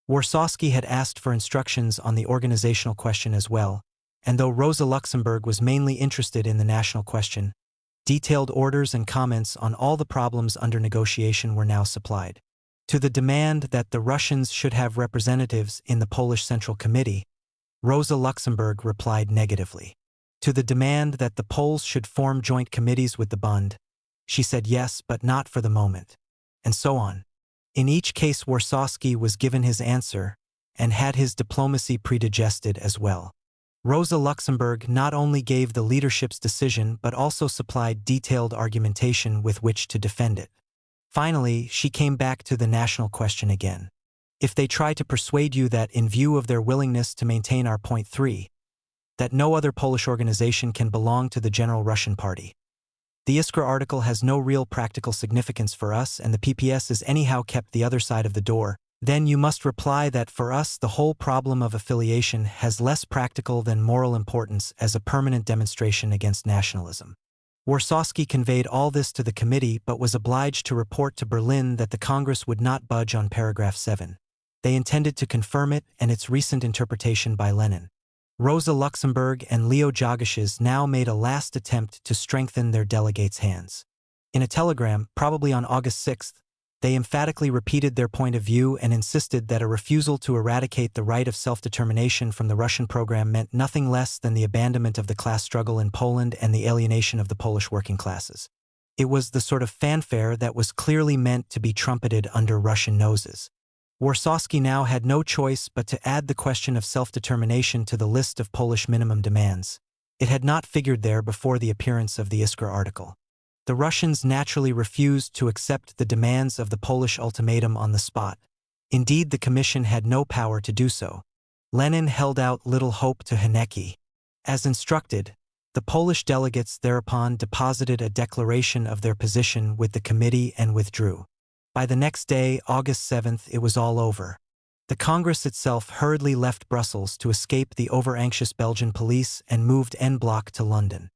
Warshawski had asked for instructions on the organizational question as well, and though Rosa Luxemburg was mainly interested in the national question, detailed orders and comments on all the problems under negotiation were now supplied. To the demand that the Russians should have representatives in the Polish Central Committee, Rosa Luxemburg replied negatively. To the demand that the Poles should form joint committees with the Bund, she said yes, but not for the moment, and so on. In each case, Warshawski was given his answer and had his diplomacy predigested as well. Rosa Luxemburg not only gave the leadership's decision but also supplied detailed argumentation with which to defend it. Finally, she came back to the national question again. If they try to persuade you that, in view of their willingness to maintain our point 3, that no other Polish organization can belong to the General Russian Party, the Iskra article has no real practical significance for us and the PPS is anyhow kept the other side of the door, then you must reply that for us the whole problem of affiliation has less practical than moral importance as a permanent demonstration against nationalism. Warshawski conveyed all this to the committee but was obliged to report to Berlin that the Congress would not budge on paragraph 7. They intended to confirm it and its recent interpretation by Lenin. Rosa Luxemburg and Leo Jagishes now made a last attempt to strengthen their delegates' hands. In a telegram, probably on August 6, they emphatically repeated their point of view and insisted that a refusal to eradicate the right of self-determination from the Russian program meant nothing less than the abandonment of the class struggle in Poland and the alienation of the Polish working classes. It was the sort of fanfare that was clearly meant to be trumpeted under Russian noses. Warshawski now had no choice but to add the question of self-determination to the list of Polish minimum demands. It had not figured there before the appearance of the Iskra article. The Russians naturally refused to accept the demands of the Polish ultimatum on the spot. Indeed, the Commission had no power to do so. Lenin held out little hope to Hanecki. As instructed, the Polish delegates thereupon deposited a declaration of their position with the committee and withdrew. By the next day, August 7, it was all over. The Congress itself hurriedly left Brussels to escape the over-anxious Belgian police and moved en bloc to London.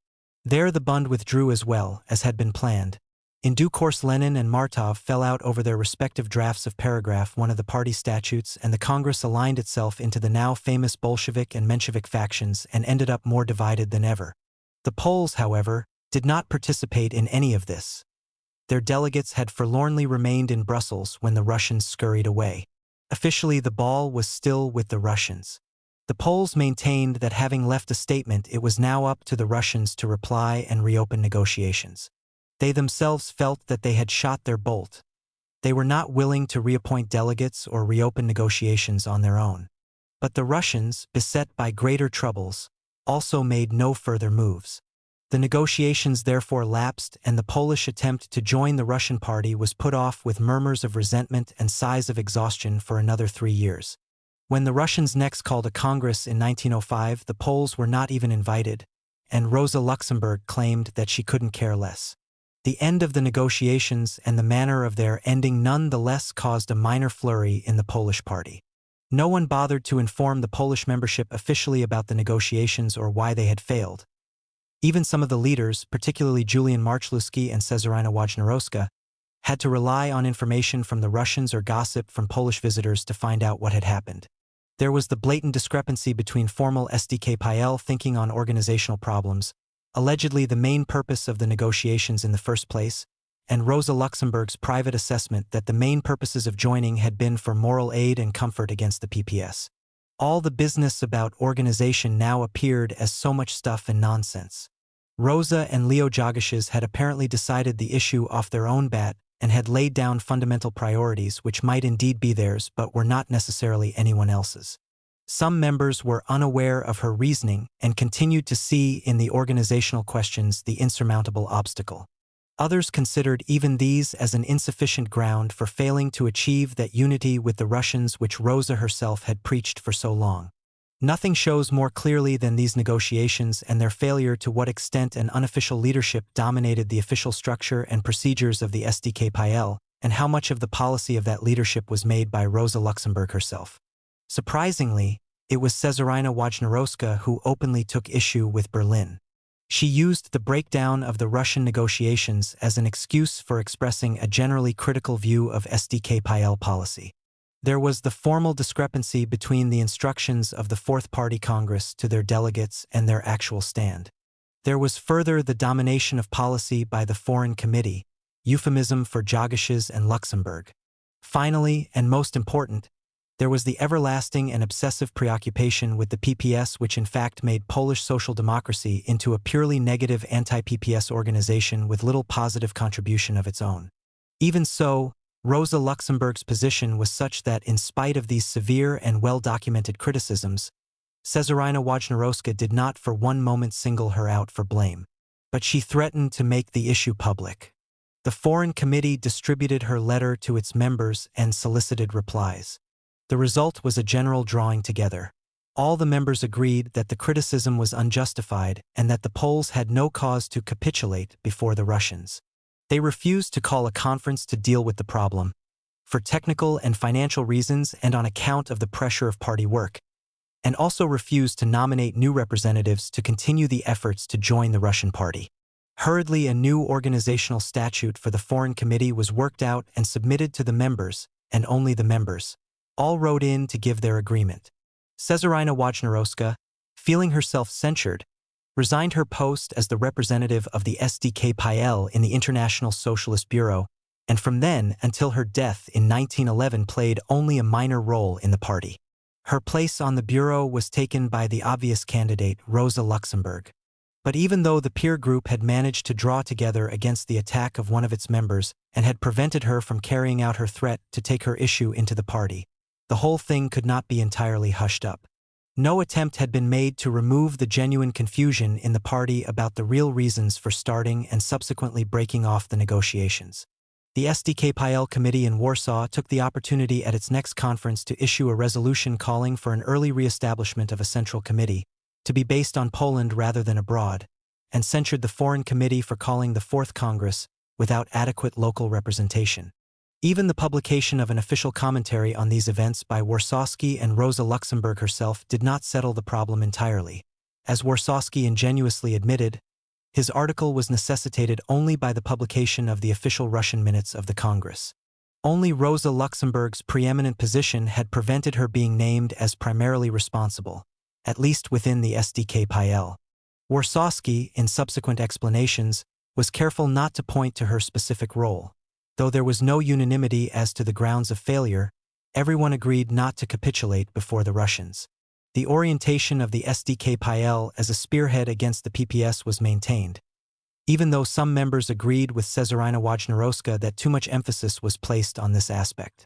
There the Bund withdrew as well, as had been planned. In due course, Lenin and Martov fell out over their respective drafts of paragraph 1 of the party statutes, and the Congress aligned itself into the now famous Bolshevik and Menshevik factions and ended up more divided than ever. The Poles, however, did not participate in any of this. Their delegates had forlornly remained in Brussels when the Russians scurried away. Officially, the ball was still with the Russians. The Poles maintained that having left a statement, it was now up to the Russians to reply and reopen negotiations. They themselves felt that they had shot their bolt. They were not willing to reappoint delegates or reopen negotiations on their own. But the Russians, beset by greater troubles, also made no further moves. The negotiations therefore lapsed, and the Polish attempt to join the Russian party was put off with murmurs of resentment and sighs of exhaustion for another 3 years. When the Russians next called a Congress in 1905, the Poles were not even invited, and Rosa Luxemburg claimed that she couldn't care less. The end of the negotiations and the manner of their ending none the less caused a minor flurry in the Polish party. No one bothered to inform the Polish membership officially about the negotiations or why they had failed. Even some of the leaders, particularly Julian Marchluski and Cezarina Wojnarowska, had to rely on information from the Russians or gossip from Polish visitors to find out what had happened. There was the blatant discrepancy between formal SDKPL thinking on organizational problems, allegedly the main purpose of the negotiations in the first place, and Rosa Luxemburg's private assessment that the main purposes of joining had been for moral aid and comfort against the PPS. All the business about organization now appeared as so much stuff and nonsense. Rosa and Leo Jagishes had apparently decided the issue off their own bat and had laid down fundamental priorities which might indeed be theirs but were not necessarily anyone else's. Some members were unaware of her reasoning and continued to see in the organizational questions the insurmountable obstacle. Others considered even these as an insufficient ground for failing to achieve that unity with the Russians which Rosa herself had preached for so long. Nothing shows more clearly than these negotiations and their failure to what extent an unofficial leadership dominated the official structure and procedures of the SDKPL, and how much of the policy of that leadership was made by Rosa Luxemburg herself. Surprisingly, it was Cezarina Wojnarowska who openly took issue with Berlin. She used the breakdown of the Russian negotiations as an excuse for expressing a generally critical view of SDKPL policy. There was the formal discrepancy between the instructions of the Fourth Party Congress to their delegates and their actual stand. There was further the domination of policy by the Foreign Committee, euphemism for Jagesches and Luxemburg. Finally, and most important, there was the everlasting and obsessive preoccupation with the PPS, which in fact made Polish social democracy into a purely negative anti-PPS organization with little positive contribution of its own. Even so, Rosa Luxemburg's position was such that in spite of these severe and well-documented criticisms, Cezarina Wojnarowska did not for one moment single her out for blame, but she threatened to make the issue public. The Foreign Committee distributed her letter to its members and solicited replies. The result was a general drawing together. All the members agreed that the criticism was unjustified and that the Poles had no cause to capitulate before the Russians. They refused to call a conference to deal with the problem, for technical and financial reasons and on account of the pressure of party work, and also refused to nominate new representatives to continue the efforts to join the Russian party. Hurriedly, a new organizational statute for the Foreign Committee was worked out and submitted to the members, and only the members. All wrote in to give their agreement. Cezarina Wojnarowska, feeling herself censured, resigned her post as the representative of the SDKPL in the International Socialist Bureau, and from then until her death in 1911 played only a minor role in the party. Her place on the bureau was taken by the obvious candidate, Rosa Luxemburg. But even though the peer group had managed to draw together against the attack of one of its members and had prevented her from carrying out her threat to take her issue into the party, the whole thing could not be entirely hushed up. No attempt had been made to remove the genuine confusion in the party about the real reasons for starting and subsequently breaking off the negotiations. The SDKPL committee in Warsaw took the opportunity at its next conference to issue a resolution calling for an early re-establishment of a central committee, to be based on Poland rather than abroad, and censured the Foreign Committee for calling the Fourth Congress without adequate local representation. Even the publication of an official commentary on these events by Warsawski and Rosa Luxemburg herself did not settle the problem entirely. As Warsawski ingenuously admitted, his article was necessitated only by the publication of the official Russian minutes of the Congress. Only Rosa Luxemburg's preeminent position had prevented her being named as primarily responsible, at least within the SDKPL. Warsawski, in subsequent explanations, was careful not to point to her specific role. Though there was no unanimity as to the grounds of failure, everyone agreed not to capitulate before the Russians. The orientation of the SDKPL as a spearhead against the PPS was maintained, even though some members agreed with Cezarina Wojnarowska that too much emphasis was placed on this aspect.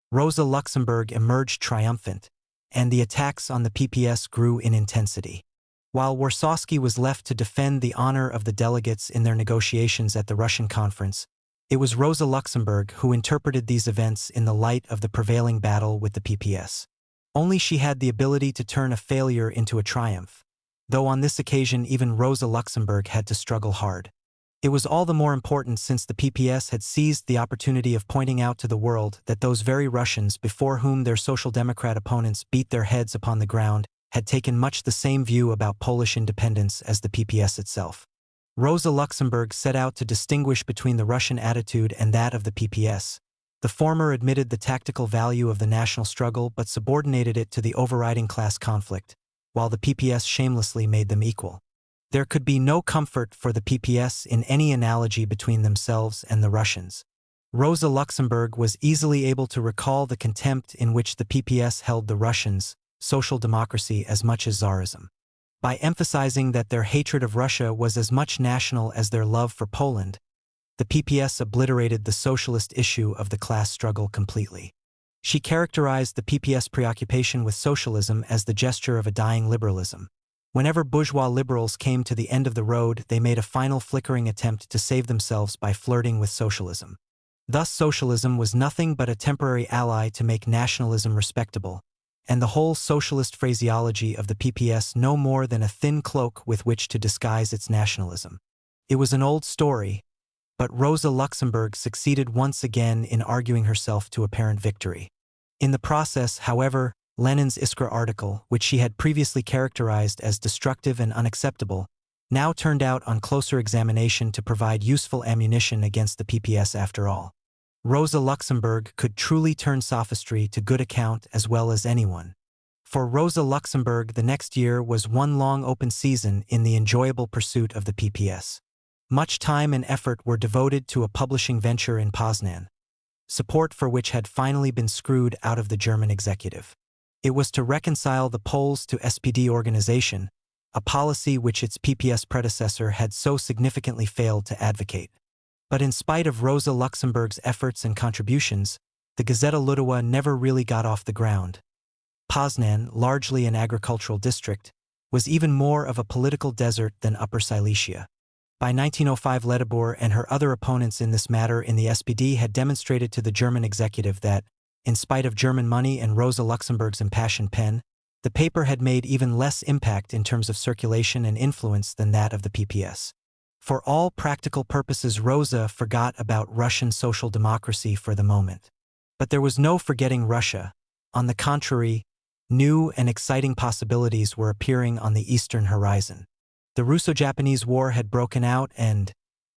Rosa Luxemburg emerged triumphant, and the attacks on the PPS grew in intensity. While Warsawski was left to defend the honor of the delegates in their negotiations at the Russian conference, it was Rosa Luxemburg who interpreted these events in the light of the prevailing battle with the PPS. Only she had the ability to turn a failure into a triumph, though on this occasion even Rosa Luxemburg had to struggle hard. It was all the more important since the PPS had seized the opportunity of pointing out to the world that those very Russians before whom their Social Democrat opponents beat their heads upon the ground had taken much the same view about Polish independence as the PPS itself. Rosa Luxemburg set out to distinguish between the Russian attitude and that of the PPS. The former admitted the tactical value of the national struggle but subordinated it to the overriding class conflict, while the PPS shamelessly made them equal. There could be no comfort for the PPS in any analogy between themselves and the Russians. Rosa Luxemburg was easily able to recall the contempt in which the PPS held the Russians, social democracy as much as Tsarism. By emphasizing that their hatred of Russia was as much national as their love for Poland, the PPS obliterated the socialist issue of the class struggle completely. She characterized the PPS preoccupation with socialism as the gesture of a dying liberalism. Whenever bourgeois liberals came to the end of the road, they made a final flickering attempt to save themselves by flirting with socialism. Thus socialism was nothing but a temporary ally to make nationalism respectable, and the whole socialist phraseology of the PPS no more than a thin cloak with which to disguise its nationalism. It was an old story, but Rosa Luxemburg succeeded once again in arguing herself to apparent victory. In the process, however, Lenin's Iskra article, which she had previously characterized as destructive and unacceptable, now turned out on closer examination to provide useful ammunition against the PPS after all. Rosa Luxemburg could truly turn sophistry to good account as well as anyone. For Rosa Luxemburg, the next year was one long open season in the enjoyable pursuit of the PPS. Much time and effort were devoted to a publishing venture in Poznan, support for which had finally been screwed out of the German executive. It was to reconcile the Poles to SPD organization, a policy which its PPS predecessor had so significantly failed to advocate. But in spite of Rosa Luxemburg's efforts and contributions, the Gazeta Ludowa never really got off the ground. Poznan, largely an agricultural district, was even more of a political desert than Upper Silesia. By 1905, Ledebor and her other opponents in this matter in the SPD had demonstrated to the German executive that, in spite of German money and Rosa Luxemburg's impassioned pen, the paper had made even less impact in terms of circulation and influence than that of the PPS. For all practical purposes, Rosa forgot about Russian social democracy for the moment. But there was no forgetting Russia. On the contrary, new and exciting possibilities were appearing on the eastern horizon. The Russo-Japanese War had broken out and,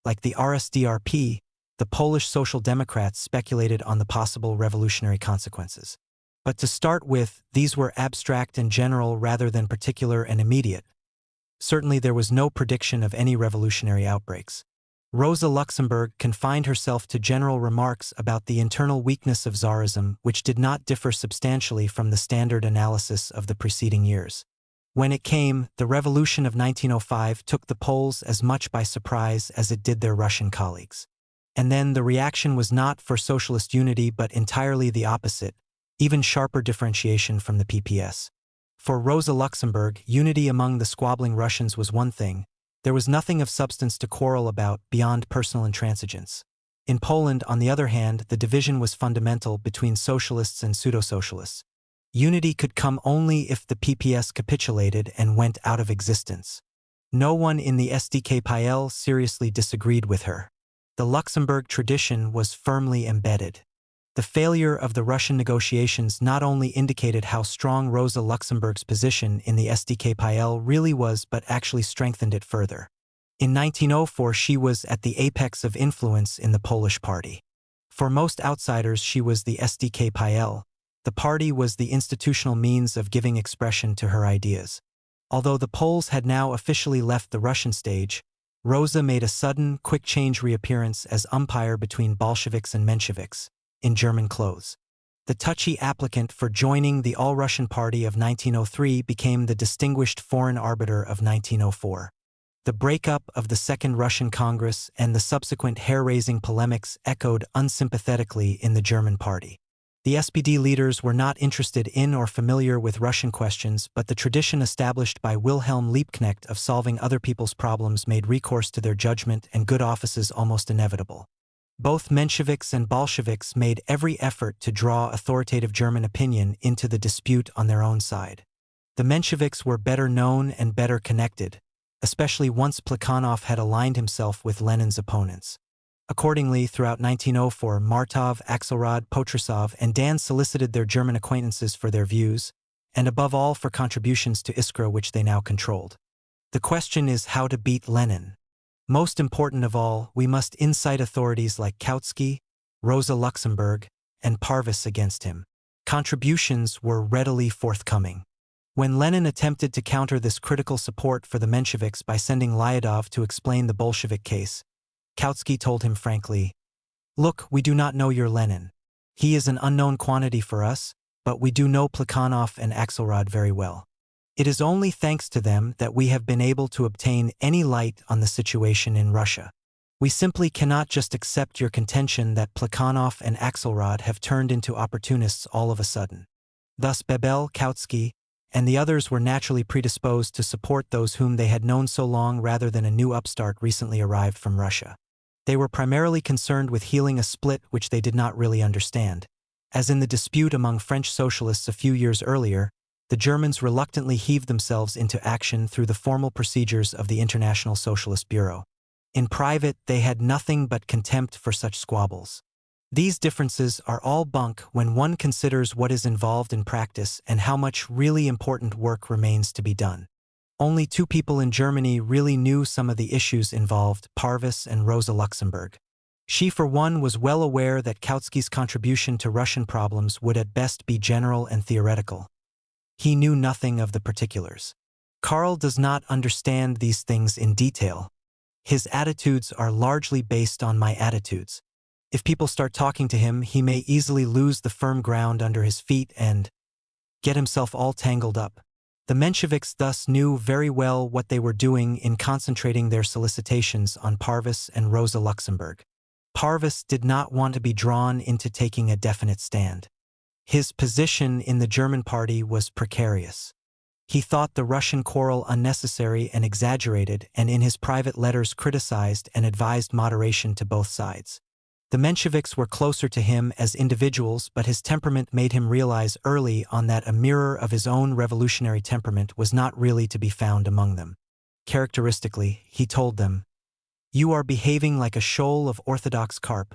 like the RSDRP, the Polish Social Democrats speculated on the possible revolutionary consequences. But to start with, these were abstract and general rather than particular and immediate. Certainly there was no prediction of any revolutionary outbreaks. Rosa Luxemburg confined herself to general remarks about the internal weakness of Tsarism, which did not differ substantially from the standard analysis of the preceding years. When it came, the revolution of 1905 took the Poles as much by surprise as it did their Russian colleagues. And then the reaction was not for socialist unity but entirely the opposite, even sharper differentiation from the PPS. For Rosa Luxemburg, unity among the squabbling Russians was one thing. There was nothing of substance to quarrel about beyond personal intransigence. In Poland, on the other hand, the division was fundamental between socialists and pseudo-socialists. Unity could come only if the PPS capitulated and went out of existence. No one in the SDKPL seriously disagreed with her. The Luxemburg tradition was firmly embedded. The failure of the Russian negotiations not only indicated how strong Rosa Luxemburg's position in the SDKPL really was but actually strengthened it further. In 1904 she was at the apex of influence in the Polish party. For most outsiders she was the SDKPL. The party was the institutional means of giving expression to her ideas. Although the Poles had now officially left the Russian stage, Rosa made a sudden, quick-change reappearance as umpire between Bolsheviks and Mensheviks, in German clothes. The touchy applicant for joining the All-Russian Party of 1903 became the distinguished foreign arbiter of 1904. The breakup of the Second Russian Congress and the subsequent hair-raising polemics echoed unsympathetically in the German party. The SPD leaders were not interested in or familiar with Russian questions, but the tradition established by Wilhelm Liebknecht of solving other people's problems made recourse to their judgment and good offices almost inevitable. Both Mensheviks and Bolsheviks made every effort to draw authoritative German opinion into the dispute on their own side. The Mensheviks were better known and better connected, especially once Plekhanov had aligned himself with Lenin's opponents. Accordingly, throughout 1904, Martov, Axelrod, Potrasov, and Dan solicited their German acquaintances for their views, and above all for contributions to Iskra which they now controlled. The question is how to beat Lenin. Most important of all, we must incite authorities like Kautsky, Rosa Luxemburg, and Parvis against him. Contributions were readily forthcoming. When Lenin attempted to counter this critical support for the Mensheviks by sending Lyadov to explain the Bolshevik case, Kautsky told him frankly, "Look, we do not know your Lenin. He is an unknown quantity for us, but we do know Plekhanov and Axelrod very well. It is only thanks to them that we have been able to obtain any light on the situation in Russia. We simply cannot just accept your contention that Plekhanov and Axelrod have turned into opportunists all of a sudden." Thus Bebel, Kautsky, and the others were naturally predisposed to support those whom they had known so long rather than a new upstart recently arrived from Russia. They were primarily concerned with healing a split which they did not really understand. As in the dispute among French socialists a few years earlier, the Germans reluctantly heaved themselves into action through the formal procedures of the International Socialist Bureau. In private, they had nothing but contempt for such squabbles. These differences are all bunk when one considers what is involved in practice and how much really important work remains to be done. Only two people in Germany really knew some of the issues involved, Parvis and Rosa Luxemburg. She for one was well aware that Kautsky's contribution to Russian problems would at best be general and theoretical. He knew nothing of the particulars. Karl does not understand these things in detail. His attitudes are largely based on my attitudes. If people start talking to him, he may easily lose the firm ground under his feet and get himself all tangled up. The Mensheviks thus knew very well what they were doing in concentrating their solicitations on Parvis and Rosa Luxemburg. Parvis did not want to be drawn into taking a definite stand. His position in the German party was precarious. He thought the Russian quarrel unnecessary and exaggerated, and in his private letters criticized and advised moderation to both sides. The Mensheviks were closer to him as individuals, but his temperament made him realize early on that a mirror of his own revolutionary temperament was not really to be found among them. Characteristically, he told them, "You are behaving like a shoal of orthodox carp,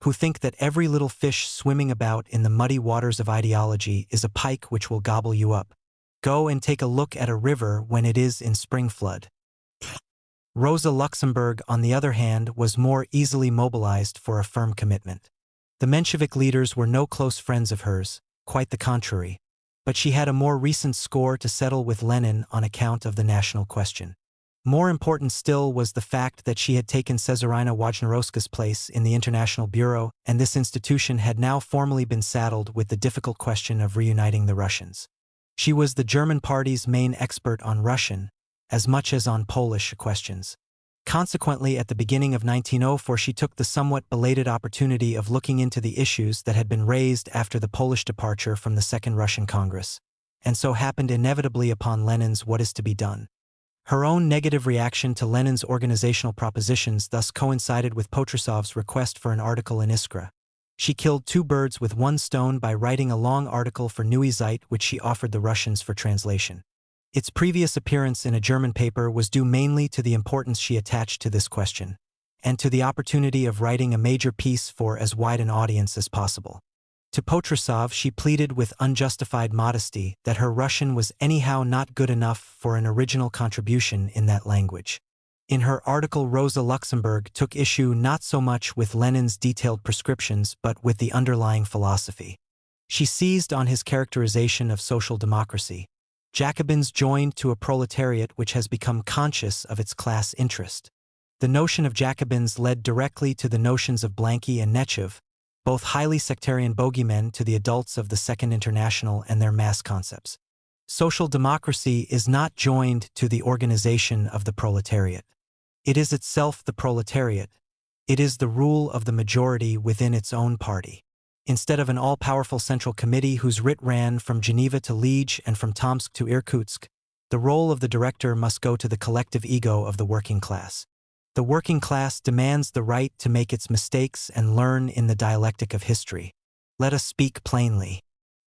who think that every little fish swimming about in the muddy waters of ideology is a pike which will gobble you up. Go and take a look at a river when it is in spring flood." Rosa Luxemburg, on the other hand, was more easily mobilized for a firm commitment. The Menshevik leaders were no close friends of hers, quite the contrary, but she had a more recent score to settle with Lenin on account of the national question. More important still was the fact that she had taken Cesarina Wojnarowska's place in the International Bureau, and this institution had now formally been saddled with the difficult question of reuniting the Russians. She was the German party's main expert on Russian, as much as on Polish questions. Consequently, at the beginning of 1904, she took the somewhat belated opportunity of looking into the issues that had been raised after the Polish departure from the Second Russian Congress, and so happened inevitably upon Lenin's "What is to be done?" Her own negative reaction to Lenin's organizational propositions thus coincided with Potrasov's request for an article in Iskra. She killed two birds with one stone by writing a long article for Neue Zeit which she offered the Russians for translation. Its previous appearance in a German paper was due mainly to the importance she attached to this question, and to the opportunity of writing a major piece for as wide an audience as possible. To Potrasov she pleaded with unjustified modesty that her Russian was anyhow not good enough for an original contribution in that language. In her article, Rosa Luxemburg took issue not so much with Lenin's detailed prescriptions but with the underlying philosophy. She seized on his characterization of social democracy: Jacobins joined to a proletariat which has become conscious of its class interest. The notion of Jacobins led directly to the notions of Blanky and Nettl, both highly sectarian bogeymen to the adults of the Second International and their mass concepts. Social democracy is not joined to the organization of the proletariat. It is itself the proletariat. It is the rule of the majority within its own party. Instead of an all-powerful central committee whose writ ran from Geneva to Liege and from Tomsk to Irkutsk, the role of the director must go to the collective ego of the working class. The working class demands the right to make its mistakes and learn in the dialectic of history. Let us speak plainly.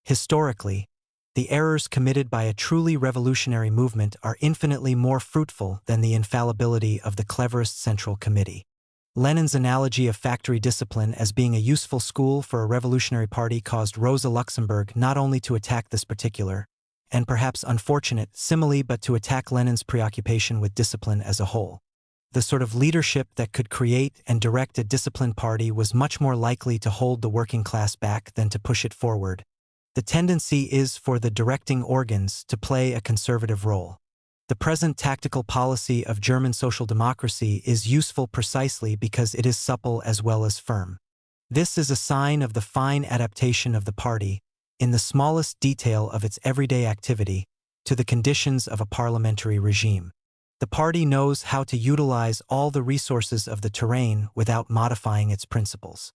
Historically, the errors committed by a truly revolutionary movement are infinitely more fruitful than the infallibility of the cleverest central committee. Lenin's analogy of factory discipline as being a useful school for a revolutionary party caused Rosa Luxemburg not only to attack this particular, and perhaps unfortunate, simile but to attack Lenin's preoccupation with discipline as a whole. The sort of leadership that could create and direct a disciplined party was much more likely to hold the working class back than to push it forward. The tendency is for the directing organs to play a conservative role. The present tactical policy of German social democracy is useful precisely because it is supple as well as firm. This is a sign of the fine adaptation of the party, in the smallest detail of its everyday activity, to the conditions of a parliamentary regime. The party knows how to utilize all the resources of the terrain without modifying its principles.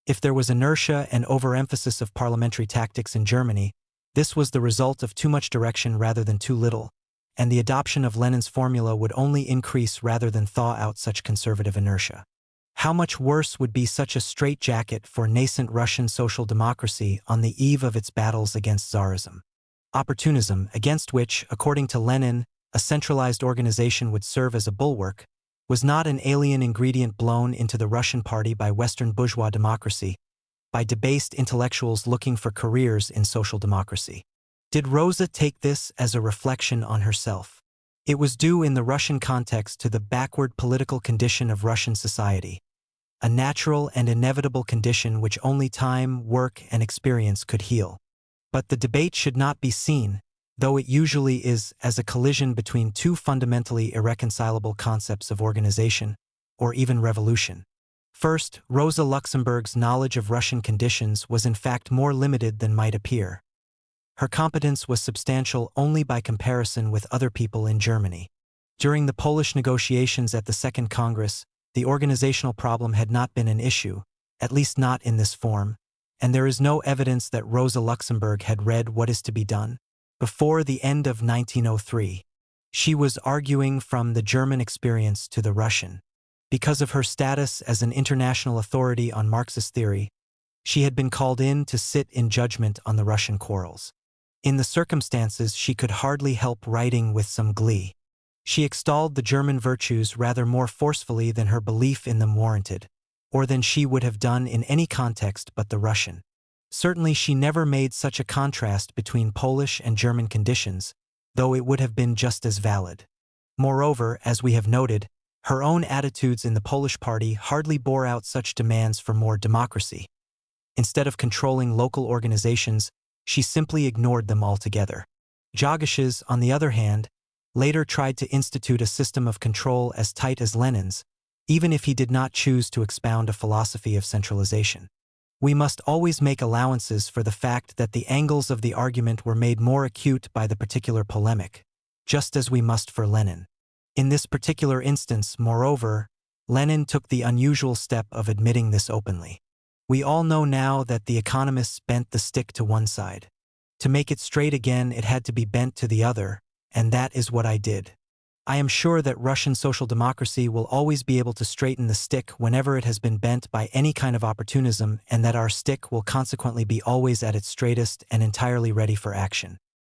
If there was inertia and overemphasis of parliamentary tactics in Germany, this was the result of too much direction rather than too little, and the adoption of Lenin's formula would only increase rather than thaw out such conservative inertia. How much worse would be such a straitjacket for nascent Russian social democracy on the eve of its battles against Tsarism. Opportunism, against which, according to Lenin, a centralized organization would serve as a bulwark, was not an alien ingredient blown into the Russian party by Western bourgeois democracy, by debased intellectuals looking for careers in social democracy. Did Rosa take this as a reflection on herself? It was due in the Russian context to the backward political condition of Russian society. a natural and inevitable condition which only time, work, and experience could heal. But the debate should not be seen, though it usually is, as a collision between two fundamentally irreconcilable concepts of organization, or even revolution. First, Rosa Luxemburg's knowledge of Russian conditions was in fact more limited than might appear. Her competence was substantial only by comparison with other people in Germany. During the Polish negotiations at the Second Congress, the organizational problem had not been an issue, at least not in this form, and there is no evidence that Rosa Luxemburg had read What is to be Done. Before the end of 1903, she was arguing from the German experience to the Russian. Because of her status as an international authority on Marxist theory, she had been called in to sit in judgment on the Russian quarrels. In the circumstances, she could hardly help writing with some glee. She extolled the German virtues rather more forcefully than her belief in them warranted, or than she would have done in any context but the Russian. Certainly she never made such a contrast between Polish and German conditions, though it would have been just as valid. Moreover, as we have noted, her own attitudes in the Polish party hardly bore out such demands for more democracy. Instead of controlling local organizations, she simply ignored them altogether. Jagiełł's, on the other hand, later tried to institute a system of control as tight as Lenin's, even if he did not choose to expound a philosophy of centralization. We must always make allowances for the fact that the angles of the argument were made more acute by the particular polemic, just as we must for Lenin. In this particular instance, moreover, Lenin took the unusual step of admitting this openly. We all know now that the economists bent the stick to one side. To make it straight again, it had to be bent to the other, and that is what I did. I am sure that Russian social democracy will always be able to straighten the stick whenever it has been bent by any kind of opportunism, and that our stick will consequently be always at its straightest and entirely ready for action.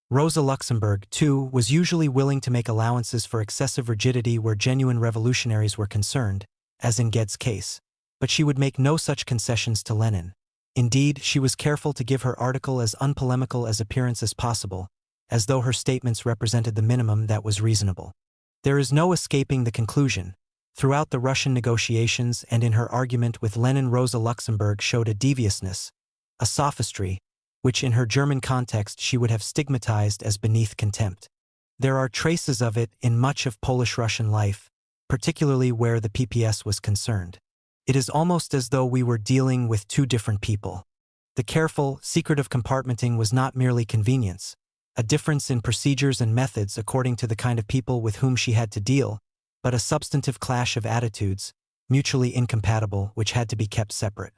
Rosa Luxemburg, too, was usually willing to make allowances for excessive rigidity where genuine revolutionaries were concerned, as in Ged's case. But she would make no such concessions to Lenin. Indeed, she was careful to give her article as unpolemical as appearance as possible, as though her statements represented the minimum that was reasonable. There is no escaping the conclusion. Throughout the Russian negotiations and in her argument with Lenin, Rosa Luxemburg showed a deviousness, a sophistry, which in her German context she would have stigmatized as beneath contempt. There are traces of it in much of Polish-Russian life, particularly where the PPS was concerned. It is almost as though we were dealing with two different people. The careful, secretive compartmenting was not merely convenience, a difference in procedures and methods according to the kind of people with whom she had to deal, but a substantive clash of attitudes, mutually incompatible, which had to be kept separate.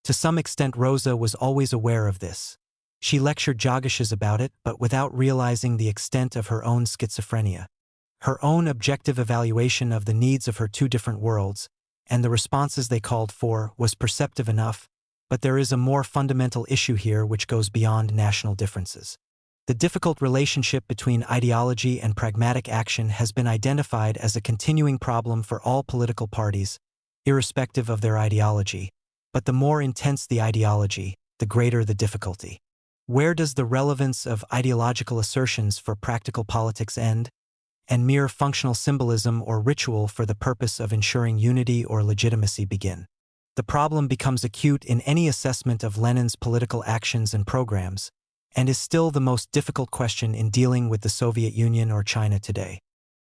To some extent Rosa was always aware of this. She lectured Jagiełł about it, but without realizing the extent of her own schizophrenia. Her own objective evaluation of the needs of her two different worlds, and the responses they called for, was perceptive enough, but there is a more fundamental issue here which goes beyond national differences. The difficult relationship between ideology and pragmatic action has been identified as a continuing problem for all political parties, irrespective of their ideology, but the more intense the ideology, the greater the difficulty. Where does the relevance of ideological assertions for practical politics end, and mere functional symbolism or ritual for the purpose of ensuring unity or legitimacy begin? The problem becomes acute in any assessment of Lenin's political actions and programs, and is still the most difficult question in dealing with the Soviet Union or China today.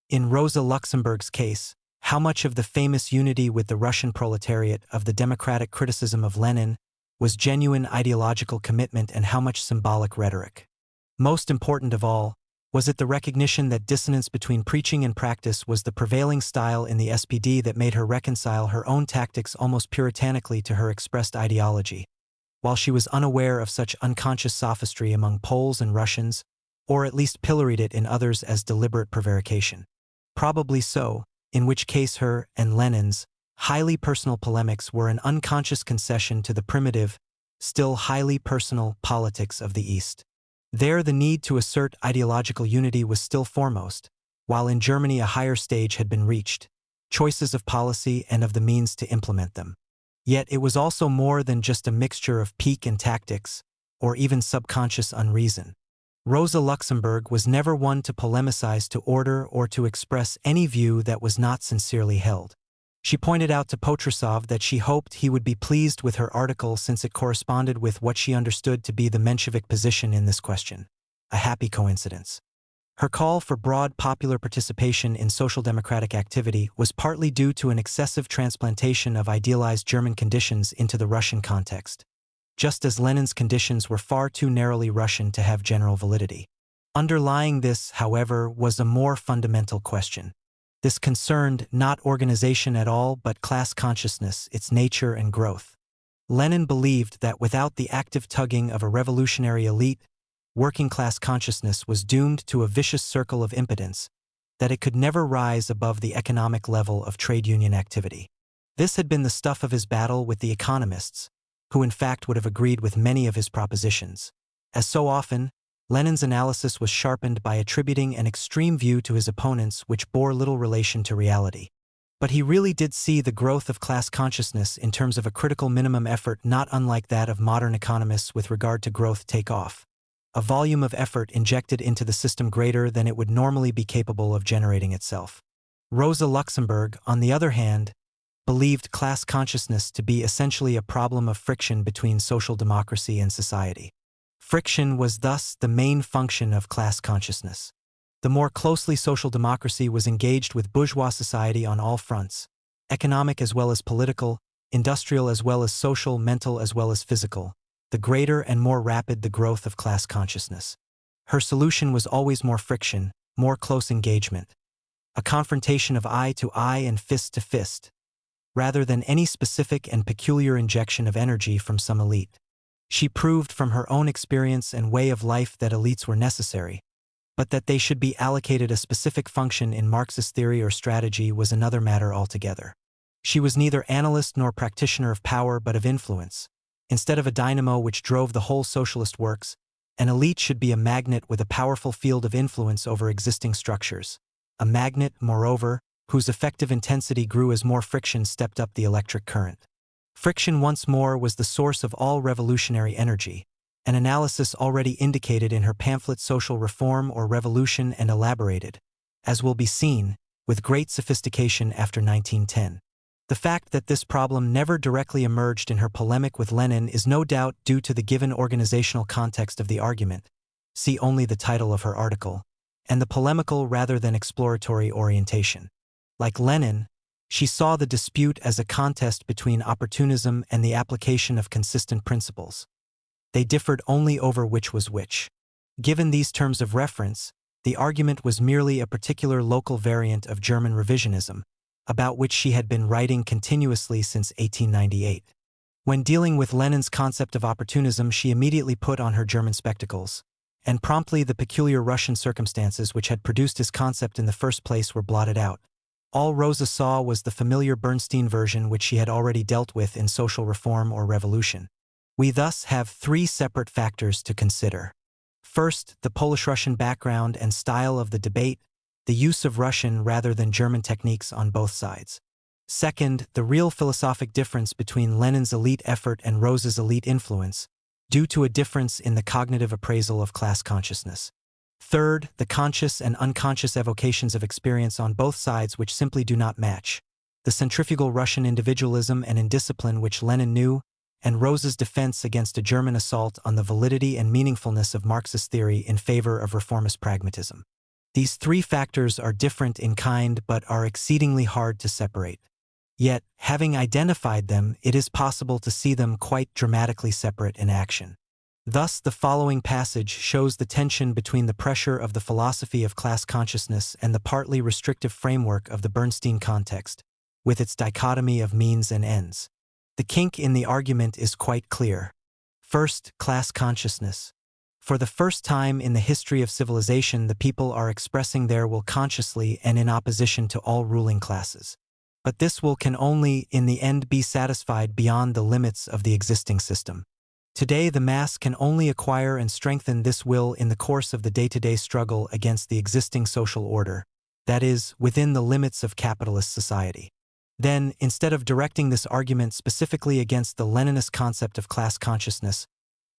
In Rosa Luxemburg's case, how much of the famous unity with the Russian proletariat of the democratic criticism of Lenin was genuine ideological commitment and how much symbolic rhetoric? Most important of all, was it the recognition that dissonance between preaching and practice was the prevailing style in the SPD that made her reconcile her own tactics almost puritanically to her expressed ideology, while she was unaware of such unconscious sophistry among Poles and Russians, or at least pilloried it in others as deliberate prevarication? Probably so, in which case her and Lenin's highly personal polemics were an unconscious concession to the primitive, still highly personal politics of the East. There the need to assert ideological unity was still foremost, while in Germany a higher stage had been reached, choices of policy and of the means to implement them. Yet it was also more than just a mixture of pique and tactics, or even subconscious unreason. Rosa Luxemburg was never one to polemicize to order or to express any view that was not sincerely held. She pointed out to Potrasov that she hoped he would be pleased with her article since it corresponded with what she understood to be the Menshevik position in this question. A happy coincidence. Her call for broad popular participation in social democratic activity was partly due to an excessive transplantation of idealized German conditions into the Russian context, just as Lenin's conditions were far too narrowly Russian to have general validity. Underlying this, however, was a more fundamental question. This concerned not organization at all but class consciousness, its nature and growth. Lenin believed that without the active tugging of a revolutionary elite, working-class consciousness was doomed to a vicious circle of impotence, that it could never rise above the economic level of trade union activity. This had been the stuff of his battle with the economists, who in fact would have agreed with many of his propositions. As so often, Lenin's analysis was sharpened by attributing an extreme view to his opponents which bore little relation to reality. But he really did see the growth of class consciousness in terms of a critical minimum effort not unlike that of modern economists with regard to growth take-off. A volume of effort injected into the system greater than it would normally be capable of generating itself. Rosa Luxemburg, on the other hand, believed class consciousness to be essentially a problem of friction between social democracy and society. Friction was thus the main function of class consciousness. The more closely social democracy was engaged with bourgeois society on all fronts, economic as well as political, industrial as well as social, mental as well as physical, the greater and more rapid the growth of class consciousness. Her solution was always more friction, more close engagement, a confrontation of eye to eye and fist to fist, rather than any specific and peculiar injection of energy from some elite. She proved from her own experience and way of life that elites were necessary, but that they should be allocated a specific function in Marxist theory or strategy was another matter altogether. She was neither analyst nor practitioner of power but of influence. Instead of a dynamo which drove the whole socialist works, an elite should be a magnet with a powerful field of influence over existing structures. A magnet, moreover, whose effective intensity grew as more friction stepped up the electric current. Friction once more was the source of all revolutionary energy, an analysis already indicated in her pamphlet Social Reform or Revolution and elaborated, as will be seen, with great sophistication after 1910. The fact that this problem never directly emerged in her polemic with Lenin is no doubt due to the given organizational context of the argument, see only the title of her article, and the polemical rather than exploratory orientation. Like Lenin, she saw the dispute as a contest between opportunism and the application of consistent principles. They differed only over which was which. Given these terms of reference, the argument was merely a particular local variant of German revisionism, about which she had been writing continuously since 1898. When dealing with Lenin's concept of opportunism, she immediately put on her German spectacles, and promptly the peculiar Russian circumstances which had produced his concept in the first place were blotted out. All Rosa saw was the familiar Bernstein version which she had already dealt with in Social Reform or Revolution. We thus have three separate factors to consider. First, the Polish-Russian background and style of the debate, the use of Russian rather than German techniques on both sides. Second, the real philosophic difference between Lenin's elite effort and Rosa's elite influence, due to a difference in the cognitive appraisal of class consciousness. Third, the conscious and unconscious evocations of experience on both sides which simply do not match, the centrifugal Russian individualism and indiscipline which Lenin knew, and Rosa's defense against a German assault on the validity and meaningfulness of Marxist theory in favor of reformist pragmatism. These three factors are different in kind but are exceedingly hard to separate. Yet, having identified them, it is possible to see them quite dramatically separate in action. Thus, the following passage shows the tension between the pressure of the philosophy of class consciousness and the partly restrictive framework of the Bernstein context, with its dichotomy of means and ends. The kink in the argument is quite clear. First, class consciousness. For the first time in the history of civilization, the people are expressing their will consciously and in opposition to all ruling classes. But this will can only, in the end, be satisfied beyond the limits of the existing system. Today, the mass can only acquire and strengthen this will in the course of the day-to-day struggle against the existing social order, that is, within the limits of capitalist society. Then, instead of directing this argument specifically against the Leninist concept of class consciousness,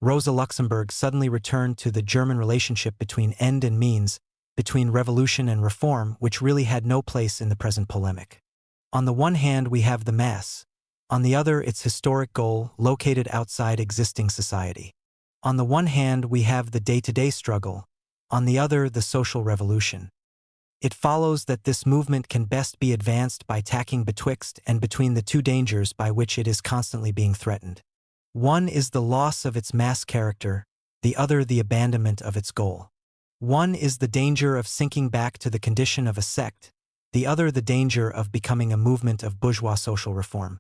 Rosa Luxemburg suddenly returned to the German relationship between end and means, between revolution and reform, which really had no place in the present polemic. On the one hand, we have the mass. On the other, its historic goal, located outside existing society. On the one hand, we have the day-to-day struggle. On the other, the social revolution. It follows that this movement can best be advanced by tacking betwixt and between the two dangers by which it is constantly being threatened. One is the loss of its mass character, the other the abandonment of its goal. One is the danger of sinking back to the condition of a sect, the other the danger of becoming a movement of bourgeois social reform.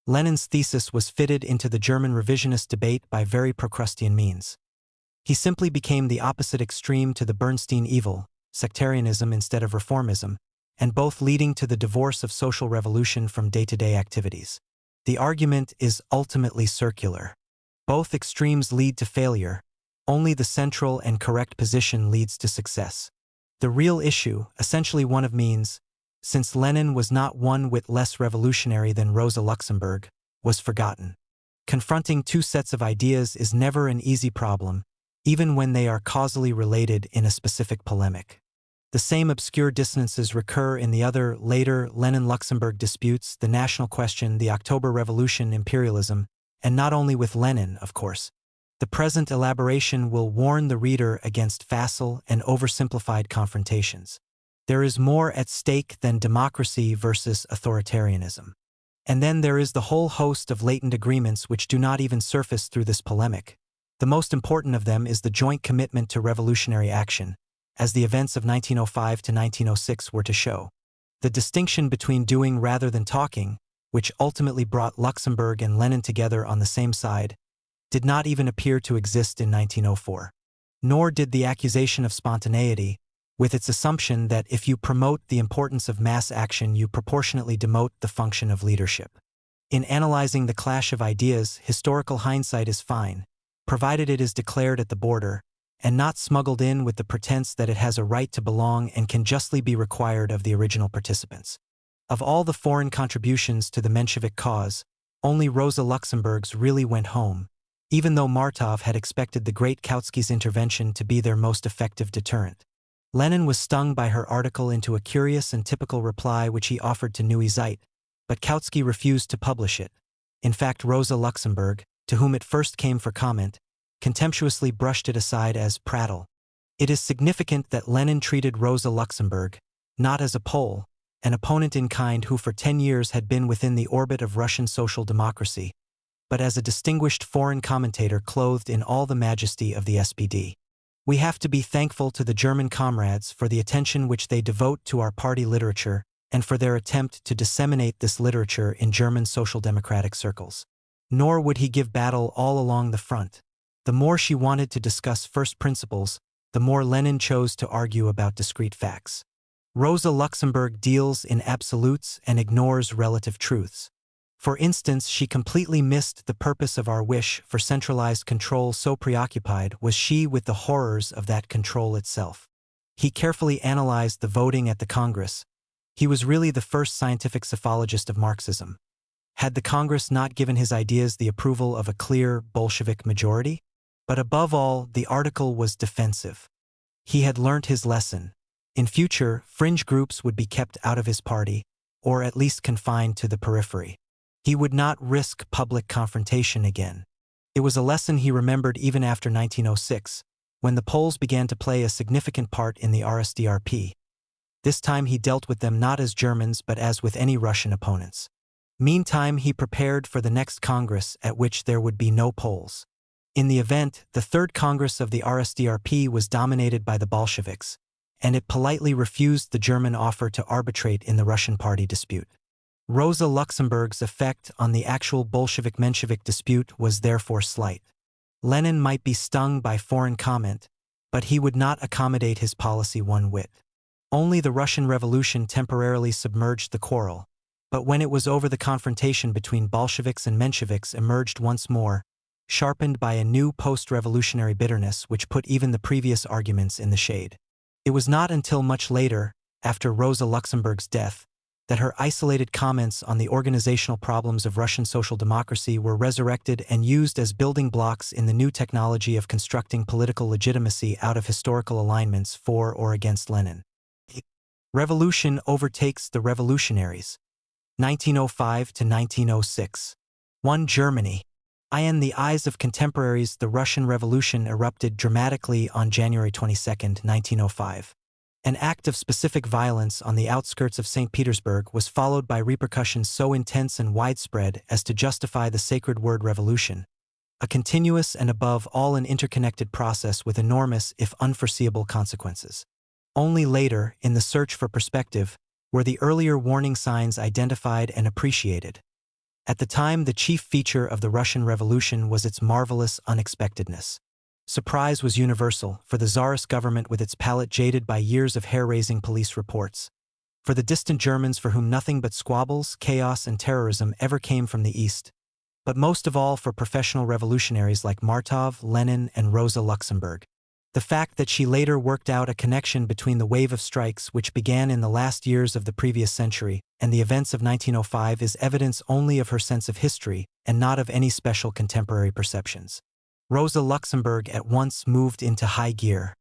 Lenin's thesis was fitted into the German revisionist debate by very Procrustean means. He simply became the opposite extreme to the Bernstein evil, sectarianism instead of reformism, and both leading to the divorce of social revolution from day-to-day activities. The argument is ultimately circular. Both extremes lead to failure. Only the central and correct position leads to success. The real issue, essentially one of means, since Lenin was not one whit less revolutionary than Rosa Luxemburg, was forgotten. Confronting two sets of ideas is never an easy problem, even when they are causally related in a specific polemic. The same obscure dissonances recur in the other, later, Lenin-Luxemburg disputes, the national question, the October Revolution, imperialism, and not only with Lenin, of course. The present elaboration will warn the reader against facile and oversimplified confrontations. There is more at stake than democracy versus authoritarianism. And then there is the whole host of latent agreements which do not even surface through this polemic. The most important of them is the joint commitment to revolutionary action, as the events of 1905 to 1906 were to show. The distinction between doing rather than talking, which ultimately brought Luxemburg and Lenin together on the same side, did not even appear to exist in 1904. Nor did the accusation of spontaneity, with its assumption that if you promote the importance of mass action you proportionately demote the function of leadership. In analyzing the clash of ideas, historical hindsight is fine, provided it is declared at the border, and not smuggled in with the pretense that it has a right to belong and can justly be required of the original participants. Of all the foreign contributions to the Menshevik cause, only Rosa Luxemburg's really went home, even though Martov had expected the great Kautsky's intervention to be their most effective deterrent. Lenin was stung by her article into a curious and typical reply which he offered to Neue Zeit, but Kautsky refused to publish it. In fact, Rosa Luxemburg, to whom it first came for comment, contemptuously brushed it aside as prattle. It is significant that Lenin treated Rosa Luxemburg, not as a Pole, an opponent in kind who for 10 years had been within the orbit of Russian social democracy, but as a distinguished foreign commentator clothed in all the majesty of the SPD. We have to be thankful to the German comrades for the attention which they devote to our party literature and for their attempt to disseminate this literature in German social democratic circles. Nor would he give battle all along the front. The more she wanted to discuss first principles, the more Lenin chose to argue about discrete facts. Rosa Luxemburg deals in absolutes and ignores relative truths. For instance, she completely missed the purpose of our wish for centralized control, so preoccupied was she with the horrors of that control itself. He carefully analyzed the voting at the Congress. He was really the first scientific psephologist of Marxism. Had the Congress not given his ideas the approval of a clear Bolshevik majority? But above all, the article was defensive. He had learnt his lesson. In future, fringe groups would be kept out of his party, or at least confined to the periphery. He would not risk public confrontation again. It was a lesson he remembered even after 1906, when the Poles began to play a significant part in the RSDRP. This time he dealt with them not as Germans but as with any Russian opponents. Meantime, he prepared for the next Congress at which there would be no Poles. In the event, the Third Congress of the RSDRP was dominated by the Bolsheviks, and it politely refused the German offer to arbitrate in the Russian party dispute. Rosa Luxemburg's effect on the actual Bolshevik-Menshevik dispute was therefore slight. Lenin might be stung by foreign comment, but he would not accommodate his policy one whit. Only the Russian Revolution temporarily submerged the quarrel, but when it was over, the confrontation between Bolsheviks and Mensheviks emerged once more, sharpened by a new post-revolutionary bitterness which put even the previous arguments in the shade. It was not until much later, after Rosa Luxemburg's death, that her isolated comments on the organizational problems of Russian social democracy were resurrected and used as building blocks in the new technology of constructing political legitimacy out of historical alignments for or against Lenin. Revolution overtakes the revolutionaries. 1905 to 1906. 1. Germany. In the eyes of contemporaries, the Russian Revolution erupted dramatically on January 22, 1905. An act of specific violence on the outskirts of St. Petersburg was followed by repercussions so intense and widespread as to justify the sacred word revolution, a continuous and above all an interconnected process with enormous, if unforeseeable, consequences. Only later, in the search for perspective, were the earlier warning signs identified and appreciated. At the time, the chief feature of the Russian Revolution was its marvelous unexpectedness. Surprise was universal, for the Tsarist government with its palate jaded by years of hair-raising police reports. For the distant Germans for whom nothing but squabbles, chaos, and terrorism ever came from the East. But most of all for professional revolutionaries like Martov, Lenin, and Rosa Luxemburg. The fact that she later worked out a connection between the wave of strikes which began in the last years of the previous century and the events of 1905 is evidence only of her sense of history and not of any special contemporary perceptions. Rosa Luxemburg at once moved into high gear.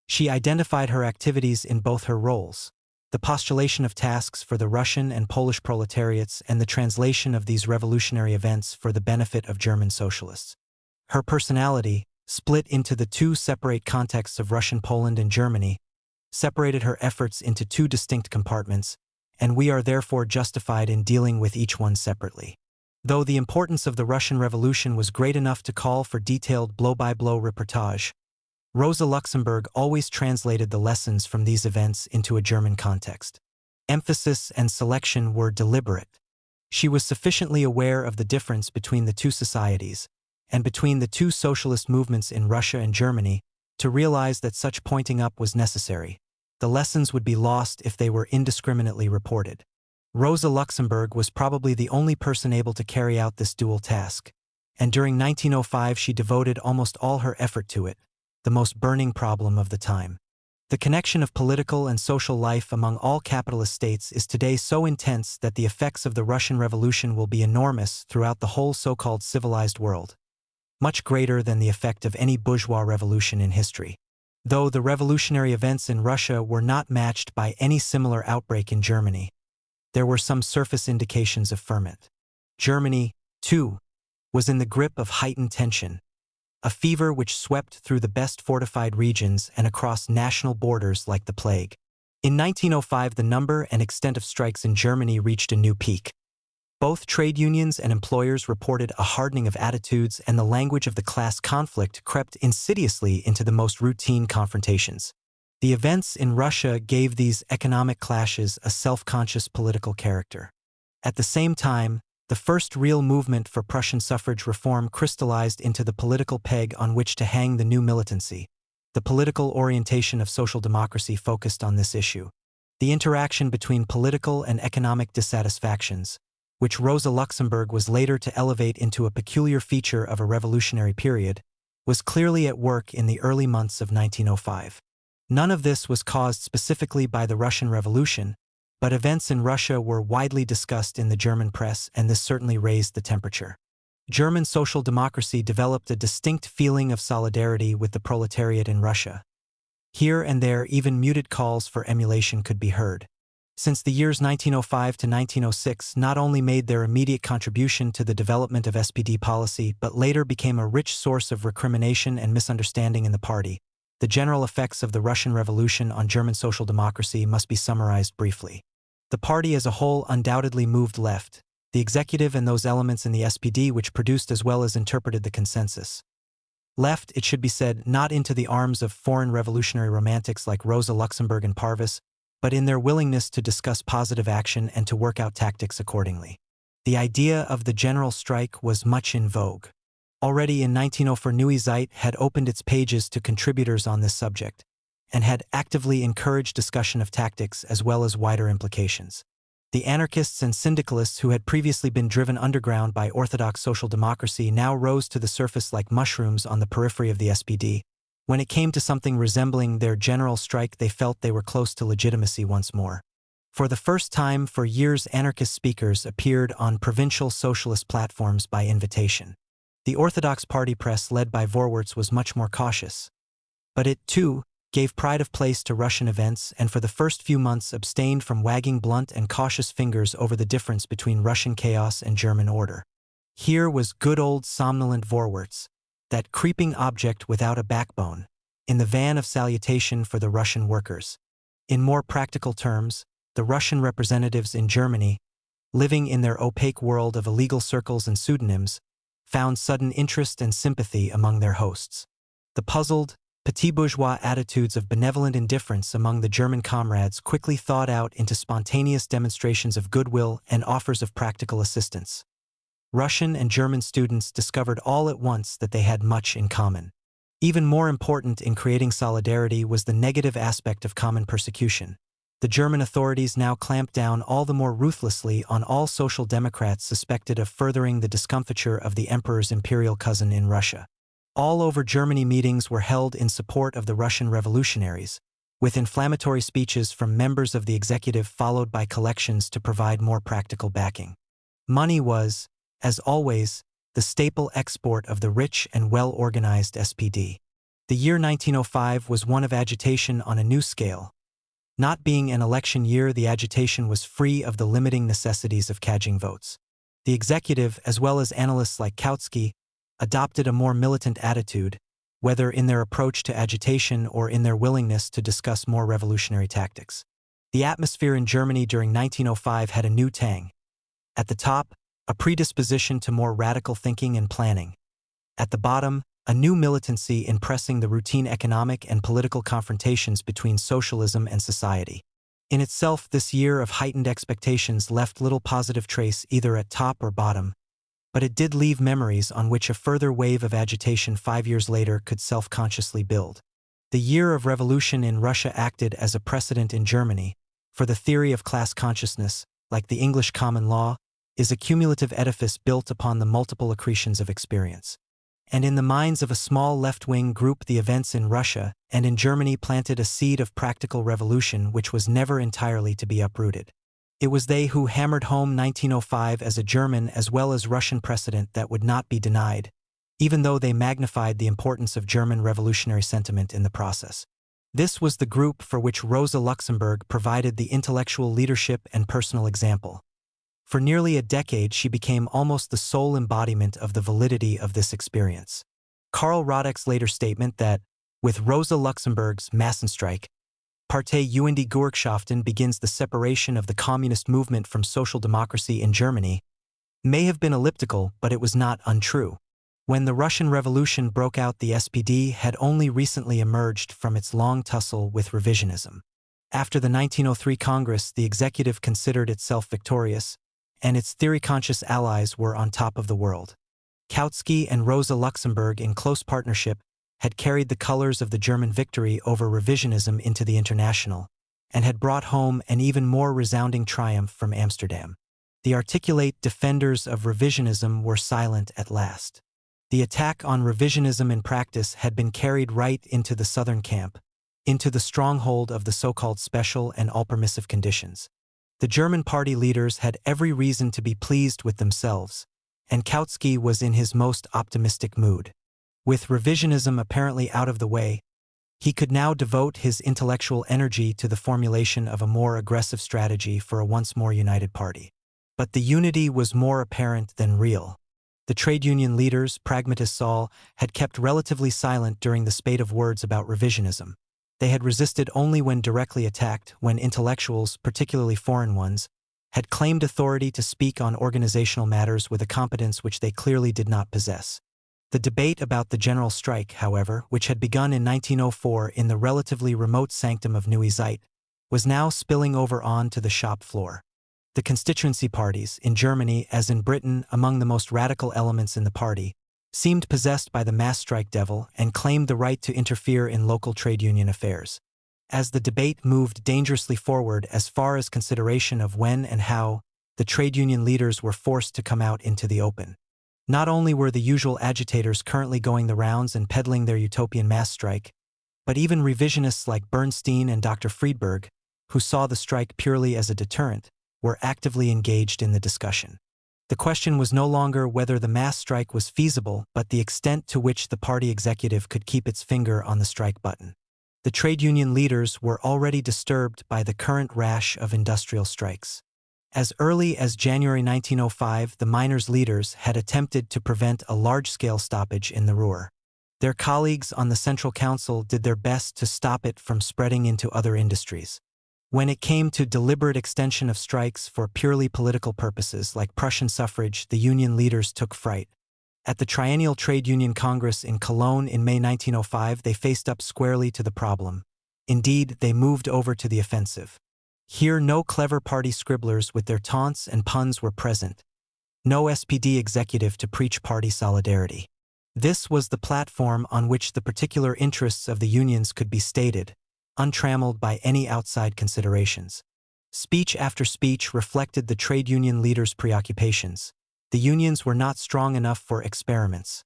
She identified her activities in both her roles: the postulation of tasks for the Russian and Polish proletariats and the translation of these revolutionary events for the benefit of German socialists. Her personality, split into the two separate contexts of Russian Poland and Germany, separated her efforts into two distinct compartments, and we are therefore justified in dealing with each one separately. Though the importance of the Russian Revolution was great enough to call for detailed blow-by-blow reportage, Rosa Luxemburg always translated the lessons from these events into a German context. Emphasis and selection were deliberate. She was sufficiently aware of the difference between the two societies, and between the two socialist movements in Russia and Germany, to realize that such pointing up was necessary. The lessons would be lost if they were indiscriminately reported. Rosa Luxemburg was probably the only person able to carry out this dual task, and during 1905 she devoted almost all her effort to it, the most burning problem of the time. The connection of political and social life among all capitalist states is today so intense that the effects of the Russian Revolution will be enormous throughout the whole so-called civilized world, much greater than the effect of any bourgeois revolution in history. Though the revolutionary events in Russia were not matched by any similar outbreak in Germany, there were some surface indications of ferment. Germany, too, was in the grip of heightened tension, a fever which swept through the best fortified regions and across national borders like the plague. In 1905, the number and extent of strikes in Germany reached a new peak. Both trade unions and employers reported a hardening of attitudes, and the language of the class conflict crept insidiously into the most routine confrontations. The events in Russia gave these economic clashes a self-conscious political character. At the same time, the first real movement for Prussian suffrage reform crystallized into the political peg on which to hang the new militancy. The political orientation of social democracy focused on this issue. The interaction between political and economic dissatisfactions, which Rosa Luxemburg was later to elevate into a peculiar feature of a revolutionary period, was clearly at work in the early months of 1905. None of this was caused specifically by the Russian Revolution, but events in Russia were widely discussed in the German press, and this certainly raised the temperature. German social democracy developed a distinct feeling of solidarity with the proletariat in Russia. Here and there, even muted calls for emulation could be heard. Since the years 1905 to 1906 not only made their immediate contribution to the development of SPD policy but later became a rich source of recrimination and misunderstanding in the party, the general effects of the Russian Revolution on German social democracy must be summarized briefly. The party as a whole undoubtedly moved left, the executive and those elements in the SPD which produced as well as interpreted the consensus. Left, it should be said, not into the arms of foreign revolutionary romantics like Rosa Luxemburg and Parvis, but in their willingness to discuss positive action and to work out tactics accordingly. The idea of the general strike was much in vogue. Already in 1904, Neue Zeit had opened its pages to contributors on this subject, and had actively encouraged discussion of tactics as well as wider implications. The anarchists and syndicalists who had previously been driven underground by orthodox social democracy now rose to the surface like mushrooms on the periphery of the SPD. When it came to something resembling their general strike, they felt they were close to legitimacy once more. For the first time for years, anarchist speakers appeared on provincial socialist platforms by invitation. The Orthodox party press led by Vorwärts was much more cautious. But it, too, gave pride of place to Russian events, and for the first few months abstained from wagging blunt and cautious fingers over the difference between Russian chaos and German order. Here was good old somnolent Vorwärts, that creeping object without a backbone, in the van of salutation for the Russian workers. In more practical terms, the Russian representatives in Germany, living in their opaque world of illegal circles and pseudonyms, found sudden interest and sympathy among their hosts. The puzzled, petit bourgeois attitudes of benevolent indifference among the German comrades quickly thawed out into spontaneous demonstrations of goodwill and offers of practical assistance. Russian and German students discovered all at once that they had much in common. Even more important in creating solidarity was the negative aspect of common persecution. The German authorities now clamped down all the more ruthlessly on all social democrats suspected of furthering the discomfiture of the emperor's imperial cousin in Russia. All over Germany meetings were held in support of the Russian revolutionaries, with inflammatory speeches from members of the executive followed by collections to provide more practical backing. Money was, as always, the staple export of the rich and well-organized SPD. The year 1905 was one of agitation on a new scale. Not being an election year, the agitation was free of the limiting necessities of cadging votes. The executive, as well as analysts like Kautsky, adopted a more militant attitude, whether in their approach to agitation or in their willingness to discuss more revolutionary tactics. The atmosphere in Germany during 1905 had a new tang. At the top, a predisposition to more radical thinking and planning. At the bottom, a new militancy in pressing the routine economic and political confrontations between socialism and society. In itself, this year of heightened expectations left little positive trace either at top or bottom, but it did leave memories on which a further wave of agitation 5 years later could self-consciously build. The year of revolution in Russia acted as a precedent in Germany, for the theory of class consciousness, like the English common law, is a cumulative edifice built upon the multiple accretions of experience. And in the minds of a small left-wing group, the events in Russia and in Germany planted a seed of practical revolution which was never entirely to be uprooted. It was they who hammered home 1905 as a German as well as Russian precedent that would not be denied, even though they magnified the importance of German revolutionary sentiment in the process. This was the group for which Rosa Luxemburg provided the intellectual leadership and personal example. For nearly a decade, she became almost the sole embodiment of the validity of this experience. Karl Radek's later statement that, with Rosa Luxemburg's Massenstreik, Partei und Gewerkschaften begins the separation of the communist movement from social democracy in Germany, may have been elliptical, but it was not untrue. When the Russian Revolution broke out, the SPD had only recently emerged from its long tussle with revisionism. After the 1903 Congress, the executive considered itself victorious, and its theory-conscious allies were on top of the world. Kautsky and Rosa Luxemburg, in close partnership, had carried the colors of the German victory over revisionism into the international, and had brought home an even more resounding triumph from Amsterdam. The articulate defenders of revisionism were silent at last. The attack on revisionism in practice had been carried right into the southern camp, into the stronghold of the so-called special and all-permissive conditions. The German party leaders had every reason to be pleased with themselves, and Kautsky was in his most optimistic mood. With revisionism apparently out of the way, he could now devote his intellectual energy to the formulation of a more aggressive strategy for a once more united party. But the unity was more apparent than real. The trade union leaders, pragmatists all, had kept relatively silent during the spate of words about revisionism. They had resisted only when directly attacked, when intellectuals, particularly foreign ones, had claimed authority to speak on organizational matters with a competence which they clearly did not possess. The debate about the general strike, however, which had begun in 1904 in the relatively remote sanctum of Neue Zeit, was now spilling over on to the shop floor. The constituency parties, in Germany as in Britain among the most radical elements in the party, seemed possessed by the mass strike devil and claimed the right to interfere in local trade union affairs. As the debate moved dangerously forward as far as consideration of when and how, the trade union leaders were forced to come out into the open. Not only were the usual agitators currently going the rounds and peddling their utopian mass strike, but even revisionists like Bernstein and Dr. Friedberg, who saw the strike purely as a deterrent, were actively engaged in the discussion. The question was no longer whether the mass strike was feasible, but the extent to which the party executive could keep its finger on the strike button. The trade union leaders were already disturbed by the current rash of industrial strikes. As early as January 1905, the miners' leaders had attempted to prevent a large-scale stoppage in the Ruhr. Their colleagues on the Central Council did their best to stop it from spreading into other industries. When it came to deliberate extension of strikes for purely political purposes like Prussian suffrage, the union leaders took fright. At the Triennial Trade Union Congress in Cologne in May 1905, they faced up squarely to the problem. Indeed, they moved over to the offensive. Here, no clever party scribblers with their taunts and puns were present. No SPD executive to preach party solidarity. This was the platform on which the particular interests of the unions could be stated, untrammeled by any outside considerations. Speech after speech reflected the trade union leaders' preoccupations. The unions were not strong enough for experiments.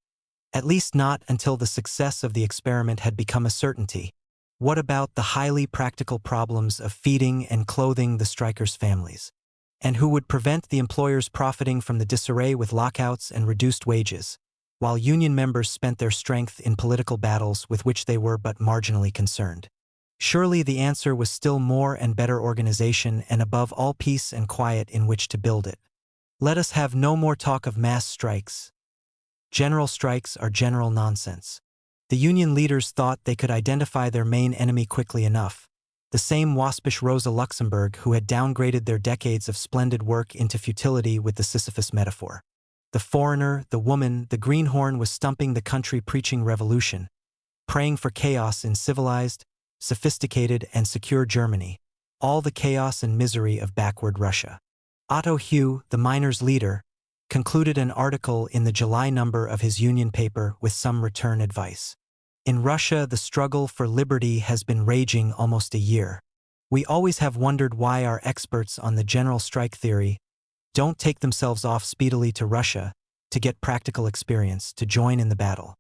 At least not until the success of the experiment had become a certainty. What about the highly practical problems of feeding and clothing the strikers' families? And who would prevent the employers profiting from the disarray with lockouts and reduced wages, while union members spent their strength in political battles with which they were but marginally concerned? Surely the answer was still more and better organization and above all peace and quiet in which to build it. Let us have no more talk of mass strikes. General strikes are general nonsense. The union leaders thought they could identify their main enemy quickly enough. The same waspish Rosa Luxemburg who had downgraded their decades of splendid work into futility with the Sisyphus metaphor. The foreigner, the woman, the greenhorn was stumping the country preaching revolution, praying for chaos in civilized, sophisticated and secure Germany, all the chaos and misery of backward Russia. Otto Hue, the miners' leader, concluded an article in the July number of his union paper with some return advice. In Russia, the struggle for liberty has been raging almost a year. We always have wondered why our experts on the general strike theory don't take themselves off speedily to Russia to get practical experience, to join in the battle.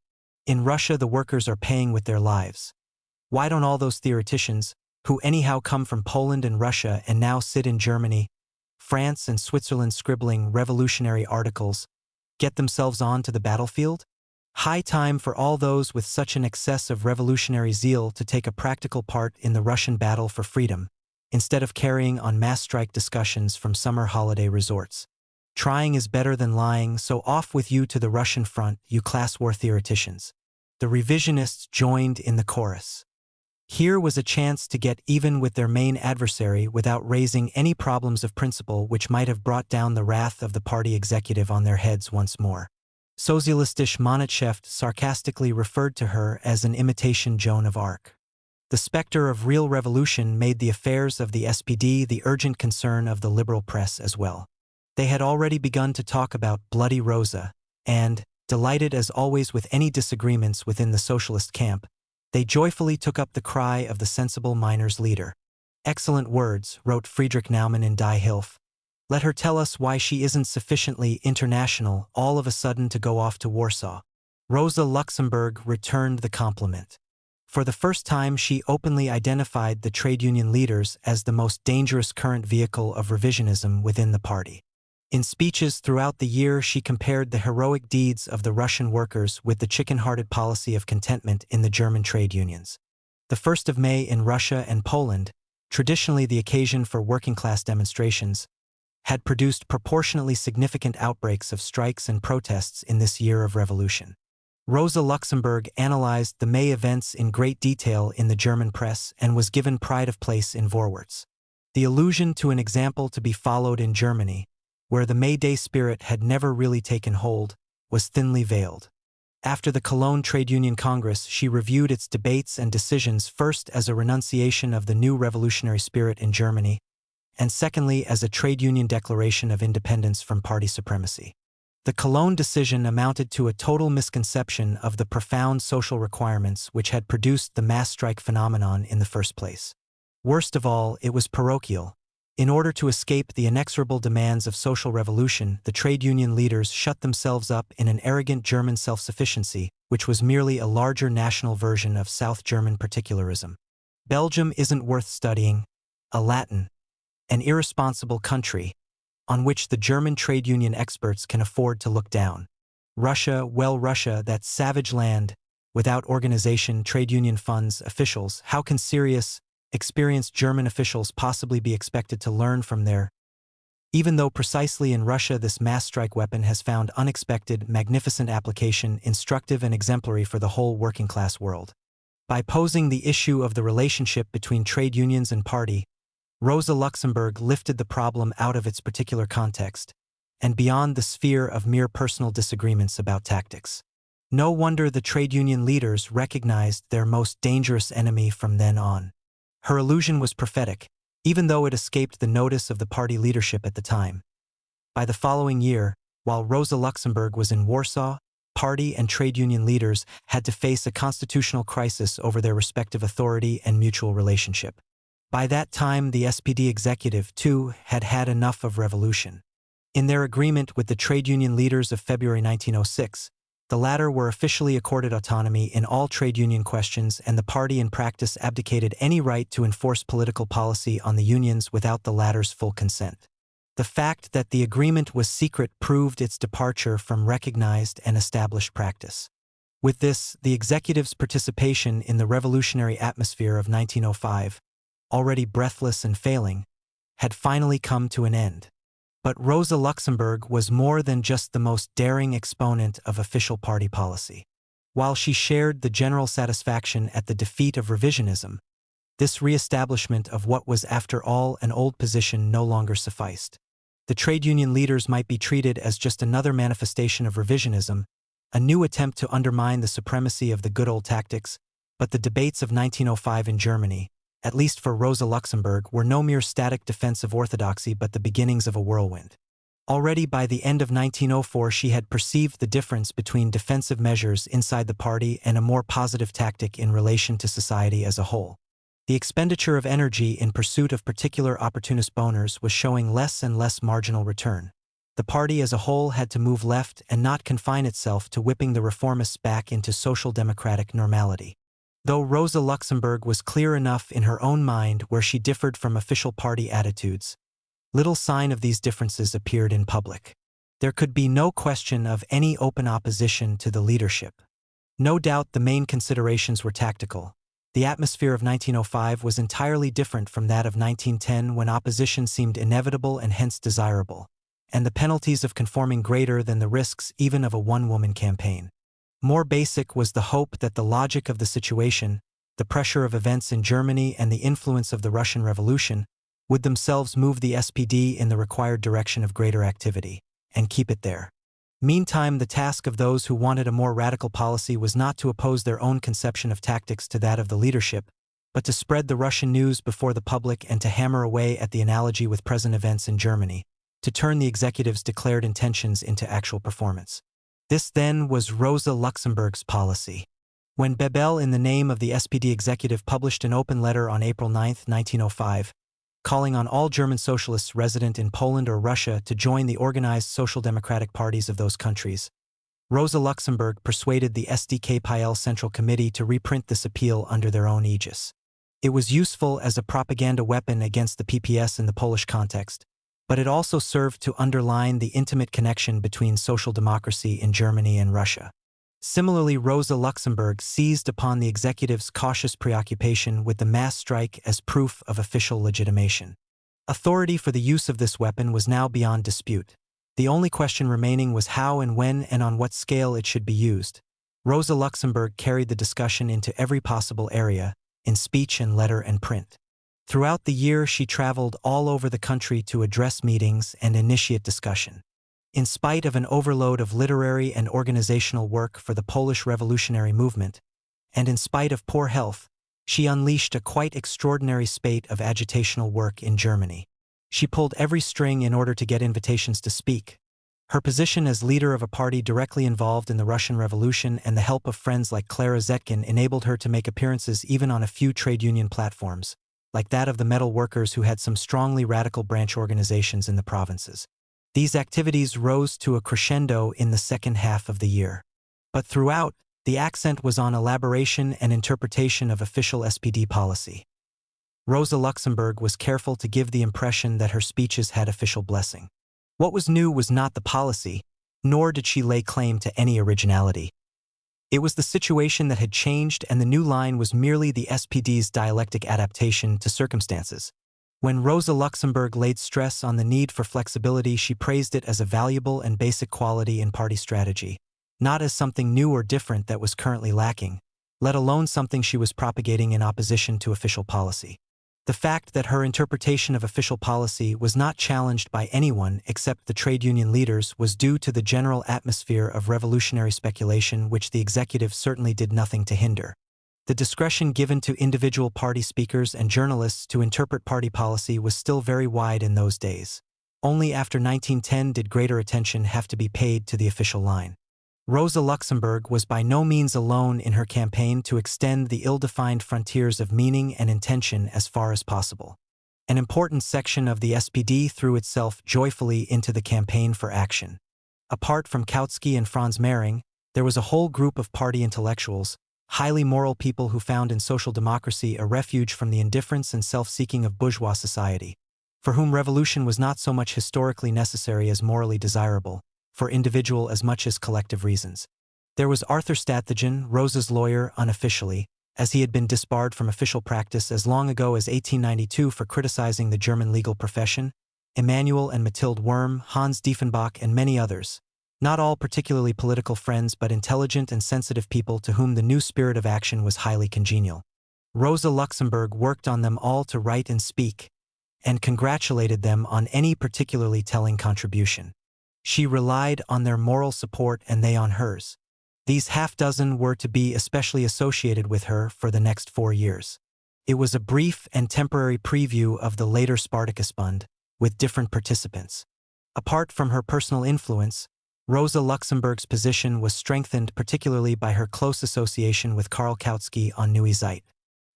In Russia, the workers are paying with their lives. Why don't all those theoreticians, who anyhow come from Poland and Russia and now sit in Germany, France and Switzerland scribbling revolutionary articles, get themselves on to the battlefield? High time for all those with such an excess of revolutionary zeal to take a practical part in the Russian battle for freedom, instead of carrying on mass strike discussions from summer holiday resorts. Trying is better than lying, so off with you to the Russian front, you class war theoreticians. The revisionists joined in the chorus. Here was a chance to get even with their main adversary without raising any problems of principle which might have brought down the wrath of the party executive on their heads once more. Sozialistisch Monatscheft sarcastically referred to her as an imitation Joan of Arc. The specter of real revolution made the affairs of the SPD the urgent concern of the liberal press as well. They had already begun to talk about Bloody Rosa, and, delighted as always with any disagreements within the socialist camp, they joyfully took up the cry of the sensible miners' leader. Excellent words, wrote Friedrich Naumann in Die Hilfe. Let her tell us why she isn't sufficiently international all of a sudden to go off to Warsaw. Rosa Luxemburg returned the compliment. For the first time, she openly identified the trade union leaders as the most dangerous current vehicle of revisionism within the party. In speeches throughout the year, she compared the heroic deeds of the Russian workers with the chicken-hearted policy of contentment in the German trade unions. The 1st of May in Russia and Poland, traditionally the occasion for working-class demonstrations, had produced proportionately significant outbreaks of strikes and protests in this year of revolution. Rosa Luxemburg analyzed the May events in great detail in the German press and was given pride of place in Vorwärts. The allusion to an example to be followed in Germany, where the May Day spirit had never really taken hold, was thinly veiled. After the Cologne Trade Union Congress, she reviewed its debates and decisions first as a renunciation of the new revolutionary spirit in Germany, and secondly as a trade union declaration of independence from party supremacy. The Cologne decision amounted to a total misconception of the profound social requirements which had produced the mass strike phenomenon in the first place. Worst of all, it was parochial. In order to escape the inexorable demands of social revolution, the trade union leaders shut themselves up in an arrogant German self-sufficiency, which was merely a larger national version of South German particularism. Belgium isn't worth studying, a Latin, an irresponsible country, on which the German trade union experts can afford to look down. Russia, well, Russia, that savage land, without organization, trade union funds, officials. How can serious, experienced German officials possibly be expected to learn from their? Even though precisely in Russia this mass strike weapon has found unexpected, magnificent application, instructive and exemplary for the whole working-class world. By posing the issue of the relationship between trade unions and party, Rosa Luxemburg lifted the problem out of its particular context and beyond the sphere of mere personal disagreements about tactics. No wonder the trade union leaders recognized their most dangerous enemy from then on. Her allusion was prophetic, even though it escaped the notice of the party leadership at the time. By the following year, while Rosa Luxemburg was in Warsaw, party and trade union leaders had to face a constitutional crisis over their respective authority and mutual relationship. By that time, the SPD executive, too, had had enough of revolution. In their agreement with the trade union leaders of February 1906, the latter were officially accorded autonomy in all trade union questions, and the party in practice abdicated any right to enforce political policy on the unions without the latter's full consent. The fact that the agreement was secret proved its departure from recognized and established practice. With this, the executive's participation in the revolutionary atmosphere of 1905, already breathless and failing, had finally come to an end. But Rosa Luxemburg was more than just the most daring exponent of official party policy. While she shared the general satisfaction at the defeat of revisionism, this re-establishment of what was after all an old position no longer sufficed. The trade union leaders might be treated as just another manifestation of revisionism, a new attempt to undermine the supremacy of the good old tactics, but the debates of 1905 in Germany, at least for Rosa Luxemburg, were no mere static defense of orthodoxy but the beginnings of a whirlwind. Already by the end of 1904 she had perceived the difference between defensive measures inside the party and a more positive tactic in relation to society as a whole. The expenditure of energy in pursuit of particular opportunist boners was showing less and less marginal return. The party as a whole had to move left and not confine itself to whipping the reformists back into social democratic normality. Though Rosa Luxemburg was clear enough in her own mind where she differed from official party attitudes, little sign of these differences appeared in public. There could be no question of any open opposition to the leadership. No doubt the main considerations were tactical. The atmosphere of 1905 was entirely different from that of 1910, when opposition seemed inevitable and hence desirable, and the penalties of conforming greater than the risks even of a one-woman campaign. More basic was the hope that the logic of the situation, the pressure of events in Germany and the influence of the Russian Revolution, would themselves move the SPD in the required direction of greater activity, and keep it there. Meantime, the task of those who wanted a more radical policy was not to oppose their own conception of tactics to that of the leadership, but to spread the Russian news before the public and to hammer away at the analogy with present events in Germany, to turn the executive's declared intentions into actual performance. This then was Rosa Luxemburg's policy. When Bebel, in the name of the SPD executive, published an open letter on April 9, 1905, calling on all German socialists resident in Poland or Russia to join the organized social democratic parties of those countries, Rosa Luxemburg persuaded the SDKPL Central Committee to reprint this appeal under their own aegis. It was useful as a propaganda weapon against the PPS in the Polish context, but it also served to underline the intimate connection between social democracy in Germany and Russia. Similarly, Rosa Luxemburg seized upon the executive's cautious preoccupation with the mass strike as proof of official legitimation. Authority for the use of this weapon was now beyond dispute. The only question remaining was how and when and on what scale it should be used. Rosa Luxemburg carried the discussion into every possible area, in speech and letter and print. Throughout the year, she traveled all over the country to address meetings and initiate discussion. In spite of an overload of literary and organizational work for the Polish revolutionary movement, and in spite of poor health, she unleashed a quite extraordinary spate of agitational work in Germany. She pulled every string in order to get invitations to speak. Her position as leader of a party directly involved in the Russian Revolution and the help of friends like Clara Zetkin enabled her to make appearances even on a few trade union platforms, like that of the metal workers, who had some strongly radical branch organizations in the provinces. These activities rose to a crescendo in the second half of the year. But throughout, the accent was on elaboration and interpretation of official SPD policy. Rosa Luxemburg was careful to give the impression that her speeches had official blessing. What was new was not the policy, nor did she lay claim to any originality. It was the situation that had changed, and the new line was merely the SPD's dialectic adaptation to circumstances. When Rosa Luxemburg laid stress on the need for flexibility, she praised it as a valuable and basic quality in party strategy, not as something new or different that was currently lacking, let alone something she was propagating in opposition to official policy. The fact that her interpretation of official policy was not challenged by anyone except the trade union leaders was due to the general atmosphere of revolutionary speculation, which the executive certainly did nothing to hinder. The discretion given to individual party speakers and journalists to interpret party policy was still very wide in those days. Only after 1910 did greater attention have to be paid to the official line. Rosa Luxemburg was by no means alone in her campaign to extend the ill-defined frontiers of meaning and intention as far as possible. An important section of the SPD threw itself joyfully into the campaign for action. Apart from Kautsky and Franz Mehring, there was a whole group of party intellectuals, highly moral people who found in social democracy a refuge from the indifference and self-seeking of bourgeois society, for whom revolution was not so much historically necessary as morally desirable, for individual as much as collective reasons. There was Arthur Stathegen, Rosa's lawyer unofficially, as he had been disbarred from official practice as long ago as 1892 for criticizing the German legal profession, Emanuel and Mathilde Wurm, Hans Diefenbach, and many others, not all particularly political friends but intelligent and sensitive people to whom the new spirit of action was highly congenial. Rosa Luxemburg worked on them all to write and speak, and congratulated them on any particularly telling contribution. She relied on their moral support and they on hers. These half-dozen were to be especially associated with her for the next 4 years. It was a brief and temporary preview of the later Spartacusbund, with different participants. Apart from her personal influence, Rosa Luxemburg's position was strengthened particularly by her close association with Karl Kautsky on Neue Zeit.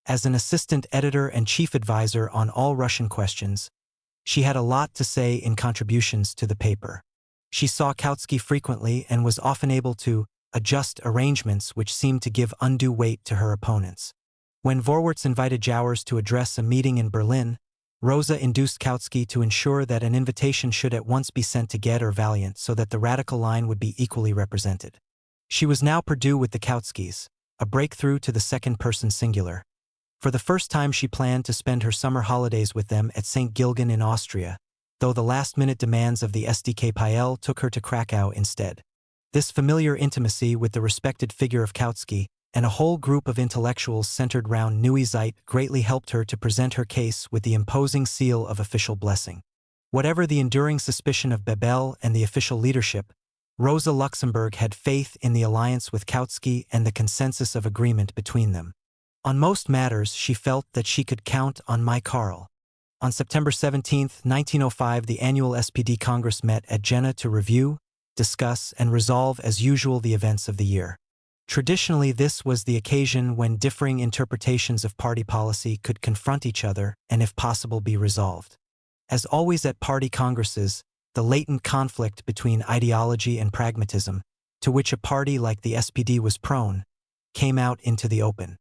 As an assistant editor and chief advisor on all Russian questions, she had a lot to say in contributions to the paper. She saw Kautsky frequently and was often able to adjust arrangements which seemed to give undue weight to her opponents. When Vorwärts invited Jowers to address a meeting in Berlin, Rosa induced Kautsky to ensure that an invitation should at once be sent to Ged or Valiant so that the radical line would be equally represented. She was now perdue with the Kautskys, a breakthrough to the second-person singular. For the first time she planned to spend her summer holidays with them at St. Gilgen in Austria, though the last-minute demands of the SDKPL took her to Krakow instead. This familiar intimacy with the respected figure of Kautsky and a whole group of intellectuals centered round Neue Zeit greatly helped her to present her case with the imposing seal of official blessing. Whatever the enduring suspicion of Bebel and the official leadership, Rosa Luxemburg had faith in the alliance with Kautsky and the consensus of agreement between them. On most matters she felt that she could count on my Karl. On September 17, 1905, the annual SPD Congress met at Jena to review, discuss, and resolve as usual the events of the year. Traditionally, this was the occasion when differing interpretations of party policy could confront each other and, if possible, be resolved. As always at party congresses, the latent conflict between ideology and pragmatism, to which a party like the SPD was prone, came out into the open.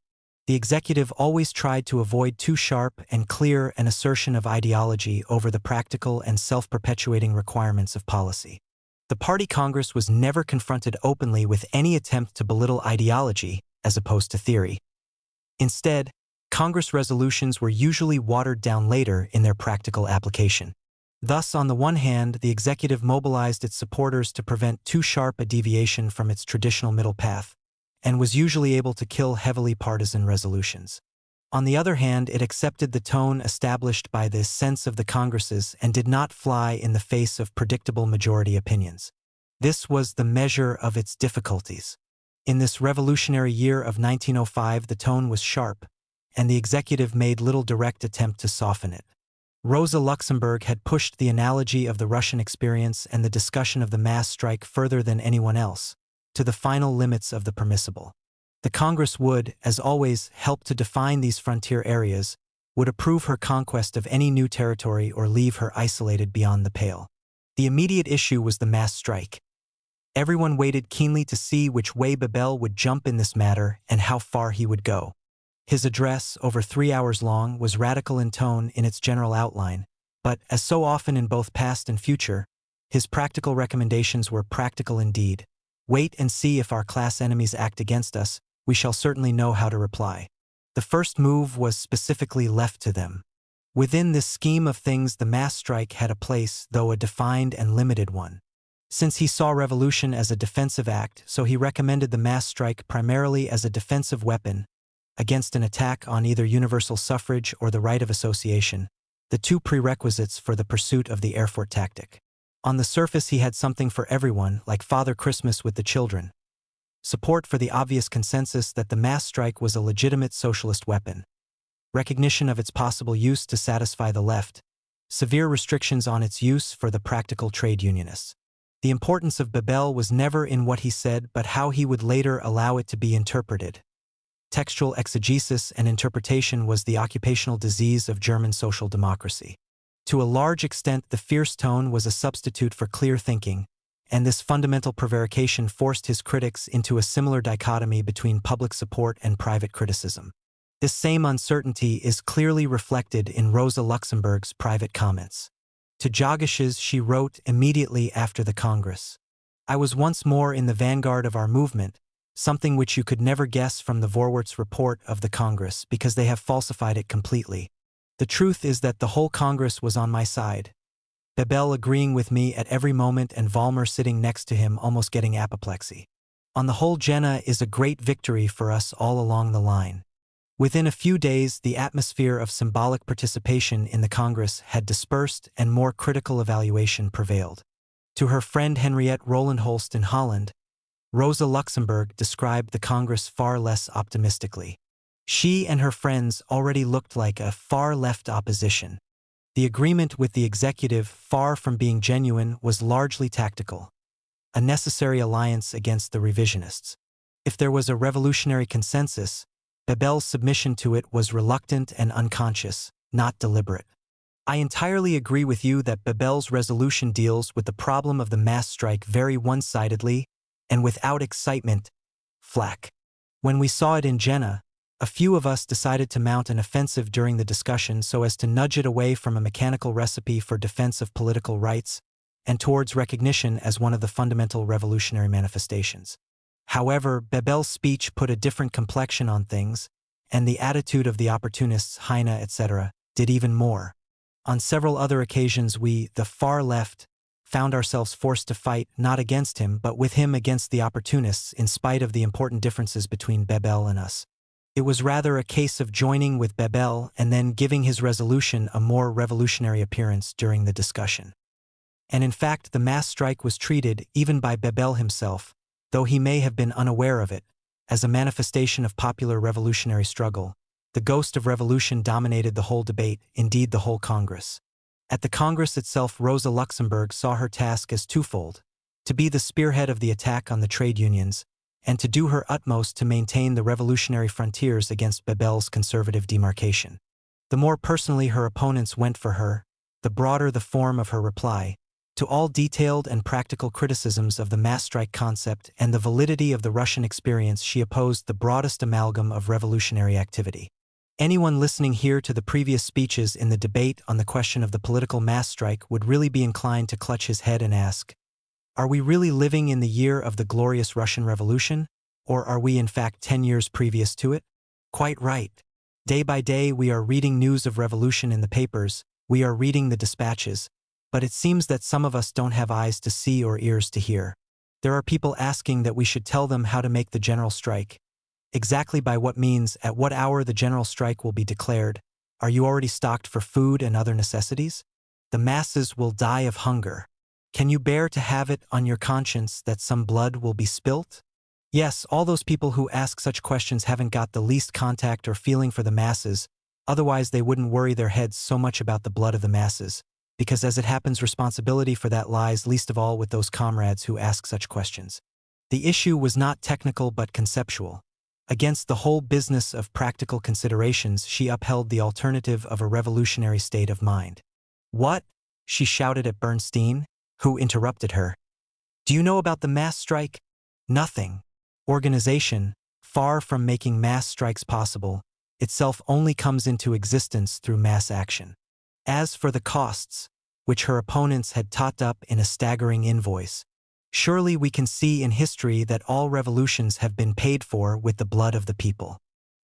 The executive always tried to avoid too sharp and clear an assertion of ideology over the practical and self-perpetuating requirements of policy. The party congress was never confronted openly with any attempt to belittle ideology as opposed to theory. Instead, Congress resolutions were usually watered down later in their practical application. Thus, on the one hand, the executive mobilized its supporters to prevent too sharp a deviation from its traditional middle path, and was usually able to kill heavily partisan resolutions. On the other hand, it accepted the tone established by the sense of the Congresses and did not fly in the face of predictable majority opinions. This was the measure of its difficulties. In this revolutionary year of 1905, the tone was sharp, and the executive made little direct attempt to soften it. Rosa Luxemburg had pushed the analogy of the Russian experience and the discussion of the mass strike further than anyone else, to the final limits of the permissible. The Congress would, as always, help to define these frontier areas, would approve her conquest of any new territory or leave her isolated beyond the pale. The immediate issue was the mass strike. Everyone waited keenly to see which way Bebel would jump in this matter and how far he would go. His address, over 3 hours long, was radical in tone in its general outline, but, as so often in both past and future, his practical recommendations were practical indeed. Wait and see if our class enemies act against us, we shall certainly know how to reply. The first move was specifically left to them. Within this scheme of things, the mass strike had a place, though a defined and limited one. Since he saw revolution as a defensive act, so he recommended the mass strike primarily as a defensive weapon against an attack on either universal suffrage or the right of association, the two prerequisites for the pursuit of the Erfurt tactic. On the surface, he had something for everyone, like Father Christmas with the children. Support for the obvious consensus that the mass strike was a legitimate socialist weapon. Recognition of its possible use to satisfy the left. Severe restrictions on its use for the practical trade unionists. The importance of Bebel was never in what he said, but how he would later allow it to be interpreted. Textual exegesis and interpretation was the occupational disease of German social democracy. To a large extent, the fierce tone was a substitute for clear thinking, and this fundamental prevarication forced his critics into a similar dichotomy between public support and private criticism. This same uncertainty is clearly reflected in Rosa Luxemburg's private comments. To Jagisches, she wrote immediately after the Congress, "I was once more in the vanguard of our movement, something which you could never guess from the Vorwärts report of the Congress because they have falsified it completely. The truth is that the whole Congress was on my side. Bebel agreeing with me at every moment and Vollmer sitting next to him almost getting apoplexy. On the whole, Jena is a great victory for us all along the line." Within a few days, the atmosphere of symbolic participation in the Congress had dispersed and more critical evaluation prevailed. To her friend Henriette Rolandholst in Holland, Rosa Luxemburg described the Congress far less optimistically. She and her friends already looked like a far-left opposition. The agreement with the executive, far from being genuine, was largely tactical, a necessary alliance against the revisionists. If there was a revolutionary consensus, Bebel's submission to it was reluctant and unconscious, not deliberate. I entirely agree with you that Bebel's resolution deals with the problem of the mass strike very one-sidedly and without excitement, flack. When we saw it in Jena, a few of us decided to mount an offensive during the discussion so as to nudge it away from a mechanical recipe for defense of political rights and towards recognition as one of the fundamental revolutionary manifestations. However, Bebel's speech put a different complexion on things, and the attitude of the opportunists, Heine, etc., did even more. On several other occasions we, the far left, found ourselves forced to fight not against him but with him against the opportunists in spite of the important differences between Bebel and us. It was rather a case of joining with Bebel and then giving his resolution a more revolutionary appearance during the discussion. And in fact, the mass strike was treated, even by Bebel himself, though he may have been unaware of it, as a manifestation of popular revolutionary struggle. The ghost of revolution dominated the whole debate, indeed the whole Congress. At the Congress itself, Rosa Luxemburg saw her task as twofold: to be the spearhead of the attack on the trade unions, and to do her utmost to maintain the revolutionary frontiers against Bebel's conservative demarcation. The more personally her opponents went for her, the broader the form of her reply. To all detailed and practical criticisms of the mass strike concept and the validity of the Russian experience, she opposed the broadest amalgam of revolutionary activity. Anyone listening here to the previous speeches in the debate on the question of the political mass strike would really be inclined to clutch his head and ask, are we really living in the year of the glorious Russian Revolution, or are we in fact 10 years previous to it? Quite right. Day by day we are reading news of revolution in the papers, we are reading the dispatches, but it seems that some of us don't have eyes to see or ears to hear. There are people asking that we should tell them how to make the general strike. Exactly by what means, at what hour the general strike will be declared. Are you already stocked for food and other necessities? The masses will die of hunger. Can you bear to have it on your conscience that some blood will be spilt? Yes, all those people who ask such questions haven't got the least contact or feeling for the masses, otherwise they wouldn't worry their heads so much about the blood of the masses, because as it happens, responsibility for that lies least of all with those comrades who ask such questions. The issue was not technical but conceptual. Against the whole business of practical considerations, she upheld the alternative of a revolutionary state of mind. What? She shouted at Bernstein, who interrupted her. Do you know about the mass strike? Nothing. Organization, far from making mass strikes possible, itself only comes into existence through mass action. As for the costs, which her opponents had tot up in a staggering invoice, Surely we can see in history that all revolutions have been paid for with the blood of the people.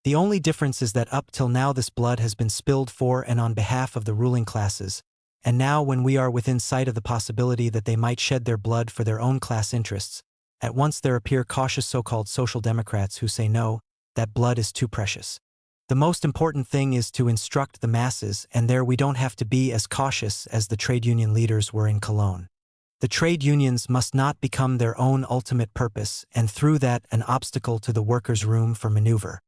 The only difference is that up till now this blood has been spilled for and on behalf of the ruling classes, and now when we are within sight of the possibility that they might shed their blood for their own class interests, at once there appear cautious so-called social democrats who say no, that blood is too precious. The most important thing is to instruct the masses, and there we don't have to be as cautious as the trade union leaders were in Cologne. The trade unions must not become their own ultimate purpose, and through that an obstacle to the workers' room for maneuver.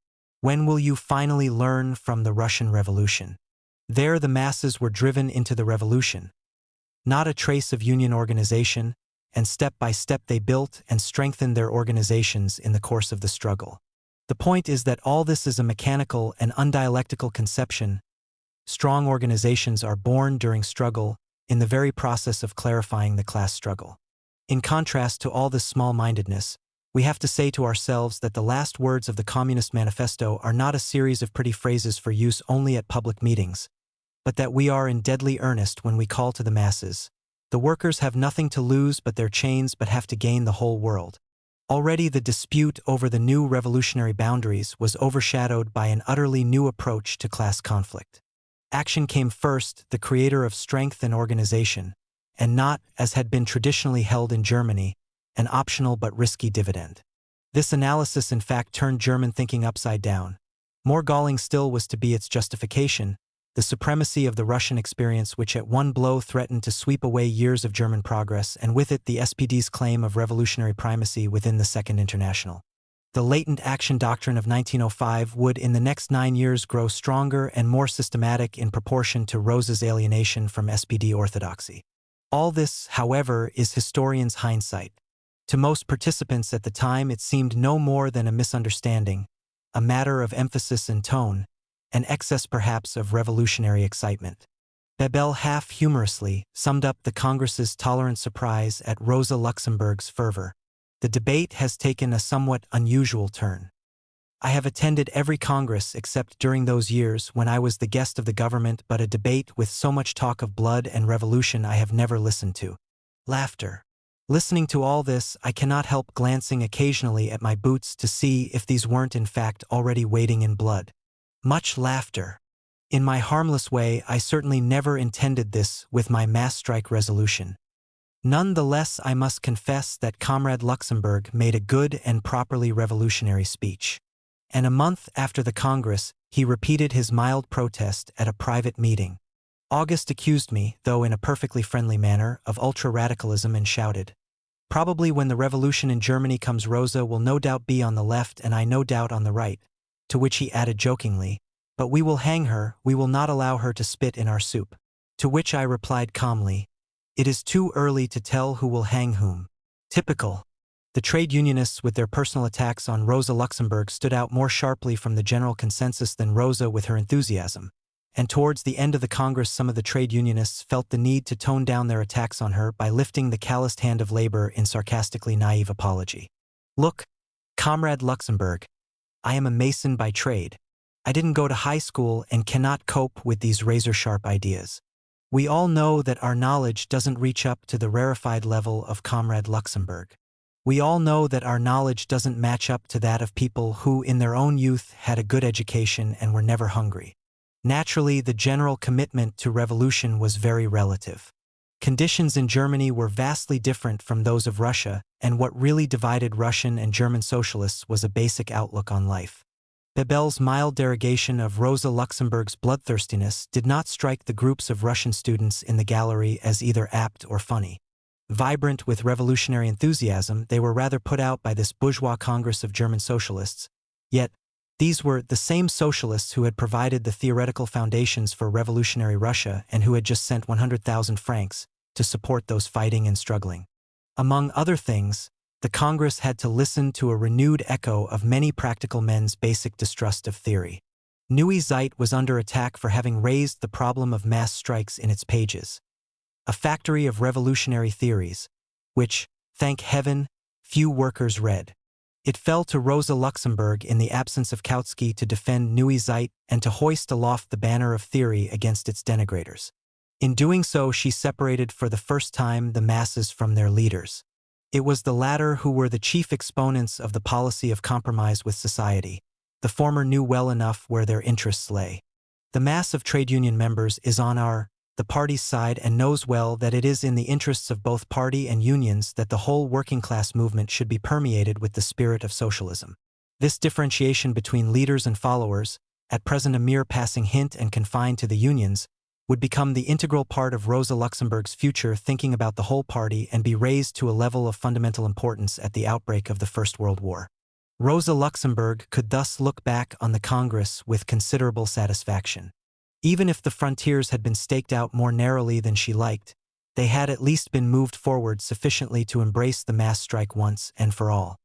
When will you finally learn from the Russian Revolution? There the masses were driven into the revolution. Not a trace of union organization, and step by step they built and strengthened their organizations in the course of the struggle. The point is that all this is a mechanical and undialectical conception. Strong organizations are born during struggle, in the very process of clarifying the class struggle. In contrast to all this small-mindedness, we have to say to ourselves that the last words of the Communist Manifesto are not a series of pretty phrases for use only at public meetings, but that we are in deadly earnest when we call to the masses. The workers have nothing to lose but their chains but have to gain the whole world. Already the dispute over the new revolutionary boundaries was overshadowed by an utterly new approach to class conflict. Action came first, the creator of strength and organization, and not, as had been traditionally held in Germany, an optional but risky dividend. This analysis in fact turned German thinking upside down. More galling still was to be its justification, the supremacy of the Russian experience which at one blow threatened to sweep away years of German progress, and with it the SPD's claim of revolutionary primacy within the Second International. The latent action doctrine of 1905 would in the next 9 years grow stronger and more systematic in proportion to Rosa's alienation from SPD orthodoxy. All this, however, is historians' hindsight. To most participants at the time it seemed no more than a misunderstanding, a matter of emphasis and tone, an excess perhaps of revolutionary excitement. Bebel half-humorously summed up the Congress's tolerant surprise at Rosa Luxemburg's fervor. The debate has taken a somewhat unusual turn. I have attended every Congress except during those years when I was the guest of the government, but a debate with so much talk of blood and revolution I have never listened to. Laughter. Listening to all this, I cannot help glancing occasionally at my boots to see if these weren't in fact already wading in blood. Much laughter. In my harmless way, I certainly never intended this with my mass strike resolution. None the less I must confess that Comrade Luxemburg made a good and properly revolutionary speech. And a month after the Congress, he repeated his mild protest at a private meeting. August accused me, though in a perfectly friendly manner, of ultra-radicalism and shouted, "Probably when the revolution in Germany comes Rosa will no doubt be on the left and I no doubt on the right," to which he added jokingly, "But we will hang her, we will not allow her to spit in our soup." To which I replied calmly, "It is too early to tell who will hang whom." Typical. The trade unionists with their personal attacks on Rosa Luxemburg stood out more sharply from the general consensus than Rosa with her enthusiasm. And towards the end of the Congress some of the trade unionists felt the need to tone down their attacks on her by lifting the calloused hand of labor in sarcastically naive apology. "Look, Comrade Luxemburg, I am a Mason by trade. I didn't go to high school and cannot cope with these razor-sharp ideas. We all know that our knowledge doesn't reach up to the rarefied level of Comrade Luxemburg. We all know that our knowledge doesn't match up to that of people who in their own youth had a good education and were never hungry. Naturally, the general commitment to revolution was very relative. Conditions in Germany were vastly different from those of Russia, and what really divided Russian and German socialists was a basic outlook on life. Bebel's mild derogation of Rosa Luxemburg's bloodthirstiness did not strike the groups of Russian students in the gallery as either apt or funny. Vibrant with revolutionary enthusiasm, they were rather put out by this bourgeois Congress of German socialists. Yet, these were the same socialists who had provided the theoretical foundations for revolutionary Russia and who had just sent 100,000 francs to support those fighting and struggling. Among other things, the Congress had to listen to a renewed echo of many practical men's basic distrust of theory. Neue Zeit was under attack for having raised the problem of mass strikes in its pages. A factory of revolutionary theories, which, thank heaven, few workers read. It fell to Rosa Luxemburg in the absence of Kautsky to defend Neue Zeit and to hoist aloft the banner of theory against its denigrators. In doing so, she separated for the first time the masses from their leaders. It was the latter who were the chief exponents of the policy of compromise with society. The former knew well enough where their interests lay. The mass of trade union members is on the party's side and knows well that it is in the interests of both party and unions that the whole working-class movement should be permeated with the spirit of socialism. This differentiation between leaders and followers, at present a mere passing hint and confined to the unions, would become the integral part of Rosa Luxemburg's future thinking about the whole party and be raised to a level of fundamental importance at the outbreak of the First World War. Rosa Luxemburg could thus look back on the Congress with considerable satisfaction. Even if the frontiers had been staked out more narrowly than she liked, they had at least been moved forward sufficiently to embrace the mass strike once and for all.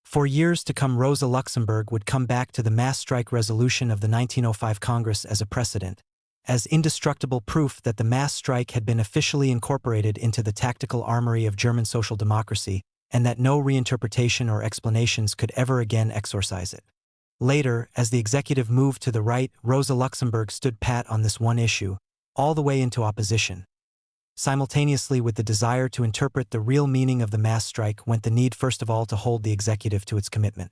For years to come, Rosa Luxemburg would come back to the mass strike resolution of the 1905 Congress as a precedent, as indestructible proof that the mass strike had been officially incorporated into the tactical armory of German social democracy, and that no reinterpretation or explanations could ever again exorcise it. Later, as the executive moved to the right, Rosa Luxemburg stood pat on this one issue, all the way into opposition. Simultaneously with the desire to interpret the real meaning of the mass strike went the need first of all to hold the executive to its commitment.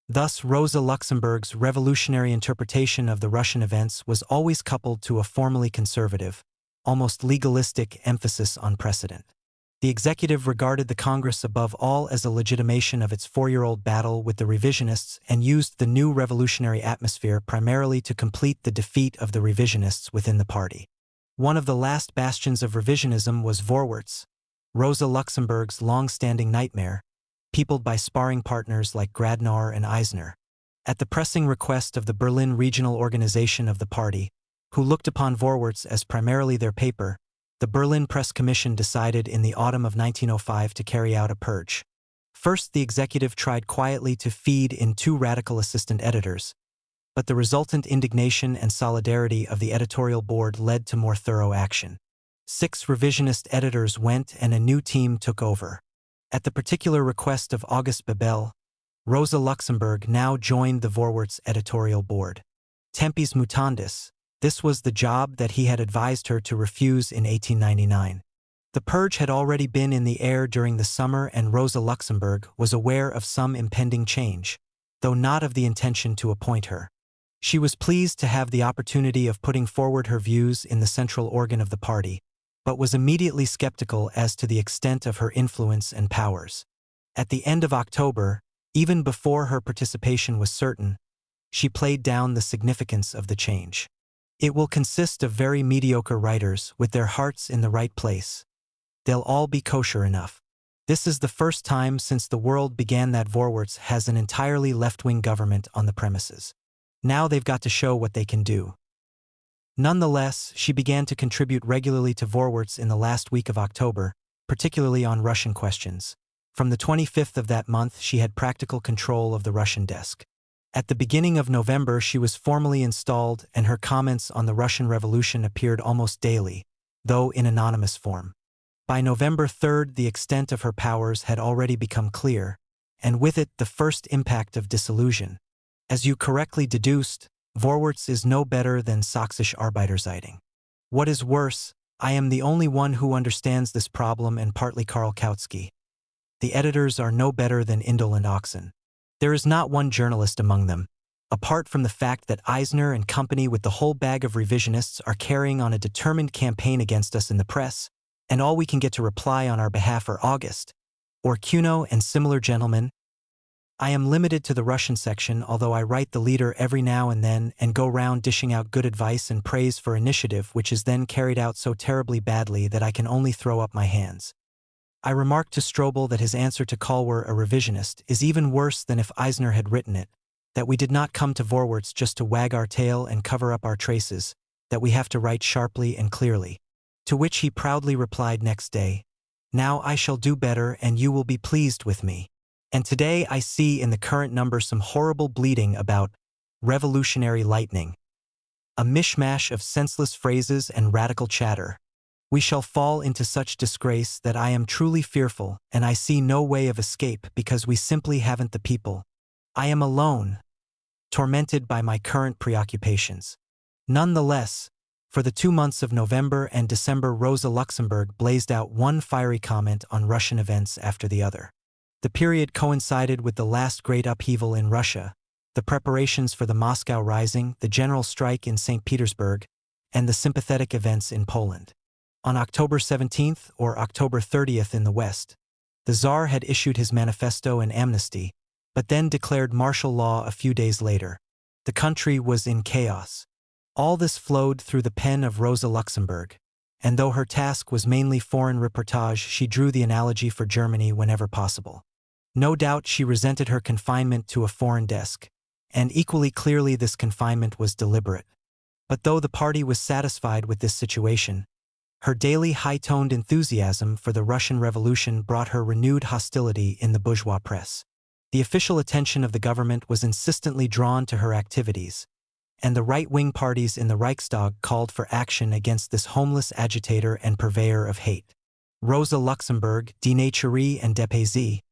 Thus, Rosa Luxemburg's revolutionary interpretation of the Russian events was always coupled to a formally conservative, almost legalistic emphasis on precedent. The executive regarded the Congress above all as a legitimation of its 4-year-old battle with the revisionists and used the new revolutionary atmosphere primarily to complete the defeat of the revisionists within the party. One of the last bastions of revisionism was Vorwärts, Rosa Luxemburg's long-standing nightmare, peopled by sparring partners like Gradner and Eisner. At the pressing request of the Berlin regional organization of the party, who looked upon Vorwärts as primarily their paper, the Berlin Press Commission decided in the autumn of 1905 to carry out a purge. First, the executive tried quietly to feed in 2 radical assistant editors, but the resultant indignation and solidarity of the editorial board led to more thorough action. 6 revisionist editors went and a new team took over. At the particular request of August Bebel, Rosa Luxemburg now joined the Vorwärts editorial board. Tempus mutandis, this was the job that he had advised her to refuse in 1899. The purge had already been in the air during the summer and Rosa Luxemburg was aware of some impending change, though not of the intention to appoint her. She was pleased to have the opportunity of putting forward her views in the central organ of the party, but was immediately skeptical as to the extent of her influence and powers. At the end of October, even before her participation was certain, she played down the significance of the change. It will consist of very mediocre writers with their hearts in the right place. They'll all be kosher enough. This is the first time since the world began that Vorwärts has an entirely left-wing government on the premises. Now they've got to show what they can do. Nonetheless, she began to contribute regularly to Vorwärts in the last week of October, particularly on Russian questions. From the 25th of that month, she had practical control of the Russian desk. At the beginning of November, she was formally installed and her comments on the Russian Revolution appeared almost daily, though in anonymous form. By November 3rd, the extent of her powers had already become clear, and with it the first impact of disillusion. As you correctly deduced, Vorwärts is no better than Sächsische Arbeiterzeitung. What is worse, I am the only one who understands this problem and partly Karl Kautsky. The editors are no better than Indel and Oxen. There is not one journalist among them, apart from the fact that Eisner and company with the whole bag of revisionists are carrying on a determined campaign against us in the press, and all we can get to reply on our behalf are August, or Cuno and similar gentlemen. I am limited to the Russian section, although I write the leader every now and then and go round dishing out good advice and praise for initiative which is then carried out so terribly badly that I can only throw up my hands. I remarked to Strobel that his answer to Kalwer, a revisionist, is even worse than if Eisner had written it, that we did not come to Vorwärts just to wag our tail and cover up our traces, that we have to write sharply and clearly. To which he proudly replied next day, "Now I shall do better and you will be pleased with me." And today I see in the current number some horrible bleating about revolutionary lightning. A mishmash of senseless phrases and radical chatter. We shall fall into such disgrace that I am truly fearful, and I see no way of escape because we simply haven't the people. I am alone, tormented by my current preoccupations. Nonetheless, for the 2 months of November and December, Rosa Luxemburg blazed out one fiery comment on Russian events after the other. The period coincided with the last great upheaval in Russia, the preparations for the Moscow Rising, the general strike in St. Petersburg, and the sympathetic events in Poland. On October 17th or October 30th in the West, the Tsar had issued his manifesto and amnesty, but then declared martial law a few days later. The country was in chaos. All this flowed through the pen of Rosa Luxemburg, and though her task was mainly foreign reportage, she drew the analogy for Germany whenever possible. No doubt she resented her confinement to a foreign desk, and equally clearly this confinement was deliberate. But though the party was satisfied with this situation, her daily high-toned enthusiasm for the Russian Revolution brought her renewed hostility in the bourgeois press. The official attention of the government was insistently drawn to her activities, and the right-wing parties in the Reichstag called for action against this homeless agitator and purveyor of hate. Rosa Luxemburg, denaturerie and dépaysée,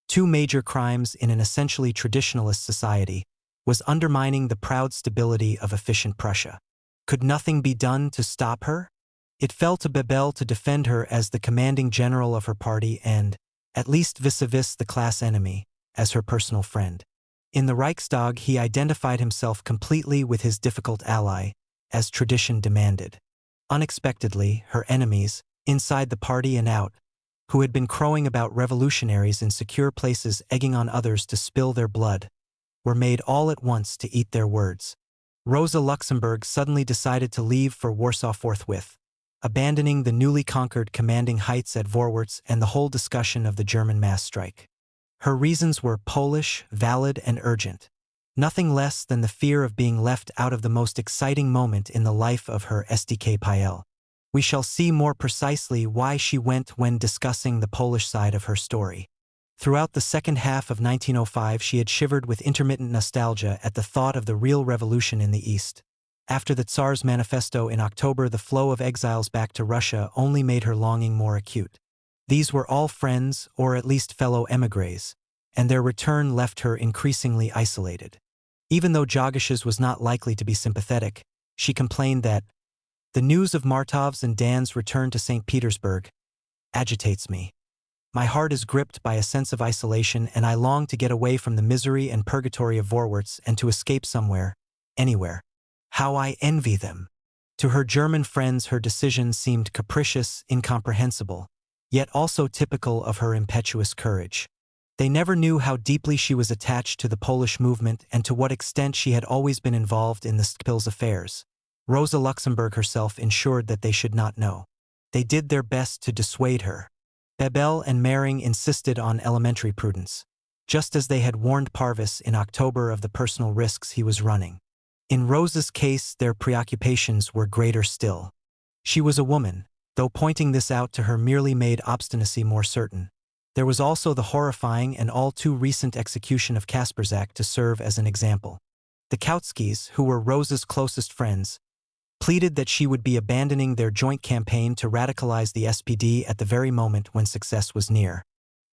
two major crimes in an essentially traditionalist society, was undermining the proud stability of efficient Prussia. Could nothing be done to stop her? It fell to Bebel to defend her as the commanding general of her party and, at least vis-a-vis the class enemy, as her personal friend. In the Reichstag he identified himself completely with his difficult ally, as tradition demanded. Unexpectedly, her enemies, inside the party and out, who had been crowing about revolutionaries in secure places egging on others to spill their blood, were made all at once to eat their words. Rosa Luxemburg suddenly decided to leave for Warsaw forthwith, abandoning the newly conquered commanding heights at Vorwärts and the whole discussion of the German mass strike. Her reasons were Polish, valid, and urgent. Nothing less than the fear of being left out of the most exciting moment in the life of her SDKPL. We shall see more precisely why she went when discussing the Polish side of her story. Throughout the second half of 1905 she had shivered with intermittent nostalgia at the thought of the real revolution in the East. After the Tsar's manifesto in October, the flow of exiles back to Russia only made her longing more acute. These were all friends, or at least fellow émigrés, and their return left her increasingly isolated. Even though Jagashes was not likely to be sympathetic, she complained that the news of Martov's and Dan's return to St. Petersburg agitates me. My heart is gripped by a sense of isolation, and I long to get away from the misery and purgatory of Vorwärts and to escape somewhere, anywhere. How I envy them. To her German friends her decision seemed capricious, incomprehensible, yet also typical of her impetuous courage. They never knew how deeply she was attached to the Polish movement and to what extent she had always been involved in the Skpils affairs. Rosa Luxemburg herself ensured that they should not know. They did their best to dissuade her. Bebel and Mering insisted on elementary prudence, just as they had warned Parvis in October of the personal risks he was running. In Rosa's case, their preoccupations were greater still. She was a woman, though pointing this out to her merely made obstinacy more certain. There was also the horrifying and all too recent execution of Kasperzak to serve as an example. The Kautskys, who were Rosa's closest friends, pleaded that she would be abandoning their joint campaign to radicalize the SPD at the very moment when success was near.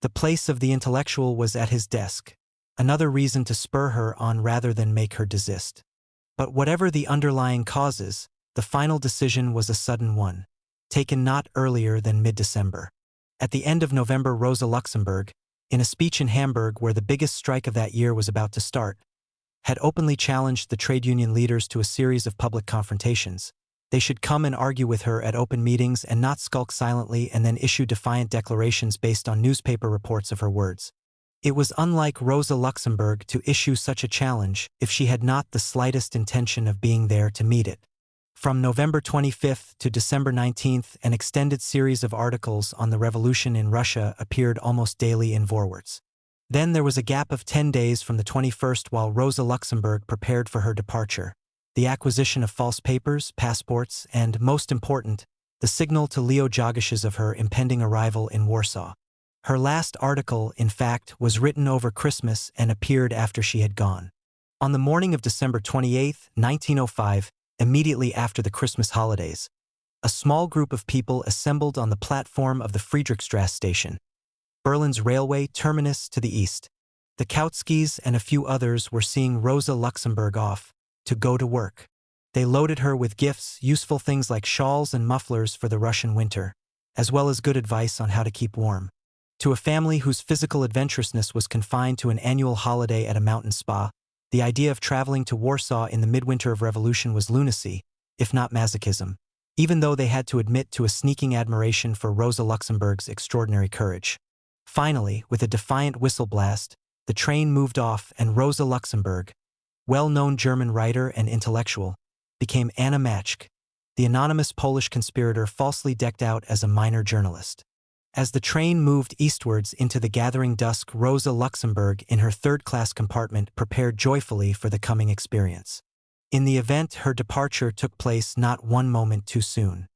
The place of the intellectual was at his desk, another reason to spur her on rather than make her desist. But whatever the underlying causes, the final decision was a sudden one, taken not earlier than mid-December. At the end of November, Rosa Luxemburg, in a speech in Hamburg where the biggest strike of that year was about to start, had openly challenged the trade union leaders to a series of public confrontations. They should come and argue with her at open meetings and not skulk silently and then issue defiant declarations based on newspaper reports of her words. It was unlike Rosa Luxemburg to issue such a challenge if she had not the slightest intention of being there to meet it. From November 25th to December 19th, an extended series of articles on the revolution in Russia appeared almost daily in Vorwärts. Then there was a gap of 10 days from the 21st while Rosa Luxemburg prepared for her departure. The acquisition of false papers, passports, and, most important, the signal to Leo Jagashes of her impending arrival in Warsaw. Her last article, in fact, was written over Christmas and appeared after she had gone. On the morning of December 28, 1905, immediately after the Christmas holidays, a small group of people assembled on the platform of the Friedrichstrasse station, Berlin's railway terminus to the east. The Kautskys and a few others were seeing Rosa Luxemburg off, to go to work. They loaded her with gifts, useful things like shawls and mufflers for the Russian winter, as well as good advice on how to keep warm. To a family whose physical adventurousness was confined to an annual holiday at a mountain spa, the idea of traveling to Warsaw in the midwinter of revolution was lunacy, if not masochism, even though they had to admit to a sneaking admiration for Rosa Luxemburg's extraordinary courage. Finally, with a defiant whistle blast, the train moved off and Rosa Luxemburg, well-known German writer and intellectual, became Anna Matschke, the anonymous Polish conspirator falsely decked out as a minor journalist. As the train moved eastwards into the gathering dusk, Rosa Luxemburg in her third-class compartment prepared joyfully for the coming experience. In the event, her departure took place not one moment too soon.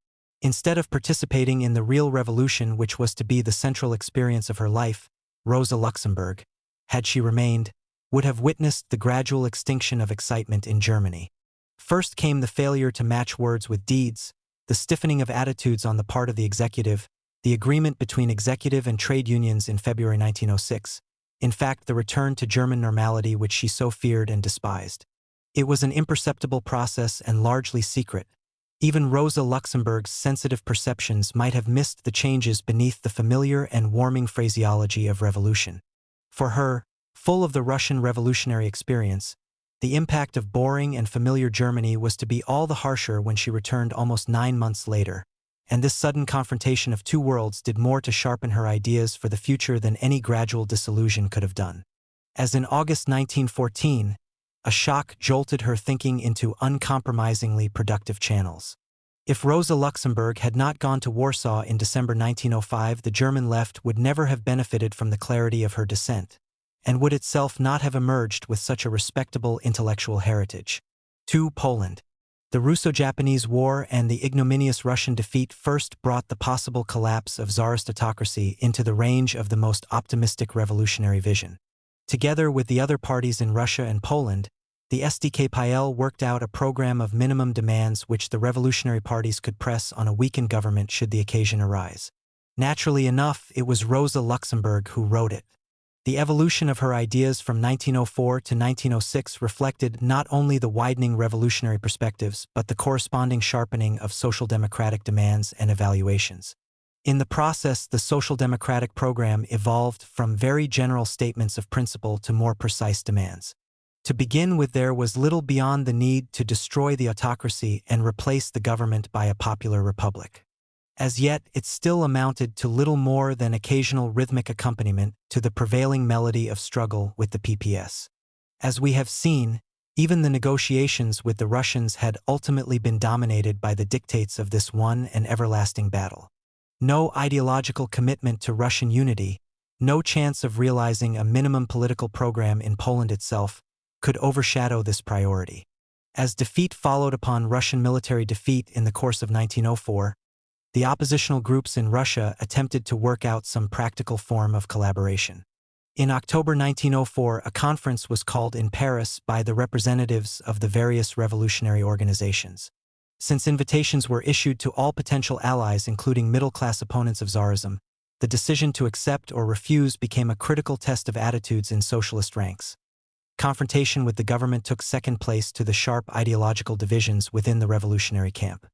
Instead of participating in the real revolution which was to be the central experience of her life, Rosa Luxemburg, had she remained, would have witnessed the gradual extinction of excitement in Germany. First came the failure to match words with deeds, the stiffening of attitudes on the part of the executive, the agreement between executive and trade unions in February 1906, in fact the return to German normality which she so feared and despised. It was an imperceptible process and largely secret. Even Rosa Luxemburg's sensitive perceptions might have missed the changes beneath the familiar and warming phraseology of revolution. For her, full of the Russian revolutionary experience, the impact of boring and familiar Germany was to be all the harsher when she returned almost 9 months later, and this sudden confrontation of two worlds did more to sharpen her ideas for the future than any gradual disillusion could have done. As in August 1914, a shock jolted her thinking into uncompromisingly productive channels. If Rosa Luxemburg had not gone to Warsaw in December 1905, the German left would never have benefited from the clarity of her dissent, and would itself not have emerged with such a respectable intellectual heritage. 2. Poland. The Russo-Japanese War and the ignominious Russian defeat first brought the possible collapse of Tsarist autocracy into the range of the most optimistic revolutionary vision. Together with the other parties in Russia and Poland, the SDKPL worked out a program of minimum demands which the revolutionary parties could press on a weakened government should the occasion arise. Naturally enough, it was Rosa Luxemburg who wrote it. The evolution of her ideas from 1904 to 1906 reflected not only the widening revolutionary perspectives but the corresponding sharpening of social democratic demands and evaluations. In the process, the social democratic program evolved from very general statements of principle to more precise demands. To begin with, there was little beyond the need to destroy the autocracy and replace the government by a popular republic. As yet, it still amounted to little more than occasional rhythmic accompaniment to the prevailing melody of struggle with the PPS. As we have seen, even the negotiations with the Russians had ultimately been dominated by the dictates of this one and everlasting battle. No ideological commitment to Russian unity, no chance of realizing a minimum political program in Poland itself, could overshadow this priority. As defeat followed upon Russian military defeat in the course of 1904, the oppositional groups in Russia attempted to work out some practical form of collaboration. In October 1904, a conference was called in Paris by the representatives of the various revolutionary organizations. Since invitations were issued to all potential allies, including middle-class opponents of Tsarism, the decision to accept or refuse became a critical test of attitudes in socialist ranks. Confrontation with the government took second place to the sharp ideological divisions within the revolutionary camp.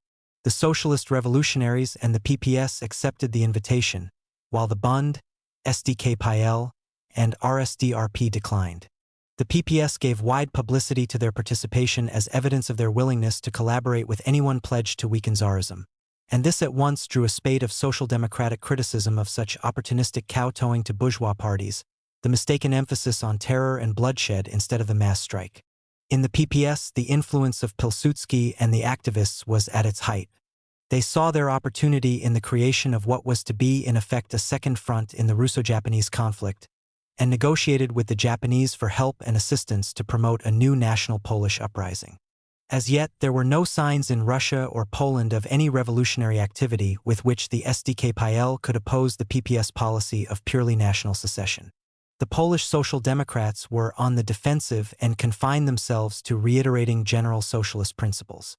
The socialist revolutionaries and the PPS accepted the invitation, while the Bund, SDKPL, and RSDRP declined. The PPS gave wide publicity to their participation as evidence of their willingness to collaborate with anyone pledged to weaken Tsarism, and this at once drew a spate of social democratic criticism of such opportunistic kowtowing to bourgeois parties, the mistaken emphasis on terror and bloodshed instead of the mass strike. In the PPS, the influence of Pilsudski and the activists was at its height. They saw their opportunity in the creation of what was to be in effect a second front in the Russo-Japanese conflict, and negotiated with the Japanese for help and assistance to promote a new national Polish uprising. As yet, there were no signs in Russia or Poland of any revolutionary activity with which the SDKPL could oppose the PPS policy of purely national secession. The Polish Social Democrats were on the defensive and confined themselves to reiterating general socialist principles.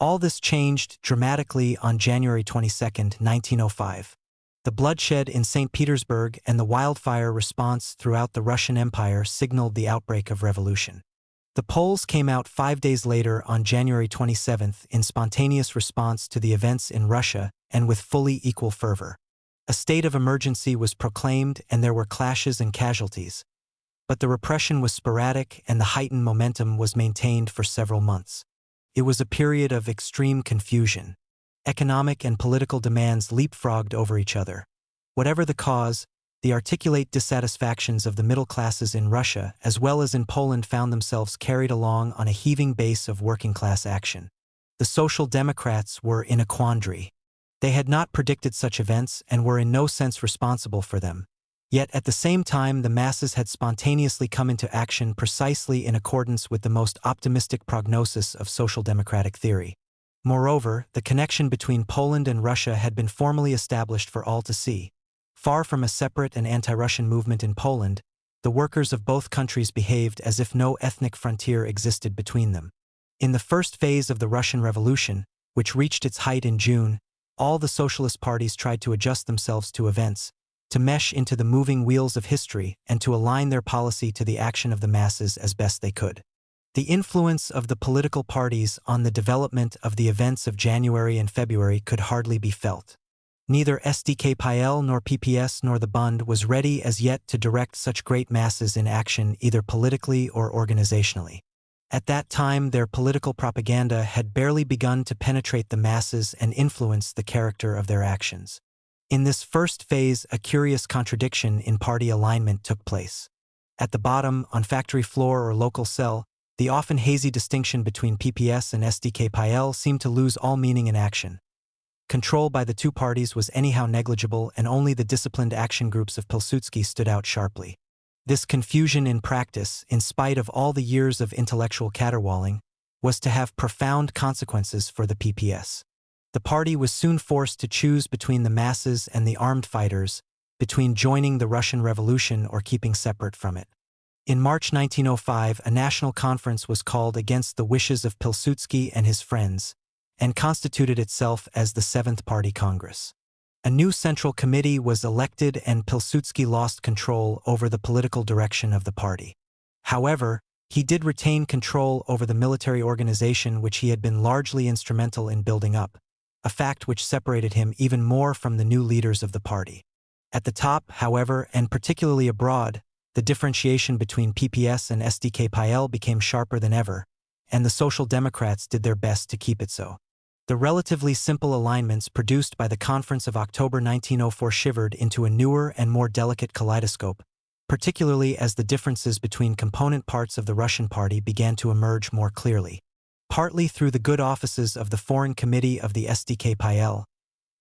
All this changed dramatically on January 22, 1905. The bloodshed in St. Petersburg and the wildfire response throughout the Russian Empire signaled the outbreak of revolution. The Poles came out 5 days later on January 27 in spontaneous response to the events in Russia and with fully equal fervor. A state of emergency was proclaimed and there were clashes and casualties. But the repression was sporadic and the heightened momentum was maintained for several months. It was a period of extreme confusion. Economic and political demands leapfrogged over each other. Whatever the cause, the articulate dissatisfactions of the middle classes in Russia as well as in Poland found themselves carried along on a heaving base of working-class action. The Social Democrats were in a quandary. They had not predicted such events and were in no sense responsible for them. Yet at the same time the masses had spontaneously come into action precisely in accordance with the most optimistic prognosis of social democratic theory. Moreover, the connection between Poland and Russia had been formally established for all to see. Far from a separate and anti-Russian movement in Poland, the workers of both countries behaved as if no ethnic frontier existed between them. In the first phase of the Russian Revolution, which reached its height in June, all the socialist parties tried to adjust themselves to events, to mesh into the moving wheels of history and to align their policy to the action of the masses as best they could. The influence of the political parties on the development of the events of January and February could hardly be felt. Neither SDKPL nor PPS nor the Bund was ready as yet to direct such great masses in action either politically or organizationally. At that time their political propaganda had barely begun to penetrate the masses and influence the character of their actions. In this first phase, a curious contradiction in party alignment took place. At the bottom, on factory floor or local cell, the often hazy distinction between PPS and SDKPL seemed to lose all meaning in action. Control by the two parties was anyhow negligible and only the disciplined action groups of Pilsudski stood out sharply. This confusion in practice, in spite of all the years of intellectual caterwauling, was to have profound consequences for the PPS. The party was soon forced to choose between the masses and the armed fighters, between joining the Russian Revolution or keeping separate from it. In March 1905, a national conference was called against the wishes of Pilsudski and his friends, and constituted itself as the Seventh Party Congress. A new central committee was elected and Pilsudski lost control over the political direction of the party. However, he did retain control over the military organization which he had been largely instrumental in building up, a fact which separated him even more from the new leaders of the party. At the top, however, and particularly abroad, the differentiation between PPS and SDKPL became sharper than ever, and the Social Democrats did their best to keep it so. The relatively simple alignments produced by the Conference of October 1904 shivered into a newer and more delicate kaleidoscope, particularly as the differences between component parts of the Russian party began to emerge more clearly. Partly through the good offices of the Foreign Committee of the SDKPL,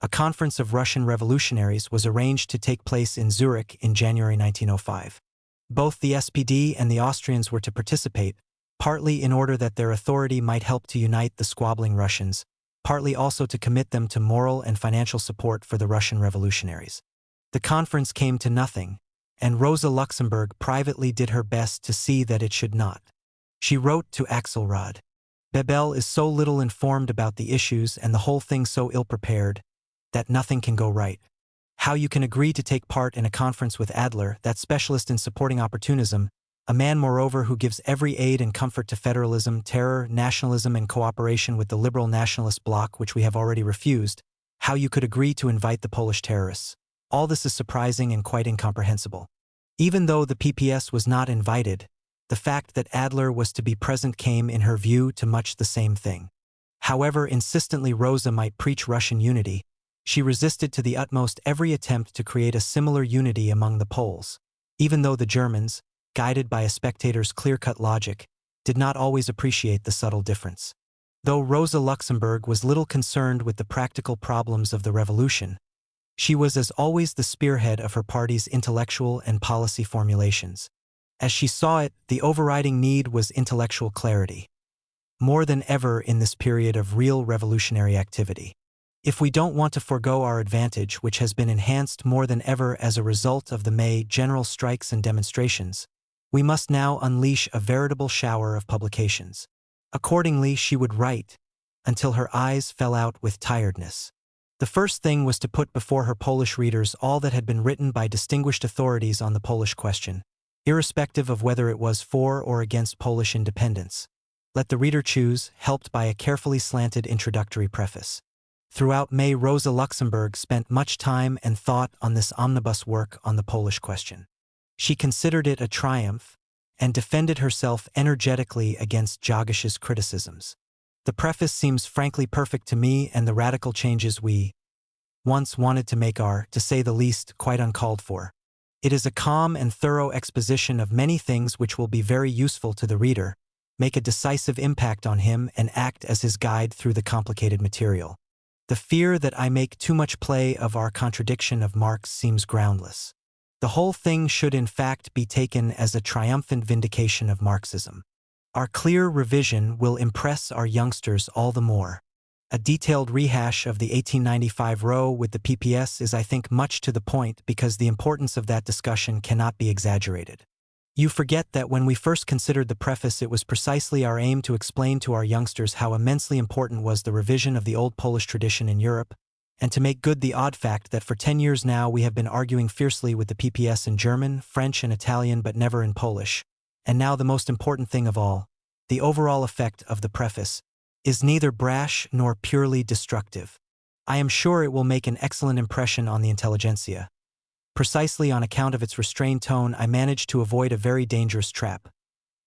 a conference of Russian revolutionaries was arranged to take place in Zurich in January 1905. Both the SPD and the Austrians were to participate, partly in order that their authority might help to unite the squabbling Russians, partly also to commit them to moral and financial support for the Russian revolutionaries. The conference came to nothing, and Rosa Luxemburg privately did her best to see that it should not. She wrote to Axelrod, "Bebel is so little informed about the issues and the whole thing so ill-prepared, that nothing can go right. How you can agree to take part in a conference with Adler, that specialist in supporting opportunism, a man moreover who gives every aid and comfort to federalism, terror, nationalism and cooperation with the liberal nationalist bloc which we have already refused, how you could agree to invite the Polish terrorists. All this is surprising and quite incomprehensible." Even though the PPS was not invited, the fact that Adler was to be present came, in her view, to much the same thing. However insistently Rosa might preach Russian unity, she resisted to the utmost every attempt to create a similar unity among the Poles, even though the Germans, guided by a spectator's clear-cut logic, did not always appreciate the subtle difference. Though Rosa Luxemburg was little concerned with the practical problems of the revolution, she was as always the spearhead of her party's intellectual and policy formulations. As she saw it, the overriding need was intellectual clarity. More than ever in this period of real revolutionary activity. If we don't want to forego our advantage, which has been enhanced more than ever as a result of the May general strikes and demonstrations, we must now unleash a veritable shower of publications. Accordingly, she would write, until her eyes fell out with tiredness. The first thing was to put before her Polish readers all that had been written by distinguished authorities on the Polish question, irrespective of whether it was for or against Polish independence. Let the reader choose, helped by a carefully slanted introductory preface. Throughout May, Rosa Luxemburg spent much time and thought on this omnibus work on the Polish question. She considered it a triumph and defended herself energetically against Jagish's criticisms. The preface seems frankly perfect to me, and the radical changes we once wanted to make are, to say the least, quite uncalled for. It is a calm and thorough exposition of many things which will be very useful to the reader, make a decisive impact on him, and act as his guide through the complicated material. The fear that I make too much play of our contradiction of Marx seems groundless. The whole thing should in fact be taken as a triumphant vindication of Marxism. Our clear revision will impress our youngsters all the more. A detailed rehash of the 1895 row with the PPS is, I think, much to the point because the importance of that discussion cannot be exaggerated. You forget that when we first considered the preface, it was precisely our aim to explain to our youngsters how immensely important was the revision of the old Polish tradition in Europe, and to make good the odd fact that for 10 years now we have been arguing fiercely with the PPS in German, French, and Italian, but never in Polish. And now the most important thing of all, the overall effect of the preface, is neither brash nor purely destructive. I am sure it will make an excellent impression on the intelligentsia. Precisely on account of its restrained tone, I managed to avoid a very dangerous trap.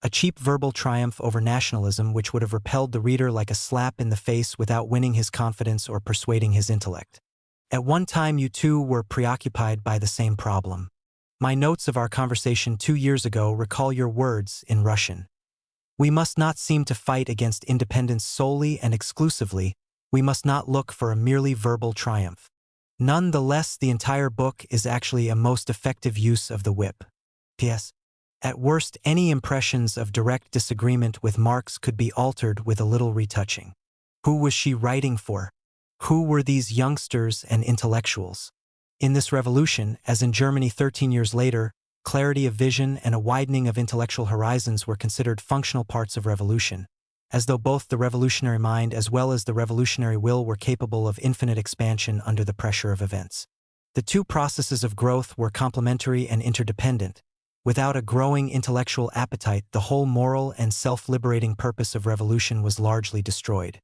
A cheap verbal triumph over nationalism which would have repelled the reader like a slap in the face without winning his confidence or persuading his intellect. At one time you too were preoccupied by the same problem. My notes of our conversation 2 years ago recall your words in Russian. We must not seem to fight against independence solely and exclusively. We must not look for a merely verbal triumph. None the less, the entire book is actually a most effective use of the whip. P.S. At worst, any impressions of direct disagreement with Marx could be altered with a little retouching. Who was she writing for? Who were these youngsters and intellectuals? In this revolution, as in Germany 13 years later, clarity of vision and a widening of intellectual horizons were considered functional parts of revolution, as though both the revolutionary mind as well as the revolutionary will were capable of infinite expansion under the pressure of events. The two processes of growth were complementary and interdependent. Without a growing intellectual appetite, the whole moral and self-liberating purpose of revolution was largely destroyed.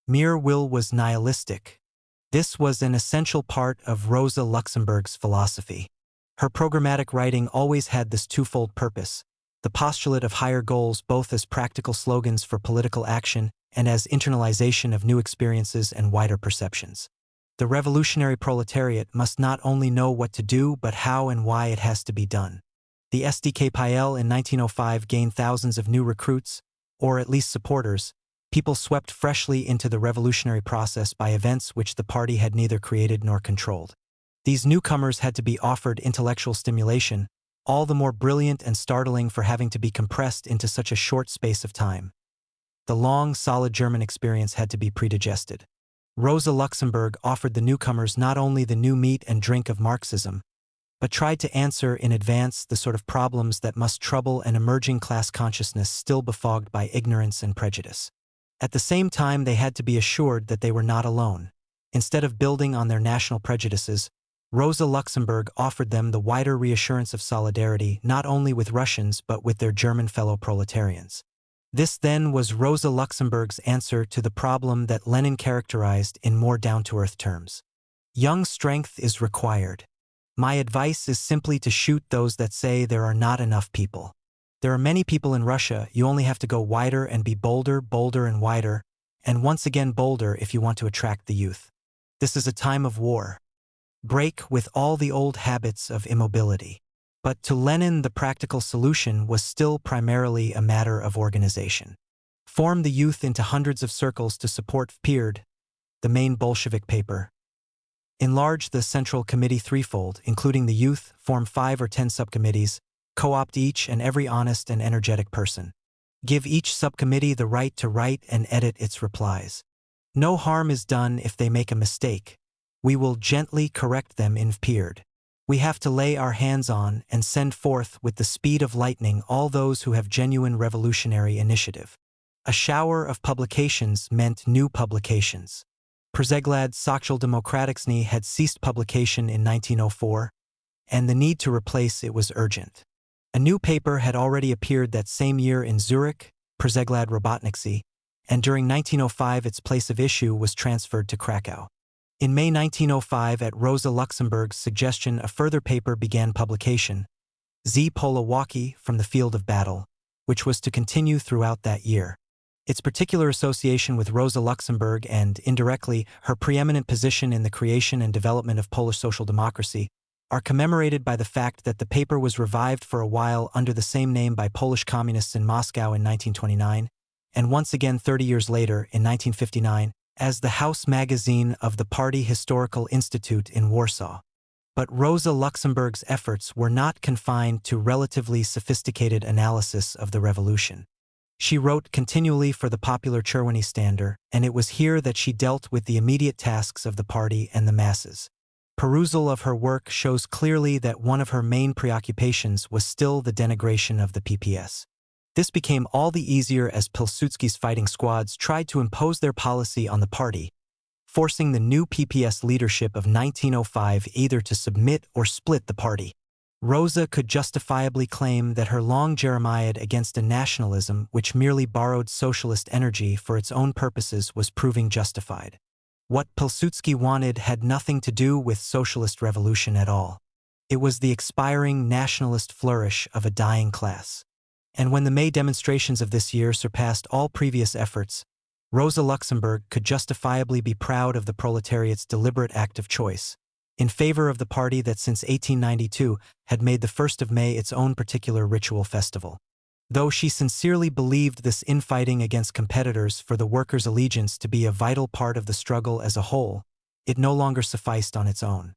Mere will was nihilistic. This was an essential part of Rosa Luxemburg's philosophy. Her programmatic writing always had this twofold purpose: the postulate of higher goals both as practical slogans for political action and as internalization of new experiences and wider perceptions. The revolutionary proletariat must not only know what to do but how and why it has to be done. The SDKPL in 1905 gained thousands of new recruits, or at least supporters, people swept freshly into the revolutionary process by events which the party had neither created nor controlled. These newcomers had to be offered intellectual stimulation, all the more brilliant and startling for having to be compressed into such a short space of time. The long, solid German experience had to be predigested. Rosa Luxemburg offered the newcomers not only the new meat and drink of Marxism, but tried to answer in advance the sort of problems that must trouble an emerging class consciousness still befogged by ignorance and prejudice. At the same time, they had to be assured that they were not alone. Instead of building on their national prejudices, Rosa Luxemburg offered them the wider reassurance of solidarity not only with Russians but with their German fellow proletarians. This then was Rosa Luxemburg's answer to the problem that Lenin characterized in more down-to-earth terms. Young strength is required. My advice is simply to shoot those that say there are not enough people. There are many people in Russia, you only have to go wider and be bolder, bolder and wider, and once again bolder if you want to attract the youth. This is a time of war. Break with all the old habits of immobility. But to Lenin, the practical solution was still primarily a matter of organization. Form the youth into hundreds of circles to support Vpered, the main Bolshevik paper. Enlarge the Central Committee threefold, including the youth, form 5 or 10 subcommittees, co-opt each and every honest and energetic person. Give each subcommittee the right to write and edit its replies. No harm is done if they make a mistake. We will gently correct them in Vpered. We have to lay our hands on and send forth with the speed of lightning all those who have genuine revolutionary initiative. A shower of publications meant new publications. Przegląd Socjaldemokratyczny had ceased publication in 1904, and the need to replace it was urgent. A new paper had already appeared that same year in Zurich, Przegląd Robotniczy, and during 1905 its place of issue was transferred to Krakow. In May 1905, at Rosa Luxemburg's suggestion, a further paper began publication, Z Polowaki from the Field of Battle, which was to continue throughout that year. Its particular association with Rosa Luxemburg and, indirectly, her preeminent position in the creation and development of Polish social democracy are commemorated by the fact that the paper was revived for a while under the same name by Polish communists in Moscow in 1929, and once again 30 years later, in 1959, as the House magazine of the Party Historical Institute in Warsaw. But Rosa Luxemburg's efforts were not confined to relatively sophisticated analysis of the revolution. She wrote continually for the popular Czerwony Standard, and it was here that she dealt with the immediate tasks of the party and the masses. Perusal of her work shows clearly that one of her main preoccupations was still the denigration of the PPS. This became all the easier as Pilsudski's fighting squads tried to impose their policy on the party, forcing the new PPS leadership of 1905 either to submit or split the party. Rosa could justifiably claim that her long jeremiad against a nationalism which merely borrowed socialist energy for its own purposes was proving justified. What Pilsudski wanted had nothing to do with socialist revolution at all. It was the expiring nationalist flourish of a dying class. And when the May demonstrations of this year surpassed all previous efforts, Rosa Luxemburg could justifiably be proud of the proletariat's deliberate act of choice, in favor of the party that since 1892 had made the 1st of May its own particular ritual festival. Though she sincerely believed this infighting against competitors for the workers' allegiance to be a vital part of the struggle as a whole, it no longer sufficed on its own.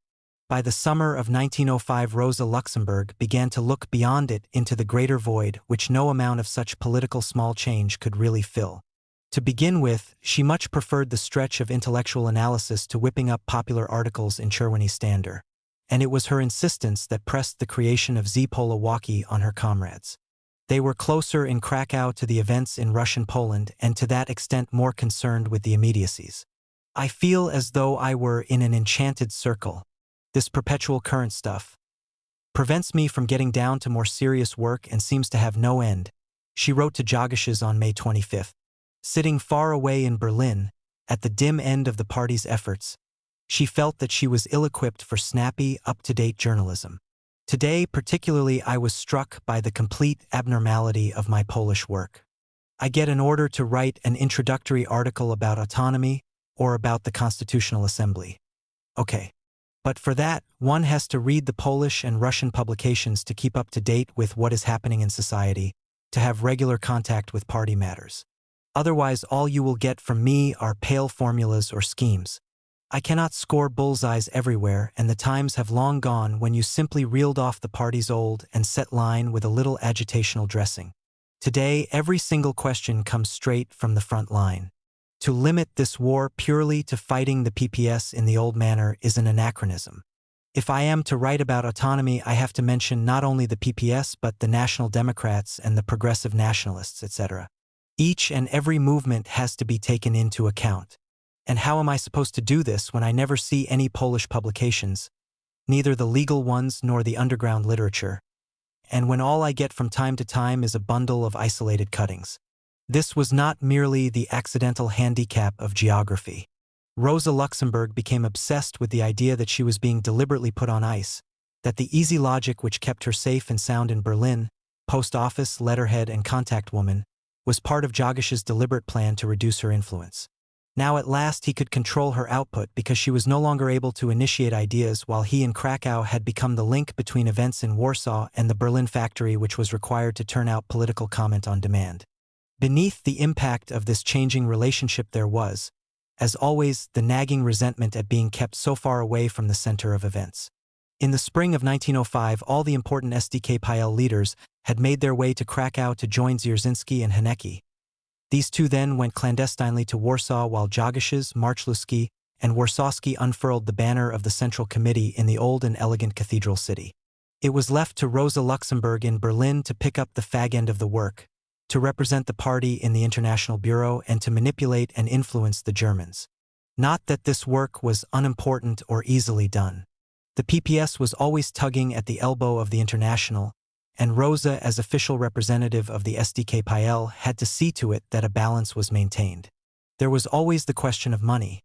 By the summer of 1905, Rosa Luxemburg began to look beyond it into the greater void which no amount of such political small change could really fill. To begin with, she much preferred the stretch of intellectual analysis to whipping up popular articles in Czerwony Standard, and it was her insistence that pressed the creation of Z Polowaki on her comrades. They were closer in Krakow to the events in Russian Poland and to that extent more concerned with the immediacies. I feel as though I were in an enchanted circle. This perpetual current stuff prevents me from getting down to more serious work and seems to have no end, she wrote to Jagoshes on May 25. Sitting far away in Berlin, at the dim end of the party's efforts, she felt that she was ill-equipped for snappy, up-to-date journalism. Today, particularly, I was struck by the complete abnormality of my Polish work. I get an order to write an introductory article about autonomy or about the Constitutional Assembly. Okay. But for that, one has to read the Polish and Russian publications to keep up to date with what is happening in society, to have regular contact with party matters. Otherwise, all you will get from me are pale formulas or schemes. I cannot score bullseyes everywhere, and the times have long gone when you simply reeled off the party's old and set line with a little agitational dressing. Today, every single question comes straight from the front line. To limit this war purely to fighting the PPS in the old manner is an anachronism. If I am to write about autonomy, I have to mention not only the PPS but the National Democrats and the Progressive Nationalists, etc. Each and every movement has to be taken into account. And how am I supposed to do this when I never see any Polish publications, neither the legal ones nor the underground literature, and when all I get from time to time is a bundle of isolated cuttings? This was not merely the accidental handicap of geography. Rosa Luxemburg became obsessed with the idea that she was being deliberately put on ice, that the easy logic which kept her safe and sound in Berlin, post office, letterhead, and contact woman, was part of Jagoshes' deliberate plan to reduce her influence. Now at last he could control her output because she was no longer able to initiate ideas, while he in Krakow had become the link between events in Warsaw and the Berlin factory which was required to turn out political comment on demand. Beneath the impact of this changing relationship there was, as always, the nagging resentment at being kept so far away from the center of events. In the spring of 1905, all the important SDKPL leaders had made their way to Krakow to join Dzierżynski and Hanecki. These two then went clandestinely to Warsaw while Jagoshes, Marchluski, and Warsawski unfurled the banner of the Central Committee in the old and elegant cathedral city. It was left to Rosa Luxemburg in Berlin to pick up the fag end of the work, to represent the party in the International Bureau and to manipulate and influence the Germans. Not that this work was unimportant or easily done. The PPS was always tugging at the elbow of the International, and Rosa, as official representative of the SDKPL, had to see to it that a balance was maintained. There was always the question of money.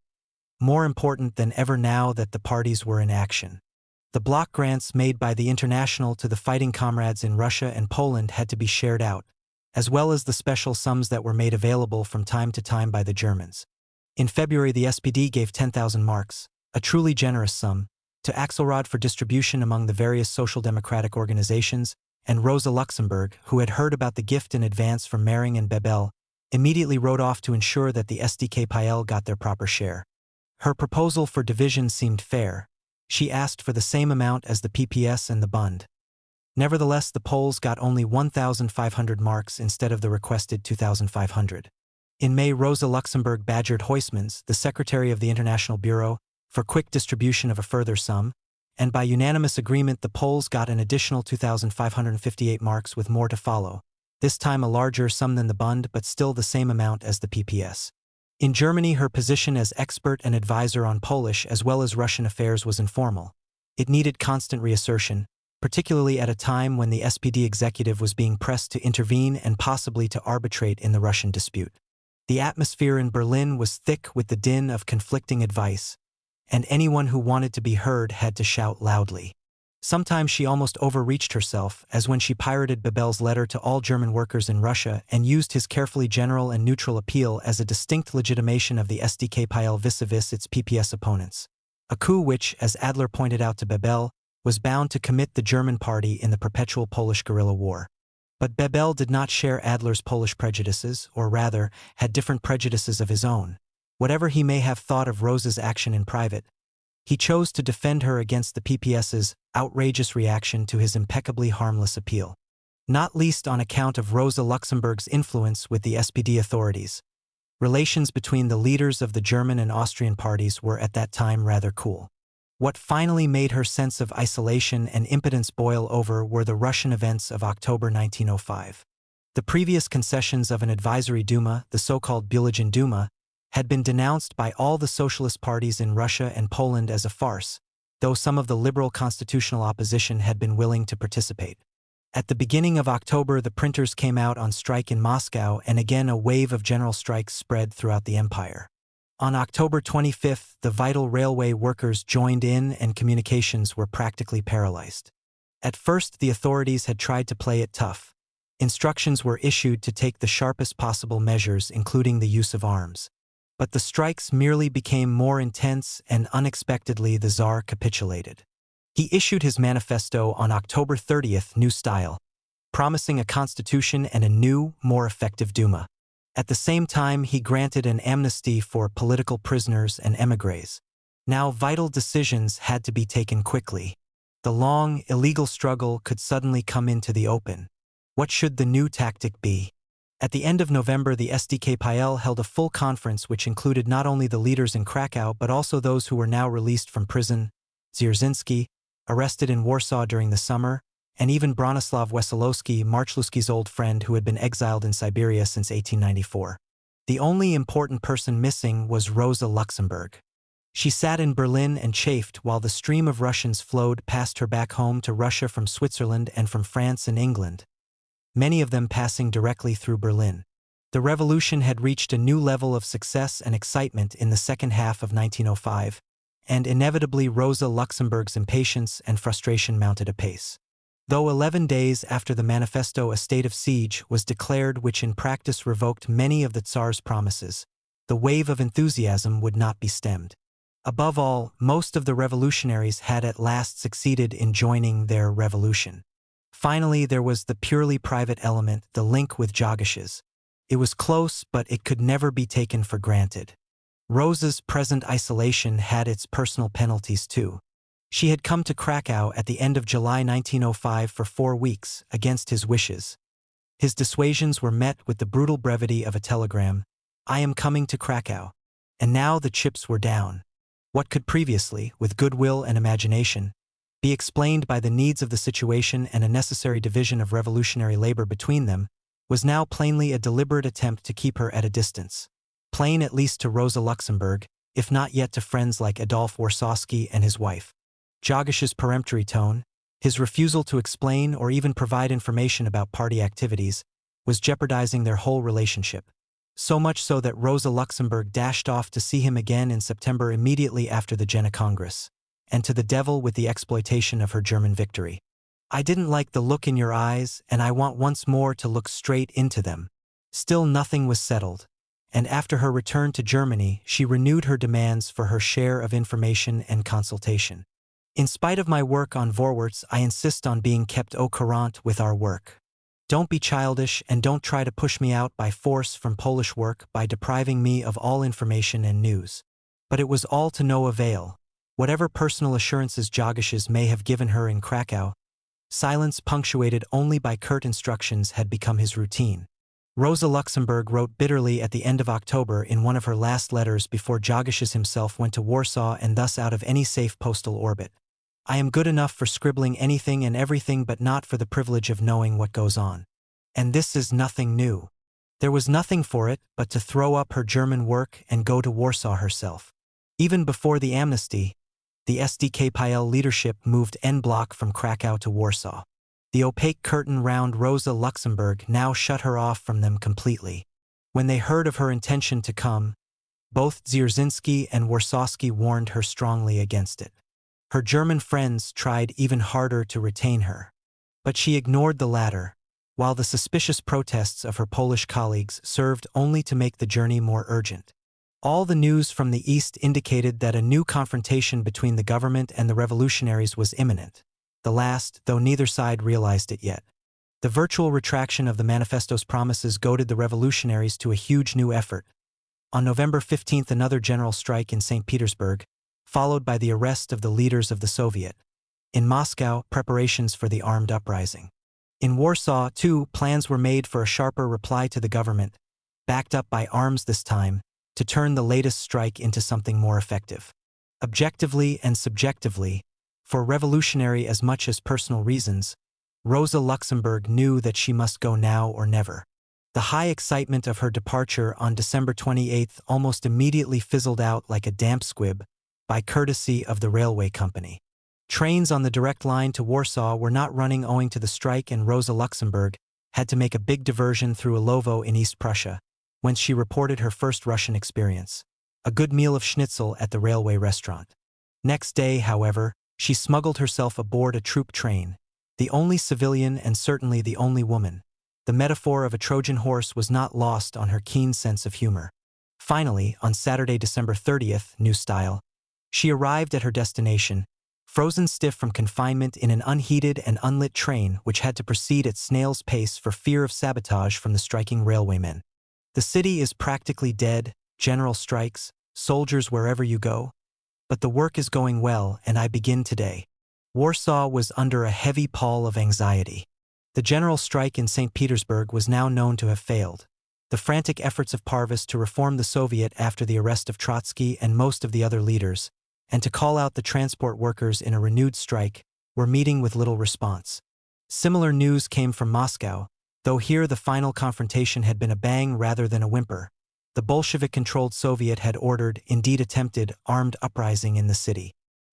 more important than ever now that the parties were in action. The block grants made by the International to the fighting comrades in Russia and Poland had to be shared out, as well as the special sums that were made available from time to time by the Germans. In February, the SPD gave 10,000 marks, a truly generous sum, to Axelrod for distribution among the various social democratic organizations, and Rosa Luxemburg, who had heard about the gift in advance from Mering and Bebel, immediately wrote off to ensure that the SDKPL got their proper share. Her proposal for division seemed fair. She asked for the same amount as the PPS and the Bund. Nevertheless, the Poles got only 1,500 marks instead of the requested 2,500. In May, Rosa Luxemburg badgered Huysmans, the secretary of the International Bureau, for quick distribution of a further sum, and by unanimous agreement the Poles got an additional 2,558 marks with more to follow, this time a larger sum than the Bund but still the same amount as the PPS. In Germany, her position as expert and advisor on Polish as well as Russian affairs was informal. It needed constant reassertion, particularly at a time when the SPD executive was being pressed to intervene and possibly to arbitrate in the Russian dispute. The atmosphere in Berlin was thick with the din of conflicting advice, and anyone who wanted to be heard had to shout loudly. Sometimes she almost overreached herself, as when she pirated Bebel's letter to all German workers in Russia and used his carefully general and neutral appeal as a distinct legitimation of the SDKPL vis-a-vis its PPS opponents. A coup which, as Adler pointed out to Bebel, was bound to commit the German party in the perpetual Polish guerrilla war. But Bebel did not share Adler's Polish prejudices, or rather, had different prejudices of his own. Whatever he may have thought of Rosa's action in private, he chose to defend her against the PPS's outrageous reaction to his impeccably harmless appeal. Not least on account of Rosa Luxemburg's influence with the SPD authorities. Relations between the leaders of the German and Austrian parties were at that time rather cool. What finally made her sense of isolation and impotence boil over were the Russian events of October 1905. The previous concessions of an advisory Duma, the so-called Bulletin Duma, had been denounced by all the socialist parties in Russia and Poland as a farce, though some of the liberal constitutional opposition had been willing to participate. At the beginning of October, the printers came out on strike in Moscow, and again a wave of general strikes spread throughout the empire. On October 25, the vital railway workers joined in and communications were practically paralyzed. At first, the authorities had tried to play it tough. Instructions were issued to take the sharpest possible measures, including the use of arms. But the strikes merely became more intense, and unexpectedly the Tsar capitulated. He issued his manifesto on October 30th, New Style, promising a constitution and a new, more effective Duma. At the same time, he granted an amnesty for political prisoners and émigrés. Now vital decisions had to be taken quickly. The long, illegal struggle could suddenly come into the open. What should the new tactic be? At the end of November, the SDKPL held a full conference which included not only the leaders in Krakow but also those who were now released from prison, Dzierżynski, arrested in Warsaw during the summer, and even Bronislaw Wesolowski, Marchluski's old friend who had been exiled in Siberia since 1894. The only important person missing was Rosa Luxemburg. She sat in Berlin and chafed while the stream of Russians flowed past her back home to Russia from Switzerland and from France and England, many of them passing directly through Berlin. The revolution had reached a new level of success and excitement in the second half of 1905, and inevitably Rosa Luxemburg's impatience and frustration mounted apace. Though 11 days after the manifesto a state of siege was declared which in practice revoked many of the Tsar's promises, the wave of enthusiasm would not be stemmed. Above all, most of the revolutionaries had at last succeeded in joining their revolution. Finally, there was the purely private element, the link with Jagish's. It was close, but it could never be taken for granted. Rosa's present isolation had its personal penalties too. She had come to Krakow at the end of July 1905 for 4 weeks, against his wishes. His dissuasions were met with the brutal brevity of a telegram, "I am coming to Krakow." And now the chips were down. What could previously, with goodwill and imagination, be explained by the needs of the situation and a necessary division of revolutionary labor between them, was now plainly a deliberate attempt to keep her at a distance. Plain at least to Rosa Luxemburg, if not yet to friends like Adolf Warszawski and his wife. Jagish's peremptory tone, his refusal to explain or even provide information about party activities, was jeopardizing their whole relationship. So much so that Rosa Luxemburg dashed off to see him again in September immediately after the Jena Congress. And to the devil with the exploitation of her German victory. I didn't like the look in your eyes, and I want once more to look straight into them. Still nothing was settled. And after her return to Germany, she renewed her demands for her share of information and consultation. In spite of my work on Vorwärts, I insist on being kept au courant with our work. Don't be childish and don't try to push me out by force from Polish work by depriving me of all information and news. But it was all to no avail. Whatever personal assurances Jogashes may have given her in Krakow, silence punctuated only by curt instructions had become his routine. Rosa Luxemburg wrote bitterly at the end of October in one of her last letters before Jogashes himself went to Warsaw and thus out of any safe postal orbit. I am good enough for scribbling anything and everything but not for the privilege of knowing what goes on. And this is nothing new. There was nothing for it but to throw up her German work and go to Warsaw herself. Even before the amnesty, the SDKPL leadership moved en bloc from Krakow to Warsaw. The opaque curtain round Rosa Luxemburg now shut her off from them completely. When they heard of her intention to come, both Dzierżynski and Warsawski warned her strongly against it. Her German friends tried even harder to retain her. But she ignored the latter, while the suspicious protests of her Polish colleagues served only to make the journey more urgent. All the news from the East indicated that a new confrontation between the government and the revolutionaries was imminent. The last, though neither side realized it yet. The virtual retraction of the manifesto's promises goaded the revolutionaries to a huge new effort. On November 15th, another general strike in St. Petersburg, followed by the arrest of the leaders of the Soviet. In Moscow, preparations for the armed uprising. In Warsaw, too, plans were made for a sharper reply to the government, backed up by arms this time, to turn the latest strike into something more effective. Objectively and subjectively, for revolutionary as much as personal reasons, Rosa Luxemburg knew that she must go now or never. The high excitement of her departure on December 28th almost immediately fizzled out like a damp squib, by courtesy of the railway company. Trains on the direct line to Warsaw were not running owing to the strike, and Rosa Luxemburg had to make a big diversion through Ilovo in East Prussia, whence she reported her first Russian experience. A good meal of schnitzel at the railway restaurant. Next day, however, she smuggled herself aboard a troop train, the only civilian and certainly the only woman. The metaphor of a Trojan horse was not lost on her keen sense of humor. Finally, on Saturday, December 30th, new style, she arrived at her destination, frozen stiff from confinement in an unheated and unlit train which had to proceed at snail's pace for fear of sabotage from the striking railwaymen. The city is practically dead, general strikes, soldiers wherever you go. But the work is going well, and I begin today. Warsaw was under a heavy pall of anxiety. The general strike in St. Petersburg was now known to have failed. The frantic efforts of Parvus to reform the Soviet after the arrest of Trotsky and most of the other leaders, and to call out the transport workers in a renewed strike, were meeting with little response. Similar news came from Moscow, though here the final confrontation had been a bang rather than a whimper. The Bolshevik-controlled Soviet had ordered, indeed attempted, armed uprising in the city.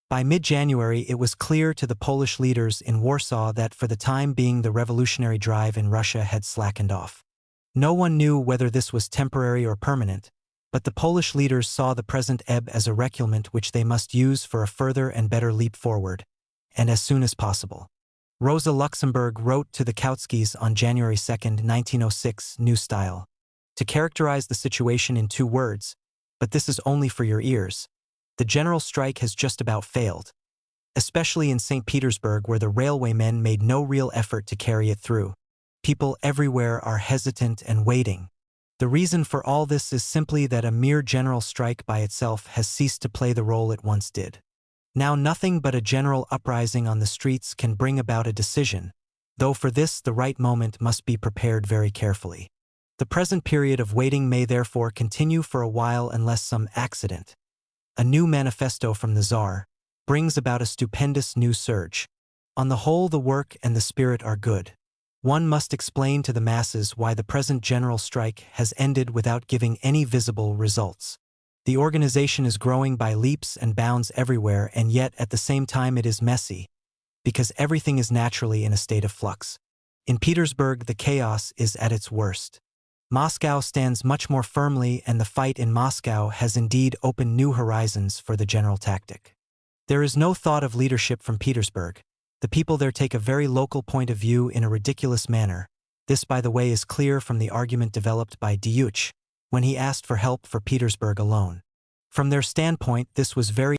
By mid-January, it was clear to the Polish leaders in Warsaw that for the time being the revolutionary drive in Russia had slackened off. No one knew whether this was temporary or permanent, but the Polish leaders saw the present ebb as a reculement which they must use for a further and better leap forward, and as soon as possible. Rosa Luxemburg wrote to the Kautskys on January 2, 1906, new style. To characterize the situation in 2 words, but this is only for your ears. The general strike has just about failed, especially in St. Petersburg where the railwaymen made no real effort to carry it through. People everywhere are hesitant and waiting. The reason for all this is simply that a mere general strike by itself has ceased to play the role it once did. Now nothing but a general uprising on the streets can bring about a decision, though for this the right moment must be prepared very carefully. The present period of waiting may therefore continue for a while unless some accident, a new manifesto from the Tsar, brings about a stupendous new surge. On the whole, the work and the spirit are good. One must explain to the masses why the present general strike has ended without giving any visible results. The organization is growing by leaps and bounds everywhere, and yet at the same time it is messy, because everything is naturally in a state of flux. In Petersburg, the chaos is at its worst. Moscow stands much more firmly, and the fight in Moscow has indeed opened new horizons for the general tactic. There is no thought of leadership from Petersburg. The people there take a very local point of view in a ridiculous manner. This, by the way, is clear from the argument developed by Dyuch when he asked for help for Petersburg alone. From their standpoint, this was very,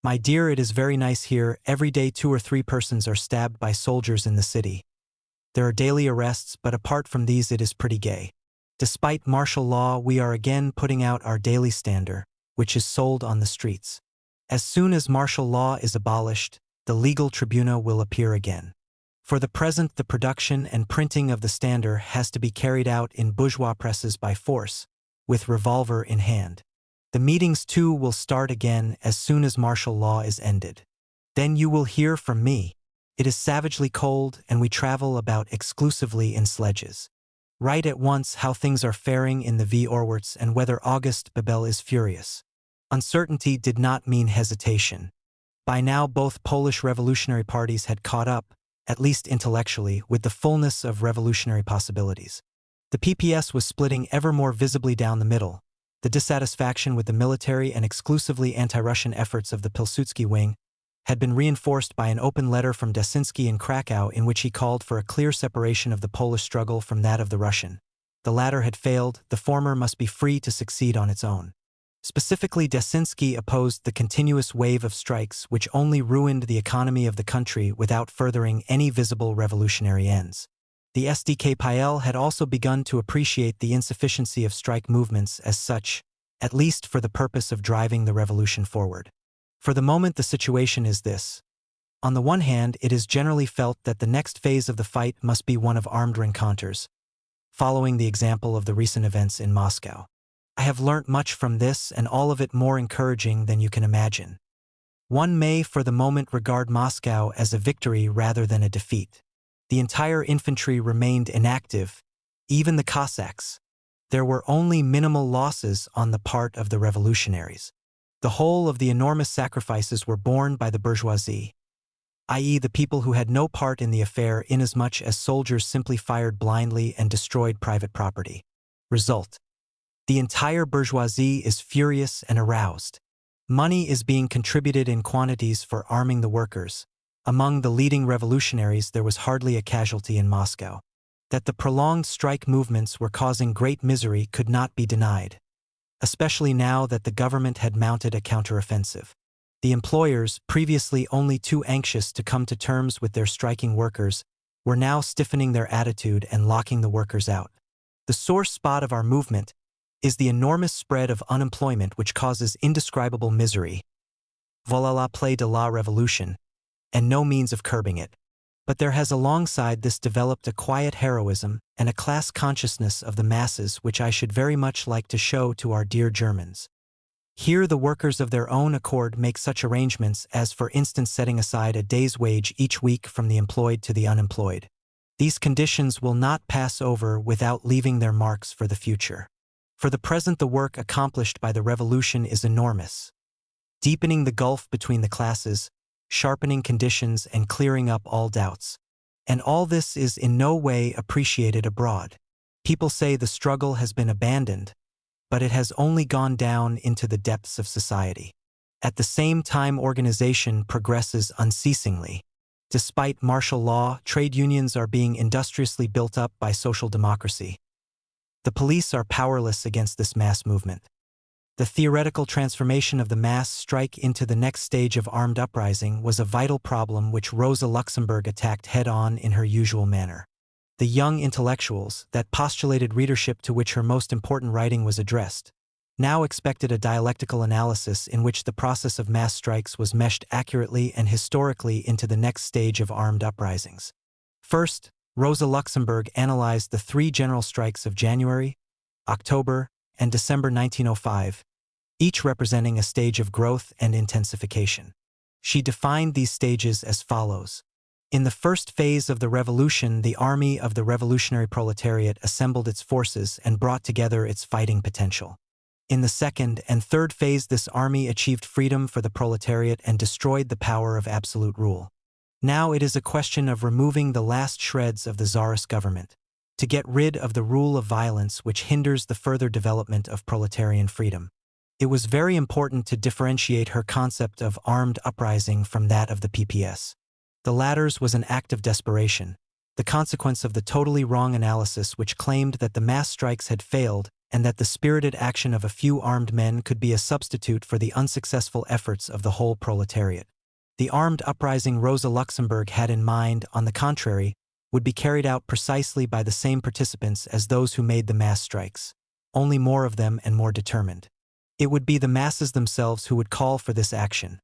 "My dear, it is very nice here. Every day 2 or 3 persons are stabbed by soldiers in the city. There are daily arrests, but apart from these it is pretty gay. Despite martial law, we are again putting out our daily standard, which is sold on the streets. As soon as martial law is abolished, the legal tribunal will appear again. For the present, the production and printing of the standard has to be carried out in bourgeois presses by force, with revolver in hand. The meetings too will start again as soon as martial law is ended. Then you will hear from me. It is savagely cold, and we travel about exclusively in sledges. Write at once how things are faring in the Vorwärts and whether August Bebel is furious." Uncertainty did not mean hesitation. By now both Polish revolutionary parties had caught up, at least intellectually, with the fullness of revolutionary possibilities. The PPS was splitting ever more visibly down the middle. The dissatisfaction with the military and exclusively anti-Russian efforts of the Pilsudski wing had been reinforced by an open letter from Dasinsky in Krakow in which he called for a clear separation of the Polish struggle from that of the Russian. The latter had failed, the former must be free to succeed on its own. Specifically, Dasinsky opposed the continuous wave of strikes which only ruined the economy of the country without furthering any visible revolutionary ends. The SDKPL had also begun to appreciate the insufficiency of strike movements as such, at least for the purpose of driving the revolution forward. For the moment, the situation is this. On the one hand, it is generally felt that the next phase of the fight must be one of armed rencontres, following the example of the recent events in Moscow. I have learnt much from this, and all of it more encouraging than you can imagine. One may for the moment regard Moscow as a victory rather than a defeat. The entire infantry remained inactive, even the Cossacks. There were only minimal losses on the part of the revolutionaries. The whole of the enormous sacrifices were borne by the bourgeoisie, i.e. the people who had no part in the affair, inasmuch as soldiers simply fired blindly and destroyed private property. Result: the entire bourgeoisie is furious and aroused. Money is being contributed in quantities for arming the workers. Among the leading revolutionaries there was hardly a casualty in Moscow. That the prolonged strike movements were causing great misery could not be denied, especially now that the government had mounted a counteroffensive. The employers, previously only too anxious to come to terms with their striking workers, were now stiffening their attitude and locking the workers out. The sore spot of our movement is the enormous spread of unemployment which causes indescribable misery. Voilà la plaie de la révolution, and no means of curbing it. But there has alongside this developed a quiet heroism and a class consciousness of the masses which I should very much like to show to our dear Germans. Here the workers of their own accord make such arrangements as, for instance, setting aside a day's wage each week from the employed to the unemployed. These conditions will not pass over without leaving their marks for the future. For the present, the work accomplished by the revolution is enormous, deepening the gulf between the classes, sharpening conditions, and clearing up all doubts. And all this is in no way appreciated abroad. People say the struggle has been abandoned, but it has only gone down into the depths of society. At the same time, organization progresses unceasingly. Despite martial law, trade unions are being industriously built up by social democracy. The police are powerless against this mass movement. The theoretical transformation of the mass strike into the next stage of armed uprising was a vital problem which Rosa Luxemburg attacked head-on in her usual manner. The young intellectuals, that postulated readership to which her most important writing was addressed, now expected a dialectical analysis in which the process of mass strikes was meshed accurately and historically into the next stage of armed uprisings. First, Rosa Luxemburg analyzed the 3 general strikes of January, October, and December 1905, each representing a stage of growth and intensification. She defined these stages as follows. In the first phase of the revolution, the army of the revolutionary proletariat assembled its forces and brought together its fighting potential. In the second and third phase, this army achieved freedom for the proletariat and destroyed the power of absolute rule. Now it is a question of removing the last shreds of the Tsarist government. to get rid of the rule of violence which hinders the further development of proletarian freedom. It was very important to differentiate her concept of armed uprising from that of the PPS. The latter's was an act of desperation, the consequence of the totally wrong analysis which claimed that the mass strikes had failed and that the spirited action of a few armed men could be a substitute for the unsuccessful efforts of the whole proletariat. The armed uprising Rosa Luxemburg had in mind, on the contrary, would be carried out precisely by the same participants as those who made the mass strikes, only more of them and more determined. It would be the masses themselves who would call for this action.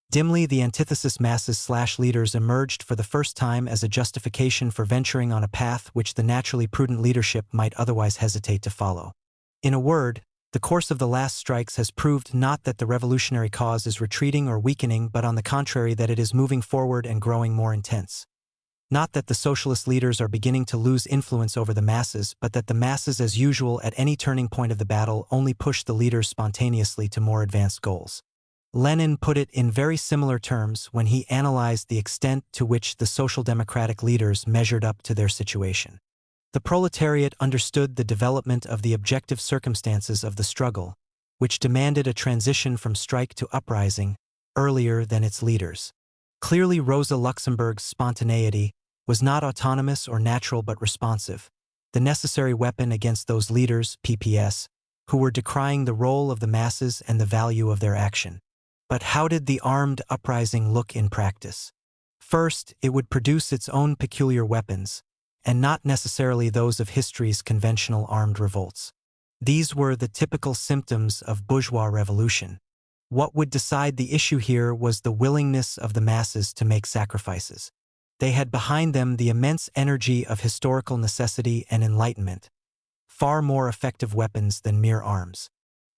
Dimly, the antithesis masses/leaders emerged for the first time as a justification for venturing on a path which the naturally prudent leadership might otherwise hesitate to follow. In a word, the course of the last strikes has proved not that the revolutionary cause is retreating or weakening, but on the contrary that it is moving forward and growing more intense. Not that the socialist leaders are beginning to lose influence over the masses, but that the masses, as usual at any turning point of the battle, only push the leaders spontaneously to more advanced goals. Lenin put it in very similar terms when he analyzed the extent to which the social democratic leaders measured up to their situation. The proletariat understood the development of the objective circumstances of the struggle, which demanded a transition from strike to uprising, earlier than its leaders. Clearly, Rosa Luxemburg's spontaneity was not autonomous or natural but responsive, the necessary weapon against those leaders, PPS, who were decrying the role of the masses and the value of their action. But how did the armed uprising look in practice? First, it would produce its own peculiar weapons, and not necessarily those of history's conventional armed revolts. These were the typical symptoms of bourgeois revolution. What would decide the issue here was the willingness of the masses to make sacrifices. They had behind them the immense energy of historical necessity and enlightenment, far more effective weapons than mere arms.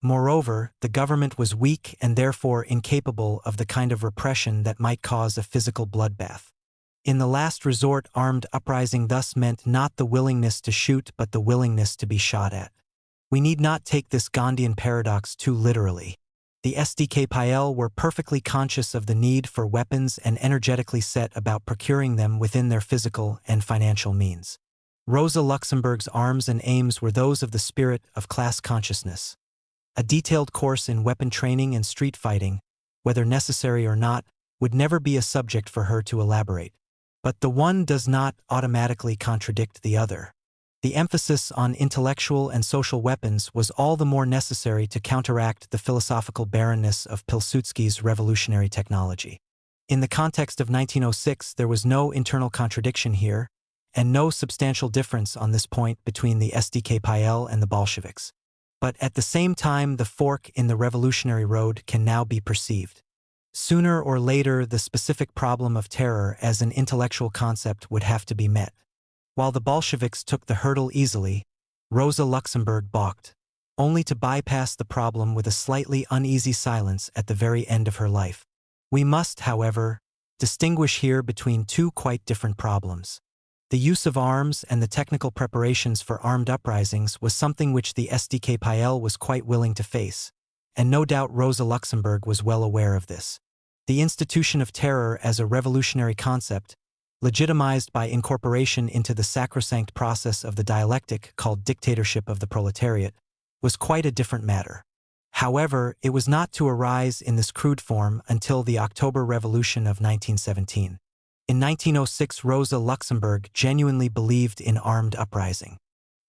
Moreover, the government was weak and therefore incapable of the kind of repression that might cause a physical bloodbath. In the last resort, armed uprising thus meant not the willingness to shoot but the willingness to be shot at. We need not take this Gandhian paradox too literally. The SDKPL were perfectly conscious of the need for weapons and energetically set about procuring them within their physical and financial means. Rosa Luxemburg's arms and aims were those of the spirit of class consciousness. A detailed course in weapon training and street fighting, whether necessary or not, would never be a subject for her to elaborate. But the one does not automatically contradict the other. The emphasis on intellectual and social weapons was all the more necessary to counteract the philosophical barrenness of Pilsudski's revolutionary technology. In the context of 1906, there was no internal contradiction here, and no substantial difference on this point between the SDKPL and the Bolsheviks. But at the same time, the fork in the revolutionary road can now be perceived. Sooner or later, the specific problem of terror as an intellectual concept would have to be met. While the Bolsheviks took the hurdle easily, Rosa Luxemburg balked, only to bypass the problem with a slightly uneasy silence at the very end of her life. We must, however, distinguish here between two quite different problems. The use of arms and the technical preparations for armed uprisings was something which the SDKPL was quite willing to face, and no doubt Rosa Luxemburg was well aware of this. The institution of terror as a revolutionary concept, legitimized by incorporation into the sacrosanct process of the dialectic called dictatorship of the proletariat, was quite a different matter. However, it was not to arise in this crude form until the October Revolution of 1917. In 1906, Rosa Luxemburg genuinely believed in armed uprising.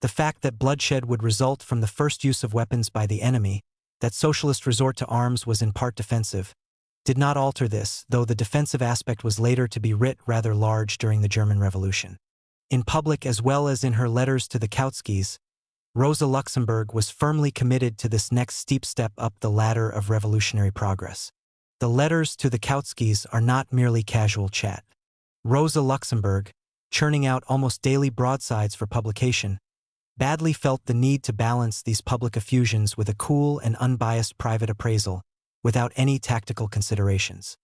The fact that bloodshed would result from the first use of weapons by the enemy, that socialist resort to arms was in part defensive, did not alter this, though the defensive aspect was later to be writ rather large during the German Revolution. In public as well as in her letters to the Kautskys, Rosa Luxemburg was firmly committed to this next steep step up the ladder of revolutionary progress. The letters to the Kautskys are not merely casual chat. Rosa Luxemburg, churning out almost daily broadsides for publication, badly felt the need to balance these public effusions with a cool and unbiased private appraisal, without any tactical considerations.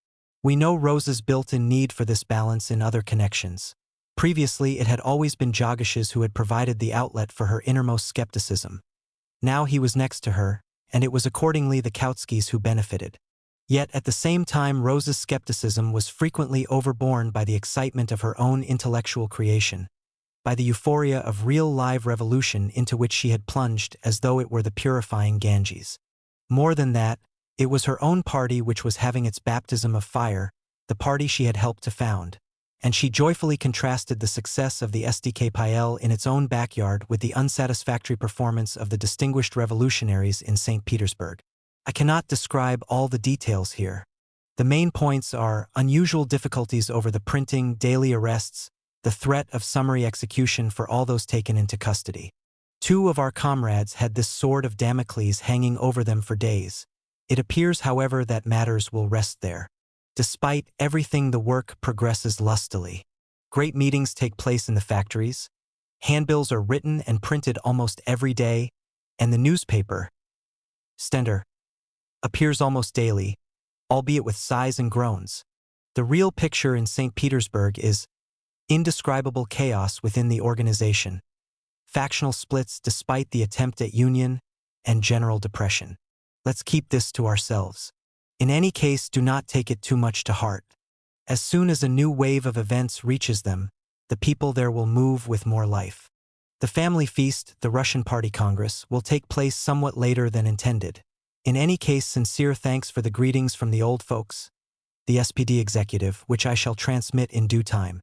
We know Rosa's built-in need for this balance in other connections. Previously, it had always been Jagishes who had provided the outlet for her innermost skepticism. Now he was next to her, and it was accordingly the Kautskys who benefited. Yet at the same time, Rosa's skepticism was frequently overborne by the excitement of her own intellectual creation, by the euphoria of real live revolution into which she had plunged as though it were the purifying Ganges. More than that, it was her own party which was having its baptism of fire, the party she had helped to found. And she joyfully contrasted the success of the SDKPIL in its own backyard with the unsatisfactory performance of the distinguished revolutionaries in St. Petersburg. I cannot describe all the details here. The main points are unusual difficulties over the printing, daily arrests, the threat of summary execution for all those taken into custody. 2 of our comrades had this sword of Damocles hanging over them for days. It appears, however, that matters will rest there. Despite everything, the work progresses lustily. Great meetings take place in the factories. Handbills are written and printed almost every day, and the newspaper, Stender, appears almost daily, albeit with sighs and groans. The real picture in St. Petersburg is indescribable chaos within the organization, factional splits despite the attempt at union, and general depression. Let's keep this to ourselves. In any case, do not take it too much to heart. As soon as a new wave of events reaches them, the people there will move with more life. The family feast, the Russian Party Congress, will take place somewhat later than intended. In any case, sincere thanks for the greetings from the old folks, the SPD executive, which I shall transmit in due time.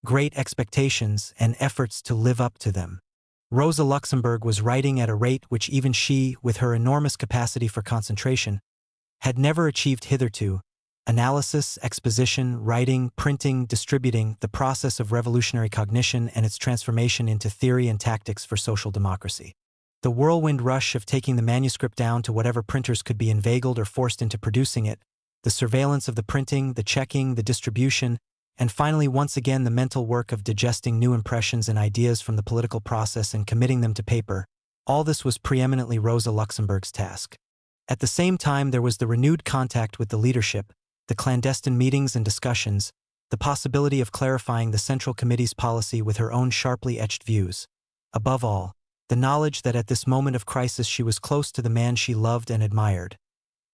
Great expectations and efforts to live up to them. Rosa Luxemburg was writing at a rate which even she, with her enormous capacity for concentration, had never achieved hitherto. Analysis, exposition, writing, printing, distributing, the process of revolutionary cognition and its transformation into theory and tactics for social democracy. The whirlwind rush of taking the manuscript down to whatever printers could be inveigled or forced into producing it, the surveillance of the printing, the checking, the distribution, and finally once again the mental work of digesting new impressions and ideas from the political process and committing them to paper, all this was preeminently Rosa Luxemburg's task. At the same time, there was the renewed contact with the leadership, the clandestine meetings and discussions, the possibility of clarifying the Central Committee's policy with her own sharply etched views. Above all, the knowledge that at this moment of crisis she was close to the man she loved and admired.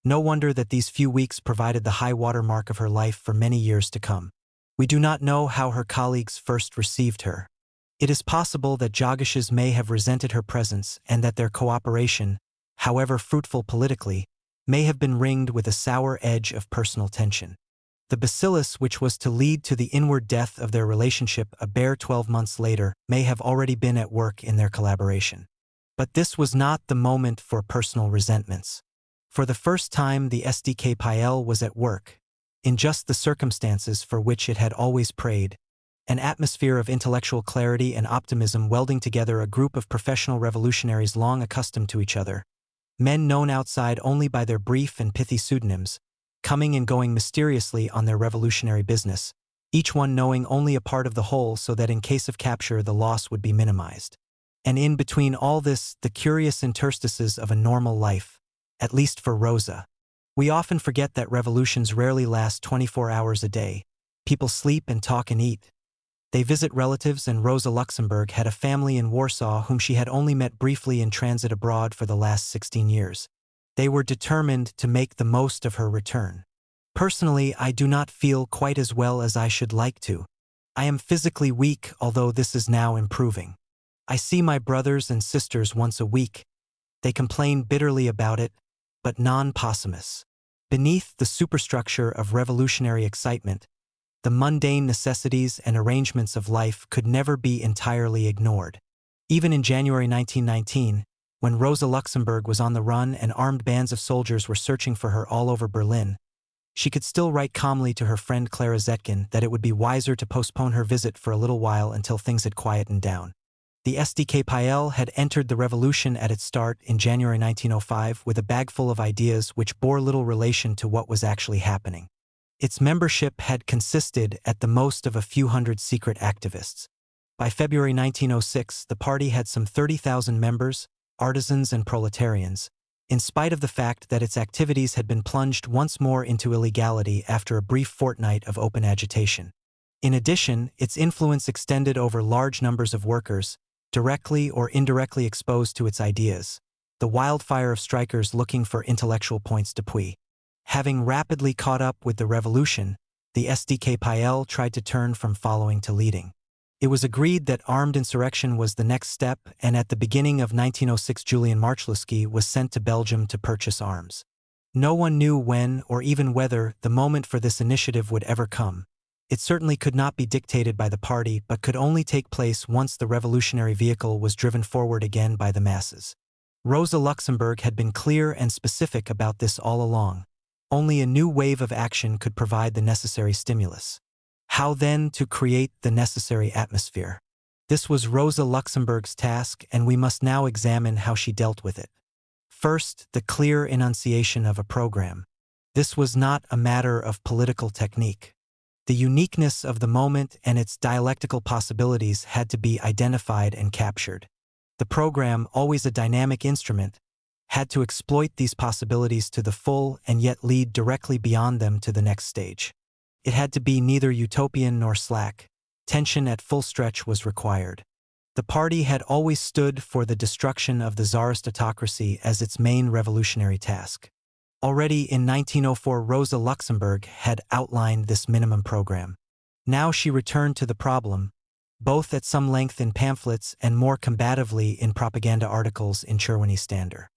No wonder that these few weeks provided the high water mark of her life for many years to come. We do not know how her colleagues first received her. It is possible that Jagishes may have resented her presence and that their cooperation, however fruitful politically, may have been ringed with a sour edge of personal tension. The bacillus which was to lead to the inward death of their relationship a bare 12 months later may have already been at work in their collaboration. But this was not the moment for personal resentments. For the first time, the SDKPIL was at work, in just the circumstances for which it had always prayed, an atmosphere of intellectual clarity and optimism welding together a group of professional revolutionaries long accustomed to each other, men known outside only by their brief and pithy pseudonyms, coming and going mysteriously on their revolutionary business, each one knowing only a part of the whole so that in case of capture the loss would be minimized. And in between all this, the curious interstices of a normal life, at least for Rosa. We often forget that revolutions rarely last 24 hours a day. People sleep and talk and eat. They visit relatives, and Rosa Luxemburg had a family in Warsaw whom she had only met briefly in transit abroad for the last 16 years. They were determined to make the most of her return. Personally, I do not feel quite as well as I should like to. I am physically weak, although this is now improving. I see my brothers and sisters once a week. They complain bitterly about it, but non-possumus. Beneath the superstructure of revolutionary excitement, the mundane necessities and arrangements of life could never be entirely ignored. Even in January 1919, when Rosa Luxemburg was on the run and armed bands of soldiers were searching for her all over Berlin, she could still write calmly to her friend Clara Zetkin that it would be wiser to postpone her visit for a little while until things had quietened down. The SDKPIL had entered the revolution at its start in January 1905 with a bag full of ideas which bore little relation to what was actually happening. Its membership had consisted at the most of a few hundred secret activists. By February 1906, the party had some 30,000 members, artisans and proletarians, in spite of the fact that its activities had been plunged once more into illegality after a brief fortnight of open agitation. In addition, its influence extended over large numbers of workers, directly or indirectly exposed to its ideas, the wildfire of strikers looking for intellectual points d'appui. Having rapidly caught up with the revolution, the SDKPIL tried to turn from following to leading. It was agreed that armed insurrection was the next step, and at the beginning of 1906 Julian Marchluski was sent to Belgium to purchase arms. No one knew when or even whether the moment for this initiative would ever come. It certainly could not be dictated by the party but could only take place once the revolutionary vehicle was driven forward again by the masses. Rosa Luxemburg had been clear and specific about this all along. Only a new wave of action could provide the necessary stimulus. How then to create the necessary atmosphere? This was Rosa Luxemburg's task, and we must now examine how she dealt with it. First, the clear enunciation of a program. This was not a matter of political technique. The uniqueness of the moment and its dialectical possibilities had to be identified and captured. The program, always a dynamic instrument, had to exploit these possibilities to the full and yet lead directly beyond them to the next stage. It had to be neither utopian nor slack. Tension at full stretch was required. The party had always stood for the destruction of the Tsarist autocracy as its main revolutionary task. Already in 1904, Rosa Luxemburg had outlined this minimum program. Now she returned to the problem, both at some length in pamphlets and more combatively in propaganda articles in Cherwani Standard.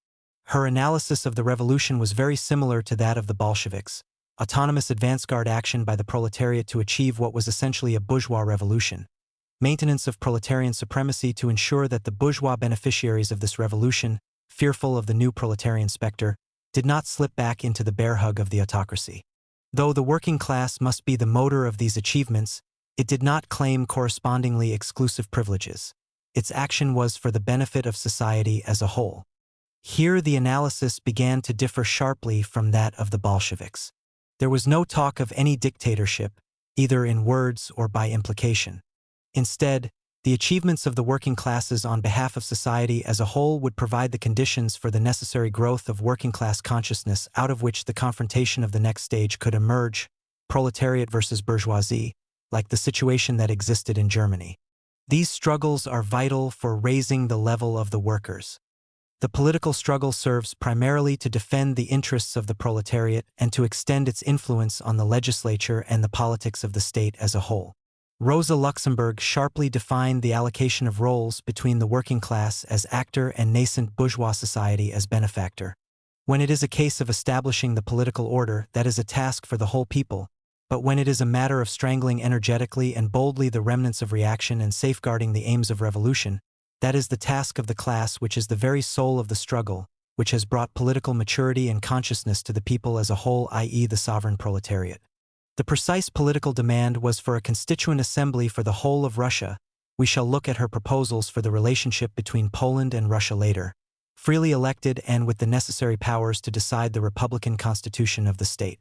Her analysis of the revolution was very similar to that of the Bolsheviks: autonomous advance-guard action by the proletariat to achieve what was essentially a bourgeois revolution, maintenance of proletarian supremacy to ensure that the bourgeois beneficiaries of this revolution, fearful of the new proletarian specter, did not slip back into the bear hug of the autocracy. Though the working class must be the motor of these achievements, it did not claim correspondingly exclusive privileges. Its action was for the benefit of society as a whole. Here the analysis began to differ sharply from that of the Bolsheviks. There was no talk of any dictatorship, either in words or by implication. Instead, the achievements of the working classes on behalf of society as a whole would provide the conditions for the necessary growth of working-class consciousness out of which the confrontation of the next stage could emerge, proletariat versus bourgeoisie, like the situation that existed in Germany. These struggles are vital for raising the level of the workers. The political struggle serves primarily to defend the interests of the proletariat and to extend its influence on the legislature and the politics of the state as a whole. Rosa Luxemburg sharply defined the allocation of roles between the working class as actor and nascent bourgeois society as benefactor. When it is a case of establishing the political order, that is a task for the whole people, but when it is a matter of strangling energetically and boldly the remnants of reaction and safeguarding the aims of revolution, that is the task of the class which is the very soul of the struggle, which has brought political maturity and consciousness to the people as a whole, i.e. the sovereign proletariat. The precise political demand was for a constituent assembly for the whole of Russia. We shall look at her proposals for the relationship between Poland and Russia later, freely elected and with the necessary powers to decide the republican constitution of the state.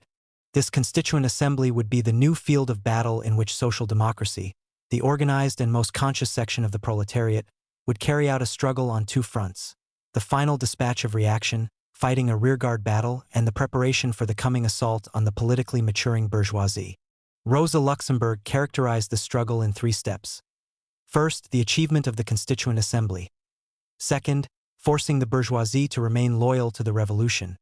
This constituent assembly would be the new field of battle in which social democracy, the organized and most conscious section of the proletariat, would carry out a struggle on two fronts: the final dispatch of reaction, fighting a rearguard battle, and the preparation for the coming assault on the politically maturing bourgeoisie. Rosa Luxemburg characterized the struggle in three steps. First, the achievement of the Constituent Assembly. Second, forcing the bourgeoisie to remain loyal to the revolution.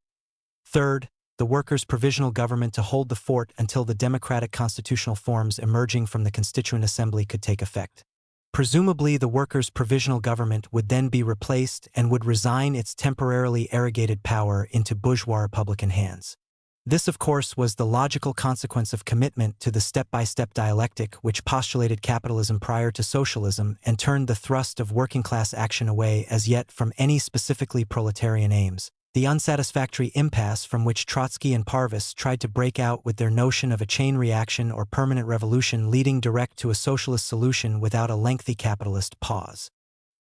Third, the workers' provisional government to hold the fort until the democratic constitutional forms emerging from the Constituent Assembly could take effect. Presumably, the workers' provisional government would then be replaced and would resign its temporarily arrogated power into bourgeois republican hands. This, of course, was the logical consequence of commitment to the step-by-step dialectic which postulated capitalism prior to socialism and turned the thrust of working-class action away as yet from any specifically proletarian aims, the unsatisfactory impasse from which Trotsky and Parvus tried to break out with their notion of a chain reaction or permanent revolution leading direct to a socialist solution without a lengthy capitalist pause.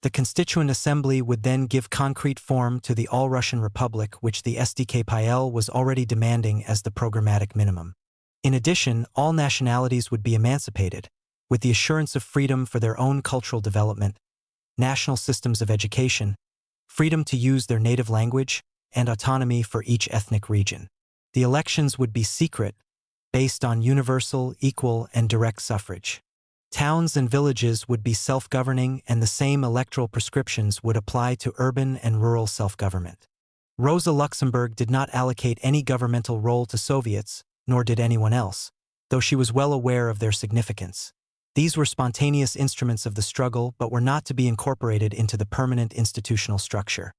The Constituent Assembly would then give concrete form to the All-Russian Republic which the SDKPL was already demanding as the programmatic minimum. In addition, all nationalities would be emancipated, with the assurance of freedom for their own cultural development, national systems of education, freedom to use their native language, and autonomy for each ethnic region. The elections would be secret, based on universal, equal, and direct suffrage. Towns and villages would be self-governing, and the same electoral prescriptions would apply to urban and rural self-government. Rosa Luxemburg did not allocate any governmental role to Soviets, nor did anyone else, though she was well aware of their significance. These were spontaneous instruments of the struggle but were not to be incorporated into the permanent institutional structure.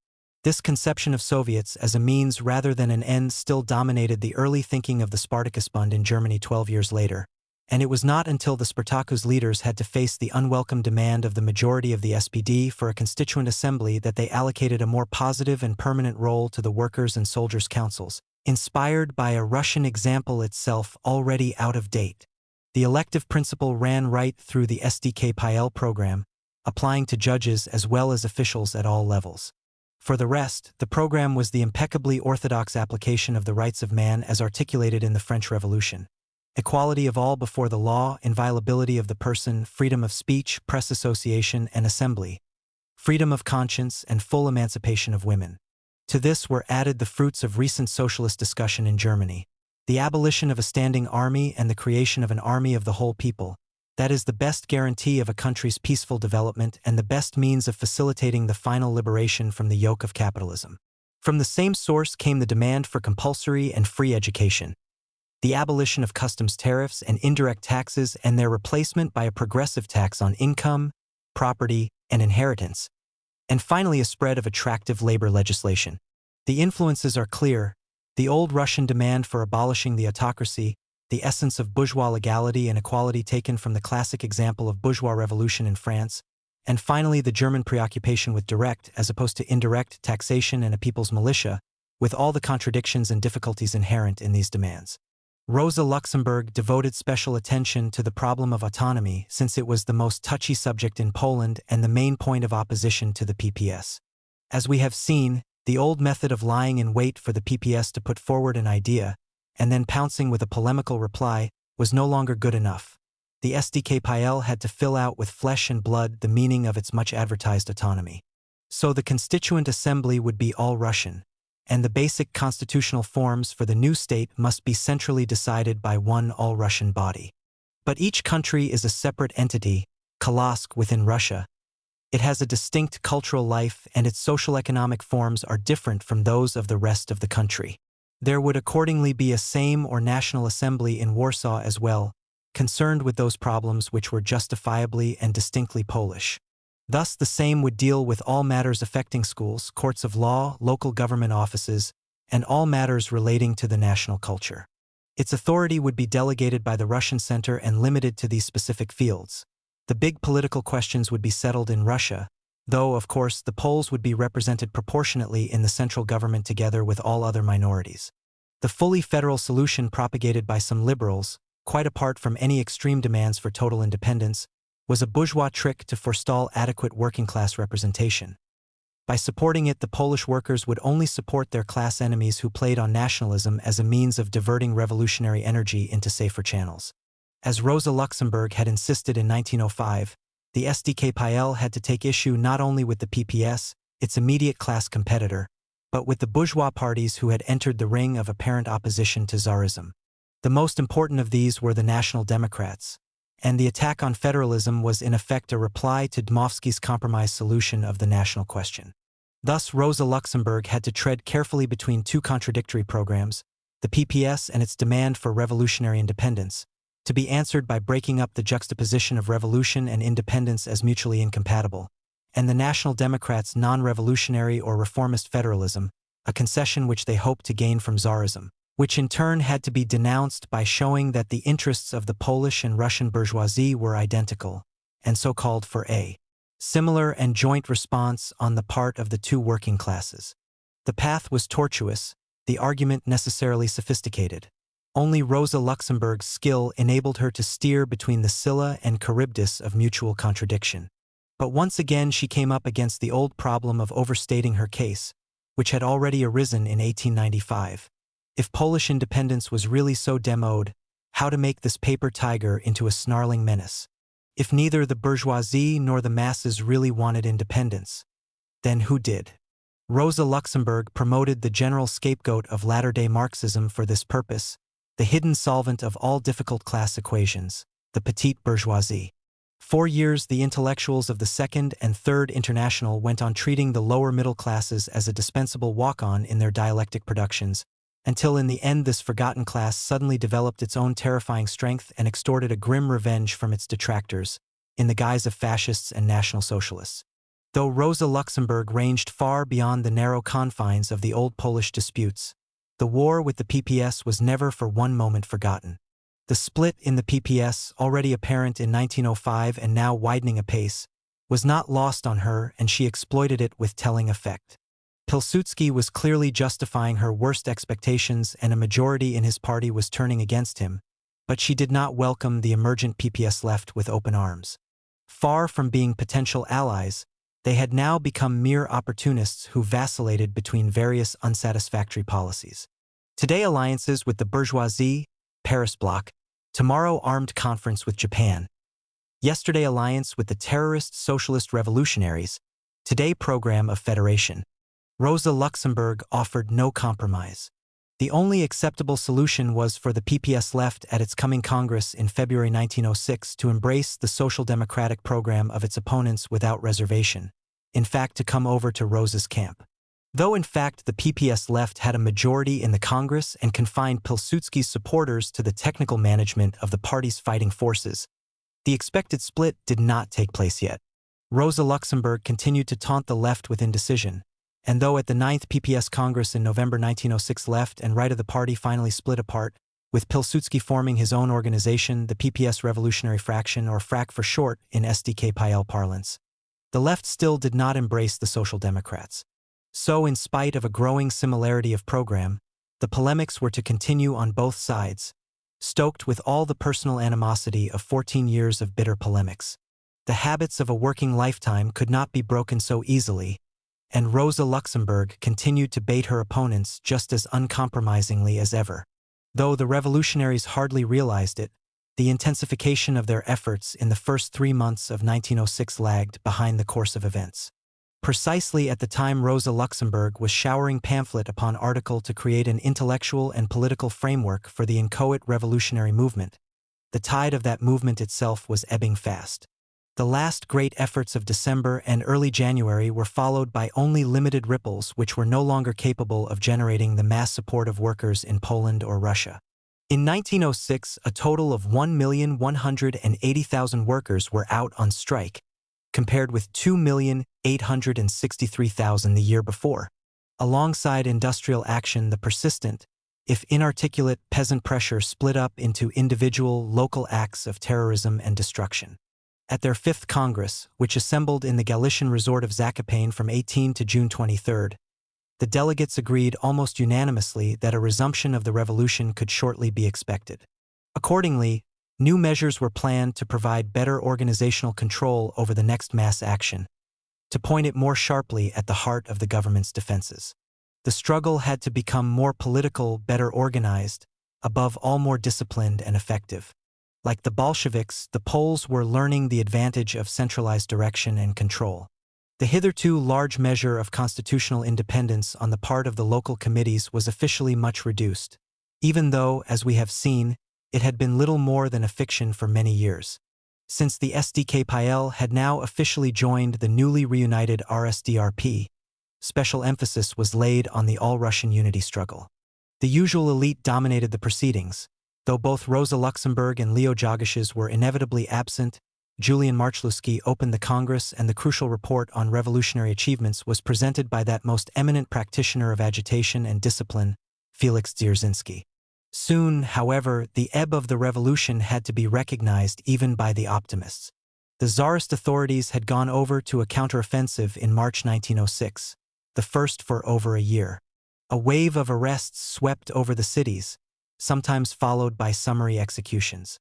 This conception of Soviets as a means rather than an end still dominated the early thinking of the Spartacusbund in Germany 12 years later, and it was not until the Spartakus leaders had to face the unwelcome demand of the majority of the SPD for a constituent assembly that they allocated a more positive and permanent role to the workers' and soldiers' councils, inspired by a Russian example itself already out of date. The elective principle ran right through the SDK-PIL program, applying to judges as well as officials at all levels. For the rest, the program was the impeccably orthodox application of the rights of man as articulated in the French Revolution. Equality of all before the law, inviolability of the person, freedom of speech, press association and assembly, freedom of conscience, and full emancipation of women. To this were added the fruits of recent socialist discussion in Germany, the abolition of a standing army and the creation of an army of the whole people. That is the best guarantee of a country's peaceful development and the best means of facilitating the final liberation from the yoke of capitalism. From the same source came the demand for compulsory and free education, the abolition of customs tariffs and indirect taxes and their replacement by a progressive tax on income, property, and inheritance, and finally a spread of attractive labor legislation. The influences are clear: the old Russian demand for abolishing the autocracy, the essence of bourgeois legality and equality taken from the classic example of bourgeois revolution in France, and finally the German preoccupation with direct as opposed to indirect taxation and a people's militia, with all the contradictions and difficulties inherent in these demands. Rosa Luxemburg devoted special attention to the problem of autonomy since it was the most touchy subject in Poland and the main point of opposition to the PPS. As we have seen, the old method of lying in wait for the PPS to put forward an idea, and then pouncing with a polemical reply, was no longer good enough. The SDK-PIL had to fill out with flesh and blood the meaning of its much-advertised autonomy. So the Constituent Assembly would be all Russian, and the basic constitutional forms for the new state must be centrally decided by one all-Russian body. But each country is a separate entity, Kolosk within Russia. It has a distinct cultural life and its social-economic forms are different from those of the rest of the country. There would accordingly be a Sejm or National Assembly in Warsaw as well, concerned with those problems which were justifiably and distinctly Polish. Thus the Sejm would deal with all matters affecting schools, courts of law, local government offices, and all matters relating to the national culture. Its authority would be delegated by the Russian center and limited to these specific fields. The big political questions would be settled in Russia, though, of course, the Poles would be represented proportionately in the central government together with all other minorities. The fully federal solution propagated by some liberals, quite apart from any extreme demands for total independence, was a bourgeois trick to forestall adequate working-class representation. By supporting it, the Polish workers would only support their class enemies who played on nationalism as a means of diverting revolutionary energy into safer channels. As Rosa Luxemburg had insisted in 1905, the SDK-PIL had to take issue not only with the PPS, its immediate class competitor, but with the bourgeois parties who had entered the ring of apparent opposition to Tsarism. The most important of these were the National Democrats, and the attack on federalism was in effect a reply to Dmowski's compromise solution of the national question. Thus Rosa Luxemburg had to tread carefully between two contradictory programs, the PPS and its demand for revolutionary independence, to be answered by breaking up the juxtaposition of revolution and independence as mutually incompatible, and the National Democrats' non-revolutionary or reformist federalism, a concession which they hoped to gain from Tsarism, which in turn had to be denounced by showing that the interests of the Polish and Russian bourgeoisie were identical, and so called for a similar and joint response on the part of the two working classes. The path was tortuous, the argument necessarily sophisticated. Only Rosa Luxemburg's skill enabled her to steer between the Scylla and Charybdis of mutual contradiction. But once again she came up against the old problem of overstating her case, which had already arisen in 1895. If Polish independence was really so demode, how to make this paper tiger into a snarling menace? If neither the bourgeoisie nor the masses really wanted independence, then who did? Rosa Luxemburg promoted the general scapegoat of latter-day Marxism for this purpose, the hidden solvent of all difficult class equations, the petite bourgeoisie. 4 years the intellectuals of the Second and Third International went on treating the lower middle classes as a dispensable walk-on in their dialectic productions, until in the end this forgotten class suddenly developed its own terrifying strength and extorted a grim revenge from its detractors, in the guise of fascists and National Socialists. Though Rosa Luxemburg ranged far beyond the narrow confines of the old Polish disputes, the war with the PPS was never for one moment forgotten. The split in the PPS, already apparent in 1905 and now widening apace, was not lost on her, and she exploited it with telling effect. Pilsudski was clearly justifying her worst expectations, and a majority in his party was turning against him, but she did not welcome the emergent PPS left with open arms. Far from being potential allies, they had now become mere opportunists who vacillated between various unsatisfactory policies. Today alliances with the bourgeoisie, Paris Bloc, tomorrow armed conference with Japan. Yesterday alliance with the terrorist socialist revolutionaries, today program of federation. Rosa Luxemburg offered no compromise. The only acceptable solution was for the PPS left at its coming Congress in February 1906 to embrace the social democratic program of its opponents without reservation, in fact to come over to Rosa's camp. Though in fact the PPS left had a majority in the Congress and confined Pilsudski's supporters to the technical management of the party's fighting forces, the expected split did not take place yet. Rosa Luxemburg continued to taunt the left with indecision, and though at the 9th PPS Congress in November 1906 left and right of the party finally split apart, with Pilsudski forming his own organization, the PPS Revolutionary Fraction, or FRAC for short in SDKPL parlance, the left still did not embrace the Social Democrats. So in spite of a growing similarity of program, the polemics were to continue on both sides, stoked with all the personal animosity of 14 years of bitter polemics. The habits of a working lifetime could not be broken so easily, and Rosa Luxemburg continued to bait her opponents just as uncompromisingly as ever. Though the revolutionaries hardly realized it, the intensification of their efforts in the first 3 months of 1906 lagged behind the course of events. Precisely at the time Rosa Luxemburg was showering pamphlet upon article to create an intellectual and political framework for the inchoate revolutionary movement, the tide of that movement itself was ebbing fast. The last great efforts of December and early January were followed by only limited ripples which were no longer capable of generating the mass support of workers in Poland or Russia. In 1906, a total of 1,180,000 workers were out on strike, compared with 2,863,000 the year before. Alongside industrial action, the persistent, if inarticulate, peasant pressure split up into individual, local acts of terrorism and destruction. At their 5th Congress, which assembled in the Galician resort of Zakopane from 18 to June 23, the delegates agreed almost unanimously that a resumption of the revolution could shortly be expected. Accordingly, new measures were planned to provide better organizational control over the next mass action, to point it more sharply at the heart of the government's defenses. The struggle had to become more political, better organized, above all more disciplined and effective. Like the Bolsheviks, the Poles were learning the advantage of centralized direction and control. The hitherto large measure of constitutional independence on the part of the local committees was officially much reduced, even though, as we have seen, it had been little more than a fiction for many years. Since the SDKPL had now officially joined the newly reunited RSDRP, special emphasis was laid on the all-Russian unity struggle. The usual elite dominated the proceedings. Though both Rosa Luxemburg and Leo Jogashes were inevitably absent, Julian Marchluski opened the Congress, and the crucial report on revolutionary achievements was presented by that most eminent practitioner of agitation and discipline, Felix Dzerzhinsky. Soon, however, the ebb of the revolution had to be recognized even by the optimists. The Tsarist authorities had gone over to a counteroffensive in March 1906, the first for over a year. A wave of arrests swept over the cities, sometimes followed by summary executions.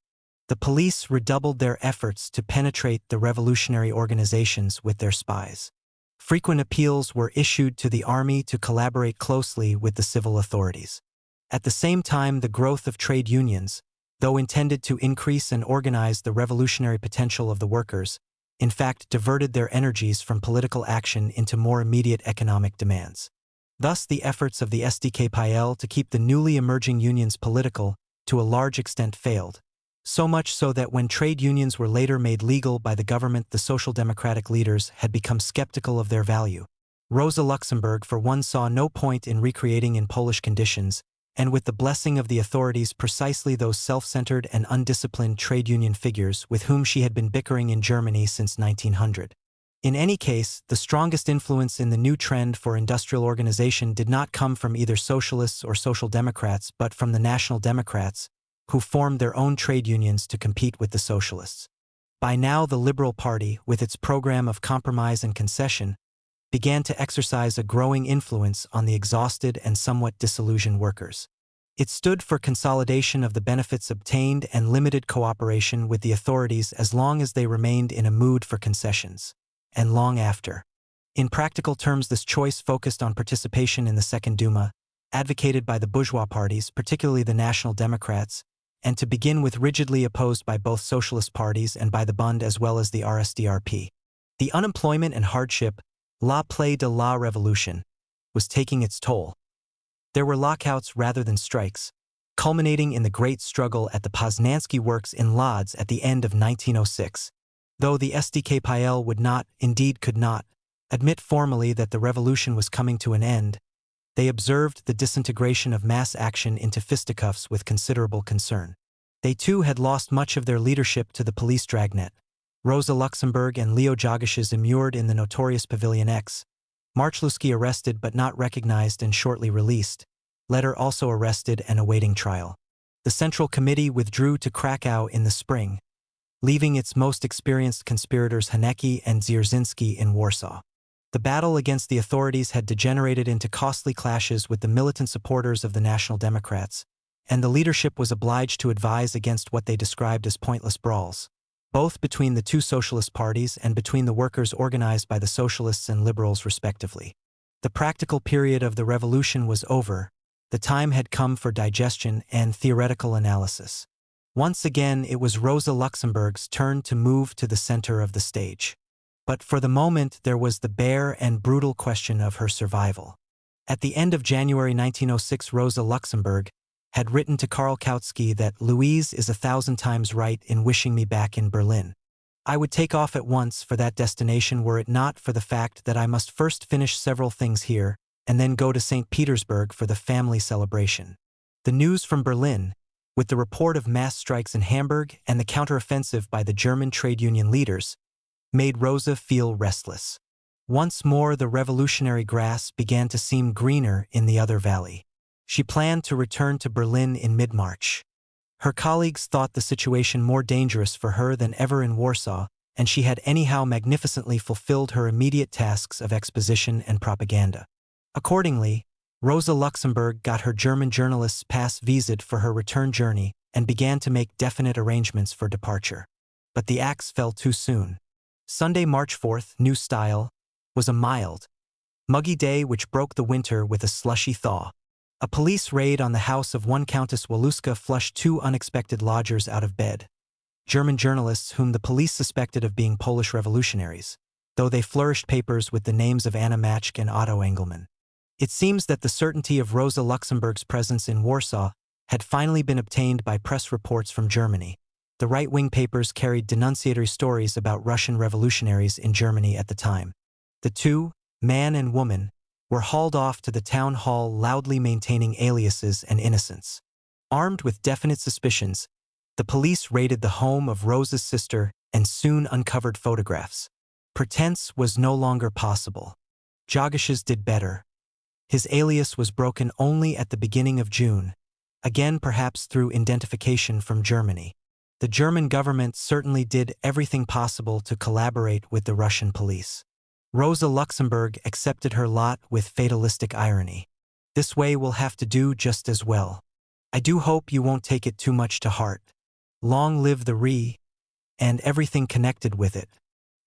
The police redoubled their efforts to penetrate the revolutionary organizations with their spies. Frequent appeals were issued to the army to collaborate closely with the civil authorities. At the same time, the growth of trade unions, though intended to increase and organize the revolutionary potential of the workers, in fact diverted their energies from political action into more immediate economic demands. Thus, the efforts of the SDKPL to keep the newly emerging unions political, to a large extent failed. So much so that when trade unions were later made legal by the government, the social democratic leaders had become skeptical of their value. Rosa Luxemburg, for one, saw no point in recreating in Polish conditions and with the blessing of the authorities precisely those self-centered and undisciplined trade union figures with whom she had been bickering in Germany since 1900. In any case, the strongest influence in the new trend for industrial organization did not come from either socialists or social democrats but from the National Democrats, who formed their own trade unions to compete with the socialists. By now the Liberal Party, with its program of compromise and concession, began to exercise a growing influence on the exhausted and somewhat disillusioned workers. It stood for consolidation of the benefits obtained and limited cooperation with the authorities as long as they remained in a mood for concessions, and long after. In practical terms, this choice focused on participation in the Second Duma, advocated by the bourgeois parties, particularly the National Democrats, and to begin with rigidly opposed by both socialist parties and by the Bund as well as the RSDRP. The unemployment and hardship, la plaie de la revolution, was taking its toll. There were lockouts rather than strikes, culminating in the great struggle at the Poznańskie works in Lodz at the end of 1906. Though the SDKPL would not, indeed could not, admit formally that the revolution was coming to an end, they observed the disintegration of mass action into fisticuffs with considerable concern. They too had lost much of their leadership to the police dragnet. Rosa Luxemburg and Leo Jogashes immured in the notorious Pavilion X. Marchluski arrested but not recognized and shortly released. Nettl also arrested and awaiting trial. The Central Committee withdrew to Krakow in the spring, leaving its most experienced conspirators Hanecki and Dzierżynski in Warsaw. The battle against the authorities had degenerated into costly clashes with the militant supporters of the National Democrats, and the leadership was obliged to advise against what they described as pointless brawls, both between the two socialist parties and between the workers organized by the socialists and liberals respectively. The practical period of the revolution was over. The time had come for digestion and theoretical analysis. Once again, it was Rosa Luxemburg's turn to move to the center of the stage. But for the moment, there was the bare and brutal question of her survival. At the end of January 1906, Rosa Luxemburg had written to Karl Kautsky that Louise is 1,000 times right in wishing me back in Berlin. I would take off at once for that destination were it not for the fact that I must first finish several things here and then go to St. Petersburg for the family celebration. The news from Berlin, with the report of mass strikes in Hamburg and the counteroffensive by the German trade union leaders, made Rosa feel restless. Once more the revolutionary grass began to seem greener in the other valley. She planned to return to Berlin in mid-March. Her colleagues thought the situation more dangerous for her than ever in Warsaw, and she had anyhow magnificently fulfilled her immediate tasks of exposition and propaganda. Accordingly, Rosa Luxemburg got her German journalist's pass visaed for her return journey and began to make definite arrangements for departure. But the axe fell too soon. Sunday, March 4th, New Style, was a mild, muggy day which broke the winter with a slushy thaw. A police raid on the house of one Countess Waluska flushed two unexpected lodgers out of bed, German journalists whom the police suspected of being Polish revolutionaries, though they flourished papers with the names of Anna Matschke and Otto Engelmann. It seems that the certainty of Rosa Luxemburg's presence in Warsaw had finally been obtained by press reports from Germany. The right-wing papers carried denunciatory stories about Russian revolutionaries in Germany at the time. The two, man and woman, were hauled off to the town hall loudly maintaining aliases and innocence. Armed with definite suspicions, the police raided the home of Rosa's sister and soon uncovered photographs. Pretense was no longer possible. Jogashes did better. His alias was broken only at the beginning of June, again perhaps through identification from Germany. The German government certainly did everything possible to collaborate with the Russian police. Rosa Luxemburg accepted her lot with fatalistic irony. This way we'll have to do just as well. I do hope you won't take it too much to heart. Long live the Re, and everything connected with it.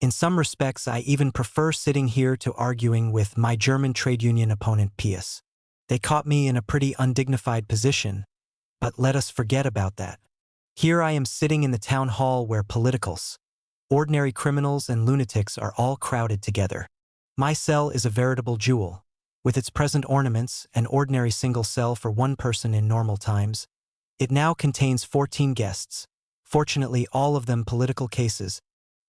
In some respects, I even prefer sitting here to arguing with my German trade union opponent Pius. They caught me in a pretty undignified position, but let us forget about that. Here I am sitting in the town hall where politicals, ordinary criminals and lunatics are all crowded together. My cell is a veritable jewel. With its present ornaments, an ordinary single cell for one person in normal times, it now contains 14 guests, fortunately all of them political cases.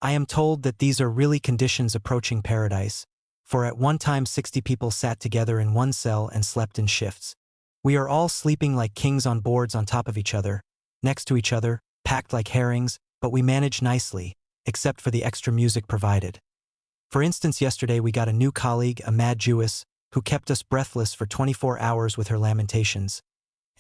I am told that these are really conditions approaching paradise, for at one time 60 people sat together in one cell and slept in shifts. We are all sleeping like kings on boards on top of each other, next to each other, packed like herrings, but we manage nicely, except for the extra music provided. For instance, yesterday we got a new colleague, a mad Jewess, who kept us breathless for 24 hours with her lamentations,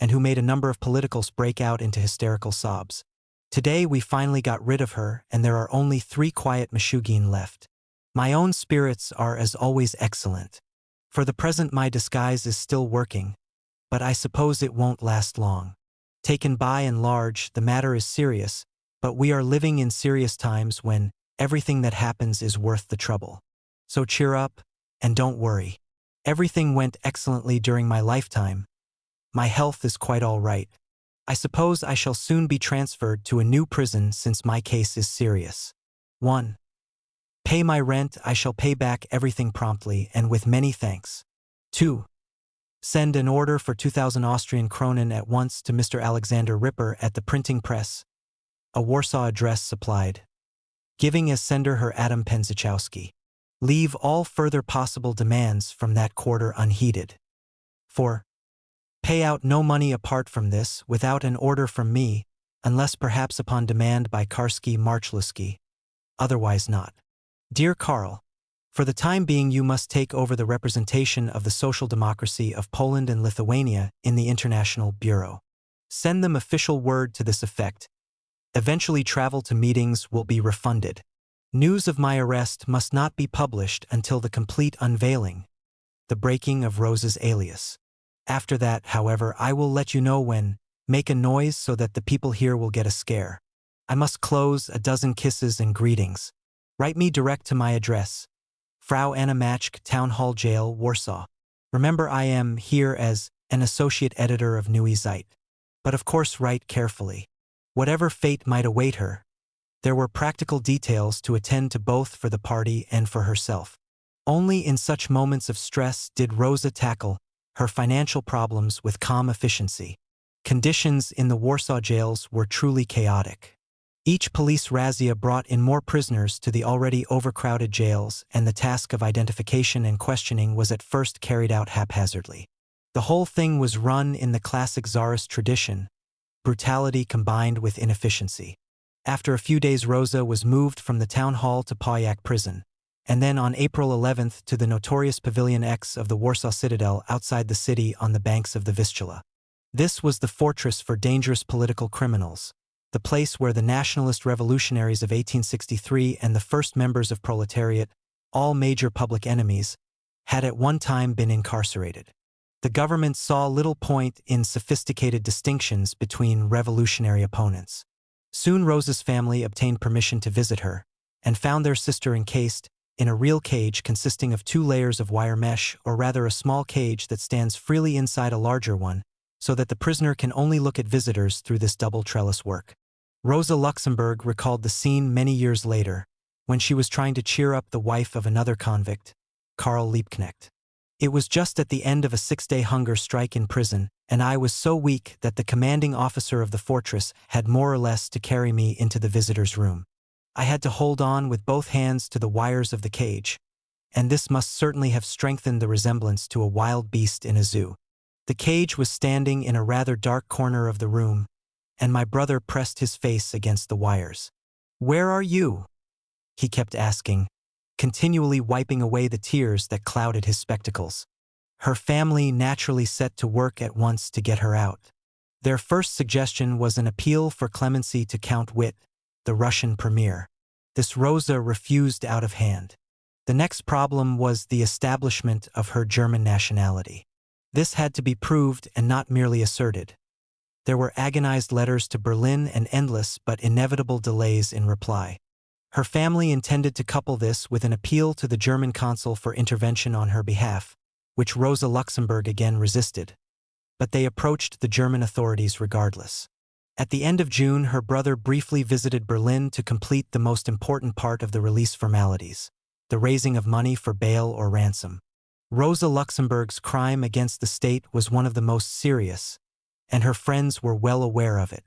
and who made a number of politicals break out into hysterical sobs. Today we finally got rid of her, and there are only 3 quiet Mashugin left. My own spirits are as always excellent. For the present my disguise is still working, but I suppose it won't last long. Taken by and large, the matter is serious, but we are living in serious times when everything that happens is worth the trouble. So cheer up, and don't worry. Everything went excellently during my lifetime. My health is quite all right. I suppose I shall soon be transferred to a new prison since my case is serious. 1. Pay my rent. I shall pay back everything promptly and with many thanks. 2. Send an order for 2,000 Austrian kronen at once to Mr. Alexander Ripper at the printing press. A Warsaw address supplied. Giving as sender her Adam Penzichowski. Leave all further possible demands from that quarter unheeded. 4. Pay out no money apart from this without an order from me, unless perhaps upon demand by Karski Marchluski. Otherwise not. Dear Karl, for the time being you must take over the representation of the social democracy of Poland and Lithuania in the International Bureau. Send them official word to this effect. Eventually travel to meetings will be refunded. News of my arrest must not be published until the complete unveiling, the breaking of Rosa's alias. After that, however, I will let you know when. Make a noise so that the people here will get a scare. I must close. 12 kisses and greetings. Write me direct to my address. Frau Anna Matschk, Town Hall Jail, Warsaw. Remember I am here as an associate editor of Neue Zeit. But of course write carefully. Whatever fate might await her, there were practical details to attend to both for the party and for herself. Only in such moments of stress did Rosa tackle her financial problems with calm efficiency. Conditions in the Warsaw jails were truly chaotic. Each police razzia brought in more prisoners to the already overcrowded jails, and the task of identification and questioning was at first carried out haphazardly. The whole thing was run in the classic Tsarist tradition, brutality combined with inefficiency. After a few days Rosa was moved from the town hall to Pawjak prison, and then on April 11th to the notorious Pavilion X of the Warsaw Citadel outside the city on the banks of the Vistula. This was the fortress for dangerous political criminals, the place where the nationalist revolutionaries of 1863 and the first members of proletariat, all major public enemies, had at one time been incarcerated. The government saw little point in sophisticated distinctions between revolutionary opponents. Soon Rosa's family obtained permission to visit her, and found their sister encased in a real cage consisting of 2 layers of wire mesh, or rather a small cage that stands freely inside a larger one, so that the prisoner can only look at visitors through this double trellis work. Rosa Luxemburg recalled the scene many years later, when she was trying to cheer up the wife of another convict, Karl Liebknecht. It was just at the end of a 6-day hunger strike in prison, and I was so weak that the commanding officer of the fortress had more or less to carry me into the visitor's room. I had to hold on with both hands to the wires of the cage, and this must certainly have strengthened the resemblance to a wild beast in a zoo. The cage was standing in a rather dark corner of the room, and my brother pressed his face against the wires. "Where are you?" he kept asking, continually wiping away the tears that clouded his spectacles. Her family naturally set to work at once to get her out. Their first suggestion was an appeal for clemency to Count Witt, the Russian premier. This Rosa refused out of hand. The next problem was the establishment of her German nationality. This had to be proved and not merely asserted. There were agonized letters to Berlin and endless but inevitable delays in reply. Her family intended to couple this with an appeal to the German consul for intervention on her behalf, which Rosa Luxemburg again resisted. But they approached the German authorities regardless. At the end of June, her brother briefly visited Berlin to complete the most important part of the release formalities, the raising of money for bail or ransom. Rosa Luxemburg's crime against the state was one of the most serious, and her friends were well aware of it.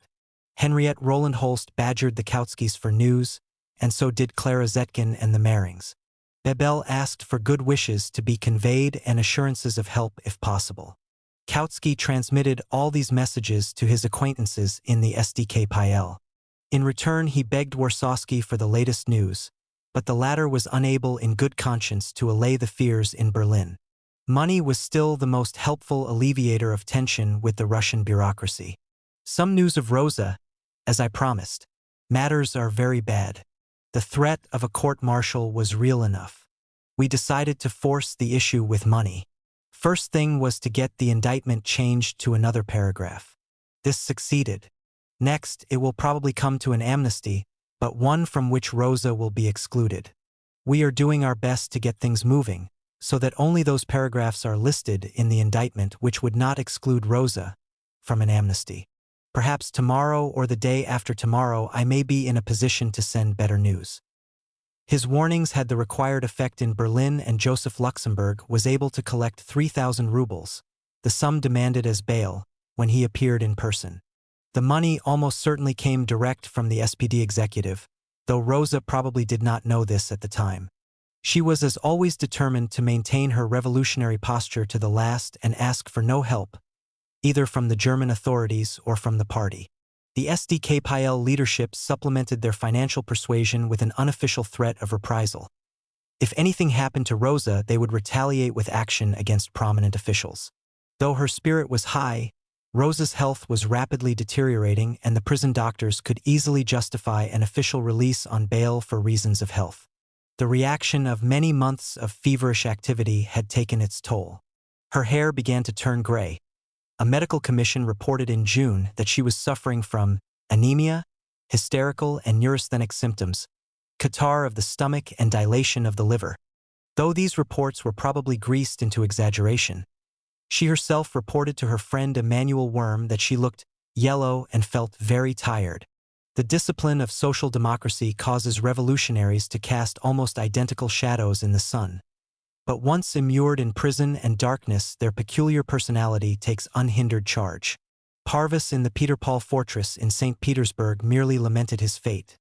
Henriette Roland Holst badgered the Kautskys for news, and so did Clara Zetkin and the Merings. Bebel asked for good wishes to be conveyed and assurances of help if possible. Kautsky transmitted all these messages to his acquaintances in the SDKPL. In return, he begged Warsawski for the latest news, but the latter was unable in good conscience to allay the fears in Berlin. Money was still the most helpful alleviator of tension with the Russian bureaucracy. Some news of Rosa, as I promised. Matters are very bad. The threat of a court-martial was real enough. We decided to force the issue with money. First thing was to get the indictment changed to another paragraph. This succeeded. Next, it will probably come to an amnesty, but one from which Rosa will be excluded. We are doing our best to get things moving, so that only those paragraphs are listed in the indictment which would not exclude Rosa from an amnesty. Perhaps tomorrow or the day after tomorrow I may be in a position to send better news. His warnings had the required effect in Berlin, and Joseph Luxemburg was able to collect 3,000 rubles, the sum demanded as bail, when he appeared in person. The money almost certainly came direct from the SPD executive, though Rosa probably did not know this at the time. She was as always determined to maintain her revolutionary posture to the last and ask for no help, either from the German authorities or from the party. The SDKPL leadership supplemented their financial persuasion with an unofficial threat of reprisal. If anything happened to Rosa, they would retaliate with action against prominent officials. Though her spirit was high, Rosa's health was rapidly deteriorating, and the prison doctors could easily justify an official release on bail for reasons of health. The reaction of many months of feverish activity had taken its toll. Her hair began to turn gray. A medical commission reported in June that she was suffering from anemia, hysterical and neurasthenic symptoms, catarrh of the stomach, and dilation of the liver. Though these reports were probably greased into exaggeration, she herself reported to her friend Emanuel Worm that she looked yellow and felt very tired. The discipline of social democracy causes revolutionaries to cast almost identical shadows in the sun. But once immured in prison and darkness, their peculiar personality takes unhindered charge. Parvis in the Peter Paul fortress in St. Petersburg merely lamented his fate.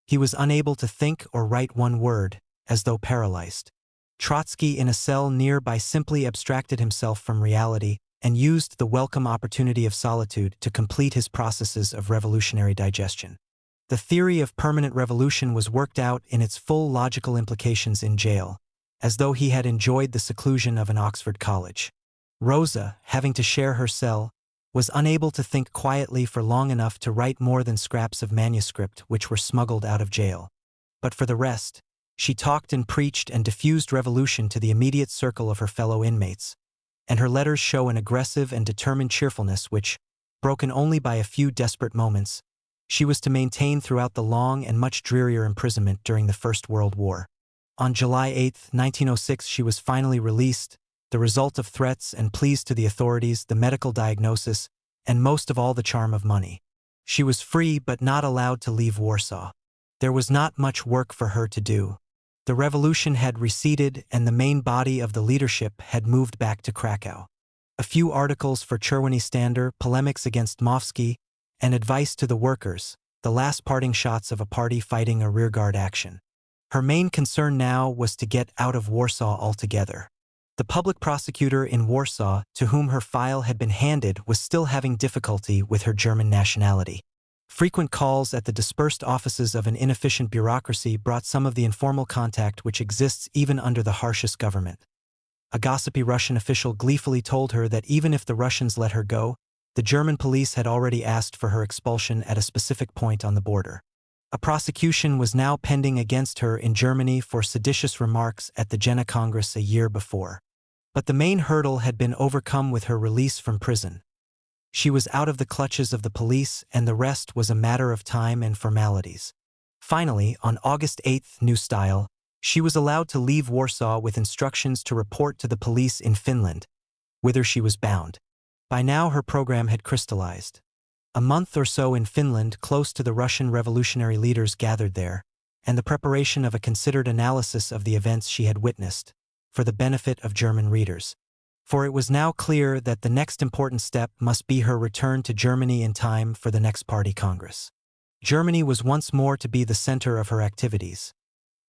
He was unable to think or write one word, as though paralyzed. Trotsky in a cell nearby simply abstracted himself from reality and used the welcome opportunity of solitude to complete his processes of revolutionary digestion. The theory of permanent revolution was worked out in its full logical implications in jail, as though he had enjoyed the seclusion of an Oxford college. Rosa, having to share her cell, was unable to think quietly for long enough to write more than scraps of manuscript which were smuggled out of jail. But for the rest, she talked and preached and diffused revolution to the immediate circle of her fellow inmates, and her letters show an aggressive and determined cheerfulness which, broken only by a few desperate moments, she was to maintain throughout the long and much drearier imprisonment during the First World War. On July 8, 1906, she was finally released, the result of threats and pleas to the authorities, the medical diagnosis, and most of all the charm of money. She was free but not allowed to leave Warsaw. There was not much work for her to do. The revolution had receded and the main body of the leadership had moved back to Krakow. A few articles for Czerwony Standard, polemics against Mowski, and advice to the workers, the last parting shots of a party fighting a rearguard action. Her main concern now was to get out of Warsaw altogether. The public prosecutor in Warsaw, to whom her file had been handed, was still having difficulty with her German nationality. Frequent calls at the dispersed offices of an inefficient bureaucracy brought some of the informal contact which exists even under the harshest government. A gossipy Russian official gleefully told her that even if the Russians let her go, the German police had already asked for her expulsion at a specific point on the border. A prosecution was now pending against her in Germany for seditious remarks at the Jena Congress a year before. But the main hurdle had been overcome with her release from prison. She was out of the clutches of the police, and the rest was a matter of time and formalities. Finally, on August 8, New Style, she was allowed to leave Warsaw with instructions to report to the police in Finland, whither she was bound. By now her program had crystallized. A month or so in Finland, close to the Russian revolutionary leaders gathered there, and the preparation of a considered analysis of the events she had witnessed, for the benefit of German readers. For it was now clear that the next important step must be her return to Germany in time for the next Party Congress. Germany was once more to be the center of her activities.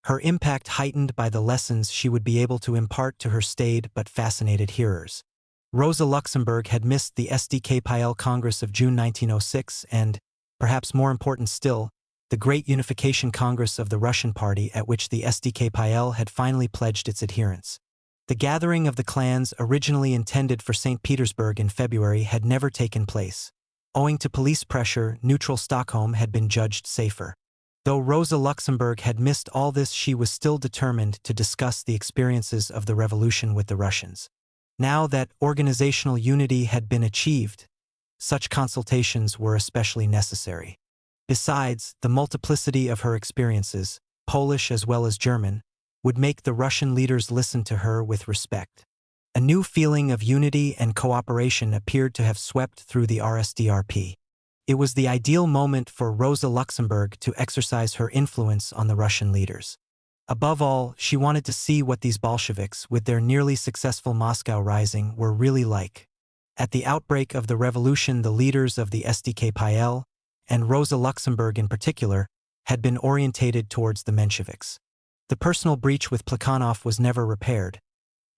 Her impact heightened by the lessons she would be able to impart to her staid but fascinated hearers. Rosa Luxemburg had missed the SDKPIL Congress of June 1906 and, perhaps more important still, the Great Unification Congress of the Russian Party at which the SDKPIL had finally pledged its adherence. The gathering of the clans originally intended for St. Petersburg in February had never taken place. Owing to police pressure, neutral Stockholm had been judged safer. Though Rosa Luxemburg had missed all this, she was still determined to discuss the experiences of the revolution with the Russians. Now that organizational unity had been achieved, such consultations were especially necessary. Besides, the multiplicity of her experiences, Polish as well as German, would make the Russian leaders listen to her with respect. A new feeling of unity and cooperation appeared to have swept through the RSDRP. It was the ideal moment for Rosa Luxemburg to exercise her influence on the Russian leaders. Above all, she wanted to see what these Bolsheviks, with their nearly successful Moscow Rising, were really like. At the outbreak of the revolution, the leaders of the SDKPIL, and Rosa Luxemburg in particular, had been orientated towards the Mensheviks. The personal breach with Plekhanov was never repaired,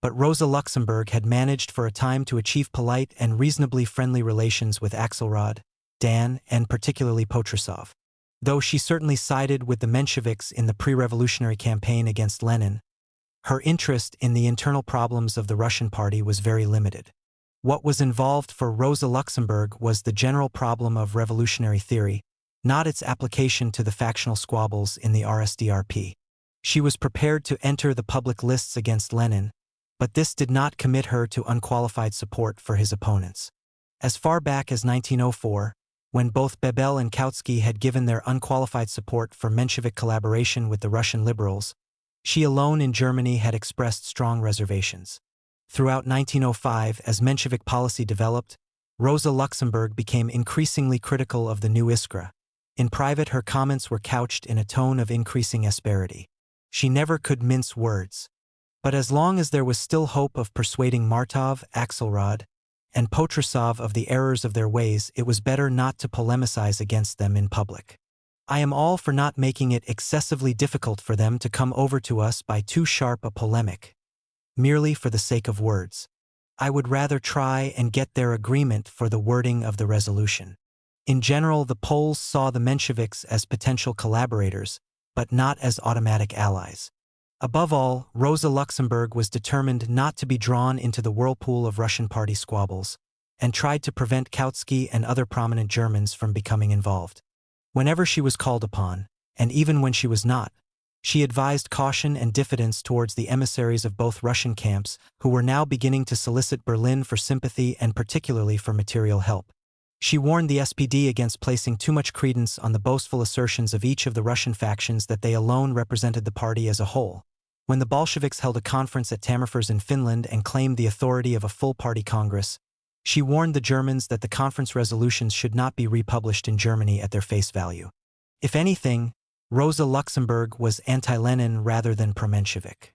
but Rosa Luxemburg had managed for a time to achieve polite and reasonably friendly relations with Axelrod, Dan, and particularly Potrasov. Though she certainly sided with the Mensheviks in the pre-revolutionary campaign against Lenin, her interest in the internal problems of the Russian party was very limited. What was involved for Rosa Luxemburg was the general problem of revolutionary theory, not its application to the factional squabbles in the RSDRP. She was prepared to enter the public lists against Lenin, but this did not commit her to unqualified support for his opponents. As far back as 1904, when both Bebel and Kautsky had given their unqualified support for Menshevik collaboration with the Russian liberals, she alone in Germany had expressed strong reservations. Throughout 1905, as Menshevik policy developed, Rosa Luxemburg became increasingly critical of the new Iskra. In private, her comments were couched in a tone of increasing asperity. She never could mince words. But as long as there was still hope of persuading Martov, Axelrod, and Potrasov of the errors of their ways, it was better not to polemicize against them in public. I am all for not making it excessively difficult for them to come over to us by too sharp a polemic, merely for the sake of words. I would rather try and get their agreement for the wording of the resolution. In general, the Poles saw the Mensheviks as potential collaborators, but not as automatic allies. Above all, Rosa Luxemburg was determined not to be drawn into the whirlpool of Russian party squabbles, and tried to prevent Kautsky and other prominent Germans from becoming involved. Whenever she was called upon, and even when she was not, she advised caution and diffidence towards the emissaries of both Russian camps, who were now beginning to solicit Berlin for sympathy and particularly for material help. She warned the SPD against placing too much credence on the boastful assertions of each of the Russian factions that they alone represented the party as a whole. When the Bolsheviks held a conference at Tammerfors in Finland and claimed the authority of a full party congress, she warned the Germans that the conference resolutions should not be republished in Germany at their face value. If anything, Rosa Luxemburg was anti-Lenin rather than pro-Menshevik.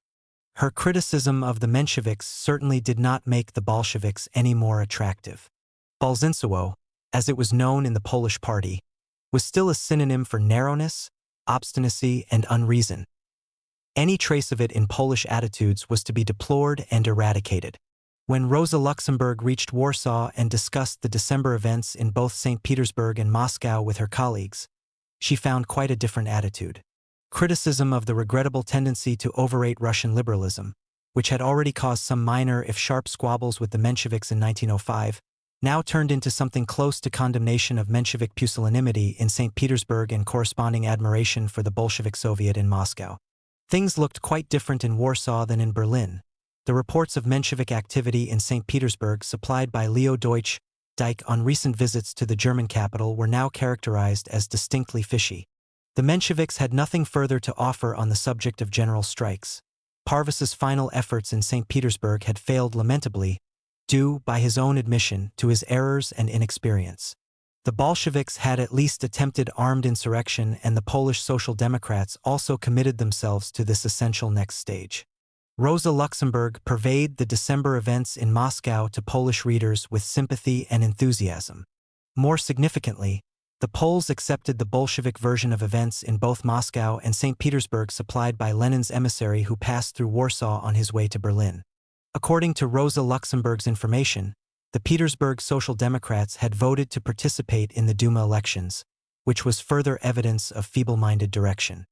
Her criticism of the Mensheviks certainly did not make the Bolsheviks any more attractive. Bolshinstvo, as it was known in the Polish party, was still a synonym for narrowness, obstinacy, and unreason. Any trace of it in Polish attitudes was to be deplored and eradicated. When Rosa Luxemburg reached Warsaw and discussed the December events in both St. Petersburg and Moscow with her colleagues, she found quite a different attitude. Criticism of the regrettable tendency to overrate Russian liberalism, which had already caused some minor if sharp squabbles with the Mensheviks in 1905, now turned into something close to condemnation of Menshevik pusillanimity in St. Petersburg and corresponding admiration for the Bolshevik Soviet in Moscow. Things looked quite different in Warsaw than in Berlin. The reports of Menshevik activity in St. Petersburg supplied by Leo Deutsch Dyck on recent visits to the German capital were now characterized as distinctly fishy. The Mensheviks had nothing further to offer on the subject of general strikes. Parvis's final efforts in St. Petersburg had failed lamentably, due, by his own admission, to his errors and inexperience. The Bolsheviks had at least attempted armed insurrection, and the Polish Social Democrats also committed themselves to this essential next stage. Rosa Luxemburg purveyed the December events in Moscow to Polish readers with sympathy and enthusiasm. More significantly, the Poles accepted the Bolshevik version of events in both Moscow and St. Petersburg supplied by Lenin's emissary who passed through Warsaw on his way to Berlin. According to Rosa Luxemburg's information, the Petersburg Social Democrats had voted to participate in the Duma elections, which was further evidence of feeble-minded direction.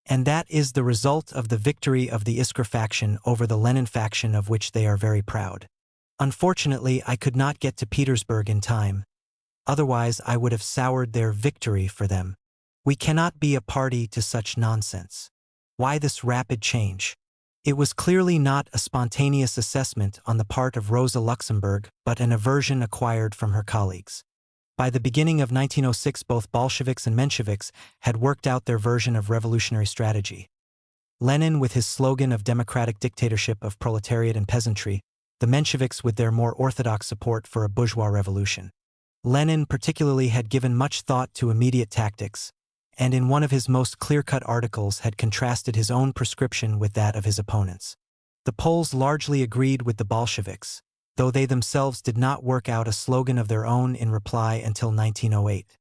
And that is the result of the victory of the Iskra faction over the Lenin faction, of which they are very proud. Unfortunately, I could not get to Petersburg in time. Otherwise, I would have soured their victory for them. We cannot be a party to such nonsense. Why this rapid change? It was clearly not a spontaneous assessment on the part of Rosa Luxemburg, but an aversion acquired from her colleagues. By the beginning of 1906, both Bolsheviks and Mensheviks had worked out their version of revolutionary strategy. Lenin with his slogan of democratic dictatorship of proletariat and peasantry, the Mensheviks with their more orthodox support for a bourgeois revolution. Lenin particularly had given much thought to immediate tactics, and in one of his most clear-cut articles had contrasted his own prescription with that of his opponents. The Poles largely agreed with the Bolsheviks, though they themselves did not work out a slogan of their own in reply until 1908.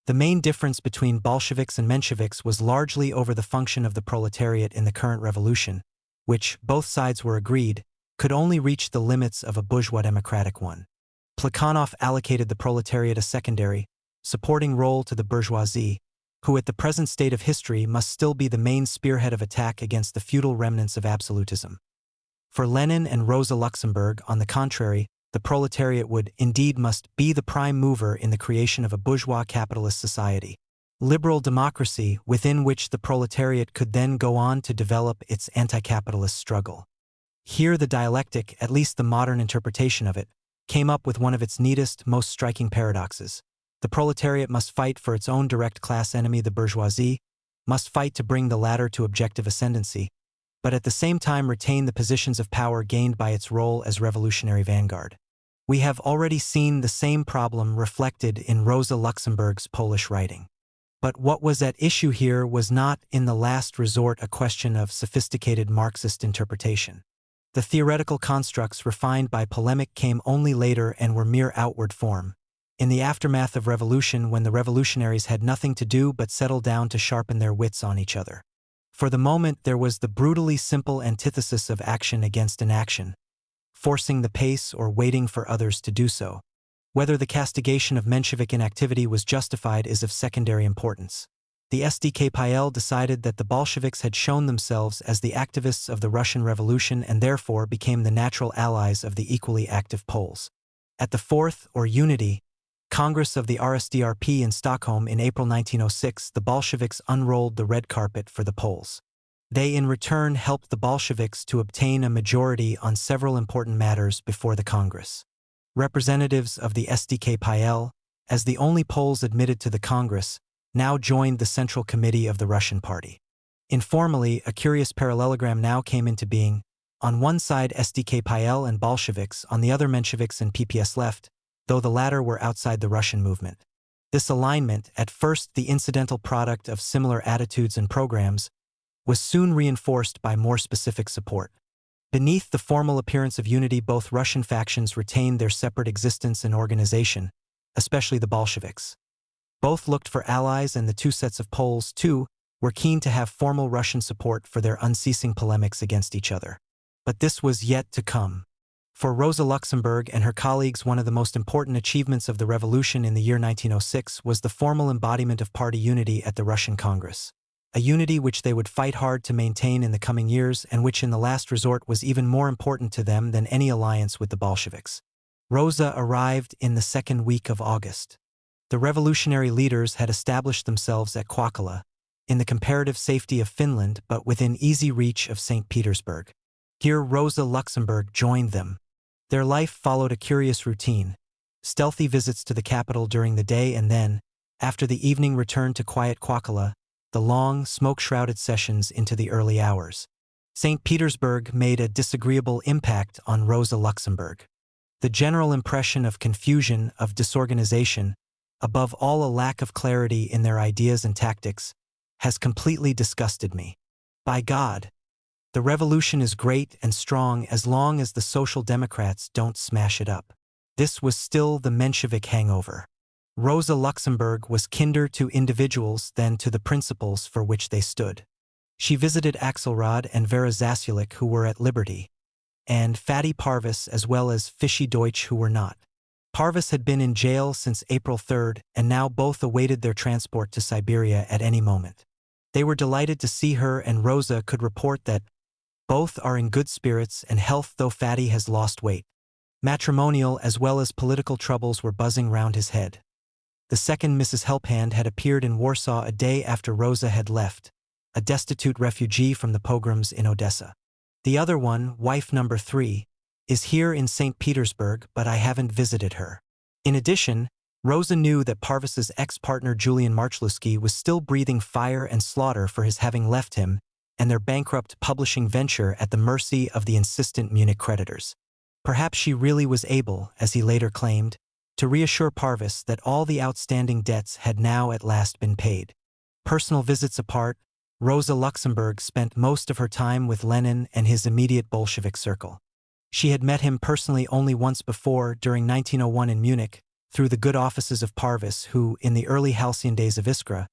The main difference between Bolsheviks and Mensheviks was largely over the function of the proletariat in the current revolution, which, both sides were agreed, could only reach the limits of a bourgeois democratic one. Plekhanov allocated the proletariat a secondary, supporting role to the bourgeoisie, who at the present state of history must still be the main spearhead of attack against the feudal remnants of absolutism. For Lenin and Rosa Luxemburg, on the contrary, the proletariat would, indeed must, be the prime mover in the creation of a bourgeois capitalist society, liberal democracy within which the proletariat could then go on to develop its anti-capitalist struggle. Here the dialectic, at least the modern interpretation of it, came up with one of its neatest, most striking paradoxes. The proletariat must fight for its own direct class enemy, the bourgeoisie, must fight to bring the latter to objective ascendancy, but at the same time retain the positions of power gained by its role as revolutionary vanguard. We have already seen the same problem reflected in Rosa Luxemburg's Polish writing. But what was at issue here was not, in the last resort, a question of sophisticated Marxist interpretation. The theoretical constructs refined by polemic came only later and were mere outward form, in the aftermath of revolution, when the revolutionaries had nothing to do but settle down to sharpen their wits on each other. For the moment there was the brutally simple antithesis of action against inaction, forcing the pace or waiting for others to do so. Whether the castigation of Menshevik inactivity was justified is of secondary importance. The SDKPIL decided that the Bolsheviks had shown themselves as the activists of the Russian Revolution and therefore became the natural allies of the equally active Poles. At the Fourth, or Unity, Congress of the RSDRP in Stockholm in April 1906, the Bolsheviks unrolled the red carpet for the Poles. They in return helped the Bolsheviks to obtain a majority on several important matters before the Congress. Representatives of the SDKPIL, as the only Poles admitted to the Congress, now joined the Central Committee of the Russian Party. Informally, a curious parallelogram now came into being. On one side SDKPIL and Bolsheviks, on the other Mensheviks and PPS left, though the latter were outside the Russian movement. This alignment, at first the incidental product of similar attitudes and programs, was soon reinforced by more specific support. Beneath the formal appearance of unity, both Russian factions retained their separate existence and organization, especially the Bolsheviks. Both looked for allies, and the two sets of Poles, too, were keen to have formal Russian support for their unceasing polemics against each other. But this was yet to come. For Rosa Luxemburg and her colleagues, one of the most important achievements of the revolution in the year 1906 was the formal embodiment of party unity at the Russian Congress. A unity which they would fight hard to maintain in the coming years, and which in the last resort was even more important to them than any alliance with the Bolsheviks. Rosa arrived in the second week of August. The revolutionary leaders had established themselves at Kwakala, in the comparative safety of Finland but within easy reach of St. Petersburg. Here Rosa Luxemburg joined them. Their life followed a curious routine: stealthy visits to the capital during the day, and then, after the evening, return to quiet Kwakala, the long, smoke-shrouded sessions into the early hours. St. Petersburg made a disagreeable impact on Rosa Luxemburg. The general impression of confusion, of disorganization, above all a lack of clarity in their ideas and tactics, has completely disgusted me. By God! The revolution is great and strong as long as the Social Democrats don't smash it up. This was still the Menshevik hangover. Rosa Luxemburg was kinder to individuals than to the principles for which they stood. She visited Axelrod and Vera Zasulik, who were at liberty, and Fatty Parvis as well as Fishy Deutsch who were not. Parvis had been in jail since April 3rd, and now both awaited their transport to Siberia at any moment. They were delighted to see her, and Rosa could report that both are in good spirits and health, though Fatty has lost weight. Matrimonial as well as political troubles were buzzing round his head. The second Mrs. Helphand had appeared in Warsaw a day after Rosa had left, a destitute refugee from the pogroms in Odessa. The other one, wife number 3, is here in St. Petersburg, but I haven't visited her. In addition, Rosa knew that Parvis's ex-partner Julian Marchluski was still breathing fire and slaughter for his having left him and their bankrupt publishing venture at the mercy of the insistent Munich creditors. Perhaps she really was able, as he later claimed, to reassure Parvis that all the outstanding debts had now at last been paid. Personal visits apart, Rosa Luxemburg spent most of her time with Lenin and his immediate Bolshevik circle. She had met him personally only once before, during 1901 in Munich, through the good offices of Parvis, who, in the early halcyon days of Iskra,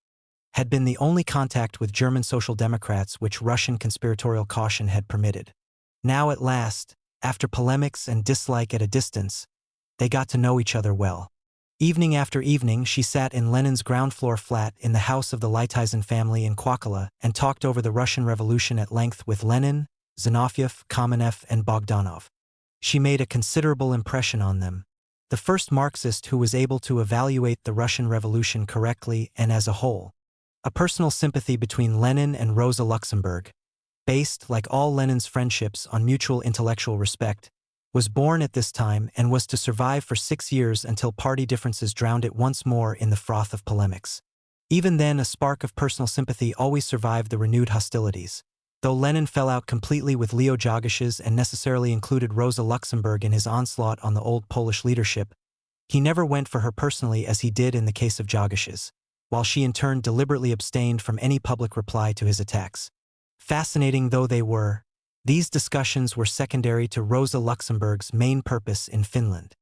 had been the only contact with German Social Democrats which Russian conspiratorial caution had permitted. Now at last, after polemics and dislike at a distance, they got to know each other well. Evening after evening she sat in Lenin's ground-floor flat in the house of the Lytyzin family in Kwakala and talked over the Russian Revolution at length with Lenin, Zinoviev, Kamenev, and Bogdanov. She made a considerable impression on them. The first Marxist who was able to evaluate the Russian Revolution correctly and as a whole. A personal sympathy between Lenin and Rosa Luxemburg, based, like all Lenin's friendships, on mutual intellectual respect, was born at this time and was to survive for 6 years until party differences drowned it once more in the froth of polemics. Even then, a spark of personal sympathy always survived the renewed hostilities. Though Lenin fell out completely with Leo Jagish's and necessarily included Rosa Luxemburg in his onslaught on the old Polish leadership, he never went for her personally as he did in the case of Jagish's, while she in turn deliberately abstained from any public reply to his attacks. Fascinating though they were, these discussions were secondary to Rosa Luxemburg's main purpose in Finland.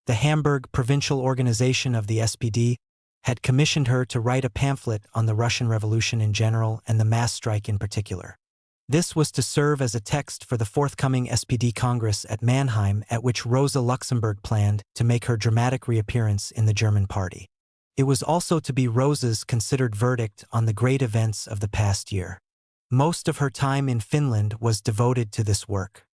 The Hamburg provincial organization of the SPD had commissioned her to write a pamphlet on the Russian Revolution in general and the mass strike in particular. This was to serve as a text for the forthcoming SPD Congress at Mannheim, at which Rosa Luxemburg planned to make her dramatic reappearance in the German party. It was also to be Rosa's considered verdict on the great events of the past year. Most of her time in Finland was devoted to this work.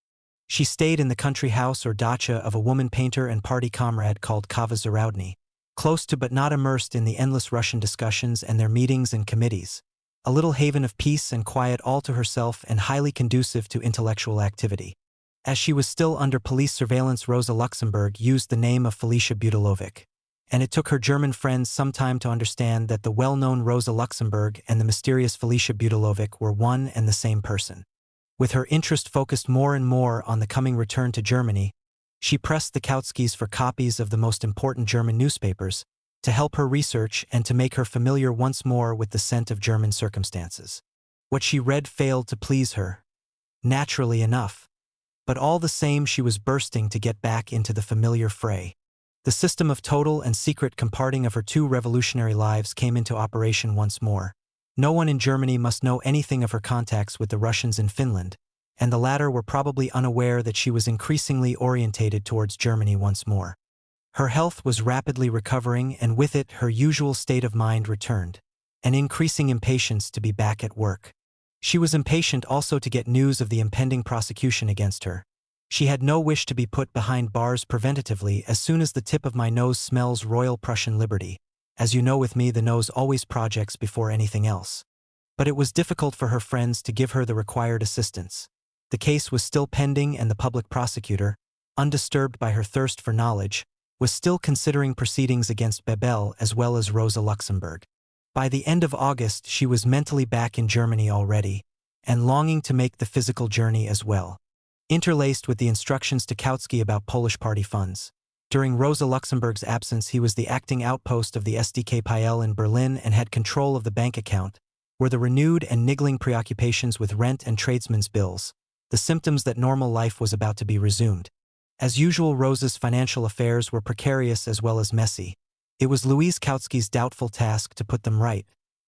She stayed in the country house or dacha of a woman painter and party comrade called Kava Zaroudny, close to but not immersed in the endless Russian discussions and their meetings and committees, a little haven of peace and quiet all to herself and highly conducive to intellectual activity. As she was still under police surveillance, Rosa Luxemburg used the name of Felicia Budilovic, and it took her German friends some time to understand that the well-known Rosa Luxemburg and the mysterious Felicia Budilovic were one and the same person. With her interest focused more and more on the coming return to Germany, she pressed the Kautskys for copies of the most important German newspapers, to help her research and to make her familiar once more with the scent of German circumstances. What she read failed to please her, naturally enough, but all the same she was bursting to get back into the familiar fray. The system of total and secret comparting of her 2 revolutionary lives came into operation once more. No one in Germany must know anything of her contacts with the Russians in Finland, and the latter were probably unaware that she was increasingly orientated towards Germany once more. Her health was rapidly recovering, and with it her usual state of mind returned, an increasing impatience to be back at work. She was impatient also to get news of the impending prosecution against her. She had no wish to be put behind bars preventatively. As soon as the tip of my nose smells Royal Prussian liberty, as you know with me the nose always projects before anything else. But it was difficult for her friends to give her the required assistance. The case was still pending, and the public prosecutor, undisturbed by her thirst for knowledge, was still considering proceedings against Bebel as well as Rosa Luxemburg. By the end of August she was mentally back in Germany already, and longing to make the physical journey as well. Interlaced with the instructions to Kautsky about Polish party funds. During Rosa Luxemburg's absence he was the acting outpost of the SDKPL in Berlin and had control of the bank account, were the renewed and niggling preoccupations with rent and tradesmen's bills, the symptoms that normal life was about to be resumed. As usual, Rosa's financial affairs were precarious as well as messy. It was Louise Kautsky's doubtful task to put them right,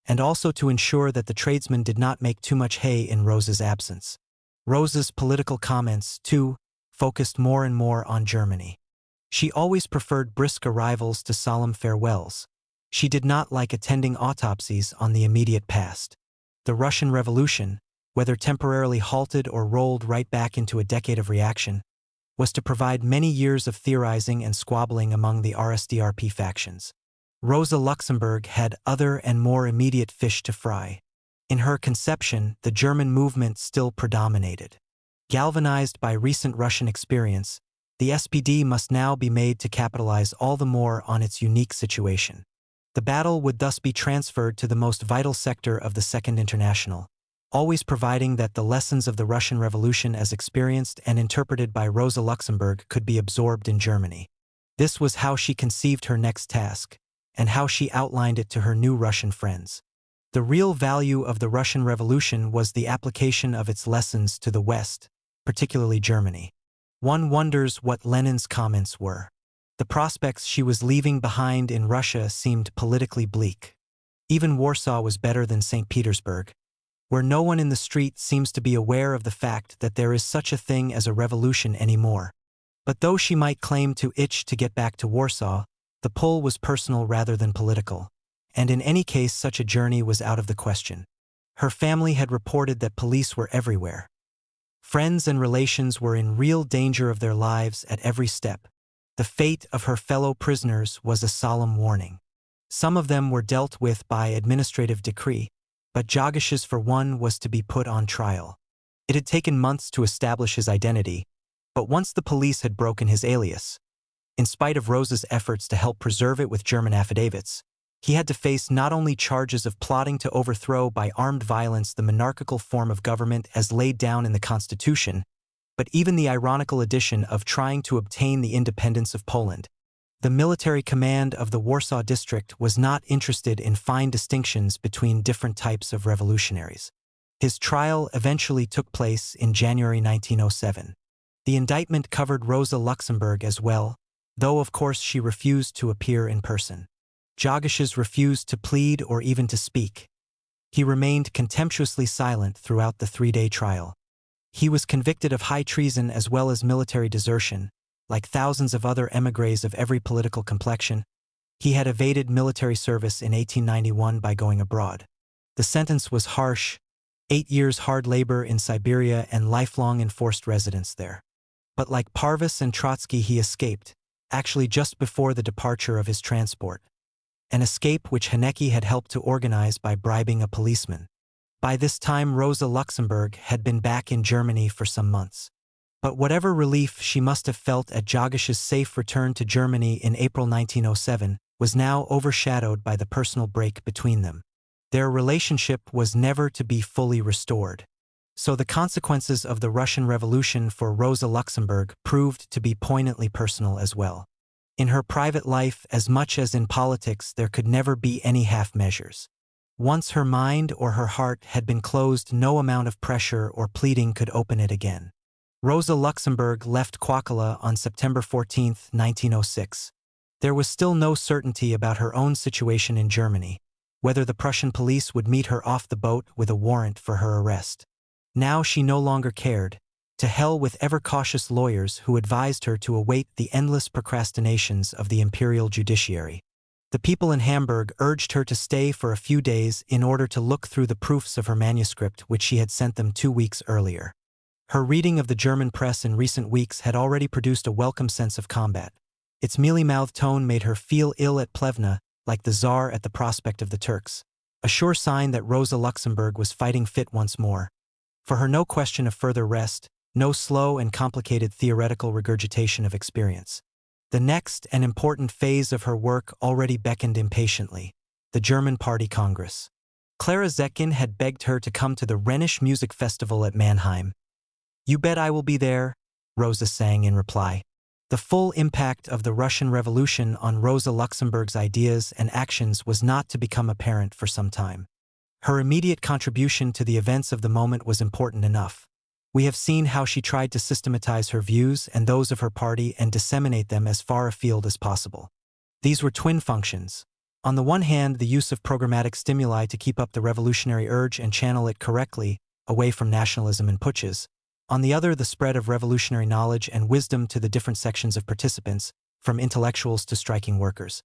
and also to ensure that the tradesmen did not make too much hay in Rosa's absence. Rosa's political comments, too, focused more and more on Germany. She always preferred brisk arrivals to solemn farewells. She did not like attending autopsies on the immediate past. The Russian Revolution, whether temporarily halted or rolled right back into a decade of reaction, was to provide many years of theorizing and squabbling among the RSDRP factions. Rosa Luxemburg had other and more immediate fish to fry. In her conception, the German movement still predominated. Galvanized by recent Russian experience, the SPD must now be made to capitalize all the more on its unique situation. The battle would thus be transferred to the most vital sector of the Second International, always providing that the lessons of the Russian Revolution as experienced and interpreted by Rosa Luxemburg could be absorbed in Germany. This was how she conceived her next task, and how she outlined it to her new Russian friends. The real value of the Russian Revolution was the application of its lessons to the West, particularly Germany. One wonders what Lenin's comments were. The prospects she was leaving behind in Russia seemed politically bleak. Even Warsaw was better than St. Petersburg, where no one in the street seems to be aware of the fact that there is such a thing as a revolution anymore. But though she might claim to itch to get back to Warsaw, the pull was personal rather than political, and in any case such a journey was out of the question. Her family had reported that police were everywhere. Friends and relations were in real danger of their lives at every step. The fate of her fellow prisoners was a solemn warning. Some of them were dealt with by administrative decree, but Jagish's for one was to be put on trial. It had taken months to establish his identity, but once the police had broken his alias, in spite of Rosa's efforts to help preserve it with German affidavits, he had to face not only charges of plotting to overthrow by armed violence the monarchical form of government as laid down in the Constitution, but even the ironical addition of trying to obtain the independence of Poland. The military command of the Warsaw District was not interested in fine distinctions between different types of revolutionaries. His trial eventually took place in January 1907. The indictment covered Rosa Luxemburg as well, though of course she refused to appear in person. Jagish's refused to plead or even to speak. He remained contemptuously silent throughout the 3-day trial. He was convicted of high treason as well as military desertion. Like thousands of other émigrés of every political complexion, he had evaded military service in 1891 by going abroad. The sentence was harsh: 8 years hard labor in Siberia and lifelong enforced residence there. But like Parvis and Trotsky, he escaped, actually just before the departure of his transport. An escape which Haneke had helped to organize by bribing a policeman. By this time Rosa Luxemburg had been back in Germany for some months. But whatever relief she must have felt at Jagish's safe return to Germany in April 1907 was now overshadowed by the personal break between them. Their relationship was never to be fully restored. So the consequences of the Russian Revolution for Rosa Luxemburg proved to be poignantly personal as well. In her private life, as much as in politics, there could never be any half measures. Once her mind or her heart had been closed, no amount of pressure or pleading could open it again. Rosa Luxemburg left Kwakala on September 14, 1906. There was still no certainty about her own situation in Germany, whether the Prussian police would meet her off the boat with a warrant for her arrest. Now she no longer cared. To hell with ever-cautious lawyers who advised her to await the endless procrastinations of the imperial judiciary. The people in Hamburg urged her to stay for a few days in order to look through the proofs of her manuscript which she had sent them 2 weeks earlier. Her reading of the German press in recent weeks had already produced a welcome sense of combat. Its mealy-mouthed tone made her feel ill at Plevna, like the Tsar at the prospect of the Turks. A sure sign that Rosa Luxemburg was fighting fit once more. For her no question of further rest, no slow and complicated theoretical regurgitation of experience. The next and important phase of her work already beckoned impatiently: the German Party Congress. Clara Zetkin had begged her to come to the Rhenish Music Festival at Mannheim. "You bet I will be there," Rosa sang in reply. The full impact of the Russian Revolution on Rosa Luxemburg's ideas and actions was not to become apparent for some time. Her immediate contribution to the events of the moment was important enough. We have seen how she tried to systematize her views and those of her party and disseminate them as far afield as possible. These were twin functions. On the one hand, the use of programmatic stimuli to keep up the revolutionary urge and channel it correctly, away from nationalism and putches. On the other, the spread of revolutionary knowledge and wisdom to the different sections of participants, from intellectuals to striking workers.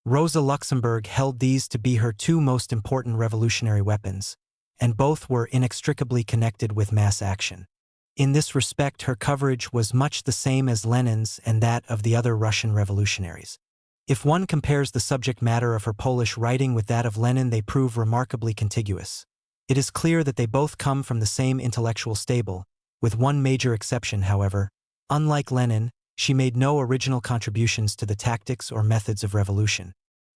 Rosa Luxemburg held these to be her two most important revolutionary weapons, and both were inextricably connected with mass action. In this respect, her coverage was much the same as Lenin's and that of the other Russian revolutionaries. If one compares the subject matter of her Polish writing with that of Lenin, they prove remarkably contiguous. It is clear that they both come from the same intellectual stable, with one major exception, however. Unlike Lenin, she made no original contributions to the tactics or methods of revolution.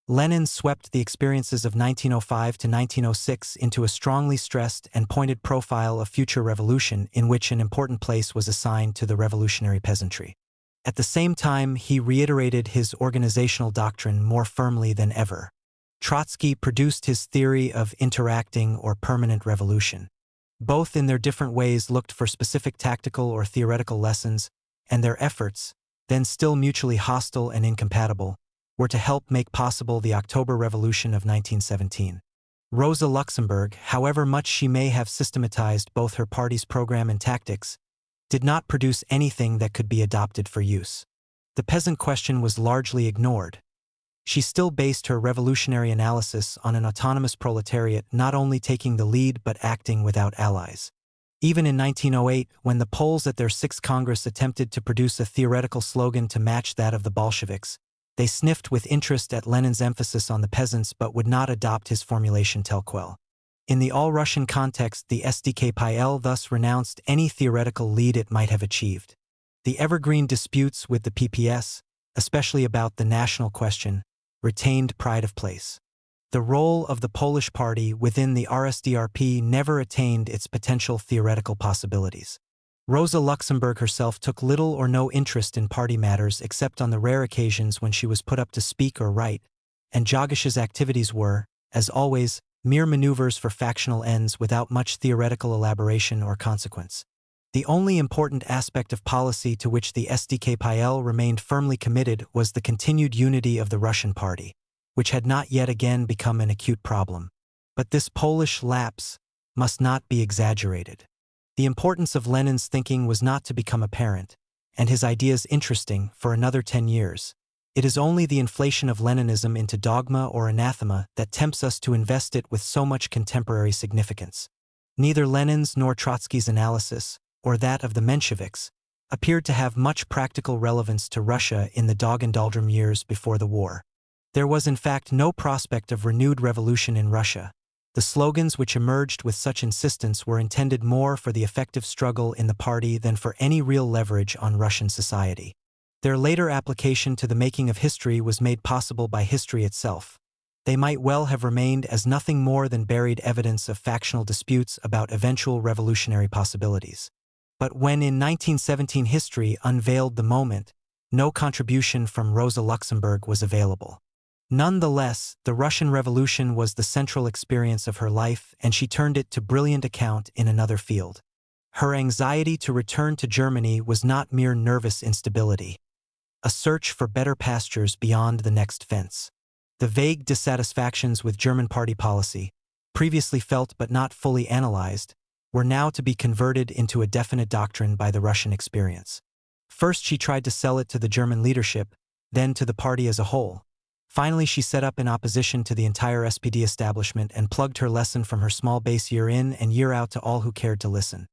Lenin swept the experiences of 1905 to 1906 into a strongly stressed and pointed profile of future revolution in which an important place was assigned to the revolutionary peasantry. At the same time, he reiterated his organizational doctrine more firmly than ever. Trotsky produced his theory of interacting or permanent revolution. Both in their different ways looked for specific tactical or theoretical lessons, and their efforts, then still mutually hostile and incompatible, were to help make possible the October Revolution of 1917. Rosa Luxemburg, however much she may have systematized both her party's program and tactics, did not produce anything that could be adopted for use. The peasant question was largely ignored. She still based her revolutionary analysis on an autonomous proletariat not only taking the lead but acting without allies. Even in 1908, when the Poles at their Sixth Congress attempted to produce a theoretical slogan to match that of the Bolsheviks, they sniffed with interest at Lenin's emphasis on the peasants but would not adopt his formulation tel quel. In the all-Russian context, the SDKPL thus renounced any theoretical lead it might have achieved. The evergreen disputes with the PPS, especially about the national question, retained pride of place. The role of the Polish party within the RSDRP never attained its potential theoretical possibilities. Rosa Luxemburg herself took little or no interest in party matters except on the rare occasions when she was put up to speak or write, and Jagish's activities were, as always, mere maneuvers for factional ends without much theoretical elaboration or consequence. The only important aspect of policy to which the SDKPL remained firmly committed was the continued unity of the Russian party, which had not yet again become an acute problem. But this Polish lapse must not be exaggerated. The importance of Lenin's thinking was not to become apparent, and his ideas interesting, for another 10 years. It is only the inflation of Leninism into dogma or anathema that tempts us to invest it with so much contemporary significance. Neither Lenin's nor Trotsky's analysis, or that of the Mensheviks, appeared to have much practical relevance to Russia in the dog and doldrum years before the war. There was in fact no prospect of renewed revolution in Russia. The slogans which emerged with such insistence were intended more for the effective struggle in the party than for any real leverage on Russian society. Their later application to the making of history was made possible by history itself. They might well have remained as nothing more than buried evidence of factional disputes about eventual revolutionary possibilities. But when in 1917 history unveiled the moment, no contribution from Rosa Luxemburg was available. Nonetheless, the Russian Revolution was the central experience of her life, and she turned it to brilliant account in another field. Her anxiety to return to Germany was not mere nervous instability, a search for better pastures beyond the next fence. The vague dissatisfactions with German party policy, previously felt but not fully analyzed, were now to be converted into a definite doctrine by the Russian experience. First, she tried to sell it to the German leadership, then to the party as a whole. Finally, she set up in opposition to the entire SPD establishment and plugged her lesson from her small base year in and year out to all who cared to listen.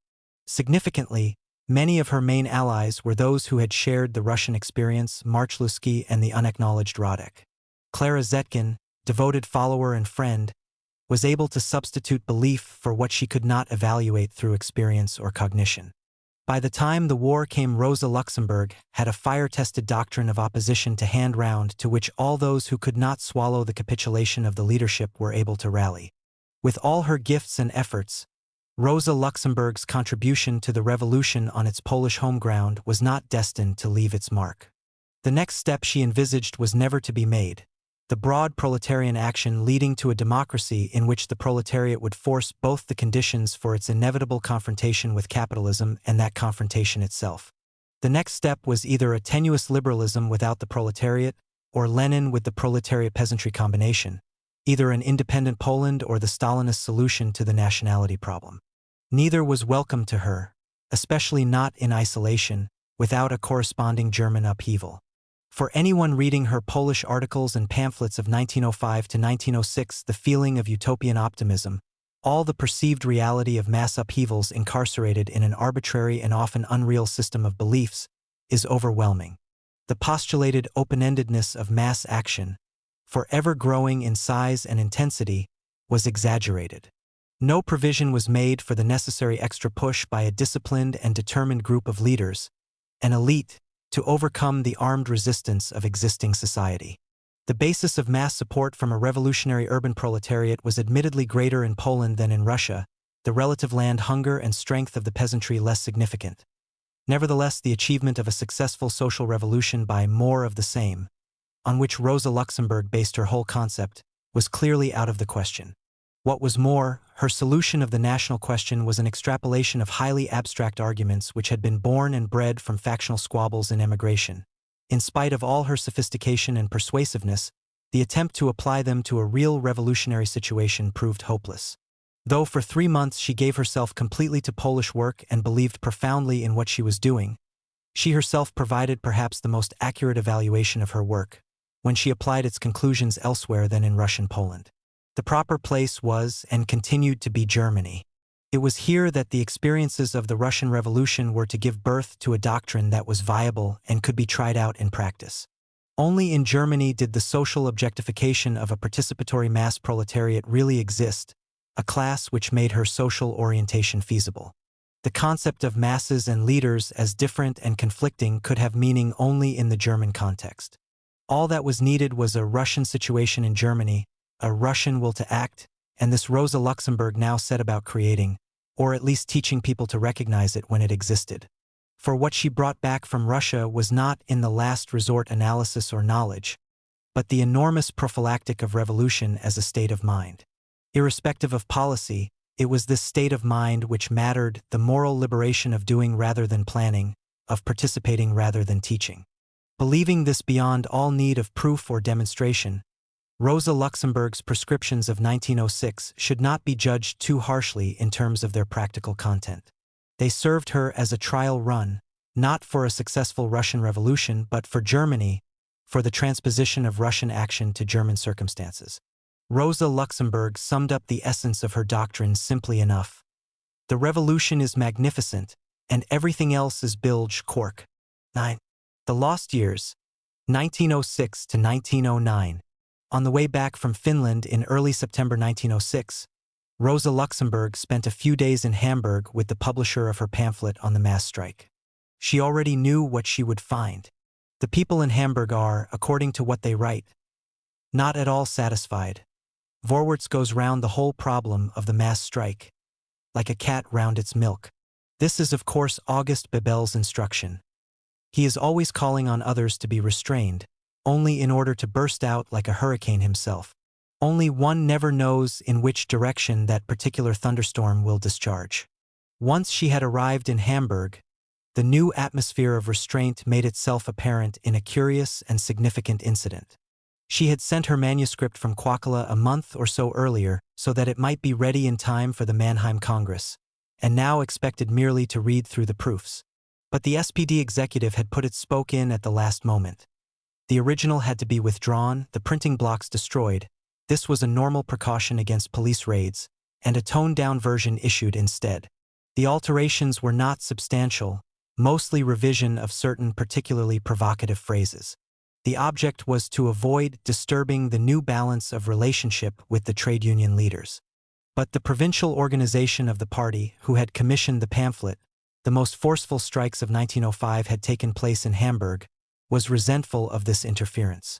Significantly, many of her main allies were those who had shared the Russian experience, Marchluski and the unacknowledged Radek. Clara Zetkin, devoted follower and friend, was able to substitute belief for what she could not evaluate through experience or cognition. By the time the war came, Rosa Luxemburg had a fire-tested doctrine of opposition to hand round to which all those who could not swallow the capitulation of the leadership were able to rally. With all her gifts and efforts, Rosa Luxemburg's contribution to the revolution on its Polish home ground was not destined to leave its mark. The next step she envisaged was never to be made: the broad proletarian action leading to a democracy in which the proletariat would force both the conditions for its inevitable confrontation with capitalism and that confrontation itself. The next step was either a tenuous liberalism without the proletariat, or Lenin with the proletariat-peasantry combination, either an independent Poland or the Stalinist solution to the nationality problem. Neither was welcome to her, especially not in isolation, without a corresponding German upheaval. For anyone reading her Polish articles and pamphlets of 1905 to 1906, the feeling of utopian optimism, all the perceived reality of mass upheavals incarcerated in an arbitrary and often unreal system of beliefs, is overwhelming. The postulated open-endedness of mass action, forever growing in size and intensity, was exaggerated. No provision was made for the necessary extra push by a disciplined and determined group of leaders, an elite, to overcome the armed resistance of existing society. The basis of mass support from a revolutionary urban proletariat was admittedly greater in Poland than in Russia, the relative land hunger and strength of the peasantry less significant. Nevertheless, the achievement of a successful social revolution by more of the same, on which Rosa Luxemburg based her whole concept, was clearly out of the question. What was more, her solution of the national question was an extrapolation of highly abstract arguments which had been born and bred from factional squabbles in emigration. In spite of all her sophistication and persuasiveness, the attempt to apply them to a real revolutionary situation proved hopeless. Though for 3 months she gave herself completely to Polish work and believed profoundly in what she was doing, she herself provided perhaps the most accurate evaluation of her work, when she applied its conclusions elsewhere than in Russian Poland. The proper place was and continued to be Germany. It was here that the experiences of the Russian Revolution were to give birth to a doctrine that was viable and could be tried out in practice. Only in Germany did the social objectification of a participatory mass proletariat really exist, a class which made her social orientation feasible. The concept of masses and leaders as different and conflicting could have meaning only in the German context. All that was needed was a Russian situation in Germany, a Russian will to act, and this Rosa Luxemburg now set about creating, or at least teaching people to recognize it when it existed. For what she brought back from Russia was not in the last resort analysis or knowledge, but the enormous prophylactic of revolution as a state of mind. Irrespective of policy, it was this state of mind which mattered, the moral liberation of doing rather than planning, of participating rather than teaching. Believing this beyond all need of proof or demonstration, Rosa Luxemburg's prescriptions of 1906 should not be judged too harshly in terms of their practical content. They served her as a trial run, not for a successful Russian revolution but for Germany, for the transposition of Russian action to German circumstances. Rosa Luxemburg summed up the essence of her doctrine simply enough. The revolution is magnificent, and everything else is bilge cork. 9. The Lost Years, 1906 to 1909. On the way back from Finland in early September 1906, Rosa Luxemburg spent a few days in Hamburg with the publisher of her pamphlet on the mass strike. She already knew what she would find. The people in Hamburg are, according to what they write, not at all satisfied. Vorwärts goes round the whole problem of the mass strike, like a cat round its milk. This is of course August Bebel's instruction. He is always calling on others to be restrained, only in order to burst out like a hurricane himself. Only one never knows in which direction that particular thunderstorm will discharge. Once she had arrived in Hamburg, the new atmosphere of restraint made itself apparent in a curious and significant incident. She had sent her manuscript from Kwakala a month or so earlier so that it might be ready in time for the Mannheim Congress, and now expected merely to read through the proofs. But the SPD executive had put its spoke in at the last moment. The original had to be withdrawn, the printing blocks destroyed. This was a normal precaution against police raids, and a toned-down version issued instead. The alterations were not substantial, mostly revision of certain particularly provocative phrases. The object was to avoid disturbing the new balance of relationship with the trade union leaders. But the provincial organization of the party, who had commissioned the pamphlet, the most forceful strikes of 1905 had taken place in Hamburg, was resentful of this interference.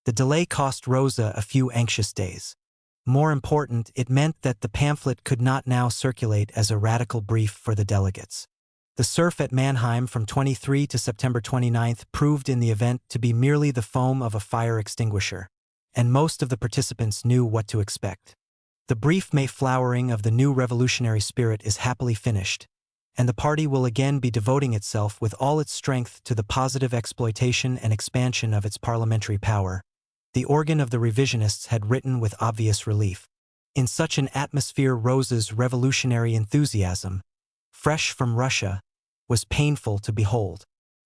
The delay cost Rosa a few anxious days. More important, it meant that the pamphlet could not now circulate as a radical brief for the delegates. The surf at Mannheim from 23 to September 29 proved in the event to be merely the foam of a fire extinguisher, and most of the participants knew what to expect. The brief Mayflowering of the new revolutionary spirit is happily finished, and the party will again be devoting itself with all its strength to the positive exploitation and expansion of its parliamentary power. The organ of the revisionists had written with obvious relief. In such an atmosphere Rosa's revolutionary enthusiasm, fresh from Russia, was painful to behold.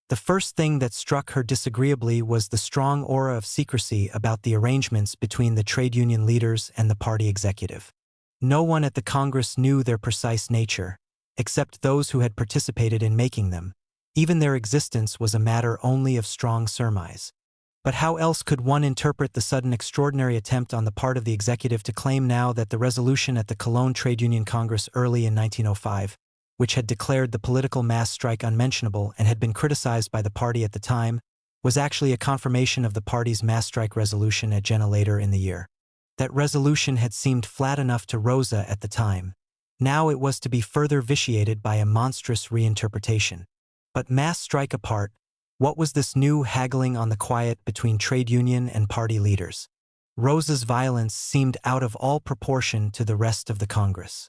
The first thing that struck her disagreeably was the strong aura of secrecy about the arrangements between the trade union leaders and the party executive. No one at the Congress knew their precise nature, except those who had participated in making them. Even their existence was a matter only of strong surmise. But how else could one interpret the sudden extraordinary attempt on the part of the executive to claim now that the resolution at the Cologne Trade Union Congress early in 1905, which had declared the political mass strike unmentionable and had been criticized by the party at the time, was actually a confirmation of the party's mass strike resolution at Jena later in the year. That resolution had seemed flat enough to Rosa at the time. Now it was to be further vitiated by a monstrous reinterpretation. But mass strike apart, what was this new haggling on the quiet between trade union and party leaders? Rosa's violence seemed out of all proportion to the rest of the Congress.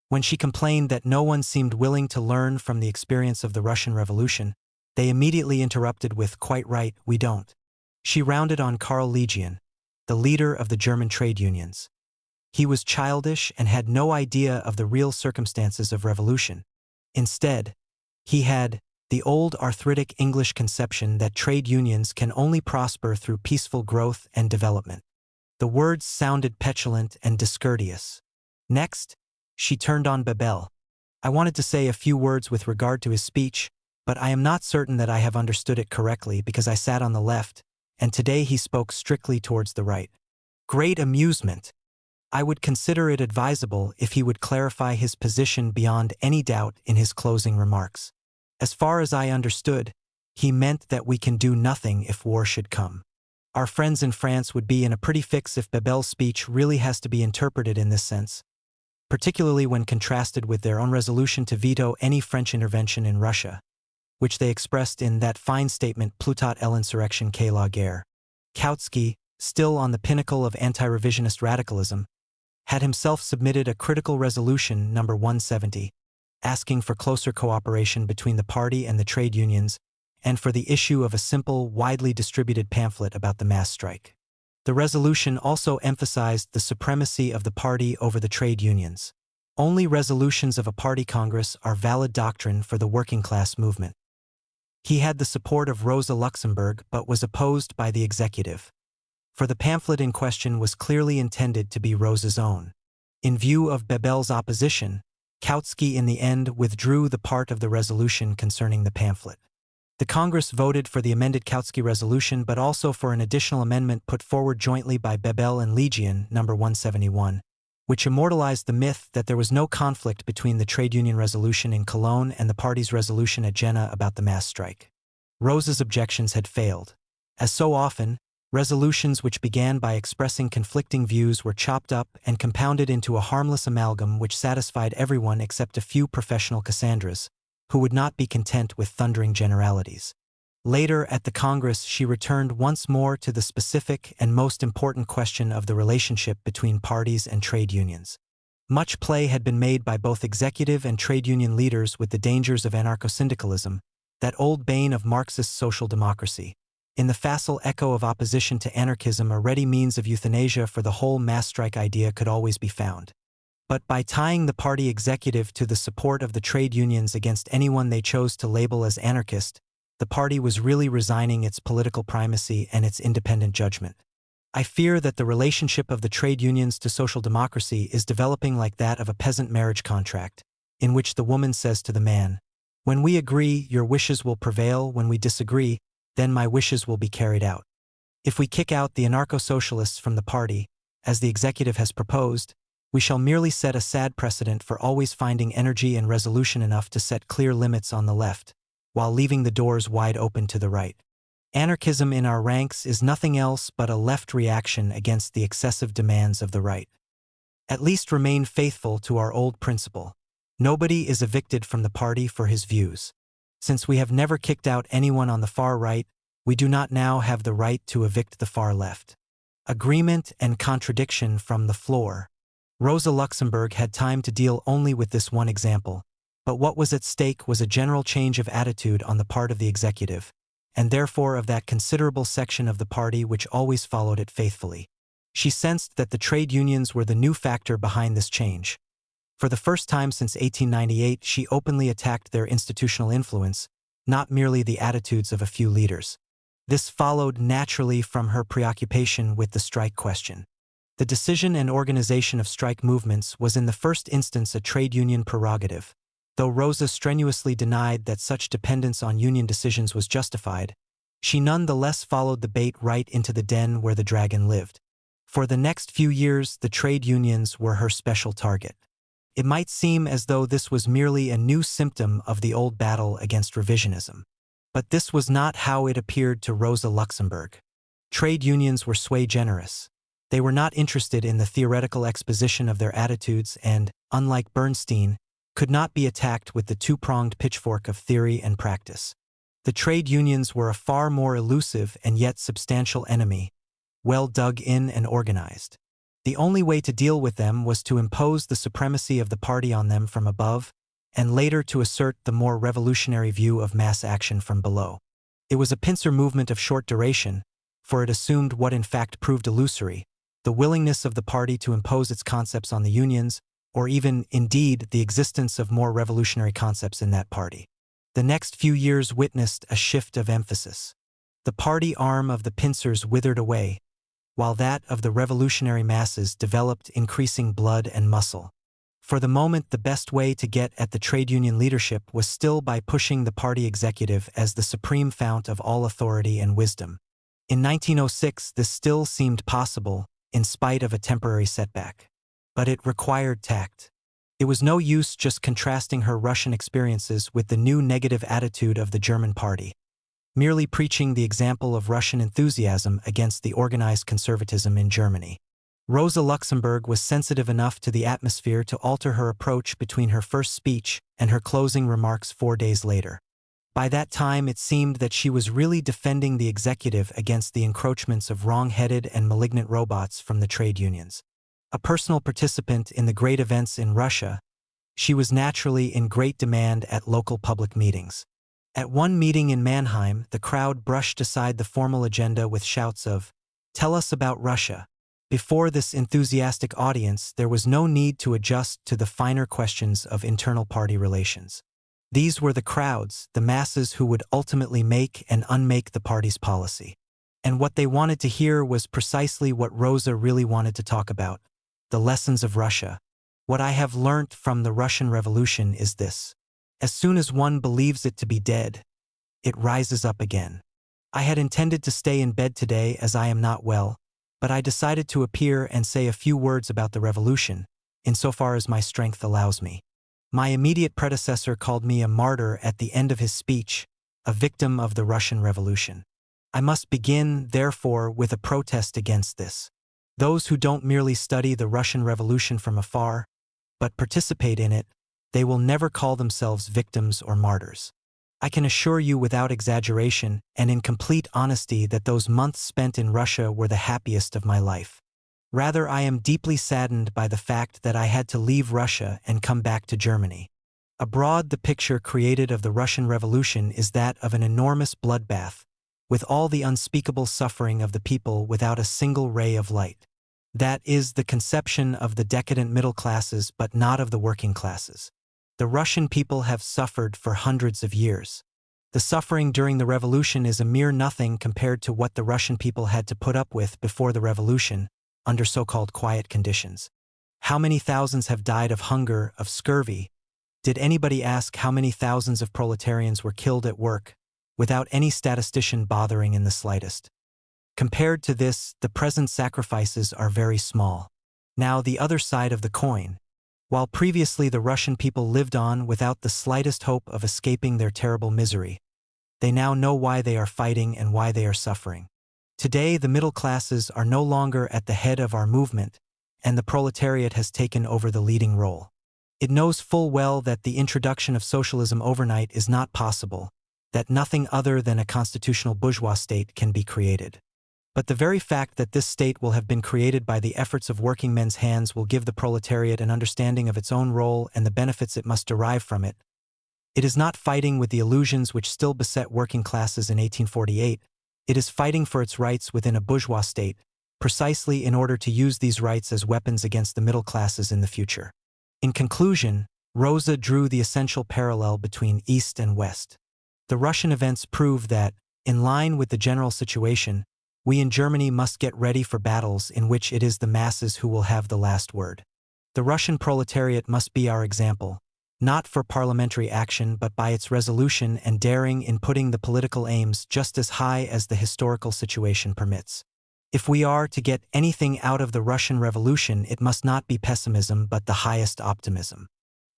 When she complained that no one seemed willing to learn from the experience of the Russian Revolution, they immediately interrupted with, "Quite right, we don't." She rounded on Karl Legion, the leader of the German trade unions. He was childish and had no idea of the real circumstances of revolution. Instead, he had the old arthritic English conception that trade unions can only prosper through peaceful growth and development. The words sounded petulant and discourteous. Next, she turned on Bebel. "I wanted to say a few words with regard to his speech, but I am not certain that I have understood it correctly because I sat on the left, and today he spoke strictly towards the right. Great amusement! I would consider it advisable if he would clarify his position beyond any doubt in his closing remarks. As far as I understood, he meant that we can do nothing if war should come. Our friends in France would be in a pretty fix if Bebel's speech really has to be interpreted in this sense, particularly when contrasted with their own resolution to veto any French intervention in Russia, which they expressed in that fine statement Plutot l'insurrection qu'est la guerre." Kautsky, still on the pinnacle of anti-revisionist radicalism, had himself submitted a critical resolution number 170, asking for closer cooperation between the party and the trade unions and for the issue of a simple, widely distributed pamphlet about the mass strike. The resolution also emphasized the supremacy of the party over the trade unions. Only resolutions of a party congress are valid doctrine for the working-class movement. He had the support of Rosa Luxemburg but was opposed by the executive. For the pamphlet in question was clearly intended to be Rosa's own. In view of Bebel's opposition, Kautsky in the end withdrew the part of the resolution concerning the pamphlet. The Congress voted for the amended Kautsky resolution but also for an additional amendment put forward jointly by Bebel and Legion, number 171, which immortalized the myth that there was no conflict between the trade union resolution in Cologne and the party's resolution at Jena about the mass strike. Rosa's objections had failed. As so often, resolutions which began by expressing conflicting views were chopped up and compounded into a harmless amalgam which satisfied everyone except a few professional Cassandras, who would not be content with thundering generalities. Later at the Congress she returned once more to the specific and most important question of the relationship between parties and trade unions. Much play had been made by both executive and trade union leaders with the dangers of anarcho-syndicalism, that old bane of Marxist social democracy. In the facile echo of opposition to anarchism, a ready means of euthanasia for the whole mass strike idea could always be found. But by tying the party executive to the support of the trade unions against anyone they chose to label as anarchist, the party was really resigning its political primacy and its independent judgment. I fear that the relationship of the trade unions to social democracy is developing like that of a peasant marriage contract, in which the woman says to the man, "When we agree, your wishes will prevail. When we disagree, then my wishes will be carried out." If we kick out the anarcho-socialists from the party, as the executive has proposed, we shall merely set a sad precedent for always finding energy and resolution enough to set clear limits on the left, while leaving the doors wide open to the right. Anarchism in our ranks is nothing else but a left reaction against the excessive demands of the right. At least remain faithful to our old principle. Nobody is evicted from the party for his views. Since we have never kicked out anyone on the far right, we do not now have the right to evict the far left. Agreement and contradiction from the floor. Rosa Luxemburg had time to deal only with this one example, but what was at stake was a general change of attitude on the part of the executive, and therefore of that considerable section of the party which always followed it faithfully. She sensed that the trade unions were the new factor behind this change. For the first time since 1898, she openly attacked their institutional influence, not merely the attitudes of a few leaders. This followed naturally from her preoccupation with the strike question. The decision and organization of strike movements was in the first instance a trade union prerogative. Though Rosa strenuously denied that such dependence on union decisions was justified, she nonetheless followed the bait right into the den where the dragon lived. For the next few years, the trade unions were her special target. It might seem as though this was merely a new symptom of the old battle against revisionism. But this was not how it appeared to Rosa Luxemburg. Trade unions were sui generis. They were not interested in the theoretical exposition of their attitudes and, unlike Bernstein, could not be attacked with the two-pronged pitchfork of theory and practice. The trade unions were a far more elusive and yet substantial enemy, well dug in and organized. The only way to deal with them was to impose the supremacy of the party on them from above, and later to assert the more revolutionary view of mass action from below. It was a pincer movement of short duration, for it assumed what in fact proved illusory, the willingness of the party to impose its concepts on the unions, or even, indeed, the existence of more revolutionary concepts in that party. The next few years witnessed a shift of emphasis. The party arm of the pincers withered away, while that of the revolutionary masses developed increasing blood and muscle. For the moment, the best way to get at the trade union leadership was still by pushing the party executive as the supreme fount of all authority and wisdom. In 1906, this still seemed possible, in spite of a temporary setback. But it required tact. It was no use just contrasting her Russian experiences with the new negative attitude of the German party, merely preaching the example of Russian enthusiasm against the organized conservatism in Germany. Rosa Luxemburg was sensitive enough to the atmosphere to alter her approach between her first speech and her closing remarks 4 days later. By that time, it seemed that she was really defending the executive against the encroachments of wrong-headed and malignant robots from the trade unions. A personal participant in the great events in Russia, she was naturally in great demand at local public meetings. At one meeting in Mannheim, the crowd brushed aside the formal agenda with shouts of, "Tell us about Russia." Before this enthusiastic audience, there was no need to adjust to the finer questions of internal party relations. These were the crowds, the masses who would ultimately make and unmake the party's policy. And what they wanted to hear was precisely what Rosa really wanted to talk about: the lessons of Russia. What I have learnt from the Russian Revolution is this: as soon as one believes it to be dead, it rises up again. I had intended to stay in bed today as I am not well, but I decided to appear and say a few words about the revolution, insofar as my strength allows me. My immediate predecessor called me a martyr at the end of his speech, a victim of the Russian Revolution. I must begin, therefore, with a protest against this. Those who don't merely study the Russian Revolution from afar, but participate in it, they will never call themselves victims or martyrs. I can assure you without exaggeration and in complete honesty that those months spent in Russia were the happiest of my life. Rather, I am deeply saddened by the fact that I had to leave Russia and come back to Germany. Abroad, the picture created of the Russian Revolution is that of an enormous bloodbath, with all the unspeakable suffering of the people without a single ray of light. That is the conception of the decadent middle classes, but not of the working classes. The Russian people have suffered for hundreds of years. The suffering during the revolution is a mere nothing compared to what the Russian people had to put up with before the revolution, under so-called quiet conditions. How many thousands have died of hunger, of scurvy? Did anybody ask how many thousands of proletarians were killed at work, without any statistician bothering in the slightest? Compared to this, the present sacrifices are very small. Now the other side of the coin. While previously the Russian people lived on without the slightest hope of escaping their terrible misery, they now know why they are fighting and why they are suffering. Today, the middle classes are no longer at the head of our movement, and the proletariat has taken over the leading role. It knows full well that the introduction of socialism overnight is not possible, that nothing other than a constitutional bourgeois state can be created. But the very fact that this state will have been created by the efforts of working men's hands will give the proletariat an understanding of its own role and the benefits it must derive from it. It is not fighting with the illusions which still beset working classes in 1848. It is fighting for its rights within a bourgeois state, precisely in order to use these rights as weapons against the middle classes in the future. In conclusion, Rosa drew the essential parallel between East and West. The Russian events prove that, in line with the general situation, we in Germany must get ready for battles in which it is the masses who will have the last word. The Russian proletariat must be our example, not for parliamentary action but by its resolution and daring in putting the political aims just as high as the historical situation permits. If we are to get anything out of the Russian Revolution, it must not be pessimism but the highest optimism.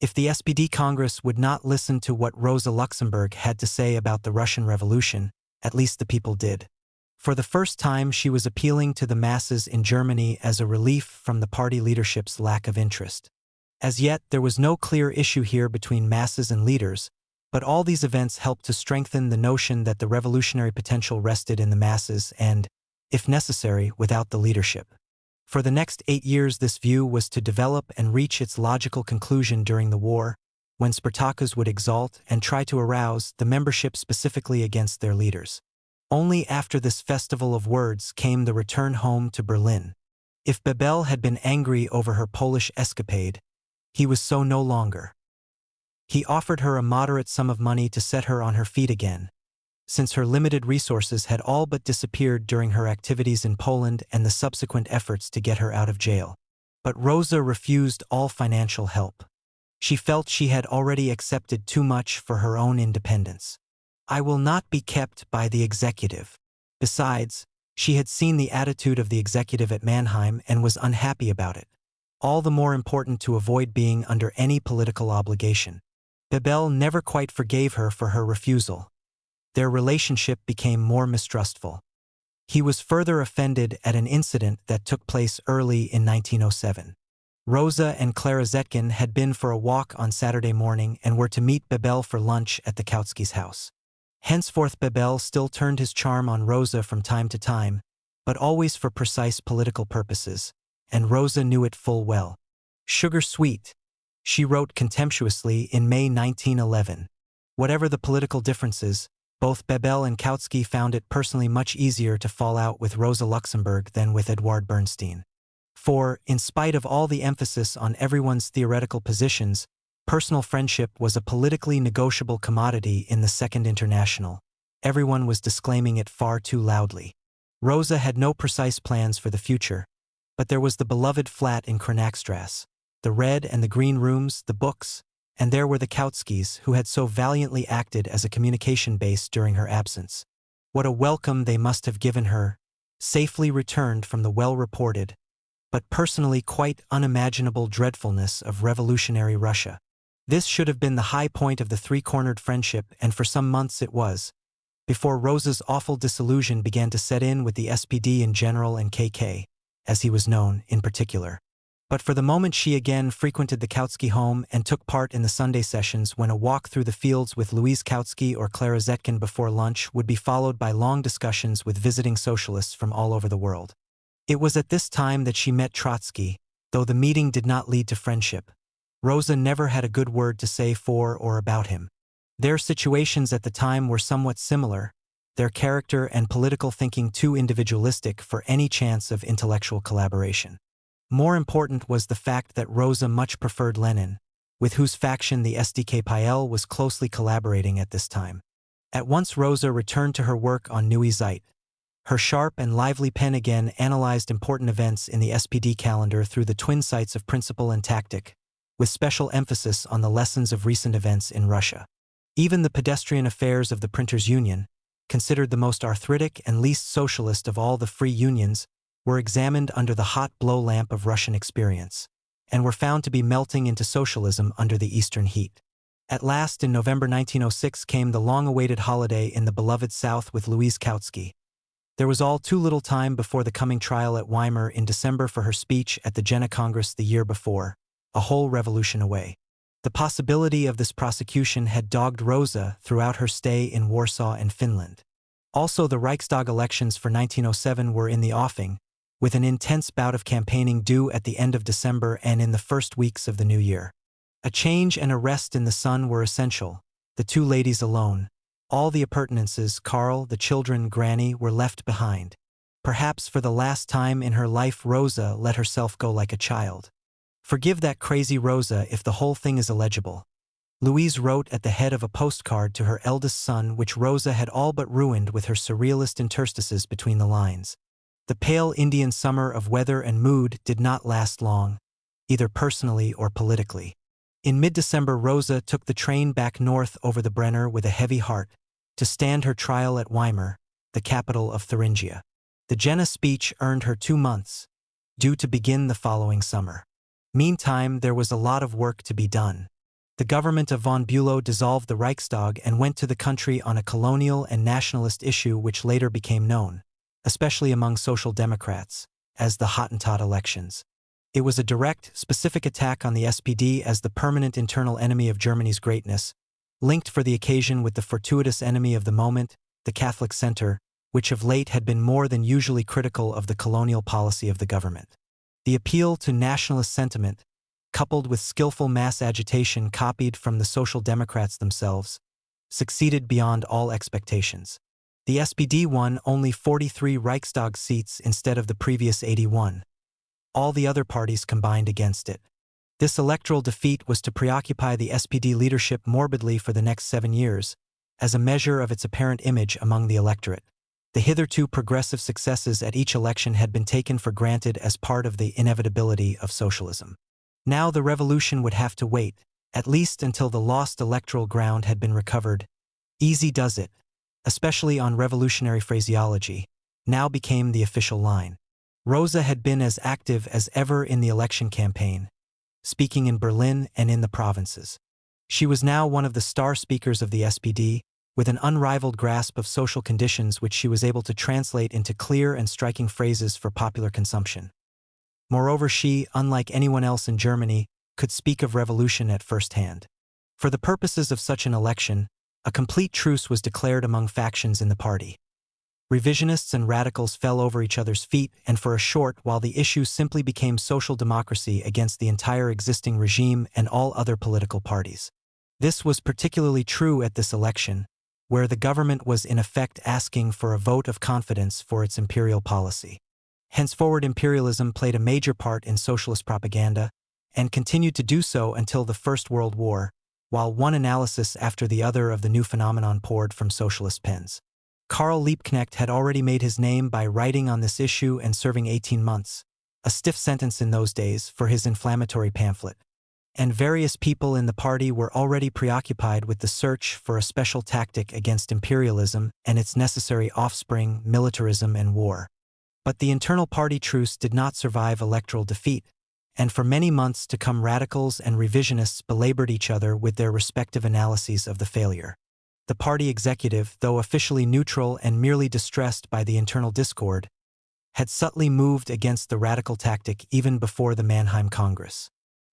If the SPD Congress would not listen to what Rosa Luxemburg had to say about the Russian Revolution, at least the people did. For the first time, she was appealing to the masses in Germany as a relief from the party leadership's lack of interest. As yet, there was no clear issue here between masses and leaders, but all these events helped to strengthen the notion that the revolutionary potential rested in the masses and, if necessary, without the leadership. For the next 8 years, this view was to develop and reach its logical conclusion during the war, when Spartakas would exalt and try to arouse the membership specifically against their leaders. Only after this festival of words came the return home to Berlin. If Bebel had been angry over her Polish escapade, he was so no longer. He offered her a moderate sum of money to set her on her feet again, since her limited resources had all but disappeared during her activities in Poland and the subsequent efforts to get her out of jail. But Rosa refused all financial help. She felt she had already accepted too much for her own independence. "I will not be kept by the executive." Besides, she had seen the attitude of the executive at Mannheim and was unhappy about it. All the more important to avoid being under any political obligation. Bebel never quite forgave her for her refusal. Their relationship became more mistrustful. He was further offended at an incident that took place early in 1907. Rosa and Clara Zetkin had been for a walk on Saturday morning and were to meet Bebel for lunch at the Kautsky's house. Henceforth Bebel still turned his charm on Rosa from time to time, but always for precise political purposes, and Rosa knew it full well. "Sugar sweet," she wrote contemptuously in May 1911. Whatever the political differences, both Bebel and Kautsky found it personally much easier to fall out with Rosa Luxemburg than with Eduard Bernstein. For, in spite of all the emphasis on everyone's theoretical positions, personal friendship was a politically negotiable commodity in the Second International. Everyone was disclaiming it far too loudly. Rosa had no precise plans for the future, but there was the beloved flat in Kronachstrasse, the red and the green rooms, the books, and there were the Kautskys who had so valiantly acted as a communication base during her absence. What a welcome they must have given her, safely returned from the well-reported, but personally quite unimaginable dreadfulness of revolutionary Russia. This should have been the high point of the three-cornered friendship, and for some months it was, before Rosa's awful disillusion began to set in with the SPD in general and KK, as he was known, in particular. But for the moment she again frequented the Kautsky home and took part in the Sunday sessions when a walk through the fields with Louise Kautsky or Clara Zetkin before lunch would be followed by long discussions with visiting socialists from all over the world. It was at this time that she met Trotsky, though the meeting did not lead to friendship. Rosa never had a good word to say for or about him. Their situations at the time were somewhat similar, their character and political thinking too individualistic for any chance of intellectual collaboration. More important was the fact that Rosa much preferred Lenin, with whose faction the SDKPL was closely collaborating at this time. At once Rosa returned to her work on Neue Zeit. Her sharp and lively pen again analyzed important events in the SPD calendar through the twin sights of principle and tactic, with special emphasis on the lessons of recent events in Russia. Even the pedestrian affairs of the Printers' Union, considered the most arthritic and least socialist of all the free unions, were examined under the hot blow lamp of Russian experience, and were found to be melting into socialism under the Eastern heat. At last, in November 1906, came the long-awaited holiday in the beloved South with Louise Kautsky. There was all too little time before the coming trial at Weimar in December for her speech at the Jena Congress the year before, a whole revolution away. The possibility of this prosecution had dogged Rosa throughout her stay in Warsaw and Finland. Also, the Reichstag elections for 1907 were in the offing, with an intense bout of campaigning due at the end of December and in the first weeks of the new year. A change and a rest in the sun were essential, the two ladies alone. All the appurtenances, Karl, the children, Granny, were left behind. Perhaps for the last time in her life Rosa let herself go like a child. Forgive that crazy Rosa if the whole thing is illegible. Louise wrote at the head of a postcard to her eldest son, which Rosa had all but ruined with her surrealist interstices between the lines. The pale Indian summer of weather and mood did not last long, either personally or politically. In mid-December, Rosa took the train back north over the Brenner with a heavy heart, to stand her trial at Weimar, the capital of Thuringia. The Jena speech earned her 2 months, due to begin the following summer. Meantime, there was a lot of work to be done. The government of von Bülow dissolved the Reichstag and went to the country on a colonial and nationalist issue which later became known, especially among Social Democrats, as the Hottentot elections. It was a direct, specific attack on the SPD as the permanent internal enemy of Germany's greatness, linked for the occasion with the fortuitous enemy of the moment, the Catholic Center, which of late had been more than usually critical of the colonial policy of the government. The appeal to nationalist sentiment, coupled with skillful mass agitation copied from the Social Democrats themselves, succeeded beyond all expectations. The SPD won only 43 Reichstag seats instead of the previous 81. All the other parties combined against it. This electoral defeat was to preoccupy the SPD leadership morbidly for the next 7 years, as a measure of its apparent image among the electorate. The hitherto progressive successes at each election had been taken for granted as part of the inevitability of socialism. Now the revolution would have to wait, at least until the lost electoral ground had been recovered. Easy does it, especially on revolutionary phraseology, now became the official line. Rosa had been as active as ever in the election campaign, speaking in Berlin and in the provinces. She was now one of the star speakers of the SPD, with an unrivaled grasp of social conditions which she was able to translate into clear and striking phrases for popular consumption. Moreover, she, unlike anyone else in Germany, could speak of revolution at first hand. For the purposes of such an election, a complete truce was declared among factions in the party. Revisionists and radicals fell over each other's feet, and for a short while the issue simply became social democracy against the entire existing regime and all other political parties. This was particularly true at this election, where the government was in effect asking for a vote of confidence for its imperial policy. Henceforward, imperialism played a major part in socialist propaganda, and continued to do so until the First World War, while one analysis after the other of the new phenomenon poured from socialist pens. Karl Liebknecht had already made his name by writing on this issue and serving 18 months, a stiff sentence in those days, for his inflammatory pamphlet. And various people in the party were already preoccupied with the search for a special tactic against imperialism and its necessary offspring, militarism and war. But the internal party truce did not survive electoral defeat, and for many months to come radicals and revisionists belabored each other with their respective analyses of the failure. The party executive, though officially neutral and merely distressed by the internal discord, had subtly moved against the radical tactic even before the Mannheim Congress.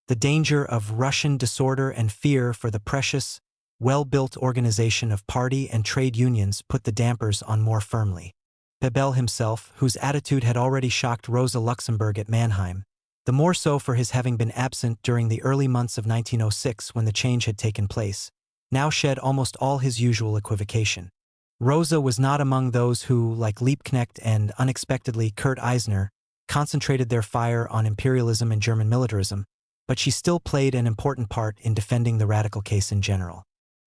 The danger of Russian disorder and fear for the precious, well-built organization of party and trade unions put the dampers on more firmly. Bebel himself, whose attitude had already shocked Rosa Luxemburg at Mannheim, the more so for his having been absent during the early months of 1906 when the change had taken place, now shed almost all his usual equivocation. Rosa was not among those who, like Liebknecht and, unexpectedly, Kurt Eisner, concentrated their fire on imperialism and German militarism, but she still played an important part in defending the radical case in general.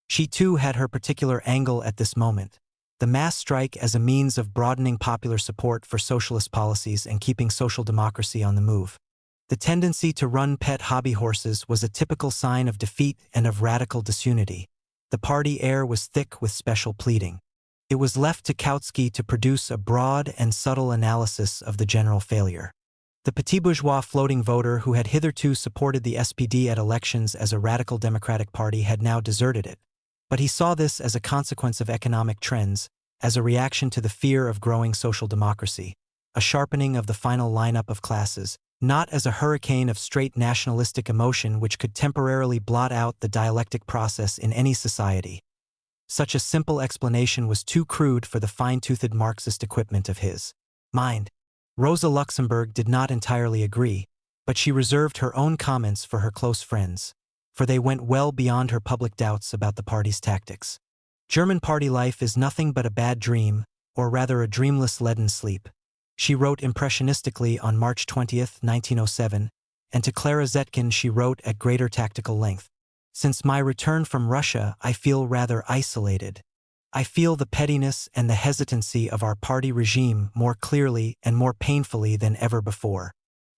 She too had her particular angle at this moment, the mass strike as a means of broadening popular support for socialist policies and keeping social democracy on the move. The tendency to run pet hobby horses was a typical sign of defeat and of radical disunity. The party air was thick with special pleading. It was left to Kautsky to produce a broad and subtle analysis of the general failure. The petit bourgeois floating voter who had hitherto supported the SPD at elections as a radical democratic party had now deserted it. But he saw this as a consequence of economic trends, as a reaction to the fear of growing social democracy, a sharpening of the final lineup of classes, not as a hurricane of straight nationalistic emotion which could temporarily blot out the dialectic process in any society. Such a simple explanation was too crude for the fine-toothed Marxist equipment of his mind. Rosa Luxemburg did not entirely agree, but she reserved her own comments for her close friends, for they went well beyond her public doubts about the party's tactics. German party life is nothing but a bad dream, or rather a dreamless leaden sleep, she wrote impressionistically on March 20, 1907, and to Clara Zetkin she wrote at greater tactical length. Since my return from Russia, I feel rather isolated. I feel the pettiness and the hesitancy of our party regime more clearly and more painfully than ever before.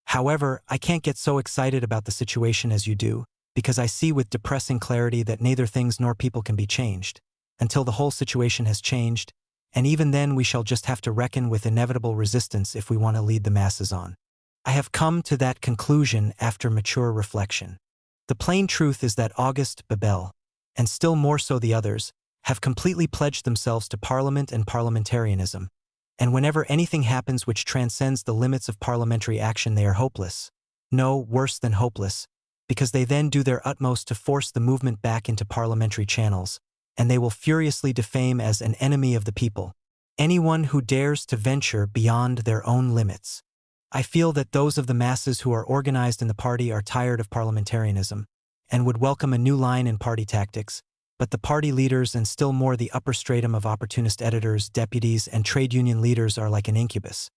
However, I can't get so excited about the situation as you do, because I see with depressing clarity that neither things nor people can be changed, until the whole situation has changed, and even then we shall just have to reckon with inevitable resistance if we want to lead the masses on. I have come to that conclusion after mature reflection. The plain truth is that Auguste Bebel, and still more so the others, have completely pledged themselves to Parliament and parliamentarianism, and whenever anything happens which transcends the limits of parliamentary action they are hopeless. No, worse than hopeless, because they then do their utmost to force the movement back into parliamentary channels, and they will furiously defame as an enemy of the people anyone who dares to venture beyond their own limits. I feel that those of the masses who are organized in the party are tired of parliamentarianism, and would welcome a new line in party tactics, but the party leaders and still more the upper stratum of opportunist editors, deputies, and trade union leaders are like an incubus.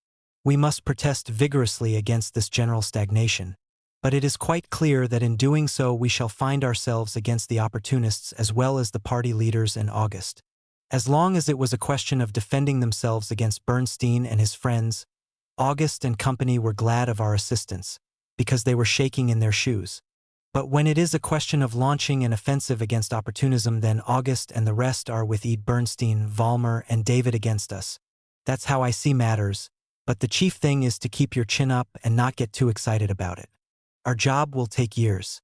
We must protest vigorously against this general stagnation, but it is quite clear that in doing so we shall find ourselves against the opportunists as well as the party leaders and August. As long as it was a question of defending themselves against Bernstein and his friends, August and company were glad of our assistance, because they were shaking in their shoes. But when it is a question of launching an offensive against opportunism, then August and the rest are with Ed Bernstein, Vollmer, and David against us. That's how I see matters, but the chief thing is to keep your chin up and not get too excited about it. Our job will take years.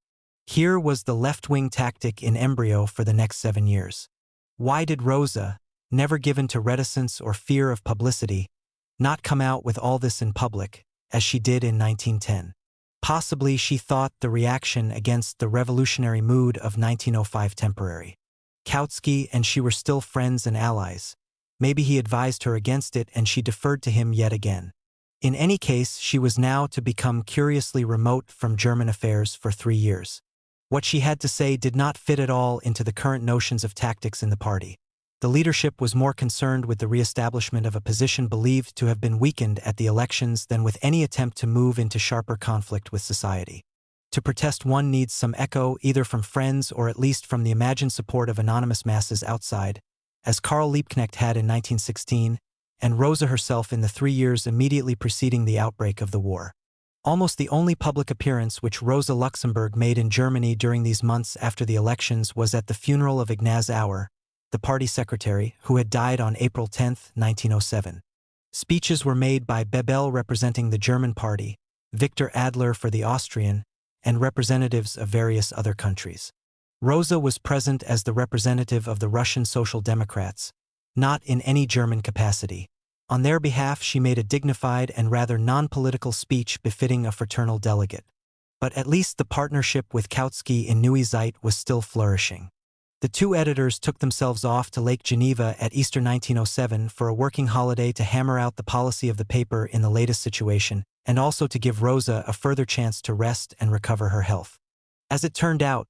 Here was the left-wing tactic in embryo for the next 7 years. Why did Rosa, never given to reticence or fear of publicity, not come out with all this in public, as she did in 1910? Possibly she thought the reaction against the revolutionary mood of 1905 temporary. Kautsky and she were still friends and allies. Maybe he advised her against it and she deferred to him yet again. In any case, she was now to become curiously remote from German affairs for 3 years. What she had to say did not fit at all into the current notions of tactics in the party. The leadership was more concerned with the re-establishment of a position believed to have been weakened at the elections than with any attempt to move into sharper conflict with society. To protest one needs some echo either from friends or at least from the imagined support of anonymous masses outside, as Karl Liebknecht had in 1916, and Rosa herself in the 3 years immediately preceding the outbreak of the war. Almost the only public appearance which Rosa Luxemburg made in Germany during these months after the elections was at the funeral of Ignaz Auer, the party secretary, who had died on April 10, 1907. Speeches were made by Bebel representing the German party, Victor Adler for the Austrian, and representatives of various other countries. Rosa was present as the representative of the Russian Social Democrats, not in any German capacity. On their behalf she made a dignified and rather non-political speech befitting a fraternal delegate. But at least the partnership with Kautsky in Neue Zeit was still flourishing. The two editors took themselves off to Lake Geneva at Easter 1907 for a working holiday to hammer out the policy of the paper in the latest situation, and also to give Rosa a further chance to rest and recover her health. As it turned out,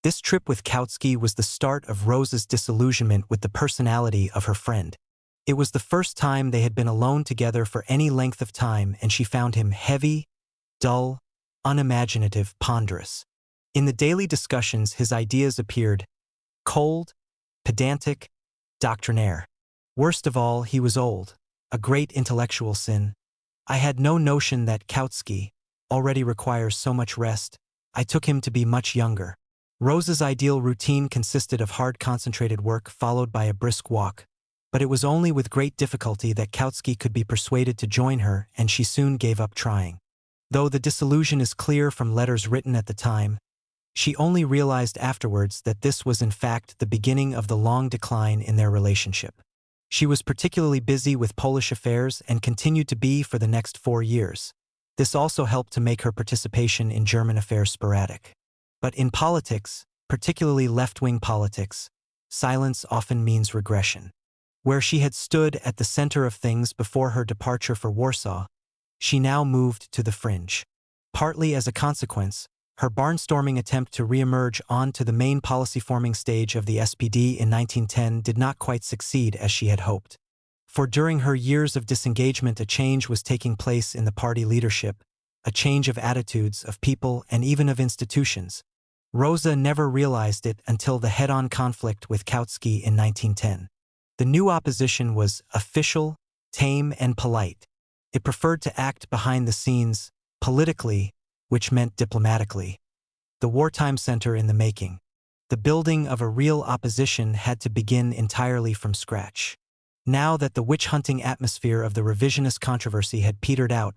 this trip with Kautsky was the start of Rosa's disillusionment with the personality of her friend. It was the first time they had been alone together for any length of time, and she found him heavy, dull, unimaginative, ponderous. In the daily discussions his ideas appeared cold, pedantic, doctrinaire. Worst of all, he was old, a great intellectual sin. I had no notion that Kautsky already requires so much rest. I took him to be much younger. Rosa's ideal routine consisted of hard concentrated work followed by a brisk walk, but it was only with great difficulty that Kautsky could be persuaded to join her, and she soon gave up trying. Though the disillusion is clear from letters written at the time, she only realized afterwards that this was in fact the beginning of the long decline in their relationship. She was particularly busy with Polish affairs and continued to be for the next 4 years. This also helped to make her participation in German affairs sporadic. But in politics, particularly left-wing politics, silence often means regression. Where she had stood at the center of things before her departure for Warsaw, she now moved to the fringe. Partly as a consequence, her barnstorming attempt to re-emerge onto the main policy-forming stage of the SPD in 1910 did not quite succeed as she had hoped. For during her years of disengagement a change was taking place in the party leadership, a change of attitudes, of people, and even of institutions. Rosa never realized it until the head-on conflict with Kautsky in 1910. The new opposition was official, tame, and polite. It preferred to act behind the scenes, politically, which meant diplomatically. The wartime center in the making. The building of a real opposition had to begin entirely from scratch. Now that the witch-hunting atmosphere of the revisionist controversy had petered out,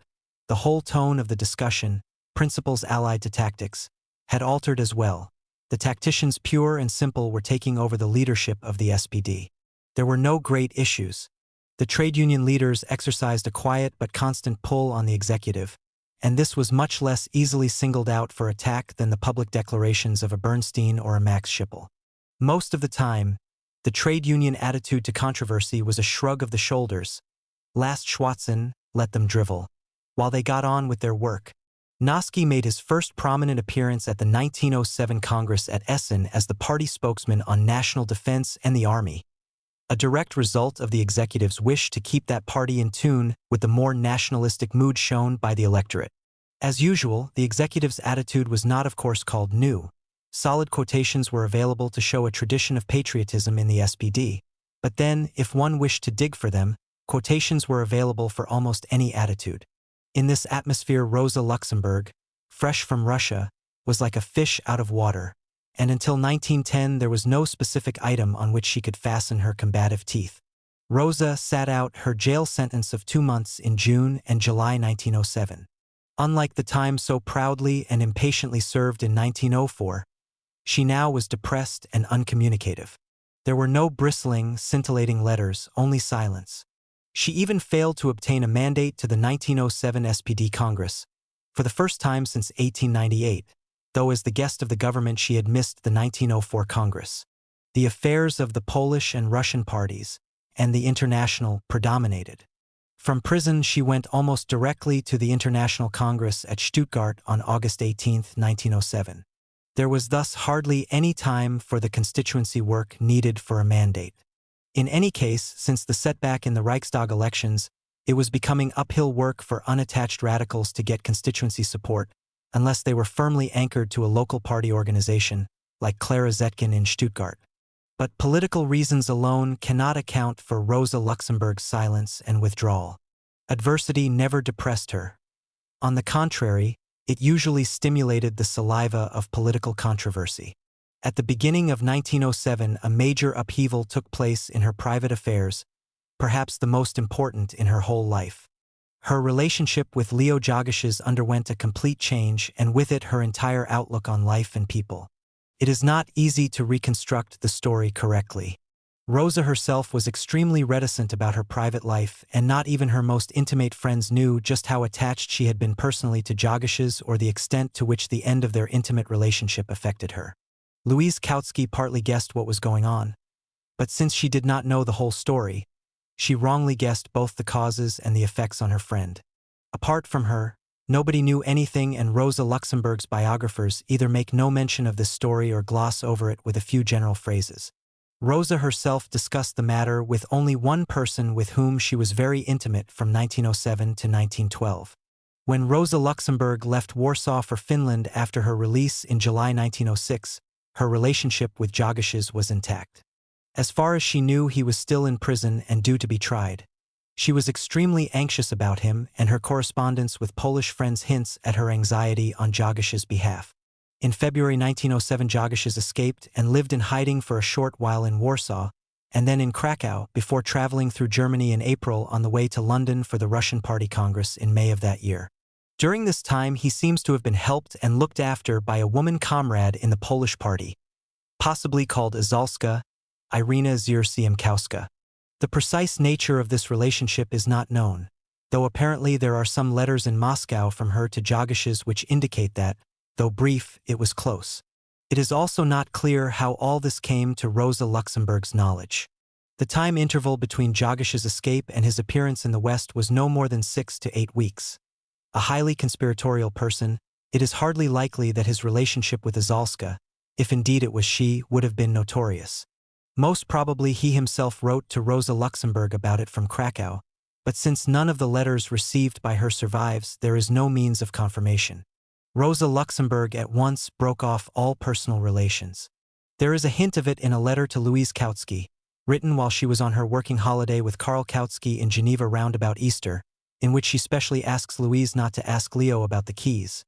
the whole tone of the discussion, principles allied to tactics, had altered as well. The tacticians, pure and simple, were taking over the leadership of the SPD. There were no great issues. The trade union leaders exercised a quiet but constant pull on the executive, and this was much less easily singled out for attack than the public declarations of a Bernstein or a Max Schiphol. Most of the time, the trade union attitude to controversy was a shrug of the shoulders. Last Schwatzen, let them drivel. While they got on with their work. Noske made his first prominent appearance at the 1907 Congress at Essen as the party spokesman on national defense and the army. A direct result of the executive's wish to keep that party in tune with the more nationalistic mood shown by the electorate. As usual, the executive's attitude was not, of course, called new. Solid quotations were available to show a tradition of patriotism in the SPD. But then, if one wished to dig for them, quotations were available for almost any attitude. In this atmosphere, Rosa Luxemburg, fresh from Russia, was like a fish out of water, and until 1910 there was no specific item on which she could fasten her combative teeth. Rosa sat out her jail sentence of 2 months in June and July 1907. Unlike the time so proudly and impatiently served in 1904, she now was depressed and uncommunicative. There were no bristling, scintillating letters, only silence. She even failed to obtain a mandate to the 1907 SPD Congress, for the first time since 1898, though as the guest of the government she had missed the 1904 Congress. The affairs of the Polish and Russian parties, and the international, predominated. From prison she went almost directly to the International Congress at Stuttgart on August 18, 1907. There was thus hardly any time for the constituency work needed for a mandate. In any case, since the setback in the Reichstag elections, it was becoming uphill work for unattached radicals to get constituency support, unless they were firmly anchored to a local party organization, like Clara Zetkin in Stuttgart. But political reasons alone cannot account for Rosa Luxemburg's silence and withdrawal. Adversity never depressed her. On the contrary, it usually stimulated the saliva of political controversy. At the beginning of 1907, a major upheaval took place in her private affairs, perhaps the most important in her whole life. Her relationship with Leo Jogashes underwent a complete change, and with it her entire outlook on life and people. It is not easy to reconstruct the story correctly. Rosa herself was extremely reticent about her private life, and not even her most intimate friends knew just how attached she had been personally to Jogashes or the extent to which the end of their intimate relationship affected her. Louise Kautsky partly guessed what was going on. But since she did not know the whole story, she wrongly guessed both the causes and the effects on her friend. Apart from her, nobody knew anything, and Rosa Luxemburg's biographers either make no mention of this story or gloss over it with a few general phrases. Rosa herself discussed the matter with only one person with whom she was very intimate from 1907 to 1912. When Rosa Luxemburg left Warsaw for Finland after her release in July 1906, her relationship with Jogashes was intact. As far as she knew, he was still in prison and due to be tried. She was extremely anxious about him, and her correspondence with Polish friends hints at her anxiety on Jogashes' behalf. In February 1907, Jogashes escaped and lived in hiding for a short while in Warsaw, and then in Krakow, before traveling through Germany in April on the way to London for the Russian Party Congress in May of that year. During this time he seems to have been helped and looked after by a woman comrade in the Polish party, possibly called Izalska, Irina Ziersiemkowska. The precise nature of this relationship is not known, though apparently there are some letters in Moscow from her to Jogashes which indicate that, though brief, it was close. It is also not clear how all this came to Rosa Luxemburg's knowledge. The time interval between Jogashes' escape and his appearance in the West was no more than 6 to 8 weeks. A highly conspiratorial person, it is hardly likely that his relationship with Izalska, if indeed it was she, would have been notorious. Most probably he himself wrote to Rosa Luxemburg about it from Krakow, but since none of the letters received by her survives, there is no means of confirmation. Rosa Luxemburg at once broke off all personal relations. There is a hint of it in a letter to Louise Kautsky, written while she was on her working holiday with Karl Kautsky in Geneva round about Easter, in which she specially asks Louise not to ask Leo about the keys.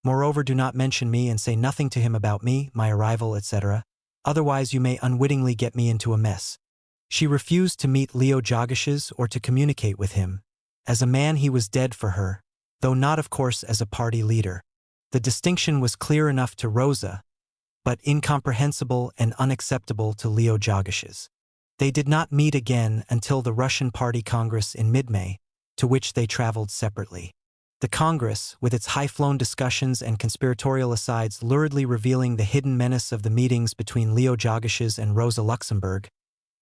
Moreover, do not mention me and say nothing to him about me, my arrival, etc. Otherwise you may unwittingly get me into a mess. She refused to meet Leo Jogashes or to communicate with him. As a man he was dead for her, though not of course as a party leader. The distinction was clear enough to Rosa, but incomprehensible and unacceptable to Leo Jogashes. They did not meet again until the Russian Party Congress in mid-May, to which they traveled separately. The Congress, with its high-flown discussions and conspiratorial asides luridly revealing the hidden menace of the meetings between Leo Jogashes and Rosa Luxemburg,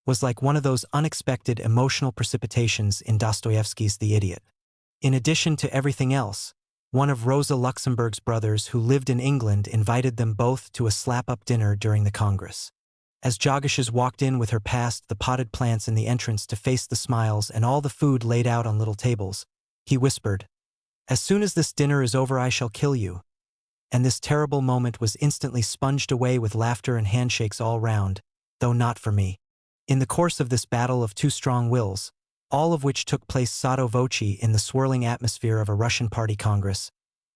was like one of those unexpected emotional precipitations in Dostoevsky's The Idiot. In addition to everything else, one of Rosa Luxemburg's brothers who lived in England invited them both to a slap-up dinner during the Congress. As Jogashes walked in with her past the potted plants in the entrance to face the smiles and all the food laid out on little tables, he whispered, "As soon as this dinner is over I shall kill you." And this terrible moment was instantly sponged away with laughter and handshakes all round, though not for me. In the course of this battle of two strong wills, all of which took place sotto voce in the swirling atmosphere of a Russian Party Congress,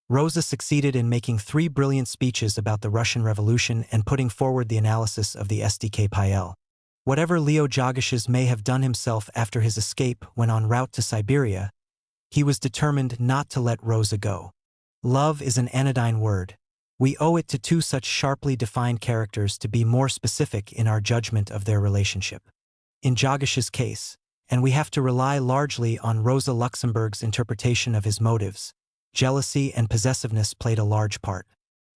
Rosa succeeded in making 3 brilliant speeches about the Russian Revolution and putting forward the analysis of the SDKPL. Whatever Leo Jogashes may have done himself after his escape when en route to Siberia, he was determined not to let Rosa go. Love is an anodyne word. We owe it to two such sharply defined characters to be more specific in our judgment of their relationship. In Jogash's case, and we have to rely largely on Rosa Luxemburg's interpretation of his motives, jealousy and possessiveness played a large part.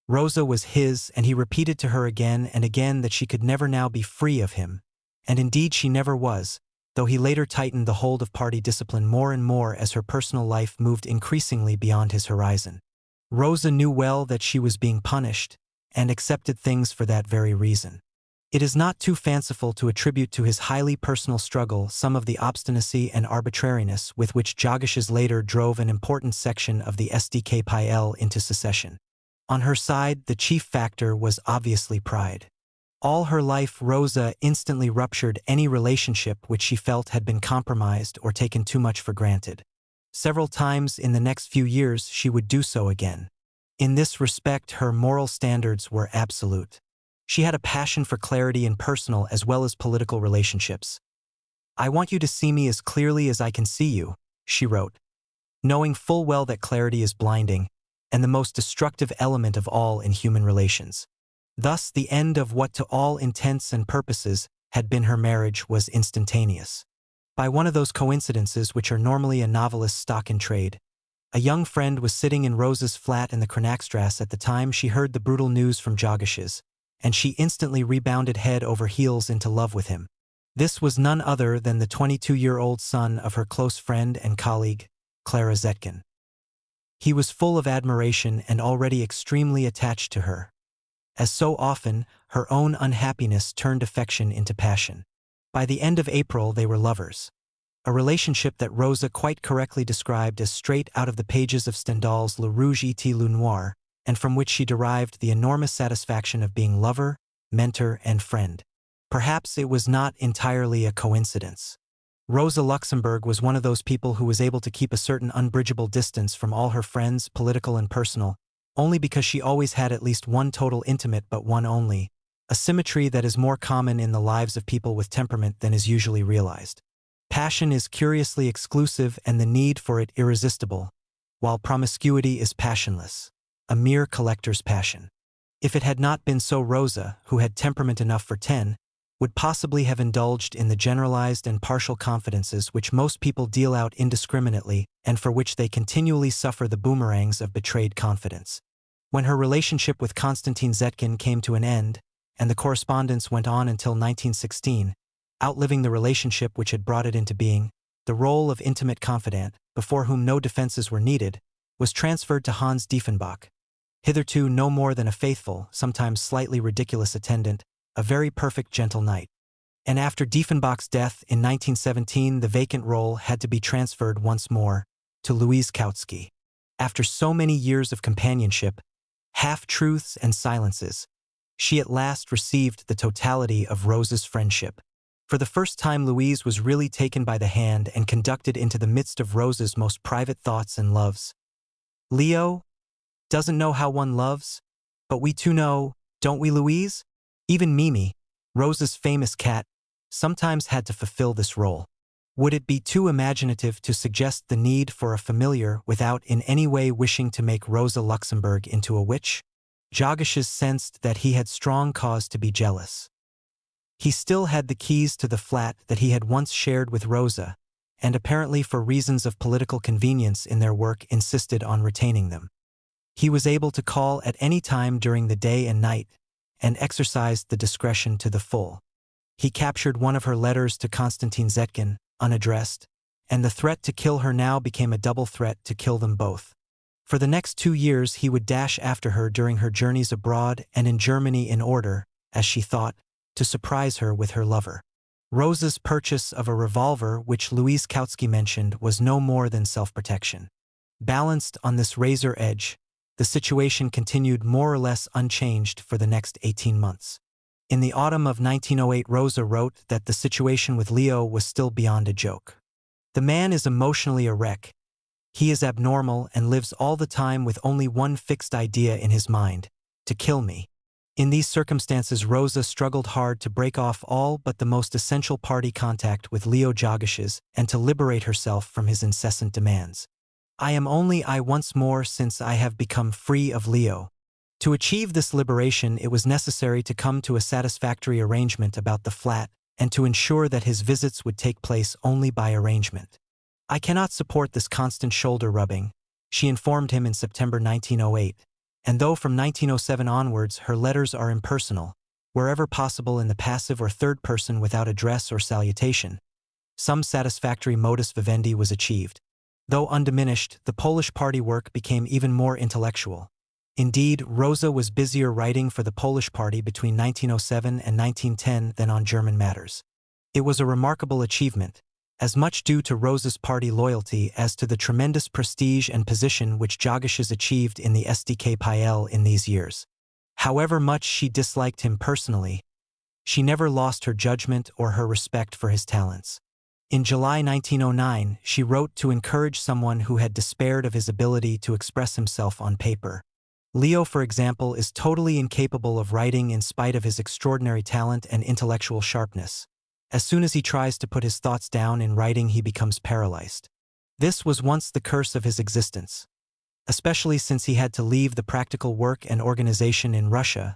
Rosa was his, and he repeated to her again and again that she could never now be free of him, and indeed she never was, though he later tightened the hold of party discipline more and more as her personal life moved increasingly beyond his horizon. Rosa knew well that she was being punished, and accepted things for that very reason. It is not too fanciful to attribute to his highly personal struggle some of the obstinacy and arbitrariness with which Jogashes later drove an important section of the SDKPL into secession. On her side, the chief factor was obviously pride. All her life, Rosa instantly ruptured any relationship which she felt had been compromised or taken too much for granted. Several times in the next few years she would do so again. In this respect, her moral standards were absolute. She had a passion for clarity in personal as well as political relationships. "I want you to see me as clearly as I can see you," she wrote, knowing full well that clarity is blinding and the most destructive element of all in human relations. Thus, the end of what to all intents and purposes had been her marriage was instantaneous. By one of those coincidences which are normally a novelist's stock in trade, a young friend was sitting in Rosa's flat in the Kronachstrasse at the time she heard the brutal news from Jogashes, and she instantly rebounded head over heels into love with him. This was none other than the 22-year-old son of her close friend and colleague, Clara Zetkin. He was full of admiration and already extremely attached to her. As so often, her own unhappiness turned affection into passion. By the end of April they were lovers. A relationship that Rosa quite correctly described as straight out of the pages of Stendhal's Le Rouge et le Noir, and from which she derived the enormous satisfaction of being lover, mentor, and friend. Perhaps it was not entirely a coincidence. Rosa Luxemburg was one of those people who was able to keep a certain unbridgeable distance from all her friends, political and personal, only because she always had at least one total intimate but one only, a symmetry that is more common in the lives of people with temperament than is usually realized. Passion is curiously exclusive and the need for it irresistible, while promiscuity is passionless, a mere collector's passion. If it had not been so, Rosa, who had temperament enough for 10, would possibly have indulged in the generalized and partial confidences which most people deal out indiscriminately and for which they continually suffer the boomerangs of betrayed confidence. When her relationship with Konstantin Zetkin came to an end, and the correspondence went on until 1916, outliving the relationship which had brought it into being, the role of intimate confidant, before whom no defenses were needed, was transferred to Hans Diefenbach. Hitherto no more than a faithful, sometimes slightly ridiculous attendant, a very perfect gentle knight. And after Diefenbach's death in 1917, the vacant role had to be transferred once more to Louise Kautsky. After so many years of companionship, half-truths and silences, she at last received the totality of Rosa's friendship. For the first time, Louise was really taken by the hand and conducted into the midst of Rosa's most private thoughts and loves. Leo doesn't know how one loves, but we too know, don't we, Louise? Even Mimi, Rosa's famous cat, sometimes had to fulfill this role. Would it be too imaginative to suggest the need for a familiar without in any way wishing to make Rosa Luxemburg into a witch? Jogashes sensed that he had strong cause to be jealous. He still had the keys to the flat that he had once shared with Rosa, and apparently for reasons of political convenience in their work insisted on retaining them. He was able to call at any time during the day and night, and exercised the discretion to the full. He captured one of her letters to Konstantin Zetkin, unaddressed, and the threat to kill her now became a double threat to kill them both. For the next 2 years he would dash after her during her journeys abroad and in Germany in order, as she thought, to surprise her with her lover. Rosa's purchase of a revolver, which Louise Kautsky mentioned, was no more than self-protection. Balanced on this razor edge, the situation continued more or less unchanged for the next 18 months. In the autumn of 1908, Rosa wrote that the situation with Leo was still beyond a joke. The man is emotionally a wreck. He is abnormal and lives all the time with only one fixed idea in his mind: to kill me. In these circumstances, Rosa struggled hard to break off all but the most essential party contact with Leo Jogashes and to liberate herself from his incessant demands. I am only I once more since I have become free of Leo. To achieve this liberation, it was necessary to come to a satisfactory arrangement about the flat and to ensure that his visits would take place only by arrangement. I cannot support this constant shoulder-rubbing, she informed him in September 1908, and though from 1907 onwards her letters are impersonal, wherever possible in the passive or third person without address or salutation, some satisfactory modus vivendi was achieved. Though undiminished, the Polish party work became even more intellectual. Indeed, Rosa was busier writing for the Polish party between 1907 and 1910 than on German matters. It was a remarkable achievement, as much due to Rosa's party loyalty as to the tremendous prestige and position which Jogashes achieved in the SDKPL in these years. However much she disliked him personally, she never lost her judgment or her respect for his talents. In July 1909, she wrote to encourage someone who had despaired of his ability to express himself on paper. Leo, for example, is totally incapable of writing in spite of his extraordinary talent and intellectual sharpness. As soon as he tries to put his thoughts down in writing, he becomes paralyzed. This was once the curse of his existence, especially since he had to leave the practical work and organization in Russia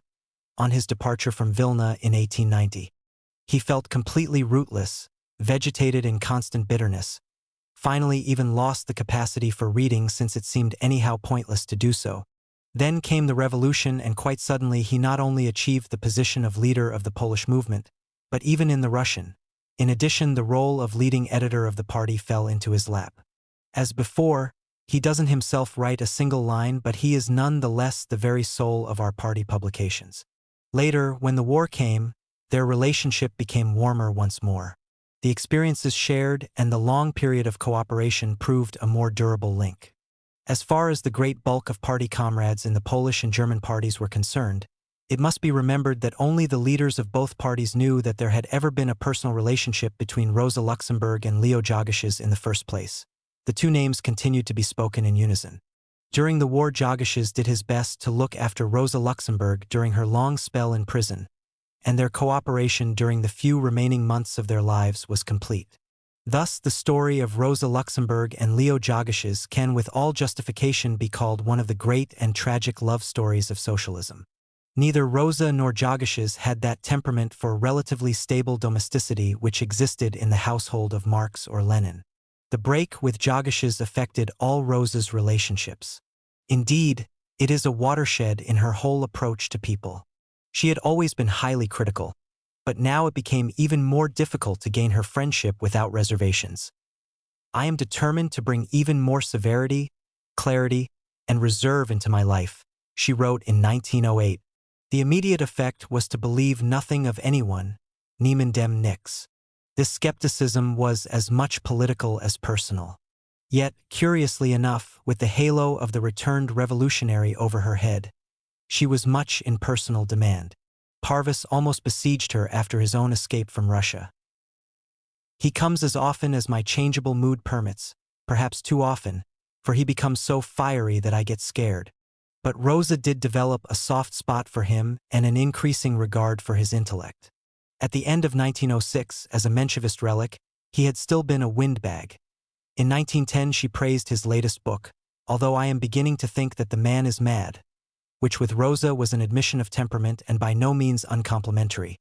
on his departure from Vilna in 1890. He felt completely rootless, vegetated in constant bitterness, finally even lost the capacity for reading since it seemed anyhow pointless to do so. Then came the revolution, and quite suddenly he not only achieved the position of leader of the Polish movement, but even in the Russian. In addition, the role of leading editor of the party fell into his lap. As before, he doesn't himself write a single line, but he is none the less the very soul of our party publications. Later, when the war came, their relationship became warmer once more. The experiences shared and the long period of cooperation proved a more durable link. As far as the great bulk of party comrades in the Polish and German parties were concerned, it must be remembered that only the leaders of both parties knew that there had ever been a personal relationship between Rosa Luxemburg and Leo Jogashes in the first place. The two names continued to be spoken in unison. During the war, Jogashes did his best to look after Rosa Luxemburg during her long spell in prison, and their cooperation during the few remaining months of their lives was complete. Thus, the story of Rosa Luxemburg and Leo Jogashes can with all justification be called one of the great and tragic love stories of socialism. Neither Rosa nor Jogashes had that temperament for relatively stable domesticity which existed in the household of Marx or Lenin. The break with Jogashes affected all Rosa's relationships. Indeed, it is a watershed in her whole approach to people. She had always been highly critical, but now it became even more difficult to gain her friendship without reservations. I am determined to bring even more severity, clarity, and reserve into my life, she wrote in 1908. The immediate effect was to believe nothing of anyone, Niemand dem nix. This skepticism was as much political as personal. Yet, curiously enough, with the halo of the returned revolutionary over her head, she was much in personal demand. Parvis almost besieged her after his own escape from Russia. He comes as often as my changeable mood permits, perhaps too often, for he becomes so fiery that I get scared. But Rosa did develop a soft spot for him and an increasing regard for his intellect. At the end of 1906, as a Menshevist relic, he had still been a windbag. In 1910 she praised his latest book, although I am beginning to think that the man is mad, which with Rosa was an admission of temperament and by no means uncomplimentary.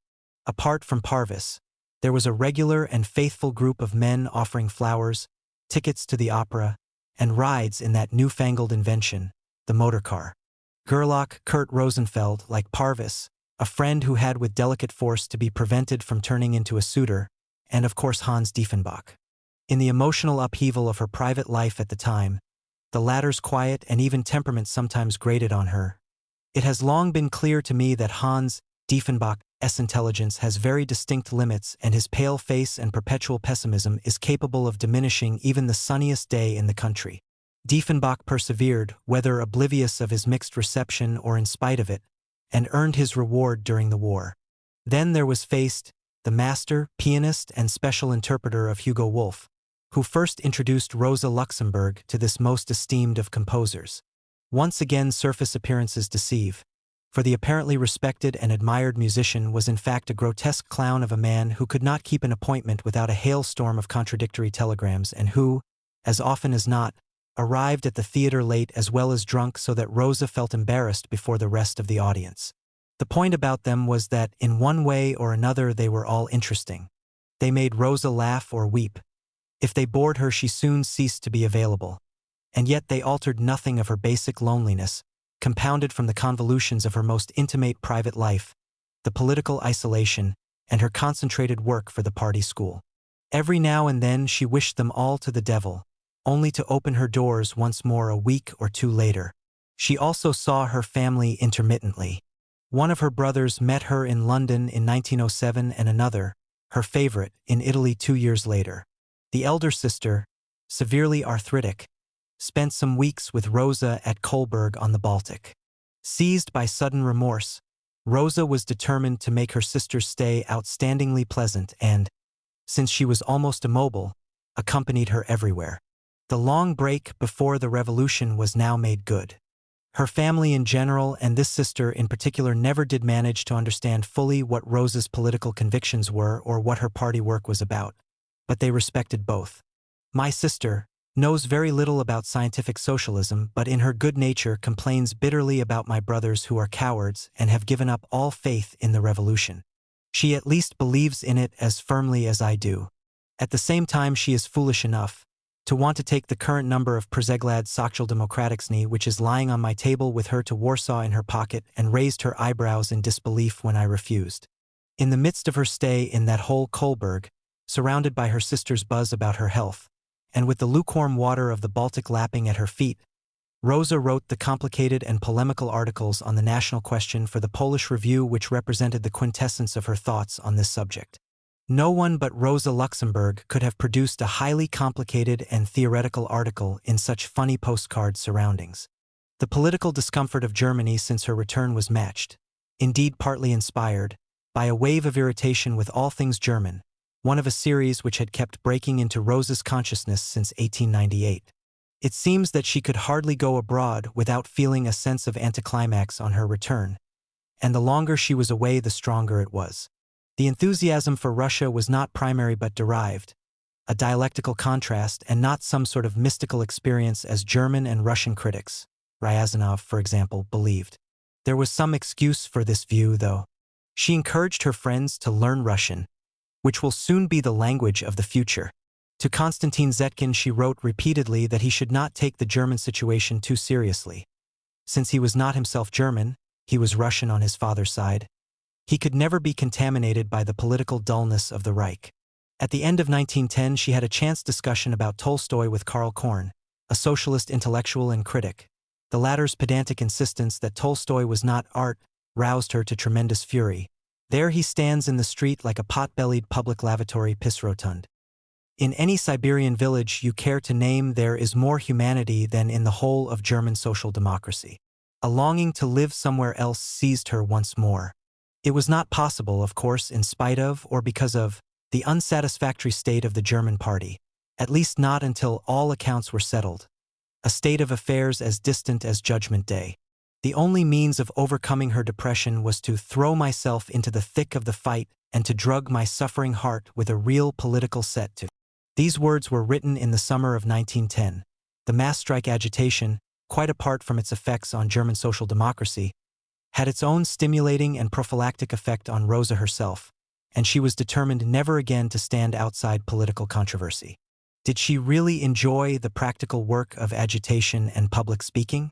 Apart from Parvis, there was a regular and faithful group of men offering flowers, tickets to the opera, and rides in that newfangled invention, the motor car. Gerlach Kurt Rosenfeld, like Parvis, a friend who had with delicate force to be prevented from turning into a suitor, and of course Hans Diefenbach. In the emotional upheaval of her private life at the time, the latter's quiet and even temperament sometimes grated on her. It has long been clear to me that Hans Diefenbach's intelligence has very distinct limits, and his pale face and perpetual pessimism is capable of diminishing even the sunniest day in the country. Diefenbach persevered, whether oblivious of his mixed reception or in spite of it, and earned his reward during the war. Then there was Feist, the master, pianist, and special interpreter of Hugo Wolf, who first introduced Rosa Luxemburg to this most esteemed of composers. Once again surface appearances deceive, for the apparently respected and admired musician was in fact a grotesque clown of a man who could not keep an appointment without a hailstorm of contradictory telegrams and who, as often as not, arrived at the theater late as well as drunk so that Rosa felt embarrassed before the rest of the audience. The point about them was that, in one way or another, they were all interesting. They made Rosa laugh or weep. If they bored her, she soon ceased to be available. And yet they altered nothing of her basic loneliness, compounded from the convolutions of her most intimate private life, the political isolation, and her concentrated work for the party school. Every now and then she wished them all to the devil, only to open her doors once more a week or two later. She also saw her family intermittently. One of her brothers met her in London in 1907 and another, her favorite, in Italy 2 years later. The elder sister, severely arthritic, spent some weeks with Rosa at Kolberg on the Baltic. Seized by sudden remorse, Rosa was determined to make her sister's stay outstandingly pleasant and, since she was almost immobile, accompanied her everywhere. The long break before the revolution was now made good. Her family in general and this sister in particular never did manage to understand fully what Rosa's political convictions were or what her party work was about, but they respected both. My sister knows very little about scientific socialism, but in her good nature complains bitterly about my brothers who are cowards and have given up all faith in the revolution. She at least believes in it as firmly as I do. At the same time, she is foolish enough to want to take the current number of Przeglad Socjaldemokraticzny, which is lying on my table, with her to Warsaw in her pocket, and raised her eyebrows in disbelief when I refused. In the midst of her stay in that whole Kolberg, surrounded by her sister's buzz about her health, and with the lukewarm water of the Baltic lapping at her feet, Rosa wrote the complicated and polemical articles on the national question for the Polish Review, which represented the quintessence of her thoughts on this subject. No one but Rosa Luxemburg could have produced a highly complicated and theoretical article in such funny postcard surroundings. The political discomfort of Germany since her return was matched, indeed partly inspired, by a wave of irritation with all things German, one of a series which had kept breaking into Rosa's consciousness since 1898. It seems that she could hardly go abroad without feeling a sense of anticlimax on her return, and the longer she was away the stronger it was. The enthusiasm for Russia was not primary but derived, a dialectical contrast and not some sort of mystical experience as German and Russian critics, Ryazanov for example, believed. There was some excuse for this view, though. She encouraged her friends to learn Russian, which will soon be the language of the future. To Konstantin Zetkin she wrote repeatedly that he should not take the German situation too seriously. Since he was not himself German, he was Russian on his father's side. He could never be contaminated by the political dullness of the Reich. At the end of 1910 she had a chance discussion about Tolstoy with Karl Korn, a socialist intellectual and critic. The latter's pedantic insistence that Tolstoy was not art roused her to tremendous fury, There he stands in the street like a pot-bellied public lavatory piss rotund. In any Siberian village you care to name, there is more humanity than in the whole of German social democracy. A longing to live somewhere else seized her once more. It was not possible, of course, in spite of or because of the unsatisfactory state of the German party, at least not until all accounts were settled. A state of affairs as distant as Judgment Day. The only means of overcoming her depression was to throw myself into the thick of the fight and to drug my suffering heart with a real political set to. These words were written in the summer of 1910. The mass strike agitation, quite apart from its effects on German social democracy, had its own stimulating and prophylactic effect on Rosa herself, and she was determined never again to stand outside political controversy. Did she really enjoy the practical work of agitation and public speaking?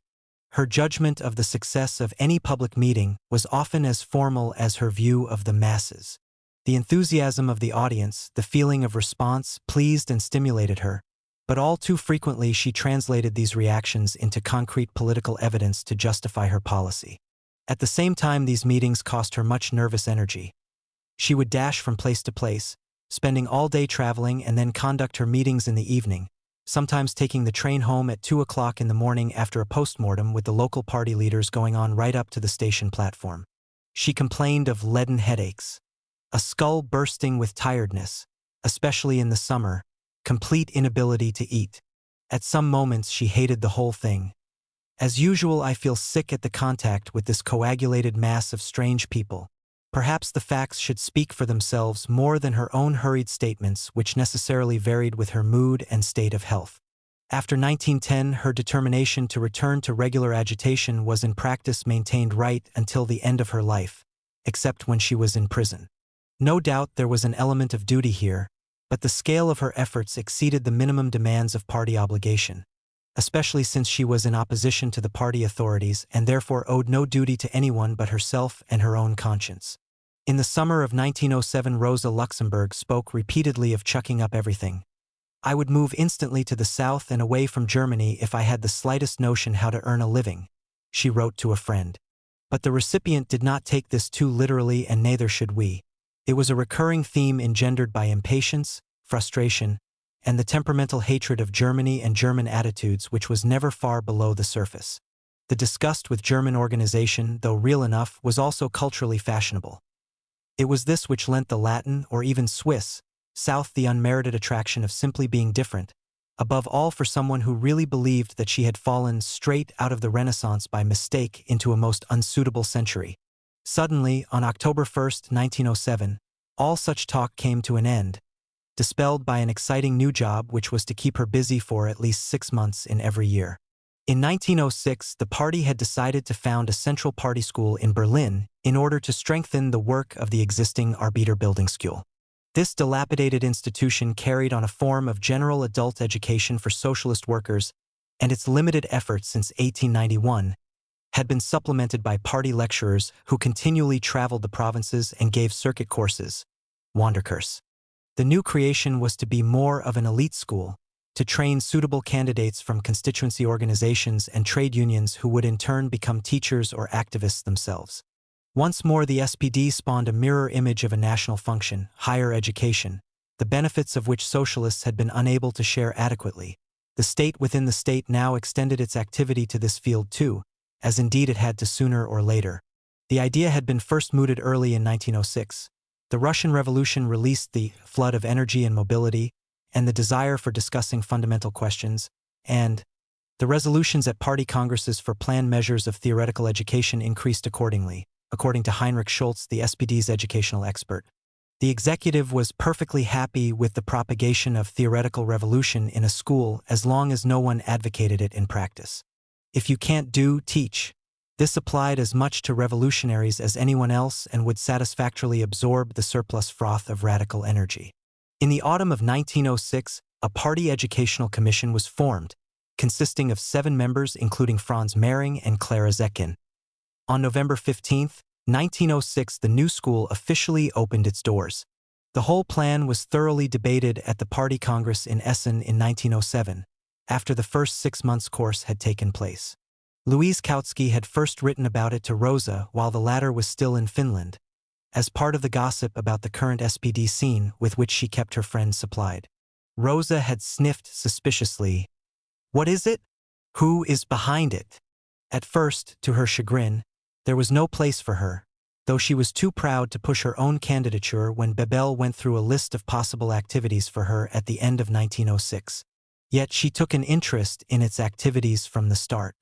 Her judgment of the success of any public meeting was often as formal as her view of the masses. The enthusiasm of the audience, the feeling of response, pleased and stimulated her, but all too frequently she translated these reactions into concrete political evidence to justify her policy. At the same time, these meetings cost her much nervous energy. She would dash from place to place, spending all day traveling, and then conduct her meetings in the evening, sometimes taking the train home at 2 o'clock in the morning after a postmortem with the local party leaders going on right up to the station platform. She complained of leaden headaches, a skull bursting with tiredness, especially in the summer, complete inability to eat. At some moments she hated the whole thing. As usual, I feel sick at the contact with this coagulated mass of strange people. Perhaps the facts should speak for themselves more than her own hurried statements, which necessarily varied with her mood and state of health. After 1910, her determination to return to regular agitation was in practice maintained right until the end of her life, except when she was in prison. No doubt there was an element of duty here, but the scale of her efforts exceeded the minimum demands of party obligation, especially since she was in opposition to the party authorities and therefore owed no duty to anyone but herself and her own conscience. In the summer of 1907, Rosa Luxemburg spoke repeatedly of chucking up everything. I would move instantly to the south and away from Germany if I had the slightest notion how to earn a living, she wrote to a friend. But the recipient did not take this too literally, and neither should we. It was a recurring theme engendered by impatience, frustration, and the temperamental hatred of Germany and German attitudes which was never far below the surface. The disgust with German organization, though real enough, was also culturally fashionable. It was this which lent the Latin, or even Swiss, South the unmerited attraction of simply being different, above all for someone who really believed that she had fallen straight out of the Renaissance by mistake into a most unsuitable century. Suddenly, on October 1, 1907, all such talk came to an end, dispelled by an exciting new job which was to keep her busy for at least 6 months in every year. In 1906, the party had decided to found a central party school in Berlin in order to strengthen the work of the existing Arbeiterbildungsschule. This dilapidated institution carried on a form of general adult education for socialist workers, and its limited efforts since 1891 had been supplemented by party lecturers who continually traveled the provinces and gave circuit courses, Wanderkurs. The new creation was to be more of an elite school, to train suitable candidates from constituency organizations and trade unions who would in turn become teachers or activists themselves. Once more the SPD spawned a mirror image of a national function, higher education, the benefits of which socialists had been unable to share adequately. The state within the state now extended its activity to this field too, as indeed it had to sooner or later. The idea had been first mooted early in 1906. The Russian Revolution released the flood of energy and mobility, and the desire for discussing fundamental questions, and the resolutions at party congresses for planned measures of theoretical education increased accordingly, according to Heinrich Schultz, the SPD's educational expert. The executive was perfectly happy with the propagation of theoretical revolution in a school as long as no one advocated it in practice. If you can't do, teach. This applied as much to revolutionaries as anyone else and would satisfactorily absorb the surplus froth of radical energy. In the autumn of 1906, a party educational commission was formed, consisting of 7 members including Franz Mehring and Clara Zetkin. On November 15, 1906, the new school officially opened its doors. The whole plan was thoroughly debated at the Party Congress in Essen in 1907, after the first 6 months' course had taken place. Louise Kautsky had first written about it to Rosa while the latter was still in Finland, as part of the gossip about the current SPD scene with which she kept her friends supplied. Rosa had sniffed suspiciously. "What is it? Who is behind it?" At first, to her chagrin, there was no place for her, though she was too proud to push her own candidature when Bebel went through a list of possible activities for her at the end of 1906. Yet she took an interest in its activities from the start.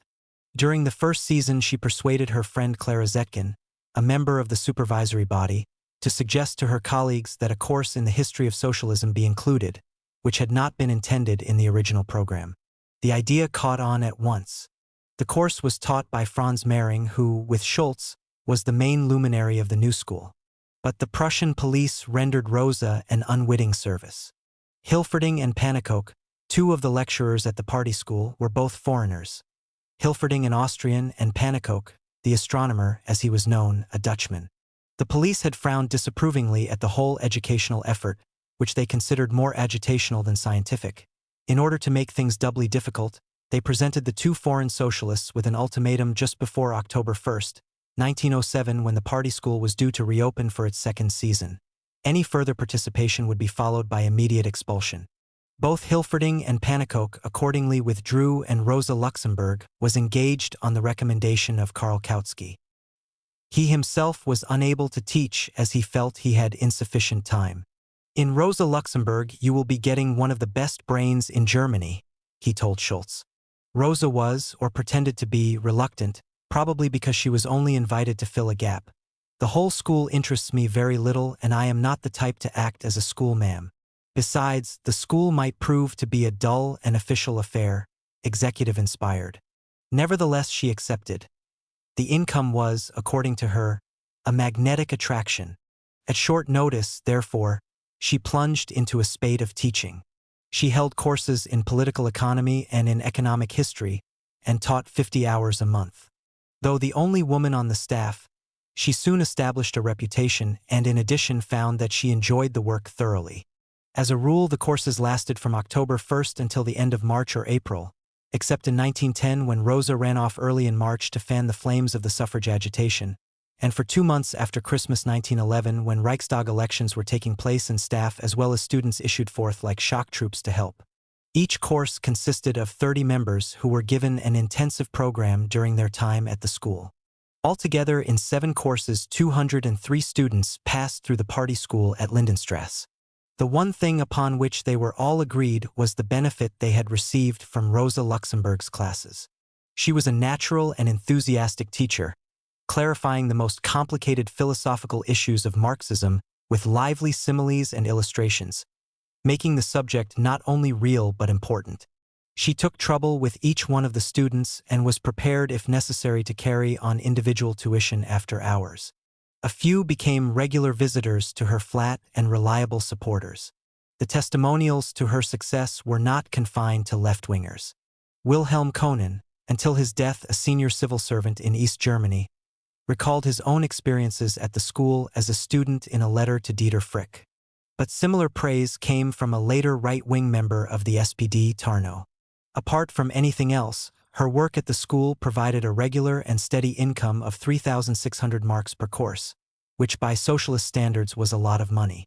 During the first season, she persuaded her friend Clara Zetkin, a member of the supervisory body, to suggest to her colleagues that a course in the history of socialism be included, which had not been intended in the original program. The idea caught on at once. The course was taught by Franz Mehring, who, with Schultz, was the main luminary of the new school. But the Prussian police rendered Rosa an unwitting service. Hilferding and Panicoke, two of the lecturers at the party school, were both foreigners. Hilferding an Austrian and Panicoke, the astronomer, as he was known, a Dutchman. The police had frowned disapprovingly at the whole educational effort, which they considered more agitational than scientific. In order to make things doubly difficult, they presented the two foreign socialists with an ultimatum just before October 1, 1907, when the party school was due to reopen for its second season. Any further participation would be followed by immediate expulsion. Both Hilferding and Panicoke accordingly withdrew, and Rosa Luxemburg was engaged on the recommendation of Karl Kautsky. He himself was unable to teach as he felt he had insufficient time. "In Rosa Luxemburg you will be getting one of the best brains in Germany," he told Schultz. Rosa was, or pretended to be, reluctant, probably because she was only invited to fill a gap. "The whole school interests me very little, and I am not the type to act as a schoolma'am. Besides, the school might prove to be a dull and official affair, executive-inspired." Nevertheless, she accepted. The income was, according to her, a magnetic attraction. At short notice, therefore, she plunged into a spate of teaching. She held courses in political economy and in economic history, and taught 50 hours a month. Though the only woman on the staff, she soon established a reputation and in addition found that she enjoyed the work thoroughly. As a rule, the courses lasted from October 1 until the end of March or April, except in 1910 when Rosa ran off early in March to fan the flames of the suffrage agitation, and for 2 months after Christmas 1911 when Reichstag elections were taking place and staff as well as students issued forth like shock troops to help. Each course consisted of 30 members who were given an intensive program during their time at the school. Altogether, in 7 courses, 203 students passed through the party school at Lindenstrasse. The one thing upon which they were all agreed was the benefit they had received from Rosa Luxemburg's classes. She was a natural and enthusiastic teacher, clarifying the most complicated philosophical issues of Marxism with lively similes and illustrations, making the subject not only real but important. She took trouble with each one of the students and was prepared if necessary to carry on individual tuition after hours. A few became regular visitors to her flat and reliable supporters. The testimonials to her success were not confined to left-wingers. Wilhelm Koenen, until his death a senior civil servant in East Germany, recalled his own experiences at the school as a student in a letter to Dieter Frick. But similar praise came from a later right-wing member of the SPD, Tarnow. Apart from anything else, her work at the school provided a regular and steady income of 3,600 marks per course, which by socialist standards was a lot of money.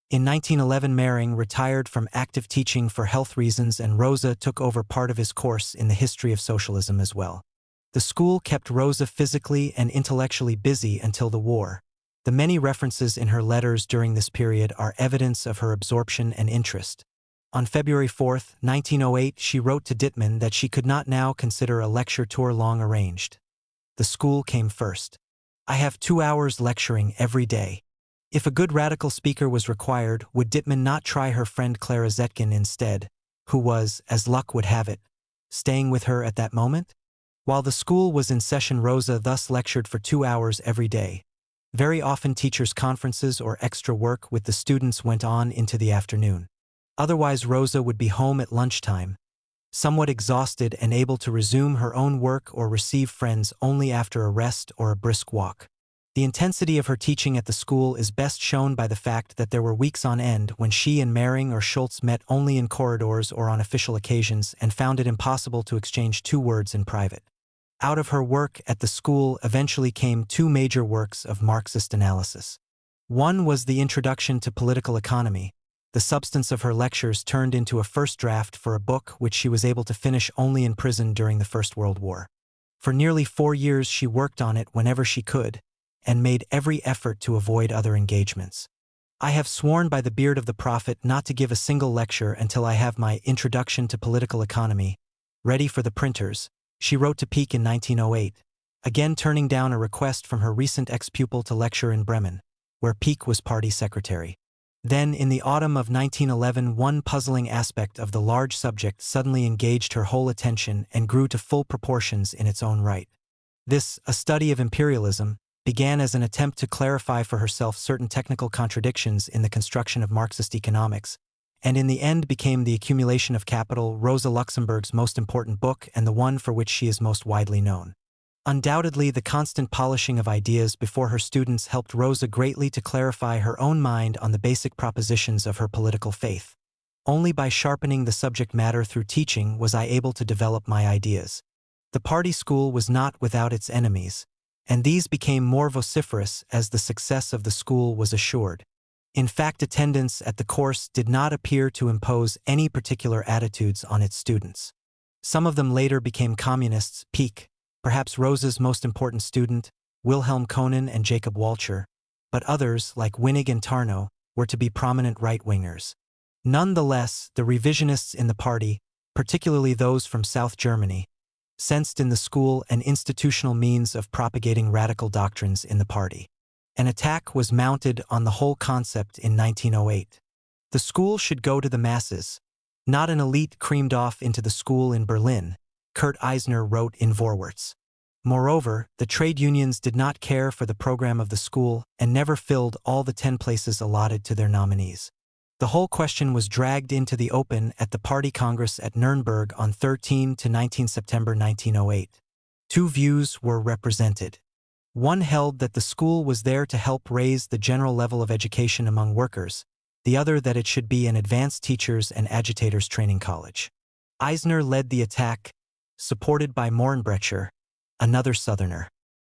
In 1911, Mehring retired from active teaching for health reasons, and Rosa took over part of his course in the history of socialism as well. The school kept Rosa physically and intellectually busy until the war. The many references in her letters during this period are evidence of her absorption and interest. On February 4, 1908, she wrote to Dittmann that she could not now consider a lecture tour long arranged. The school came first. "I have 2 hours lecturing every day." If a good radical speaker was required, would Dittmann not try her friend Clara Zetkin instead, who was, as luck would have it, staying with her at that moment? While the school was in session, Rosa thus lectured for 2 hours every day. Very often teachers' conferences or extra work with the students went on into the afternoon. Otherwise, Rosa would be home at lunchtime, somewhat exhausted and able to resume her own work or receive friends only after a rest or a brisk walk. The intensity of her teaching at the school is best shown by the fact that there were weeks on end when she and Mehring or Schultz met only in corridors or on official occasions and found it impossible to exchange 2 words in private. Out of her work at the school eventually came 2 major works of Marxist analysis. One was the Introduction to Political Economy, the substance of her lectures turned into a first draft for a book which she was able to finish only in prison during the First World War. For nearly 4 years she worked on it whenever she could, and made every effort to avoid other engagements. I have sworn by the beard of the Prophet not to give a single lecture until I have my Introduction to Political Economy ready for the printers, she wrote to Pieck in 1908, again turning down a request from her recent ex-pupil to lecture in Bremen, where Pieck was party secretary. Then, in the autumn of 1911, one puzzling aspect of the large subject suddenly engaged her whole attention and grew to full proportions in its own right. This, a study of imperialism, began as an attempt to clarify for herself certain technical contradictions in the construction of Marxist economics, and in the end became The Accumulation of Capital, Rosa Luxemburg's most important book and the one for which she is most widely known. Undoubtedly, the constant polishing of ideas before her students helped Rosa greatly to clarify her own mind on the basic propositions of her political faith. Only by sharpening the subject matter through teaching was I able to develop my ideas. The party school was not without its enemies, and these became more vociferous as the success of the school was assured. In fact, attendance at the course did not appear to impose any particular attitudes on its students. Some of them later became communists. Pieck, perhaps Rosa's most important student, Wilhelm Koenen and Jacob Walcher, but others, like Winnig and Tarnow, were to be prominent right-wingers. Nonetheless, the revisionists in the party, particularly those from South Germany, sensed in the school an institutional means of propagating radical doctrines in the party. An attack was mounted on the whole concept in 1908. The school should go to the masses, not an elite creamed off into the school in Berlin, Kurt Eisner wrote in Vorwärts. Moreover, the trade unions did not care for the program of the school and never filled all the 10 places allotted to their nominees. The whole question was dragged into the open at the Party Congress at Nuremberg on 13 to 19 September 1908. Two views were represented. One held that the school was there to help raise the general level of education among workers, the other that it should be an advanced teachers and agitators training college. Eisner led the attack, supported by Mohrenbrecher, another Southerner.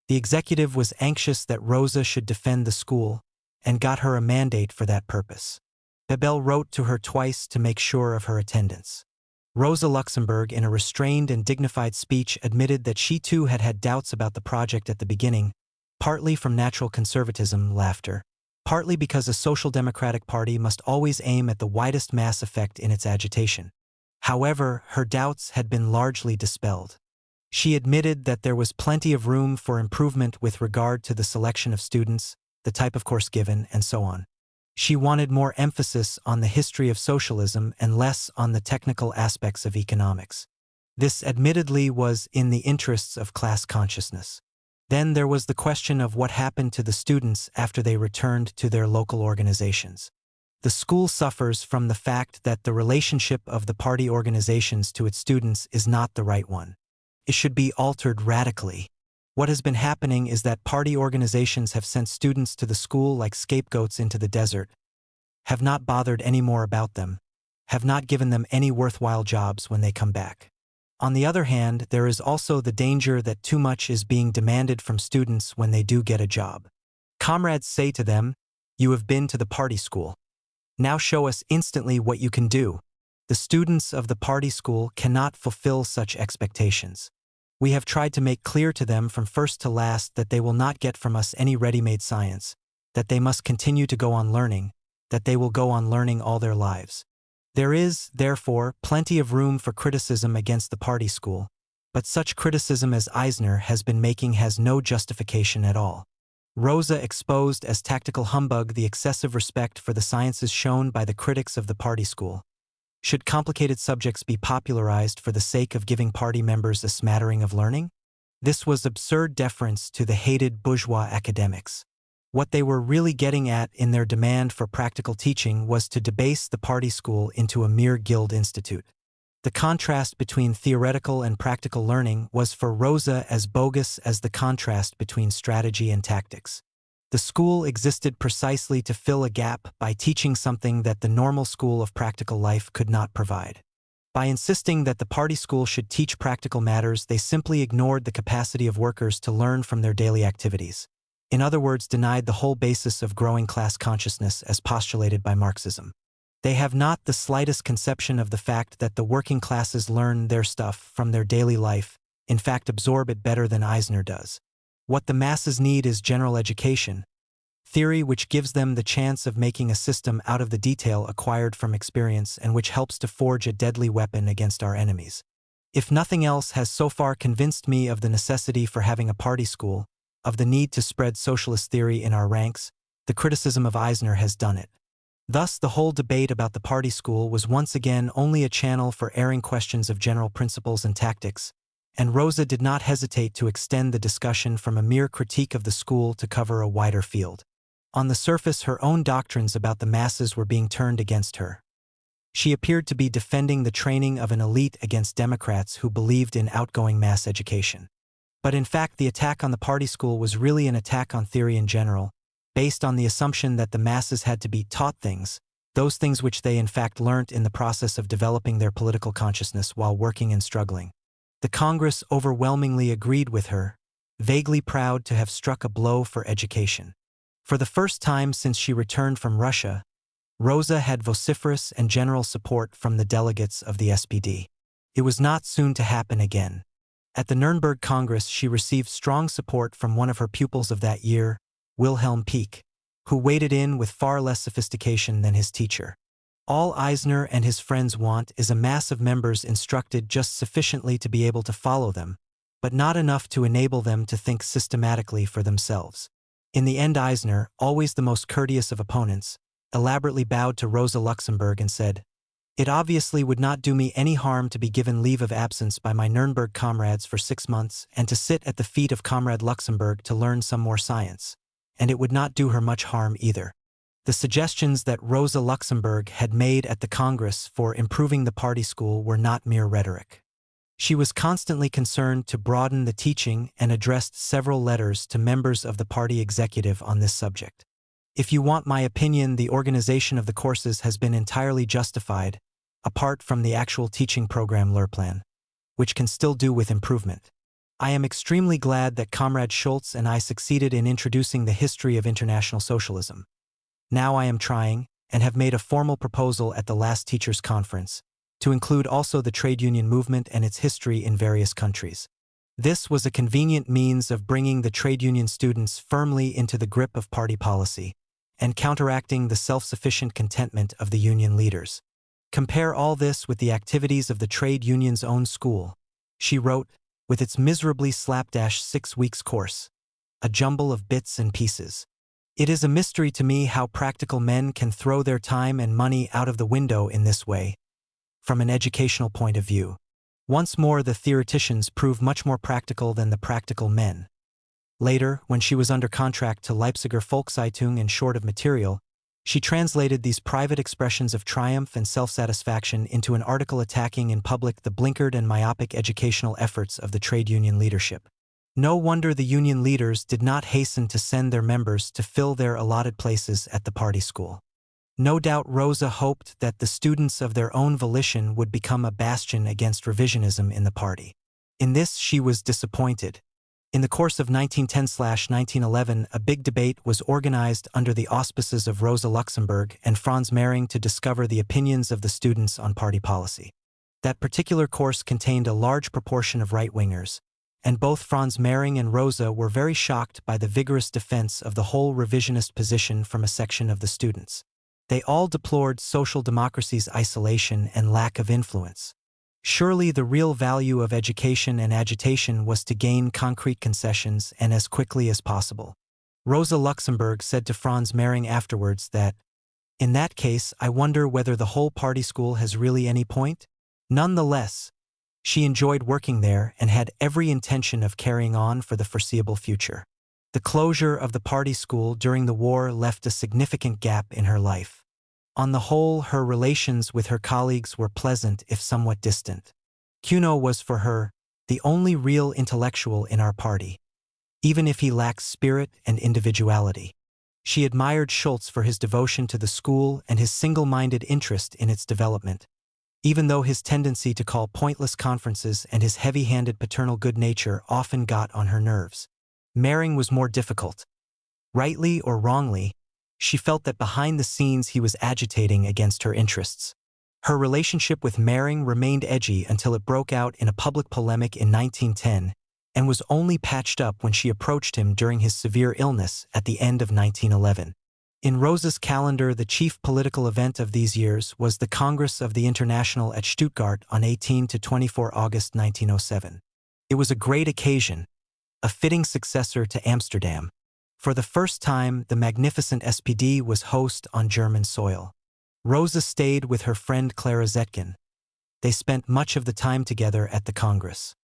The executive was anxious that Rosa should defend the school, and got her a mandate for that purpose. Bebel wrote to her twice to make sure of her attendance. Rosa Luxemburg, in a restrained and dignified speech, admitted that she too had had doubts about the project at the beginning, partly from natural conservatism, laughter, partly because a social democratic party must always aim at the widest mass effect in its agitation. However, her doubts had been largely dispelled. She admitted that there was plenty of room for improvement with regard to the selection of students, the type of course given, and so on. She wanted more emphasis on the history of socialism and less on the technical aspects of economics. This admittedly was in the interests of class consciousness. Then there was the question of what happened to the students after they returned to their local organizations. The school suffers from the fact that the relationship of the party organizations to its students is not the right one. It should be altered radically. What has been happening is that party organizations have sent students to the school like scapegoats into the desert, have not bothered any more about them, have not given them any worthwhile jobs when they come back. On the other hand, there is also the danger that too much is being demanded from students when they do get a job. Comrades say to them, "You have been to the party school. Now show us instantly what you can do." The students of the party school cannot fulfill such expectations. We have tried to make clear to them from first to last that they will not get from us any ready-made science, that they must continue to go on learning, that they will go on learning all their lives. There is, therefore, plenty of room for criticism against the party school, but such criticism as Eisner has been making has no justification at all. Rosa exposed as tactical humbug the excessive respect for the sciences shown by the critics of the party school. Should complicated subjects be popularized for the sake of giving party members a smattering of learning? This was absurd deference to the hated bourgeois academics. What they were really getting at in their demand for practical teaching was to debase the party school into a mere guild institute. The contrast between theoretical and practical learning was for Rosa as bogus as the contrast between strategy and tactics. The school existed precisely to fill a gap by teaching something that the normal school of practical life could not provide. By insisting that the party school should teach practical matters, they simply ignored the capacity of workers to learn from their daily activities. In other words, denied the whole basis of growing class consciousness as postulated by Marxism. They have not the slightest conception of the fact that the working classes learn their stuff from their daily life, in fact absorb it better than Eisner does. What the masses need is general education, theory which gives them the chance of making a system out of the detail acquired from experience and which helps to forge a deadly weapon against our enemies. If nothing else has so far convinced me of the necessity for having a party school, of the need to spread socialist theory in our ranks, the criticism of Eisner has done it. Thus, the whole debate about the party school was once again only a channel for airing questions of general principles and tactics, and Rosa did not hesitate to extend the discussion from a mere critique of the school to cover a wider field. On the surface, her own doctrines about the masses were being turned against her. She appeared to be defending the training of an elite against Democrats who believed in outgoing mass education. But in fact, the attack on the party school was really an attack on theory in general, based on the assumption that the masses had to be taught things, those things which they in fact learnt in the process of developing their political consciousness while working and struggling. The Congress overwhelmingly agreed with her, vaguely proud to have struck a blow for education. For the first time since she returned from Russia, Rosa had vociferous and general support from the delegates of the SPD. It was not soon to happen again. At the Nuremberg Congress, she received strong support from one of her pupils of that year, Wilhelm Pieck, who waded in with far less sophistication than his teacher. All Eisner and his friends want is a mass of members instructed just sufficiently to be able to follow them, but not enough to enable them to think systematically for themselves. In the end, Eisner, always the most courteous of opponents, elaborately bowed to Rosa Luxemburg and said, "It obviously would not do me any harm to be given leave of absence by my Nuremberg comrades for 6 months and to sit at the feet of Comrade Luxemburg to learn some more science. And it would not do her much harm either." The suggestions that Rosa Luxemburg had made at the Congress for improving the party school were not mere rhetoric. She was constantly concerned to broaden the teaching and addressed several letters to members of the party executive on this subject. If you want my opinion, the organization of the courses has been entirely justified, apart from the actual teaching program Lehrplan, which can still do with improvement. I am extremely glad that Comrade Schultz and I succeeded in introducing the history of international socialism. Now I am trying, and have made a formal proposal at the last teachers' conference, to include also the trade union movement and its history in various countries. This was a convenient means of bringing the trade union students firmly into the grip of party policy, and counteracting the self-sufficient contentment of the union leaders. Compare all this with the activities of the trade union's own school, she wrote, with its miserably slapdash 6 weeks course, a jumble of bits and pieces. It is a mystery to me how practical men can throw their time and money out of the window in this way, from an educational point of view. Once more, the theoreticians prove much more practical than the practical men. Later, when she was under contract to Leipziger Volkszeitung and short of material, she translated these private expressions of triumph and self-satisfaction into an article attacking in public the blinkered and myopic educational efforts of the trade union leadership. No wonder the union leaders did not hasten to send their members to fill their allotted places at the party school. No doubt Rosa hoped that the students of their own volition would become a bastion against revisionism in the party. In this she was disappointed. In the course of 1910–1911, a big debate was organized under the auspices of Rosa Luxemburg and Franz Mehring to discover the opinions of the students on party policy. That particular course contained a large proportion of right-wingers, and both Franz Mehring and Rosa were very shocked by the vigorous defense of the whole revisionist position from a section of the students. They all deplored social democracy's isolation and lack of influence. Surely the real value of education and agitation was to gain concrete concessions and as quickly as possible. Rosa Luxemburg said to Franz Mehring afterwards that, "In that case, I wonder whether the whole party school has really any point?" Nonetheless, she enjoyed working there and had every intention of carrying on for the foreseeable future. The closure of the party school during the war left a significant gap in her life. On the whole, her relations with her colleagues were pleasant if somewhat distant. Kuno was for her the only real intellectual in our party, even if he lacked spirit and individuality. She admired Schultz for his devotion to the school and his single-minded interest in its development, even though his tendency to call pointless conferences and his heavy-handed paternal good nature often got on her nerves. Mehring was more difficult. Rightly or wrongly, she felt that behind the scenes he was agitating against her interests. Her relationship with Mering remained edgy until it broke out in a public polemic in 1910 and was only patched up when she approached him during his severe illness at the end of 1911. In Rosa's calendar, the chief political event of these years was the Congress of the International at Stuttgart on 18 to 24 August 1907. It was a great occasion, a fitting successor to Amsterdam. For the first time, the magnificent SPD was host on German soil. Rosa stayed with her friend Clara Zetkin. They spent much of the time together at the Congress.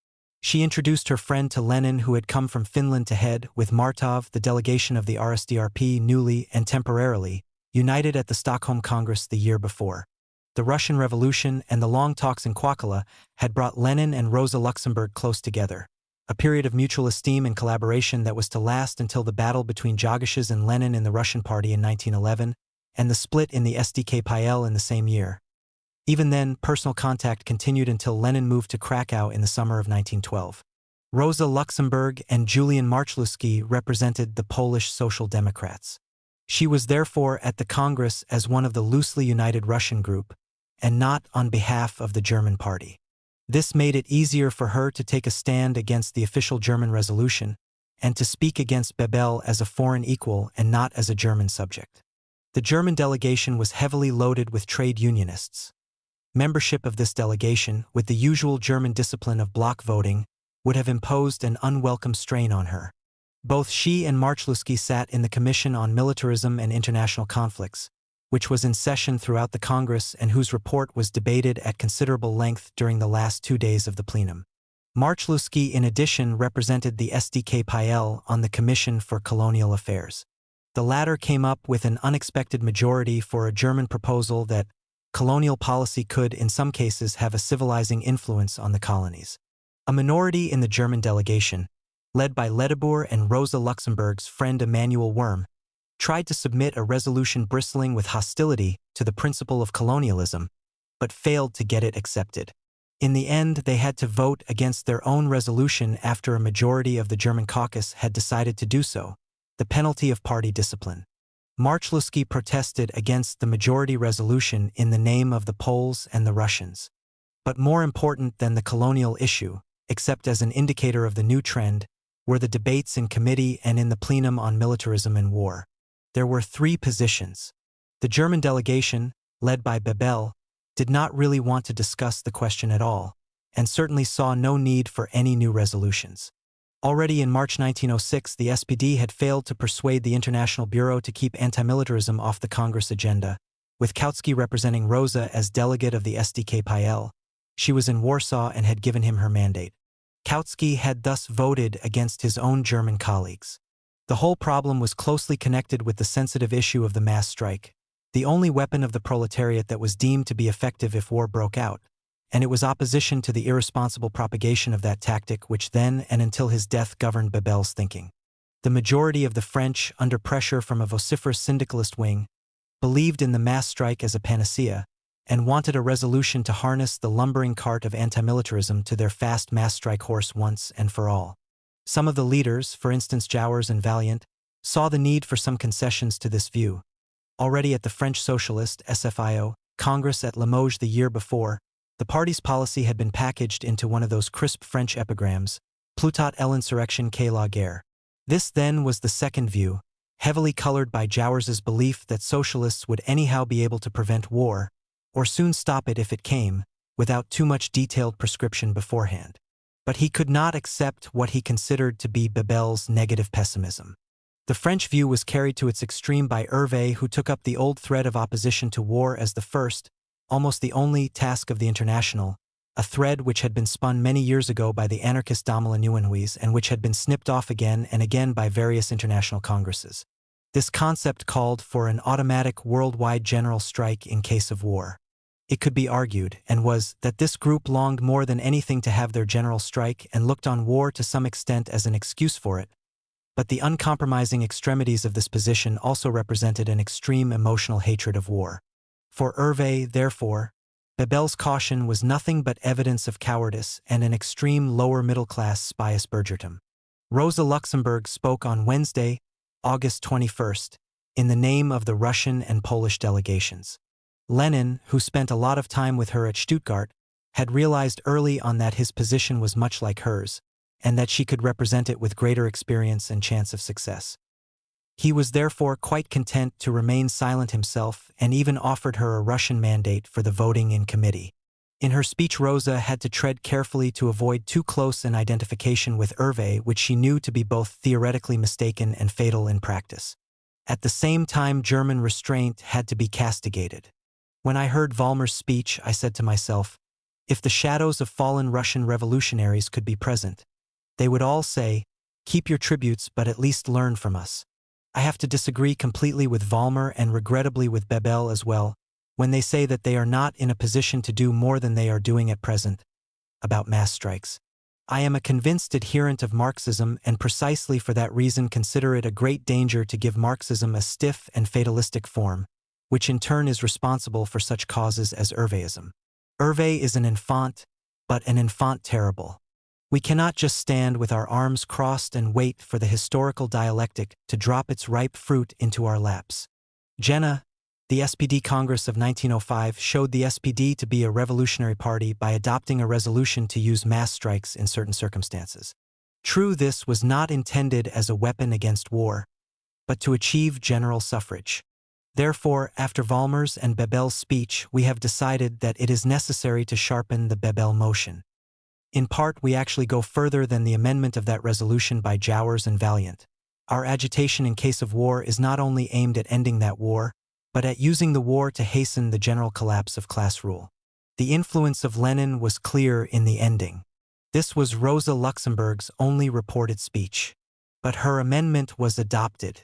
She introduced her friend to Lenin, who had come from Finland to head, with Martov, the delegation of the RSDRP, newly and temporarily united at the Stockholm Congress the year before. The Russian Revolution and the long talks in Kwakala had brought Lenin and Rosa Luxemburg close together, a period of mutual esteem and collaboration that was to last until the battle between Jagashes and Lenin in the Russian Party in 1911, and the split in the SDKPL in the same year. Even then, personal contact continued until Lenin moved to Krakow in the summer of 1912. Rosa Luxemburg and Julian Marczlewski represented the Polish Social Democrats. She was therefore at the Congress as one of the loosely united Russian group, and not on behalf of the German party. This made it easier for her to take a stand against the official German resolution and to speak against Bebel as a foreign equal and not as a German subject. The German delegation was heavily loaded with trade unionists. Membership of this delegation, with the usual German discipline of bloc voting, would have imposed an unwelcome strain on her. Both she and Marczlewski sat in the Commission on Militarism and International Conflicts, which was in session throughout the Congress and whose report was debated at considerable length during the last 2 days of the plenum. Marczlewski in addition represented the SDKPL on the Commission for Colonial Affairs. The latter came up with an unexpected majority for a German proposal that colonial policy could, in some cases, have a civilizing influence on the colonies. A minority in the German delegation, led by Ledebour and Rosa Luxemburg's friend Emanuel Worm, tried to submit a resolution bristling with hostility to the principle of colonialism, but failed to get it accepted. In the end, they had to vote against their own resolution after a majority of the German caucus had decided to do so, the penalty of party discipline. Marczlewski protested against the majority resolution in the name of the Poles and the Russians. But more important than the colonial issue, except as an indicator of the new trend, were the debates in committee and in the plenum on militarism and war. There were 3 positions. The German delegation, led by Bebel, did not really want to discuss the question at all, and certainly saw no need for any new resolutions. Already in March 1906, the SPD had failed to persuade the International Bureau to keep antimilitarism off the Congress agenda, with Kautsky representing Rosa as delegate of the SDKPL. She was in Warsaw and had given him her mandate. Kautsky had thus voted against his own German colleagues. The whole problem was closely connected with the sensitive issue of the mass strike, the only weapon of the proletariat that was deemed to be effective if war broke out, and it was opposition to the irresponsible propagation of that tactic which then and until his death governed Bebel's thinking. The majority of the French, under pressure from a vociferous syndicalist wing, believed in the mass strike as a panacea, and wanted a resolution to harness the lumbering cart of antimilitarism to their fast mass strike horse once and for all. Some of the leaders, for instance Jouwers and Valiant, saw the need for some concessions to this view. Already at the French Socialist SFIO Congress at Limoges the year before, the party's policy had been packaged into one of those crisp French epigrams, Plutot l'insurrection qu'est la guerre. This then was the second view, heavily colored by Jouwers's belief that socialists would anyhow be able to prevent war, or soon stop it if it came, without too much detailed prescription beforehand. But he could not accept what he considered to be Bebel's negative pessimism. The French view was carried to its extreme by Hervé, who took up the old thread of opposition to war as the first, almost the only, task of the International, a thread which had been spun many years ago by the anarchist Damla Nieuwenhuis and which had been snipped off again and again by various international congresses. This concept called for an automatic worldwide general strike in case of war. It could be argued, and was, that this group longed more than anything to have their general strike and looked on war to some extent as an excuse for it. But the uncompromising extremities of this position also represented an extreme emotional hatred of war. For Hervé, therefore, Bebel's caution was nothing but evidence of cowardice and an extreme lower-middle-class spious Bergertum. Rosa Luxemburg spoke on Wednesday, August 21st, in the name of the Russian and Polish delegations. Lenin, who spent a lot of time with her at Stuttgart, had realized early on that his position was much like hers, and that she could represent it with greater experience and chance of success. He was therefore quite content to remain silent himself and even offered her a Russian mandate for the voting in committee. In her speech, Rosa had to tread carefully to avoid too close an identification with Hervé, which she knew to be both theoretically mistaken and fatal in practice. At the same time, German restraint had to be castigated. When I heard Vollmer's speech, I said to myself, if the shadows of fallen Russian revolutionaries could be present, they would all say, keep your tributes but at least learn from us. I have to disagree completely with Vollmer and regrettably with Bebel as well, when they say that they are not in a position to do more than they are doing at present, about mass strikes. I am a convinced adherent of Marxism and precisely for that reason consider it a great danger to give Marxism a stiff and fatalistic form, which in turn is responsible for such causes as Hervéism. Hervé is an enfant, but an enfant terrible. We cannot just stand with our arms crossed and wait for the historical dialectic to drop its ripe fruit into our laps. Jena, the SPD Congress of 1905 showed the SPD to be a revolutionary party by adopting a resolution to use mass strikes in certain circumstances. True, this was not intended as a weapon against war, but to achieve general suffrage. Therefore, after Vollmer's and Bebel's speech, we have decided that it is necessary to sharpen the Bebel motion. In part, we actually go further than the amendment of that resolution by Jowers and Valiant. Our agitation in case of war is not only aimed at ending that war, but at using the war to hasten the general collapse of class rule. The influence of Lenin was clear in the ending. This was Rosa Luxemburg's only reported speech. But her amendment was adopted.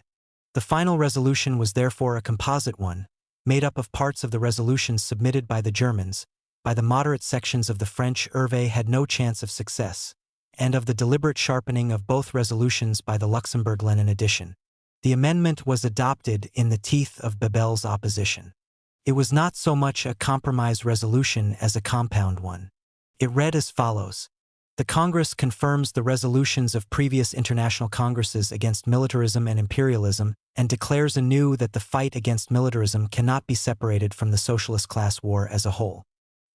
The final resolution was therefore a composite one, made up of parts of the resolutions submitted by the Germans. By the moderate sections of the French, Hervé had no chance of success, and of the deliberate sharpening of both resolutions by the Luxemburg-Lenin edition. The amendment was adopted in the teeth of Bebel's opposition. It was not so much a compromise resolution as a compound one. It read as follows. The Congress confirms the resolutions of previous international congresses against militarism and imperialism and declares anew that the fight against militarism cannot be separated from the socialist class war as a whole.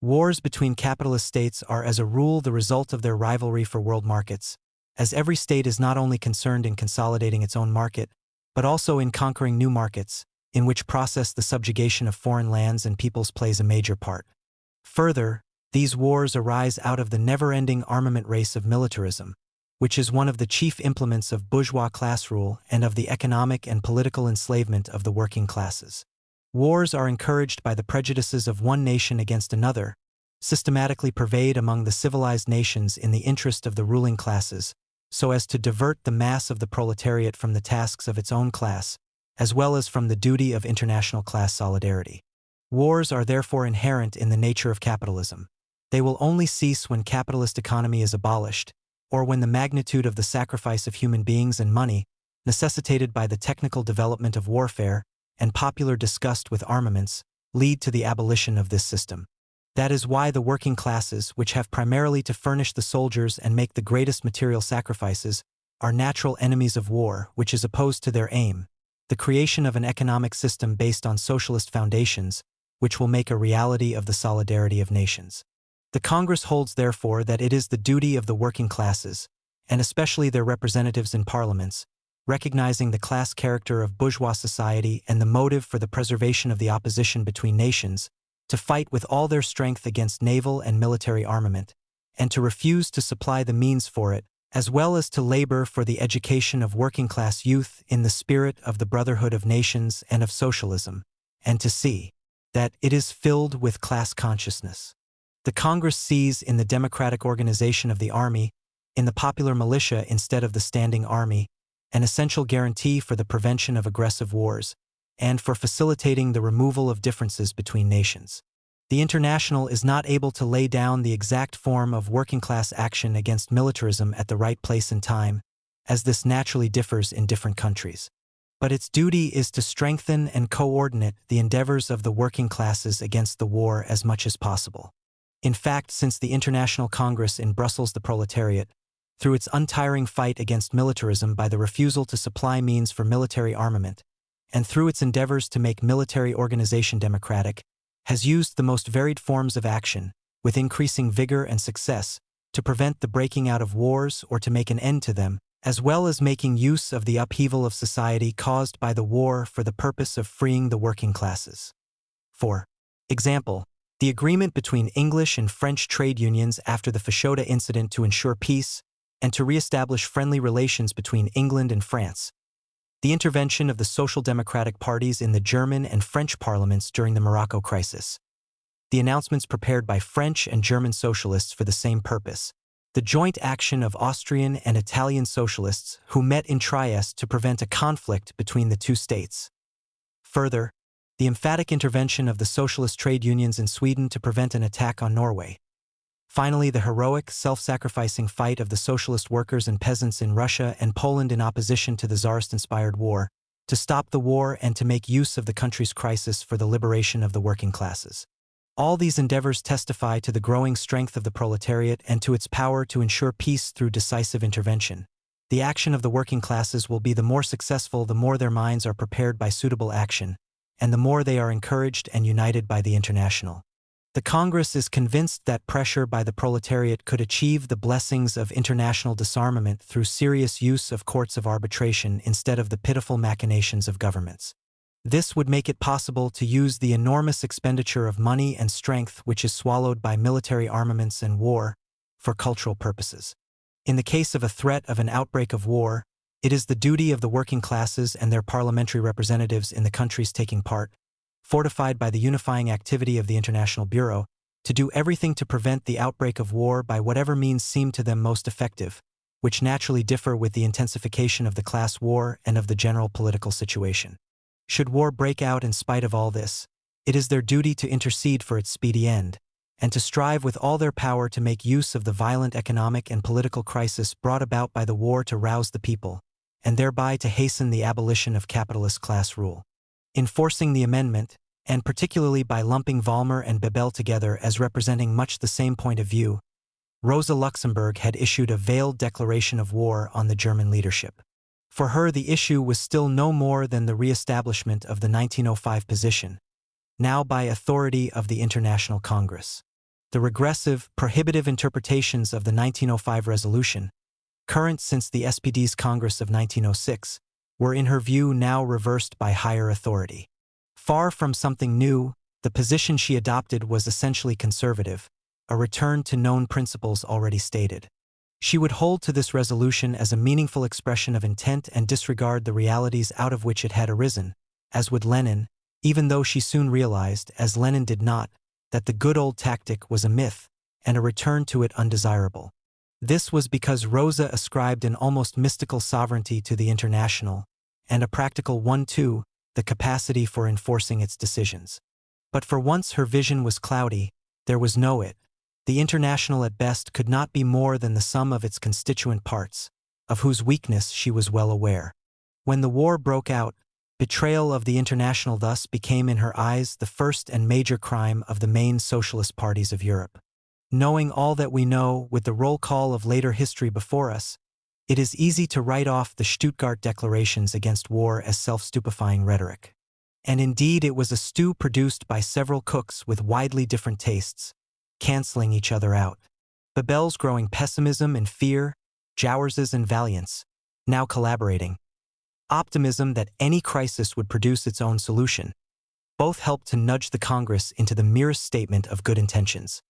Wars between capitalist states are as a rule the result of their rivalry for world markets, as every state is not only concerned in consolidating its own market, but also in conquering new markets, in which process the subjugation of foreign lands and peoples plays a major part. Further, these wars arise out of the never-ending armament race of militarism, which is one of the chief implements of bourgeois class rule and of the economic and political enslavement of the working classes. Wars are encouraged by the prejudices of one nation against another, systematically pervade among the civilized nations in the interest of the ruling classes, so as to divert the mass of the proletariat from the tasks of its own class, as well as from the duty of international class solidarity. Wars are therefore inherent in the nature of capitalism. They will only cease when capitalist economy is abolished, or when the magnitude of the sacrifice of human beings and money, necessitated by the technical development of warfare, and popular disgust with armaments, lead to the abolition of this system. That is why the working classes, which have primarily to furnish the soldiers and make the greatest material sacrifices, are natural enemies of war, which is opposed to their aim, the creation of an economic system based on socialist foundations, which will make a reality of the solidarity of nations. The Congress holds therefore that it is the duty of the working classes, and especially their representatives in parliaments, recognizing the class character of bourgeois society and the motive for the preservation of the opposition between nations, to fight with all their strength against naval and military armament, and to refuse to supply the means for it, as well as to labor for the education of working-class youth in the spirit of the brotherhood of nations and of socialism, and to see that it is filled with class consciousness. The Congress sees in the democratic organization of the army, in the popular militia instead of the standing army, an essential guarantee for the prevention of aggressive wars, and for facilitating the removal of differences between nations. The International is not able to lay down the exact form of working-class action against militarism at the right place and time, as this naturally differs in different countries. But its duty is to strengthen and coordinate the endeavors of the working classes against the war as much as possible. In fact, since the International Congress in Brussels, the proletariat, through its untiring fight against militarism by the refusal to supply means for military armament, and through its endeavors to make military organization democratic, has used the most varied forms of action, with increasing vigor and success, to prevent the breaking out of wars or to make an end to them, as well as making use of the upheaval of society caused by the war for the purpose of freeing the working classes. For example, the agreement between English and French trade unions after the Fashoda incident to ensure peace and to re-establish friendly relations between England and France, the intervention of the Social Democratic parties in the German and French parliaments during the Morocco crisis, the announcements prepared by French and German socialists for the same purpose, the joint action of Austrian and Italian socialists who met in Trieste to prevent a conflict between the two states. Further, the emphatic intervention of the socialist trade unions in Sweden to prevent an attack on Norway. Finally, the heroic, self-sacrificing fight of the socialist workers and peasants in Russia and Poland in opposition to the Tsarist-inspired war, to stop the war and to make use of the country's crisis for the liberation of the working classes. All these endeavors testify to the growing strength of the proletariat and to its power to ensure peace through decisive intervention. The action of the working classes will be the more successful the more their minds are prepared by suitable action, and the more they are encouraged and united by the International. The Congress is convinced that pressure by the proletariat could achieve the blessings of international disarmament through serious use of courts of arbitration instead of the pitiful machinations of governments. This would make it possible to use the enormous expenditure of money and strength which is swallowed by military armaments and war for cultural purposes. In the case of a threat of an outbreak of war, it is the duty of the working classes and their parliamentary representatives in the countries taking part, fortified by the unifying activity of the International Bureau, to do everything to prevent the outbreak of war by whatever means seem to them most effective, which naturally differ with the intensification of the class war and of the general political situation. Should war break out in spite of all this, it is their duty to intercede for its speedy end, and to strive with all their power to make use of the violent economic and political crisis brought about by the war to rouse the people, and thereby to hasten the abolition of capitalist class rule. In forcing the amendment, and particularly by lumping Vollmer and Bebel together as representing much the same point of view, Rosa Luxemburg had issued a veiled declaration of war on the German leadership. For her, the issue was still no more than the re-establishment of the 1905 position, now by authority of the International Congress. The regressive, prohibitive interpretations of the 1905 resolution, current since the SPD's Congress of 1906, were in her view now reversed by higher authority. Far from something new, the position she adopted was essentially conservative, a return to known principles already stated. She would hold to this resolution as a meaningful expression of intent and disregard the realities out of which it had arisen, as would Lenin, even though she soon realized, as Lenin did not, that the good old tactic was a myth, and a return to it undesirable. This was because Rosa ascribed an almost mystical sovereignty to the International, and a practical one too, the capacity for enforcing its decisions. But for once her vision was cloudy, there was no it. The International at best could not be more than the sum of its constituent parts, of whose weakness she was well aware. When the war broke out, betrayal of the International thus became in her eyes the first and major crime of the main socialist parties of Europe. Knowing all that we know, with the roll call of later history before us, it is easy to write off the Stuttgart declarations against war as self-stupefying rhetoric. And indeed it was a stew produced by several cooks with widely different tastes, canceling each other out. Bebel's growing pessimism and fear, Jouwers's and Valiant's, now collaborating. Optimism that any crisis would produce its own solution. Both helped to nudge the Congress into the merest statement of good intentions.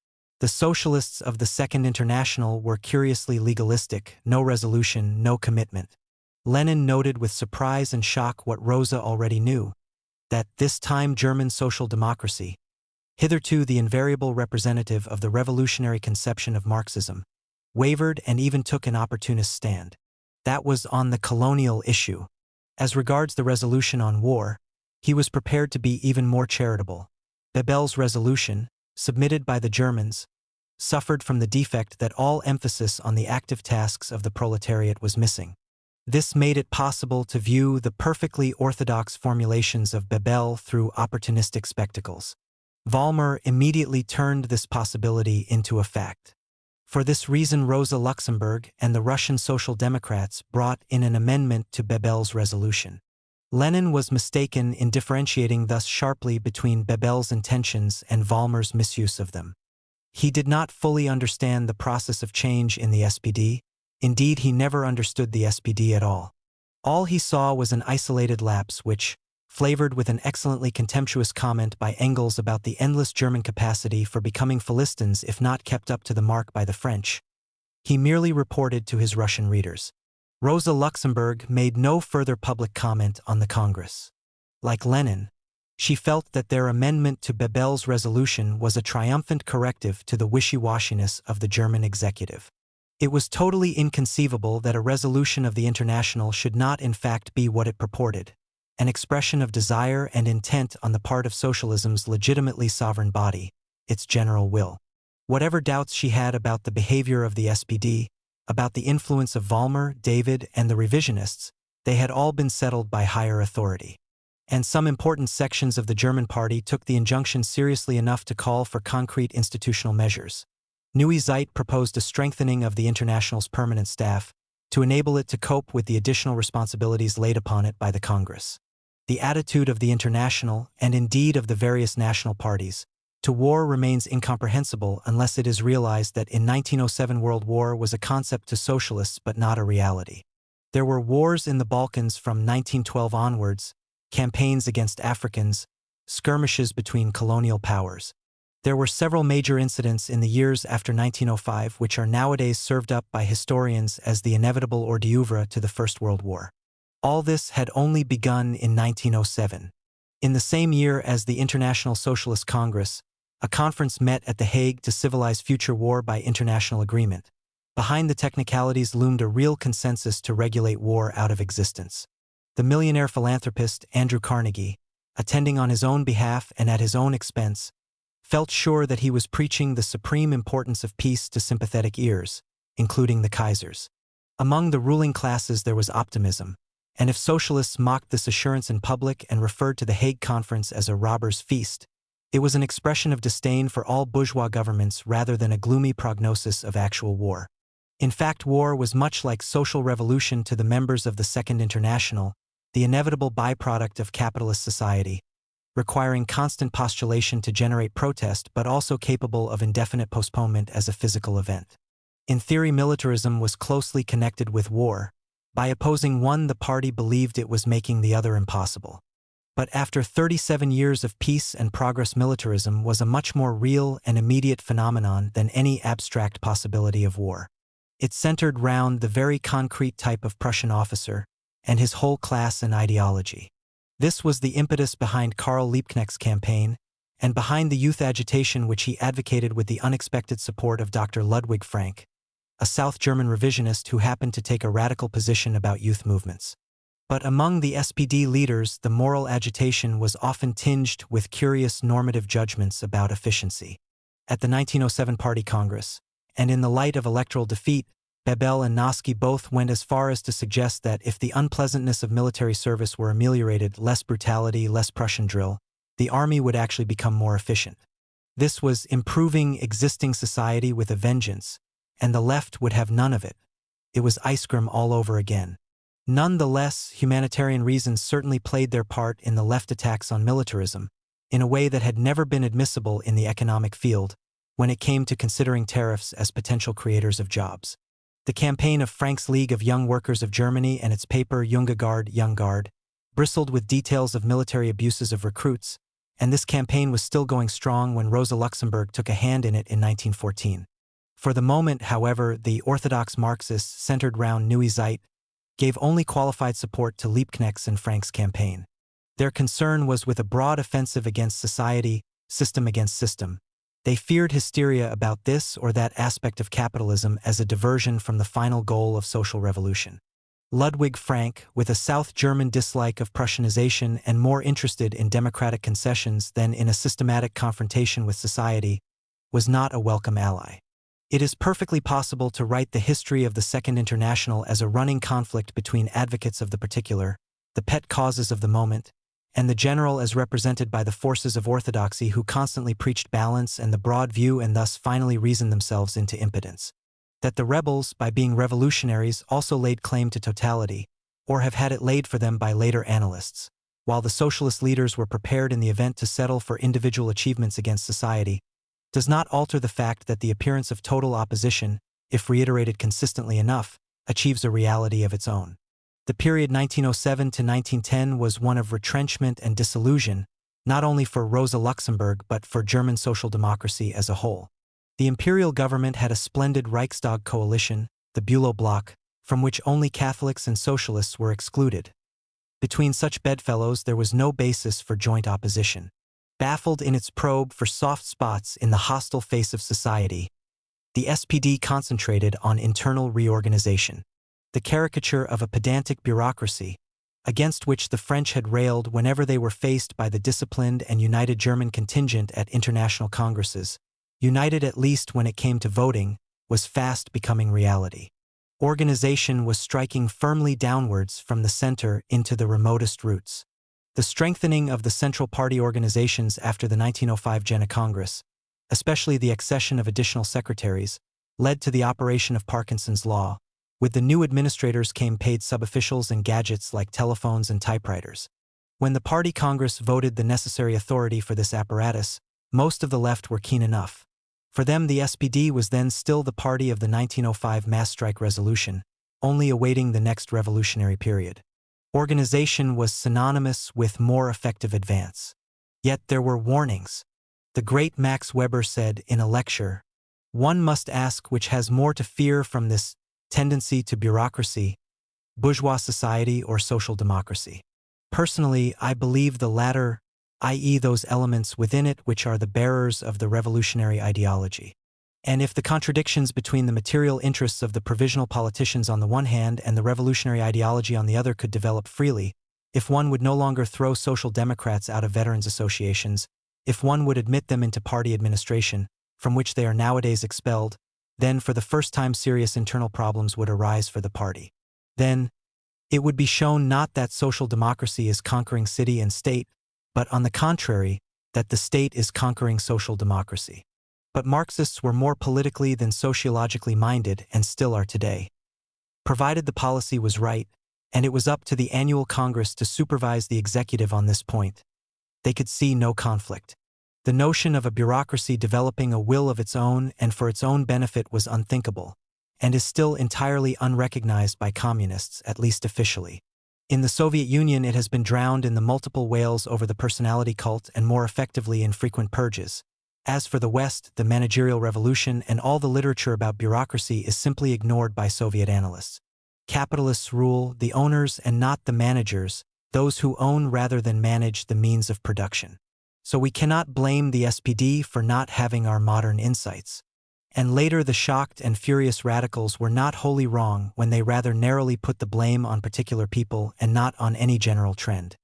The socialists of the Second International were curiously legalistic, no resolution, no commitment. Lenin noted with surprise and shock what Rosa already knew, that this time German social democracy, hitherto the invariable representative of the revolutionary conception of Marxism, wavered and even took an opportunist stand. That was on the colonial issue. As regards the resolution on war, he was prepared to be even more charitable. Bebel's resolution, submitted by the Germans, suffered from the defect that all emphasis on the active tasks of the proletariat was missing. This made it possible to view the perfectly orthodox formulations of Bebel through opportunistic spectacles. Vollmer immediately turned this possibility into a fact. For this reason Rosa Luxemburg and the Russian Social Democrats brought in an amendment to Bebel's resolution. Lenin was mistaken in differentiating thus sharply between Bebel's intentions and Vollmer's misuse of them. He did not fully understand the process of change in the SPD. Indeed, he never understood the SPD at all. All he saw was an isolated lapse which, flavored with an excellently contemptuous comment by Engels about the endless German capacity for becoming Philistines if not kept up to the mark by the French, he merely reported to his Russian readers. Rosa Luxemburg made no further public comment on the Congress. Like Lenin, she felt that their amendment to Bebel's resolution was a triumphant corrective to the wishy-washiness of the German executive. It was totally inconceivable that a resolution of the International should not in fact be what it purported, an expression of desire and intent on the part of socialism's legitimately sovereign body, its general will. Whatever doubts she had about the behavior of the SPD, about the influence of Vollmer, David, and the revisionists, they had all been settled by higher authority. And some important sections of the German party took the injunction seriously enough to call for concrete institutional measures. Neue Zeit proposed a strengthening of the International's permanent staff to enable it to cope with the additional responsibilities laid upon it by the Congress. The attitude of the International, and indeed of the various national parties, to war remains incomprehensible unless it is realized that in 1907 World War was a concept to socialists but not a reality. There were wars in the Balkans from 1912 onwards, campaigns against Africans, skirmishes between colonial powers. There were several major incidents in the years after 1905 which are nowadays served up by historians as the inevitable hors d'oeuvre to the First World War. All this had only begun in 1907. In the same year as the International Socialist Congress, a conference met at The Hague to civilize future war by international agreement. Behind the technicalities loomed a real consensus to regulate war out of existence. The millionaire philanthropist Andrew Carnegie, attending on his own behalf and at his own expense, felt sure that he was preaching the supreme importance of peace to sympathetic ears, including the Kaiser's. Among the ruling classes there was optimism, and if socialists mocked this assurance in public and referred to the Hague Conference as a robber's feast, it was an expression of disdain for all bourgeois governments rather than a gloomy prognosis of actual war. In fact, war was much like social revolution to the members of the Second International, the inevitable byproduct of capitalist society, requiring constant postulation to generate protest but also capable of indefinite postponement as a physical event. In theory, militarism was closely connected with war. By opposing one, the party believed it was making the other impossible. But after 37 years of peace and progress, militarism was a much more real and immediate phenomenon than any abstract possibility of war. It centered round the very concrete type of Prussian officer and his whole class and ideology. This was the impetus behind Karl Liebknecht's campaign and behind the youth agitation which he advocated with the unexpected support of Dr. Ludwig Frank, a South German revisionist who happened to take a radical position about youth movements. But among the SPD leaders, the moral agitation was often tinged with curious normative judgments about efficiency. At the 1907 Party Congress, and in the light of electoral defeat, Bebel and Noske both went as far as to suggest that if the unpleasantness of military service were ameliorated, less brutality, less Prussian drill, the army would actually become more efficient. This was improving existing society with a vengeance, and the left would have none of it. It was ice cream all over again. Nonetheless, humanitarian reasons certainly played their part in the left attacks on militarism, in a way that had never been admissible in the economic field, when it came to considering tariffs as potential creators of jobs. The campaign of Frank's League of Young Workers of Germany and its paper Junge Garde, Young Guard, bristled with details of military abuses of recruits, and this campaign was still going strong when Rosa Luxemburg took a hand in it in 1914. For the moment, however, the orthodox Marxists centered round Neue Zeit gave only qualified support to Liebknecht's and Frank's campaign. Their concern was with a broad offensive against society, system against system. They feared hysteria about this or that aspect of capitalism as a diversion from the final goal of social revolution. Ludwig Frank, with a South German dislike of Prussianization and more interested in democratic concessions than in a systematic confrontation with society, was not a welcome ally. It is perfectly possible to write the history of the Second International as a running conflict between advocates of the particular, the pet causes of the moment, and the general as represented by the forces of orthodoxy who constantly preached balance and the broad view and thus finally reasoned themselves into impotence. that the rebels, by being revolutionaries, also laid claim to totality, or have had it laid for them by later analysts, while the socialist leaders were prepared in the event to settle for individual achievements against society, does not alter the fact that the appearance of total opposition, if reiterated consistently enough, achieves a reality of its own. The period 1907 to 1910 was one of retrenchment and disillusion, not only for Rosa Luxemburg but for German social democracy as a whole. The imperial government had a splendid Reichstag coalition, the Bülow Bloc, from which only Catholics and socialists were excluded. Between such bedfellows there was no basis for joint opposition. Baffled in its probe for soft spots in the hostile face of society, the SPD concentrated on internal reorganization, the caricature of a pedantic bureaucracy, against which the French had railed whenever they were faced by the disciplined and united German contingent at international congresses, united at least when it came to voting, was fast becoming reality. Organization was striking firmly downwards from the center into the remotest roots. The strengthening of the Central Party organizations after the 1905 Jena Congress, especially the accession of additional secretaries, led to the operation of Parkinson's Law. With the new administrators came paid sub-officials and gadgets like telephones and typewriters. When the Party Congress voted the necessary authority for this apparatus, most of the left were keen enough. For them the SPD was then still the party of the 1905 mass strike resolution, only awaiting the next revolutionary period. Organization was synonymous with more effective advance. Yet there were warnings. The great Max Weber said in a lecture, "One must ask which has more to fear from this tendency to bureaucracy, bourgeois society or social democracy. Personally, I believe the latter, i.e. those elements within it which are the bearers of the revolutionary ideology. And if the contradictions between the material interests of the provisional politicians on the one hand and the revolutionary ideology on the other could develop freely, if one would no longer throw social democrats out of veterans associations, if one would admit them into party administration, from which they are nowadays expelled, then for the first time serious internal problems would arise for the party. Then, it would be shown not that social democracy is conquering city and state, but on the contrary, that the state is conquering social democracy. But Marxists were more politically than sociologically minded and still are today. Provided the policy was right, and it was up to the annual Congress to supervise the executive on this point, they could see no conflict. The notion of a bureaucracy developing a will of its own and for its own benefit was unthinkable, and is still entirely unrecognized by communists, at least officially. In the Soviet Union it has been drowned in the multiple wails over the personality cult and more effectively in frequent purges. As for the West, the managerial revolution and all the literature about bureaucracy is simply ignored by Soviet analysts. Capitalists rule, the owners and not the managers, those who own rather than manage the means of production. So we cannot blame the SPD for not having our modern insights. And later the shocked and furious radicals were not wholly wrong when they rather narrowly put the blame on particular people and not on any general trend.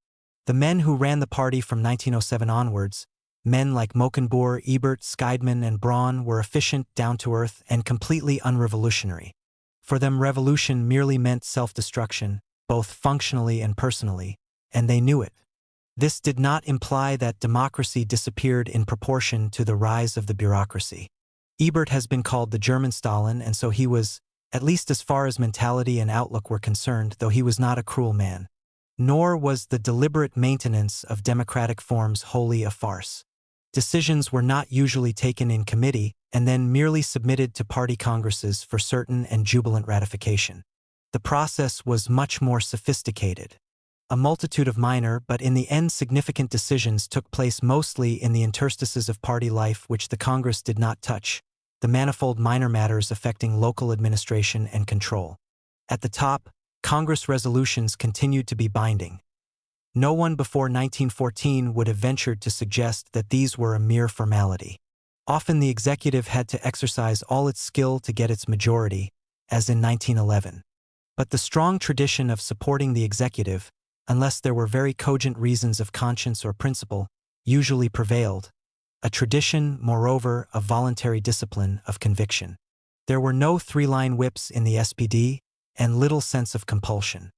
The men who ran the party from 1907 onwards, men like Mockenboer, Ebert, Scheidman, and Braun, were efficient, down-to-earth, and completely unrevolutionary. For them revolution merely meant self-destruction, both functionally and personally, and they knew it. This did not imply that democracy disappeared in proportion to the rise of the bureaucracy. Ebert has been called the German Stalin, and so he was, at least as far as mentality and outlook were concerned, though he was not a cruel man. Nor was the deliberate maintenance of democratic forms wholly a farce. Decisions were not usually taken in committee and then merely submitted to party congresses for certain and jubilant ratification. The process was much more sophisticated. A multitude of minor but in the end significant decisions took place mostly in the interstices of party life which the Congress did not touch, the manifold minor matters affecting local administration and control. At the top, Congress resolutions continued to be binding. No one before 1914 would have ventured to suggest that these were a mere formality. Often the executive had to exercise all its skill to get its majority, as in 1911. But the strong tradition of supporting the executive, unless there were very cogent reasons of conscience or principle, usually prevailed. A tradition, moreover, of voluntary discipline, of conviction. There were no three-line whips in the SPD, and little sense of compulsion.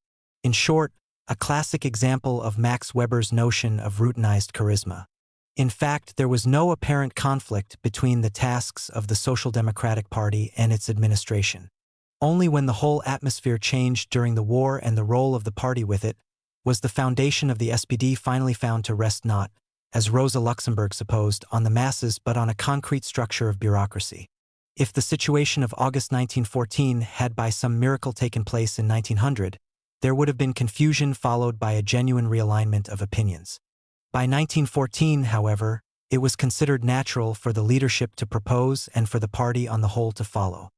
In short, a classic example of Max Weber's notion of routinized charisma. In fact, there was no apparent conflict between the tasks of the Social Democratic Party and its administration. Only when the whole atmosphere changed during the war and the role of the party with it, was the foundation of the SPD finally found to rest not, as Rosa Luxemburg supposed, on the masses but on a concrete structure of bureaucracy. If the situation of August 1914 had by some miracle taken place in 1900, there would have been confusion followed by a genuine realignment of opinions. By 1914, however, it was considered natural for the leadership to propose and for the party on the whole to follow.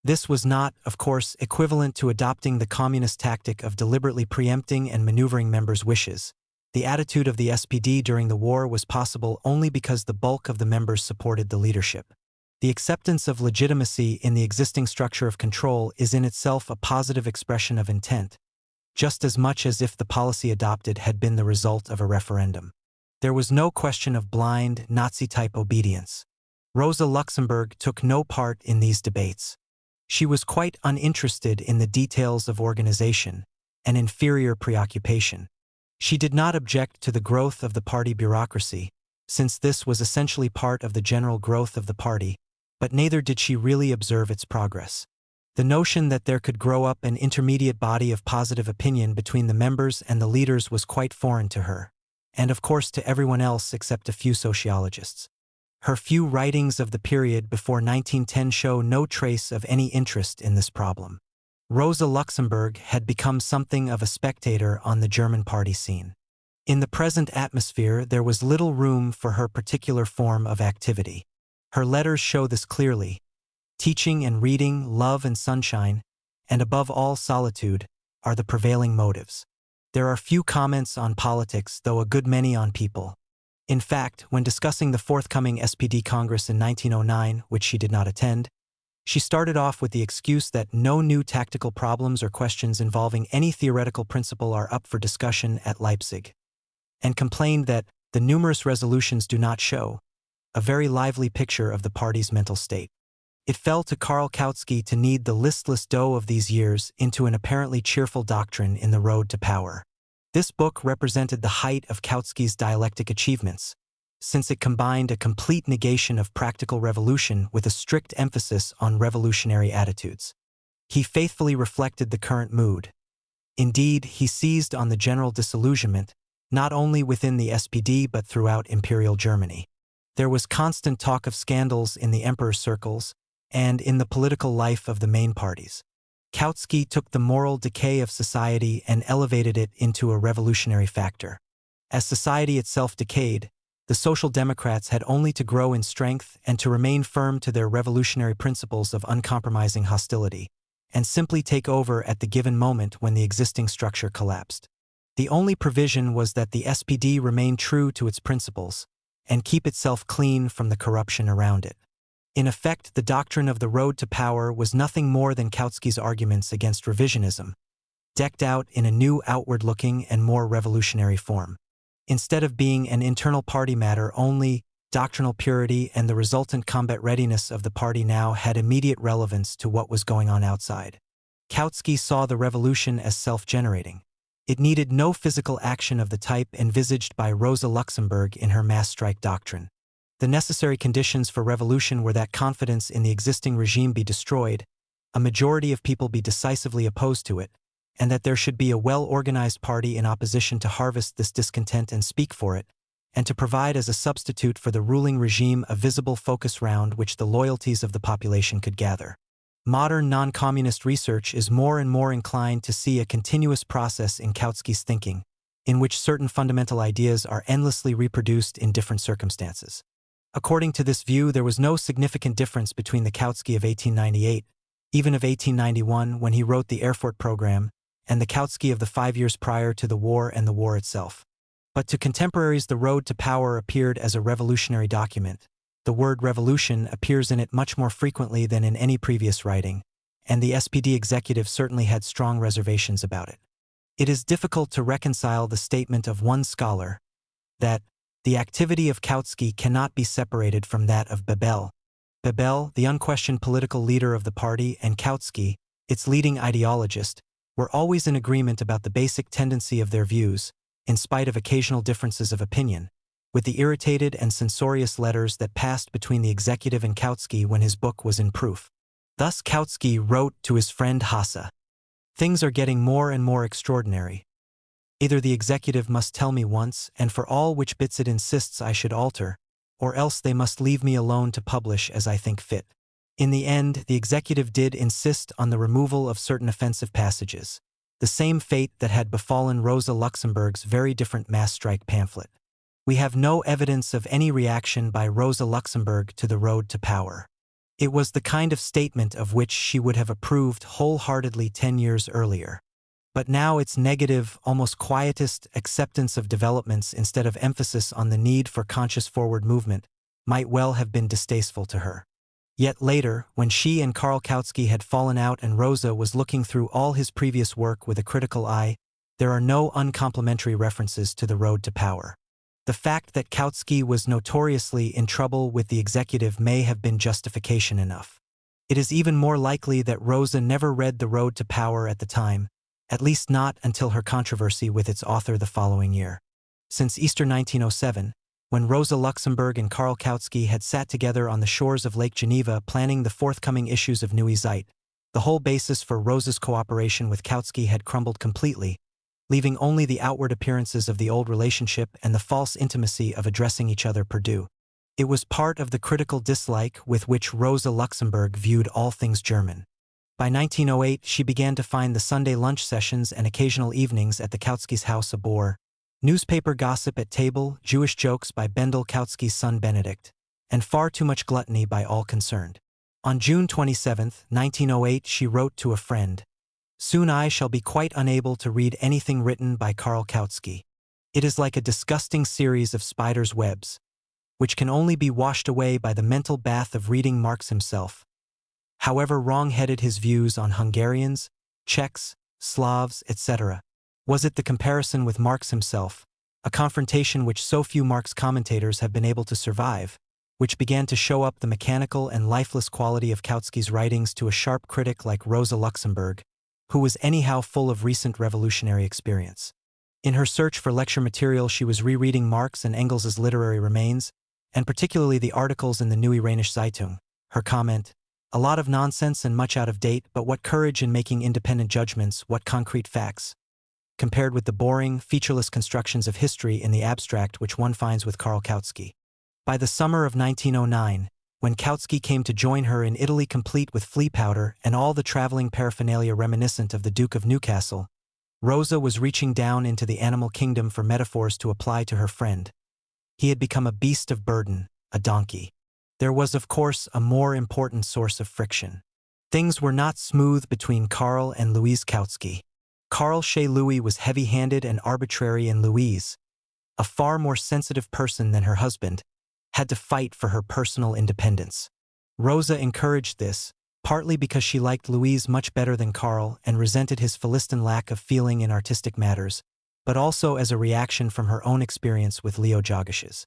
This was not, of course, equivalent to adopting the communist tactic of deliberately preempting and maneuvering members' wishes. The attitude of the SPD during the war was possible only because the bulk of the members supported the leadership. The acceptance of legitimacy in the existing structure of control is in itself a positive expression of intent, just as much as if the policy adopted had been the result of a referendum. There was no question of blind, Nazi-type obedience. Rosa Luxemburg took no part in these debates. She was quite uninterested in the details of organization, an inferior preoccupation. She did not object to the growth of the party bureaucracy, since this was essentially part of the general growth of the party, but neither did she really observe its progress. The notion that there could grow up an intermediate body of positive opinion between the members and the leaders was quite foreign to her, and of course to everyone else except a few sociologists. Her few writings of the period before 1910 show no trace of any interest in this problem. Rosa Luxemburg had become something of a spectator on the German party scene. In the present atmosphere, there was little room for her particular form of activity. Her letters show this clearly. Teaching and reading, love and sunshine, and above all solitude, are the prevailing motives. There are few comments on politics, though a good many on people. In fact, when discussing the forthcoming SPD Congress in 1909, which she did not attend, she started off with the excuse that no new tactical problems or questions involving any theoretical principle are up for discussion at Leipzig, and complained that the numerous resolutions do not show a very lively picture of the party's mental state. It fell to Karl Kautsky to knead the listless dough of these years into an apparently cheerful doctrine in The Road to Power. This book represented the height of Kautsky's dialectic achievements, since it combined a complete negation of practical revolution with a strict emphasis on revolutionary attitudes. He faithfully reflected the current mood. Indeed, he seized on the general disillusionment, not only within the SPD but throughout Imperial Germany. There was constant talk of scandals in the emperor's circles and in the political life of the main parties. Kautsky took the moral decay of society and elevated it into a revolutionary factor. As society itself decayed, the Social Democrats had only to grow in strength and to remain firm to their revolutionary principles of uncompromising hostility, and simply take over at the given moment when the existing structure collapsed. The only provision was that the SPD remain true to its principles and keep itself clean from the corruption around it. In effect, the doctrine of the road to power was nothing more than Kautsky's arguments against revisionism, decked out in a new outward-looking and more revolutionary form. Instead of being an internal party matter only, doctrinal purity and the resultant combat readiness of the party now had immediate relevance to what was going on outside. Kautsky saw the revolution as self-generating. It needed no physical action of the type envisaged by Rosa Luxemburg in her mass strike doctrine. The necessary conditions for revolution were that confidence in the existing regime be destroyed, a majority of people be decisively opposed to it, and that there should be a well-organized party in opposition to harvest this discontent and speak for it, and to provide as a substitute for the ruling regime a visible focus round which the loyalties of the population could gather. Modern non-communist research is more and more inclined to see a continuous process in Kautsky's thinking, in which certain fundamental ideas are endlessly reproduced in different circumstances. According to this view, there was no significant difference between the Kautsky of 1898, even of 1891 when he wrote the Erfurt program, and the Kautsky of the 5 years prior to the war and the war itself. But to contemporaries, the road to power appeared as a revolutionary document. The word revolution appears in it much more frequently than in any previous writing, and the SPD executive certainly had strong reservations about it. It is difficult to reconcile the statement of one scholar that the activity of Kautsky cannot be separated from that of Bebel. Bebel, the unquestioned political leader of the party, and Kautsky, its leading ideologist, were always in agreement about the basic tendency of their views, in spite of occasional differences of opinion, with the irritated and censorious letters that passed between the executive and Kautsky when his book was in proof. Thus Kautsky wrote to his friend Hasse, "Things are getting more and more extraordinary. Either the executive must tell me once and for all which bits it insists I should alter, or else they must leave me alone to publish as I think fit." In the end, the executive did insist on the removal of certain offensive passages, the same fate that had befallen Rosa Luxemburg's very different mass strike pamphlet. We have no evidence of any reaction by Rosa Luxemburg to the road to power. It was the kind of statement of which she would have approved wholeheartedly 10 years earlier. But now its negative, almost quietist acceptance of developments instead of emphasis on the need for conscious forward movement might well have been distasteful to her. Yet later, when she and Karl Kautsky had fallen out and Rosa was looking through all his previous work with a critical eye, there are no uncomplimentary references to the road to power. The fact that Kautsky was notoriously in trouble with the executive may have been justification enough. It is even more likely that Rosa never read The Road to Power at the time, at least not until her controversy with its author the following year. Since Easter 1907, when Rosa Luxemburg and Karl Kautsky had sat together on the shores of Lake Geneva planning the forthcoming issues of Neue Zeit, the whole basis for Rosa's cooperation with Kautsky had crumbled completely, leaving only the outward appearances of the old relationship and the false intimacy of addressing each other perdue. It was part of the critical dislike with which Rosa Luxemburg viewed all things German. By 1908, she began to find the Sunday lunch sessions and occasional evenings at the Kautsky's house a bore, newspaper gossip at table, Jewish jokes by Bendel Kautsky's son Benedict, and far too much gluttony by all concerned. On June 27, 1908, she wrote to a friend, "Soon I shall be quite unable to read anything written by Karl Kautsky. It is like a disgusting series of spiders' webs, which can only be washed away by the mental bath of reading Marx himself. However wrong-headed his views on Hungarians, Czechs, Slavs, etc., was it the comparison with Marx himself, a confrontation which so few Marx commentators have been able to survive, which began to show up the mechanical and lifeless quality of Kautsky's writings to a sharp critic like Rosa Luxemburg, who was anyhow full of recent revolutionary experience. In her search for lecture material, she was rereading Marx and Engels's literary remains, and particularly the articles in the Neue Rheinische Zeitung. Her comment, "A lot of nonsense and much out of date, but what courage in making independent judgments, what concrete facts," compared with the boring, featureless constructions of history in the abstract which one finds with Karl Kautsky. By the summer of 1909, when Kautsky came to join her in Italy complete with flea powder and all the traveling paraphernalia reminiscent of the Duke of Newcastle, Rosa was reaching down into the animal kingdom for metaphors to apply to her friend. He had become a beast of burden, a donkey. There was, of course, a more important source of friction. Things were not smooth between Karl and Louise Kautsky. Karl chez Louis was heavy-handed and arbitrary, and Louise, a far more sensitive person than her husband, had to fight for her personal independence. Rosa encouraged this, partly because she liked Louise much better than Karl and resented his Philistine lack of feeling in artistic matters, but also as a reaction from her own experience with Leo Jagesches.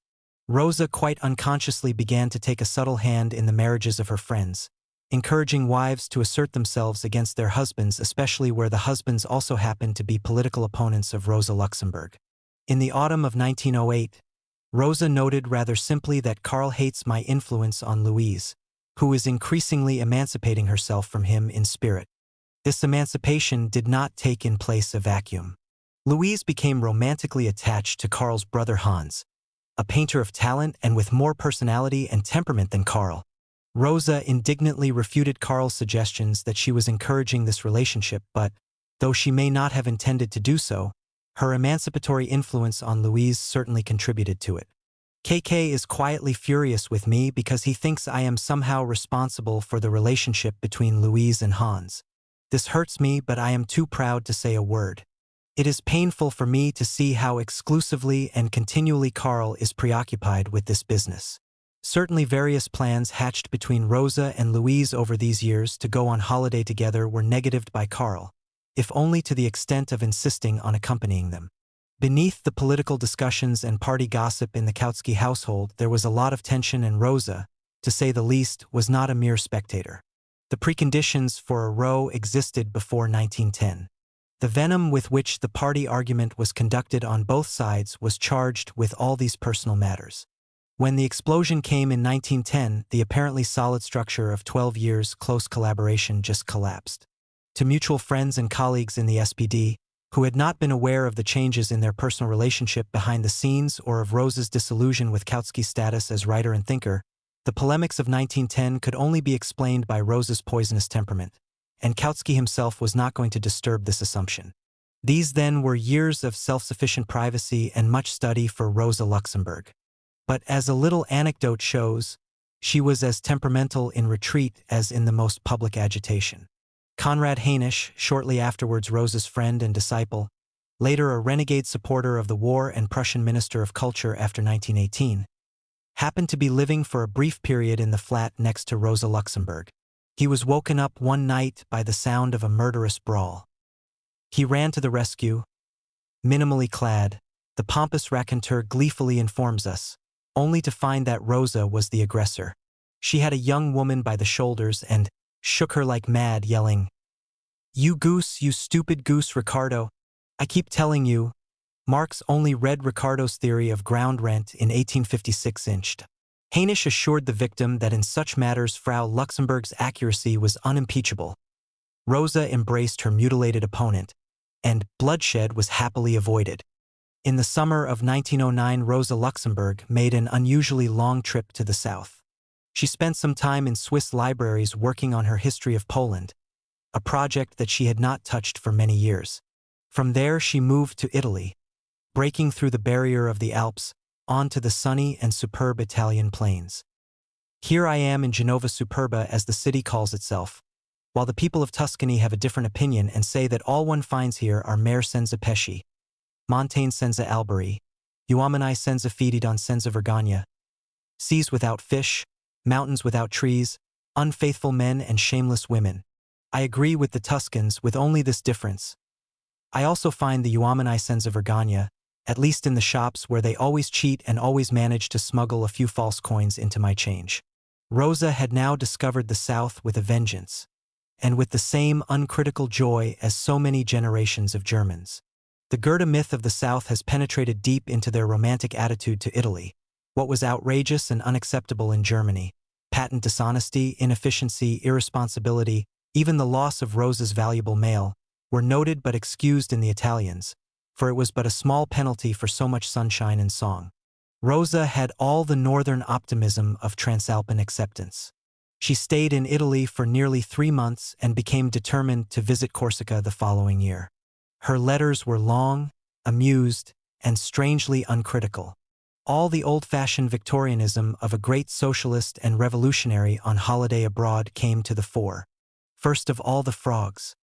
Rosa quite unconsciously began to take a subtle hand in the marriages of her friends, encouraging wives to assert themselves against their husbands, especially where the husbands also happened to be political opponents of Rosa Luxemburg. In the autumn of 1908, Rosa noted rather simply that Karl hates my influence on Louise, who is increasingly emancipating herself from him in spirit. This emancipation did not take in place a vacuum. Louise became romantically attached to Karl's brother Hans, a painter of talent and with more personality and temperament than Karl. Rosa indignantly refuted Karl's suggestions that she was encouraging this relationship, but, though she may not have intended to do so, her emancipatory influence on Louise certainly contributed to it. KK is quietly furious with me because he thinks I am somehow responsible for the relationship between Louise and Hans. This hurts me, but I am too proud to say a word. It is painful for me to see how exclusively and continually Karl is preoccupied with this business. Certainly various plans hatched between Rosa and Louise over these years to go on holiday together were negatived by Karl, if only to the extent of insisting on accompanying them. Beneath the political discussions and party gossip in the Kautsky household, there was a lot of tension, and Rosa, to say the least, was not a mere spectator. The preconditions for a row existed before 1910. The venom with which the party argument was conducted on both sides was charged with all these personal matters. When the explosion came in 1910, the apparently solid structure of 12 years' close collaboration just collapsed. To mutual friends and colleagues in the SPD, who had not been aware of the changes in their personal relationship behind the scenes or of Rosa's disillusion with Kautsky's status as writer and thinker, the polemics of 1910 could only be explained by Rosa's poisonous temperament, and Kautsky himself was not going to disturb this assumption. These then were years of self-sufficient privacy and much study for Rosa Luxemburg. But as a little anecdote shows, she was as temperamental in retreat as in the most public agitation. Konrad Hainisch, shortly afterwards Rosa's friend and disciple, later a renegade supporter of the war and Prussian Minister of Culture after 1918, happened to be living for a brief period in the flat next to Rosa Luxemburg. He was woken up one night by the sound of a murderous brawl. He ran to the rescue. Minimally clad, the pompous raconteur gleefully informs us, only to find that Rosa was the aggressor. She had a young woman by the shoulders and shook her like mad, yelling, "You goose, you stupid goose, Ricardo. I keep telling you." Marx only read Ricardo's theory of ground rent in 1856. Hainisch assured the victim that in such matters Frau Luxemburg's accuracy was unimpeachable. Rosa embraced her mutilated opponent, and bloodshed was happily avoided. In the summer of 1909, Rosa Luxemburg made an unusually long trip to the south. She spent some time in Swiss libraries working on her history of Poland, a project that she had not touched for many years. From there she moved to Italy, breaking through the barrier of the Alps onto the sunny and superb Italian plains. Here I am in Genova Superba, as the city calls itself, while the people of Tuscany have a different opinion and say that all one finds here are mare senza pesci, montagne senza alberi, uomini senza fede don senza vergogna, seas without fish, mountains without trees, unfaithful men and shameless women. I agree with the Tuscans with only this difference. I also find the uomini senza vergogna, at least in the shops where they always cheat and always manage to smuggle a few false coins into my change. Rosa had now discovered the South with a vengeance, and with the same uncritical joy as so many generations of Germans. The Goethe myth of the South has penetrated deep into their romantic attitude to Italy. What was outrageous and unacceptable in Germany, patent dishonesty, inefficiency, irresponsibility, even the loss of Rosa's valuable mail, were noted but excused in the Italians, for it was but a small penalty for so much sunshine and song. Rosa had all the northern optimism of Transalpine acceptance. She stayed in Italy for nearly 3 months and became determined to visit Corsica the following year. Her letters were long, amused, and strangely uncritical. All the old-fashioned Victorianism of a great socialist and revolutionary on holiday abroad came to the fore. First of all, the frogs.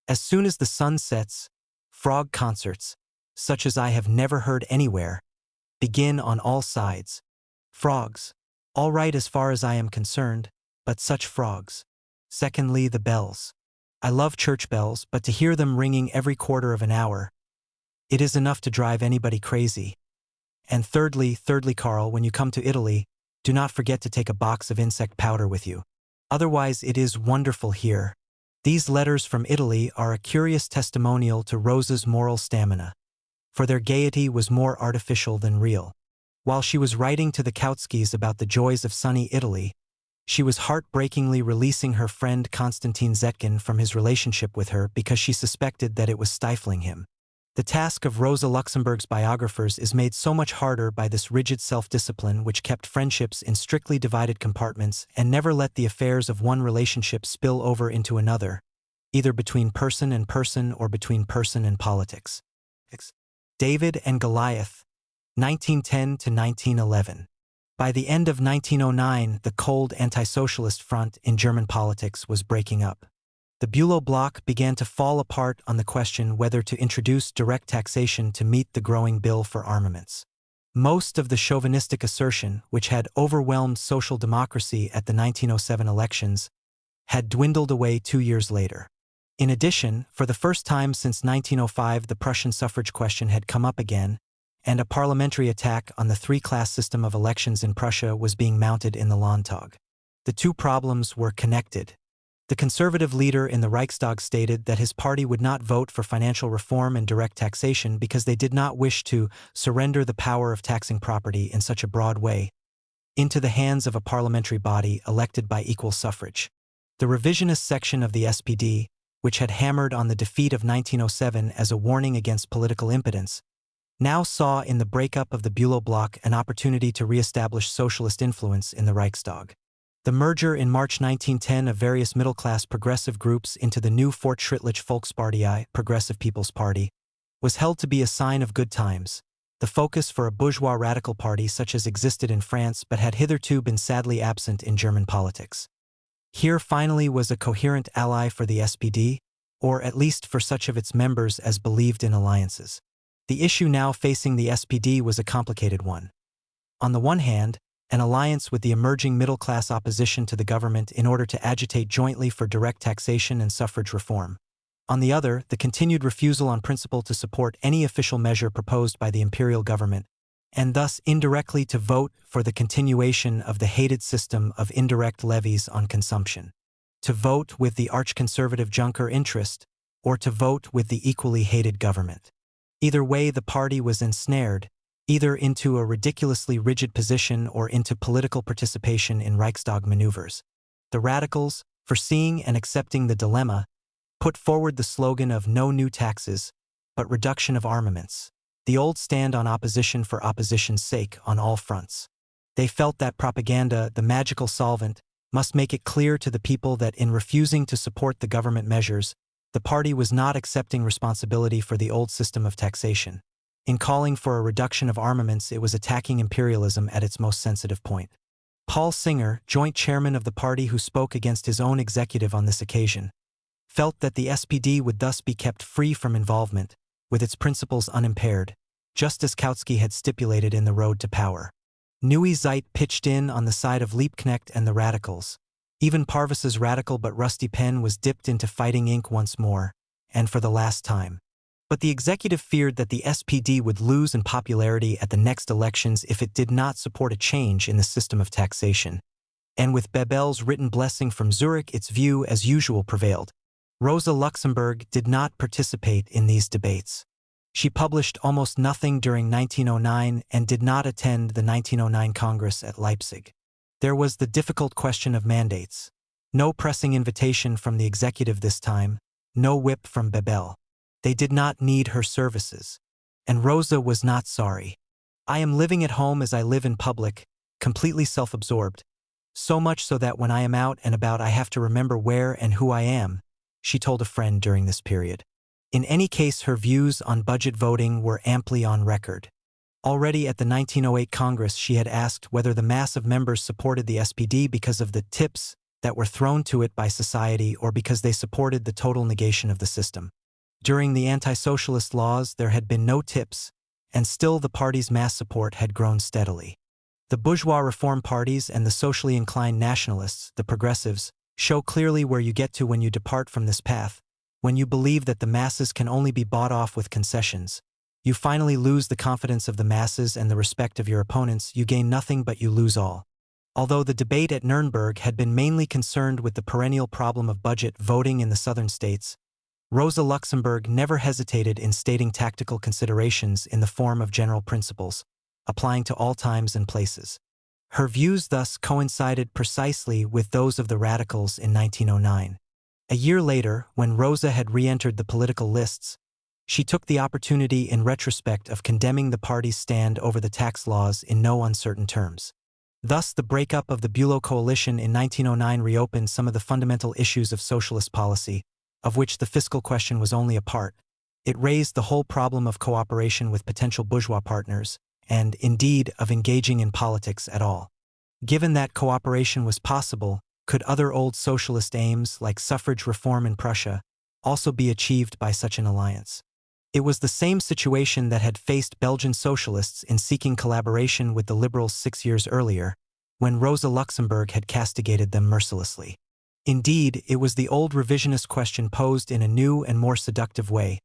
As soon as the sun sets, frog concerts, such as I have never heard anywhere, begin on all sides. Frogs. All right as far as I am concerned, but such frogs. Secondly, the bells. I love church bells, but to hear them ringing every quarter of an hour, it is enough to drive anybody crazy. And thirdly, Carl, when you come to Italy, do not forget to take a box of insect powder with you. Otherwise, it is wonderful here. These letters from Italy are a curious testimonial to Rosa's moral stamina, for their gaiety was more artificial than real. While she was writing to the Kautskys about the joys of sunny Italy, she was heartbreakingly releasing her friend Konstantin Zetkin from his relationship with her because she suspected that it was stifling him. The task of Rosa Luxemburg's biographers is made so much harder by this rigid self-discipline which kept friendships in strictly divided compartments and never let the affairs of one relationship spill over into another, either between person and person or between person and politics. David and Goliath, 1910 to 1911. By the end of 1909, the cold anti-socialist front in German politics was breaking up. The Bülow bloc began to fall apart on the question whether to introduce direct taxation to meet the growing bill for armaments. Most of the chauvinistic assertion, which had overwhelmed social democracy at the 1907 elections, had dwindled away 2 years later. In addition, for the first time since 1905, the Prussian suffrage question had come up again, and a parliamentary attack on the three-class system of elections in Prussia was being mounted in the Landtag. The two problems were connected. The conservative leader in the Reichstag stated that his party would not vote for financial reform and direct taxation because they did not wish to surrender the power of taxing property in such a broad way into the hands of a parliamentary body elected by equal suffrage. The revisionist section of the SPD, which had hammered on the defeat of 1907 as a warning against political impotence, now saw in the breakup of the Bülow bloc an opportunity to re-establish socialist influence in the Reichstag. The merger in March 1910 of various middle-class progressive groups into the new Fortschrittliche Volkspartei, Progressive People's Party, was held to be a sign of good times, the focus for a bourgeois radical party such as existed in France but had hitherto been sadly absent in German politics. Here finally was a coherent ally for the SPD, or at least for such of its members as believed in alliances. The issue now facing the SPD was a complicated one. On the one hand, an alliance with the emerging middle-class opposition to the government in order to agitate jointly for direct taxation and suffrage reform. On the other, the continued refusal on principle to support any official measure proposed by the imperial government, and thus indirectly to vote for the continuation of the hated system of indirect levies on consumption. To vote with the arch-conservative Juncker interest, or to vote with the equally hated government. Either way, the party was ensnared, either into a ridiculously rigid position or into political participation in Reichstag maneuvers. The radicals, foreseeing and accepting the dilemma, put forward the slogan of no new taxes, but reduction of armaments, the old stand on opposition for opposition's sake on all fronts. They felt that propaganda, the magical solvent, must make it clear to the people that in refusing to support the government measures, the party was not accepting responsibility for the old system of taxation. In calling for a reduction of armaments, it was attacking imperialism at its most sensitive point. Paul Singer, joint chairman of the party who spoke against his own executive on this occasion, felt that the SPD would thus be kept free from involvement, with its principles unimpaired, just as Kautsky had stipulated in The Road to Power. Neue Zeit pitched in on the side of Liebknecht and the radicals. Even Parvis's radical but rusty pen was dipped into fighting ink once more, and for the last time. But the executive feared that the SPD would lose in popularity at the next elections if it did not support a change in the system of taxation. And with Bebel's written blessing from Zurich, its view, as usual, prevailed. Rosa Luxemburg did not participate in these debates. She published almost nothing during 1909 and did not attend the 1909 Congress at Leipzig. There was the difficult question of mandates. No pressing invitation from the executive this time, no whip from Bebel. They did not need her services. And Rosa was not sorry. I am living at home as I live in public, completely self-absorbed. So much so that when I am out and about I have to remember where and who I am, she told a friend during this period. In any case, her views on budget voting were amply on record. Already at the 1908 Congress, she had asked whether the mass of members supported the SPD because of the tips that were thrown to it by society or because they supported the total negation of the system. During the anti-socialist laws, there had been no tips, and still the party's mass support had grown steadily. The bourgeois reform parties and the socially inclined nationalists, the progressives, show clearly where you get to when you depart from this path. When you believe that the masses can only be bought off with concessions, you finally lose the confidence of the masses and the respect of your opponents. You gain nothing but you lose all. Although the debate at Nuremberg had been mainly concerned with the perennial problem of budget voting in the southern states, Rosa Luxemburg never hesitated in stating tactical considerations in the form of general principles, applying to all times and places. Her views thus coincided precisely with those of the radicals in 1909. A year later, when Rosa had re-entered the political lists, she took the opportunity in retrospect of condemning the party's stand over the tax laws in no uncertain terms. Thus, the breakup of the Bülow coalition in 1909 reopened some of the fundamental issues of socialist policy, of which the fiscal question was only a part. It raised the whole problem of cooperation with potential bourgeois partners, and, indeed, of engaging in politics at all. Given that cooperation was possible, could other old socialist aims, like suffrage reform in Prussia, also be achieved by such an alliance? It was the same situation that had faced Belgian socialists in seeking collaboration with the liberals 6 years earlier, when Rosa Luxemburg had castigated them mercilessly. Indeed, it was the old revisionist question posed in a new and more seductive way,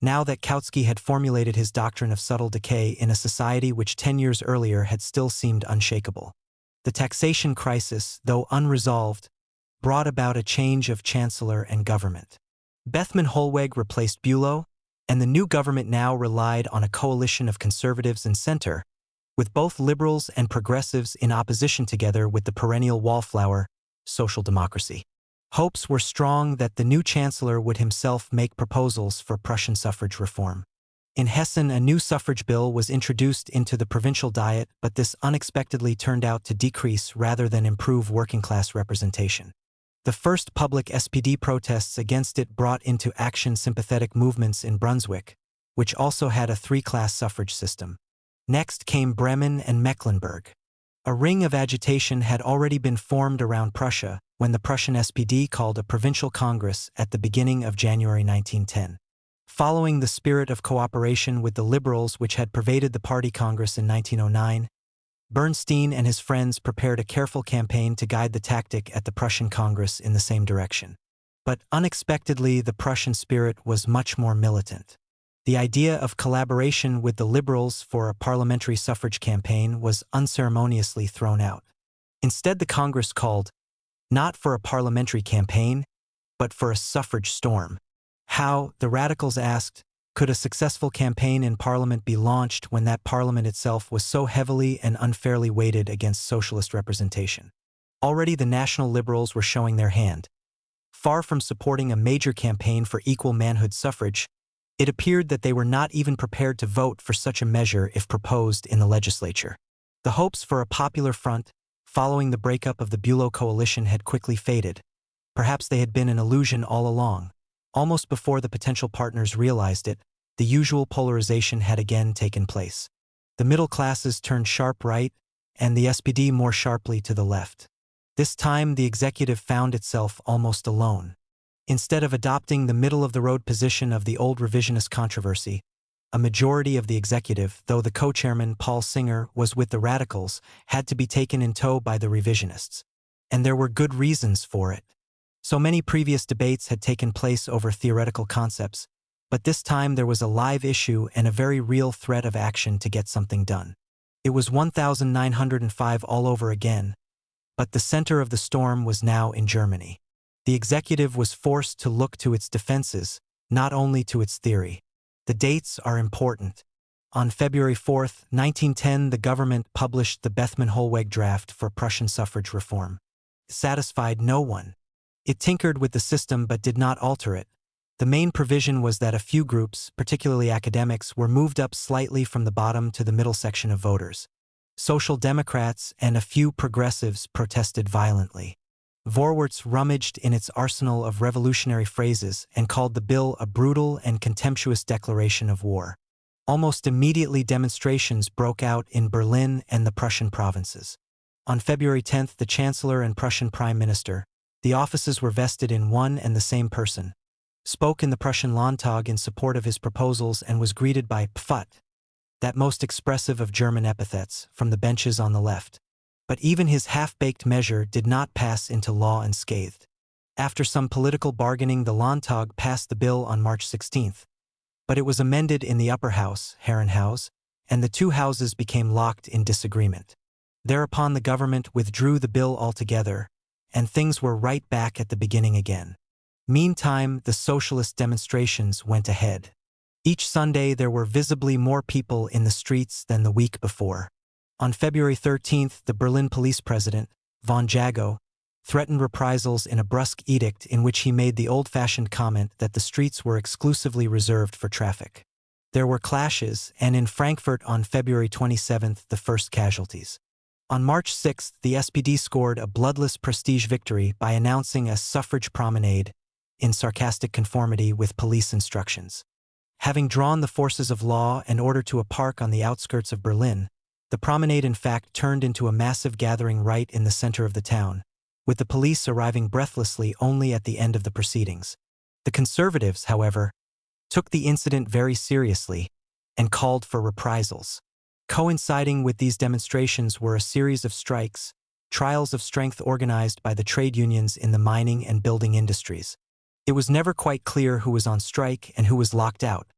now that Kautsky had formulated his doctrine of subtle decay in a society which 10 years earlier had still seemed unshakable. The taxation crisis, though unresolved, brought about a change of chancellor and government. Bethmann Hollweg replaced Bülow, and the new government now relied on a coalition of conservatives and center, with both liberals and progressives in opposition together with the perennial wallflower, social democracy. Hopes were strong that the new chancellor would himself make proposals for Prussian suffrage reform. In Hessen, a new suffrage bill was introduced into the provincial diet, but this unexpectedly turned out to decrease rather than improve working-class representation. The first public SPD protests against it brought into action sympathetic movements in Brunswick, which also had a three-class suffrage system. Next came Bremen and Mecklenburg. A ring of agitation had already been formed around Prussia when the Prussian SPD called a provincial congress at the beginning of January 1910. Following the spirit of cooperation with the liberals which had pervaded the party congress in 1909, Bernstein and his friends prepared a careful campaign to guide the tactic at the Prussian Congress in the same direction. But unexpectedly, the Prussian spirit was much more militant. The idea of collaboration with the liberals for a parliamentary suffrage campaign was unceremoniously thrown out. Instead, the Congress called not for a parliamentary campaign, but for a suffrage storm. How, the radicals asked, could a successful campaign in Parliament be launched when that Parliament itself was so heavily and unfairly weighted against socialist representation? Already the National Liberals were showing their hand. Far from supporting a major campaign for equal manhood suffrage, it appeared that they were not even prepared to vote for such a measure if proposed in the legislature. The hopes for a popular front, following the breakup of the Bülow coalition, had quickly faded. Perhaps they had been an illusion all along. Almost before the potential partners realized it, the usual polarization had again taken place. The middle classes turned sharp right, and the SPD more sharply to the left. This time the executive found itself almost alone. Instead of adopting the middle-of-the-road position of the old revisionist controversy, a majority of the executive, though the co-chairman Paul Singer was with the radicals, had to be taken in tow by the revisionists. And there were good reasons for it. So many previous debates had taken place over theoretical concepts, but this time there was a live issue and a very real threat of action to get something done. It was 1905 all over again, but the center of the storm was now in Germany. The executive was forced to look to its defenses, not only to its theory. The dates are important. On February 4, 1910, the government published the Bethmann Hollweg draft for Prussian suffrage reform. It satisfied no one. It tinkered with the system but did not alter it. The main provision was that a few groups, particularly academics, were moved up slightly from the bottom to the middle section of voters. Social Democrats and a few progressives protested violently. Vorwärts rummaged in its arsenal of revolutionary phrases and called the bill a brutal and contemptuous declaration of war. Almost immediately demonstrations broke out in Berlin and the Prussian provinces. On February 10, the Chancellor and Prussian Prime Minister, the offices were vested in one and the same person, spoke in the Prussian Landtag in support of his proposals and was greeted by Pfut, that most expressive of German epithets, from the benches on the left. But even his half-baked measure did not pass into law unscathed. After some political bargaining, the Landtag passed the bill on March 16, but it was amended in the upper house, Herrenhaus, and the two houses became locked in disagreement. Thereupon the government withdrew the bill altogether, and things were right back at the beginning again. Meantime, the socialist demonstrations went ahead. Each Sunday there were visibly more people in the streets than the week before. On February 13, the Berlin police president, von Jagow, threatened reprisals in a brusque edict in which he made the old-fashioned comment that the streets were exclusively reserved for traffic. There were clashes, and in Frankfurt on February 27, the first casualties. On March 6, the SPD scored a bloodless prestige victory by announcing a suffrage promenade in sarcastic conformity with police instructions. Having drawn the forces of law and ordered to a park on the outskirts of Berlin, the promenade in fact turned into a massive gathering right in the center of the town, with the police arriving breathlessly only at the end of the proceedings. The conservatives, however, took the incident very seriously and called for reprisals. Coinciding with these demonstrations were a series of strikes, trials of strength organized by the trade unions in the mining and building industries. It was never quite clear who was on strike and who was locked out.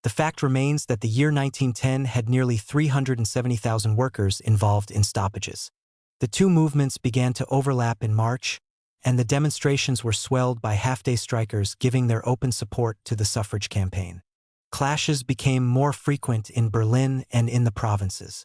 The fact remains that the year 1910 had nearly 370,000 workers involved in stoppages. The two movements began to overlap in March, and the demonstrations were swelled by half-day strikers giving their open support to the suffrage campaign. Clashes became more frequent in Berlin and in the provinces.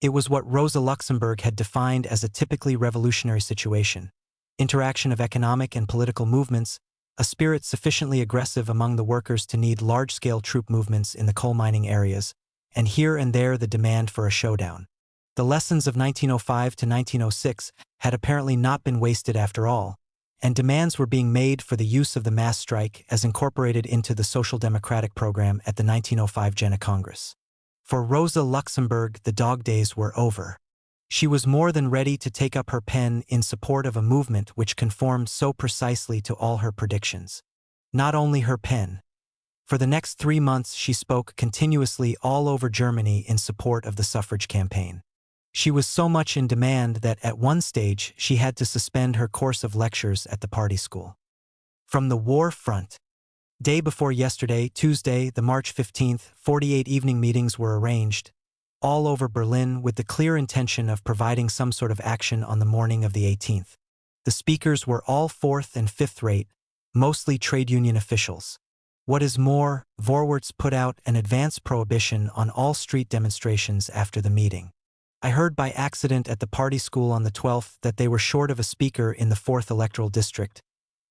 It was what Rosa Luxemburg had defined as a typically revolutionary situation: interaction of economic and political movements, a spirit sufficiently aggressive among the workers to need large-scale troop movements in the coal mining areas, and here and there the demand for a showdown. The lessons of 1905 to 1906 had apparently not been wasted after all, and demands were being made for the use of the mass strike as incorporated into the Social Democratic program at the 1905 Jena Congress. For Rosa Luxemburg, the dog days were over. She was more than ready to take up her pen in support of a movement which conformed so precisely to all her predictions. Not only her pen. For the next 3 months she spoke continuously all over Germany in support of the suffrage campaign. She was so much in demand that at one stage she had to suspend her course of lectures at the party school. From the war front. Day before yesterday, Tuesday, the March 15th, 48 evening meetings were arranged, all over Berlin with the clear intention of providing some sort of action on the morning of the 18th. The speakers were all fourth and fifth rate, mostly trade union officials. What is more, Vorwärts put out an advance prohibition on all street demonstrations after the meeting. I heard by accident at the party school on the 12th that they were short of a speaker in the 4th electoral district.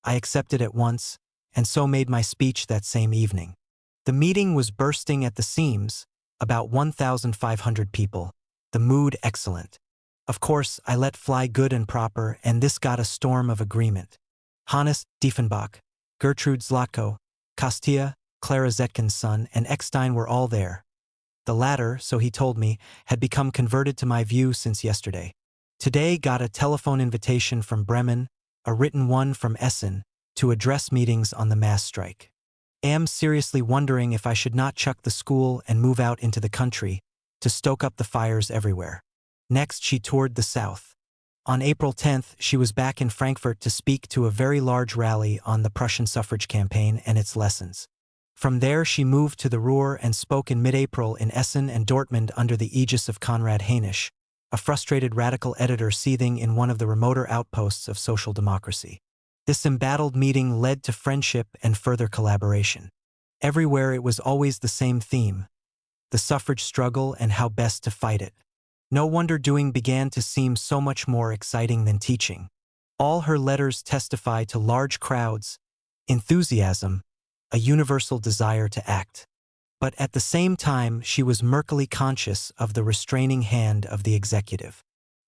I accepted at once, and so made my speech that same evening. The meeting was bursting at the seams, about 1,500 people, the mood excellent. Of course, I let fly good and proper, and this got a storm of agreement. Hannes Diefenbach, Gertrude Zlatko, Kostya, Clara Zetkin's son, and Eckstein were all there. The latter, so he told me, had become converted to my view since yesterday. Today got a telephone invitation from Bremen, a written one from Essen, to address meetings on the mass strike. Am seriously wondering if I should not chuck the school and move out into the country, to stoke up the fires everywhere. Next she toured the south. On April 10th she was back in Frankfurt to speak to a very large rally on the Prussian suffrage campaign and its lessons. From there she moved to the Ruhr and spoke in mid-April in Essen and Dortmund under the aegis of Konrad Hainisch, a frustrated radical editor seething in one of the remoter outposts of social democracy. This embattled meeting led to friendship and further collaboration. Everywhere it was always the same theme: the suffrage struggle and how best to fight it. No wonder doing began to seem so much more exciting than teaching. All her letters testify to large crowds, enthusiasm, a universal desire to act. But at the same time she was murkily conscious of the restraining hand of the executive.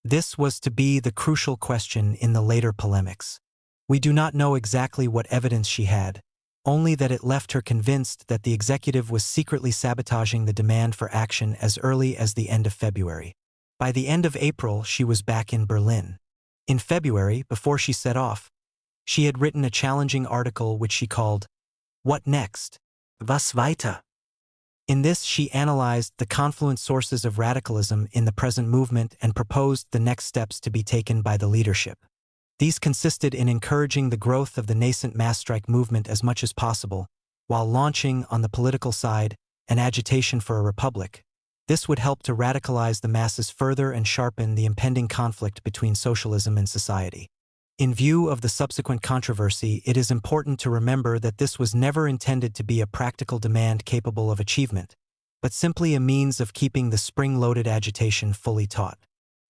This was to be the crucial question in the later polemics. We do not know exactly what evidence she had, only that it left her convinced that the executive was secretly sabotaging the demand for action as early as the end of February. By the end of April she was back in Berlin. In February, before she set off, she had written a challenging article which she called "What Next? Was weiter?" In this she analyzed the confluent sources of radicalism in the present movement and proposed the next steps to be taken by the leadership. These consisted in encouraging the growth of the nascent mass strike movement as much as possible, while launching, on the political side, an agitation for a republic. This would help to radicalize the masses further and sharpen the impending conflict between socialism and society. In view of the subsequent controversy, it is important to remember that this was never intended to be a practical demand capable of achievement, but simply a means of keeping the spring-loaded agitation fully taut.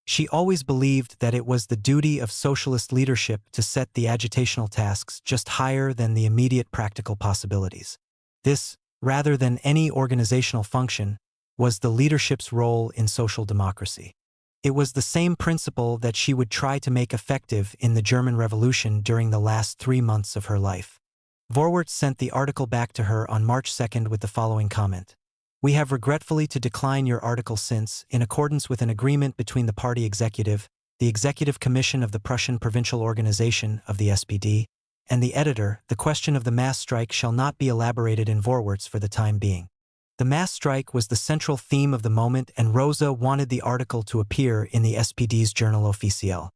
She always believed that it was the duty of socialist leadership to set the agitational tasks just higher than the immediate practical possibilities. This, rather than any organizational function, was the leadership's role in social democracy. It was the same principle that she would try to make effective in the German Revolution during the last 3 months of her life. Vorwärts sent the article back to her on March 2nd with the following comment: "We have regretfully to decline your article since, in accordance with an agreement between the party executive, the Executive Commission of the Prussian Provincial Organization of the SPD, and the editor, the question of the mass strike shall not be elaborated in Vorwärts for the time being." The mass strike was the central theme of the moment, and Rosa wanted the article to appear in the SPD's Journal Officiel.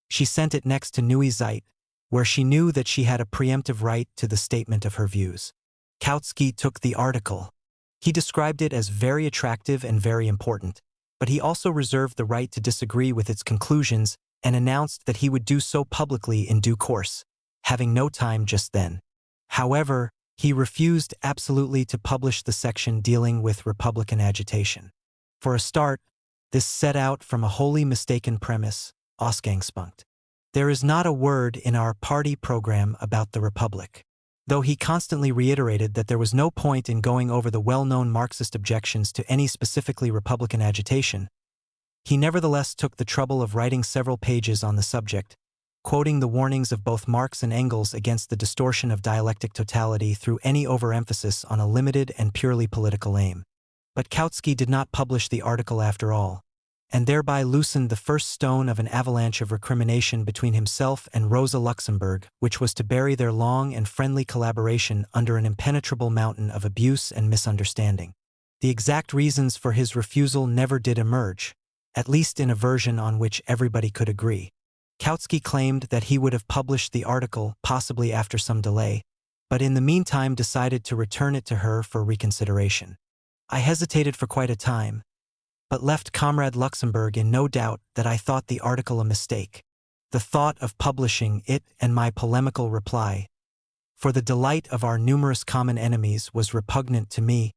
She sent it next to Neue Zeit, where she knew that she had a preemptive right to the statement of her views. Kautsky took the article. He described it as very attractive and very important, but he also reserved the right to disagree with its conclusions and announced that he would do so publicly in due course, having no time just then. However, he refused absolutely to publish the section dealing with Republican agitation. For a start, this set out from a wholly mistaken premise, Ausgangspunkt. There is not a word in our party program about the Republic. Though he constantly reiterated that there was no point in going over the well-known Marxist objections to any specifically Republican agitation, he nevertheless took the trouble of writing several pages on the subject, quoting the warnings of both Marx and Engels against the distortion of dialectic totality through any overemphasis on a limited and purely political aim. But Kautsky did not publish the article after all, and thereby loosened the first stone of an avalanche of recrimination between himself and Rosa Luxemburg, which was to bury their long and friendly collaboration under an impenetrable mountain of abuse and misunderstanding. The exact reasons for his refusal never did emerge, at least in a version on which everybody could agree. Kautsky claimed that he would have published the article, possibly after some delay, but in the meantime decided to return it to her for reconsideration. I hesitated for quite a time, but left Comrade Luxemburg in no doubt that I thought the article a mistake. The thought of publishing it and my polemical reply, for the delight of our numerous common enemies, was repugnant to me.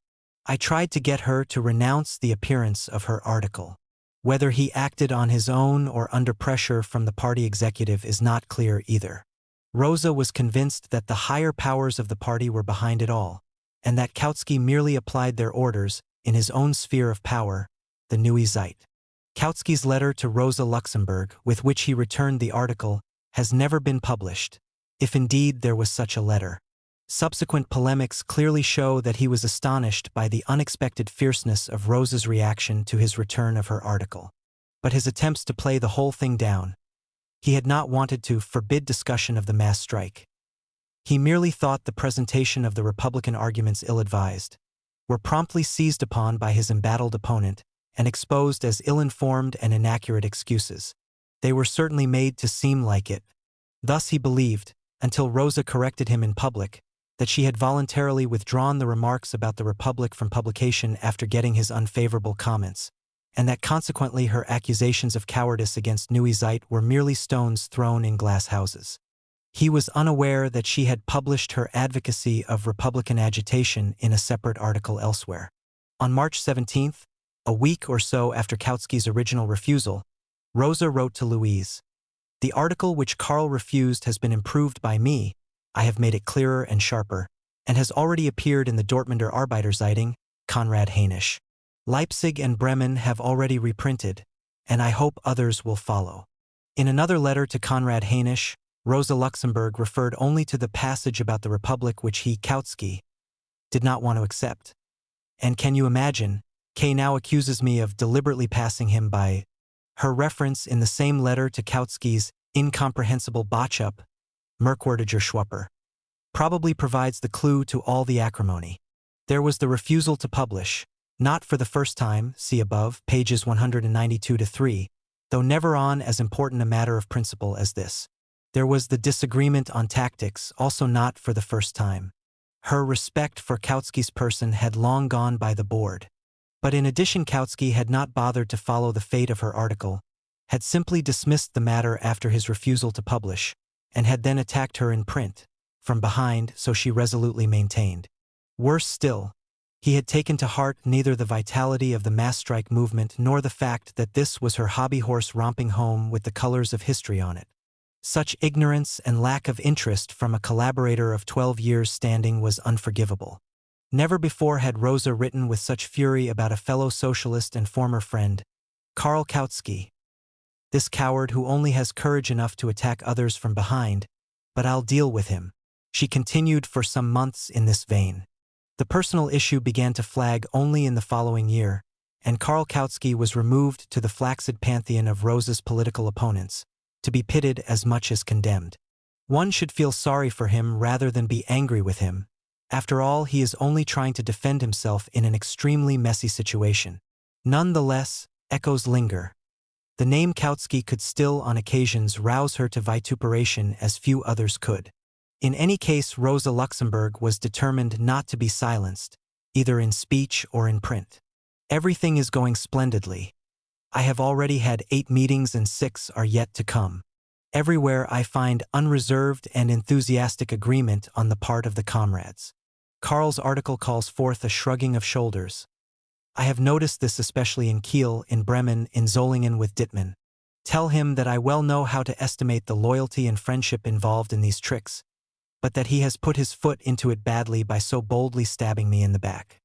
I tried to get her to renounce the appearance of her article. Whether he acted on his own or under pressure from the party executive is not clear either. Rosa was convinced that the higher powers of the party were behind it all, and that Kautsky merely applied their orders in his own sphere of power, the Neue Zeit. Kautsky's letter to Rosa Luxemburg, with which he returned the article, has never been published, if indeed there was such a letter. Subsequent polemics clearly show that he was astonished by the unexpected fierceness of Rosa's reaction to his return of her article. But his attempts to play the whole thing down, he had not wanted to forbid discussion of the mass strike. He merely thought the presentation of the Republican arguments ill-advised, were promptly seized upon by his embattled opponent and exposed as ill-informed and inaccurate excuses. They were certainly made to seem like it. Thus he believed, until Rosa corrected him in public, that she had voluntarily withdrawn the remarks about the Republic from publication after getting his unfavorable comments, and that consequently her accusations of cowardice against Neue Zeit were merely stones thrown in glass houses. He was unaware that she had published her advocacy of Republican agitation in a separate article elsewhere. On March 17th, a week or so after Kautsky's original refusal, Rosa wrote to Louise, "The article which Karl refused has been improved by me. I have made it clearer and sharper, and has already appeared in the Dortmunder Arbeiterzeitung, Konrad Hainisch. Leipzig and Bremen have already reprinted, and I hope others will follow." In another letter to Konrad Hainisch, Rosa Luxemburg referred only to the passage about the Republic which he, Kautsky, did not want to accept. And can you imagine, K now accuses me of deliberately passing him by. Her reference in the same letter to Kautsky's incomprehensible botch-up, Merkwürdiger Schwupper, probably provides the clue to all the acrimony. There was the refusal to publish, not for the first time, see above, pages 192-3, though never on as important a matter of principle as this. There was the disagreement on tactics, also not for the first time. Her respect for Kautsky's person had long gone by the board. But in addition, Kautsky had not bothered to follow the fate of her article, had simply dismissed the matter after his refusal to publish, and had then attacked her in print, from behind, so she resolutely maintained. Worse still, he had taken to heart neither the vitality of the mass strike movement nor the fact that this was her hobby horse romping home with the colors of history on it. Such ignorance and lack of interest from a collaborator of 12 years' standing was unforgivable. Never before had Rosa written with such fury about a fellow socialist and former friend, Karl Kautsky. This coward who only has courage enough to attack others from behind, but I'll deal with him. She continued for some months in this vein. The personal issue began to flag only in the following year, and Karl Kautsky was removed to the flaccid pantheon of Rosa's political opponents, to be pitted as much as condemned. One should feel sorry for him rather than be angry with him. After all, he is only trying to defend himself in an extremely messy situation. None the less, echoes linger. The name Kautsky could still on occasions rouse her to vituperation as few others could. In any case, Rosa Luxemburg was determined not to be silenced, either in speech or in print. "Everything is going splendidly. I have already had 8 meetings and 6 are yet to come. Everywhere I find unreserved and enthusiastic agreement on the part of the comrades. Karl's article calls forth a shrugging of shoulders. I have noticed this especially in Kiel, in Bremen, in Solingen with Dittmann. Tell him that I well know how to estimate the loyalty and friendship involved in these tricks, but that he has put his foot into it badly by so boldly stabbing me in the back.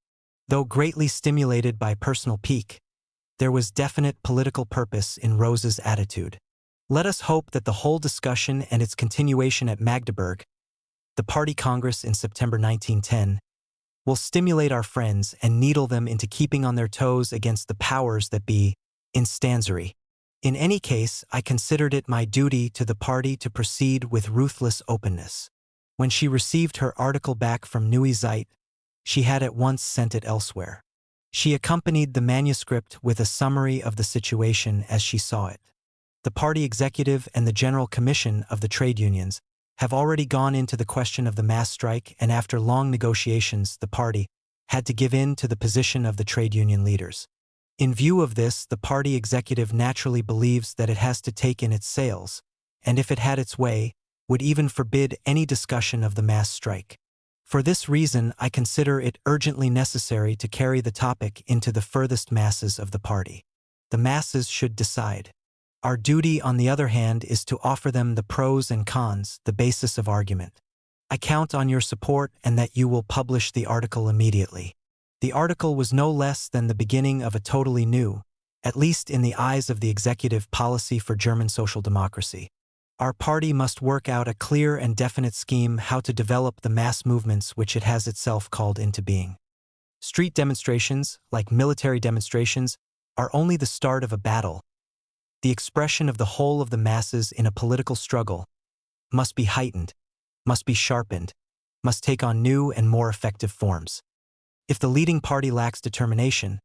Though greatly stimulated by personal pique, there was definite political purpose in Rosa's attitude. Let us hope that the whole discussion and its continuation at Magdeburg, the party congress in September 1910, will stimulate our friends and needle them into keeping on their toes against the powers that be, in stanzery. In any case, I considered it my duty to the party to proceed with ruthless openness. When she received her article back from Neue Zeit, she had at once sent it elsewhere. She accompanied the manuscript with a summary of the situation as she saw it. The party executive and the General Commission of the trade unions have already gone into the question of the mass strike, and after long negotiations, the party had to give in to the position of the trade union leaders. In view of this, the party executive naturally believes that it has to take in its sails, and if it had its way, would even forbid any discussion of the mass strike. For this reason, I consider it urgently necessary to carry the topic into the furthest masses of the party. The masses should decide. Our duty, on the other hand, is to offer them the pros and cons, the basis of argument. I count on your support and that you will publish the article immediately. The article was no less than the beginning of a totally new, at least in the eyes of the executive, policy for German social democracy. Our party must work out a clear and definite scheme how to develop the mass movements which it has itself called into being. Street demonstrations, like military demonstrations, are only the start of a battle. The expression of the whole of the masses in a political struggle must be heightened, must be sharpened, must take on new and more effective forms. If the leading party lacks determination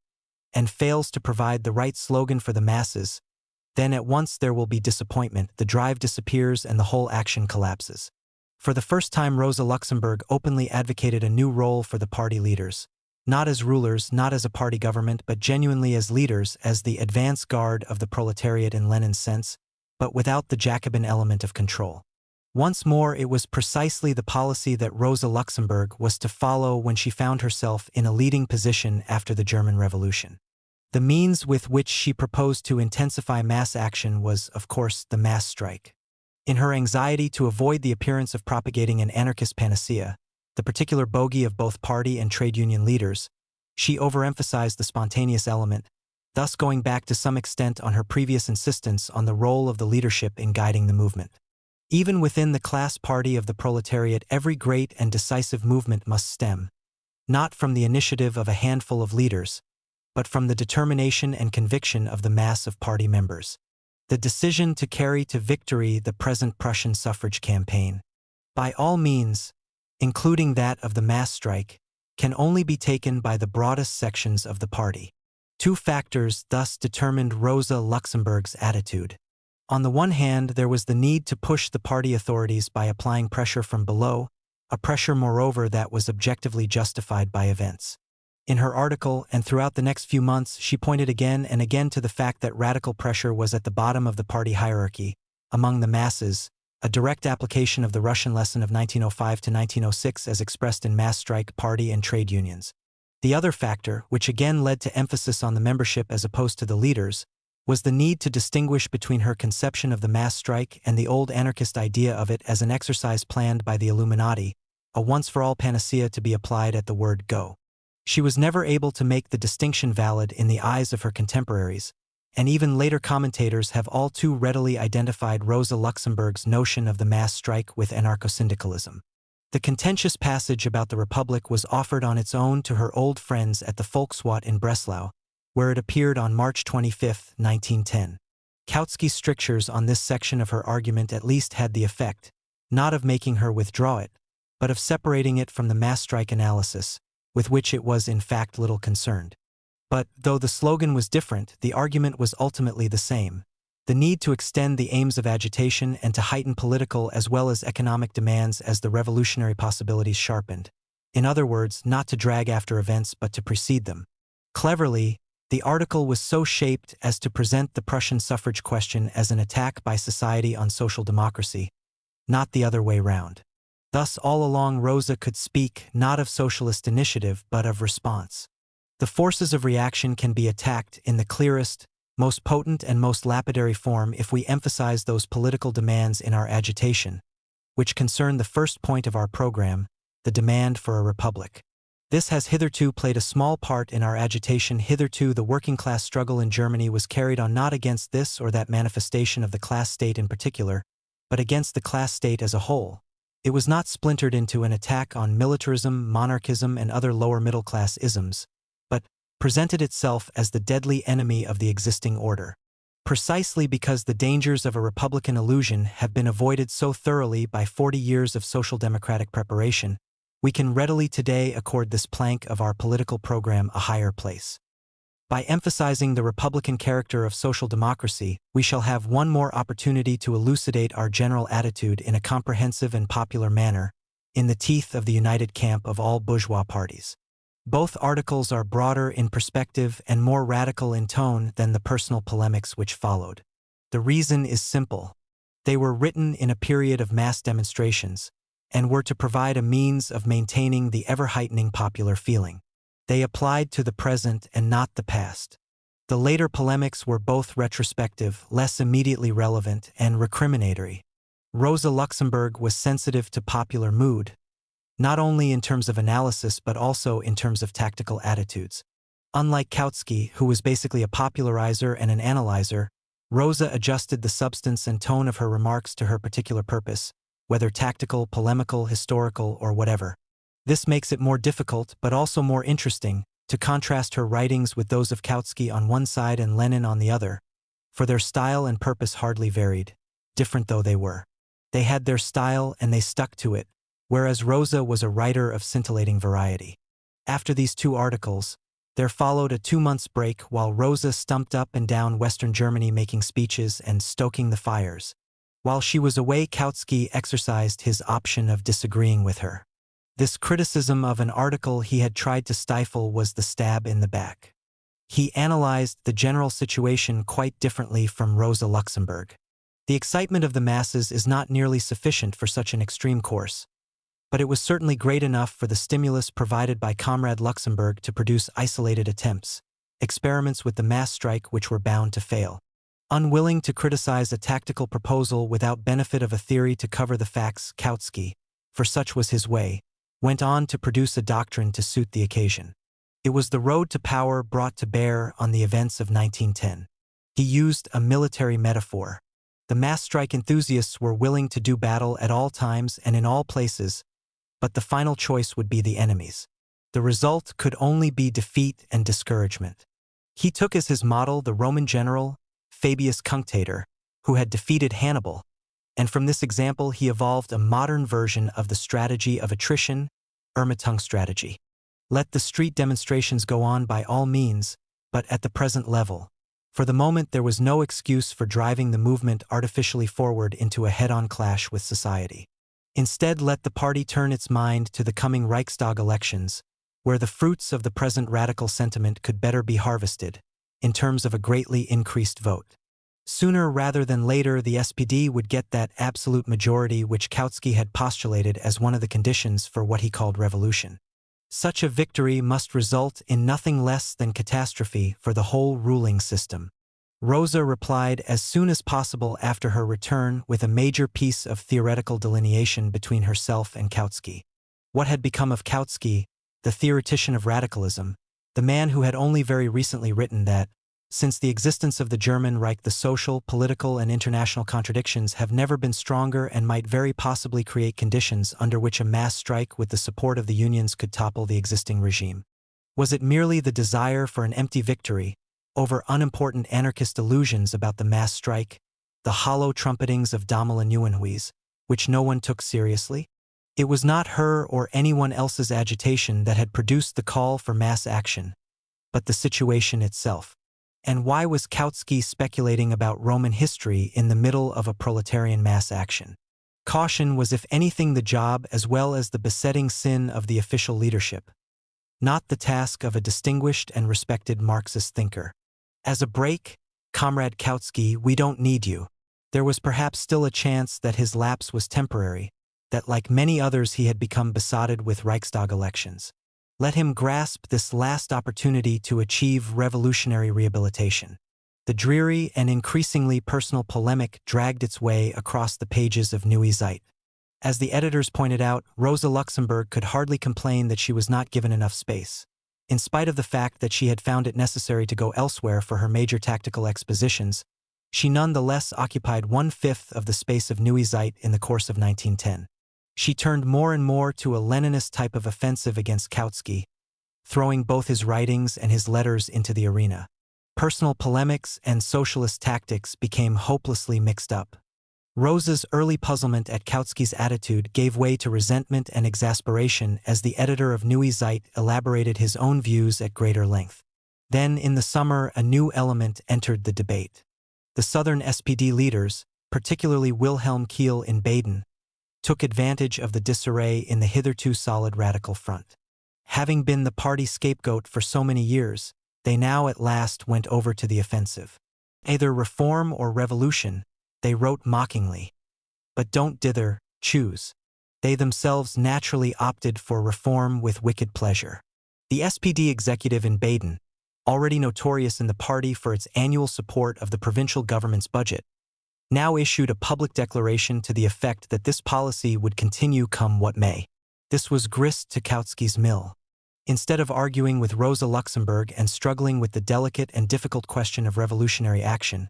and fails to provide the right slogan for the masses, then at once there will be disappointment, the drive disappears and the whole action collapses. For the first time, Rosa Luxemburg openly advocated a new role for the party leaders. Not as rulers, not as a party government, but genuinely as leaders, as the advance guard of the proletariat in Lenin's sense, but without the Jacobin element of control. Once more, it was precisely the policy that Rosa Luxemburg was to follow when she found herself in a leading position after the German Revolution. The means with which she proposed to intensify mass action was, of course, the mass strike. In her anxiety to avoid the appearance of propagating an anarchist panacea, the particular bogey of both party and trade union leaders, she overemphasized the spontaneous element, thus going back to some extent on her previous insistence on the role of the leadership in guiding the movement. Even within the class party of the proletariat, every great and decisive movement must stem, not from the initiative of a handful of leaders, but from the determination and conviction of the mass of party members. The decision to carry to victory the present Prussian suffrage campaign, by all means, including that of the mass strike, can only be taken by the broadest sections of the party. Two factors thus determined Rosa Luxemburg's attitude. On the one hand, there was the need to push the party authorities by applying pressure from below, a pressure moreover that was objectively justified by events. In her article and throughout the next few months, she pointed again and again to the fact that radical pressure was at the bottom of the party hierarchy, among the masses, a direct application of the Russian lesson of 1905 to 1906 as expressed in mass strike, party and trade unions. The other factor, which again led to emphasis on the membership as opposed to the leaders, was the need to distinguish between her conception of the mass strike and the old anarchist idea of it as an exercise planned by the Illuminati, a once-for-all panacea to be applied at the word go. She was never able to make the distinction valid in the eyes of her contemporaries, and even later commentators have all too readily identified Rosa Luxemburg's notion of the mass strike with anarcho-syndicalism. The contentious passage about the Republic was offered on its own to her old friends at the Volkswacht in Breslau, where it appeared on March 25, 1910. Kautsky's strictures on this section of her argument at least had the effect, not of making her withdraw it, but of separating it from the mass strike analysis, with which it was in fact little concerned. But, though the slogan was different, the argument was ultimately the same. The need to extend the aims of agitation and to heighten political as well as economic demands as the revolutionary possibilities sharpened. In other words, not to drag after events but to precede them. Cleverly, The article was so shaped as to present the Prussian suffrage question as an attack by society on social democracy, not the other way round. Thus, all along Rosa could speak not of socialist initiative but of response. The forces of reaction can be attacked in the clearest, most potent and most lapidary form if we emphasize those political demands in our agitation, which concern the first point of our program, the demand for a republic. This has hitherto played a small part in our agitation. Hitherto the working-class struggle in Germany was carried on not against this or that manifestation of the class state in particular, but against the class state as a whole. It was not splintered into an attack on militarism, monarchism, and other lower middle-class isms, but presented itself as the deadly enemy of the existing order. Precisely because the dangers of a republican illusion have been avoided so thoroughly by 40 years of social democratic preparation, we can readily today accord this plank of our political program a higher place. By emphasizing the republican character of social democracy, we shall have one more opportunity to elucidate our general attitude in a comprehensive and popular manner, in the teeth of the united camp of all bourgeois parties. Both articles are broader in perspective and more radical in tone than the personal polemics which followed. The reason is simple. They were written in a period of mass demonstrations, and were to provide a means of maintaining the ever-heightening popular feeling. They applied to the present and not the past. The later polemics were both retrospective, less immediately relevant, and recriminatory. Rosa Luxemburg was sensitive to popular mood, not only in terms of analysis but also in terms of tactical attitudes. Unlike Kautsky, who was basically a popularizer and an analyzer, Rosa adjusted the substance and tone of her remarks to her particular purpose, whether tactical, polemical, historical, or whatever. This makes it more difficult, but also more interesting, to contrast her writings with those of Kautsky on one side and Lenin on the other, for their style and purpose hardly varied, different though they were. They had their style and they stuck to it, whereas Rosa was a writer of scintillating variety. After these two articles, there followed a 2 months break while Rosa stumped up and down Western Germany making speeches and stoking the fires. While she was away, Kautsky exercised his option of disagreeing with her. This criticism of an article he had tried to stifle was the stab in the back. He analyzed the general situation quite differently from Rosa Luxemburg. The excitement of the masses is not nearly sufficient for such an extreme course, but it was certainly great enough for the stimulus provided by Comrade Luxemburg to produce isolated attempts, experiments with the mass strike which were bound to fail. Unwilling to criticize a tactical proposal without benefit of a theory to cover the facts, Kautsky, for such was his way, went on to produce a doctrine to suit the occasion. It was the road to power brought to bear on the events of 1910. He used a military metaphor. The mass strike enthusiasts were willing to do battle at all times and in all places, but the final choice would be the enemy's. The result could only be defeat and discouragement. He took as his model the Roman general, Fabius Cunctator, who had defeated Hannibal, and from this example he evolved a modern version of the strategy of attrition, Ermittung strategy. Let the street demonstrations go on by all means, but at the present level. For the moment there was no excuse for driving the movement artificially forward into a head-on clash with society. Instead, let the party turn its mind to the coming Reichstag elections, where the fruits of the present radical sentiment could better be harvested, in terms of a greatly increased vote. Sooner rather than later the SPD would get that absolute majority which Kautsky had postulated as one of the conditions for what he called revolution. Such a victory must result in nothing less than catastrophe for the whole ruling system. Rosa replied as soon as possible after her return with a major piece of theoretical delineation between herself and Kautsky. What had become of Kautsky, the theoretician of radicalism, the man who had only very recently written that, since the existence of the German Reich, the social, political, and international contradictions have never been stronger and might very possibly create conditions under which a mass strike with the support of the unions could topple the existing regime? Was it merely the desire for an empty victory over unimportant anarchist illusions about the mass strike, the hollow trumpetings of Dammel and Neuenhuis, which no one took seriously? It was not her or anyone else's agitation that had produced the call for mass action, but the situation itself. And why was Kautsky speculating about Roman history in the middle of a proletarian mass action? Caution was if anything the job as well as the besetting sin of the official leadership. not the task of a distinguished and respected Marxist thinker. As a break, Comrade Kautsky, we don't need you. There was perhaps still a chance that his lapse was temporary, that like many others he had become besotted with Reichstag elections. Let him grasp this last opportunity to achieve revolutionary rehabilitation. The dreary and increasingly personal polemic dragged its way across the pages of Neue Zeit. As the editors pointed out, Rosa Luxemburg could hardly complain that she was not given enough space. In spite of the fact that she had found it necessary to go elsewhere for her major tactical expositions, she nonetheless occupied 1/5 of the space of Neue Zeit in the course of 1910. She turned more and more to a Leninist type of offensive against Kautsky, throwing both his writings and his letters into the arena. Personal polemics and socialist tactics became hopelessly mixed up. Rosa's early puzzlement at Kautsky's attitude gave way to resentment and exasperation as the editor of Neue Zeit elaborated his own views at greater length. Then, in the summer, a new element entered the debate. The southern SPD leaders, particularly Wilhelm Kehl in Baden, took advantage of the disarray in the hitherto solid radical front. Having been the party scapegoat for so many years, they now at last went over to the offensive. Either reform or revolution, they wrote mockingly. But don't dither, choose. They themselves naturally opted for reform with wicked pleasure. The SPD executive in Baden, already notorious in the party for its annual support of the provincial government's budget, now issued a public declaration to the effect that this policy would continue come what may. This was grist to Kautsky's mill. Instead of arguing with Rosa Luxemburg and struggling with the delicate and difficult question of revolutionary action,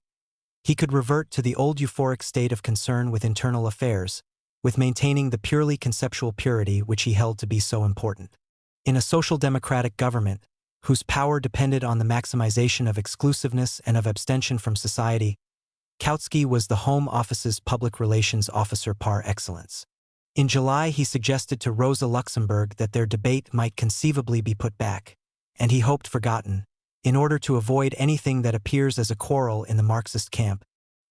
he could revert to the old euphoric state of concern with internal affairs, with maintaining the purely conceptual purity which he held to be so important. In a social democratic government, whose power depended on the maximization of exclusiveness and of abstention from society, Kautsky was the Home Office's public relations officer par excellence. In July, he suggested to Rosa Luxemburg that their debate might conceivably be put back, and he hoped forgotten, in order to avoid anything that appears as a quarrel in the Marxist camp.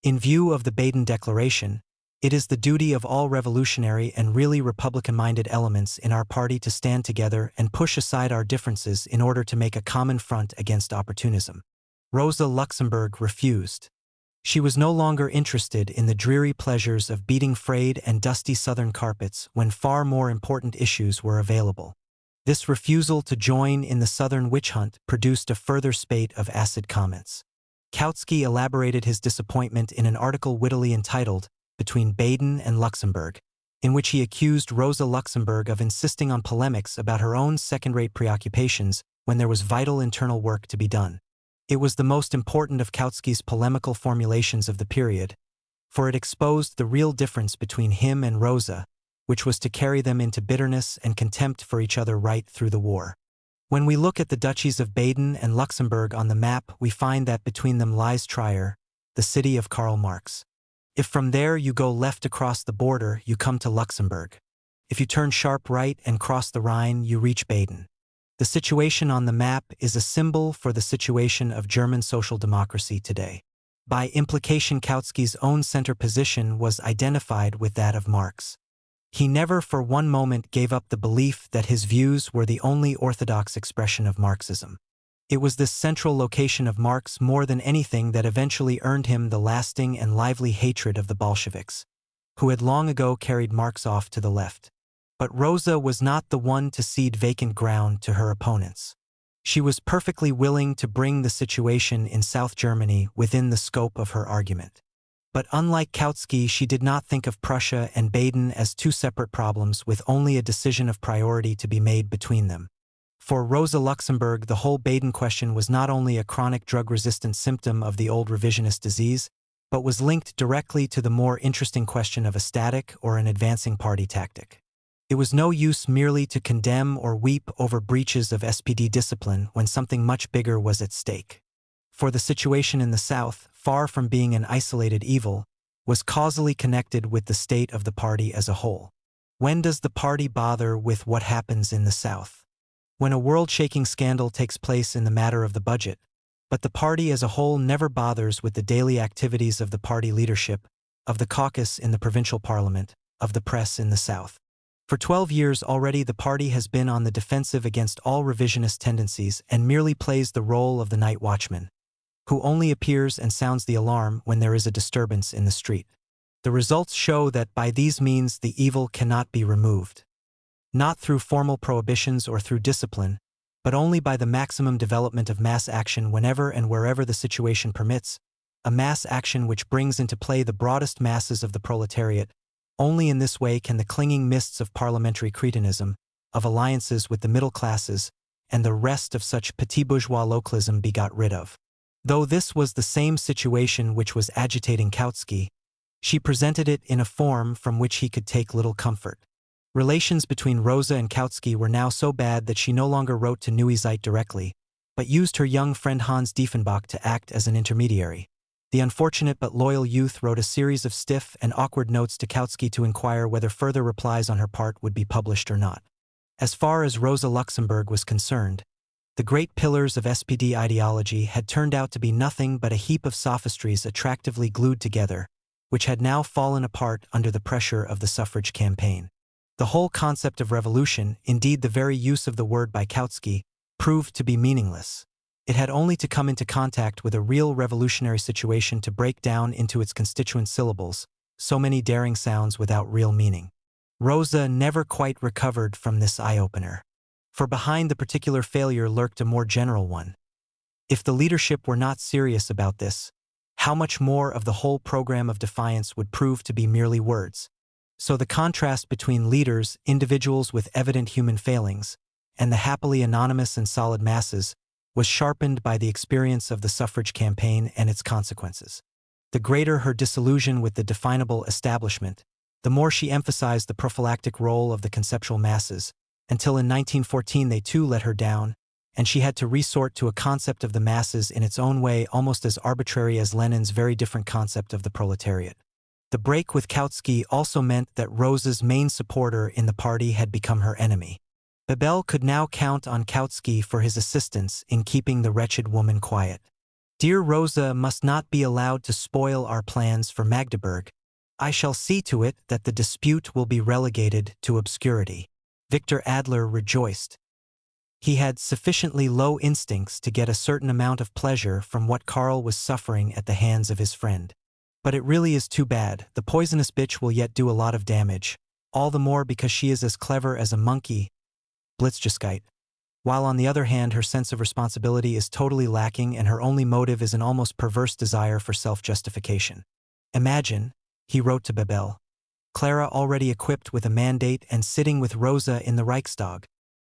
In view of the Baden Declaration, it is the duty of all revolutionary and really Republican-minded elements in our party to stand together and push aside our differences in order to make a common front against opportunism. Rosa Luxemburg refused. She was no longer interested in the dreary pleasures of beating frayed and dusty southern carpets when far more important issues were available. This refusal to join in the southern witch hunt produced a further spate of acid comments. Kautsky elaborated his disappointment in an article wittily entitled "Between Baden and Luxemburg," in which he accused Rosa Luxemburg of insisting on polemics about her own second-rate preoccupations when there was vital internal work to be done. It was the most important of Kautsky's polemical formulations of the period, for it exposed the real difference between him and Rosa, which was to carry them into bitterness and contempt for each other right through the war. When we look at the duchies of Baden and Luxemburg on the map, we find that between them lies Trier, the city of Karl Marx. If from there you go left across the border, you come to Luxemburg. If you turn sharp right and cross the Rhine, you reach Baden. The situation on the map is a symbol for the situation of German social democracy today. By implication, Kautsky's own center position was identified with that of Marx. He never for one moment gave up the belief that his views were the only orthodox expression of Marxism. It was this central location of Marx more than anything that eventually earned him the lasting and lively hatred of the Bolsheviks, who had long ago carried Marx off to the left. But Rosa was not the one to cede vacant ground to her opponents. She was perfectly willing to bring the situation in South Germany within the scope of her argument. But unlike Kautsky, she did not think of Prussia and Baden as two separate problems with only a decision of priority to be made between them. For Rosa Luxemburg, the whole Baden question was not only a chronic drug-resistant symptom of the old revisionist disease, but was linked directly to the more interesting question of a static or an advancing party tactic. It was no use merely to condemn or weep over breaches of SPD discipline when something much bigger was at stake. For the situation in the South, far from being an isolated evil, was causally connected with the state of the party as a whole. When does the party bother with what happens in the South? When a world-shaking scandal takes place in the matter of the budget, but the party as a whole never bothers with the daily activities of the party leadership, of the caucus in the provincial parliament, of the press in the South. For 12 years already the party has been on the defensive against all revisionist tendencies and merely plays the role of the night watchman, who only appears and sounds the alarm when there is a disturbance in the street. The results show that by these means the evil cannot be removed. Not through formal prohibitions or through discipline, but only by the maximum development of mass action whenever and wherever the situation permits, a mass action which brings into play the broadest masses of the proletariat. Only in this way can the clinging mists of parliamentary cretinism, of alliances with the middle classes, and the rest of such petit bourgeois localism be got rid of. Though this was the same situation which was agitating Kautsky, she presented it in a form from which he could take little comfort. Relations between Rosa and Kautsky were now so bad that she no longer wrote to Neue Zeit directly, but used her young friend Hans Diefenbach to act as an intermediary. The unfortunate but loyal youth wrote a series of stiff and awkward notes to Kautsky to inquire whether further replies on her part would be published or not. As far as Rosa Luxemburg was concerned, the great pillars of SPD ideology had turned out to be nothing but a heap of sophistries attractively glued together, which had now fallen apart under the pressure of the suffrage campaign. The whole concept of revolution, indeed the very use of the word by Kautsky, proved to be meaningless. It had only to come into contact with a real revolutionary situation to break down into its constituent syllables, so many daring sounds without real meaning. Rosa never quite recovered from this eye-opener. For behind the particular failure lurked a more general one. If the leadership were not serious about this, how much more of the whole program of defiance would prove to be merely words? So the contrast between leaders, individuals with evident human failings, and the happily anonymous and solid masses, was sharpened by the experience of the suffrage campaign and its consequences. The greater her disillusion with the definable establishment, the more she emphasized the prophylactic role of the conceptual masses, until in 1914 they too let her down, and she had to resort to a concept of the masses in its own way almost as arbitrary as Lenin's very different concept of the proletariat. The break with Kautsky also meant that Rosa's main supporter in the party had become her enemy. Bebel could now count on Kautsky for his assistance in keeping the wretched woman quiet. Dear Rosa must not be allowed to spoil our plans for Magdeburg. I shall see to it that the dispute will be relegated to obscurity. Victor Adler rejoiced. He had sufficiently low instincts to get a certain amount of pleasure from what Karl was suffering at the hands of his friend. But it really is too bad. The poisonous bitch will yet do a lot of damage, all the more because she is as clever as a monkey, Blitzgeskeit, while on the other hand her sense of responsibility is totally lacking and her only motive is an almost perverse desire for self-justification. Imagine, he wrote to Bebel, Clara already equipped with a mandate and sitting with Rosa in the Reichstag.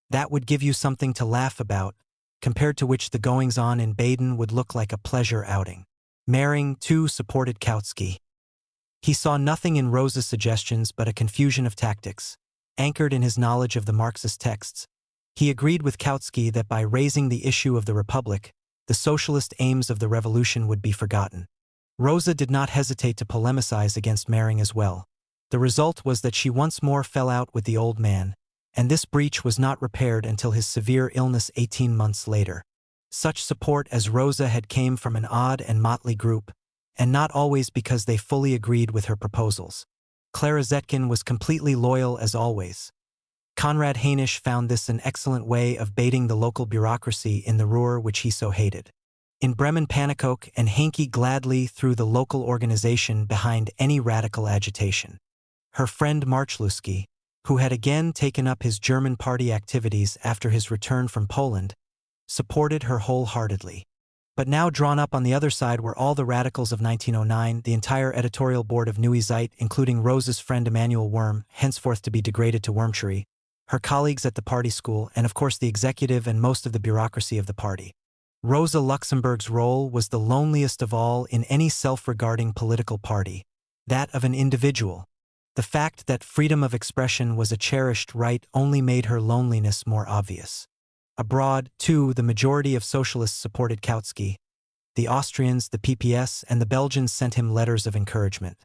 That would give you something to laugh about, compared to which the goings-on in Baden would look like a pleasure outing. Mering, too, supported Kautsky. He saw nothing in Rosa's suggestions but a confusion of tactics. Anchored in his knowledge of the Marxist texts, he agreed with Kautsky that by raising the issue of the Republic, the socialist aims of the revolution would be forgotten. Rosa did not hesitate to polemicize against Mering as well. The result was that she once more fell out with the old man, and this breach was not repaired until his severe illness 18 months later. Such support as Rosa had came from an odd and motley group, and not always because they fully agreed with her proposals. Clara Zetkin was completely loyal as always. Konrad Hainisch found this an excellent way of baiting the local bureaucracy in the Ruhr which he so hated. In Bremen Pannekoek and Henke gladly threw the local organization behind any radical agitation. Her friend Marchluski, who had again taken up his German party activities after his return from Poland, supported her wholeheartedly. But now drawn up on the other side were all the radicals of 1909, the entire editorial board of Neue Zeit, including Rosa's friend Emanuel Worm, henceforth to be degraded to wormschery, her colleagues at the party school, and of course the executive and most of the bureaucracy of the party. Rosa Luxemburg's role was the loneliest of all in any self-regarding political party, that of an individual. The fact that freedom of expression was a cherished right only made her loneliness more obvious. Abroad, too, the majority of socialists supported Kautsky. The Austrians, the PPS, and the Belgians sent him letters of encouragement.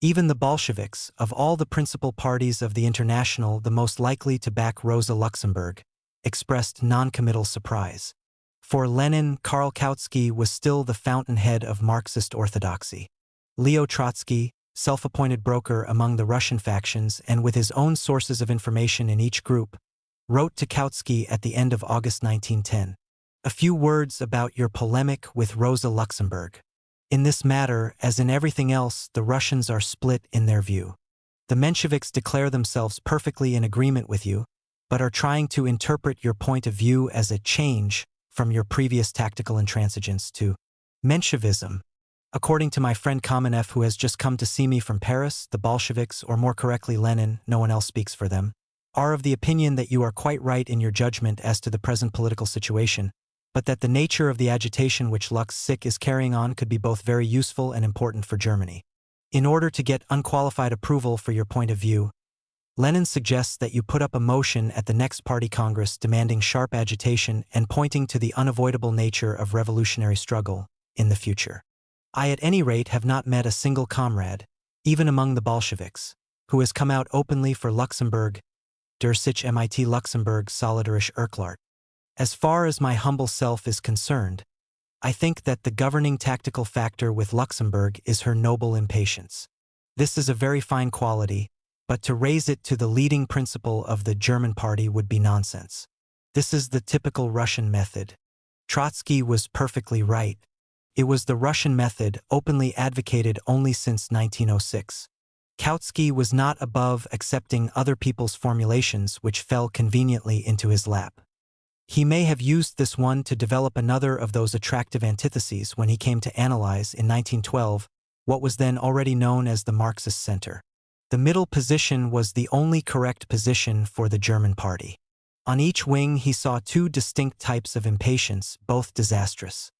Even the Bolsheviks, of all the principal parties of the International the most likely to back Rosa Luxemburg, expressed non-committal surprise. For Lenin, Karl Kautsky was still the fountainhead of Marxist orthodoxy. Leo Trotsky, self-appointed broker among the Russian factions and with his own sources of information in each group, wrote to Kautsky at the end of August 1910. A few words about your polemic with Rosa Luxemburg. In this matter, as in everything else, the Russians are split in their view. The Mensheviks declare themselves perfectly in agreement with you, but are trying to interpret your point of view as a change from your previous tactical intransigence to Menshevism. According to my friend Kamenev, who has just come to see me from Paris, the Bolsheviks, or more correctly Lenin, no one else speaks for them, are of the opinion that you are quite right in your judgment as to the present political situation, but that the nature of the agitation which Lux is carrying on could be both very useful and important for Germany. In order to get unqualified approval for your point of view, Lenin suggests that you put up a motion at the next party congress demanding sharp agitation and pointing to the unavoidable nature of revolutionary struggle in the future. I at any rate have not met a single comrade, even among the Bolsheviks, who has come out openly for Luxemburg, der sich mit Luxemburg solidarisch erklärt. As far as my humble self is concerned, I think that the governing tactical factor with Luxemburg is her noble impatience. This is a very fine quality, but to raise it to the leading principle of the German party would be nonsense. This is the typical Russian method. Trotsky was perfectly right. It was the Russian method, openly advocated only since 1906. Kautsky was not above accepting other people's formulations which fell conveniently into his lap. He may have used this one to develop another of those attractive antitheses when he came to analyze, in 1912, what was then already known as the Marxist center. The middle position was the only correct position for the German party. On each wing he saw two distinct types of impatience, both disastrous.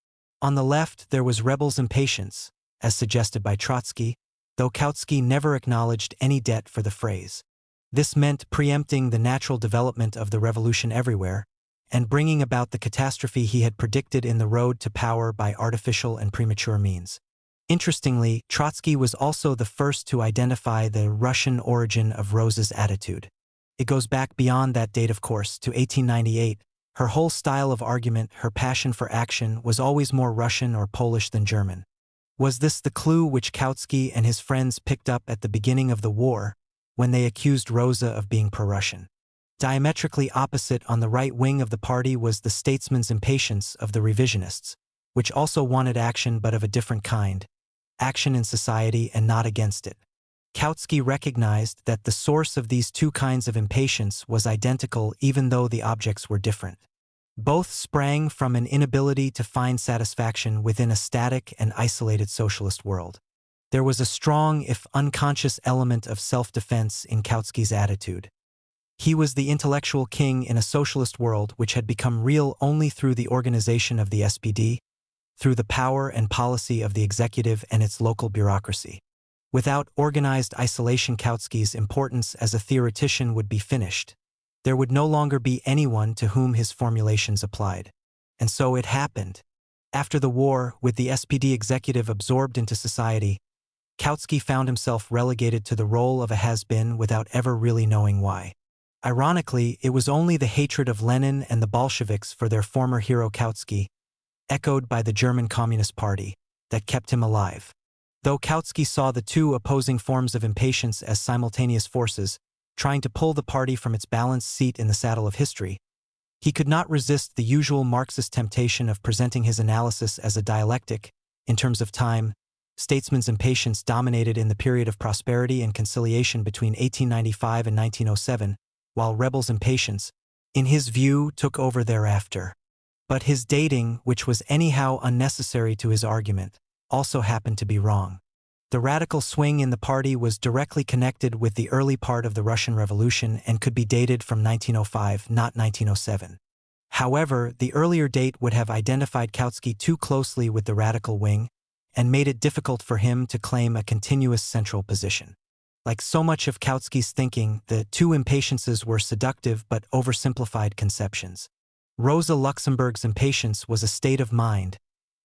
On the left there was rebels' impatience, as suggested by Trotsky, though Kautsky never acknowledged any debt for the phrase. This meant preempting the natural development of the revolution everywhere, and bringing about the catastrophe he had predicted in the road to power by artificial and premature means. Interestingly, Trotsky was also the first to identify the Russian origin of Rosa's attitude. It goes back beyond that date, of course, to 1898. Her whole style of argument, her passion for action, was always more Russian or Polish than German. Was this the clue which Kautsky and his friends picked up at the beginning of the war, when they accused Rosa of being pro-Russian? Diametrically opposite on the right wing of the party was the statesman's impatience of the revisionists, which also wanted action but of a different kind, action in society and not against it. Kautsky recognized that the source of these two kinds of impatience was identical even though the objects were different. Both sprang from an inability to find satisfaction within a static and isolated socialist world. There was a strong, if unconscious, element of self-defense in Kautsky's attitude. He was the intellectual king in a socialist world which had become real only through the organization of the SPD, through the power and policy of the executive and its local bureaucracy. Without organized isolation, Kautsky's importance as a theoretician would be finished. There would no longer be anyone to whom his formulations applied. And so it happened. After the war, with the SPD executive absorbed into society, Kautsky found himself relegated to the role of a has-been without ever really knowing why. Ironically, it was only the hatred of Lenin and the Bolsheviks for their former hero Kautsky, echoed by the German Communist Party, that kept him alive. Though Kautsky saw the two opposing forms of impatience as simultaneous forces, trying to pull the party from its balanced seat in the saddle of history, he could not resist the usual Marxist temptation of presenting his analysis as a dialectic. In terms of time, statesman's impatience dominated in the period of prosperity and conciliation between 1895 and 1907, while rebels' impatience, in his view, took over thereafter. But his dating, which was anyhow unnecessary to his argument, also happened to be wrong. The radical swing in the party was directly connected with the early part of the Russian Revolution and could be dated from 1905, not 1907. However, the earlier date would have identified Kautsky too closely with the radical wing and made it difficult for him to claim a continuous central position. Like so much of Kautsky's thinking, the two impatiences were seductive but oversimplified conceptions. Rosa Luxemburg's impatience was a state of mind,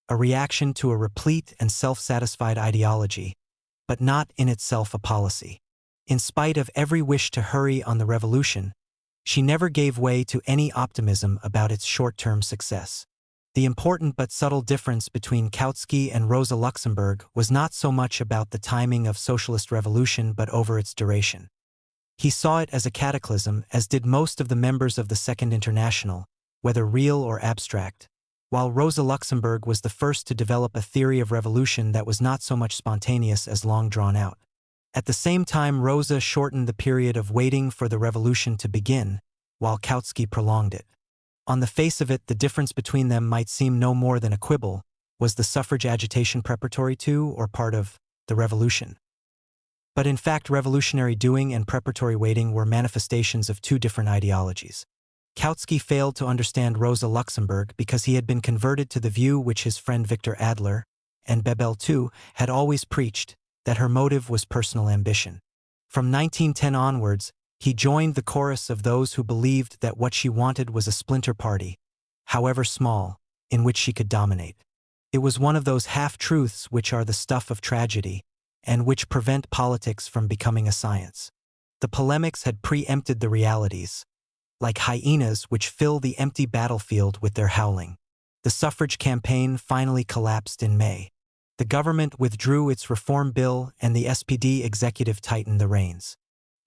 a reaction to a replete and self-satisfied ideology, but not in itself a policy. In spite of every wish to hurry on the revolution, she never gave way to any optimism about its short-term success. The important but subtle difference between Kautsky and Rosa Luxemburg was not so much about the timing of socialist revolution but over its duration. He saw it as a cataclysm, as did most of the members of the Second International, whether real or abstract, while Rosa Luxemburg was the first to develop a theory of revolution that was not so much spontaneous as long drawn out. At the same time, Rosa shortened the period of waiting for the revolution to begin, while Kautsky prolonged it. On the face of it, the difference between them might seem no more than a quibble. Was the suffrage agitation preparatory to or part of the revolution? But in fact, revolutionary doing and preparatory waiting were manifestations of two different ideologies. Kautsky failed to understand Rosa Luxemburg because he had been converted to the view which his friend Victor Adler, and Bebel too, had always preached, that her motive was personal ambition. From 1910 onwards, he joined the chorus of those who believed that what she wanted was a splinter party, however small, in which she could dominate. It was one of those half-truths which are the stuff of tragedy, and which prevent politics from becoming a science. The polemics had preempted the realities, like hyenas which fill the empty battlefield with their howling. The suffrage campaign finally collapsed in May. The government withdrew its reform bill and the SPD executive tightened the reins.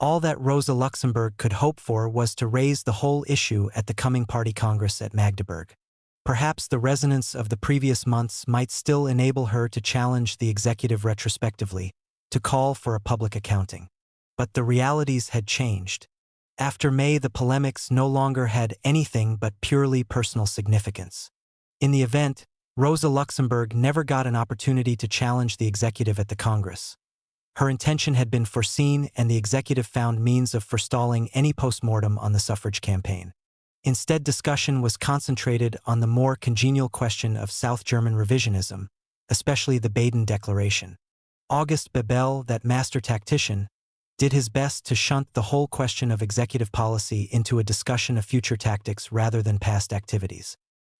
All that Rosa Luxemburg could hope for was to raise the whole issue at the coming party congress at Magdeburg. Perhaps the resonance of the previous months might still enable her to challenge the executive retrospectively, to call for a public accounting. But the realities had changed. After May, the polemics no longer had anything but purely personal significance. In the event, Rosa Luxemburg never got an opportunity to challenge the executive at the Congress. Her intention had been foreseen, and the executive found means of forestalling any postmortem on the suffrage campaign. Instead, discussion was concentrated on the more congenial question of South German revisionism, especially the Baden Declaration. August Bebel, that master tactician, did his best to shunt the whole question of executive policy into a discussion of future tactics rather than past activities.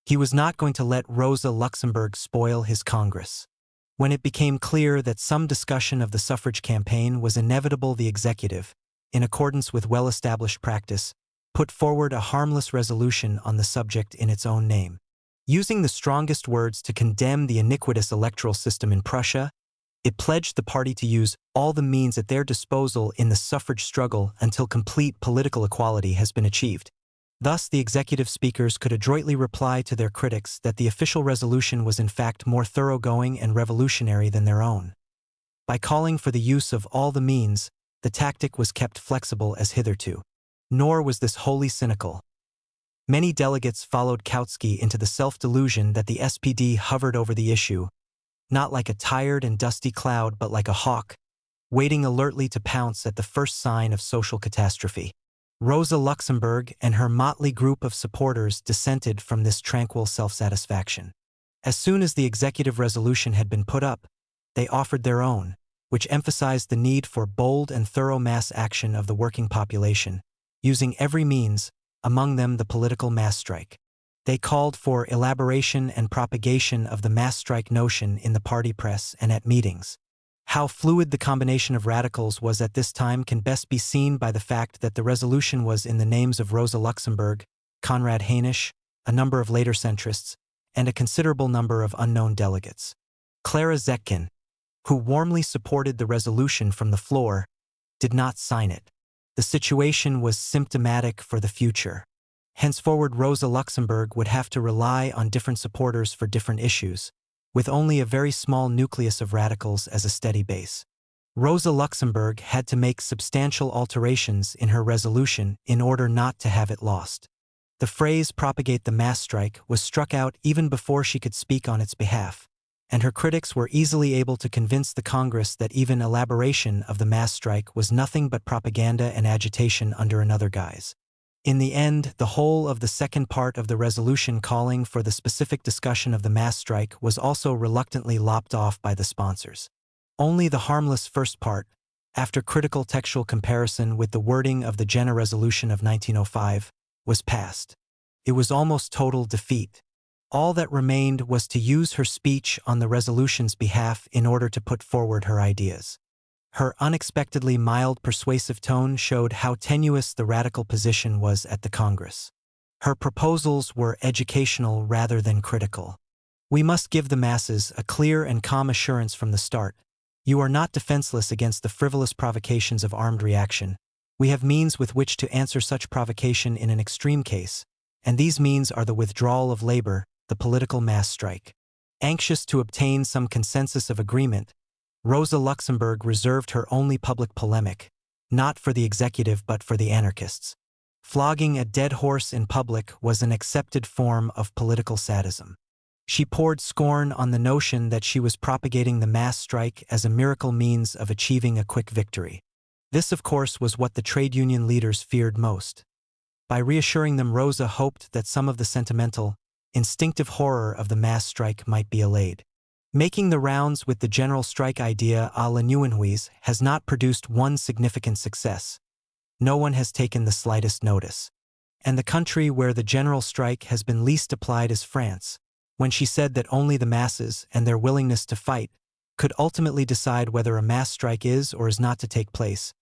He was not going to let Rosa Luxemburg spoil his Congress. When it became clear that some discussion of the suffrage campaign was inevitable, the executive, in accordance with well-established practice, put forward a harmless resolution on the subject in its own name. Using the strongest words to condemn the iniquitous electoral system in Prussia, it pledged the party to use all the means at their disposal in the suffrage struggle until complete political equality has been achieved. Thus, the executive speakers could adroitly reply to their critics that the official resolution was in fact more thoroughgoing and revolutionary than their own. By calling for the use of all the means, the tactic was kept flexible as hitherto. Nor was this wholly cynical. Many delegates followed Kautsky into the self-delusion that the SPD hovered over the issue, not like a tired and dusty cloud but like a hawk, waiting alertly to pounce at the first sign of social catastrophe. Rosa Luxemburg and her motley group of supporters dissented from this tranquil self-satisfaction. As soon as the executive resolution had been put up, they offered their own, which emphasized the need for bold and thorough mass action of the working population, using every means, among them the political mass strike. They called for elaboration and propagation of the mass strike notion in the party press and at meetings. How fluid the combination of radicals was at this time can best be seen by the fact that the resolution was in the names of Rosa Luxemburg, Konrad Hainisch, a number of later centrists, and a considerable number of unknown delegates. Clara Zetkin, who warmly supported the resolution from the floor, did not sign it. The situation was symptomatic for the future. Henceforward, Rosa Luxemburg would have to rely on different supporters for different issues, with only a very small nucleus of radicals as a steady base. Rosa Luxemburg had to make substantial alterations in her resolution in order not to have it lost. The phrase "propagate the mass strike" was struck out even before she could speak on its behalf, and her critics were easily able to convince the Congress that even elaboration of the mass strike was nothing but propaganda and agitation under another guise. In the end, the whole of the second part of the resolution calling for the specific discussion of the mass strike was also reluctantly lopped off by the sponsors. Only the harmless first part, after critical textual comparison with the wording of the Jena Resolution of 1905, was passed. It was almost total defeat. All that remained was to use her speech on the resolution's behalf in order to put forward her ideas. Her unexpectedly mild, persuasive tone showed how tenuous the radical position was at the Congress. Her proposals were educational rather than critical. We must give the masses a clear and calm assurance from the start. You are not defenseless against the frivolous provocations of armed reaction. We have means with which to answer such provocation in an extreme case, and these means are the withdrawal of labor, the political mass strike. Anxious to obtain some consensus of agreement, Rosa Luxemburg reserved her only public polemic, not for the executive but for the anarchists. Flogging a dead horse in public was an accepted form of political sadism. She poured scorn on the notion that she was propagating the mass strike as a miracle means of achieving a quick victory. This, of course, was what the trade union leaders feared most. By reassuring them, Rosa hoped that some of the sentimental, instinctive horror of the mass strike might be allayed. Making the rounds with the general strike idea à la Nuenhuis has not produced one significant success. No one has taken the slightest notice. And the country where the general strike has been least applied is France. When she said that only the masses and their willingness to fight could ultimately decide whether a mass strike is or is not to take place,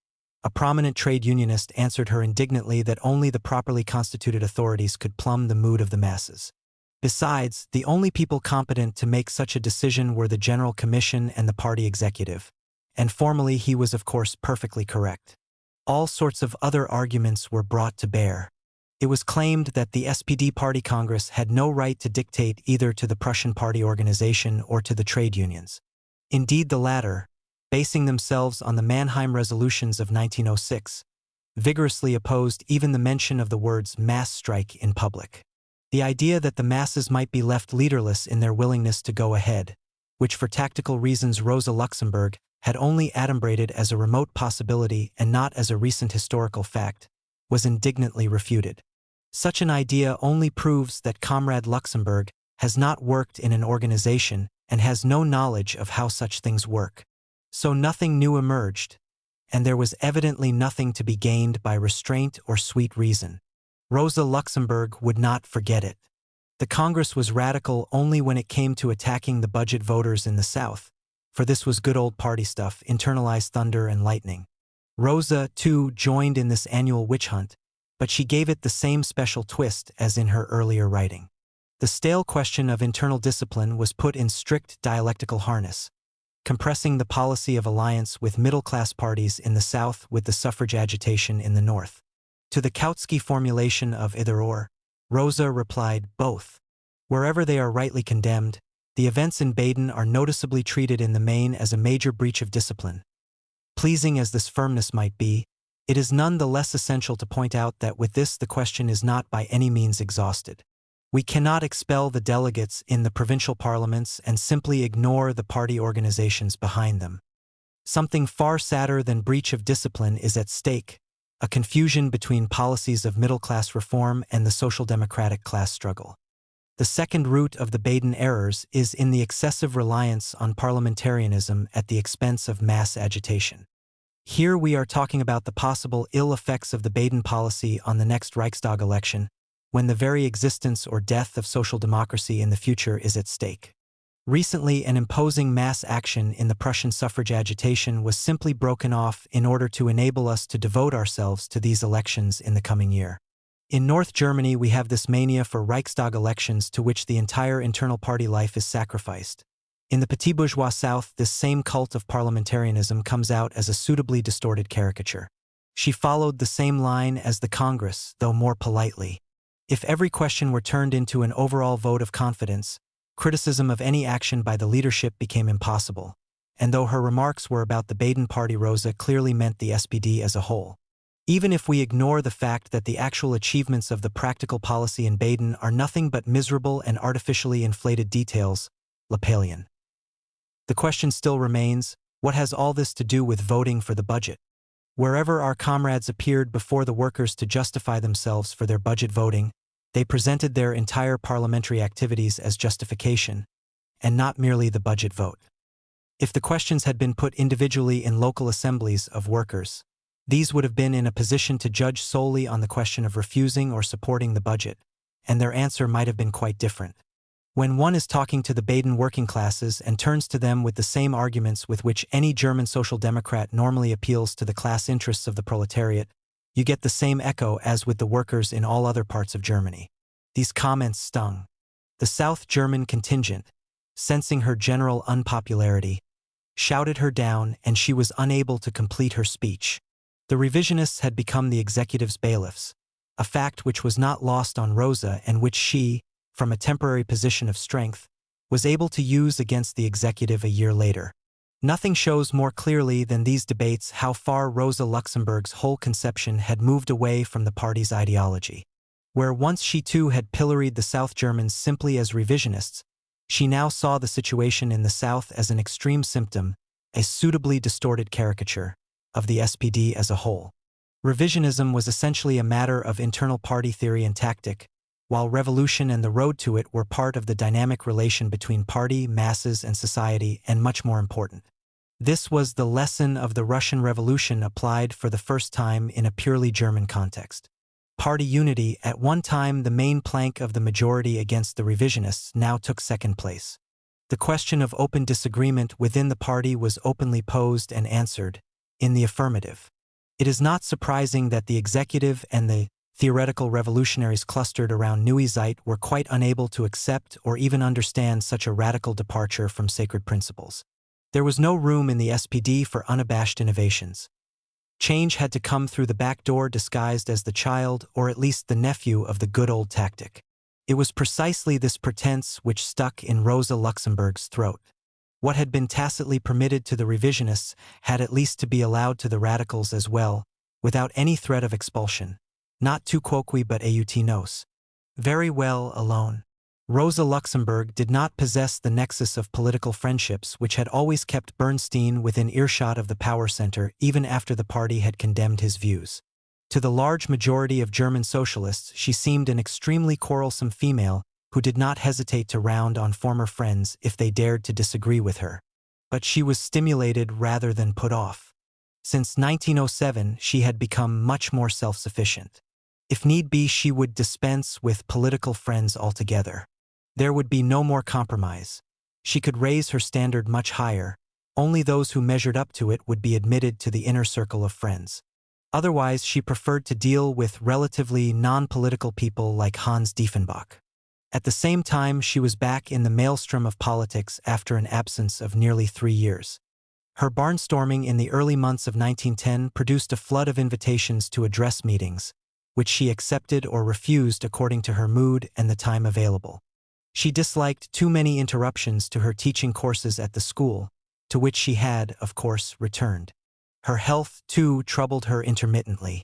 a prominent trade unionist answered her indignantly that only the properly constituted authorities could plumb the mood of the masses. Besides, the only people competent to make such a decision were the General Commission and the party executive, and formally he was of course perfectly correct. All sorts of other arguments were brought to bear. It was claimed that the SPD Party Congress had no right to dictate either to the Prussian party organization or to the trade unions. Indeed, the latter, basing themselves on the Mannheim resolutions of 1906, vigorously opposed even the mention of the words mass strike in public. The idea that the masses might be left leaderless in their willingness to go ahead, which for tactical reasons Rosa Luxemburg had only adumbrated as a remote possibility and not as a recent historical fact, was indignantly refuted. Such an idea only proves that Comrade Luxemburg has not worked in an organization and has no knowledge of how such things work. So nothing new emerged, and there was evidently nothing to be gained by restraint or sweet reason. Rosa Luxemburg would not forget it. The Congress was radical only when it came to attacking the budget voters in the South, for this was good old party stuff, internalized thunder and lightning. Rosa, too, joined in this annual witch hunt, but she gave it the same special twist as in her earlier writing. The stale question of internal discipline was put in strict dialectical harness, compressing the policy of alliance with middle-class parties in the South with the suffrage agitation in the North. To the Kautsky formulation of either-or, Rosa replied, both. Wherever they are rightly condemned, the events in Baden are noticeably treated in the main as a major breach of discipline. Pleasing as this firmness might be, it is none the less essential to point out that with this the question is not by any means exhausted. We cannot expel the delegates in the provincial parliaments and simply ignore the party organizations behind them. Something far sadder than breach of discipline is at stake, a confusion between policies of middle-class reform and the social democratic class struggle. The second root of the Baden errors is in the excessive reliance on parliamentarianism at the expense of mass agitation. Here we are talking about the possible ill effects of the Baden policy on the next Reichstag election, when the very existence or death of social democracy in the future is at stake. Recently, an imposing mass action in the Prussian suffrage agitation was simply broken off in order to enable us to devote ourselves to these elections in the coming year. In North Germany, we have this mania for Reichstag elections to which the entire internal party life is sacrificed. In the petit bourgeois South, this same cult of parliamentarianism comes out as a suitably distorted caricature. She followed the same line as the Congress, though more politely. If every question were turned into an overall vote of confidence, criticism of any action by the leadership became impossible. And though her remarks were about the Baden party, Rosa clearly meant the SPD as a whole. Even if we ignore the fact that the actual achievements of the practical policy in Baden are nothing but miserable and artificially inflated details, Lapalian. The question still remains, what has all this to do with voting for the budget? Wherever our comrades appeared before the workers to justify themselves for their budget voting, they presented their entire parliamentary activities as justification, and not merely the budget vote. If the questions had been put individually in local assemblies of workers, these would have been in a position to judge solely on the question of refusing or supporting the budget, and their answer might have been quite different. When one is talking to the Baden working classes and turns to them with the same arguments with which any German social democrat normally appeals to the class interests of the proletariat, you get the same echo as with the workers in all other parts of Germany. These comments stung. The South German contingent, sensing her general unpopularity, shouted her down, and she was unable to complete her speech. The revisionists had become the executive's bailiffs, a fact which was not lost on Rosa and which she, from a temporary position of strength, was able to use against the executive a year later. Nothing shows more clearly than these debates how far Rosa Luxemburg's whole conception had moved away from the party's ideology. Where once she too had pilloried the South Germans simply as revisionists, she now saw the situation in the South as an extreme symptom, a suitably distorted caricature, of the SPD as a whole. Revisionism was essentially a matter of internal party theory and tactic, while revolution and the road to it were part of the dynamic relation between party, masses, and society, and much more important. This was the lesson of the Russian Revolution applied for the first time in a purely German context. Party unity, at one time the main plank of the majority against the revisionists, now took second place. The question of open disagreement within the party was openly posed and answered in the affirmative. It is not surprising that the executive and the theoretical revolutionaries clustered around Neue Zeit were quite unable to accept or even understand such a radical departure from sacred principles. There was no room in the SPD for unabashed innovations. Change had to come through the back door disguised as the child or at least the nephew of the good old tactic. It was precisely this pretense which stuck in Rosa Luxemburg's throat. What had been tacitly permitted to the revisionists had at least to be allowed to the radicals as well, without any threat of expulsion. Not tu quoque but aut nos. Very well alone. Rosa Luxemburg did not possess the nexus of political friendships which had always kept Bernstein within earshot of the power center even after the party had condemned his views. To the large majority of German socialists, she seemed an extremely quarrelsome female who did not hesitate to round on former friends if they dared to disagree with her. But she was stimulated rather than put off. Since 1907, she had become much more self-sufficient. If need be, she would dispense with political friends altogether. There would be no more compromise. She could raise her standard much higher. Only those who measured up to it would be admitted to the inner circle of friends. Otherwise, she preferred to deal with relatively non-political people like Hans Diefenbach. At the same time, she was back in the maelstrom of politics after an absence of nearly 3 years. Her barnstorming in the early months of 1910 produced a flood of invitations to address meetings, which she accepted or refused according to her mood and the time available. She disliked too many interruptions to her teaching courses at the school, to which she had, of course, returned. Her health, too, troubled her intermittently.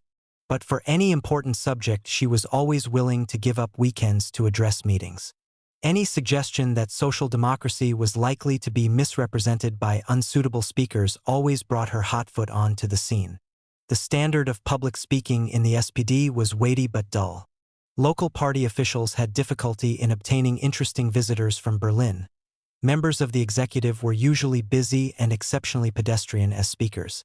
But for any important subject she was always willing to give up weekends to address meetings. Any suggestion that social democracy was likely to be misrepresented by unsuitable speakers always brought her hotfoot onto the scene. The standard of public speaking in the SPD was weighty but dull. Local party officials had difficulty in obtaining interesting visitors from Berlin. Members of the executive were usually busy and exceptionally pedestrian as speakers.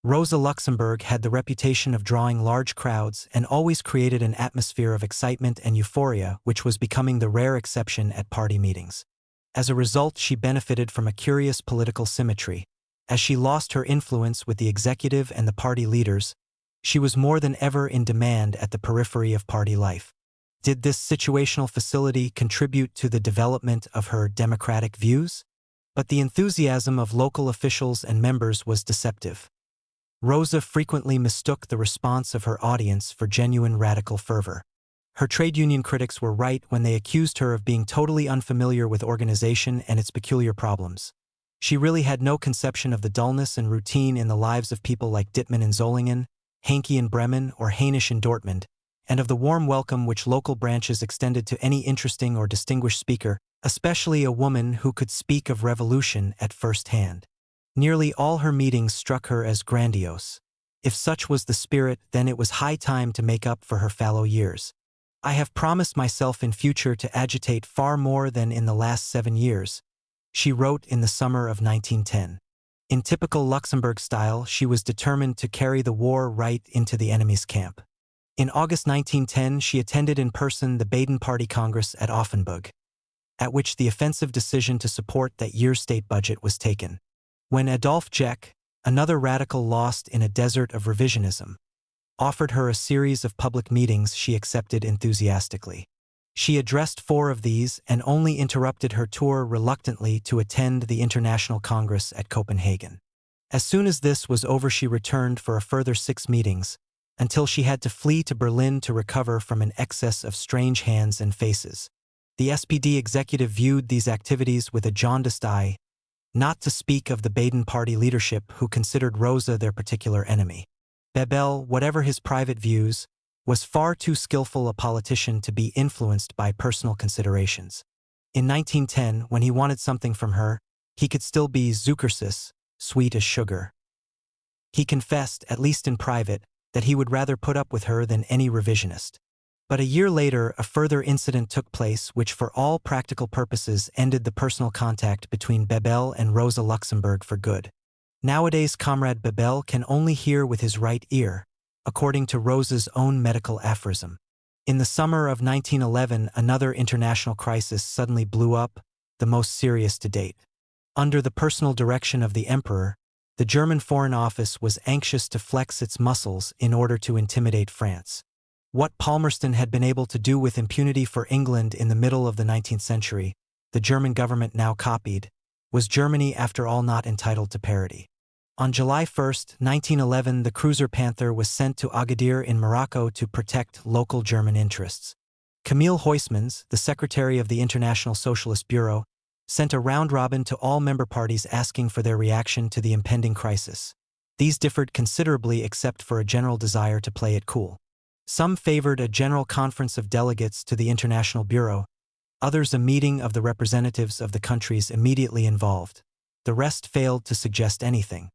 Rosa Luxemburg had the reputation of drawing large crowds and always created an atmosphere of excitement and euphoria which was becoming the rare exception at party meetings. As a result, she benefited from a curious political symmetry. As she lost her influence with the executive and the party leaders, she was more than ever in demand at the periphery of party life. Did this situational facility contribute to the development of her democratic views? But the enthusiasm of local officials and members was deceptive. Rosa frequently mistook the response of her audience for genuine radical fervor. Her trade union critics were right when they accused her of being totally unfamiliar with organization and its peculiar problems. She really had no conception of the dullness and routine in the lives of people like Dittmann in Solingen, Henke in Bremen, or Hainisch in Dortmund, and of the warm welcome which local branches extended to any interesting or distinguished speaker, especially a woman who could speak of revolution at first hand. Nearly all her meetings struck her as grandiose. If such was the spirit, then it was high time to make up for her fallow years. I have promised myself in future to agitate far more than in the last 7 years, she wrote in the summer of 1910. In typical Luxemburg style, she was determined to carry the war right into the enemy's camp. In August 1910, she attended in person the Baden Party Congress at Offenburg, at which the offensive decision to support that year's state budget was taken. When Adolf Jeck, another radical lost in a desert of revisionism, offered her a series of public meetings she accepted enthusiastically. She addressed 4 of these and only interrupted her tour reluctantly to attend the International Congress at Copenhagen. As soon as this was over, she returned for a further 6 meetings, until she had to flee to Berlin to recover from an excess of strange hands and faces. The SPD executive viewed these activities with a jaundiced eye, not to speak of the Baden party leadership, who considered Rosa their particular enemy. Bebel, whatever his private views, was far too skillful a politician to be influenced by personal considerations. In 1910, when he wanted something from her, he could still be Zuckersüß, sweet as sugar. He confessed, at least in private, that he would rather put up with her than any revisionist. But a year later, a further incident took place which for all practical purposes ended the personal contact between Bebel and Rosa Luxemburg for good. Nowadays, Comrade Bebel can only hear with his right ear, according to Rosa's own medical aphorism. In the summer of 1911, another international crisis suddenly blew up, the most serious to date. Under the personal direction of the Emperor, the German Foreign Office was anxious to flex its muscles in order to intimidate France. What Palmerston had been able to do with impunity for England in the middle of the 19th century, the German government now copied. Was Germany after all not entitled to parody? On July 1, 1911, the cruiser Panther was sent to Agadir in Morocco to protect local German interests. Camille Huysmans, the secretary of the International Socialist Bureau, sent a round-robin to all member parties asking for their reaction to the impending crisis. These differed considerably except for a general desire to play it cool. Some favored a general conference of delegates to the International Bureau, others a meeting of the representatives of the countries immediately involved. The rest failed to suggest anything.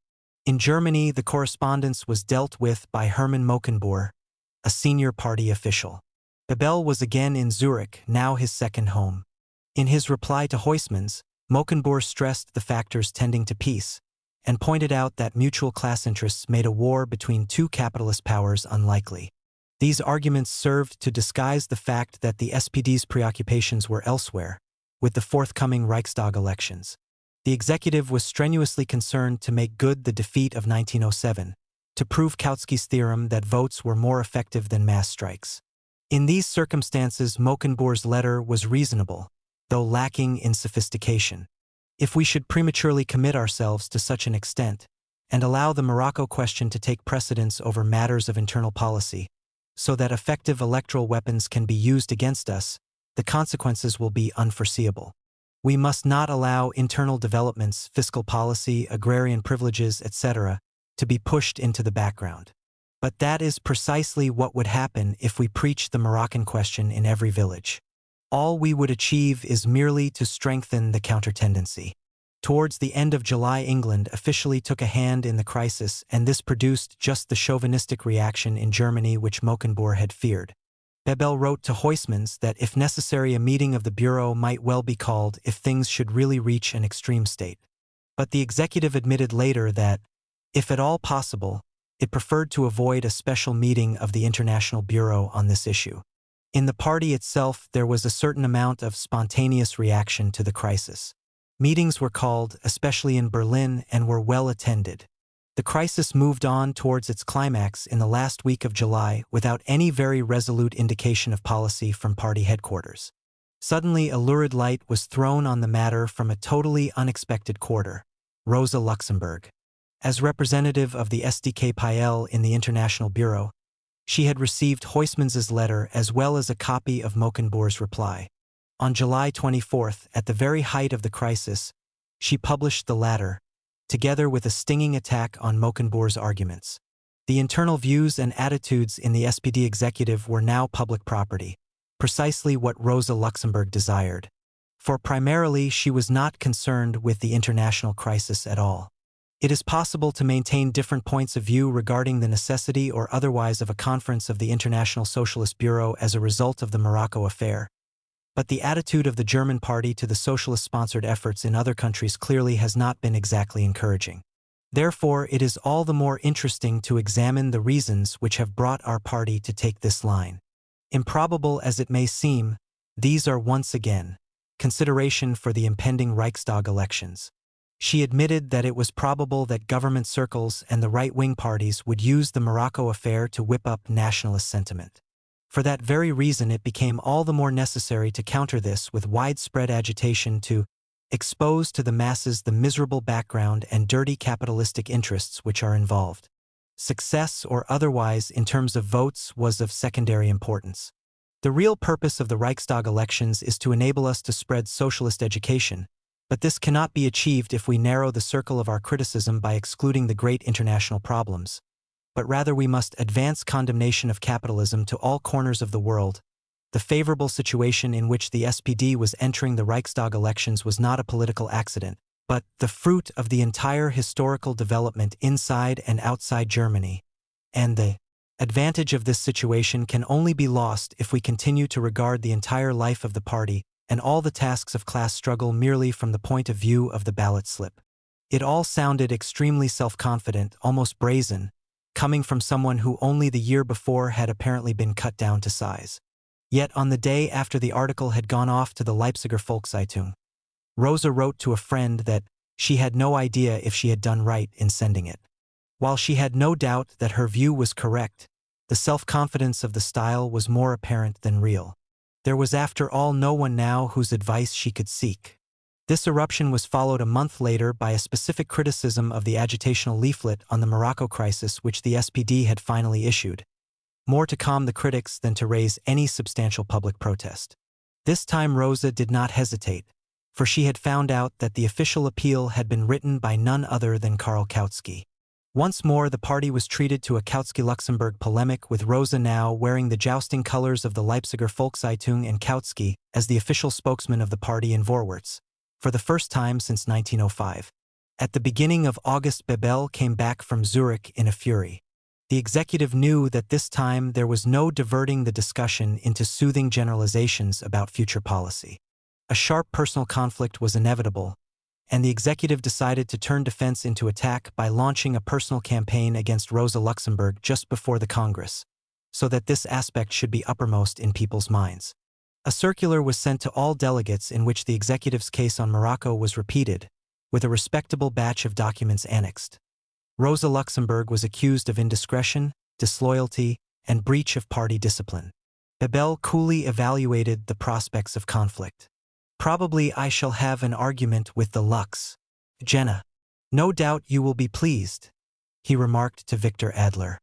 In Germany, the correspondence was dealt with by Hermann Mockenbohr, a senior party official. Bebel was again in Zurich, now his second home. In his reply to Huysmans, Mockenbohr stressed the factors tending to peace, and pointed out that mutual class interests made a war between 2 capitalist powers unlikely. These arguments served to disguise the fact that the SPD's preoccupations were elsewhere, with the forthcoming Reichstag elections. The executive was strenuously concerned to make good the defeat of 1907, to prove Kautsky's theorem that votes were more effective than mass strikes. In these circumstances, Mockenbohr's letter was reasonable, though lacking in sophistication. If we should prematurely commit ourselves to such an extent, and allow the Morocco question to take precedence over matters of internal policy, so that effective electoral weapons can be used against us, the consequences will be unforeseeable. We must not allow internal developments, fiscal policy, agrarian privileges, etc., to be pushed into the background. But that is precisely what would happen if we preached the Moroccan question in every village. All we would achieve is merely to strengthen the counter-tendency. Towards the end of July, England officially took a hand in the crisis, and this produced just the chauvinistic reaction in Germany which Mockenbohr had feared. Bebel wrote to Huysmans that if necessary a meeting of the Bureau might well be called if things should really reach an extreme state. But the executive admitted later that, if at all possible, it preferred to avoid a special meeting of the International Bureau on this issue. In the party itself, there was a certain amount of spontaneous reaction to the crisis. Meetings were called, especially in Berlin, and were well attended. The crisis moved on towards its climax in the last week of July without any very resolute indication of policy from party headquarters. Suddenly, a lurid light was thrown on the matter from a totally unexpected quarter: Rosa Luxemburg. As representative of the SDK-PIL in the International Bureau, she had received Huysmans's letter as well as a copy of Mockenbohr's reply. On July 24, at the very height of the crisis, she published the latter, together with a stinging attack on Mockenbohr's arguments. The internal views and attitudes in the SPD executive were now public property, precisely what Rosa Luxemburg desired. For primarily she was not concerned with the international crisis at all. It is possible to maintain different points of view regarding the necessity or otherwise of a conference of the International Socialist Bureau as a result of the Morocco affair. But the attitude of the German party to the socialist-sponsored efforts in other countries clearly has not been exactly encouraging. Therefore, it is all the more interesting to examine the reasons which have brought our party to take this line. Improbable as it may seem, these are once again consideration for the impending Reichstag elections. She admitted that it was probable that government circles and the right-wing parties would use the Morocco affair to whip up nationalist sentiment. For that very reason it became all the more necessary to counter this with widespread agitation to expose to the masses the miserable background and dirty capitalistic interests which are involved. Success or otherwise in terms of votes was of secondary importance. The real purpose of the Reichstag elections is to enable us to spread socialist education, but this cannot be achieved if we narrow the circle of our criticism by excluding the great international problems. But rather we must advance condemnation of capitalism to all corners of the world. The favorable situation in which the SPD was entering the Reichstag elections was not a political accident, but the fruit of the entire historical development inside and outside Germany. And the advantage of this situation can only be lost if we continue to regard the entire life of the party and all the tasks of class struggle merely from the point of view of the ballot slip. It all sounded extremely self-confident, almost brazen, coming from someone who only the year before had apparently been cut down to size. Yet on the day after the article had gone off to the Leipziger Volkszeitung, Rosa wrote to a friend that she had no idea if she had done right in sending it. While she had no doubt that her view was correct, the self-confidence of the style was more apparent than real. There was after all no one now whose advice she could seek. This eruption was followed a month later by a specific criticism of the agitational leaflet on the Morocco crisis which the SPD had finally issued, more to calm the critics than to raise any substantial public protest. This time Rosa did not hesitate, for she had found out that the official appeal had been written by none other than Karl Kautsky. Once more the party was treated to a Kautsky-Luxemburg polemic, with Rosa now wearing the jousting colors of the Leipziger Volkszeitung and Kautsky as the official spokesman of the party in Vorwärts, for the first time since 1905. At the beginning of August Bebel came back from Zurich in a fury. The executive knew that this time there was no diverting the discussion into soothing generalizations about future policy. A sharp personal conflict was inevitable, and the executive decided to turn defense into attack by launching a personal campaign against Rosa Luxemburg just before the Congress, so that this aspect should be uppermost in people's minds. A circular was sent to all delegates in which the executive's case on Morocco was repeated, with a respectable batch of documents annexed. Rosa Luxemburg was accused of indiscretion, disloyalty, and breach of party discipline. Bebel coolly evaluated the prospects of conflict. "Probably I shall have an argument with the Lux. Jenna. No doubt you will be pleased," he remarked to Victor Adler.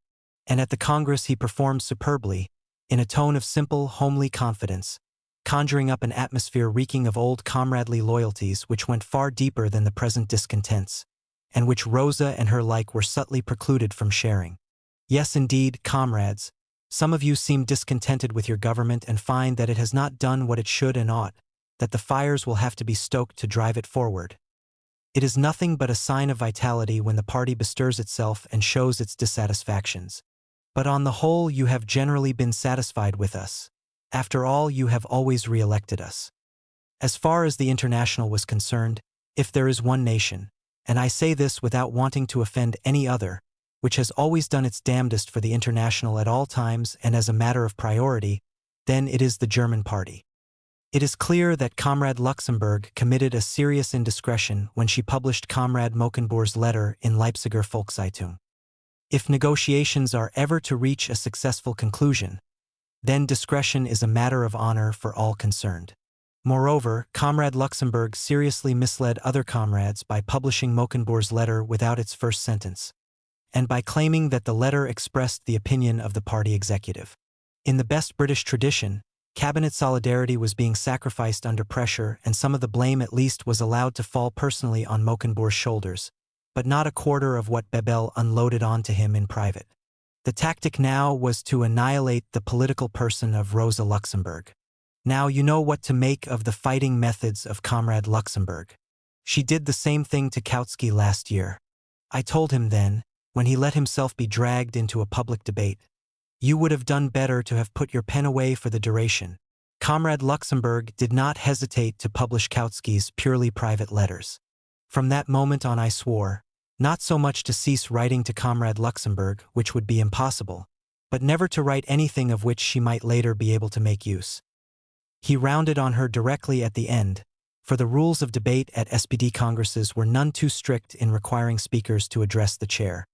And at the Congress he performed superbly, in a tone of simple, homely confidence, conjuring up an atmosphere reeking of old comradely loyalties which went far deeper than the present discontents, and which Rosa and her like were subtly precluded from sharing. "Yes, indeed, comrades, some of you seem discontented with your government and find that it has not done what it should and ought, that the fires will have to be stoked to drive it forward. It is nothing but a sign of vitality when the party bestirs itself and shows its dissatisfactions. But on the whole you have generally been satisfied with us. After all, you have always re-elected us. As far as the International was concerned, if there is one nation, and I say this without wanting to offend any other, which has always done its damnedest for the International at all times and as a matter of priority, then it is the German party. It is clear that Comrade Luxemburg committed a serious indiscretion when she published Comrade Mockenbour's letter in Leipziger Volkszeitung. If negotiations are ever to reach a successful conclusion, then discretion is a matter of honor for all concerned. Moreover, Comrade Luxemburg seriously misled other comrades by publishing Mockenbour's letter without its first sentence, and by claiming that the letter expressed the opinion of the party executive. In the best British tradition, cabinet solidarity was being sacrificed under pressure, and some of the blame at least was allowed to fall personally on Mockenbour's shoulders, but not a quarter of what Bebel unloaded onto him in private. The tactic now was to annihilate the political person of Rosa Luxemburg. Now you know what to make of the fighting methods of Comrade Luxemburg. She did the same thing to Kautsky last year. I told him then, when he let himself be dragged into a public debate, you would have done better to have put your pen away for the duration. Comrade Luxemburg did not hesitate to publish Kautsky's purely private letters. From that moment on I swore, not so much to cease writing to Comrade Luxemburg, which would be impossible, but never to write anything of which she might later be able to make use. He rounded on her directly at the end, for the rules of debate at SPD congresses were none too strict in requiring speakers to address the chair.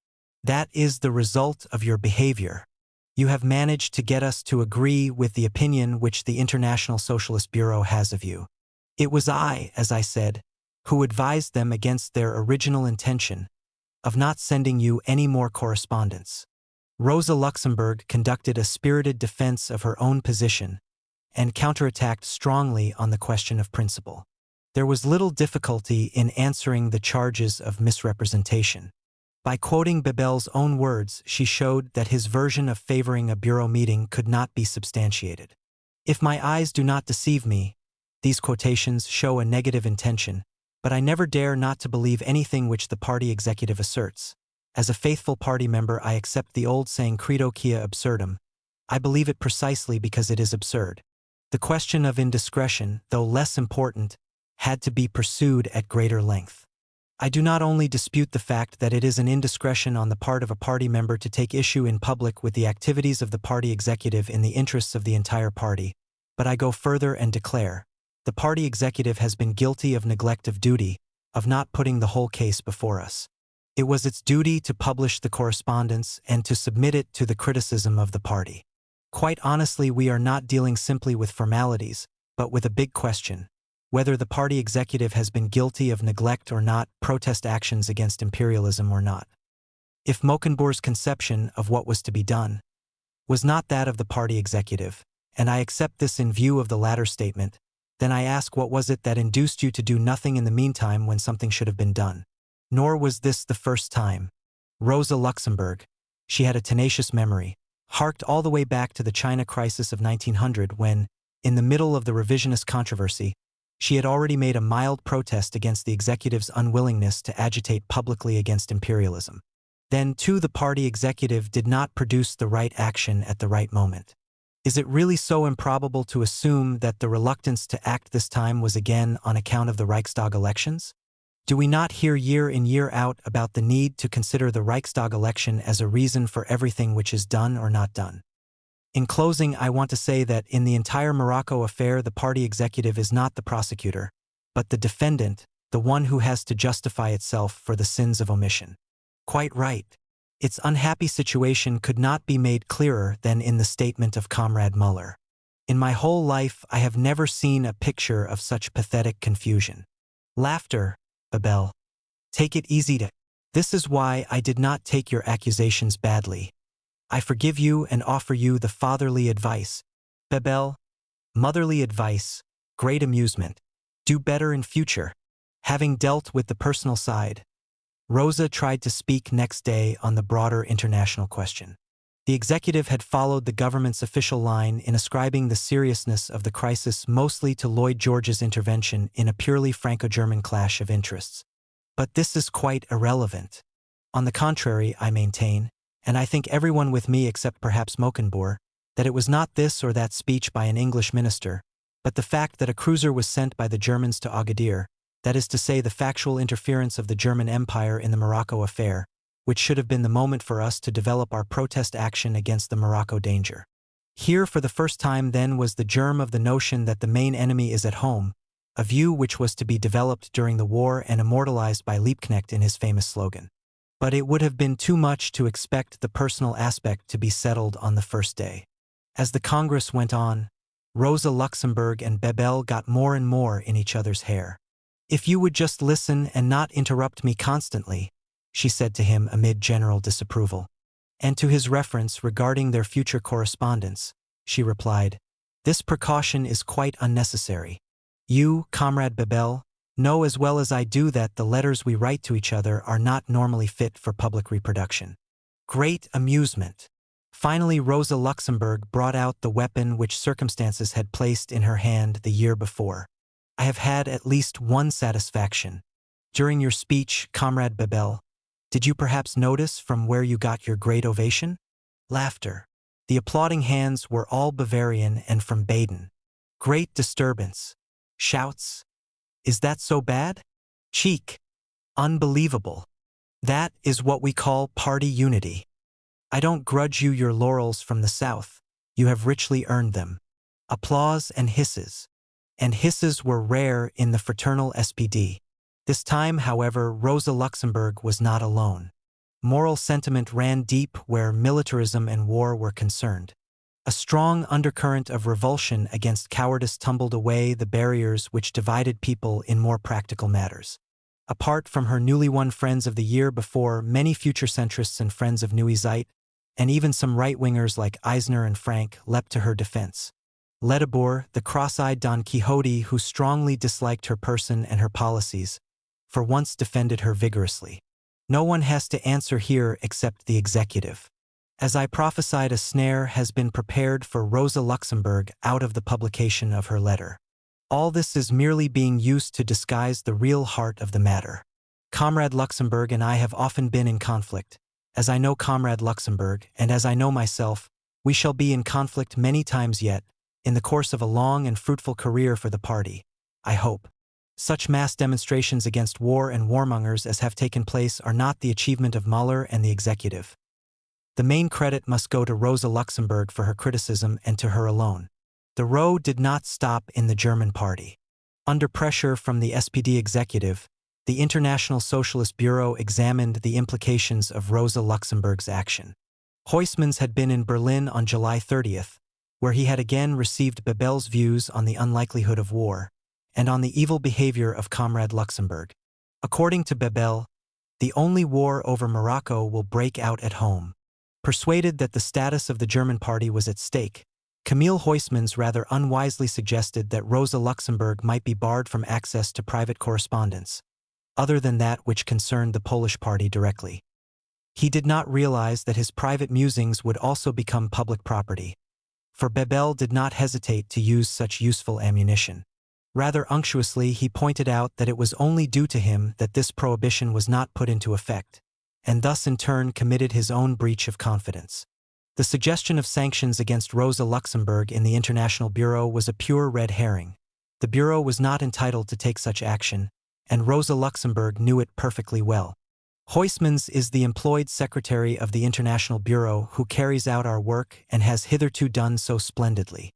That is the result of your behavior. You have managed to get us to agree with the opinion which the International Socialist Bureau has of you. It was I, as I said, who advised them against their original intention of not sending you any more correspondence. Rosa Luxemburg conducted a spirited defense of her own position and counterattacked strongly on the question of principle. There was little difficulty in answering the charges of misrepresentation. By quoting Bebel's own words, she showed that his version of favoring a bureau meeting could not be substantiated. If my eyes do not deceive me, these quotations show a negative intention, but I never dare not to believe anything which the party executive asserts. As a faithful party member, I accept the old saying credo quia absurdum. I believe it precisely because it is absurd. The question of indiscretion, though less important, had to be pursued at greater length. I do not only dispute the fact that it is an indiscretion on the part of a party member to take issue in public with the activities of the party executive in the interests of the entire party, but I go further and declare, the party executive has been guilty of neglect of duty, of not putting the whole case before us. It was its duty to publish the correspondence and to submit it to the criticism of the party. Quite honestly, we are not dealing simply with formalities, but with a big question. Whether the party executive has been guilty of neglect or not, protest actions against imperialism or not. If Mockenbourg's conception of what was to be done was not that of the party executive, and I accept this in view of the latter statement, then I ask, what was it that induced you to do nothing in the meantime when something should have been done? Nor was this the first time. Rosa Luxemburg, she had a tenacious memory, harked all the way back to the China crisis of 1900 when, in the middle of the revisionist controversy, she had already made a mild protest against the executive's unwillingness to agitate publicly against imperialism. Then, too, the party executive did not produce the right action at the right moment. Is it really so improbable to assume that the reluctance to act this time was again on account of the Reichstag elections? Do we not hear year in year out about the need to consider the Reichstag election as a reason for everything which is done or not done? In closing, I want to say that in the entire Morocco affair, the party executive is not the prosecutor, but the defendant, the one who has to justify itself for the sins of omission. Quite right. Its unhappy situation could not be made clearer than in the statement of Comrade Müller. In my whole life, I have never seen a picture of such pathetic confusion. Laughter, Bebel. Take it easy. This is why I did not take your accusations badly. I forgive you and offer you the fatherly advice. Bebel, motherly advice, great amusement. Do better in future. Having dealt with the personal side, Rosa tried to speak next day on the broader international question. The executive had followed the government's official line in ascribing the seriousness of the crisis mostly to Lloyd George's intervention in a purely Franco-German clash of interests. But this is quite irrelevant. On the contrary, I maintain, and I think everyone with me except perhaps Mockenbourg, that it was not this or that speech by an English minister, but the fact that a cruiser was sent by the Germans to Agadir, that is to say the factual interference of the German Empire in the Morocco affair, which should have been the moment for us to develop our protest action against the Morocco danger. Here for the first time then was the germ of the notion that the main enemy is at home, a view which was to be developed during the war and immortalized by Liebknecht in his famous slogan. But it would have been too much to expect the personal aspect to be settled on the first day. As the Congress went on, Rosa Luxemburg and Bebel got more and more in each other's hair. If you would just listen and not interrupt me constantly, she said to him amid general disapproval. And to his reference regarding their future correspondence, she replied, this precaution is quite unnecessary. You, Comrade Bebel, know as well as I do that the letters we write to each other are not normally fit for public reproduction. Great amusement. Finally, Rosa Luxemburg brought out the weapon which circumstances had placed in her hand the year before. I have had at least one satisfaction. During your speech, Comrade Bebel, did you perhaps notice from where you got your great ovation? Laughter. The applauding hands were all Bavarian and from Baden. Great disturbance. Shouts. Is that so bad? Cheek. Unbelievable. That is what we call party unity. I don't grudge you your laurels from the South. You have richly earned them. Applause and hisses. And hisses were rare in the fraternal SPD. This time, however, Rosa Luxemburg was not alone. Moral sentiment ran deep where militarism and war were concerned. A strong undercurrent of revulsion against cowardice tumbled away the barriers which divided people in more practical matters. Apart from her newly won friends of the year before, many future centrists and friends of Neue Zeit, and even some right-wingers like Eisner and Frank, leapt to her defense. Ledebour, the cross-eyed Don Quixote who strongly disliked her person and her policies, for once defended her vigorously. No one has to answer here except the executive. As I prophesied, a snare has been prepared for Rosa Luxemburg out of the publication of her letter. All this is merely being used to disguise the real heart of the matter. Comrade Luxemburg and I have often been in conflict. As I know Comrade Luxemburg, and as I know myself, we shall be in conflict many times yet, in the course of a long and fruitful career for the party, I hope. Such mass demonstrations against war and warmongers as have taken place are not the achievement of Müller and the executive. The main credit must go to Rosa Luxemburg for her criticism and to her alone. The row did not stop in the German party. Under pressure from the SPD executive, the International Socialist Bureau examined the implications of Rosa Luxemburg's action. Huysmans had been in Berlin on July 30th, where he had again received Bebel's views on the unlikelihood of war, and on the evil behavior of Comrade Luxemburg. According to Bebel, the only war over Morocco will break out at home. Persuaded that the status of the German party was at stake, Camille Huysmans rather unwisely suggested that Rosa Luxemburg might be barred from access to private correspondence, other than that which concerned the Polish party directly. He did not realize that his private musings would also become public property, for Bebel did not hesitate to use such useful ammunition. Rather unctuously, he pointed out that it was only due to him that this prohibition was not put into effect, and thus in turn committed his own breach of confidence. The suggestion of sanctions against Rosa Luxemburg in the International Bureau was a pure red herring. The Bureau was not entitled to take such action, and Rosa Luxemburg knew it perfectly well. Huysmans is the employed secretary of the International Bureau who carries out our work and has hitherto done so splendidly.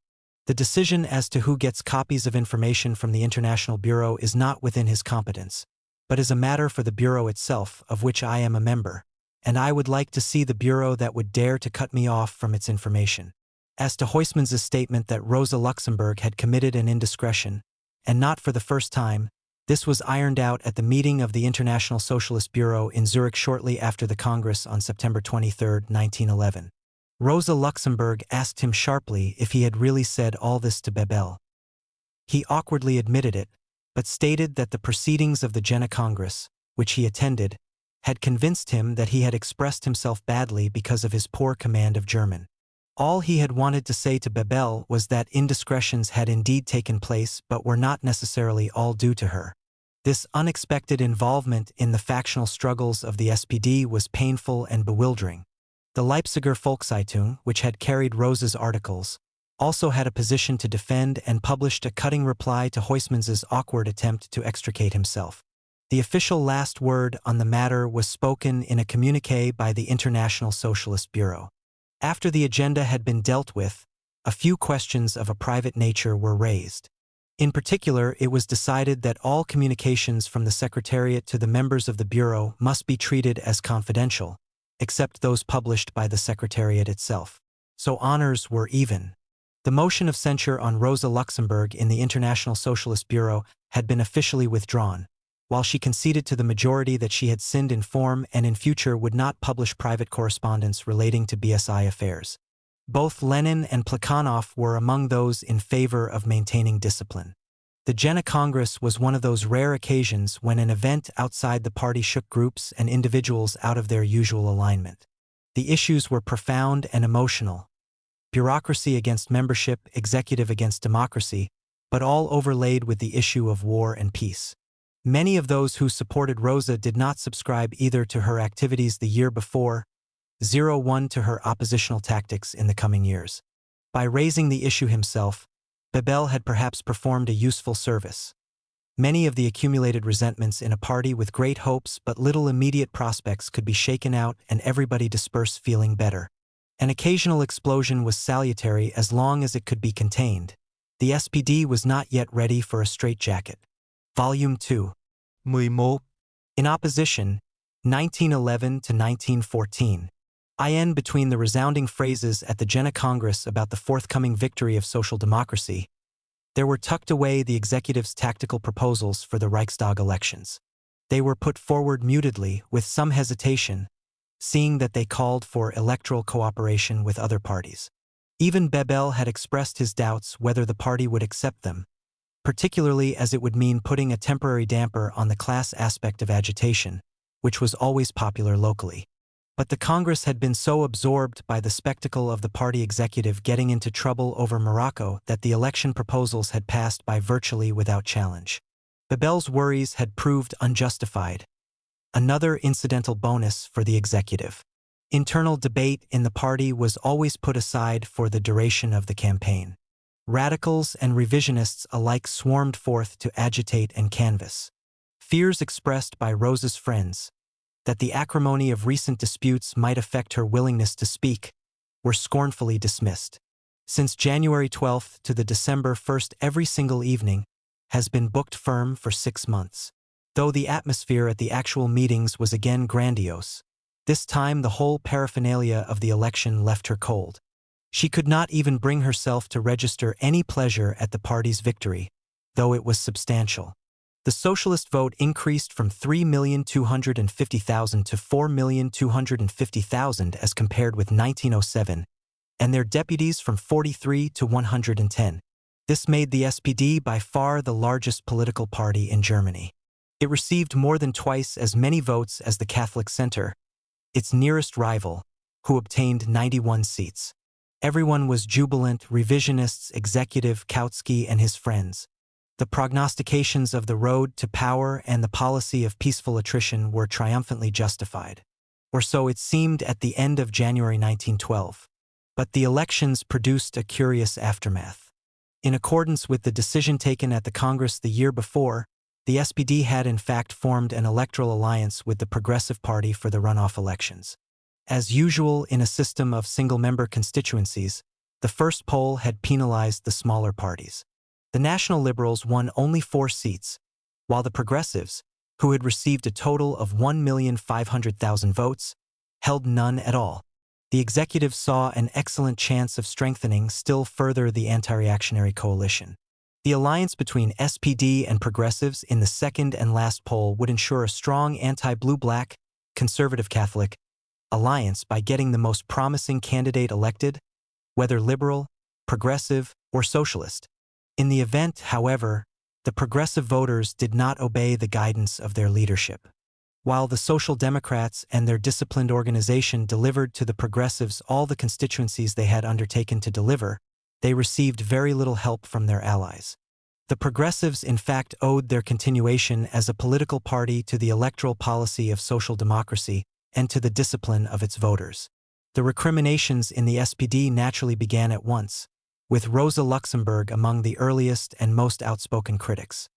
The decision as to who gets copies of information from the International Bureau is not within his competence, but is a matter for the Bureau itself, of which I am a member, and I would like to see the Bureau that would dare to cut me off from its information. As to Huysmans's statement that Rosa Luxemburg had committed an indiscretion, and not for the first time, this was ironed out at the meeting of the International Socialist Bureau in Zurich shortly after the Congress on September 23, 1911. Rosa Luxemburg asked him sharply if he had really said all this to Bebel. He awkwardly admitted it, but stated that the proceedings of the Jena Congress, which he attended, had convinced him that he had expressed himself badly because of his poor command of German. All he had wanted to say to Bebel was that indiscretions had indeed taken place but were not necessarily all due to her. This unexpected involvement in the factional struggles of the SPD was painful and bewildering. The Leipziger Volkszeitung, which had carried Rosa's articles, also had a position to defend and published a cutting reply to Huysmans's awkward attempt to extricate himself. The official last word on the matter was spoken in a communiqué by the International Socialist Bureau. After the agenda had been dealt with, a few questions of a private nature were raised. In particular, it was decided that all communications from the Secretariat to the members of the Bureau must be treated as confidential, except those published by the Secretariat itself. So honors were even. The motion of censure on Rosa Luxemburg in the International Socialist Bureau had been officially withdrawn, while she conceded to the majority that she had sinned in form and in future would not publish private correspondence relating to BSI affairs. Both Lenin and Plekhanov were among those in favor of maintaining discipline. The Jena Congress was one of those rare occasions when an event outside the party shook groups and individuals out of their usual alignment. The issues were profound and emotional. Bureaucracy against membership, executive against democracy, but all overlaid with the issue of war and peace. Many of those who supported Rosa did not subscribe either to her activities the year before, 01 to her oppositional tactics in the coming years. By raising the issue himself, Bebel had perhaps performed a useful service. Many of the accumulated resentments in a party with great hopes but little immediate prospects could be shaken out and everybody disperse feeling better. An occasional explosion was salutary as long as it could be contained. The SPD was not yet ready for a straitjacket. Volume 2. 11. In opposition, 1911 to 1914. In between the resounding phrases at the Jena Congress about the forthcoming victory of social democracy, there were tucked away the executive's tactical proposals for the Reichstag elections. They were put forward mutedly, with some hesitation, seeing that they called for electoral cooperation with other parties. Even Bebel had expressed his doubts whether the party would accept them, particularly as it would mean putting a temporary damper on the class aspect of agitation, which was always popular locally. But the Congress had been so absorbed by the spectacle of the party executive getting into trouble over Morocco that the election proposals had passed by virtually without challenge. Bebel's worries had proved unjustified. Another incidental bonus for the executive. Internal debate in the party was always put aside for the duration of the campaign. Radicals and revisionists alike swarmed forth to agitate and canvass. Fears expressed by Rosa's friends, that the acrimony of recent disputes might affect her willingness to speak, were scornfully dismissed. Since January 12th to the December 1st, every single evening has been booked firm for 6 months. Though the atmosphere at the actual meetings was again grandiose, this time the whole paraphernalia of the election left her cold. She could not even bring herself to register any pleasure at the party's victory, though it was substantial. The socialist vote increased from 3,250,000 to 4,250,000 as compared with 1907, and their deputies from 43 to 110. This made the SPD by far the largest political party in Germany. It received more than twice as many votes as the Catholic Center, its nearest rival, who obtained 91 seats. Everyone was jubilant: revisionists, executive, Kautsky, and his friends. The prognostications of the road to power and the policy of peaceful attrition were triumphantly justified. Or so it seemed at the end of January 1912. But the elections produced a curious aftermath. In accordance with the decision taken at the Congress the year before, the SPD had in fact formed an electoral alliance with the Progressive Party for the runoff elections. As usual in a system of single-member constituencies, the first poll had penalized the smaller parties. The National Liberals won only 4 seats, while the Progressives, who had received a total of 1,500,000 votes, held none at all. The executive saw an excellent chance of strengthening still further the anti-reactionary coalition. The alliance between SPD and Progressives in the second and last poll would ensure a strong anti-blue-black, conservative Catholic alliance by getting the most promising candidate elected, whether liberal, progressive, or socialist. In the event, however, the progressive voters did not obey the guidance of their leadership. While the Social Democrats and their disciplined organization delivered to the progressives all the constituencies they had undertaken to deliver, they received very little help from their allies. The progressives in fact owed their continuation as a political party to the electoral policy of social democracy and to the discipline of its voters. The recriminations in the SPD naturally began at once, with Rosa Luxemburg among the earliest and most outspoken critics.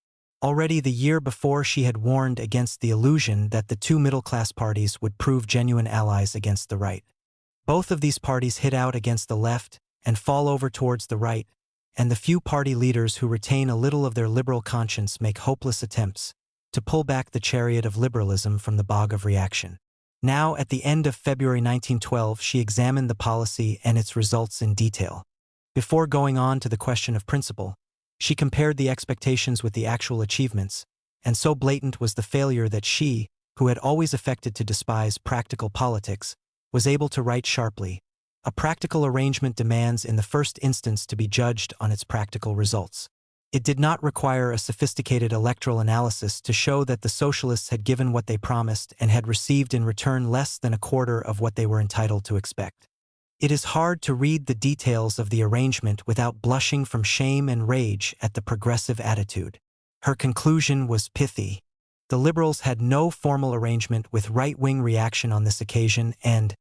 Already the year before, she had warned against the illusion that the two middle-class parties would prove genuine allies against the right. Both of these parties hit out against the left and fall over towards the right, and the few party leaders who retain a little of their liberal conscience make hopeless attempts to pull back the chariot of liberalism from the bog of reaction. Now, at the end of February 1912, she examined the policy and its results in detail. Before going on to the question of principle, she compared the expectations with the actual achievements, and so blatant was the failure that she, who had always affected to despise practical politics, was able to write sharply, "A practical arrangement demands in the first instance to be judged on its practical results." It did not require a sophisticated electoral analysis to show that the socialists had given what they promised and had received in return less than a quarter of what they were entitled to expect. It is hard to read the details of the arrangement without blushing from shame and rage at the progressive attitude. Her conclusion was pithy. The liberals had no formal arrangement with right-wing reaction on this occasion, and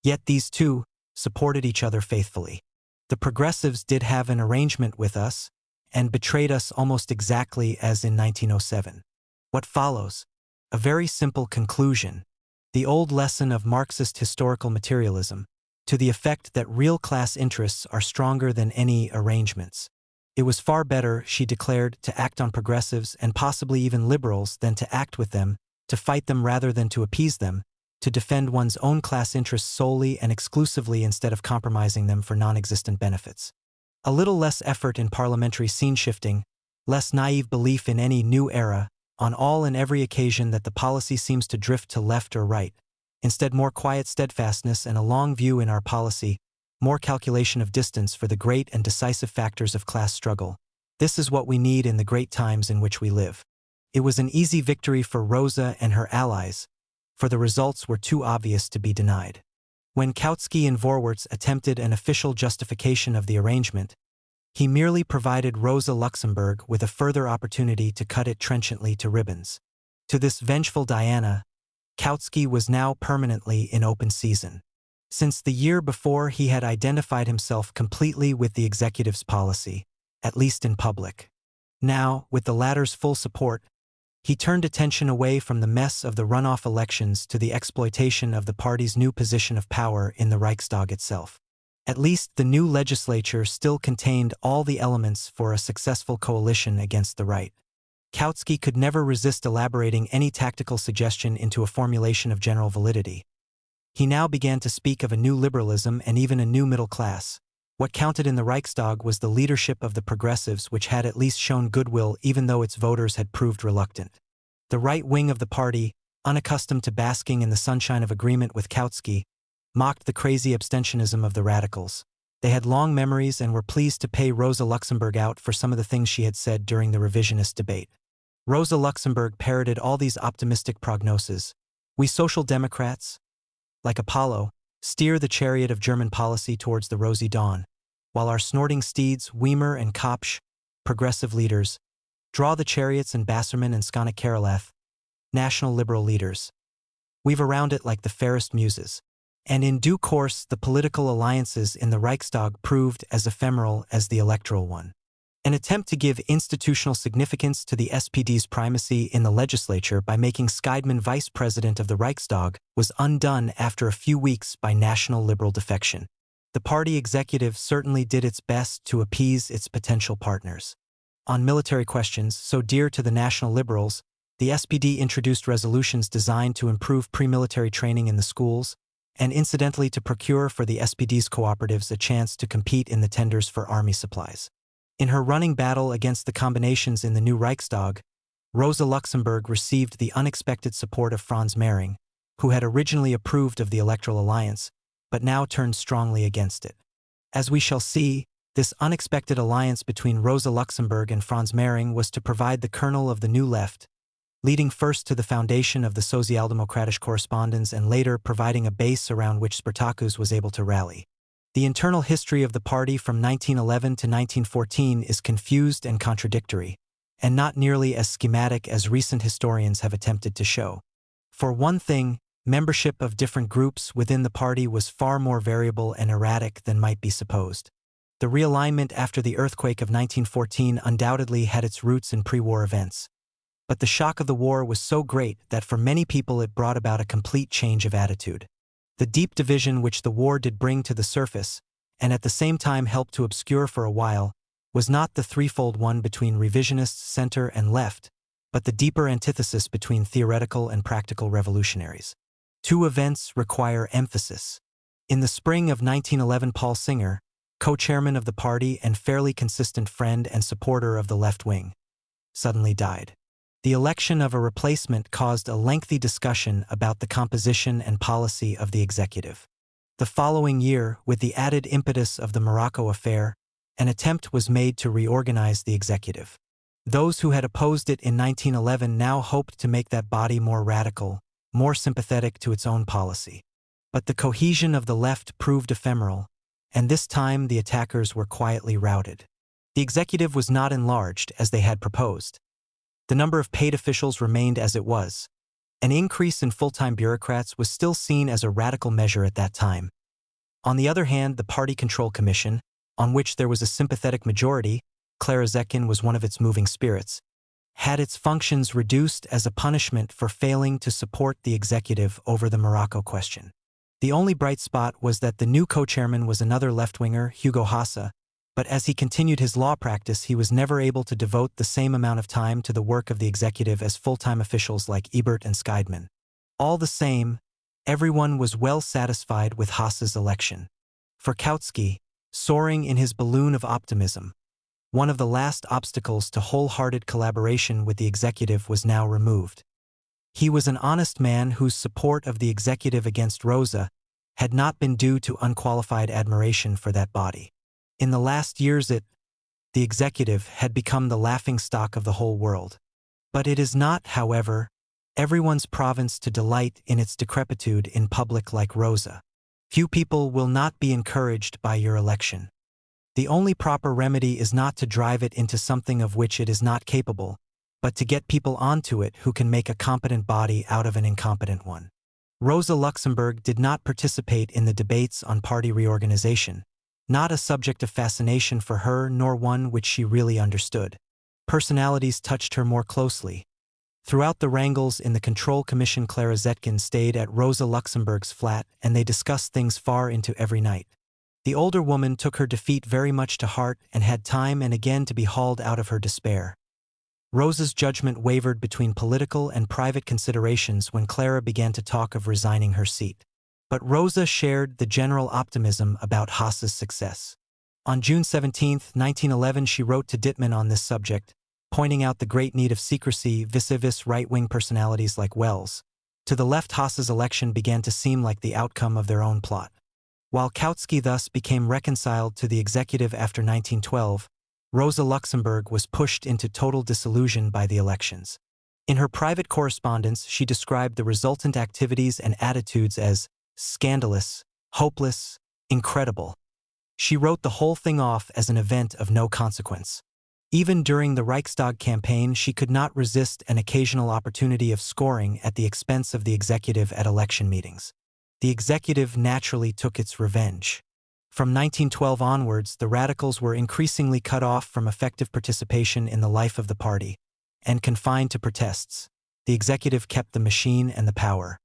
yet these two supported each other faithfully. The progressives did have an arrangement with us, and betrayed us almost exactly as in 1907. What follows? A very simple conclusion, the old lesson of Marxist historical materialism, to the effect that real class interests are stronger than any arrangements. It was far better, she declared, to act on progressives and possibly even liberals than to act with them, to fight them rather than to appease them, to defend one's own class interests solely and exclusively instead of compromising them for non-existent benefits. A little less effort in parliamentary scene-shifting, less naive belief in any new era, on all and every occasion that the policy seems to drift to left or right. Instead, more quiet steadfastness and a long view in our policy, more calculation of distance for the great and decisive factors of class struggle. This is what we need in the great times in which we live. It was an easy victory for Rosa and her allies, for the results were too obvious to be denied. When Kautsky and Vorwärts attempted an official justification of the arrangement, he merely provided Rosa Luxemburg with a further opportunity to cut it trenchantly to ribbons. To this vengeful Diana, Kautsky was now permanently in open season. Since the year before, he had identified himself completely with the executive's policy, at least in public. Now, with the latter's full support, he turned attention away from the mess of the runoff elections to the exploitation of the party's new position of power in the Reichstag itself. At least the new legislature still contained all the elements for a successful coalition against the right. Kautsky could never resist elaborating any tactical suggestion into a formulation of general validity. He now began to speak of a new liberalism and even a new middle class. What counted in the Reichstag was the leadership of the progressives, which had at least shown goodwill even though its voters had proved reluctant. The right wing of the party, unaccustomed to basking in the sunshine of agreement with Kautsky, mocked the crazy abstentionism of the radicals. They had long memories and were pleased to pay Rosa Luxemburg out for some of the things she had said during the revisionist debate. Rosa Luxemburg parroted all these optimistic prognoses. We Social Democrats, like Apollo, steer the chariot of German policy towards the rosy dawn, while our snorting steeds, Weimer and Kopsch, progressive leaders, draw the chariots and Bassermann and Skåne-Kareleth, national liberal leaders. Weave around it like the fairest muses. And in due course, the political alliances in the Reichstag proved as ephemeral as the electoral one. An attempt to give institutional significance to the SPD's primacy in the legislature by making Scheidmann vice president of the Reichstag was undone after a few weeks by national liberal defection. The party executive certainly did its best to appease its potential partners. On military questions so dear to the national liberals, the SPD introduced resolutions designed to improve pre-military training in the schools, and incidentally to procure for the SPD's cooperatives a chance to compete in the tenders for army supplies. In her running battle against the combinations in the new Reichstag, Rosa Luxemburg received the unexpected support of Franz Mehring, who had originally approved of the electoral alliance, but now turned strongly against it. As we shall see, this unexpected alliance between Rosa Luxemburg and Franz Mehring was to provide the kernel of the new left, leading first to the foundation of the Sozialdemokratische Correspondence and later providing a base around which Spartacus was able to rally. The internal history of the party from 1911 to 1914 is confused and contradictory, and not nearly as schematic as recent historians have attempted to show. For one thing, membership of different groups within the party was far more variable and erratic than might be supposed. The realignment after the earthquake of 1914 undoubtedly had its roots in pre-war events. But the shock of the war was so great that for many people it brought about a complete change of attitude. The deep division which the war did bring to the surface, and at the same time helped to obscure for a while, was not the threefold one between revisionists, center, and left, but the deeper antithesis between theoretical and practical revolutionaries. Two events require emphasis. In the spring of 1911, Paul Singer, co-chairman of the party and fairly consistent friend and supporter of the left wing, suddenly died. The election of a replacement caused a lengthy discussion about the composition and policy of the executive. The following year, with the added impetus of the Morocco affair, an attempt was made to reorganize the executive. Those who had opposed it in 1911 now hoped to make that body more radical, more sympathetic to its own policy. But the cohesion of the left proved ephemeral, and this time the attackers were quietly routed. The executive was not enlarged as they had proposed. The number of paid officials remained as it was. An increase in full-time bureaucrats was still seen as a radical measure at that time. On the other hand, the Party Control Commission, on which there was a sympathetic majority, Clara Zetkin was one of its moving spirits, had its functions reduced as a punishment for failing to support the executive over the Morocco question. The only bright spot was that the new co-chairman was another left-winger, Hugo Haase, But as he continued his law practice, he was never able to devote the same amount of time to the work of the executive as full-time officials like Ebert and Scheidman. All the same, everyone was well satisfied with Haas's election. For Kautsky, soaring in his balloon of optimism, one of the last obstacles to wholehearted collaboration with the executive was now removed. He was an honest man whose support of the executive against Rosa had not been due to unqualified admiration for that body. In the last years the executive had become the laughingstock of the whole world. But it is not, however, everyone's province to delight in its decrepitude in public like Rosa. Few people will not be encouraged by your election. The only proper remedy is not to drive it into something of which it is not capable, but to get people onto it who can make a competent body out of an incompetent one. Rosa Luxemburg did not participate in the debates on party reorganization, not a subject of fascination for her nor one which she really understood. Personalities touched her more closely. Throughout the wrangles in the Control Commission, Clara Zetkin stayed at Rosa Luxemburg's flat, and they discussed things far into every night. The older woman took her defeat very much to heart and had time and again to be hauled out of her despair. Rosa's judgment wavered between political and private considerations when Clara began to talk of resigning her seat. But Rosa shared the general optimism about Haas's success. On June 17, 1911, she wrote to Dittmann on this subject, pointing out the great need of secrecy vis-a-vis right-wing personalities like Wells. To the left, Haas's election began to seem like the outcome of their own plot. While Kautsky thus became reconciled to the executive after 1912, Rosa Luxemburg was pushed into total disillusion by the elections. In her private correspondence, she described the resultant activities and attitudes as scandalous, hopeless, incredible. She wrote the whole thing off as an event of no consequence. Even during the Reichstag campaign, she could not resist an occasional opportunity of scoring at the expense of the executive at election meetings. The executive naturally took its revenge. From 1912 onwards, the radicals were increasingly cut off from effective participation in the life of the party, and confined to protests. The executive kept the machine and the power.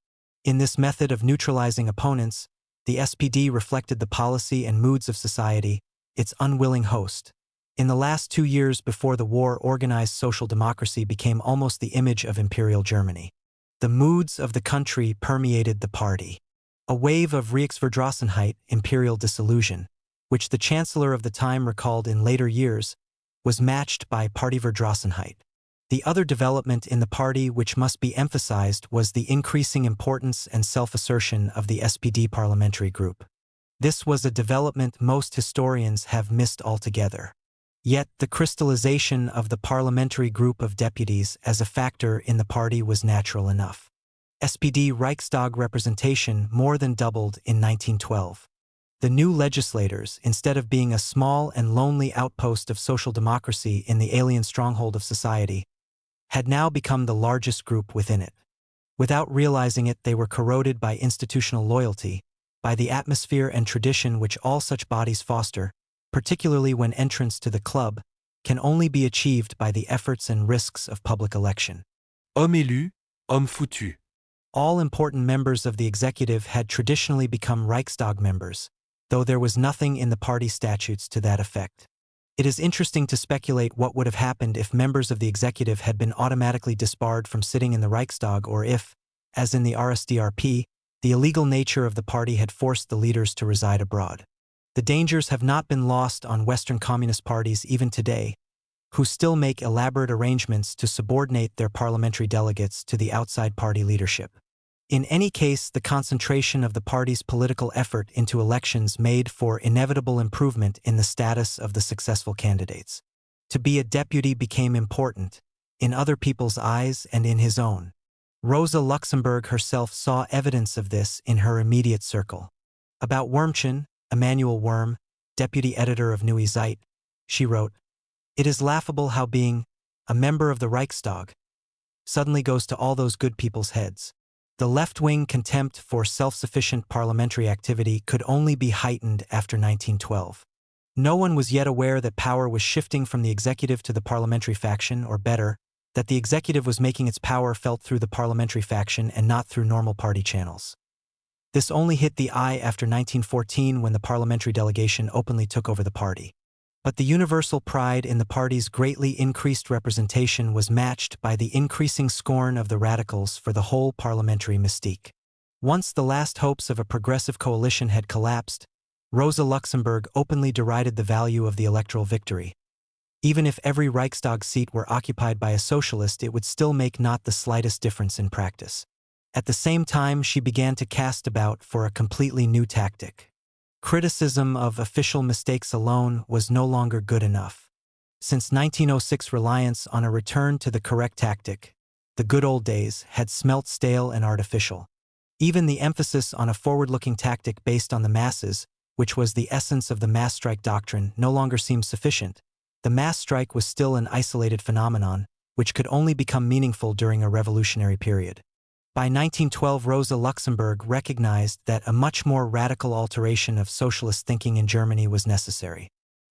In this method of neutralizing opponents, the SPD reflected the policy and moods of society, its unwilling host. In the last 2 years before the war, organized social democracy became almost the image of Imperial Germany. The moods of the country permeated the party. A wave of Reichsverdrossenheit, imperial disillusion, which the Chancellor of the time recalled in later years, was matched by Partyverdrossenheit. The other development in the party which must be emphasized was the increasing importance and self-assertion of the SPD parliamentary group. This was a development most historians have missed altogether. Yet the crystallization of the parliamentary group of deputies as a factor in the party was natural enough. SPD Reichstag representation more than doubled in 1912. The new legislators, instead of being a small and lonely outpost of social democracy in the alien stronghold of society, had now become the largest group within it. Without realizing it, they were corroded by institutional loyalty, by the atmosphere and tradition which all such bodies foster, particularly when entrance to the club can only be achieved by the efforts and risks of public election. Homme élu, homme foutu. All important members of the executive had traditionally become Reichstag members, though there was nothing in the party statutes to that effect. It is interesting to speculate what would have happened if members of the executive had been automatically disbarred from sitting in the Reichstag, or if, as in the RSDRP, the illegal nature of the party had forced the leaders to reside abroad. The dangers have not been lost on Western communist parties even today, who still make elaborate arrangements to subordinate their parliamentary delegates to the outside party leadership. In any case, the concentration of the party's political effort into elections made for inevitable improvement in the status of the successful candidates. To be a deputy became important, in other people's eyes and in his own. Rosa Luxemburg herself saw evidence of this in her immediate circle. About Wormchen, Emanuel Worm, deputy editor of Neue Zeit, she wrote, "It is laughable how being a member of the Reichstag suddenly goes to all those good people's heads. The left-wing contempt for self-sufficient parliamentary activity could only be heightened after 1912. No one was yet aware that power was shifting from the executive to the parliamentary faction, or better, that the executive was making its power felt through the parliamentary faction and not through normal party channels. This only hit the eye after 1914, when the parliamentary delegation openly took over the party. But the universal pride in the party's greatly increased representation was matched by the increasing scorn of the radicals for the whole parliamentary mystique. Once the last hopes of a progressive coalition had collapsed, Rosa Luxemburg openly derided the value of the electoral victory. Even if every Reichstag seat were occupied by a socialist, it would still make not the slightest difference in practice. At the same time, she began to cast about for a completely new tactic. Criticism of official mistakes alone was no longer good enough. Since 1906, reliance on a return to the correct tactic, the good old days, had smelt stale and artificial. Even the emphasis on a forward-looking tactic based on the masses, which was the essence of the mass strike doctrine, no longer seemed sufficient. The mass strike was still an isolated phenomenon, which could only become meaningful during a revolutionary period. By 1912, Rosa Luxemburg recognized that a much more radical alteration of socialist thinking in Germany was necessary.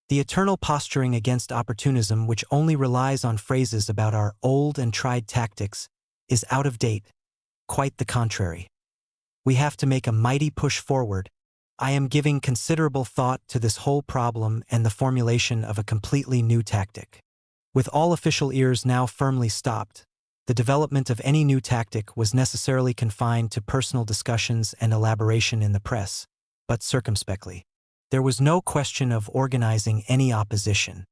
The eternal posturing against opportunism, which only relies on phrases about our old and tried tactics, is out of date. Quite the contrary. We have to make a mighty push forward. I am giving considerable thought to this whole problem and the formulation of a completely new tactic. With all official ears now firmly stopped, the development of any new tactic was necessarily confined to personal discussions and elaboration in the press, but circumspectly. There was no question of organizing any opposition.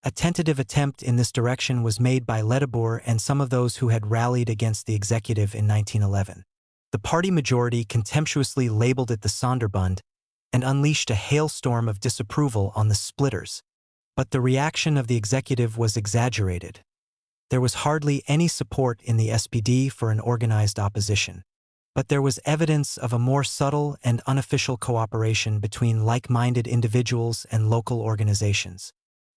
A tentative attempt in this direction was made by Nettl and some of those who had rallied against the executive in 1911. The party majority contemptuously labeled it the Sonderbund and unleashed a hailstorm of disapproval on the splitters. But the reaction of the executive was exaggerated. There was hardly any support in the SPD for an organized opposition. But there was evidence of a more subtle and unofficial cooperation between like-minded individuals and local organizations.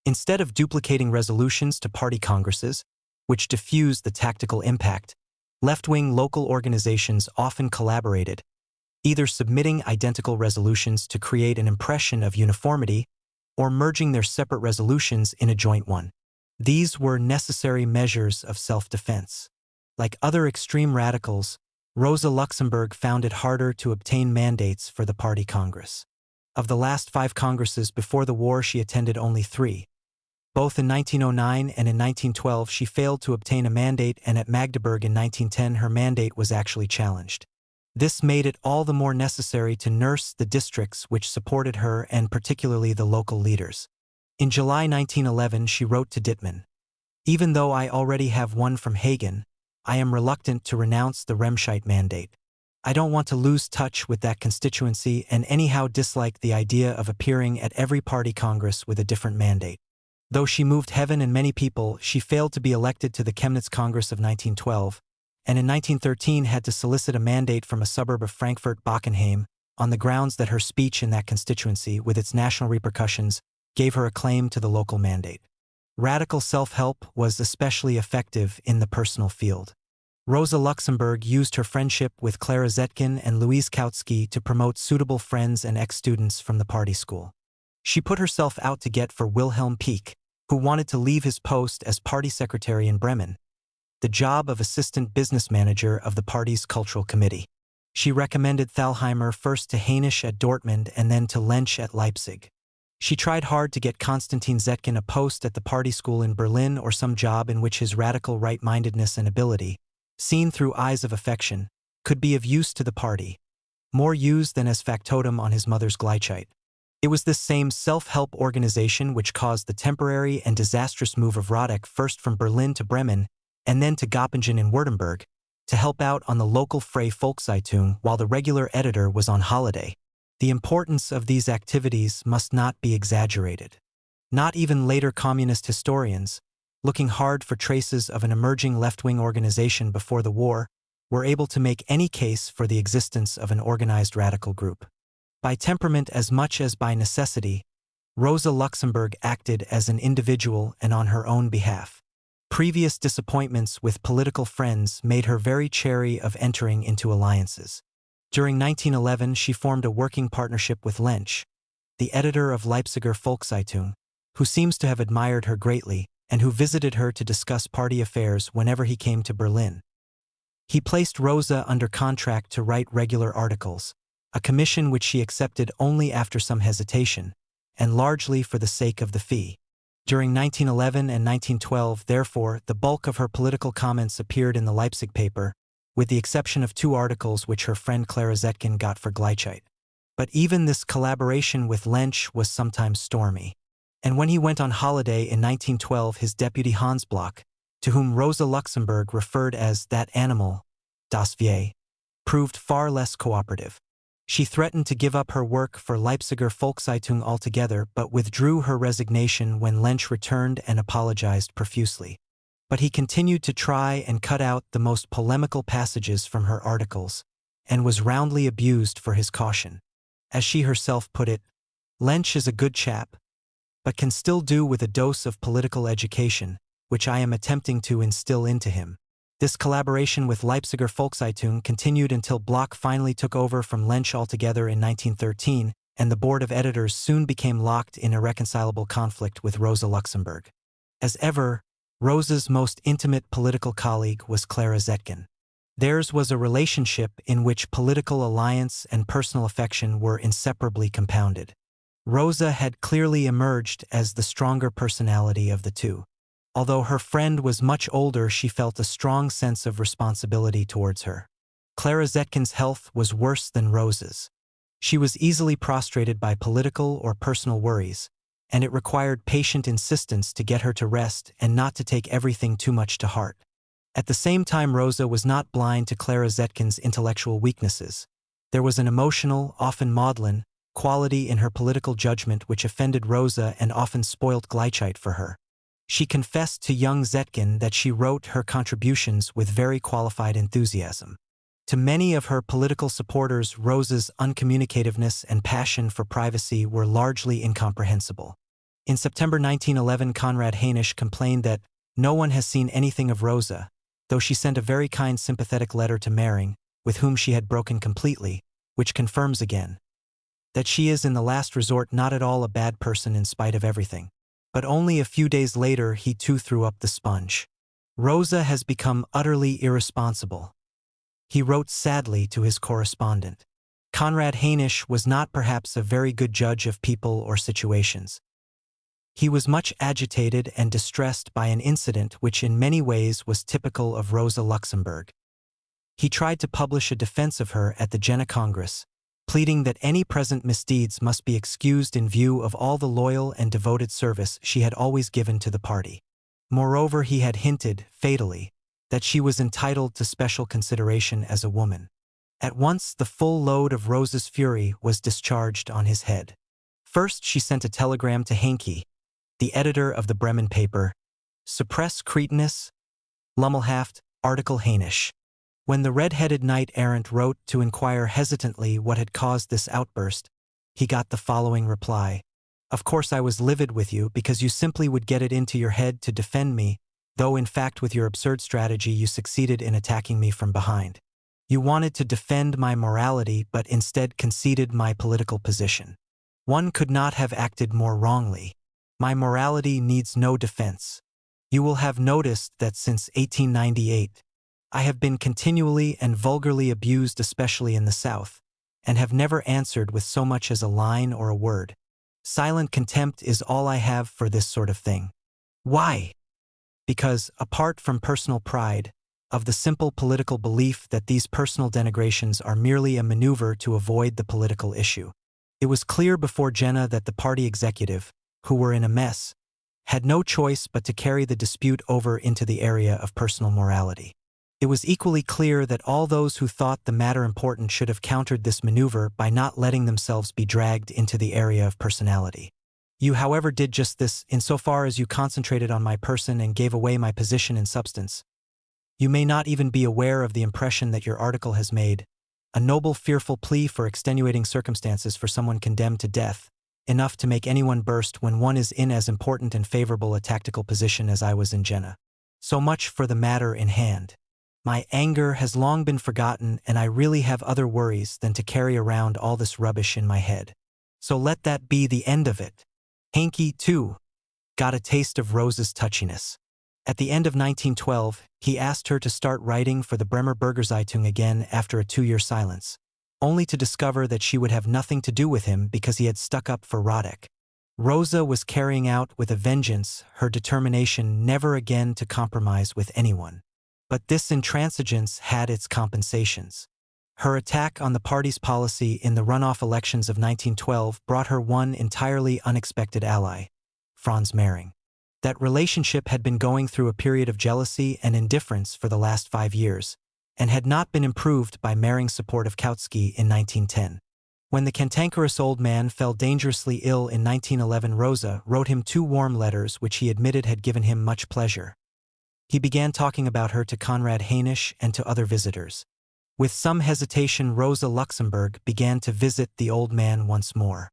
Instead of duplicating resolutions to party congresses, which diffused the tactical impact, left-wing local organizations often collaborated, either submitting identical resolutions to create an impression of uniformity or merging their separate resolutions in a joint one. These were necessary measures of self-defense. Like other extreme radicals, Rosa Luxemburg found it harder to obtain mandates for the party congress. Of the last 5 congresses before the war, she attended only 3. Both in 1909 and in 1912 she failed to obtain a mandate, and at Magdeburg in 1910 her mandate was actually challenged. This made it all the more necessary to nurse the districts which supported her, and particularly the local leaders. In July 1911 she wrote to Dittmann, "Even though I already have one from Hagen, I am reluctant to renounce the Remscheid mandate. I don't want to lose touch with that constituency and anyhow dislike the idea of appearing at every party congress with a different mandate." Though she moved heaven and many people, she failed to be elected to the Chemnitz Congress of 1912, and in 1913 had to solicit a mandate from a suburb of Frankfurt-Bockenheim on the grounds that her speech in that constituency, with its national repercussions, gave her a claim to the local mandate. Radical self-help was especially effective in the personal field. Rosa Luxemburg used her friendship with Clara Zetkin and Louise Kautsky to promote suitable friends and ex-students from the party school. She put herself out to get for Wilhelm Pieck, who wanted to leave his post as party secretary in Bremen, the job of assistant business manager of the party's cultural committee. She recommended Thalheimer first to Hainisch at Dortmund and then to Lensch at Leipzig. She tried hard to get Konstantin Zetkin a post at the party school in Berlin or some job in which his radical right-mindedness and ability, seen through eyes of affection, could be of use to the party, more use than as factotum on his mother's Gleichheit. It was this same self-help organization which caused the temporary and disastrous move of Radek first from Berlin to Bremen and then to Göppingen in Württemberg to help out on the local Freie Volkszeitung while the regular editor was on holiday. The importance of these activities must not be exaggerated. Not even later communist historians, looking hard for traces of an emerging left-wing organization before the war, were able to make any case for the existence of an organized radical group. By temperament as much as by necessity, Rosa Luxemburg acted as an individual and on her own behalf. Previous disappointments with political friends made her very chary of entering into alliances. During 1911 she formed a working partnership with Lensch, the editor of Leipziger Volkszeitung, who seems to have admired her greatly and who visited her to discuss party affairs whenever he came to Berlin. He placed Rosa under contract to write regular articles, a commission which she accepted only after some hesitation, and largely for the sake of the fee. During 1911 and 1912, therefore, the bulk of her political comments appeared in the Leipzig paper, with the exception of 2 articles which her friend Clara Zetkin got for Gleichheit. But even this collaboration with Lensch was sometimes stormy. And when he went on holiday in 1912, his deputy Hans Bloch, to whom Rosa Luxemburg referred as that animal, das Vieh, proved far less cooperative. She threatened to give up her work for Leipziger Volkszeitung altogether, but withdrew her resignation when Lensch returned and apologized profusely. But he continued to try and cut out the most polemical passages from her articles, and was roundly abused for his caution. As she herself put it, Lensch is a good chap, but can still do with a dose of political education, which I am attempting to instill into him. This collaboration with Leipziger Volkszeitung continued until Bloch finally took over from Lensch altogether in 1913, and the board of editors soon became locked in irreconcilable conflict with Rosa Luxemburg. As ever, Rosa's most intimate political colleague was Clara Zetkin. Theirs was a relationship in which political alliance and personal affection were inseparably compounded. Rosa had clearly emerged as the stronger personality of the two. Although her friend was much older, she felt a strong sense of responsibility towards her. Clara Zetkin's health was worse than Rosa's. She was easily prostrated by political or personal worries, and it required patient insistence to get her to rest and not to take everything too much to heart. At the same time, Rosa was not blind to Clara Zetkin's intellectual weaknesses. There was an emotional, often maudlin, quality in her political judgment which offended Rosa and often spoilt Gleichheit for her. She confessed to young Zetkin that she wrote her contributions with very qualified enthusiasm. To many of her political supporters, Rosa's uncommunicativeness and passion for privacy were largely incomprehensible. In September 1911, Konrad Hainisch complained that no one has seen anything of Rosa, though she sent a very kind sympathetic letter to Mering, with whom she had broken completely, which confirms again that she is in the last resort not at all a bad person in spite of everything. But only a few days later he too threw up the sponge. Rosa has become utterly irresponsible, he wrote sadly to his correspondent. Konrad Hainisch was not perhaps a very good judge of people or situations. He was much agitated and distressed by an incident which in many ways was typical of Rosa Luxemburg. He tried to publish a defense of her at the Jena Congress, pleading that any present misdeeds must be excused in view of all the loyal and devoted service she had always given to the party. Moreover, he had hinted, fatally, that she was entitled to special consideration as a woman. At once the full load of Rosa's fury was discharged on his head. First she sent a telegram to Henke, the editor of the Bremen paper, "Suppress cretinous, Lummelhaft, article Hainisch." When the red-headed knight-errant wrote to inquire hesitantly what had caused this outburst, he got the following reply: "Of course I was livid with you because you simply would get it into your head to defend me, though in fact with your absurd strategy you succeeded in attacking me from behind. You wanted to defend my morality but instead conceded my political position. One could not have acted more wrongly. My morality needs no defense. You will have noticed that since 1898, I have been continually and vulgarly abused, especially in the South, and have never answered with so much as a line or a word. Silent contempt is all I have for this sort of thing. Why? Because, apart from personal pride, of the simple political belief that these personal denigrations are merely a maneuver to avoid the political issue. It was clear before Jena that the party executive, who were in a mess, had no choice but to carry the dispute over into the area of personal morality. It was equally clear that all those who thought the matter important should have countered this maneuver by not letting themselves be dragged into the area of personality. You, however, did just this insofar as you concentrated on my person and gave away my position in substance. You may not even be aware of the impression that your article has made, a noble, fearful plea for extenuating circumstances for someone condemned to death, enough to make anyone burst when one is in as important and favorable a tactical position as I was in Jena. So much for the matter in hand. My anger has long been forgotten, and I really have other worries than to carry around all this rubbish in my head. So let that be the end of it." Henke, too, got a taste of Rosa's touchiness. At the end of 1912, he asked her to start writing for the Bremer Bürgerzeitung again after a 2-year silence, only to discover that she would have nothing to do with him because he had stuck up for Radek. Rosa was carrying out with a vengeance her determination never again to compromise with anyone. But this intransigence had its compensations. Her attack on the party's policy in the runoff elections of 1912 brought her one entirely unexpected ally, Franz Mehring. That relationship had been going through a period of jealousy and indifference for the last 5 years, and had not been improved by Mehring's support of Kautsky in 1910. When the cantankerous old man fell dangerously ill in 1911, Rosa wrote him 2 warm letters which he admitted had given him much pleasure. He began talking about her to Conrad Hainisch and to other visitors. With some hesitation, Rosa Luxemburg began to visit the old man once more.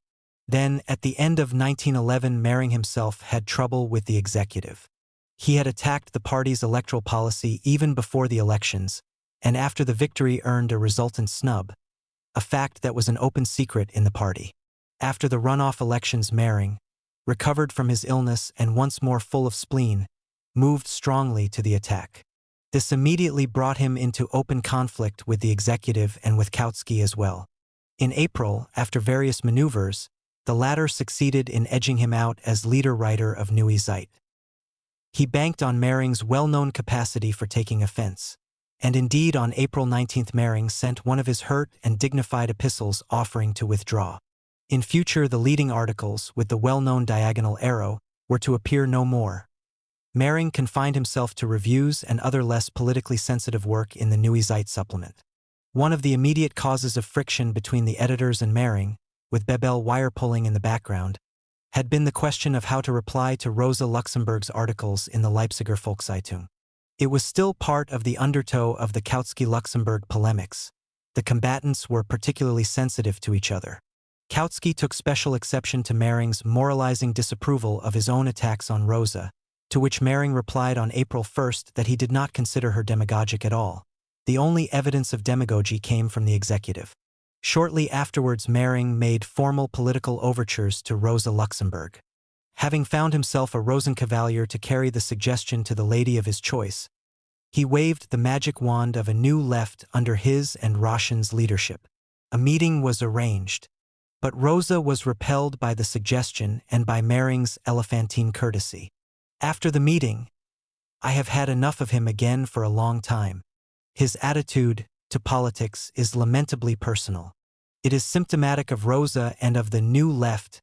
Then, at the end of 1911, Mehring himself had trouble with the executive. He had attacked the party's electoral policy even before the elections, and after the victory earned a resultant snub, a fact that was an open secret in the party. After the runoff elections, Mehring, recovered from his illness and once more full of spleen, moved strongly to the attack. This immediately brought him into open conflict with the executive and with Kautsky as well. In April, after various maneuvers, the latter succeeded in edging him out as leader-writer of Neue Zeit. He banked on Mehring's well-known capacity for taking offense, and indeed on April 19 Mehring sent one of his hurt and dignified epistles offering to withdraw. In future, the leading articles, with the well-known diagonal arrow, were to appear no more. Mehring confined himself to reviews and other less politically sensitive work in the Neue Zeit supplement. One of the immediate causes of friction between the editors and Mehring, with Bebel wire-pulling in the background, had been the question of how to reply to Rosa Luxemburg's articles in the Leipziger Volkszeitung. It was still part of the undertow of the Kautsky-Luxemburg polemics. The combatants were particularly sensitive to each other. Kautsky took special exception to Mehring's moralizing disapproval of his own attacks on Rosa, to which Mehring replied on April 1 that he did not consider her demagogic at all. The only evidence of demagogy came from the executive. Shortly afterwards, Mehring made formal political overtures to Rosa Luxemburg. Having found himself a Rosenkavalier to carry the suggestion to the lady of his choice, he waved the magic wand of a new left under his and Rauschen's leadership. A meeting was arranged, but Rosa was repelled by the suggestion and by Mehring's elephantine courtesy. After the meeting, "I have had enough of him again for a long time. His attitude to politics is lamentably personal." It is symptomatic of Rosa and of the New Left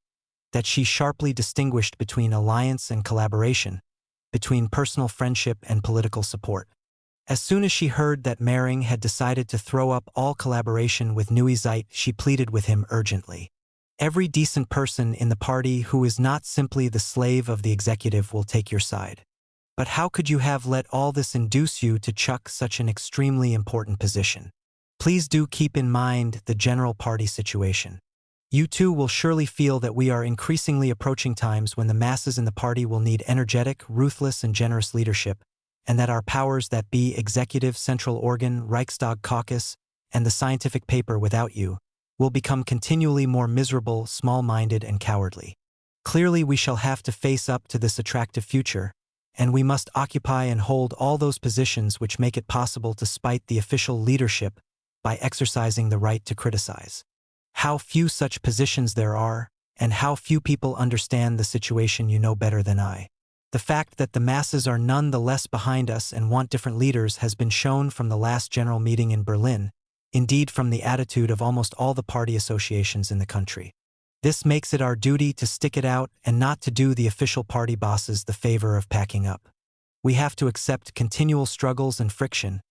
that she sharply distinguished between alliance and collaboration, between personal friendship and political support. As soon as she heard that Mehring had decided to throw up all collaboration with Neue Zeit, she pleaded with him urgently. Every decent person in the party who is not simply the slave of the executive will take your side. But how could you have let all this induce you to chuck such an extremely important position? Please do keep in mind the general party situation. You too will surely feel that we are increasingly approaching times when the masses in the party will need energetic, ruthless, and generous leadership, and that our powers that be, executive, central organ, Reichstag caucus, and the scientific paper without you, will become continually more miserable, small-minded, and cowardly. Clearly, we shall have to face up to this attractive future, and we must occupy and hold all those positions which make it possible to spite the official leadership by exercising the right to criticize. How few such positions there are, and how few people understand the situation you know better than I. The fact that the masses are none the less behind us and want different leaders has been shown from the last general meeting in Berlin, indeed from the attitude of almost all the party associations in the country. This makes it our duty to stick it out and not to do the official party bosses the favor of packing up. We have to accept continual struggles and friction,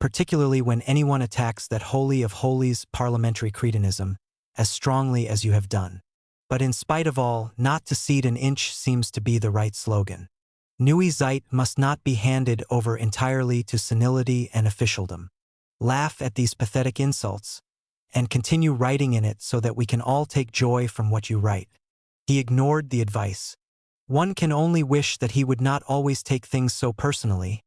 particularly when anyone attacks that holy of holies, parliamentary cretinism, as strongly as you have done. But in spite of all, not to cede an inch seems to be the right slogan. Neue Zeit must not be handed over entirely to senility and officialdom. Laugh at these pathetic insults, and continue writing in it so that we can all take joy from what you write. He ignored the advice. One can only wish that he would not always take things so personally,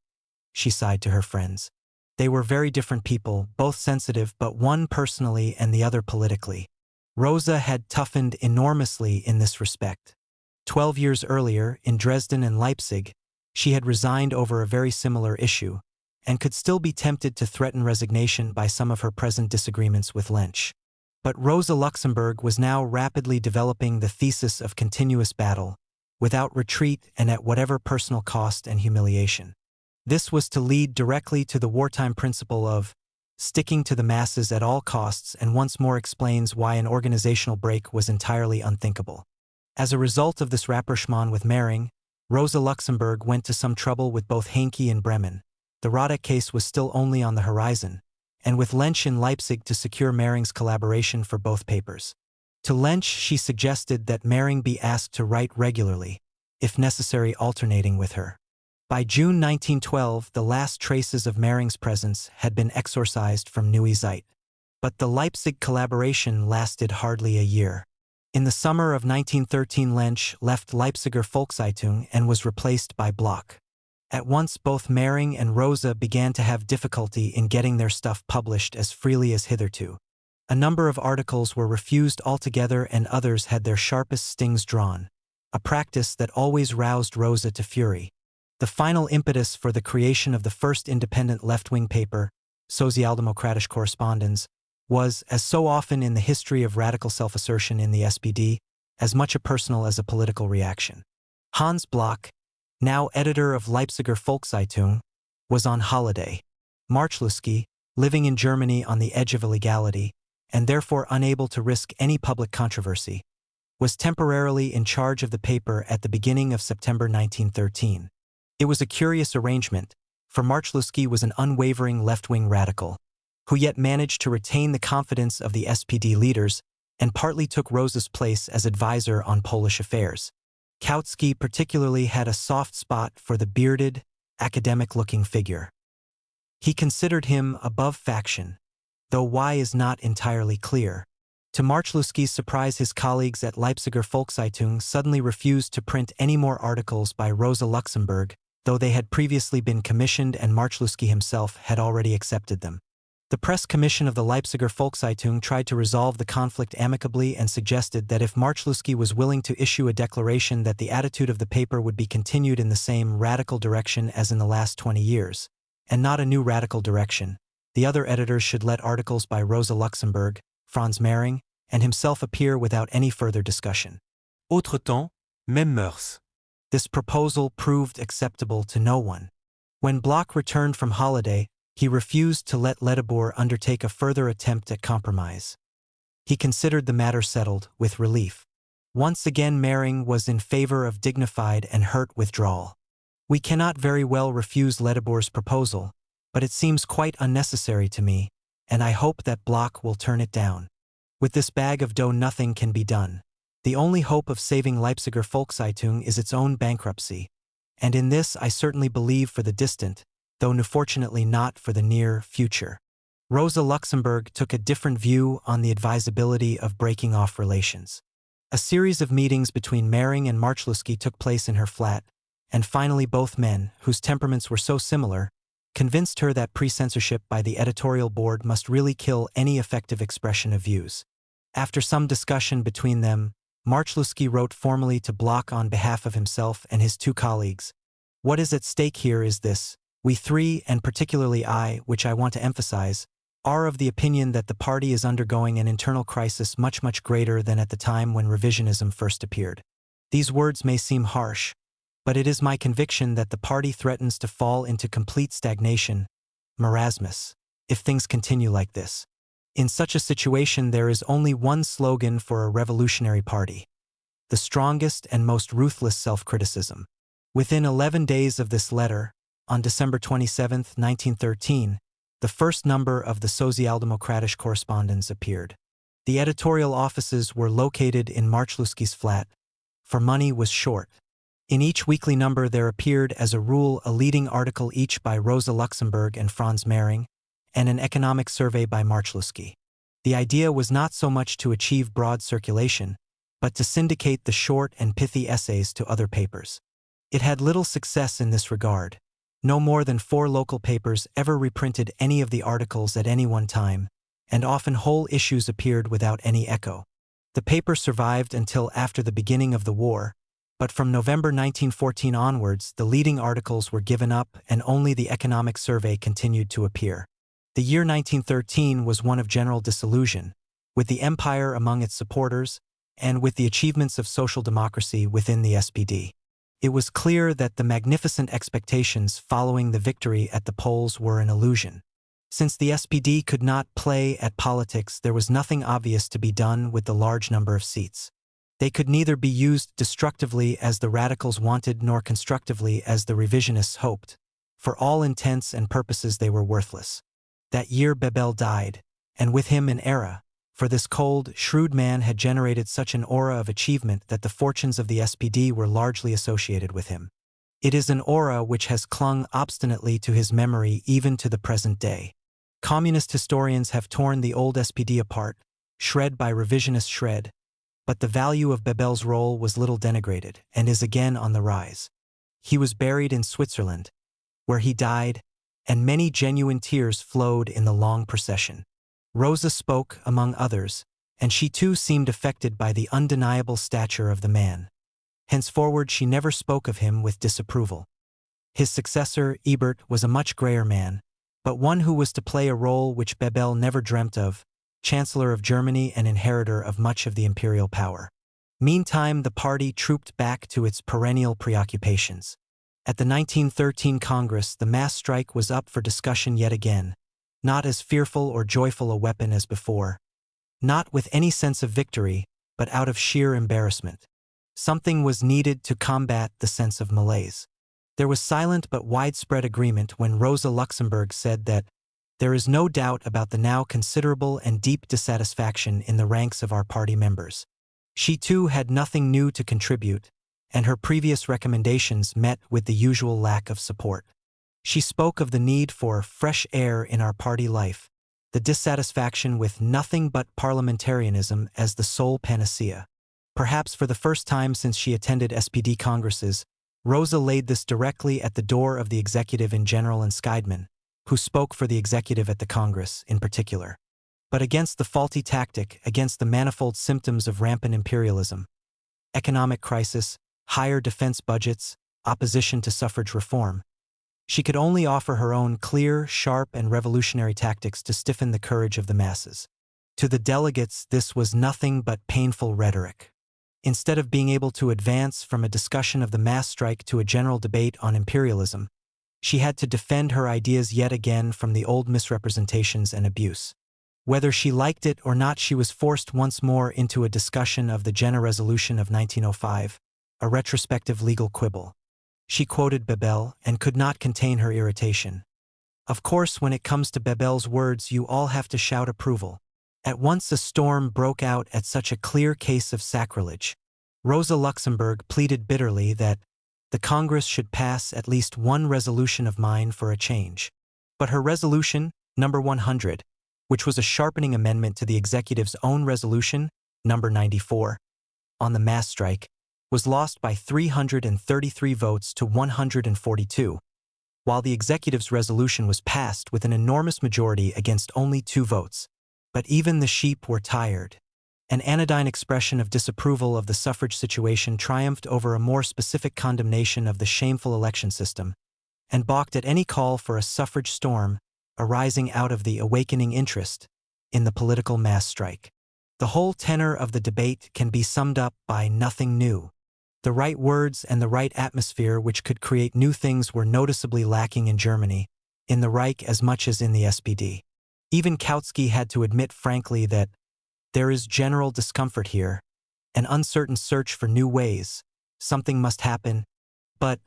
she sighed to her friends. They were very different people, both sensitive, but one personally and the other politically. Rosa had toughened enormously in this respect. 12 years earlier, in Dresden and Leipzig, she had resigned over a very similar issue, and could still be tempted to threaten resignation by some of her present disagreements with Lensch. But Rosa Luxemburg was now rapidly developing the thesis of continuous battle, without retreat and at whatever personal cost and humiliation. This was to lead directly to the wartime principle of sticking to the masses at all costs, and once more explains why an organizational break was entirely unthinkable. As a result of this rapprochement with Mering, Rosa Luxemburg went to some trouble with both Henke and Bremen. The Radek case was still only on the horizon, and with Lensch in Leipzig to secure Mering's collaboration for both papers. To Lensch she suggested that Mering be asked to write regularly, if necessary alternating with her. By June 1912, the last traces of Mering's presence had been exorcised from Neue Zeit. But the Leipzig collaboration lasted hardly a year. In the summer of 1913, Lensch left Leipziger Volkszeitung and was replaced by Bloch. At once both Mering and Rosa began to have difficulty in getting their stuff published as freely as hitherto. A number of articles were refused altogether and others had their sharpest stings drawn, a practice that always roused Rosa to fury. The final impetus for the creation of the first independent left-wing paper, Sozialdemokratische Korrespondenz, was, as so often in the history of radical self-assertion in the SPD, as much a personal as a political reaction. Hans Bloch, now editor of Leipziger Volkszeitung, was on holiday. Marchluski, living in Germany on the edge of illegality, and therefore unable to risk any public controversy, was temporarily in charge of the paper at the beginning of September 1913. It was a curious arrangement, for Marchluski was an unwavering left-wing radical, who yet managed to retain the confidence of the SPD leaders and partly took Rosa's place as advisor on Polish affairs. Kautsky particularly had a soft spot for the bearded, academic-looking figure. He considered him above faction, though why is not entirely clear. To Marchluski's surprise, his colleagues at Leipziger Volkszeitung suddenly refused to print any more articles by Rosa Luxemburg, though they had previously been commissioned and Marchluski himself had already accepted them. The press commission of the Leipziger Volkszeitung tried to resolve the conflict amicably and suggested that if Marchluski was willing to issue a declaration that the attitude of the paper would be continued in the same radical direction as in the last 20 years, and not a new radical direction, the other editors should let articles by Rosa Luxemburg, Franz Mering, and himself appear without any further discussion. Autre-temps, mêmes mœurs. This proposal proved acceptable to no one. When Bloch returned from holiday, he refused to let Ledebour undertake a further attempt at compromise. He considered the matter settled, with relief. Once again Mering was in favor of dignified and hurt withdrawal. We cannot very well refuse Ledebour's proposal, but it seems quite unnecessary to me, and I hope that Bloch will turn it down. With this bag of dough nothing can be done. The only hope of saving Leipziger Volkszeitung is its own bankruptcy, and in this I certainly believe for the distant, though unfortunately not for the near, future. Rosa Luxemburg took a different view on the advisability of breaking off relations. A series of meetings between Mering and Marchluski took place in her flat, and finally both men, whose temperaments were so similar, convinced her that pre-censorship by the editorial board must really kill any effective expression of views. After some discussion between them, Marchluski wrote formally to Bloch on behalf of himself and his two colleagues. What is at stake here is this: we three, and particularly I, which I want to emphasize, are of the opinion that the party is undergoing an internal crisis much greater than at the time when revisionism first appeared. These words may seem harsh, but it is my conviction that the party threatens to fall into complete stagnation, marasmus, if things continue like this. In such a situation there is only one slogan for a revolutionary party: the strongest and most ruthless self-criticism. Within 11 days of this letter, on December 27, 1913, the first number of the Sozialdemokratische Korrespondenz appeared. The editorial offices were located in Marchluski's flat, for money was short. In each weekly number there appeared as a rule a leading article each by Rosa Luxemburg and Franz Mering, and an economic survey by Marchluski. The idea was not so much to achieve broad circulation, but to syndicate the short and pithy essays to other papers. It had little success in this regard. No more than 4 local papers ever reprinted any of the articles at any one time, and often whole issues appeared without any echo. The paper survived until after the beginning of the war, but from November 1914 onwards the leading articles were given up and only the economic survey continued to appear. The year 1913 was one of general disillusion, with the empire among its supporters, and with the achievements of social democracy within the SPD. It was clear that the magnificent expectations following the victory at the polls were an illusion. Since the SPD could not play at politics, there was nothing obvious to be done with the large number of seats. They could neither be used destructively as the radicals wanted nor constructively as the revisionists hoped. For all intents and purposes they were worthless. That year Bebel died, and with him an era, for this cold, shrewd man had generated such an aura of achievement that the fortunes of the SPD were largely associated with him. It is an aura which has clung obstinately to his memory even to the present day. Communist historians have torn the old SPD apart, shred by revisionist shred, but the value of Bebel's role was little denigrated and is again on the rise. He was buried in Switzerland, where he died, and many genuine tears flowed in the long procession. Rosa spoke, among others, and she too seemed affected by the undeniable stature of the man. Henceforward she never spoke of him with disapproval. His successor, Ebert, was a much grayer man, but one who was to play a role which Bebel never dreamt of, Chancellor of Germany and inheritor of much of the imperial power. Meantime, the party trooped back to its perennial preoccupations. At the 1913 Congress, the mass strike was up for discussion yet again, not as fearful or joyful a weapon as before, not with any sense of victory, but out of sheer embarrassment. Something was needed to combat the sense of malaise. There was silent but widespread agreement when Rosa Luxemburg said that there is no doubt about the now considerable and deep dissatisfaction in the ranks of our party members. She too had nothing new to contribute, and her previous recommendations met with the usual lack of support. She spoke of the need for fresh air in our party life, the dissatisfaction with nothing but parliamentarianism as the sole panacea. Perhaps for the first time since she attended SPD congresses, Rosa laid this directly at the door of the executive in general and Scheidman, who spoke for the executive at the Congress in particular. But against the faulty tactic, against the manifold symptoms of rampant imperialism, economic crisis, higher defense budgets, opposition to suffrage reform, she could only offer her own clear, sharp, and revolutionary tactics to stiffen the courage of the masses. To the delegates, this was nothing but painful rhetoric. Instead of being able to advance from a discussion of the mass strike to a general debate on imperialism, she had to defend her ideas yet again from the old misrepresentations and abuse. Whether she liked it or not, she was forced once more into a discussion of the Jena Resolution of 1905, a retrospective legal quibble. She quoted Bebel and could not contain her irritation. Of course, when it comes to Bebel's words, you all have to shout approval. At once a storm broke out at such a clear case of sacrilege. Rosa Luxemburg pleaded bitterly that the Congress should pass at least one resolution of mine for a change. But her resolution, number 100, which was a sharpening amendment to the executive's own resolution, number 94, on the mass strike, was lost by 333 votes to 142, while the executive's resolution was passed with an enormous majority against only 2 votes. But even the sheep were tired. An anodyne expression of disapproval of the suffrage situation triumphed over a more specific condemnation of the shameful election system, and balked at any call for a suffrage storm arising out of the awakening interest in the political mass strike. The whole tenor of the debate can be summed up by nothing new. The right words and the right atmosphere which could create new things were noticeably lacking in Germany, in the Reich as much as in the SPD. Even Kautsky had to admit frankly that there is general discomfort here, an uncertain search for new ways, something must happen, but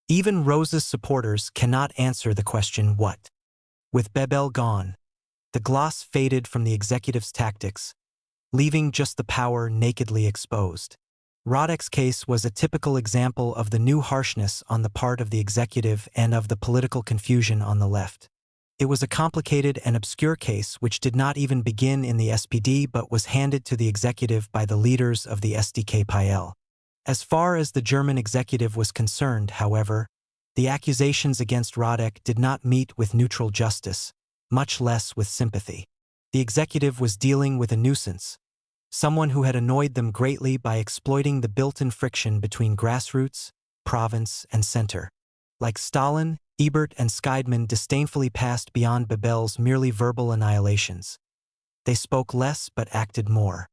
even Rosa's supporters cannot answer the question what. With Bebel gone, the gloss faded from the executive's tactics, leaving just the power nakedly exposed. Radek's case was a typical example of the new harshness on the part of the executive and of the political confusion on the left. It was a complicated and obscure case which did not even begin in the SPD but was handed to the executive by the leaders of the SDKPL. As far as the German executive was concerned, however, the accusations against Radek did not meet with neutral justice, much less with sympathy. The executive was dealing with a nuisance, someone who had annoyed them greatly by exploiting the built-in friction between grassroots, province, and center. Like Stalin, Ebert and Scheidman disdainfully passed beyond Bebel's merely verbal annihilations. They spoke less but acted more.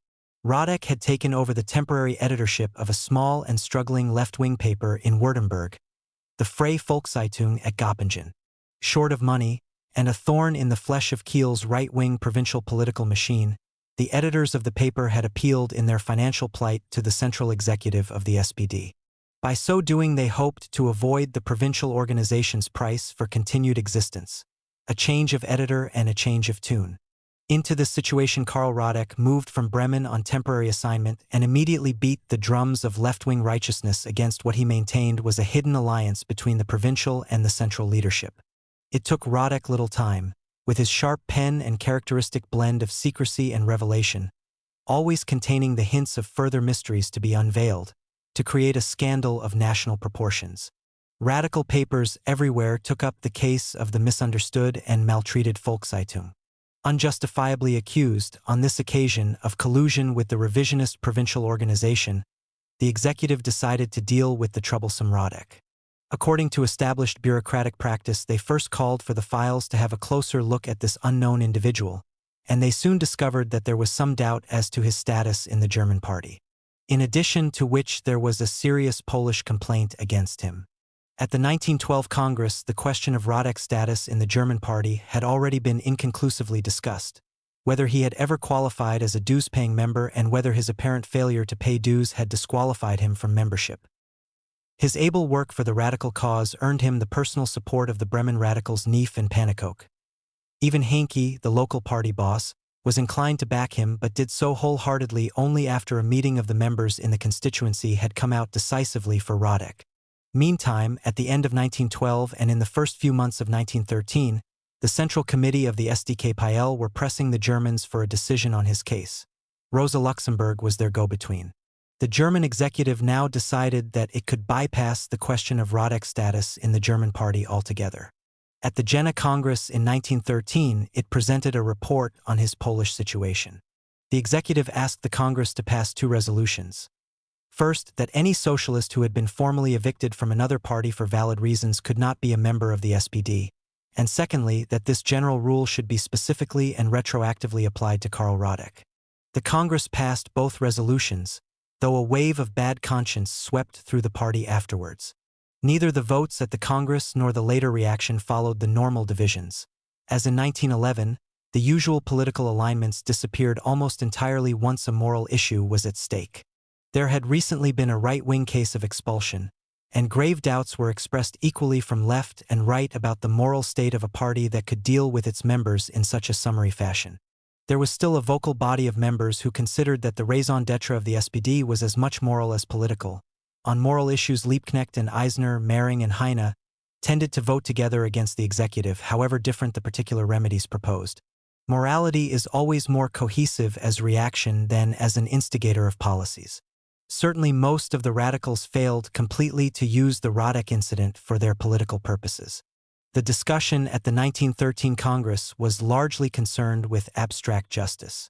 Radek had taken over the temporary editorship of a small and struggling left-wing paper in Württemberg, the Freie Volkszeitung at Göppingen. Short of money, and a thorn in the flesh of Kiel's right-wing provincial political machine, the editors of the paper had appealed in their financial plight to the central executive of the SPD. By so doing, they hoped to avoid the provincial organization's price for continued existence: a change of editor and a change of tune. Into this situation, Karl Radek moved from Bremen on temporary assignment and immediately beat the drums of left-wing righteousness against what he maintained was a hidden alliance between the provincial and the central leadership. It took Radek little time, with his sharp pen and characteristic blend of secrecy and revelation, always containing the hints of further mysteries to be unveiled, to create a scandal of national proportions. Radical papers everywhere took up the case of the misunderstood and maltreated Volkszeitung. Unjustifiably accused, on this occasion, of collusion with the revisionist provincial organization, the executive decided to deal with the troublesome Radek. According to established bureaucratic practice, they first called for the files to have a closer look at this unknown individual, and they soon discovered that there was some doubt as to his status in the German party. In addition to which, there was a serious Polish complaint against him. At the 1912 Congress, the question of Radek's status in the German party had already been inconclusively discussed: whether he had ever qualified as a dues-paying member and whether his apparent failure to pay dues had disqualified him from membership. His able work for the radical cause earned him the personal support of the Bremen radicals Neef and Pannekoek. Even Henke, the local party boss, was inclined to back him, but did so wholeheartedly only after a meeting of the members in the constituency had come out decisively for Radek. Meantime, at the end of 1912 and in the first few months of 1913, the Central Committee of the SDKPL were pressing the Germans for a decision on his case. Rosa Luxemburg was their go-between. The German executive now decided that it could bypass the question of Radek's status in the German party altogether. At the Jena Congress in 1913, it presented a report on his Polish situation. The executive asked the Congress to pass two resolutions. First, that any socialist who had been formally evicted from another party for valid reasons could not be a member of the SPD, and secondly, that this general rule should be specifically and retroactively applied to Karl Radek. The Congress passed both resolutions, though a wave of bad conscience swept through the party afterwards. Neither the votes at the Congress nor the later reaction followed the normal divisions. As in 1911, the usual political alignments disappeared almost entirely once a moral issue was at stake. There had recently been a right-wing case of expulsion, and grave doubts were expressed equally from left and right about the moral state of a party that could deal with its members in such a summary fashion. There was still a vocal body of members who considered that the raison d'etre of the SPD was as much moral as political. On moral issues, Liebknecht and Eisner, Mehring and Heine tended to vote together against the executive, however different the particular remedies proposed. Morality is always more cohesive as reaction than as an instigator of policies. Certainly most of the radicals failed completely to use the Radek incident for their political purposes. The discussion at the 1913 Congress was largely concerned with abstract justice.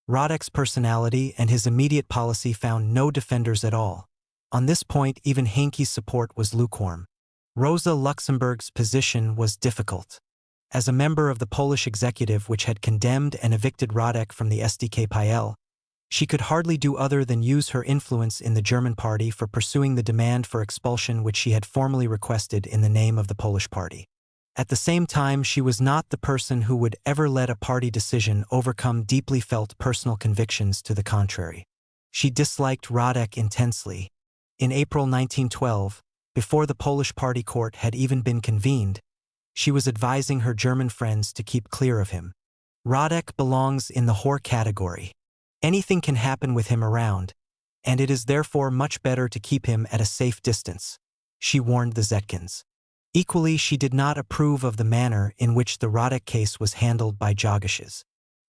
Radek's personality and his immediate policy found no defenders at all. On this point, even Henke's support was lukewarm. Rosa Luxemburg's position was difficult. As a member of the Polish executive which had condemned and evicted Radek from the SDKPL, she could hardly do other than use her influence in the German party for pursuing the demand for expulsion which she had formally requested in the name of the Polish party. At the same time, she was not the person who would ever let a party decision overcome deeply felt personal convictions to the contrary. She disliked Radek intensely. In April 1912, before the Polish party court had even been convened, she was advising her German friends to keep clear of him. Radek belongs in the whore category. Anything can happen with him around, and it is therefore much better to keep him at a safe distance, she warned the Zetkins. Equally, she did not approve of the manner in which the Radek case was handled by Jagisches.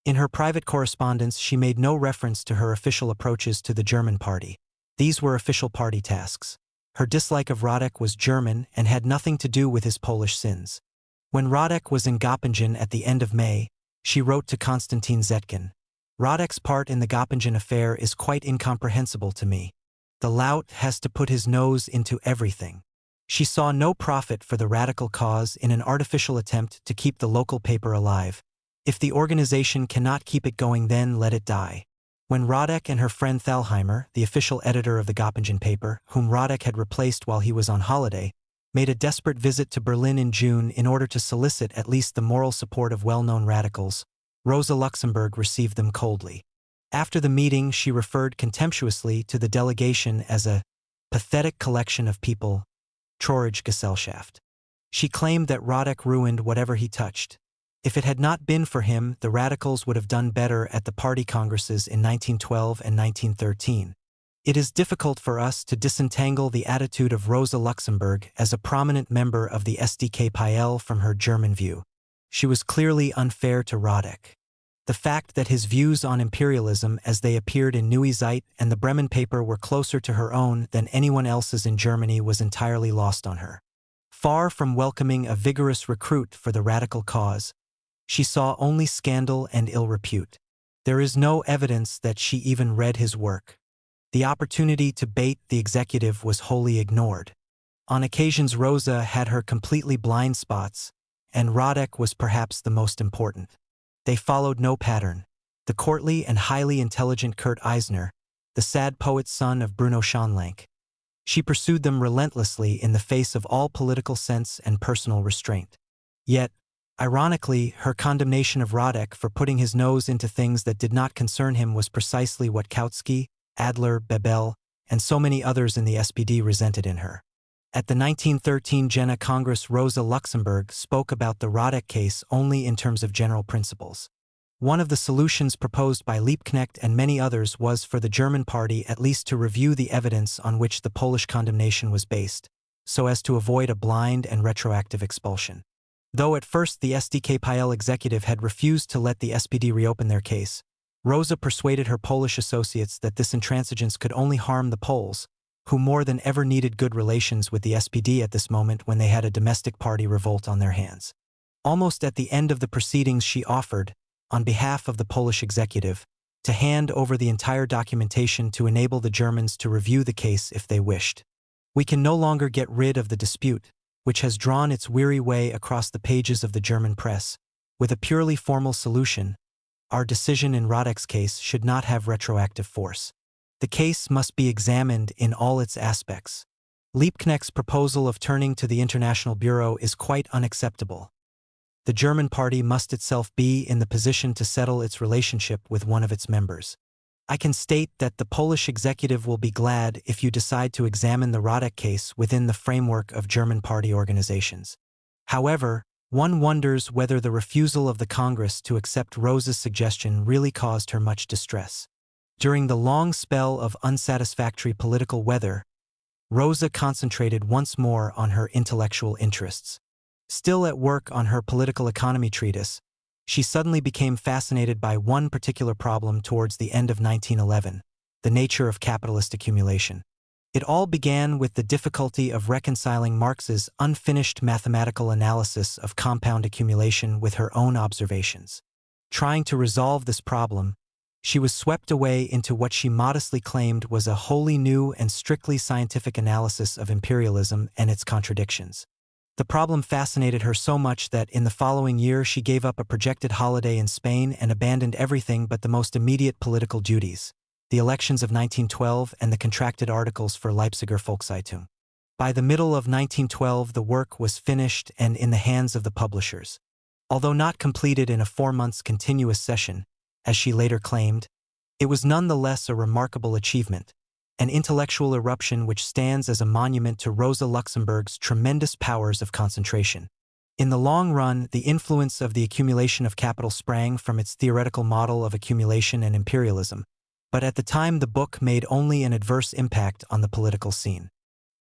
In her private correspondence, she made no reference to her official approaches to the German party. These were official party tasks. Her dislike of Radek was German and had nothing to do with his Polish sins. When Radek was in Göppingen at the end of May, she wrote to Konstantin Zetkin, "Radek's part in the Göppingen affair is quite incomprehensible to me. The lout has to put his nose into everything." She saw no profit for the radical cause in an artificial attempt to keep the local paper alive. If the organization cannot keep it going, then let it die. When Radek and her friend Thalheimer, the official editor of the Göppingen paper, whom Radek had replaced while he was on holiday, made a desperate visit to Berlin in June in order to solicit at least the moral support of well-known radicals, Rosa Luxemburg received them coldly. After the meeting, she referred contemptuously to the delegation as a pathetic collection of people, Traurige Gesellschaft. She claimed that Radek ruined whatever he touched. If it had not been for him, the radicals would have done better at the party congresses in 1912 and 1913. It is difficult for us to disentangle the attitude of Rosa Luxemburg as a prominent member of the SDKPL from her German view. She was clearly unfair to Radek. The fact that his views on imperialism as they appeared in Neue Zeit and the Bremen paper were closer to her own than anyone else's in Germany was entirely lost on her. Far from welcoming a vigorous recruit for the radical cause, she saw only scandal and ill repute. There is no evidence that she even read his work. The opportunity to bait the executive was wholly ignored. On occasions Rosa had her completely blind spots, and Radek was perhaps the most important. They followed no pattern. The courtly and highly intelligent Kurt Eisner, the sad poet's son of Bruno Schonlank. She pursued them relentlessly in the face of all political sense and personal restraint. Yet, ironically, her condemnation of Radek for putting his nose into things that did not concern him was precisely what Kautsky, Adler, Bebel, and so many others in the SPD resented in her. At the 1913 Jena Congress, Rosa Luxemburg spoke about the Radek case only in terms of general principles. One of the solutions proposed by Liebknecht and many others was for the German party at least to review the evidence on which the Polish condemnation was based, so as to avoid a blind and retroactive expulsion. Though at first the SDKPL executive had refused to let the SPD reopen their case, Rosa persuaded her Polish associates that this intransigence could only harm the Poles, who more than ever needed good relations with the SPD at this moment when they had a domestic party revolt on their hands. Almost at the end of the proceedings she offered, on behalf of the Polish executive, to hand over the entire documentation to enable the Germans to review the case if they wished. We can no longer get rid of the dispute, which has drawn its weary way across the pages of the German press, with a purely formal solution. Our decision in Radek's case should not have retroactive force. The case must be examined in all its aspects. Liebknecht's proposal of turning to the International Bureau is quite unacceptable. The German party must itself be in the position to settle its relationship with one of its members. I can state that the Polish executive will be glad if you decide to examine the Radek case within the framework of German party organizations. However, one wonders whether the refusal of the Congress to accept Rosa's suggestion really caused her much distress. During the long spell of unsatisfactory political weather, Rosa concentrated once more on her intellectual interests. Still at work on her political economy treatise, she suddenly became fascinated by one particular problem towards the end of 1911, the nature of capitalist accumulation. It all began with the difficulty of reconciling Marx's unfinished mathematical analysis of compound accumulation with her own observations. Trying to resolve this problem, she was swept away into what she modestly claimed was a wholly new and strictly scientific analysis of imperialism and its contradictions. The problem fascinated her so much that in the following year she gave up a projected holiday in Spain and abandoned everything but the most immediate political duties, the elections of 1912 and the contracted articles for Leipziger Volkszeitung. By the middle of 1912 the work was finished and in the hands of the publishers. Although not completed in a 4 months continuous session, as she later claimed, it was nonetheless a remarkable achievement, an intellectual eruption which stands as a monument to Rosa Luxemburg's tremendous powers of concentration. In the long run, the influence of the accumulation of capital sprang from its theoretical model of accumulation and imperialism, but at the time the book made only an adverse impact on the political scene.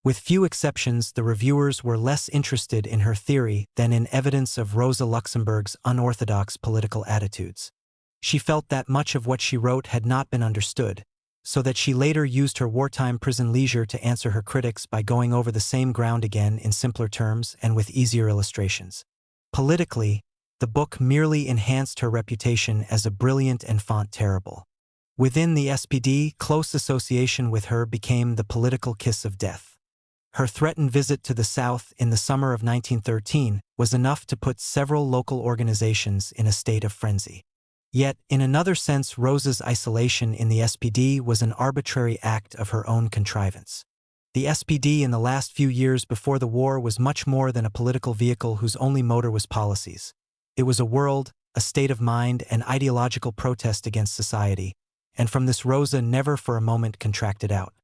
With few exceptions, the reviewers were less interested in her theory than in evidence of Rosa Luxemburg's unorthodox political attitudes. She felt that much of what she wrote had not been understood, so that she later used her wartime prison leisure to answer her critics by going over the same ground again in simpler terms and with easier illustrations. Politically, the book merely enhanced her reputation as a brilliant enfant terrible. Within the SPD, close association with her became the political kiss of death. Her threatened visit to the South in the summer of 1913 was enough to put several local organizations in a state of frenzy. Yet, in another sense, Rosa's isolation in the SPD was an arbitrary act of her own contrivance. The SPD in the last few years before the war was much more than a political vehicle whose only motor was policies. It was a world, a state of mind, an ideological protest against society, and from this Rosa never for a moment contracted out.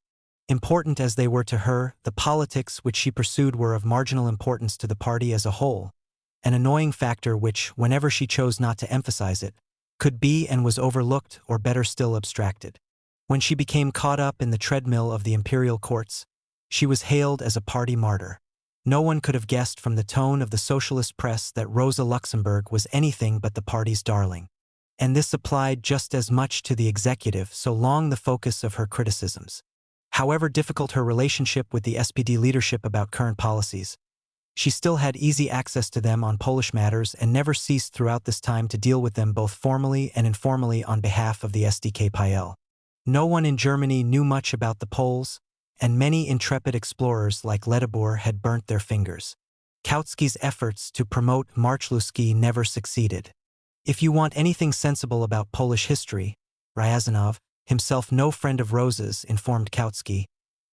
Important as they were to her, the politics which she pursued were of marginal importance to the party as a whole, an annoying factor which, whenever she chose not to emphasize it, could be and was overlooked or better still abstracted. When she became caught up in the treadmill of the imperial courts, she was hailed as a party martyr. No one could have guessed from the tone of the socialist press that Rosa Luxemburg was anything but the party's darling. And this applied just as much to the executive, so long the focus of her criticisms. However difficult her relationship with the SPD leadership about current policies, she still had easy access to them on Polish matters and never ceased throughout this time to deal with them both formally and informally on behalf of the SDKPL. No one in Germany knew much about the Poles, and many intrepid explorers like Nettl had burnt their fingers. Kautsky's efforts to promote Marszałkowski never succeeded. If you want anything sensible about Polish history, Ryazanov, himself no friend of Rosa's, informed Kautsky,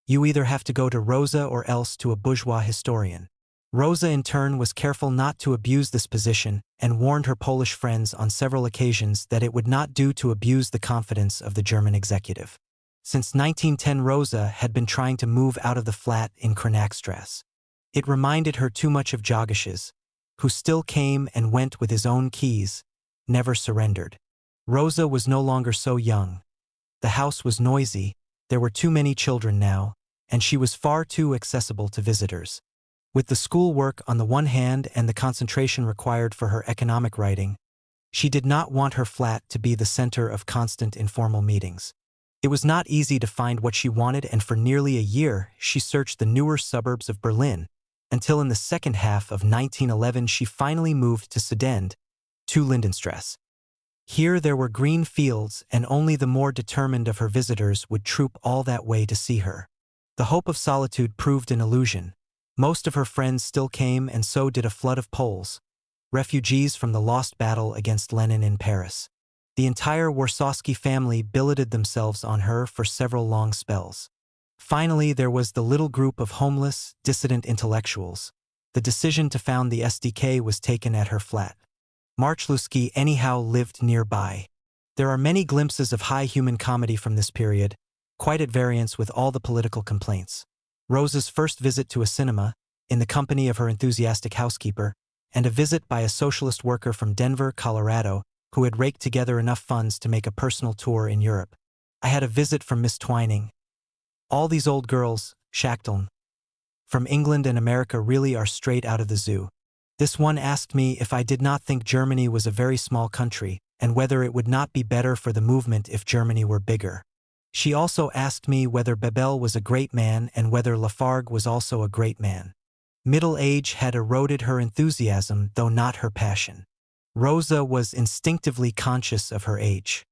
you either have to go to Rosa or else to a bourgeois historian. Rosa in turn was careful not to abuse this position and warned her Polish friends on several occasions that it would not do to abuse the confidence of the German executive. Since 1910 Rosa had been trying to move out of the flat in Kronachstrasse. It reminded her too much of Jogish's, who still came and went with his own keys, never surrendered. Rosa was no longer so young. The house was noisy, there were too many children now, and she was far too accessible to visitors. With the school work on the one hand and the concentration required for her economic writing, she did not want her flat to be the center of constant informal meetings. It was not easy to find what she wanted, and for nearly a year she searched the newer suburbs of Berlin, until in the second half of 1911 she finally moved to Südend, to Lindenstrasse. Here there were green fields, and only the more determined of her visitors would troop all that way to see her. The hope of solitude proved an illusion. Most of her friends still came, and so did a flood of Poles, refugees from the lost battle against Lenin in Paris. The entire Warsawski family billeted themselves on her for several long spells. Finally, there was the little group of homeless, dissident intellectuals. The decision to found the SDK was taken at her flat. Marszałkowski anyhow lived nearby. There are many glimpses of high human comedy from this period, quite at variance with all the political complaints. Rosa's first visit to a cinema, in the company of her enthusiastic housekeeper, and a visit by a socialist worker from Denver, Colorado, who had raked together enough funds to make a personal tour in Europe. I had a visit from Miss Twining. All these old girls, Shackleton, from England and America really are straight out of the zoo. This one asked me if I did not think Germany was a very small country, and whether it would not be better for the movement if Germany were bigger. She also asked me whether Bebel was a great man and whether Lafargue was also a great man. Middle age had eroded her enthusiasm, though not her passion. Rosa was instinctively conscious of her age.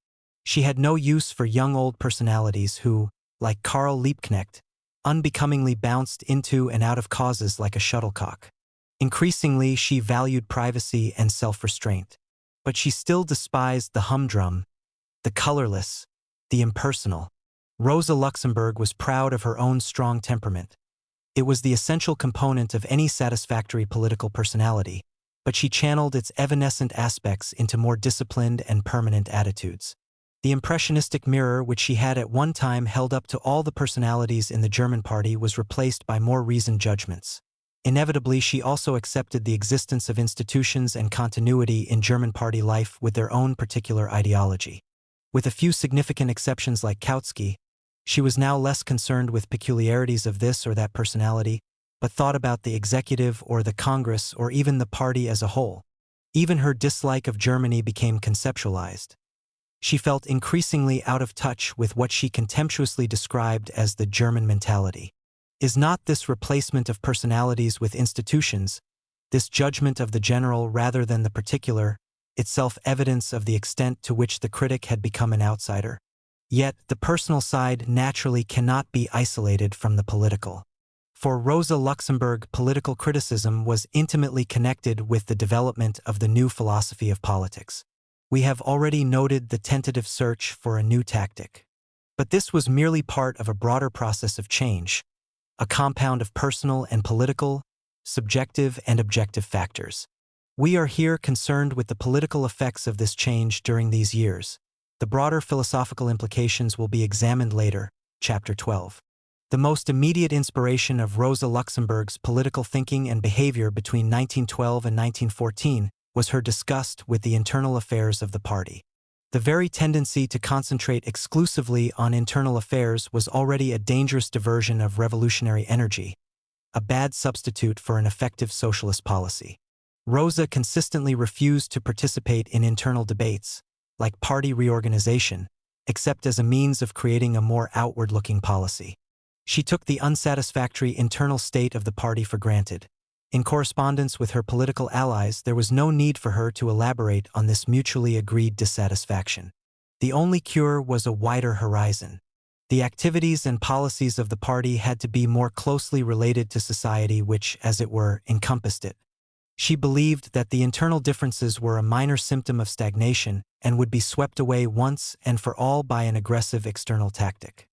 She had no use for young old personalities who, like Karl Liebknecht, unbecomingly bounced into and out of causes like a shuttlecock. Increasingly, she valued privacy and self-restraint. But she still despised the humdrum, the colorless, the impersonal. Rosa Luxemburg was proud of her own strong temperament. It was the essential component of any satisfactory political personality, but she channeled its evanescent aspects into more disciplined and permanent attitudes. The impressionistic mirror which she had at one time held up to all the personalities in the German party was replaced by more reasoned judgments. Inevitably, she also accepted the existence of institutions and continuity in German party life with their own particular ideology. With a few significant exceptions like Kautsky, she was now less concerned with peculiarities of this or that personality, but thought about the executive or the Congress or even the party as a whole. Even her dislike of Germany became conceptualized. She felt increasingly out of touch with what she contemptuously described as the German mentality. Is not this replacement of personalities with institutions, this judgment of the general rather than the particular, itself evidence of the extent to which the critic had become an outsider? Yet, the personal side naturally cannot be isolated from the political. For Rosa Luxemburg, political criticism was intimately connected with the development of the new philosophy of politics. We have already noted the tentative search for a new tactic. But this was merely part of a broader process of change, a compound of personal and political, subjective and objective factors. We are here concerned with the political effects of this change during these years. The broader philosophical implications will be examined later, Chapter 12. The most immediate inspiration of Rosa Luxemburg's political thinking and behavior between 1912 and 1914 was her disgust with the internal affairs of the party. The very tendency to concentrate exclusively on internal affairs was already a dangerous diversion of revolutionary energy, a bad substitute for an effective socialist policy. Rosa consistently refused to participate in internal debates, like party reorganization, except as a means of creating a more outward-looking policy. She took the unsatisfactory internal state of the party for granted. In correspondence with her political allies, there was no need for her to elaborate on this mutually agreed dissatisfaction. The only cure was a wider horizon. The activities and policies of the party had to be more closely related to society which, as it were, encompassed it. She believed that the internal differences were a minor symptom of stagnation and would be swept away once and for all by an aggressive external tactic.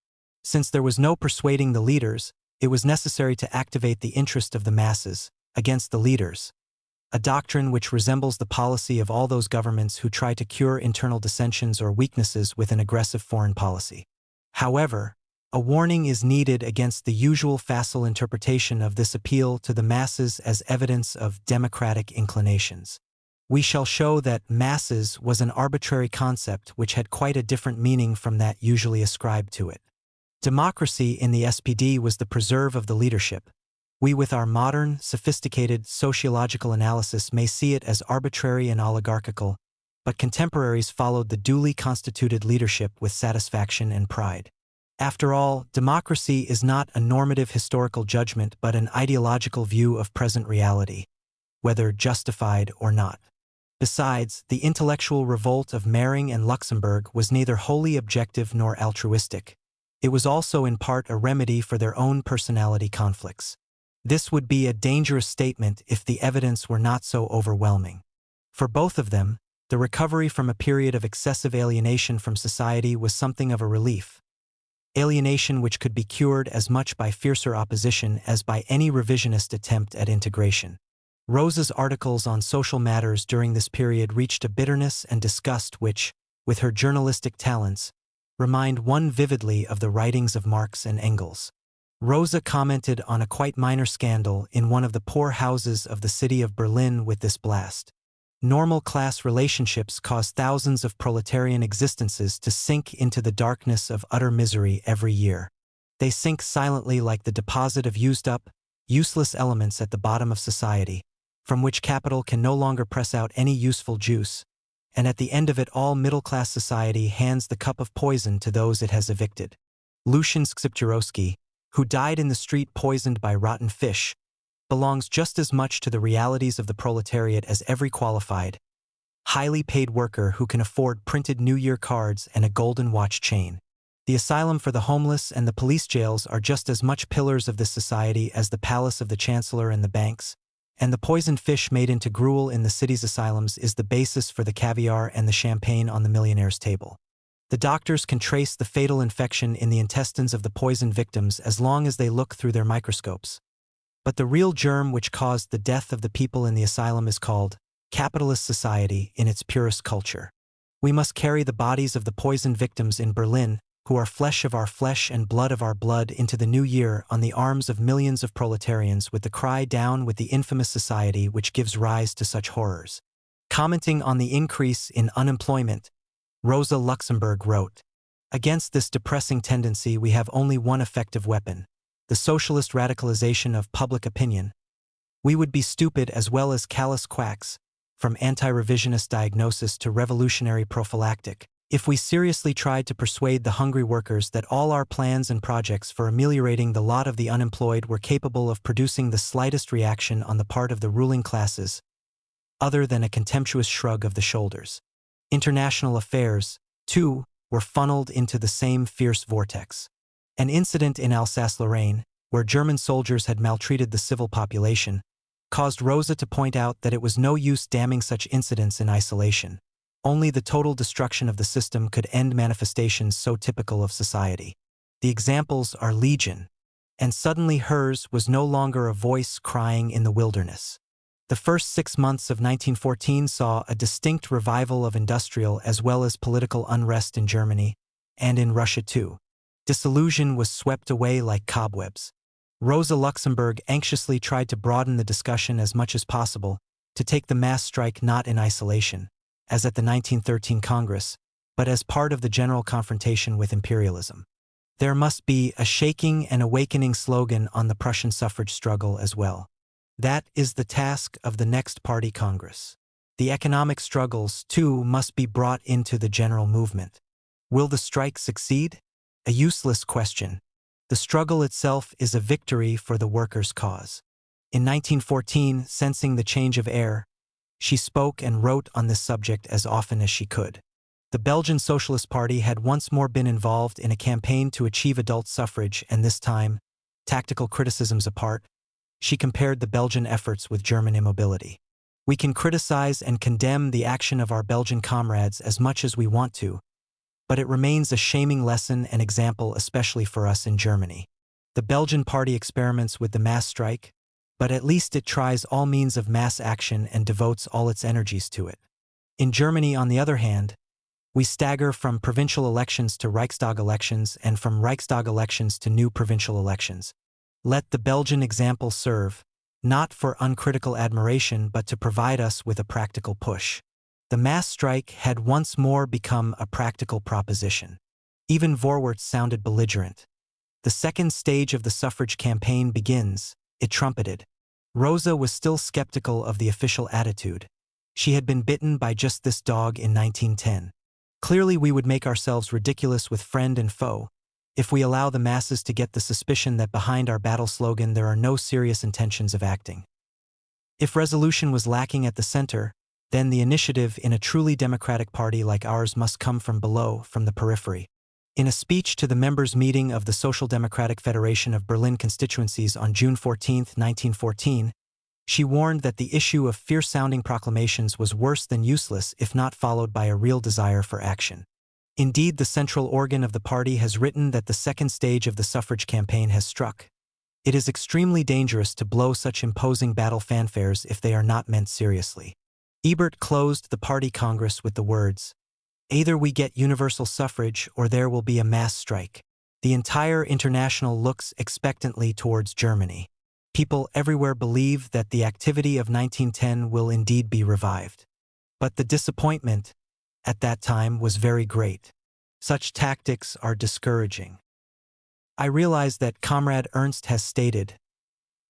Since there was no persuading the leaders, it was necessary to activate the interest of the masses against the leaders, a doctrine which resembles the policy of all those governments who try to cure internal dissensions or weaknesses with an aggressive foreign policy. However, a warning is needed against the usual facile interpretation of this appeal to the masses as evidence of democratic inclinations. We shall show that masses was an arbitrary concept which had quite a different meaning from that usually ascribed to it. Democracy in the SPD was the preserve of the leadership. We with our modern, sophisticated sociological analysis may see it as arbitrary and oligarchical, but contemporaries followed the duly constituted leadership with satisfaction and pride. After all, democracy is not a normative historical judgment but an ideological view of present reality, whether justified or not. Besides, the intellectual revolt of Mering and Luxemburg was neither wholly objective nor altruistic. It was also in part a remedy for their own personality conflicts. This would be a dangerous statement if the evidence were not so overwhelming. For both of them, the recovery from a period of excessive alienation from society was something of a relief. Alienation which could be cured as much by fiercer opposition as by any revisionist attempt at integration. Rosa's articles on social matters during this period reached a bitterness and disgust which, with her journalistic talents, remind one vividly of the writings of Marx and Engels. Rosa commented on a quite minor scandal in one of the poor houses of the city of Berlin with this blast. Normal class relationships cause thousands of proletarian existences to sink into the darkness of utter misery every year. They sink silently like the deposit of used-up, useless elements at the bottom of society, from which capital can no longer press out any useful juice, and at the end of it all middle-class society hands the cup of poison to those it has evicted. Lucien Skrzypczewski, who died in the street poisoned by rotten fish, belongs just as much to the realities of the proletariat as every qualified, highly paid worker who can afford printed New Year cards and a golden watch chain. The asylum for the homeless and the police jails are just as much pillars of this society as the palace of the chancellor and the banks, and the poisoned fish made into gruel in the city's asylums is the basis for the caviar and the champagne on the millionaire's table. The doctors can trace the fatal infection in the intestines of the poisoned victims as long as they look through their microscopes. But the real germ which caused the death of the people in the asylum is called capitalist society in its purest culture. We must carry the bodies of the poisoned victims in Berlin, who are flesh of our flesh and blood of our blood, into the new year on the arms of millions of proletarians with the cry down with the infamous society which gives rise to such horrors. Commenting on the increase in unemployment, Rosa Luxemburg wrote, "Against this depressing tendency we have only one effective weapon, the socialist radicalization of public opinion. We would be stupid as well as callous quacks, from anti-revisionist diagnosis to revolutionary prophylactic, if we seriously tried to persuade the hungry workers that all our plans and projects for ameliorating the lot of the unemployed were capable of producing the slightest reaction on the part of the ruling classes, other than a contemptuous shrug of the shoulders. International affairs, too, were funneled into the same fierce vortex. An incident in Alsace-Lorraine, where German soldiers had maltreated the civil population, caused Rosa to point out that it was no use damning such incidents in isolation. Only the total destruction of the system could end manifestations so typical of society. The examples are legion, and suddenly hers was no longer a voice crying in the wilderness. The first 6 months of 1914 saw a distinct revival of industrial as well as political unrest in Germany, and in Russia too. Disillusion was swept away like cobwebs. Rosa Luxemburg anxiously tried to broaden the discussion as much as possible, to take the mass strike not in isolation, as at the 1913 Congress, but as part of the general confrontation with imperialism. There must be a shaking and awakening slogan on the Prussian suffrage struggle as well. That is the task of the next party Congress. The economic struggles, too, must be brought into the general movement. Will the strike succeed? A useless question. The struggle itself is a victory for the workers' cause. In 1914, sensing the change of air, she spoke and wrote on this subject as often as she could. The Belgian Socialist Party had once more been involved in a campaign to achieve adult suffrage, and this time, tactical criticisms apart, she compared the Belgian efforts with German immobility. We can criticize and condemn the action of our Belgian comrades as much as we want to, but it remains a shaming lesson and example especially for us in Germany. The Belgian party experiments with the mass strike, but at least it tries all means of mass action and devotes all its energies to it. In Germany, on the other hand, we stagger from provincial elections to Reichstag elections and from Reichstag elections to new provincial elections. Let the Belgian example serve, not for uncritical admiration but to provide us with a practical push. The mass strike had once more become a practical proposition. Even Vorwärts sounded belligerent. The second stage of the suffrage campaign begins, it trumpeted. Rosa was still skeptical of the official attitude. She had been bitten by just this dog in 1910. Clearly we would make ourselves ridiculous with friend and foe if we allow the masses to get the suspicion that behind our battle slogan there are no serious intentions of acting. If resolution was lacking at the center, then the initiative in a truly democratic party like ours must come from below, from the periphery. In a speech to the members' meeting of the Social Democratic Federation of Berlin constituencies on June 14, 1914, she warned that the issue of fierce-sounding proclamations was worse than useless if not followed by a real desire for action. Indeed, the central organ of the party has written that the second stage of the suffrage campaign has struck. It is extremely dangerous to blow such imposing battle fanfares if they are not meant seriously. Ebert closed the party congress with the words, "Either we get universal suffrage or there will be a mass strike." The entire international looks expectantly towards Germany. People everywhere believe that the activity of 1910 will indeed be revived. But the disappointment, at that time, was very great. Such tactics are discouraging. I realize that Comrade Ernst has stated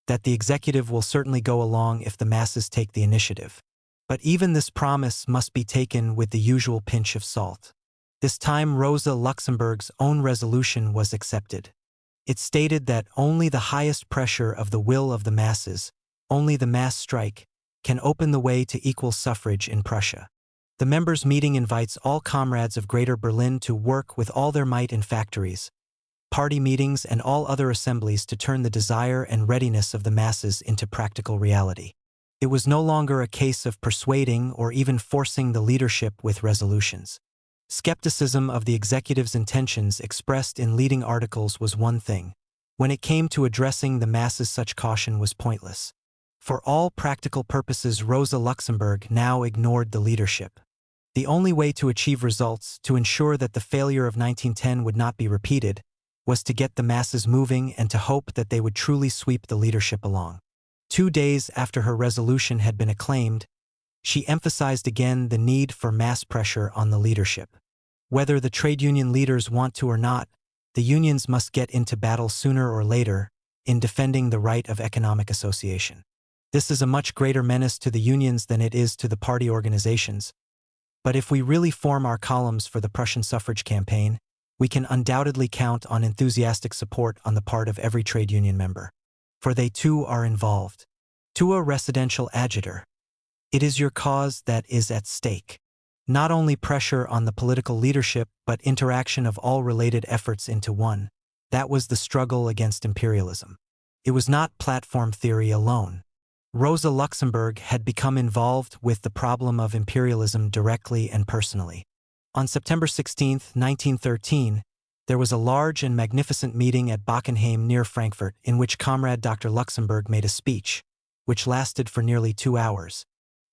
that the executive will certainly go along if the masses take the initiative. But even this promise must be taken with the usual pinch of salt. This time Rosa Luxemburg's own resolution was accepted. It stated that only the highest pressure of the will of the masses, only the mass strike, can open the way to equal suffrage in Prussia. The members' meeting invites all comrades of Greater Berlin to work with all their might in factories, party meetings and all other assemblies to turn the desire and readiness of the masses into practical reality. It was no longer a case of persuading or even forcing the leadership with resolutions. Skepticism of the executive's intentions expressed in leading articles was one thing. When it came to addressing the masses, such caution was pointless. For all practical purposes, Rosa Luxemburg now ignored the leadership. The only way to achieve results, to ensure that the failure of 1910 would not be repeated, was to get the masses moving and to hope that they would truly sweep the leadership along. 2 days after her resolution had been acclaimed, she emphasized again the need for mass pressure on the leadership. Whether the trade union leaders want to or not, the unions must get into battle sooner or later in defending the right of economic association. This is a much greater menace to the unions than it is to the party organizations. But if we really form our columns for the Prussian suffrage campaign, we can undoubtedly count on enthusiastic support on the part of every trade union member. For they too are involved. To a residential adjutor, it is your cause that is at stake. Not only pressure on the political leadership, but interaction of all related efforts into one. That was the struggle against imperialism. It was not platform theory alone. Rosa Luxemburg had become involved with the problem of imperialism directly and personally. On September 16, 1913, there was a large and magnificent meeting at Bockenheim near Frankfurt in which Comrade Dr. Luxemburg made a speech, which lasted for nearly 2 hours.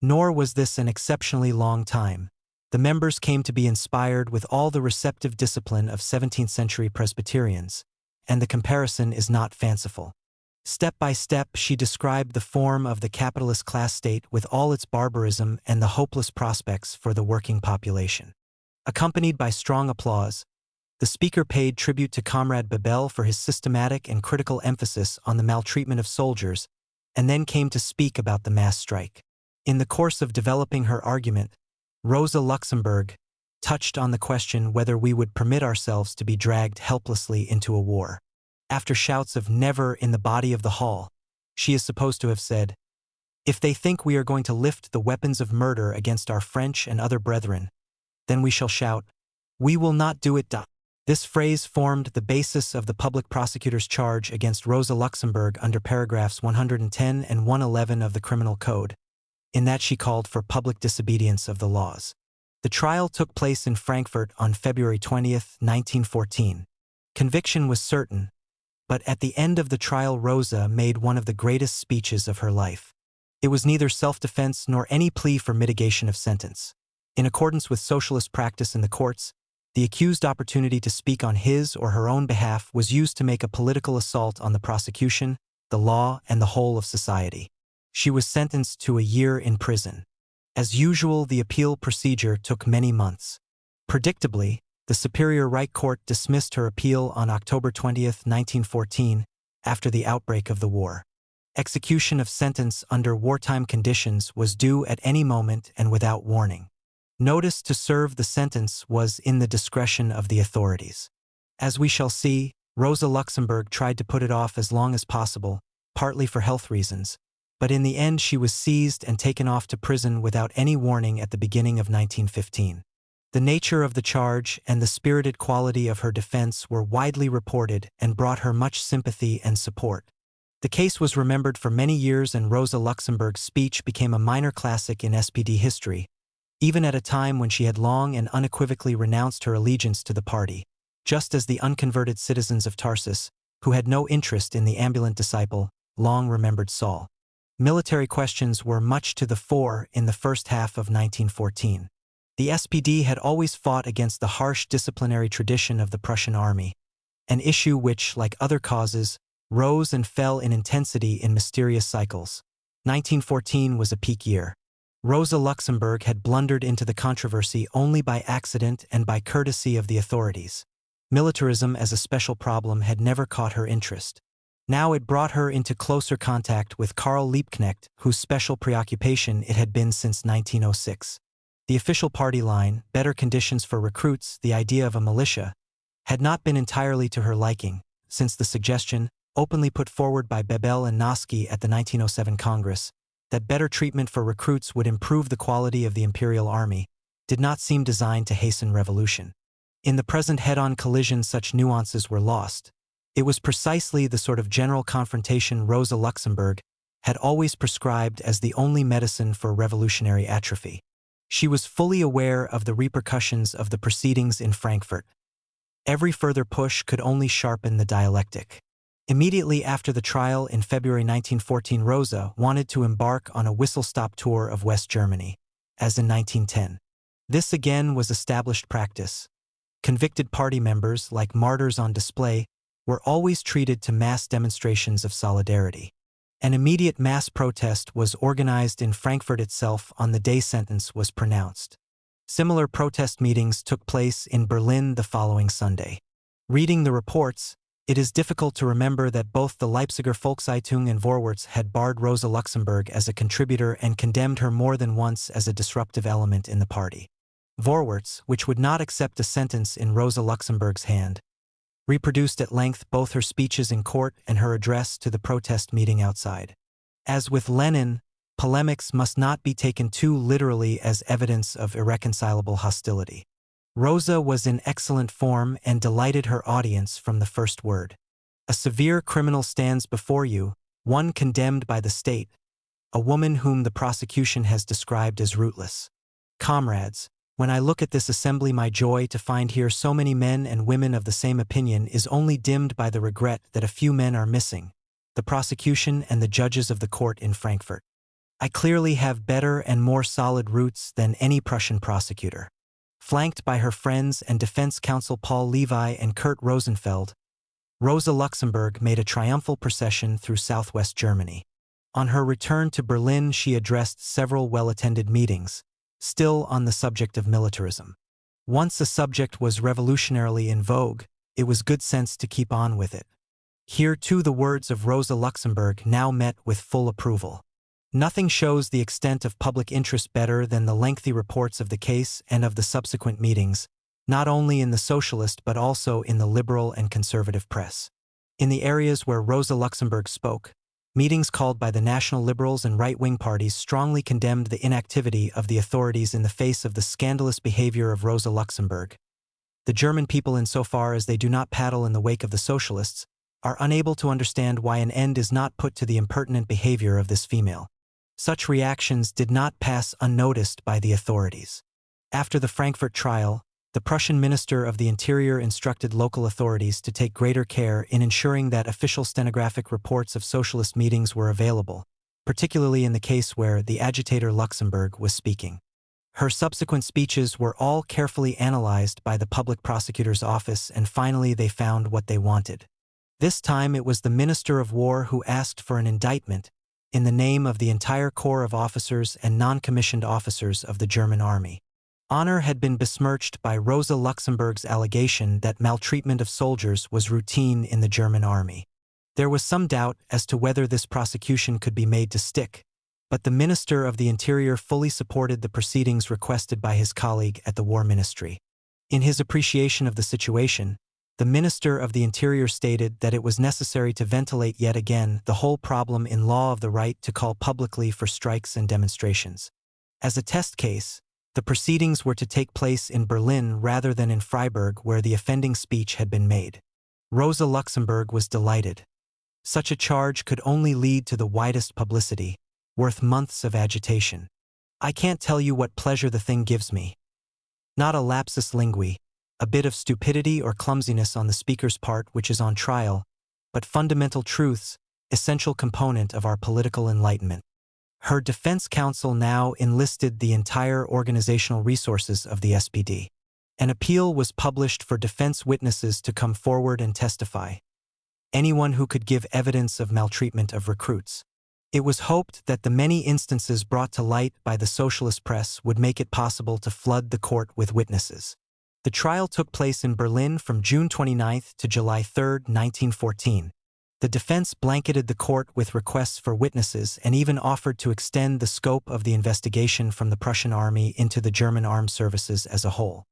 Nor was this an exceptionally long time. The members came to be inspired with all the receptive discipline of 17th-century Presbyterians, and the comparison is not fanciful. Step by step, she described the form of the capitalist class state with all its barbarism and the hopeless prospects for the working population. Accompanied by strong applause, the speaker paid tribute to Comrade Bebel for his systematic and critical emphasis on the maltreatment of soldiers, and then came to speak about the mass strike. In the course of developing her argument, Rosa Luxemburg touched on the question whether we would permit ourselves to be dragged helplessly into a war. After shouts of "never" in the body of the hall, she is supposed to have said, "If they think we are going to lift the weapons of murder against our French and other brethren, then we shall shout, 'We will not do it.'" This phrase formed the basis of the public prosecutor's charge against Rosa Luxemburg under paragraphs 110 and 111 of the Criminal Code, in that she called for public disobedience of the laws. The trial took place in Frankfurt on February 20, 1914. Conviction was certain, but at the end of the trial Rosa made one of the greatest speeches of her life. It was neither self-defense nor any plea for mitigation of sentence. In accordance with socialist practice in the courts, the accused's opportunity to speak on his or her own behalf was used to make a political assault on the prosecution, the law, and the whole of society. She was sentenced to a year in prison. As usual, the appeal procedure took many months. Predictably, the Superior Reich Court dismissed her appeal on October 20, 1914, after the outbreak of the war. Execution of sentence under wartime conditions was due at any moment and without warning. Notice to serve the sentence was in the discretion of the authorities. As we shall see, Rosa Luxemburg tried to put it off as long as possible, partly for health reasons, but in the end she was seized and taken off to prison without any warning at the beginning of 1915. The nature of the charge and the spirited quality of her defense were widely reported and brought her much sympathy and support. The case was remembered for many years, and Rosa Luxemburg's speech became a minor classic in SPD history, even at a time when she had long and unequivocally renounced her allegiance to the party, just as the unconverted citizens of Tarsus, who had no interest in the ambulant disciple, long remembered Saul. Military questions were much to the fore in the first half of 1914. The SPD had always fought against the harsh disciplinary tradition of the Prussian army, an issue which, like other causes, rose and fell in intensity in mysterious cycles. 1914 was a peak year. Rosa Luxemburg had blundered into the controversy only by accident and by courtesy of the authorities. Militarism as a special problem had never caught her interest. Now it brought her into closer contact with Karl Liebknecht, whose special preoccupation it had been since 1906. The official party line, better conditions for recruits, the idea of a militia, had not been entirely to her liking, since the suggestion, openly put forward by Bebel and Noski at the 1907 Congress, that better treatment for recruits would improve the quality of the imperial army, did not seem designed to hasten revolution. In the present head-on collision such nuances were lost. It was precisely the sort of general confrontation Rosa Luxemburg had always prescribed as the only medicine for revolutionary atrophy. She was fully aware of the repercussions of the proceedings in Frankfurt. Every further push could only sharpen the dialectic. Immediately after the trial in February 1914, Rosa wanted to embark on a whistle-stop tour of West Germany, as in 1910. This again was established practice. Convicted party members, like martyrs on display, were always treated to mass demonstrations of solidarity. An immediate mass protest was organized in Frankfurt itself on the day sentence was pronounced. Similar protest meetings took place in Berlin the following Sunday. Reading the reports, it is difficult to remember that both the Leipziger Volkszeitung and Vorwärts had barred Rosa Luxemburg as a contributor and condemned her more than once as a disruptive element in the party. Vorwärts, which would not accept a sentence in Rosa Luxemburg's hand, reproduced at length both her speeches in court and her address to the protest meeting outside. As with Lenin, polemics must not be taken too literally as evidence of irreconcilable hostility. Rosa was in excellent form and delighted her audience from the first word. A severe criminal stands before you, one condemned by the state, a woman whom the prosecution has described as rootless. Comrades, when I look at this assembly, my joy to find here so many men and women of the same opinion is only dimmed by the regret that a few men are missing, the prosecution and the judges of the court in Frankfurt. I clearly have better and more solid roots than any Prussian prosecutor. Flanked by her friends and defense counsel Paul Levi and Kurt Rosenfeld, Rosa Luxemburg made a triumphal procession through southwest Germany. On her return to Berlin, she addressed several well-attended meetings, still on the subject of militarism. Once a subject was revolutionarily in vogue, it was good sense to keep on with it. Here too the words of Rosa Luxemburg now met with full approval. Nothing shows the extent of public interest better than the lengthy reports of the case and of the subsequent meetings, not only in the socialist but also in the liberal and conservative press. In the areas where Rosa Luxemburg spoke, meetings called by the national liberals and right-wing parties strongly condemned the inactivity of the authorities in the face of the scandalous behavior of Rosa Luxemburg. The German people, insofar as they do not paddle in the wake of the socialists, are unable to understand why an end is not put to the impertinent behavior of this female. Such reactions did not pass unnoticed by the authorities. After the Frankfurt trial, the Prussian Minister of the Interior instructed local authorities to take greater care in ensuring that official stenographic reports of socialist meetings were available, particularly in the case where the agitator Luxemburg was speaking. Her subsequent speeches were all carefully analyzed by the public prosecutor's office, and finally they found what they wanted. This time it was the Minister of War who asked for an indictment in the name of the entire corps of officers and non-commissioned officers of the German army. Honor had been besmirched by Rosa Luxemburg's allegation that maltreatment of soldiers was routine in the German army. There was some doubt as to whether this prosecution could be made to stick, but the Minister of the Interior fully supported the proceedings requested by his colleague at the War Ministry. In his appreciation of the situation, the Minister of the Interior stated that it was necessary to ventilate yet again the whole problem in law of the right to call publicly for strikes and demonstrations. As a test case, the proceedings were to take place in Berlin rather than in Freiburg, where the offending speech had been made. Rosa Luxemburg was delighted. Such a charge could only lead to the widest publicity, worth months of agitation. I can't tell you what pleasure the thing gives me. Not a lapsus linguae, a bit of stupidity or clumsiness on the speaker's part which is on trial, but fundamental truths, essential component of our political enlightenment. Her defense counsel now enlisted the entire organizational resources of the SPD. An appeal was published for defense witnesses to come forward and testify. Anyone who could give evidence of maltreatment of recruits. It was hoped that the many instances brought to light by the socialist press would make it possible to flood the court with witnesses. The trial took place in Berlin from June 29 to July 3, 1914. The defense blanketed the court with requests for witnesses and even offered to extend the scope of the investigation from the Prussian army into the German armed services as a whole.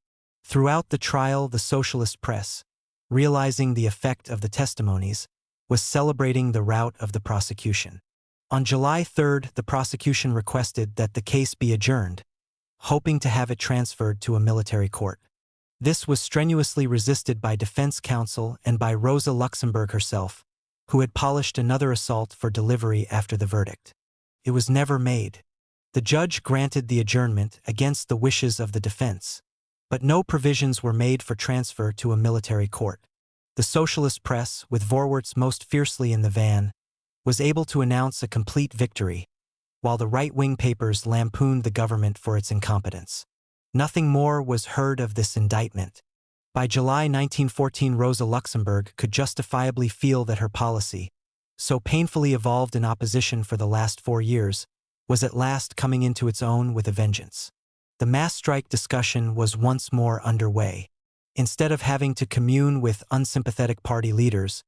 Throughout the trial, the socialist press, realizing the effect of the testimonies, was celebrating the rout of the prosecution. On July 3, the prosecution requested that the case be adjourned, hoping to have it transferred to a military court. This was strenuously resisted by defense counsel and by Rosa Luxemburg herself, who had polished another assault for delivery after the verdict. It was never made. The judge granted the adjournment against the wishes of the defense, but no provisions were made for transfer to a military court. The socialist press, with Vorwärts most fiercely in the van, was able to announce a complete victory, while the right-wing papers lampooned the government for its incompetence. Nothing more was heard of this indictment. By July 1914, Rosa Luxemburg could justifiably feel that her policy, so painfully evolved in opposition for the last 4 years, was at last coming into its own with a vengeance. The mass strike discussion was once more underway. Instead of having to commune with unsympathetic party leaders,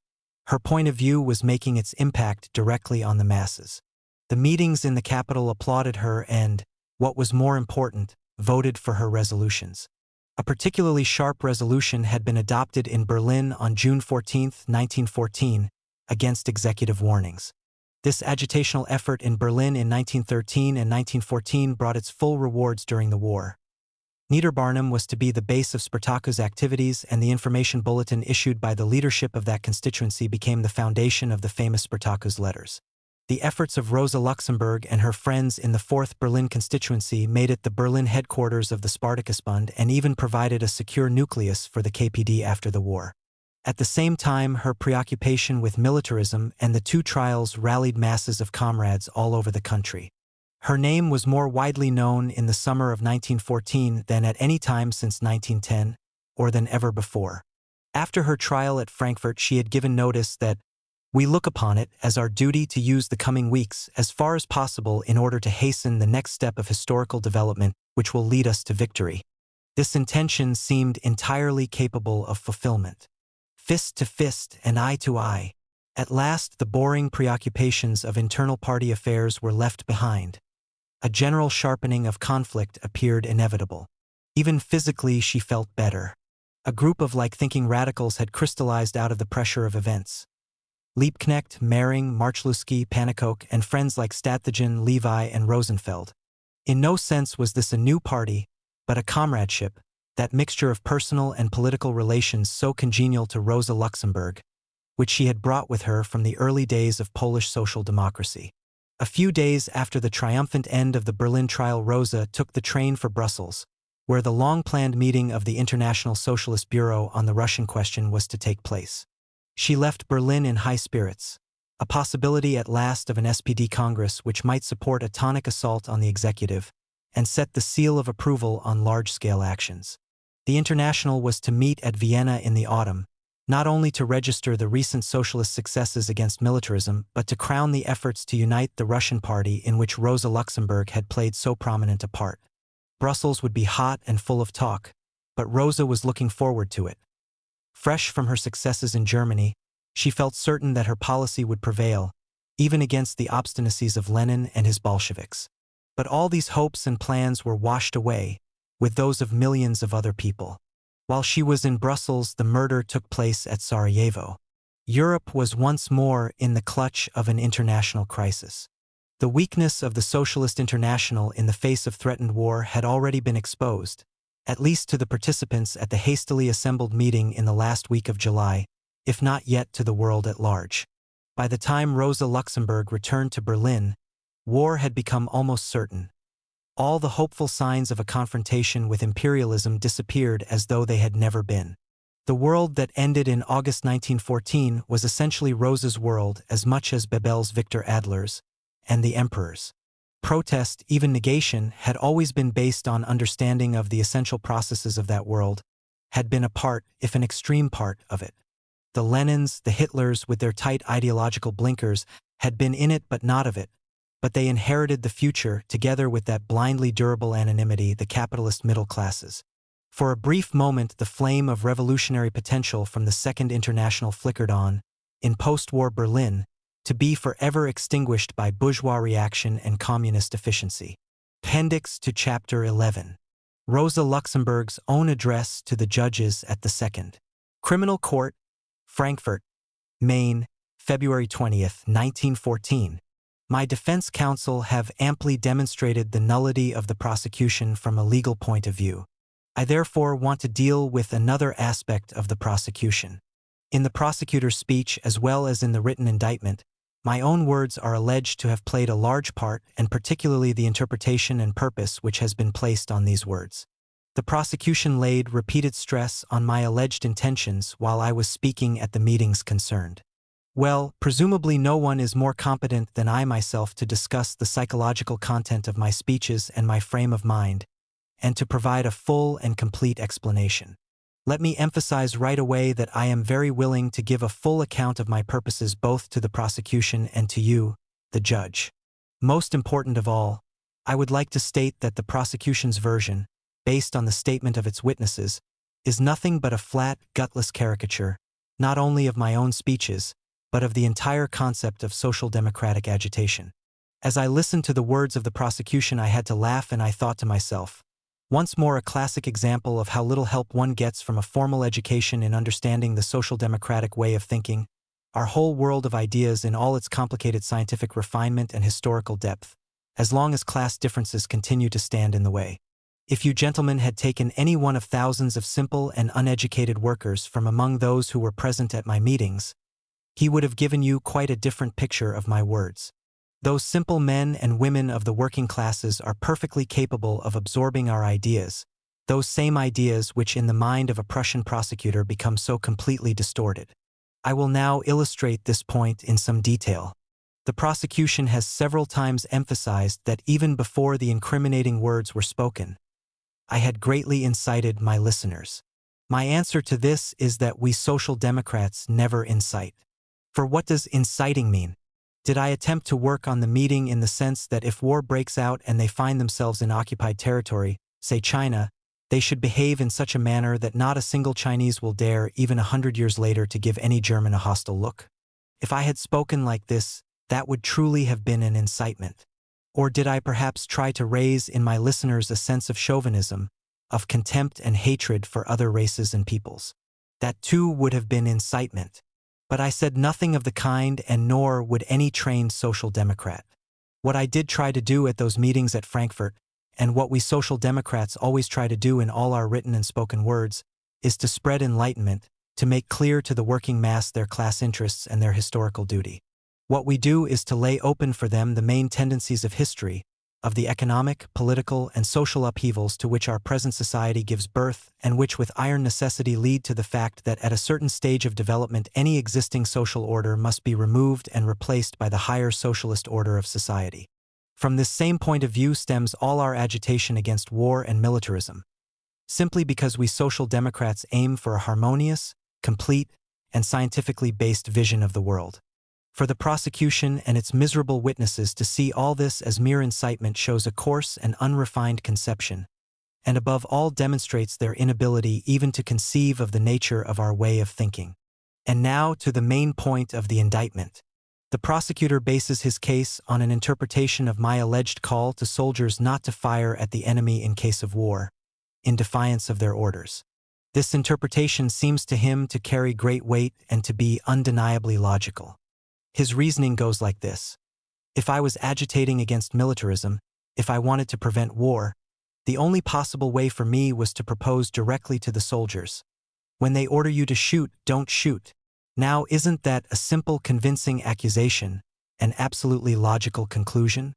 her point of view was making its impact directly on the masses. The meetings in the capital applauded her and, what was more important, voted for her resolutions. A particularly sharp resolution had been adopted in Berlin on June 14, 1914, against executive warnings. This agitational effort in Berlin in 1913 and 1914 brought its full rewards during the war. Niederbarnum was to be the base of Spartaku's activities, and the information bulletin issued by the leadership of that constituency became the foundation of the famous Spartaku's letters. The efforts of Rosa Luxemburg and her friends in the 4th Berlin constituency made it the Berlin headquarters of the Spartacusbund and even provided a secure nucleus for the KPD after the war. At the same time, her preoccupation with militarism and the two trials rallied masses of comrades all over the country. Her name was more widely known in the summer of 1914 than at any time since 1910, or than ever before. After her trial at Frankfurt, she had given notice that we look upon it as our duty to use the coming weeks as far as possible in order to hasten the next step of historical development which will lead us to victory. This intention seemed entirely capable of fulfillment. Fist to fist and eye to eye. At last the boring preoccupations of internal party affairs were left behind. A general sharpening of conflict appeared inevitable. Even physically she felt better. A group of like-thinking radicals had crystallized out of the pressure of events. Liebknecht, Mehring, Marchluski, Pannekoek, and friends like Stathagen, Levi, and Rosenfeld. In no sense was this a new party, but a comradeship, that mixture of personal and political relations so congenial to Rosa Luxemburg, which she had brought with her from the early days of Polish social democracy. A few days after the triumphant end of the Berlin trial, Rosa took the train for Brussels, where the long-planned meeting of the International Socialist Bureau on the Russian question was to take place. She left Berlin in high spirits, a possibility at last of an SPD Congress which might support a tonic assault on the executive and set the seal of approval on large-scale actions. The International was to meet at Vienna in the autumn, not only to register the recent socialist successes against militarism, but to crown the efforts to unite the Russian party in which Rosa Luxemburg had played so prominent a part. Brussels would be hot and full of talk, but Rosa was looking forward to it. Fresh from her successes in Germany, she felt certain that her policy would prevail, even against the obstinacies of Lenin and his Bolsheviks. But all these hopes and plans were washed away, with those of millions of other people. While she was in Brussels, the murder took place at Sarajevo. Europe was once more in the clutch of an international crisis. The weakness of the Socialist International in the face of threatened war had already been exposed, at least to the participants at the hastily assembled meeting in the last week of July, if not yet to the world at large. By the time Rosa Luxemburg returned to Berlin, war had become almost certain. All the hopeful signs of a confrontation with imperialism disappeared as though they had never been. The world that ended in August 1914 was essentially Rosa's world as much as Bebel's Victor Adler's, and the emperor's. Protest, even negation, had always been based on understanding of the essential processes of that world, had been a part, if an extreme part, of it. The Lenins, the Hitlers, with their tight ideological blinkers, had been in it but not of it, but they inherited the future together with that blindly durable anonymity, the capitalist middle classes. For a brief moment the flame of revolutionary potential from the Second International flickered on, in post-war Berlin, to be forever extinguished by bourgeois reaction and communist efficiency. Appendix to Chapter 11. Rosa Luxemburg's own address to the judges at the Second Criminal Court, Frankfurt, Maine, February 20, 1914. My defense counsel have amply demonstrated the nullity of the prosecution from a legal point of view. I therefore want to deal with another aspect of the prosecution. In the prosecutor's speech as well as in the written indictment, my own words are alleged to have played a large part, and particularly the interpretation and purpose which has been placed on these words. The prosecution laid repeated stress on my alleged intentions while I was speaking at the meetings concerned. Well, presumably no one is more competent than I myself to discuss the psychological content of my speeches and my frame of mind, and to provide a full and complete explanation. Let me emphasize right away that I am very willing to give a full account of my purposes both to the prosecution and to you, the judge. Most important of all, I would like to state that the prosecution's version, based on the statement of its witnesses, is nothing but a flat, gutless caricature, not only of my own speeches, but of the entire concept of social democratic agitation. As I listened to the words of the prosecution, I had to laugh, and I thought to myself, once more a classic example of how little help one gets from a formal education in understanding the social democratic way of thinking, our whole world of ideas in all its complicated scientific refinement and historical depth, as long as class differences continue to stand in the way. If you gentlemen had taken any one of thousands of simple and uneducated workers from among those who were present at my meetings, he would have given you quite a different picture of my words. Those simple men and women of the working classes are perfectly capable of absorbing our ideas, those same ideas which in the mind of a Prussian prosecutor become so completely distorted. I will now illustrate this point in some detail. The prosecution has several times emphasized that even before the incriminating words were spoken, I had greatly incited my listeners. My answer to this is that we Social Democrats never incite. For what does inciting mean? Did I attempt to work on the meeting in the sense that if war breaks out and they find themselves in occupied territory, say China, they should behave in such a manner that not a single Chinese will dare even 100 years later to give any German a hostile look? If I had spoken like this, that would truly have been an incitement. Or did I perhaps try to raise in my listeners a sense of chauvinism, of contempt and hatred for other races and peoples? That too would have been incitement. But I said nothing of the kind, and nor would any trained Social Democrat. What I did try to do at those meetings at Frankfurt, and what we Social Democrats always try to do in all our written and spoken words, is to spread enlightenment, to make clear to the working mass their class interests and their historical duty. What we do is to lay open for them the main tendencies of history, of the economic, political, and social upheavals to which our present society gives birth and which with iron necessity lead to the fact that at a certain stage of development any existing social order must be removed and replaced by the higher socialist order of society. From this same point of view stems all our agitation against war and militarism. Simply because we Social Democrats aim for a harmonious, complete, and scientifically based vision of the world. For the prosecution and its miserable witnesses to see all this as mere incitement shows a coarse and unrefined conception, and above all demonstrates their inability even to conceive of the nature of our way of thinking. And now to the main point of the indictment. The prosecutor bases his case on an interpretation of my alleged call to soldiers not to fire at the enemy in case of war, in defiance of their orders. This interpretation seems to him to carry great weight and to be undeniably logical. His reasoning goes like this. If I was agitating against militarism, if I wanted to prevent war, the only possible way for me was to propose directly to the soldiers. When they order you to shoot, don't shoot. Now, isn't that a simple, convincing accusation, an absolutely logical conclusion?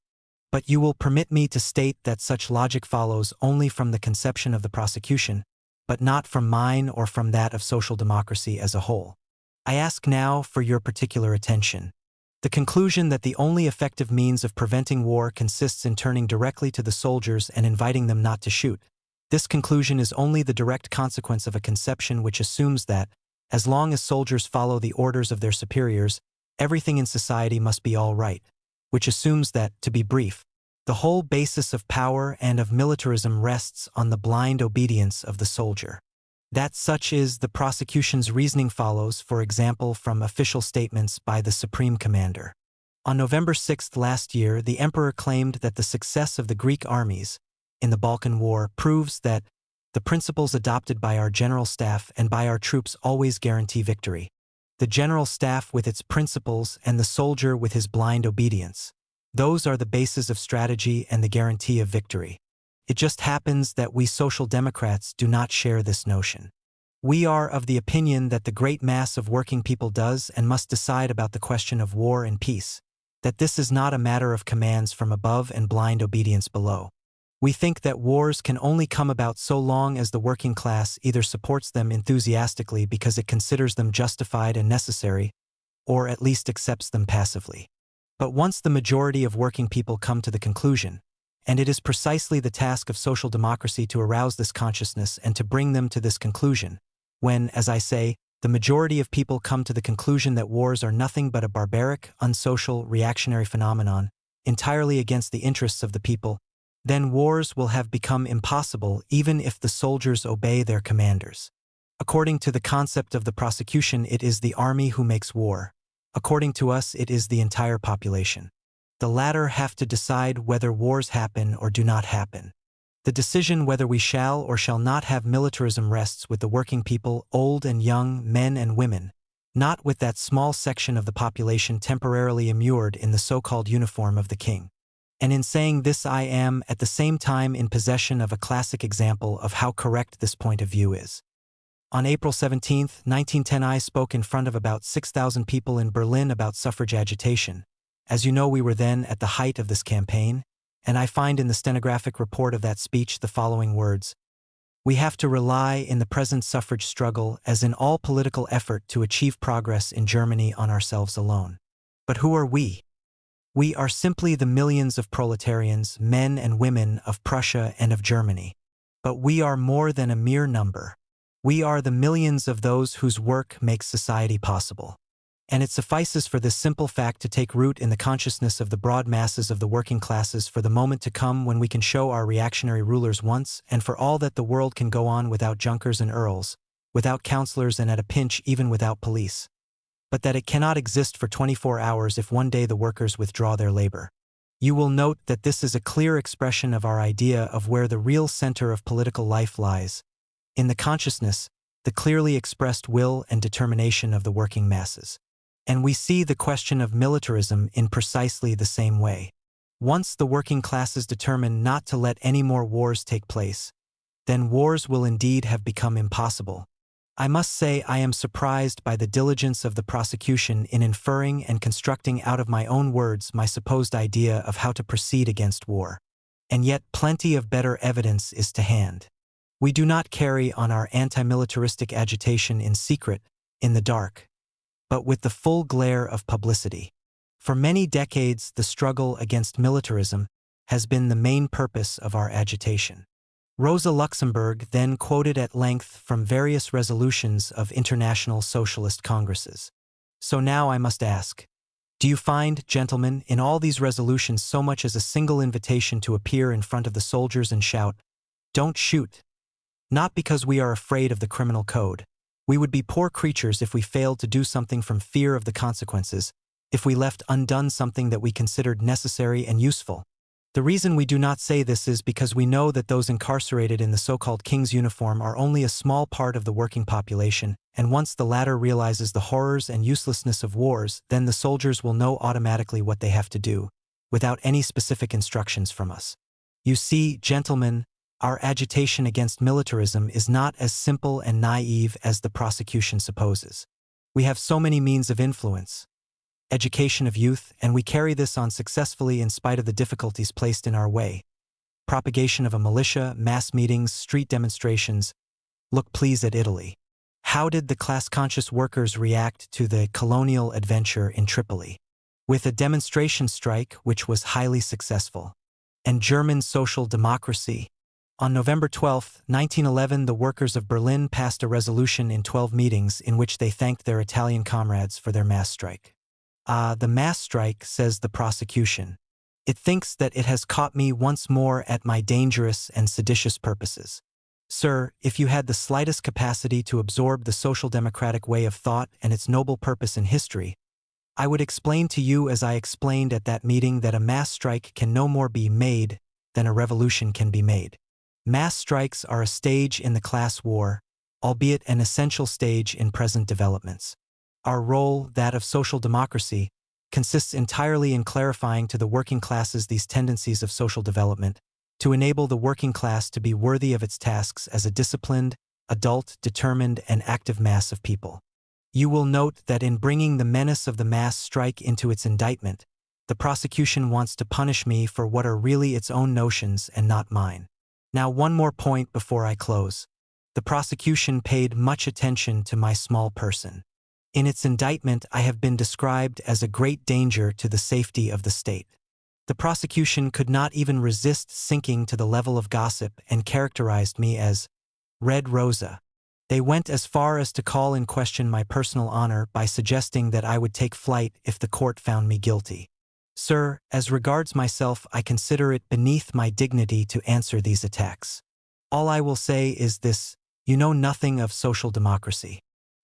But you will permit me to state that such logic follows only from the conception of the prosecution, but not from mine or from that of social democracy as a whole. I ask now for your particular attention. The conclusion that the only effective means of preventing war consists in turning directly to the soldiers and inviting them not to shoot. This conclusion is only the direct consequence of a conception which assumes that, as long as soldiers follow the orders of their superiors, everything in society must be all right, which assumes that, to be brief, the whole basis of power and of militarism rests on the blind obedience of the soldier. That such is the prosecution's reasoning follows, for example, from official statements by the Supreme Commander. On November 6 last year, the Emperor claimed that the success of the Greek armies in the Balkan War proves that the principles adopted by our General Staff and by our troops always guarantee victory. The General Staff with its principles and the soldier with his blind obedience. Those are the bases of strategy and the guarantee of victory. It just happens that we Social Democrats do not share this notion. We are of the opinion that the great mass of working people does and must decide about the question of war and peace, that this is not a matter of commands from above and blind obedience below. We think that wars can only come about so long as the working class either supports them enthusiastically because it considers them justified and necessary, or at least accepts them passively. But once the majority of working people come to the conclusion, and it is precisely the task of social democracy to arouse this consciousness and to bring them to this conclusion, when, as I say, the majority of people come to the conclusion that wars are nothing but a barbaric, unsocial, reactionary phenomenon, entirely against the interests of the people, then wars will have become impossible even if the soldiers obey their commanders. According to the concept of the prosecution, it is the army who makes war. According to us, it is the entire population. The latter have to decide whether wars happen or do not happen. The decision whether we shall or shall not have militarism rests with the working people, old and young, men and women, not with that small section of the population temporarily immured in the so-called uniform of the king. And in saying this I am at the same time in possession of a classic example of how correct this point of view is. On April 17, 1910 I spoke in front of about 6,000 people in Berlin about suffrage agitation. As you know, we were then at the height of this campaign, and I find in the stenographic report of that speech the following words: "We have to rely in the present suffrage struggle, as in all political effort to achieve progress in Germany, on ourselves alone." But who are we? We are simply the millions of proletarians, men and women of Prussia and of Germany. But we are more than a mere number. We are the millions of those whose work makes society possible. And it suffices for this simple fact to take root in the consciousness of the broad masses of the working classes for the moment to come when we can show our reactionary rulers once and for all that the world can go on without junkers and earls, without councillors, and at a pinch even without police. But that it cannot exist for 24 hours if one day the workers withdraw their labor. You will note that this is a clear expression of our idea of where the real center of political life lies, in the consciousness, the clearly expressed will and determination of the working masses. And we see the question of militarism in precisely the same way. Once the working classes determine not to let any more wars take place, then wars will indeed have become impossible. I must say I am surprised by the diligence of the prosecution in inferring and constructing out of my own words my supposed idea of how to proceed against war. And yet plenty of better evidence is to hand. We do not carry on our anti-militaristic agitation in secret, in the dark, but with the full glare of publicity. For many decades, the struggle against militarism has been the main purpose of our agitation. Rosa Luxemburg then quoted at length from various resolutions of international socialist congresses. So now I must ask, do you find, gentlemen, in all these resolutions so much as a single invitation to appear in front of the soldiers and shout, "Don't shoot"? Not because we are afraid of the criminal code. We would be poor creatures if we failed to do something from fear of the consequences, if we left undone something that we considered necessary and useful. The reason we do not say this is because we know that those incarcerated in the so-called king's uniform are only a small part of the working population, and once the latter realizes the horrors and uselessness of wars, then the soldiers will know automatically what they have to do, without any specific instructions from us. You see, gentlemen, our agitation against militarism is not as simple and naive as the prosecution supposes. We have so many means of influence. Education of youth, and we carry this on successfully in spite of the difficulties placed in our way. Propagation of a militia, mass meetings, street demonstrations. Look please at Italy. How did the class-conscious workers react to the colonial adventure in Tripoli? With a demonstration strike which was highly successful. And German social democracy. On November 12, 1911, the workers of Berlin passed a resolution in 12 meetings in which they thanked their Italian comrades for their mass strike. The mass strike, says the prosecution. It thinks that it has caught me once more at my dangerous and seditious purposes. Sir, if you had the slightest capacity to absorb the social democratic way of thought and its noble purpose in history, I would explain to you, as I explained at that meeting, that a mass strike can no more be made than a revolution can be made. Mass strikes are a stage in the class war, albeit an essential stage in present developments. Our role, that of social democracy, consists entirely in clarifying to the working classes these tendencies of social development, to enable the working class to be worthy of its tasks as a disciplined, adult, determined, and active mass of people. You will note that in bringing the menace of the mass strike into its indictment, the prosecution wants to punish me for what are really its own notions and not mine. Now, one more point before I close. The prosecution paid much attention to my small person. In its indictment, I have been described as a great danger to the safety of the state. The prosecution could not even resist sinking to the level of gossip and characterized me as Red Rosa. They went as far as to call in question my personal honor by suggesting that I would take flight if the court found me guilty. Sir, as regards myself, I consider it beneath my dignity to answer these attacks. All I will say is this: you know nothing of social democracy.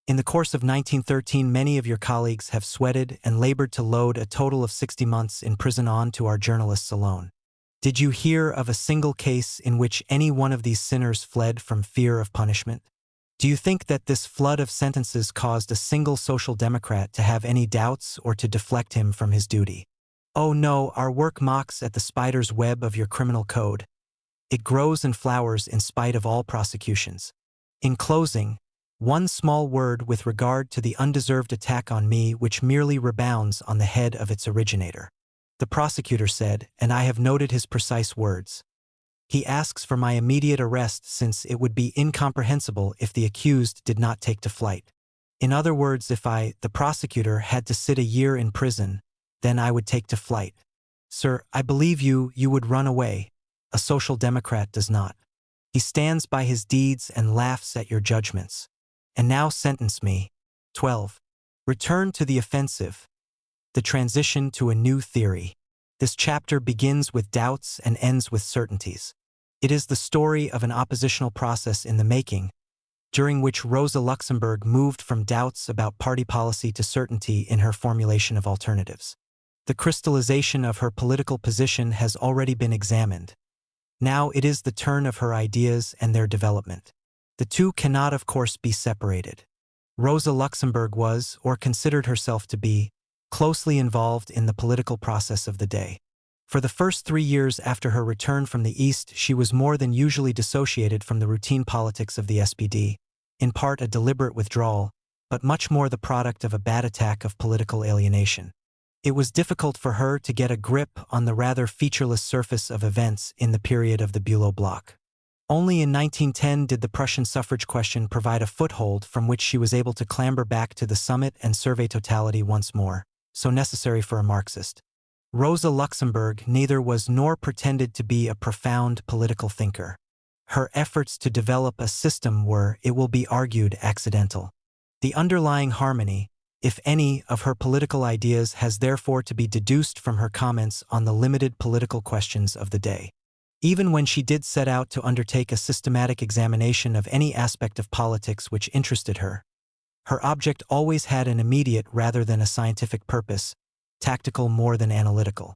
In the course of 1913, many of your colleagues have sweated and labored to load a total of 60 months in prison on to our journalists alone. Did you hear of a single case in which any one of these sinners fled from fear of punishment? Do you think that this flood of sentences caused a single social democrat to have any doubts or to deflect him from his duty? Oh no, our work mocks at the spider's web of your criminal code. It grows and flowers in spite of all prosecutions. In closing, one small word with regard to the undeserved attack on me which merely rebounds on the head of its originator. The prosecutor said, and I have noted his precise words. He asks for my immediate arrest since it would be incomprehensible if the accused did not take to flight. In other words, if I, the prosecutor, had to sit a year in prison, then I would take to flight. Sir, I believe you would run away. A social democrat does not. He stands by his deeds and laughs at your judgments. And now sentence me. 12. Return to the offensive. The transition to a new theory. This chapter begins with doubts and ends with certainties. It is the story of an oppositional process in the making, during which Rosa Luxemburg moved from doubts about party policy to certainty in her formulation of alternatives. The crystallization of her political position has already been examined. Now it is the turn of her ideas and their development. The two cannot, of course, be separated. Rosa Luxemburg was, or considered herself to be, closely involved in the political process of the day. For the first 3 years after her return from the East, she was more than usually dissociated from the routine politics of the SPD, in part a deliberate withdrawal, but much more the product of a bad attack of political alienation. It was difficult for her to get a grip on the rather featureless surface of events in the period of the Bülow bloc. Only in 1910 did the Prussian suffrage question provide a foothold from which she was able to clamber back to the summit and survey totality once more, so necessary for a Marxist. Rosa Luxemburg neither was nor pretended to be a profound political thinker. Her efforts to develop a system were, it will be argued, accidental. The underlying harmony, if any, of her political ideas has therefore to be deduced from her comments on the limited political questions of the day. Even when she did set out to undertake a systematic examination of any aspect of politics which interested her, her object always had an immediate rather than a scientific purpose, tactical more than analytical.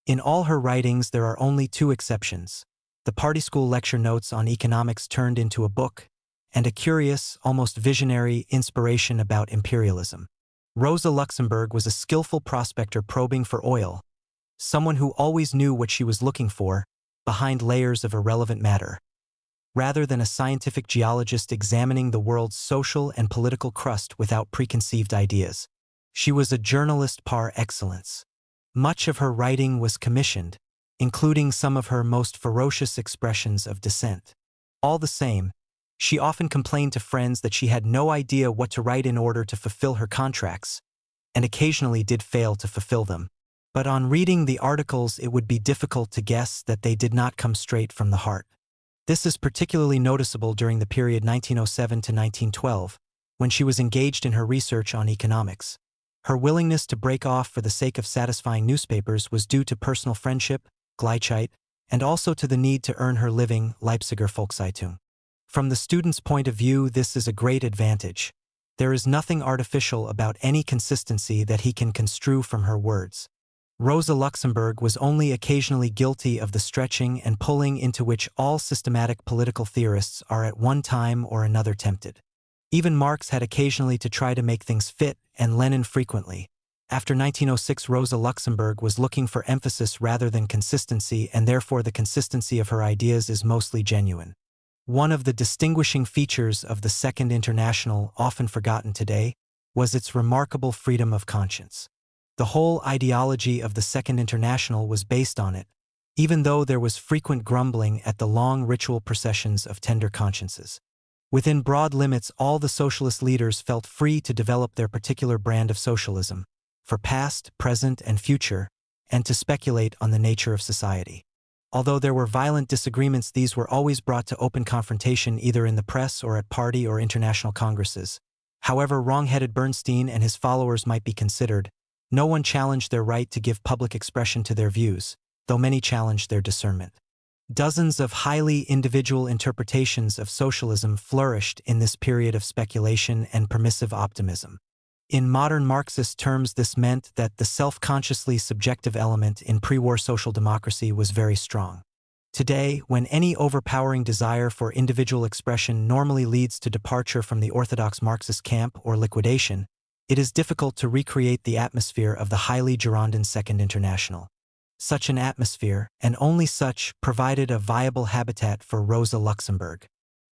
In all her writings there are only 2 exceptions: the party school lecture notes on economics turned into a book, and a curious, almost visionary inspiration about imperialism. Rosa Luxemburg was a skillful prospector probing for oil, someone who always knew what she was looking for behind layers of irrelevant matter, rather than a scientific geologist examining the world's social and political crust without preconceived ideas. She was a journalist par excellence. Much of her writing was commissioned, including some of her most ferocious expressions of dissent. All the same, she often complained to friends that she had no idea what to write in order to fulfill her contracts, and occasionally did fail to fulfill them. But on reading the articles it would be difficult to guess that they did not come straight from the heart. This is particularly noticeable during the period 1907 to 1912, when she was engaged in her research on economics. Her willingness to break off for the sake of satisfying newspapers was due to personal friendship, Gleichheit, and also to the need to earn her living, Leipziger Volkszeitung. From the student's point of view, this is a great advantage. There is nothing artificial about any consistency that he can construe from her words. Rosa Luxemburg was only occasionally guilty of the stretching and pulling into which all systematic political theorists are at one time or another tempted. Even Marx had occasionally to try to make things fit, and Lenin frequently. After 1906, Rosa Luxemburg was looking for emphasis rather than consistency, and therefore the consistency of her ideas is mostly genuine. One of the distinguishing features of the Second International, often forgotten today, was its remarkable freedom of conscience. The whole ideology of the Second International was based on it, even though there was frequent grumbling at the long ritual processions of tender consciences. Within broad limits, all the socialist leaders felt free to develop their particular brand of socialism, for past, present, and future, and to speculate on the nature of society. Although there were violent disagreements, these were always brought to open confrontation either in the press or at party or international congresses. However wrong-headed Bernstein and his followers might be considered, no one challenged their right to give public expression to their views, though many challenged their discernment. Dozens of highly individual interpretations of socialism flourished in this period of speculation and permissive optimism. In modern Marxist terms, this meant that the self-consciously subjective element in pre-war social democracy was very strong. Today, when any overpowering desire for individual expression normally leads to departure from the orthodox Marxist camp or liquidation, It is difficult to recreate the atmosphere of the highly Girondin Second International. Such an atmosphere, and only such, provided a viable habitat for Rosa Luxemburg.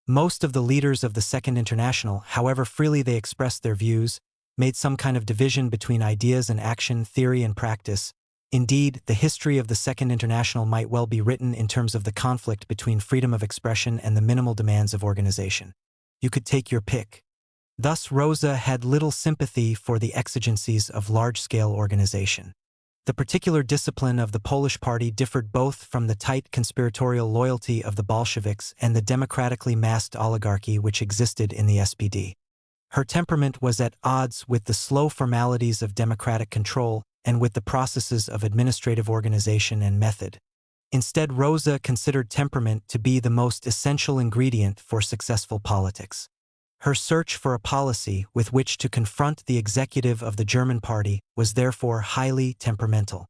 Most of the leaders of the Second International, however freely they expressed their views, made some kind of division between ideas and action, theory and practice. Indeed, the history of the Second International might well be written in terms of the conflict between freedom of expression and the minimal demands of organization. You could take your pick. Thus, Rosa had little sympathy for the exigencies of large-scale organization. The particular discipline of the Polish party differed both from the tight conspiratorial loyalty of the Bolsheviks and the democratically masked oligarchy which existed in the SPD. Her temperament was at odds with the slow formalities of democratic control and with the processes of administrative organization and method. Instead, Rosa considered temperament to be the most essential ingredient for successful politics. Her search for a policy with which to confront the executive of the German party was therefore highly temperamental.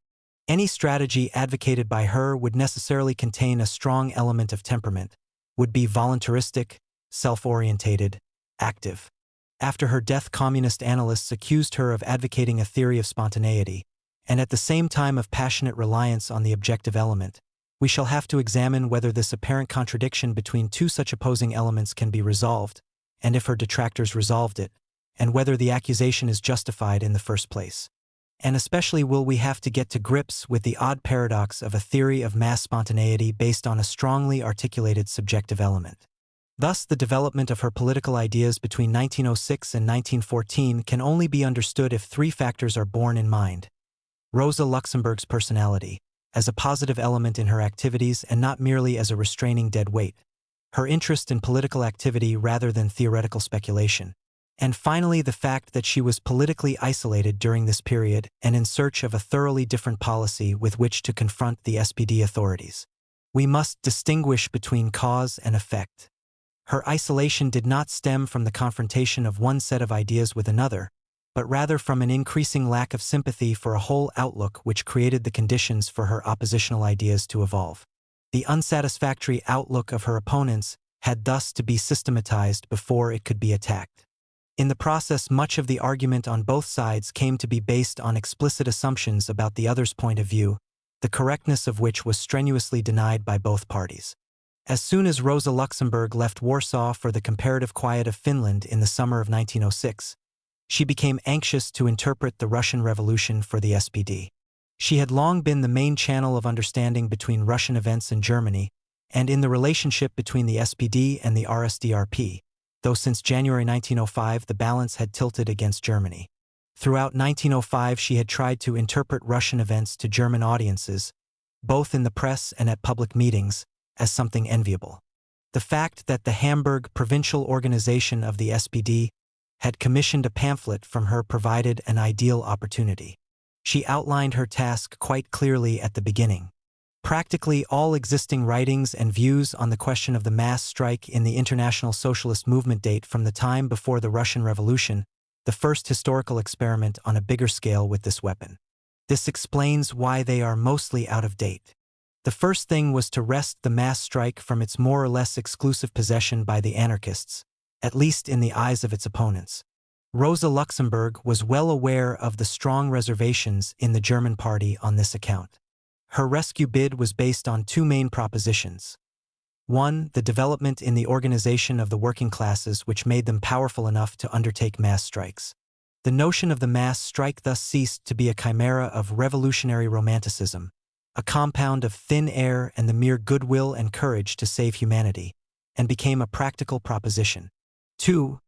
Any strategy advocated by her would necessarily contain a strong element of temperament, would be voluntaristic, self-orientated, active. After her death, communist analysts accused her of advocating a theory of spontaneity, and at the same time of passionate reliance on the objective element. We shall have to examine whether this apparent contradiction between two such opposing elements can be resolved, and if her detractors resolved it, and whether the accusation is justified in the first place. And especially will we have to get to grips with the odd paradox of a theory of mass spontaneity based on a strongly articulated subjective element. Thus, the development of her political ideas between 1906 and 1914 can only be understood if three factors are borne in mind. Rosa Luxemburg's personality, as a positive element in her activities and not merely as a restraining dead weight. Her interest in political activity rather than theoretical speculation. And finally, the fact that she was politically isolated during this period and in search of a thoroughly different policy with which to confront the SPD authorities. We must distinguish between cause and effect. Her isolation did not stem from the confrontation of one set of ideas with another, but rather from an increasing lack of sympathy for a whole outlook which created the conditions for her oppositional ideas to evolve. The unsatisfactory outlook of her opponents had thus to be systematized before it could be attacked. In the process, much of the argument on both sides came to be based on explicit assumptions about the other's point of view, the correctness of which was strenuously denied by both parties. As soon as Rosa Luxemburg left Warsaw for the comparative quiet of Finland in the summer of 1906, she became anxious to interpret the Russian Revolution for the SPD. She had long been the main channel of understanding between Russian events in Germany and in the relationship between the SPD and the RSDRP, though since January 1905 the balance had tilted against Germany. Throughout 1905 she had tried to interpret Russian events to German audiences, both in the press and at public meetings, as something enviable. The fact that the Hamburg provincial organization of the SPD had commissioned a pamphlet from her provided an ideal opportunity. She outlined her task quite clearly at the beginning. Practically all existing writings and views on the question of the mass strike in the international socialist movement date from the time before the Russian Revolution, the first historical experiment on a bigger scale with this weapon. This explains why they are mostly out of date. The first thing was to wrest the mass strike from its more or less exclusive possession by the anarchists, at least in the eyes of its opponents. Rosa Luxemburg was well aware of the strong reservations in the German party on this account. Her rescue bid was based on two main propositions. 1. The development in the organization of the working classes which made them powerful enough to undertake mass strikes. The notion of the mass strike thus ceased to be a chimera of revolutionary romanticism, a compound of thin air and the mere goodwill and courage to save humanity, and became a practical proposition. 2.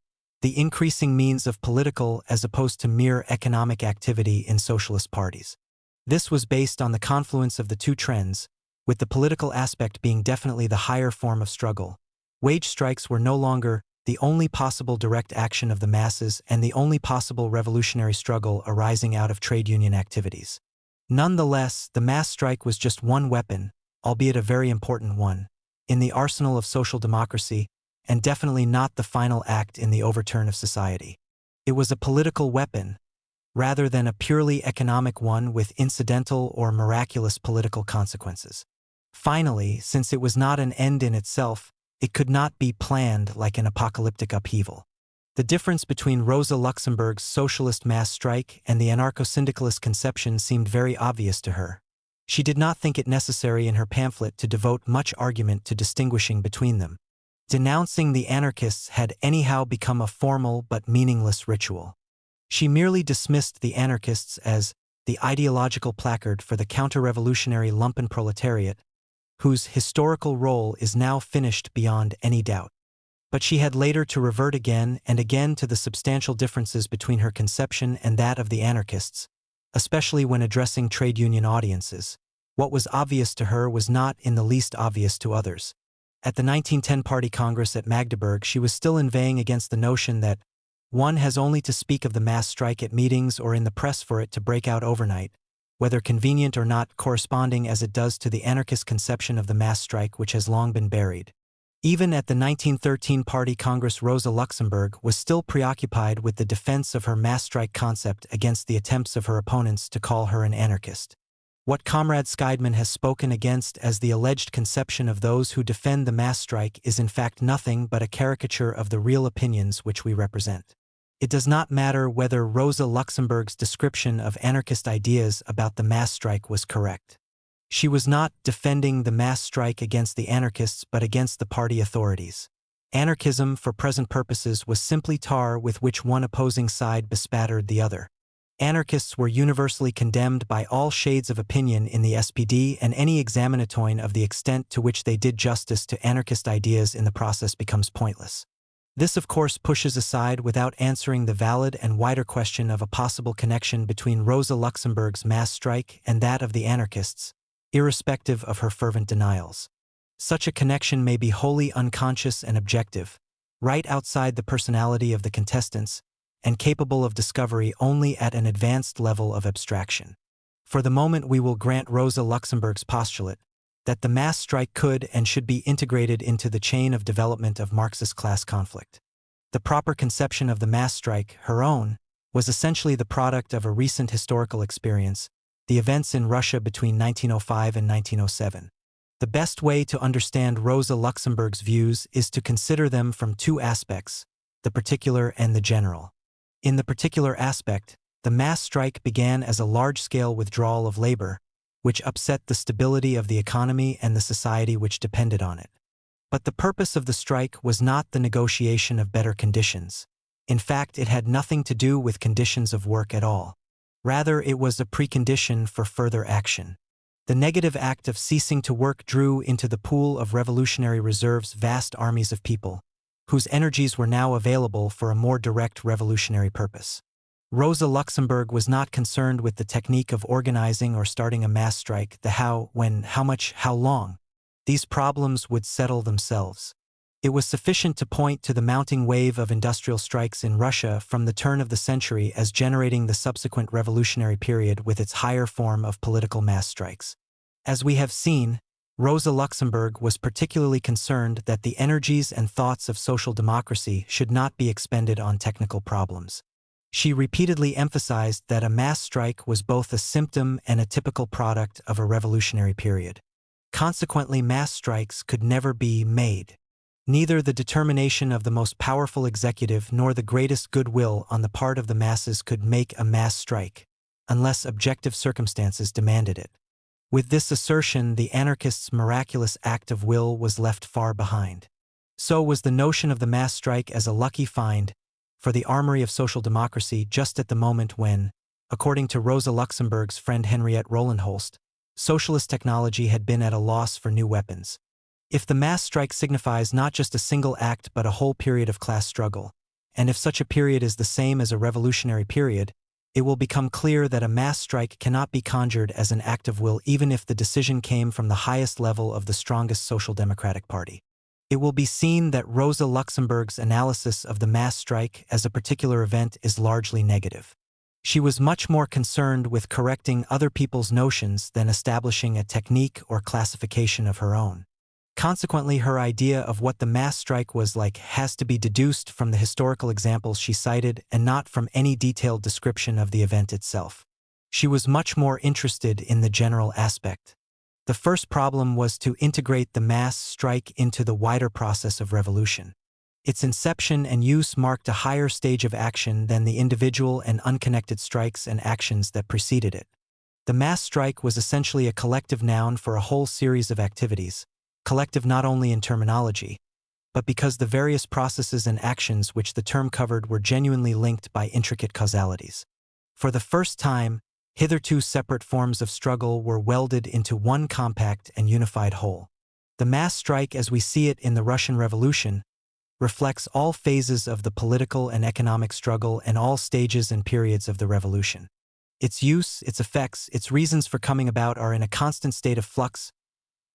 The increasing means of political as opposed to mere economic activity in socialist parties. This was based on the confluence of the two trends, with the political aspect being definitely the higher form of struggle. Wage strikes were no longer the only possible direct action of the masses and the only possible revolutionary struggle arising out of trade union activities. Nonetheless, the mass strike was just one weapon, albeit a very important one, in the arsenal of social democracy, and definitely not the final act in the overturn of society. It was a political weapon, rather than a purely economic one with incidental or miraculous political consequences. Finally, since it was not an end in itself, it could not be planned like an apocalyptic upheaval. The difference between Rosa Luxemburg's socialist mass strike and the anarcho-syndicalist conception seemed very obvious to her. She did not think it necessary in her pamphlet to devote much argument to distinguishing between them. Denouncing the anarchists had anyhow become a formal but meaningless ritual. She merely dismissed the anarchists as the ideological placard for the counter-revolutionary lumpen proletariat, whose historical role is now finished beyond any doubt. But she had later to revert again and again to the substantial differences between her conception and that of the anarchists, especially when addressing trade union audiences. What was obvious to her was not in the least obvious to others. At the 1910 Party Congress at Magdeburg, she was still inveighing against the notion that one has only to speak of the mass strike at meetings or in the press for it to break out overnight, whether convenient or not, corresponding as it does to the anarchist conception of the mass strike which has long been buried. Even at the 1913 Party Congress, Rosa Luxemburg was still preoccupied with the defense of her mass strike concept against the attempts of her opponents to call her an anarchist. What Comrade Scheidman has spoken against as the alleged conception of those who defend the mass strike is in fact nothing but a caricature of the real opinions which we represent. It does not matter whether Rosa Luxemburg's description of anarchist ideas about the mass strike was correct. She was not defending the mass strike against the anarchists but against the party authorities. Anarchism, for present purposes, was simply tar with which one opposing side bespattered the other. Anarchists were universally condemned by all shades of opinion in the SPD, and any examinatoin of the extent to which they did justice to anarchist ideas in the process becomes pointless. This, of course, pushes aside without answering the valid and wider question of a possible connection between Rosa Luxemburg's mass strike and that of the anarchists, irrespective of her fervent denials. Such a connection may be wholly unconscious and objective, right outside the personality of the contestants, and capable of discovery only at an advanced level of abstraction. For the moment, we will grant Rosa Luxemburg's postulate that the mass strike could and should be integrated into the chain of development of Marxist class conflict. The proper conception of the mass strike, her own, was essentially the product of a recent historical experience, the events in Russia between 1905 and 1907. The best way to understand Rosa Luxemburg's views is to consider them from two aspects, the particular and the general. In the particular aspect, the mass strike began as a large-scale withdrawal of labor, which upset the stability of the economy and the society which depended on it. But the purpose of the strike was not the negotiation of better conditions. In fact, it had nothing to do with conditions of work at all. Rather, it was a precondition for further action. The negative act of ceasing to work drew into the pool of revolutionary reserves vast armies of people, whose energies were now available for a more direct revolutionary purpose. Rosa Luxemburg was not concerned with the technique of organizing or starting a mass strike, the how, when, how much, how long. These problems would settle themselves. It was sufficient to point to the mounting wave of industrial strikes in Russia from the turn of the century as generating the subsequent revolutionary period with its higher form of political mass strikes. As we have seen, Rosa Luxemburg was particularly concerned that the energies and thoughts of social democracy should not be expended on technical problems. She repeatedly emphasized that a mass strike was both a symptom and a typical product of a revolutionary period. Consequently, mass strikes could never be made. Neither the determination of the most powerful executive nor the greatest goodwill on the part of the masses could make a mass strike, unless objective circumstances demanded it. With this assertion, the anarchists' miraculous act of will was left far behind. So was the notion of the mass strike as a lucky find for the armory of social democracy just at the moment when, according to Rosa Luxemburg's friend Henriette Rolandholst, socialist technology had been at a loss for new weapons. If the mass strike signifies not just a single act but a whole period of class struggle, and if such a period is the same as a revolutionary period, it will become clear that a mass strike cannot be conjured as an act of will even if the decision came from the highest level of the strongest social democratic party. It will be seen that Rosa Luxemburg's analysis of the mass strike as a particular event is largely negative. She was much more concerned with correcting other people's notions than establishing a technique or classification of her own. Consequently, her idea of what the mass strike was like has to be deduced from the historical examples she cited and not from any detailed description of the event itself. She was much more interested in the general aspect. The first problem was to integrate the mass strike into the wider process of revolution. Its inception and use marked a higher stage of action than the individual and unconnected strikes and actions that preceded it. The mass strike was essentially a collective noun for a whole series of activities, collective not only in terminology, but because the various processes and actions which the term covered were genuinely linked by intricate causalities. For the first time, hitherto separate forms of struggle were welded into one compact and unified whole. The mass strike as we see it in the Russian Revolution reflects all phases of the political and economic struggle and all stages and periods of the revolution. Its use, its effects, its reasons for coming about are in a constant state of flux.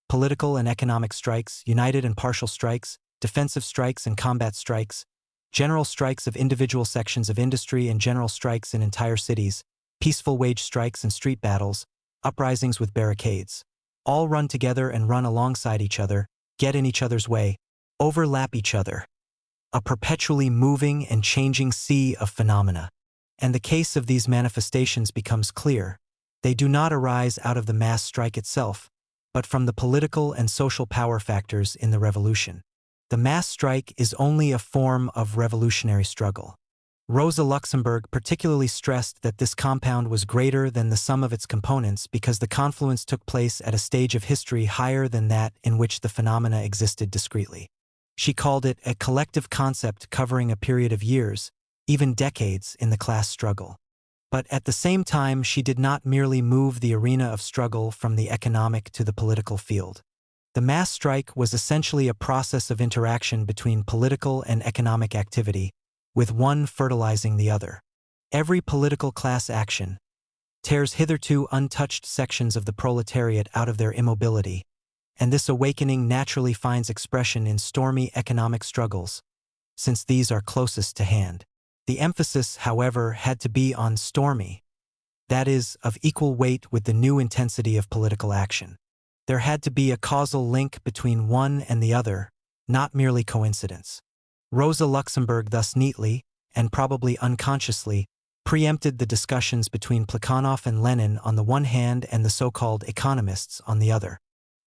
Political and economic strikes, united and partial strikes, defensive strikes and combat strikes, general strikes of individual sections of industry and general strikes in entire cities, peaceful wage strikes and street battles, uprisings with barricades. All run together and run alongside each other, get in each other's way, overlap each other. A perpetually moving and changing sea of phenomena. And the case of these manifestations becomes clear. They do not arise out of the mass strike itself, but from the political and social power factors in the revolution. The mass strike is only a form of revolutionary struggle. Rosa Luxemburg particularly stressed that this compound was greater than the sum of its components because the confluence took place at a stage of history higher than that in which the phenomena existed discretely. She called it a collective concept covering a period of years, even decades, in the class struggle. But at the same time, she did not merely move the arena of struggle from the economic to the political field. The mass strike was essentially a process of interaction between political and economic activity, with one fertilizing the other. Every political class action tears hitherto untouched sections of the proletariat out of their immobility, and this awakening naturally finds expression in stormy economic struggles, since these are closest to hand. The emphasis, however, had to be on stormy, that is, of equal weight with the new intensity of political action. There had to be a causal link between one and the other, not merely coincidence. Rosa Luxemburg thus neatly, and probably unconsciously, preempted the discussions between Plekhanov and Lenin on the one hand and the so-called economists on the other.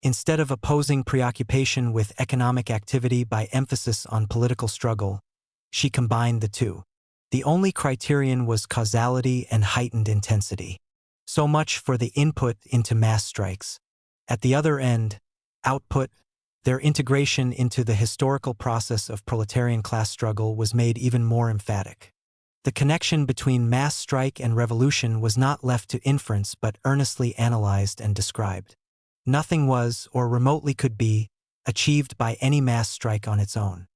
Instead of opposing preoccupation with economic activity by emphasis on political struggle, she combined the two. The only criterion was causality and heightened intensity. So much for the input into mass strikes. At the other end, output, their integration into the historical process of proletarian class struggle was made even more emphatic. The connection between mass strike and revolution was not left to inference but earnestly analyzed and described. Nothing was, or remotely could be, achieved by any mass strike on its own.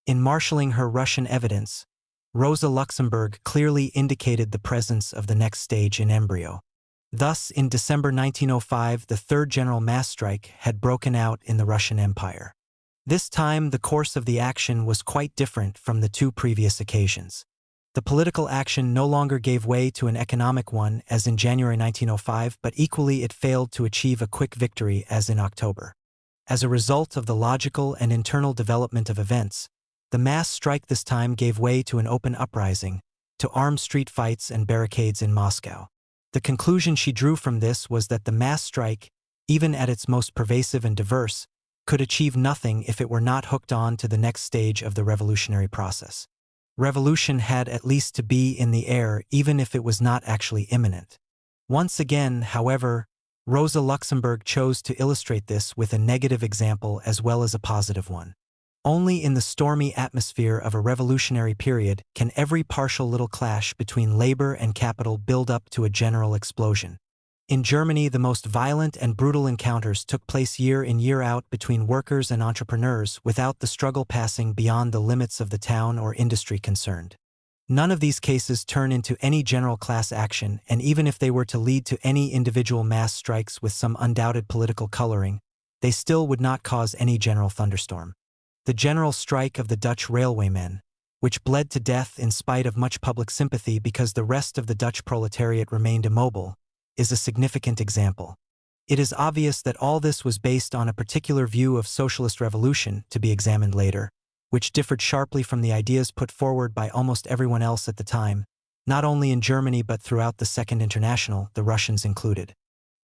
In marshalling her Russian evidence, Rosa Luxemburg clearly indicated the presence of the next stage in embryo. Thus, in December 1905, the third general mass strike had broken out in the Russian Empire. This time, the course of the action was quite different from the two previous occasions. The political action no longer gave way to an economic one as in January 1905, but equally it failed to achieve a quick victory as in October. As a result of the logical and internal development of events, the mass strike this time gave way to an open uprising, to armed street fights and barricades in Moscow. The conclusion she drew from this was that the mass strike, even at its most pervasive and diverse, could achieve nothing if it were not hooked on to the next stage of the revolutionary process. Revolution had at least to be in the air even if it was not actually imminent. Once again, however, Rosa Luxemburg chose to illustrate this with a negative example as well as a positive one. Only in the stormy atmosphere of a revolutionary period can every partial little clash between labor and capital build up to a general explosion. In Germany, the most violent and brutal encounters took place year in year out between workers and entrepreneurs without the struggle passing beyond the limits of the town or industry concerned. None of these cases turn into any general class action, and even if they were to lead to any individual mass strikes with some undoubted political coloring, they still would not cause any general thunderstorm. The general strike of the Dutch railwaymen, which bled to death in spite of much public sympathy because the rest of the Dutch proletariat remained immobile, is a significant example. It is obvious that all this was based on a particular view of socialist revolution, to be examined later, which differed sharply from the ideas put forward by almost everyone else at the time, not only in Germany but throughout the Second International, the Russians included.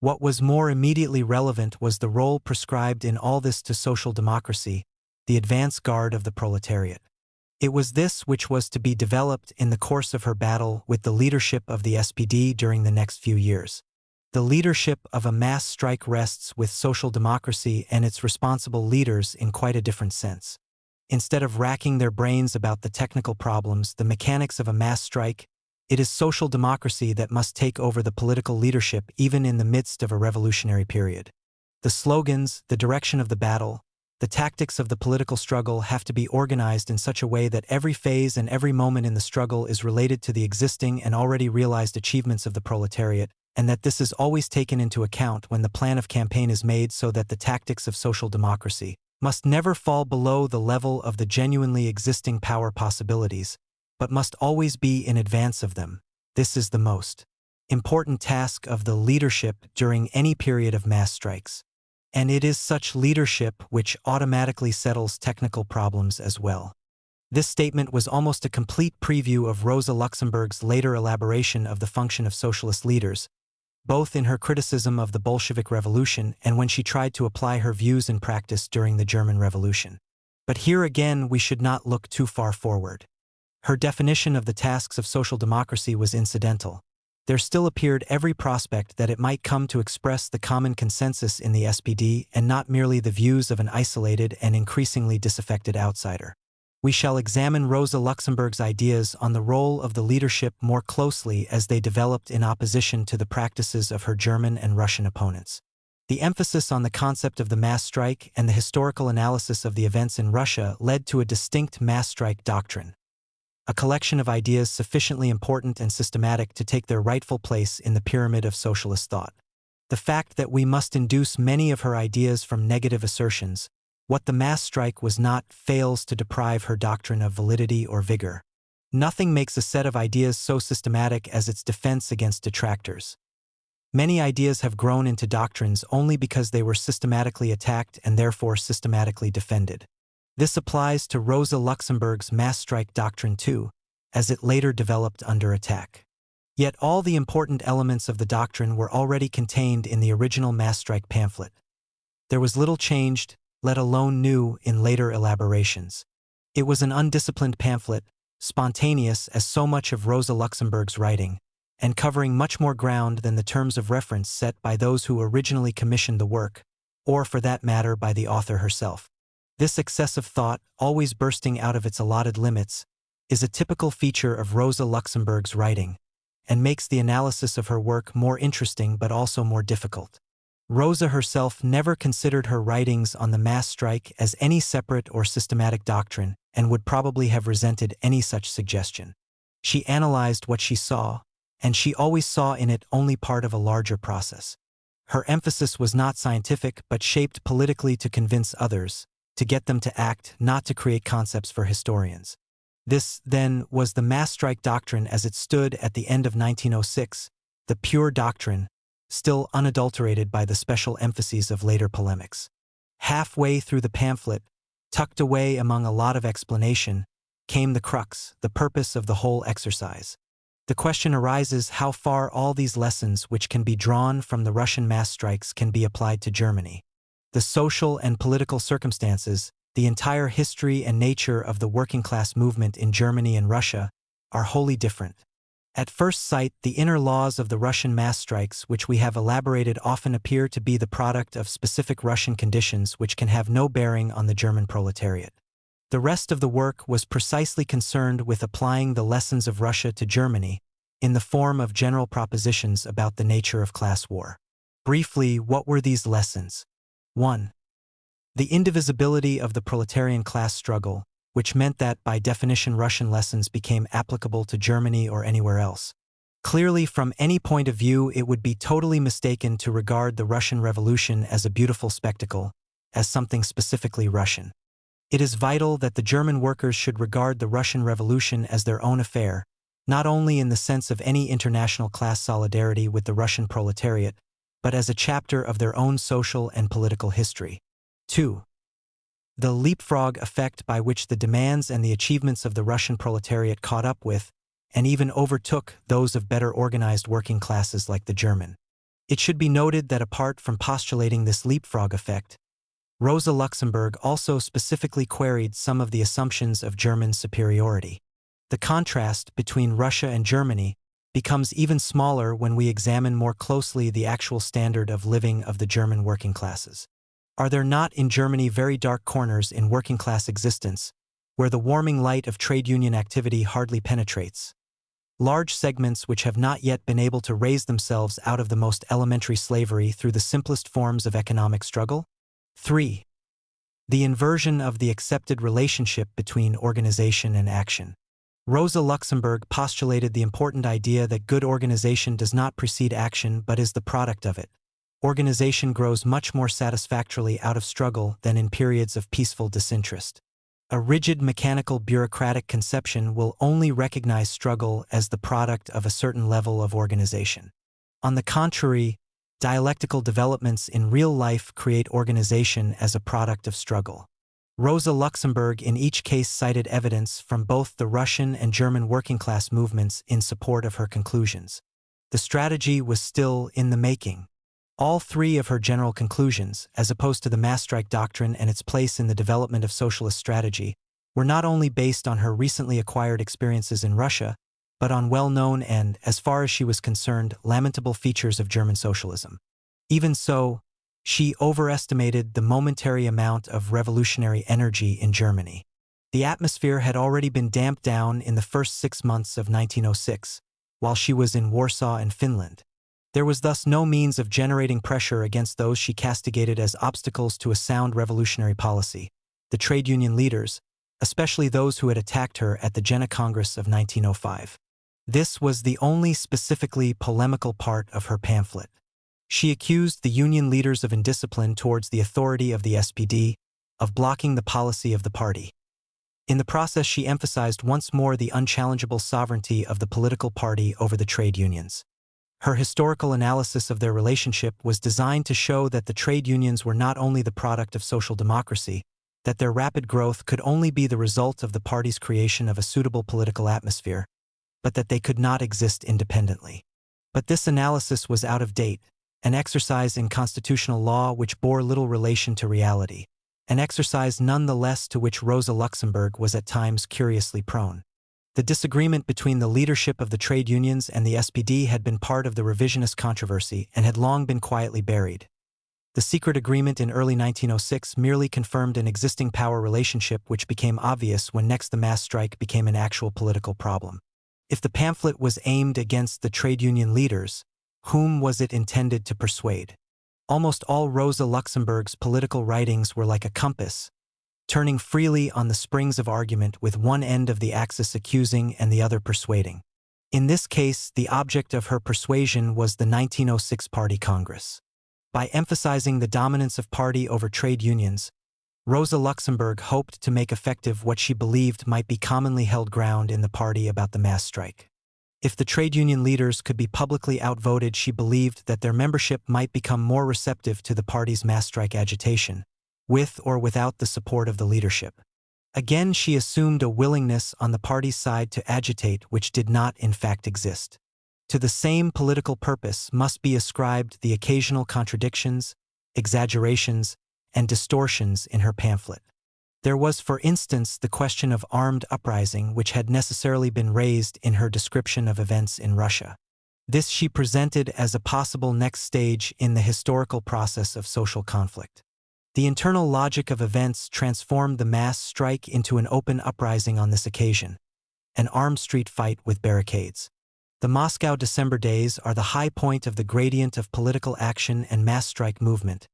What was more immediately relevant was the role prescribed in all this to social democracy, the advance guard of the proletariat. It was this which was to be developed in the course of her battle with the leadership of the SPD during the next few years. The leadership of a mass strike rests with social democracy and its responsible leaders in quite a different sense. Instead of racking their brains about the technical problems, the mechanics of a mass strike, it is social democracy that must take over the political leadership even in the midst of a revolutionary period. The slogans, the direction of the battle, the tactics of the political struggle have to be organized in such a way that every phase and every moment in the struggle is related to the existing and already realized achievements of the proletariat, and that this is always taken into account when the plan of campaign is made, so that the tactics of social democracy must never fall below the level of the genuinely existing power possibilities, but must always be in advance of them. This is the most important task of the leadership during any period of mass strikes. And it is such leadership which automatically settles technical problems as well. This statement was almost a complete preview of Rosa Luxemburg's later elaboration of the function of socialist leaders, both in her criticism of the Bolshevik Revolution and when she tried to apply her views in practice during the German Revolution. But here again we should not look too far forward. Her definition of the tasks of social democracy was incidental. There still appeared every prospect that it might come to express the common consensus in the SPD and not merely the views of an isolated and increasingly disaffected outsider. We shall examine Rosa Luxemburg's ideas on the role of the leadership more closely as they developed in opposition to the practices of her German and Russian opponents. The emphasis on the concept of the mass strike and the historical analysis of the events in Russia led to a distinct mass strike doctrine, a collection of ideas sufficiently important and systematic to take their rightful place in the pyramid of socialist thought. The fact that we must induce many of her ideas from negative assertions, what the mass strike was not, fails to deprive her doctrine of validity or vigor. Nothing makes a set of ideas so systematic as its defense against detractors. Many ideas have grown into doctrines only because they were systematically attacked and therefore systematically defended. This applies to Rosa Luxemburg's mass strike doctrine too, as it later developed under attack. Yet all the important elements of the doctrine were already contained in the original mass strike pamphlet. There was little changed, let alone new, in later elaborations. It was an undisciplined pamphlet, spontaneous as so much of Rosa Luxemburg's writing, and covering much more ground than the terms of reference set by those who originally commissioned the work, or for that matter by the author herself. This excessive thought, always bursting out of its allotted limits, is a typical feature of Rosa Luxemburg's writing, and makes the analysis of her work more interesting but also more difficult. Rosa herself never considered her writings on the mass strike as any separate or systematic doctrine, and would probably have resented any such suggestion. She analyzed what she saw, and she always saw in it only part of a larger process. Her emphasis was not scientific but shaped politically to convince others, to get them to act, not to create concepts for historians. This, then, was the mass strike doctrine as it stood at the end of 1906, the pure doctrine, still unadulterated by the special emphases of later polemics. Halfway through the pamphlet, tucked away among a lot of explanation, came the crux, the purpose of the whole exercise. The question arises how far all these lessons which can be drawn from the Russian mass strikes can be applied to Germany. The social and political circumstances, the entire history and nature of the working-class movement in Germany and Russia, are wholly different. At first sight, the inner laws of the Russian mass strikes which we have elaborated often appear to be the product of specific Russian conditions which can have no bearing on the German proletariat. The rest of the work was precisely concerned with applying the lessons of Russia to Germany, in the form of general propositions about the nature of class war. Briefly, what were these lessons? 1. The indivisibility of the proletarian class struggle, which meant that, by definition, Russian lessons became applicable to Germany or anywhere else. Clearly, from any point of view, it would be totally mistaken to regard the Russian Revolution as a beautiful spectacle, as something specifically Russian. It is vital that the German workers should regard the Russian Revolution as their own affair, not only in the sense of any international class solidarity with the Russian proletariat, but as a chapter of their own social and political history. 2. The leapfrog effect by which the demands and the achievements of the Russian proletariat caught up with, and even overtook, those of better organized working classes like the German. It should be noted that apart from postulating this leapfrog effect, Rosa Luxemburg also specifically queried some of the assumptions of German superiority. The contrast between Russia and Germany becomes even smaller when we examine more closely the actual standard of living of the German working classes. Are there not in Germany very dark corners in working-class existence, where the warming light of trade union activity hardly penetrates? Large segments which have not yet been able to raise themselves out of the most elementary slavery through the simplest forms of economic struggle? 3. The inversion of the accepted relationship between organization and action. Rosa Luxemburg postulated the important idea that good organization does not precede action but is the product of it. Organization grows much more satisfactorily out of struggle than in periods of peaceful disinterest. A rigid mechanical bureaucratic conception will only recognize struggle as the product of a certain level of organization. On the contrary, dialectical developments in real life create organization as a product of struggle. Rosa Luxemburg in each case cited evidence from both the Russian and German working-class movements in support of her conclusions. The strategy was still in the making. All three of her general conclusions, as opposed to the mass strike doctrine and its place in the development of socialist strategy, were not only based on her recently acquired experiences in Russia, but on well-known and, as far as she was concerned, lamentable features of German socialism. Even so, she overestimated the momentary amount of revolutionary energy in Germany. The atmosphere had already been damped down in the first 6 months of 1906, while she was in Warsaw and Finland. There was thus no means of generating pressure against those she castigated as obstacles to a sound revolutionary policy, the trade union leaders, especially those who had attacked her at the Jena Congress of 1905. This was the only specifically polemical part of her pamphlet. She accused the union leaders of indiscipline towards the authority of the SPD, of blocking the policy of the party. In the process, she emphasized once more the unchallengeable sovereignty of the political party over the trade unions. Her historical analysis of their relationship was designed to show that the trade unions were not only the product of social democracy, that their rapid growth could only be the result of the party's creation of a suitable political atmosphere, but that they could not exist independently. But this analysis was out of date, an exercise in constitutional law which bore little relation to reality, an exercise none the less to which Rosa Luxemburg was at times curiously prone. The disagreement between the leadership of the trade unions and the SPD had been part of the revisionist controversy and had long been quietly buried. The secret agreement in early 1906 merely confirmed an existing power relationship which became obvious when next the mass strike became an actual political problem. If the pamphlet was aimed against the trade union leaders, whom was it intended to persuade? Almost all Rosa Luxemburg's political writings were like a compass, turning freely on the springs of argument with one end of the axis accusing and the other persuading. In this case, the object of her persuasion was the 1906 Party Congress. By emphasizing the dominance of party over trade unions, Rosa Luxemburg hoped to make effective what she believed might be commonly held ground in the party about the mass strike. If the trade union leaders could be publicly outvoted, she believed that their membership might become more receptive to the party's mass strike agitation, with or without the support of the leadership. Again, she assumed a willingness on the party's side to agitate which did not in fact exist. To the same political purpose must be ascribed the occasional contradictions, exaggerations, and distortions in her pamphlet. There was, for instance, the question of armed uprising which had necessarily been raised in her description of events in Russia. This she presented as a possible next stage in the historical process of social conflict. The internal logic of events transformed the mass strike into an open uprising on this occasion, an armed street fight with barricades. The Moscow December days are the high point of the gradient of political action and mass strike movement,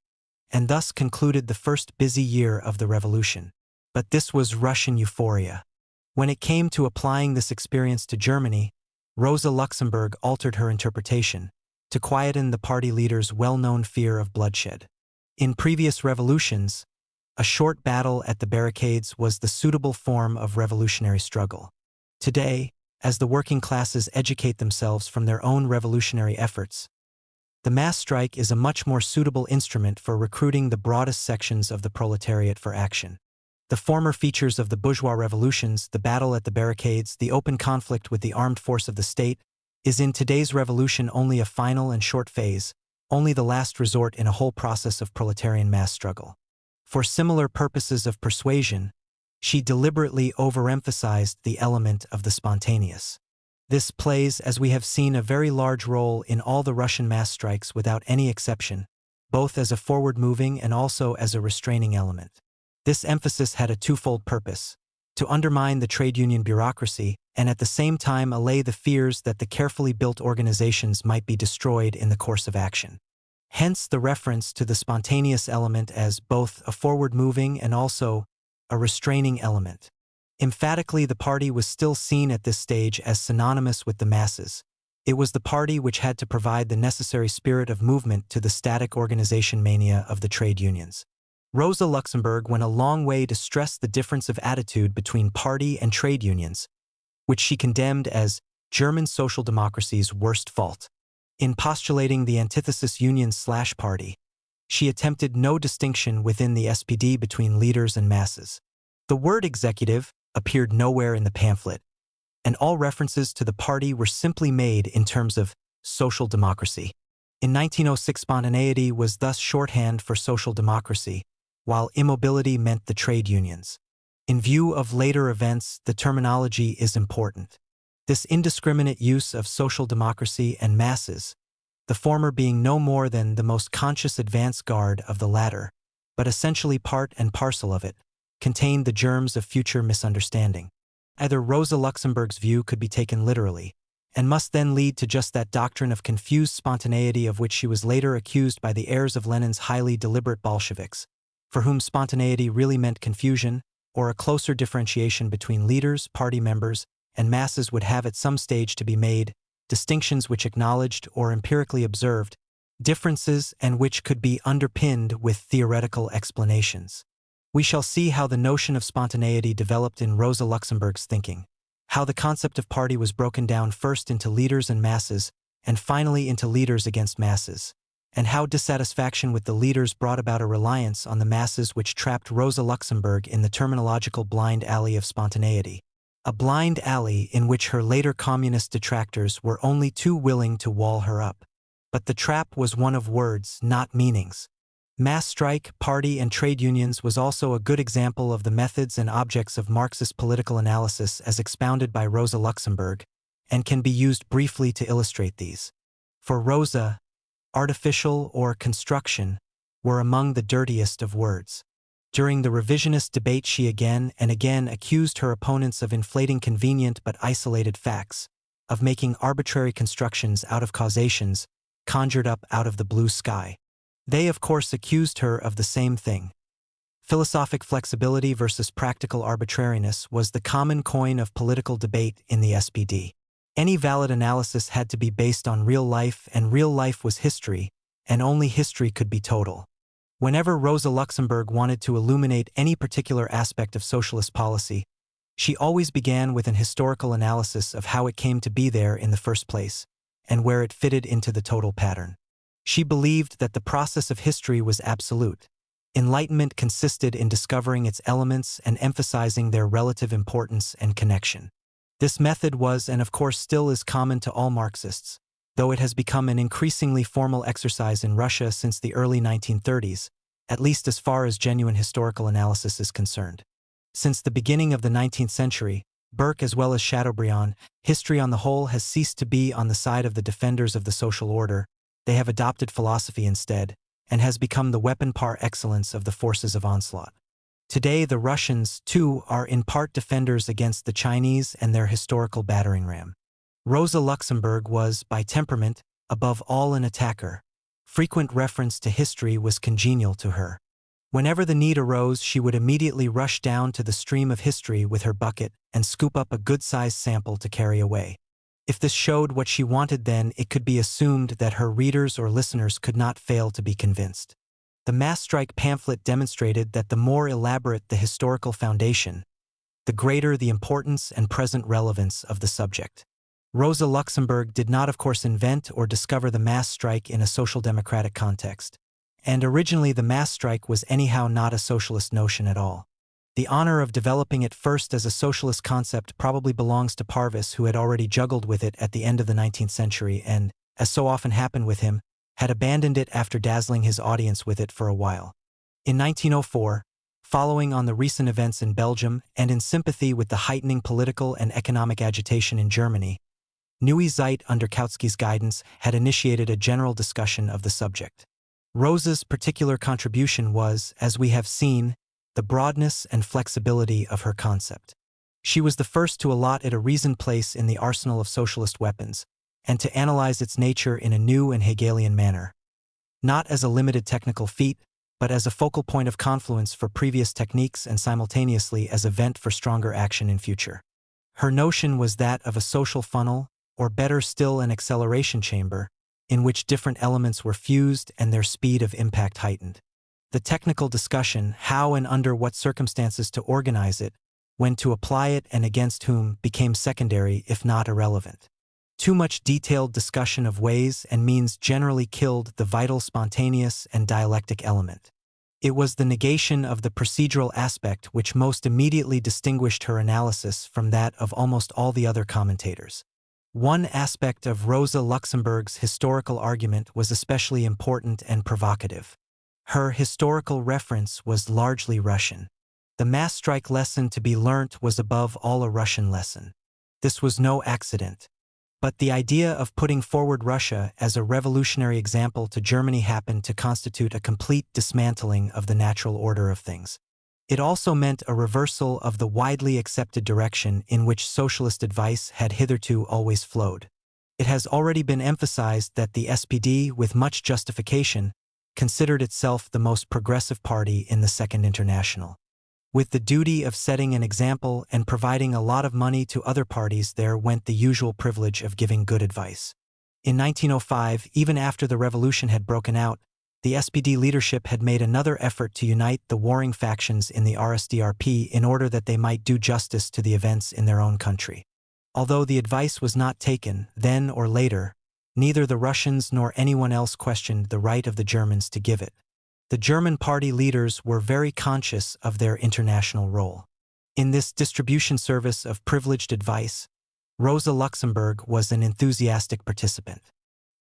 and thus concluded the first busy year of the revolution. But this was Russian euphoria. When it came to applying this experience to Germany, Rosa Luxemburg altered her interpretation, to quieten the party leaders' well-known fear of bloodshed. In previous revolutions, a short battle at the barricades was the suitable form of revolutionary struggle. Today, as the working classes educate themselves from their own revolutionary efforts, the mass strike is a much more suitable instrument for recruiting the broadest sections of the proletariat for action. The former features of the bourgeois revolutions, the battle at the barricades, the open conflict with the armed force of the state, is in today's revolution only a final and short phase, only the last resort in a whole process of proletarian mass struggle. For similar purposes of persuasion, she deliberately overemphasized the element of the spontaneous. This plays, as we have seen, a very large role in all the Russian mass strikes without any exception, both as a forward-moving and also as a restraining element. This emphasis had a twofold purpose: to undermine the trade union bureaucracy and at the same time allay the fears that the carefully built organizations might be destroyed in the course of action. Hence the reference to the spontaneous element as both a forward-moving and also a restraining element. Emphatically, the party was still seen at this stage as synonymous with the masses. It was the party which had to provide the necessary spirit of movement to the static organization mania of the trade unions. Rosa Luxemburg went a long way to stress the difference of attitude between party and trade unions, which she condemned as German social democracy's worst fault. In postulating the antithesis union/party, she attempted no distinction within the SPD between leaders and masses. The word executive appeared nowhere in the pamphlet, and all references to the party were simply made in terms of social democracy. In 1906, spontaneity was thus shorthand for social democracy, while immobility meant the trade unions. In view of later events, the terminology is important. This indiscriminate use of social democracy and masses, the former being no more than the most conscious advance guard of the latter, but essentially part and parcel of it, contained the germs of future misunderstanding. Either Rosa Luxemburg's view could be taken literally, and must then lead to just that doctrine of confused spontaneity of which she was later accused by the heirs of Lenin's highly deliberate Bolsheviks, for whom spontaneity really meant confusion, or a closer differentiation between leaders, party members, and masses would have at some stage to be made, distinctions which acknowledged or empirically observed, differences and which could be underpinned with theoretical explanations. We shall see how the notion of spontaneity developed in Rosa Luxemburg's thinking, how the concept of party was broken down first into leaders and masses, and finally into leaders against masses, and how dissatisfaction with the leaders brought about a reliance on the masses which trapped Rosa Luxemburg in the terminological blind alley of spontaneity, a blind alley in which her later communist detractors were only too willing to wall her up. But the trap was one of words, not meanings. Mass strike, party, and trade unions was also a good example of the methods and objects of Marxist political analysis as expounded by Rosa Luxemburg, and can be used briefly to illustrate these. For Rosa, artificial or construction were among the dirtiest of words. During the revisionist debate, she again and again accused her opponents of inflating convenient but isolated facts, of making arbitrary constructions out of causations conjured up out of the blue sky. They, of course, accused her of the same thing. Philosophic flexibility versus practical arbitrariness was the common coin of political debate in the SPD. Any valid analysis had to be based on real life, and real life was history, and only history could be total. Whenever Rosa Luxemburg wanted to illuminate any particular aspect of socialist policy, she always began with an historical analysis of how it came to be there in the first place, and where it fitted into the total pattern. She believed that the process of history was absolute. Enlightenment consisted in discovering its elements and emphasizing their relative importance and connection. This method was, and of course still is, common to all Marxists, though it has become an increasingly formal exercise in Russia since the early 1930s, at least as far as genuine historical analysis is concerned. Since the beginning of the 19th century, Burke as well as Chateaubriand, history on the whole has ceased to be on the side of the defenders of the social order. They have adopted philosophy instead, and has become the weapon par excellence of the forces of onslaught. Today the Russians, too, are in part defenders against the Chinese and their historical battering ram. Rosa Luxemburg was, by temperament, above all an attacker. Frequent reference to history was congenial to her. Whenever the need arose, she would immediately rush down to the stream of history with her bucket and scoop up a good-sized sample to carry away. If this showed what she wanted, then it could be assumed that her readers or listeners could not fail to be convinced. The mass strike pamphlet demonstrated that the more elaborate the historical foundation, the greater the importance and present relevance of the subject. Rosa Luxemburg did not, of course, invent or discover the mass strike in a social democratic context, and originally the mass strike was anyhow not a socialist notion at all. The honor of developing it first as a socialist concept probably belongs to Parvis, who had already juggled with it at the end of the 19th century and, as so often happened with him, had abandoned it after dazzling his audience with it for a while. In 1904, following on the recent events in Belgium and in sympathy with the heightening political and economic agitation in Germany, Neue Zeit under Kautsky's guidance had initiated a general discussion of the subject. Rosa's particular contribution was, as we have seen, the broadness and flexibility of her concept. She was the first to allot it a reasoned place in the arsenal of socialist weapons, and to analyze its nature in a new and Hegelian manner. Not as a limited technical feat, but as a focal point of confluence for previous techniques and simultaneously as a vent for stronger action in future. Her notion was that of a social funnel, or better still an acceleration chamber, in which different elements were fused and their speed of impact heightened. The technical discussion, how and under what circumstances to organize it, when to apply it and against whom, became secondary if not irrelevant. Too much detailed discussion of ways and means generally killed the vital spontaneous and dialectic element. It was the negation of the procedural aspect which most immediately distinguished her analysis from that of almost all the other commentators. One aspect of Rosa Luxemburg's historical argument was especially important and provocative. Her historical reference was largely Russian. The mass strike lesson to be learnt was above all a Russian lesson. This was no accident. But the idea of putting forward Russia as a revolutionary example to Germany happened to constitute a complete dismantling of the natural order of things. It also meant a reversal of the widely accepted direction in which socialist advice had hitherto always flowed. It has already been emphasized that the SPD, with much justification, considered itself the most progressive party in the Second International. With the duty of setting an example and providing a lot of money to other parties, there went the usual privilege of giving good advice. In 1905, even after the revolution had broken out, the SPD leadership had made another effort to unite the warring factions in the RSDRP in order that they might do justice to the events in their own country. Although the advice was not taken, then or later, neither the Russians nor anyone else questioned the right of the Germans to give it. The German party leaders were very conscious of their international role. In this distribution service of privileged advice, Rosa Luxemburg was an enthusiastic participant.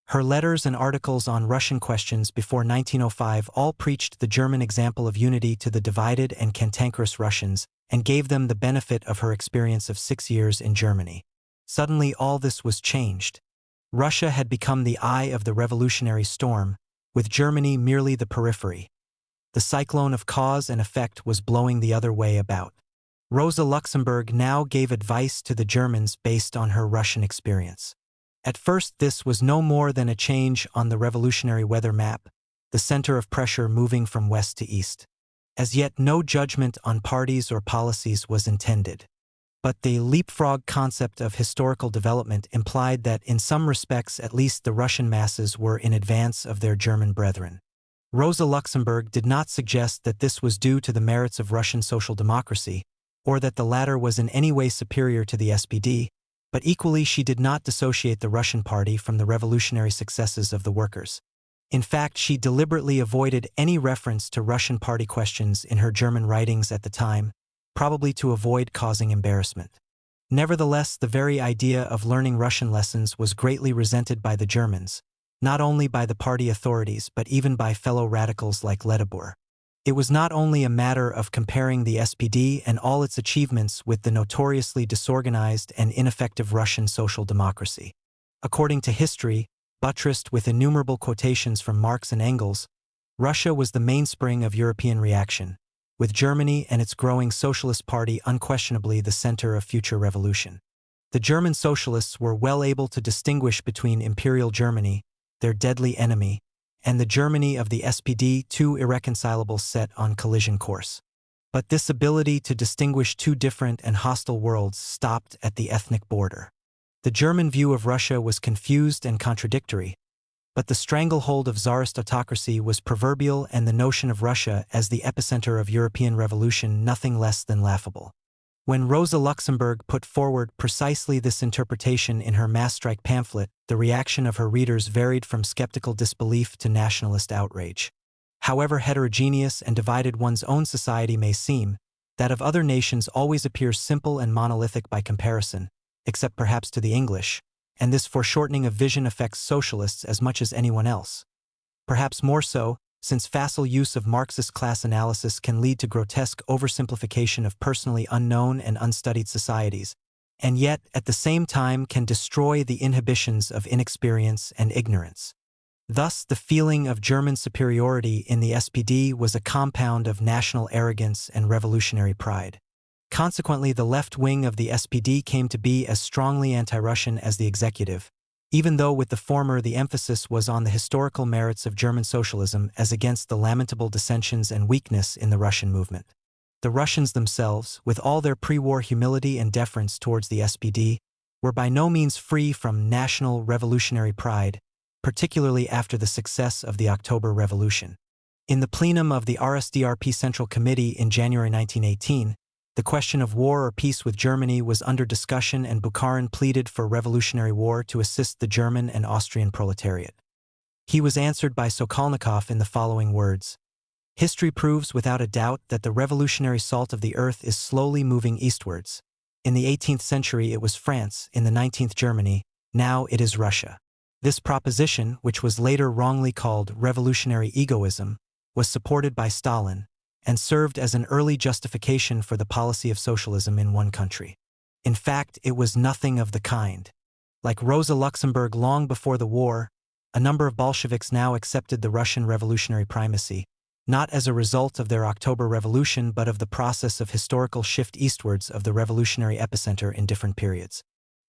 Her letters and articles on Russian questions before 1905 all preached the German example of unity to the divided and cantankerous Russians and gave them the benefit of her experience of 6 years in Germany. Suddenly all this was changed. Russia had become the eye of the revolutionary storm, with Germany merely the periphery. The cyclone of cause and effect was blowing the other way about. Rosa Luxemburg now gave advice to the Germans based on her Russian experience. At first this was no more than a change on the revolutionary weather map, the center of pressure moving from west to east. As yet no judgment on parties or policies was intended. But the leapfrog concept of historical development implied that in some respects at least the Russian masses were in advance of their German brethren. Rosa Luxemburg did not suggest that this was due to the merits of Russian social democracy, or that the latter was in any way superior to the SPD, but equally she did not dissociate the Russian party from the revolutionary successes of the workers. In fact, she deliberately avoided any reference to Russian party questions in her German writings at the time, probably to avoid causing embarrassment. Nevertheless, the very idea of learning Russian lessons was greatly resented by the Germans, not only by the party authorities but even by fellow radicals like Nettl. It was not only a matter of comparing the SPD and all its achievements with the notoriously disorganized and ineffective Russian social democracy. According to history, buttressed with innumerable quotations from Marx and Engels, Russia was the mainspring of European reaction, with Germany and its growing Socialist Party unquestionably the center of future revolution. The German socialists were well able to distinguish between Imperial Germany, their deadly enemy, and the Germany of the SPD, two irreconcilable set on collision course. But this ability to distinguish two different and hostile worlds stopped at the ethnic border. The German view of Russia was confused and contradictory, but the stranglehold of Tsarist autocracy was proverbial and the notion of Russia as the epicenter of European revolution nothing less than laughable. When Rosa Luxemburg put forward precisely this interpretation in her mass strike pamphlet, the reaction of her readers varied from skeptical disbelief to nationalist outrage. However heterogeneous and divided one's own society may seem, that of other nations always appears simple and monolithic by comparison, except perhaps to the English, and this foreshortening of vision affects socialists as much as anyone else. Perhaps more so, since facile use of Marxist class analysis can lead to grotesque oversimplification of personally unknown and unstudied societies, and yet, at the same time, can destroy the inhibitions of inexperience and ignorance. Thus, the feeling of German superiority in the SPD was a compound of national arrogance and revolutionary pride. Consequently, the left wing of the SPD came to be as strongly anti-Russian as the executive, even though with the former the emphasis was on the historical merits of German socialism as against the lamentable dissensions and weakness in the Russian movement. The Russians themselves, with all their pre-war humility and deference towards the SPD, were by no means free from national revolutionary pride, particularly after the success of the October Revolution. In the plenum of the RSDRP Central Committee in January 1918, the question of war or peace with Germany was under discussion, and Bukharin pleaded for revolutionary war to assist the German and Austrian proletariat. He was answered by Sokolnikov in the following words: "History proves without a doubt that the revolutionary salt of the earth is slowly moving eastwards. In the 18th century it was France, in the 19th Germany, now it is Russia." This proposition, which was later wrongly called revolutionary egoism, was supported by Stalin, and served as an early justification for the policy of socialism in one country. In fact, it was nothing of the kind. Like Rosa Luxemburg long before the war, a number of Bolsheviks now accepted the Russian revolutionary primacy, not as a result of their October Revolution but of the process of historical shift eastwards of the revolutionary epicenter in different periods.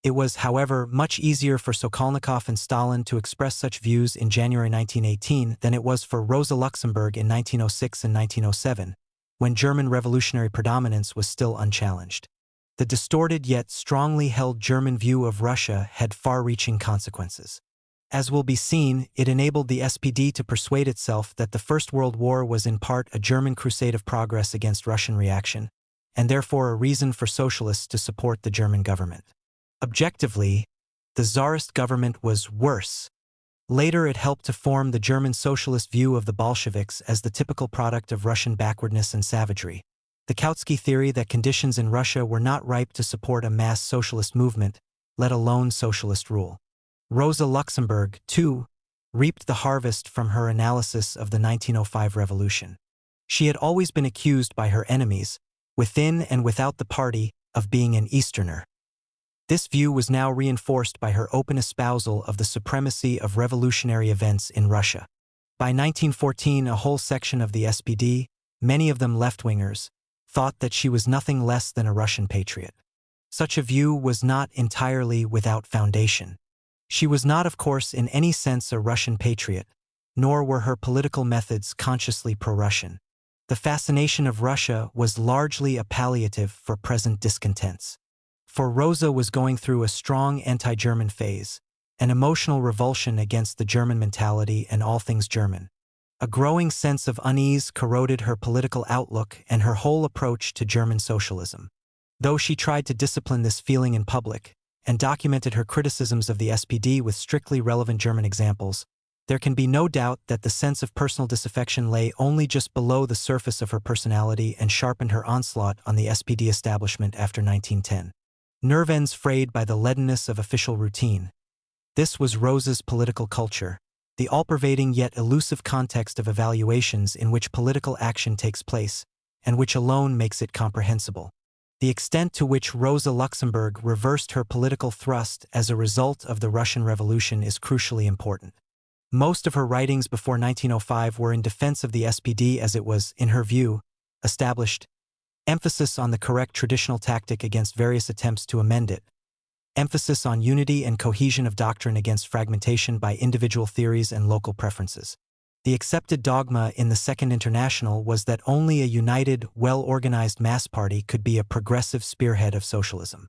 It was, however, much easier for Sokolnikov and Stalin to express such views in January 1918 than it was for Rosa Luxemburg in 1906 and 1907, when German revolutionary predominance was still unchallenged. The distorted yet strongly held German view of Russia had far-reaching consequences. As will be seen, it enabled the SPD to persuade itself that the First World War was in part a German crusade of progress against Russian reaction, and therefore a reason for socialists to support the German government. Objectively, the Tsarist government was worse. Later it helped to form the German socialist view of the Bolsheviks as the typical product of Russian backwardness and savagery. The Kautsky theory that conditions in Russia were not ripe to support a mass socialist movement, let alone socialist rule. Rosa Luxemburg, too, reaped the harvest from her analysis of the 1905 revolution. She had always been accused by her enemies, within and without the party, of being an Easterner. This view was now reinforced by her open espousal of the supremacy of revolutionary events in Russia. By 1914, a whole section of the SPD, many of them left-wingers, thought that she was nothing less than a Russian patriot. Such a view was not entirely without foundation. She was not, of course, in any sense a Russian patriot, nor were her political methods consciously pro-Russian. The fascination of Russia was largely a palliative for present discontents. For Rosa was going through a strong anti-German phase, an emotional revulsion against the German mentality and all things German. A growing sense of unease corroded her political outlook and her whole approach to German socialism. Though she tried to discipline this feeling in public, and documented her criticisms of the SPD with strictly relevant German examples, there can be no doubt that the sense of personal disaffection lay only just below the surface of her personality and sharpened her onslaught on the SPD establishment after 1910. Nerve ends frayed by the leadenness of official routine. This was Rosa's political culture, the all-pervading yet elusive context of evaluations in which political action takes place, and which alone makes it comprehensible. The extent to which Rosa Luxemburg reversed her political thrust as a result of the Russian Revolution is crucially important. Most of her writings before 1905 were in defense of the SPD as it was, in her view, established. Emphasis on the correct traditional tactic against various attempts to amend it. Emphasis on unity and cohesion of doctrine against fragmentation by individual theories and local preferences. The accepted dogma in the Second International was that only a united, well-organized mass party could be a progressive spearhead of socialism.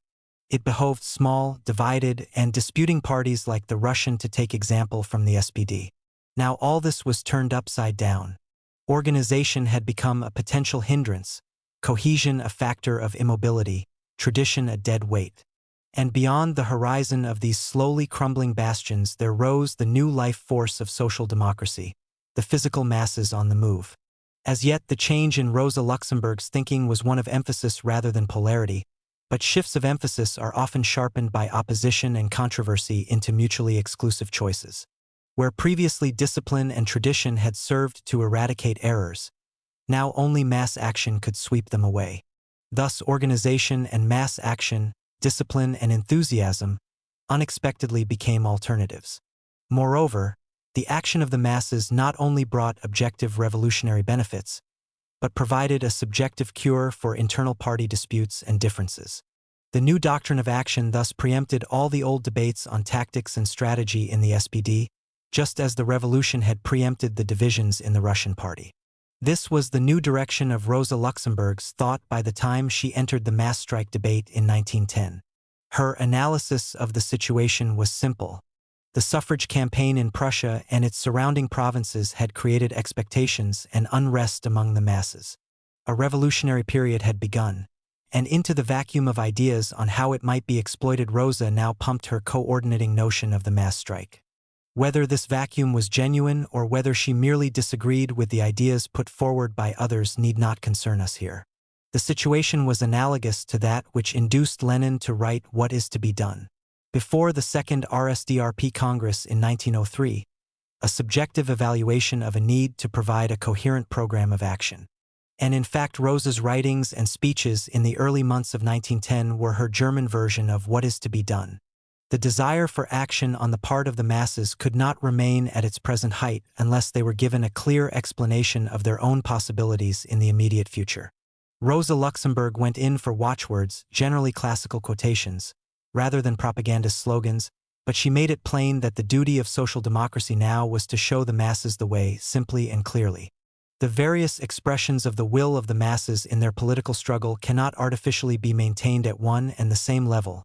It behoved small, divided, and disputing parties like the Russian to take example from the SPD. Now all this was turned upside down. Organization had become a potential hindrance, cohesion a factor of immobility, tradition a dead weight. And beyond the horizon of these slowly crumbling bastions there rose the new life force of social democracy, the physical masses on the move. As yet the change in Rosa Luxemburg's thinking was one of emphasis rather than polarity, but shifts of emphasis are often sharpened by opposition and controversy into mutually exclusive choices. Where previously discipline and tradition had served to eradicate errors, now only mass action could sweep them away. Thus, organization and mass action, discipline and enthusiasm, unexpectedly became alternatives. Moreover, the action of the masses not only brought objective revolutionary benefits, but provided a subjective cure for internal party disputes and differences. The new doctrine of action thus preempted all the old debates on tactics and strategy in the SPD, just as the revolution had preempted the divisions in the Russian party. This was the new direction of Rosa Luxemburg's thought by the time she entered the mass strike debate in 1910. Her analysis of the situation was simple. The suffrage campaign in Prussia and its surrounding provinces had created expectations and unrest among the masses. A revolutionary period had begun, and into the vacuum of ideas on how it might be exploited, Rosa now pumped her coordinating notion of the mass strike. Whether this vacuum was genuine or whether she merely disagreed with the ideas put forward by others need not concern us here. The situation was analogous to that which induced Lenin to write What is to be Done. Before the Second RSDRP Congress in 1903, a subjective evaluation of a need to provide a coherent program of action. And in fact, Rosa's writings and speeches in the early months of 1910 were her German version of What is to be Done. The desire for action on the part of the masses could not remain at its present height unless they were given a clear explanation of their own possibilities in the immediate future. Rosa Luxemburg went in for watchwords, generally classical quotations, rather than propagandist slogans, but she made it plain that the duty of social democracy now was to show the masses the way, simply and clearly. The various expressions of the will of the masses in their political struggle cannot artificially be maintained at one and the same level.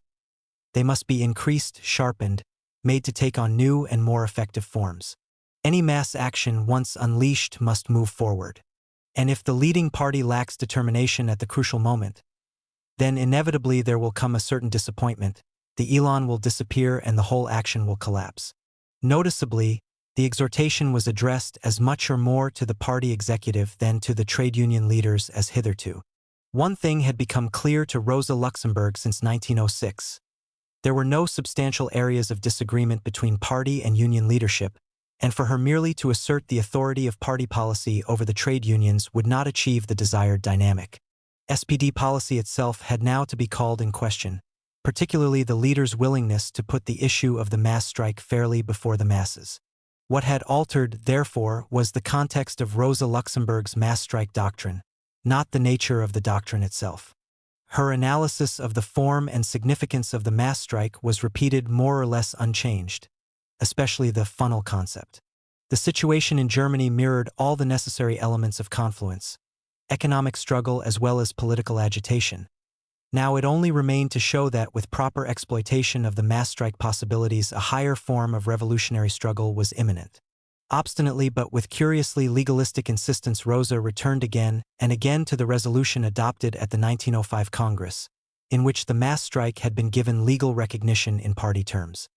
They must be increased, sharpened, made to take on new and more effective forms. Any mass action once unleashed must move forward. And if the leading party lacks determination at the crucial moment, then inevitably there will come a certain disappointment, the elan will disappear and the whole action will collapse. Noticeably, the exhortation was addressed as much or more to the party executive than to the trade union leaders as hitherto. One thing had become clear to Rosa Luxemburg since 1906. There were no substantial areas of disagreement between party and union leadership, and for her merely to assert the authority of party policy over the trade unions would not achieve the desired dynamic. SPD policy itself had now to be called in question, particularly the leaders' willingness to put the issue of the mass strike fairly before the masses. What had altered, therefore, was the context of Rosa Luxemburg's mass strike doctrine, not the nature of the doctrine itself. Her analysis of the form and significance of the mass strike was repeated more or less unchanged, especially the funnel concept. The situation in Germany mirrored all the necessary elements of confluence, economic struggle as well as political agitation. Now it only remained to show that with proper exploitation of the mass strike possibilities, a higher form of revolutionary struggle was imminent. Obstinately but with curiously legalistic insistence, Rosa returned again and again to the resolution adopted at the 1905 Congress, in which the mass strike had been given legal recognition in party terms.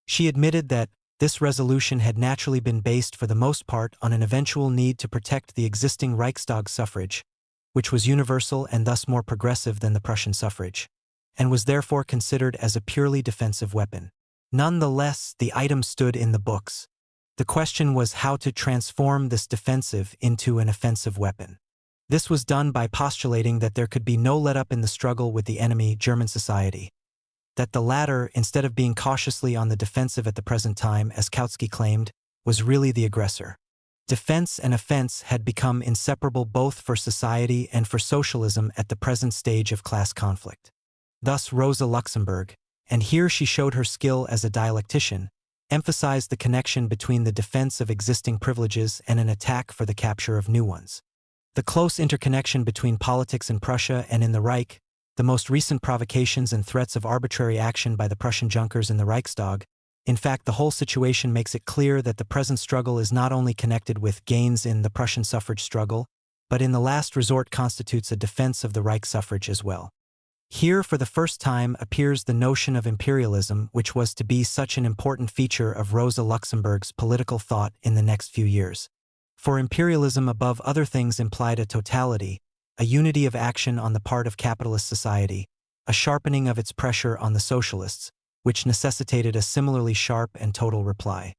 She admitted that this resolution had naturally been based for the most part on an eventual need to protect the existing Reichstag suffrage, which was universal and thus more progressive than the Prussian suffrage, and was therefore considered as a purely defensive weapon. Nonetheless, the item stood in the books. The question was how to transform this defensive into an offensive weapon. This was done by postulating that there could be no let-up in the struggle with the enemy, German society. That the latter, instead of being cautiously on the defensive at the present time, as Kautsky claimed, was really the aggressor. Defense and offense had become inseparable both for society and for socialism at the present stage of class conflict. Thus Rosa Luxemburg, and here she showed her skill as a dialectician, emphasized the connection between the defense of existing privileges and an attack for the capture of new ones. The close interconnection between politics in Prussia and in the Reich, the most recent provocations and threats of arbitrary action by the Prussian Junkers in the Reichstag. In fact, the whole situation makes it clear that the present struggle is not only connected with gains in the Prussian suffrage struggle, but in the last resort constitutes a defense of the Reich suffrage as well. Here, for the first time, appears the notion of imperialism, which was to be such an important feature of Rosa Luxemburg's political thought in the next few years. For imperialism, above other things, implied a totality, a unity of action on the part of capitalist society, a sharpening of its pressure on the socialists, which necessitated a similarly sharp and total reply.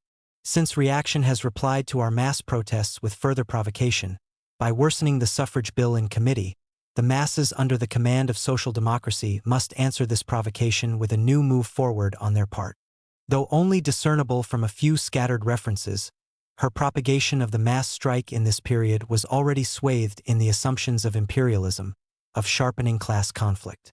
Since reaction has replied to our mass protests with further provocation, by worsening the suffrage bill in committee, the masses under the command of social democracy must answer this provocation with a new move forward on their part. Though only discernible from a few scattered references, her propagation of the mass strike in this period was already swathed in the assumptions of imperialism, of sharpening class conflict.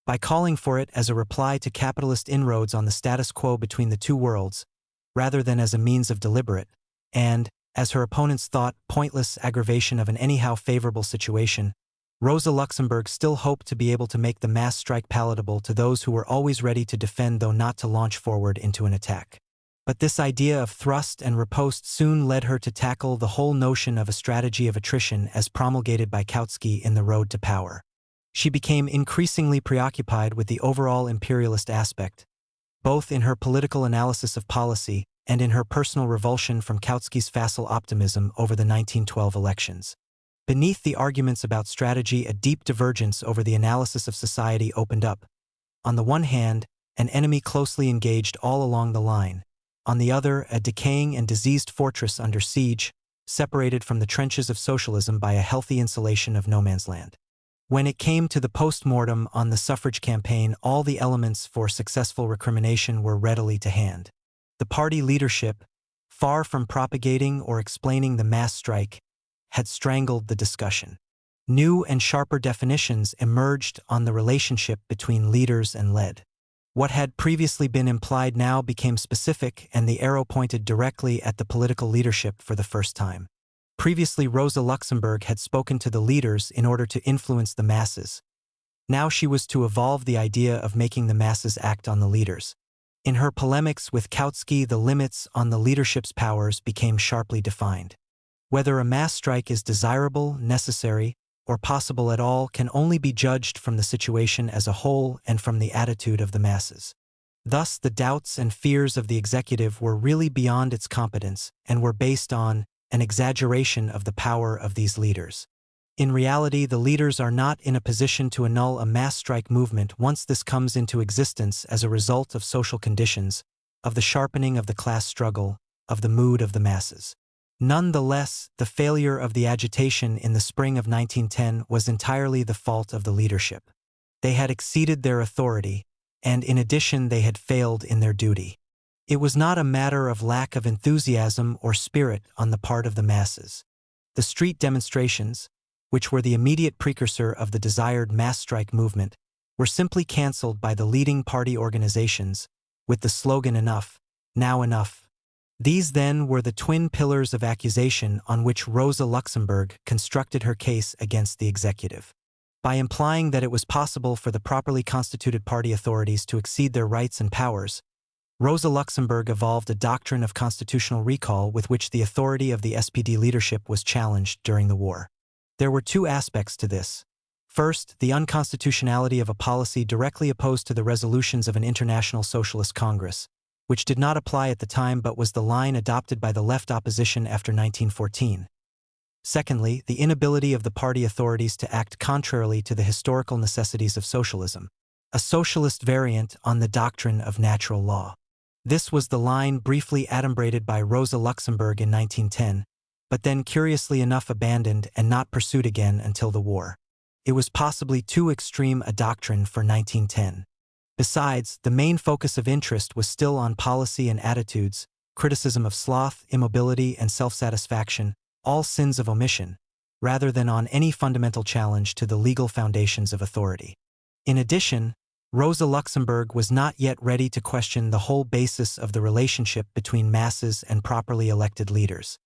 By calling for it as a reply to capitalist inroads on the status quo between the two worlds, rather than as a means of deliberate, and, as her opponents thought, pointless aggravation of an anyhow favorable situation, Rosa Luxemburg still hoped to be able to make the mass strike palatable to those who were always ready to defend though not to launch forward into an attack. But this idea of thrust and riposte soon led her to tackle the whole notion of a strategy of attrition as promulgated by Kautsky in The Road to Power. She became increasingly preoccupied with the overall imperialist aspect, both in her political analysis of policy and in her personal revulsion from Kautsky's facile optimism over the 1912 elections. Beneath the arguments about strategy, a deep divergence over the analysis of society opened up. On the one hand, an enemy closely engaged all along the line. On the other, a decaying and diseased fortress under siege, separated from the trenches of socialism by a healthy insulation of no man's land. When it came to the post-mortem on the suffrage campaign, all the elements for successful recrimination were readily to hand. The party leadership, far from propagating or explaining the mass strike, had strangled the discussion. New and sharper definitions emerged on the relationship between leaders and led. What had previously been implied now became specific, and the arrow pointed directly at the political leadership for the first time. Previously, Rosa Luxemburg had spoken to the leaders in order to influence the masses. Now she was to evolve the idea of making the masses act on the leaders. In her polemics with Kautsky, the limits on the leadership's powers became sharply defined. Whether a mass strike is desirable, necessary, or possible at all can only be judged from the situation as a whole and from the attitude of the masses. Thus, the doubts and fears of the executive were really beyond its competence and were based on an exaggeration of the power of these leaders. In reality, the leaders are not in a position to annul a mass strike movement once this comes into existence as a result of social conditions, of the sharpening of the class struggle, of the mood of the masses. Nonetheless, the failure of the agitation in the spring of 1910 was entirely the fault of the leadership. They had exceeded their authority, and in addition they had failed in their duty. It was not a matter of lack of enthusiasm or spirit on the part of the masses. The street demonstrations, which were the immediate precursor of the desired mass strike movement, were simply cancelled by the leading party organizations, with the slogan "Enough, now enough." These then were the twin pillars of accusation on which Rosa Luxemburg constructed her case against the executive. By implying that it was possible for the properly constituted party authorities to exceed their rights and powers, Rosa Luxemburg evolved a doctrine of constitutional recall with which the authority of the SPD leadership was challenged during the war. There were two aspects to this. First, the unconstitutionality of a policy directly opposed to the resolutions of an international socialist congress, which did not apply at the time but was the line adopted by the left opposition after 1914. Secondly, the inability of the party authorities to act contrarily to the historical necessities of socialism, a socialist variant on the doctrine of natural law. This was the line briefly adumbrated by Rosa Luxemburg in 1910, but then curiously enough abandoned and not pursued again until the war. It was possibly too extreme a doctrine for 1910. Besides, the main focus of interest was still on policy and attitudes, criticism of sloth, immobility, and self-satisfaction, all sins of omission, rather than on any fundamental challenge to the legal foundations of authority. In addition, Rosa Luxemburg was not yet ready to question the whole basis of the relationship between masses and properly elected leaders.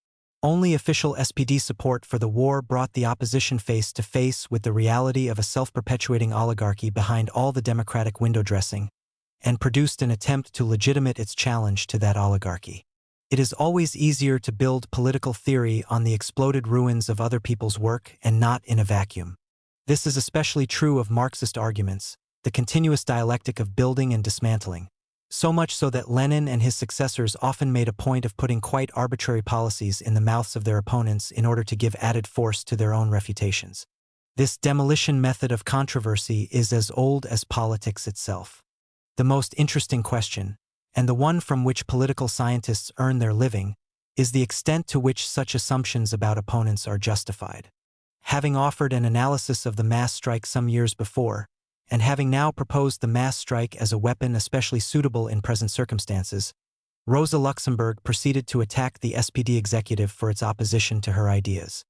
Only official SPD support for the war brought the opposition face to face with the reality of a self-perpetuating oligarchy behind all the democratic window dressing, and produced an attempt to legitimate its challenge to that oligarchy. It is always easier to build political theory on the exploded ruins of other people's work and not in a vacuum. This is especially true of Marxist arguments, the continuous dialectic of building and dismantling. So much so that Lenin and his successors often made a point of putting quite arbitrary policies in the mouths of their opponents in order to give added force to their own refutations. This demolition method of controversy is as old as politics itself. The most interesting question, and the one from which political scientists earn their living, is the extent to which such assumptions about opponents are justified. Having offered an analysis of the mass strike some years before, and having now proposed the mass strike as a weapon especially suitable in present circumstances, Rosa Luxemburg proceeded to attack the SPD executive for its opposition to her ideas.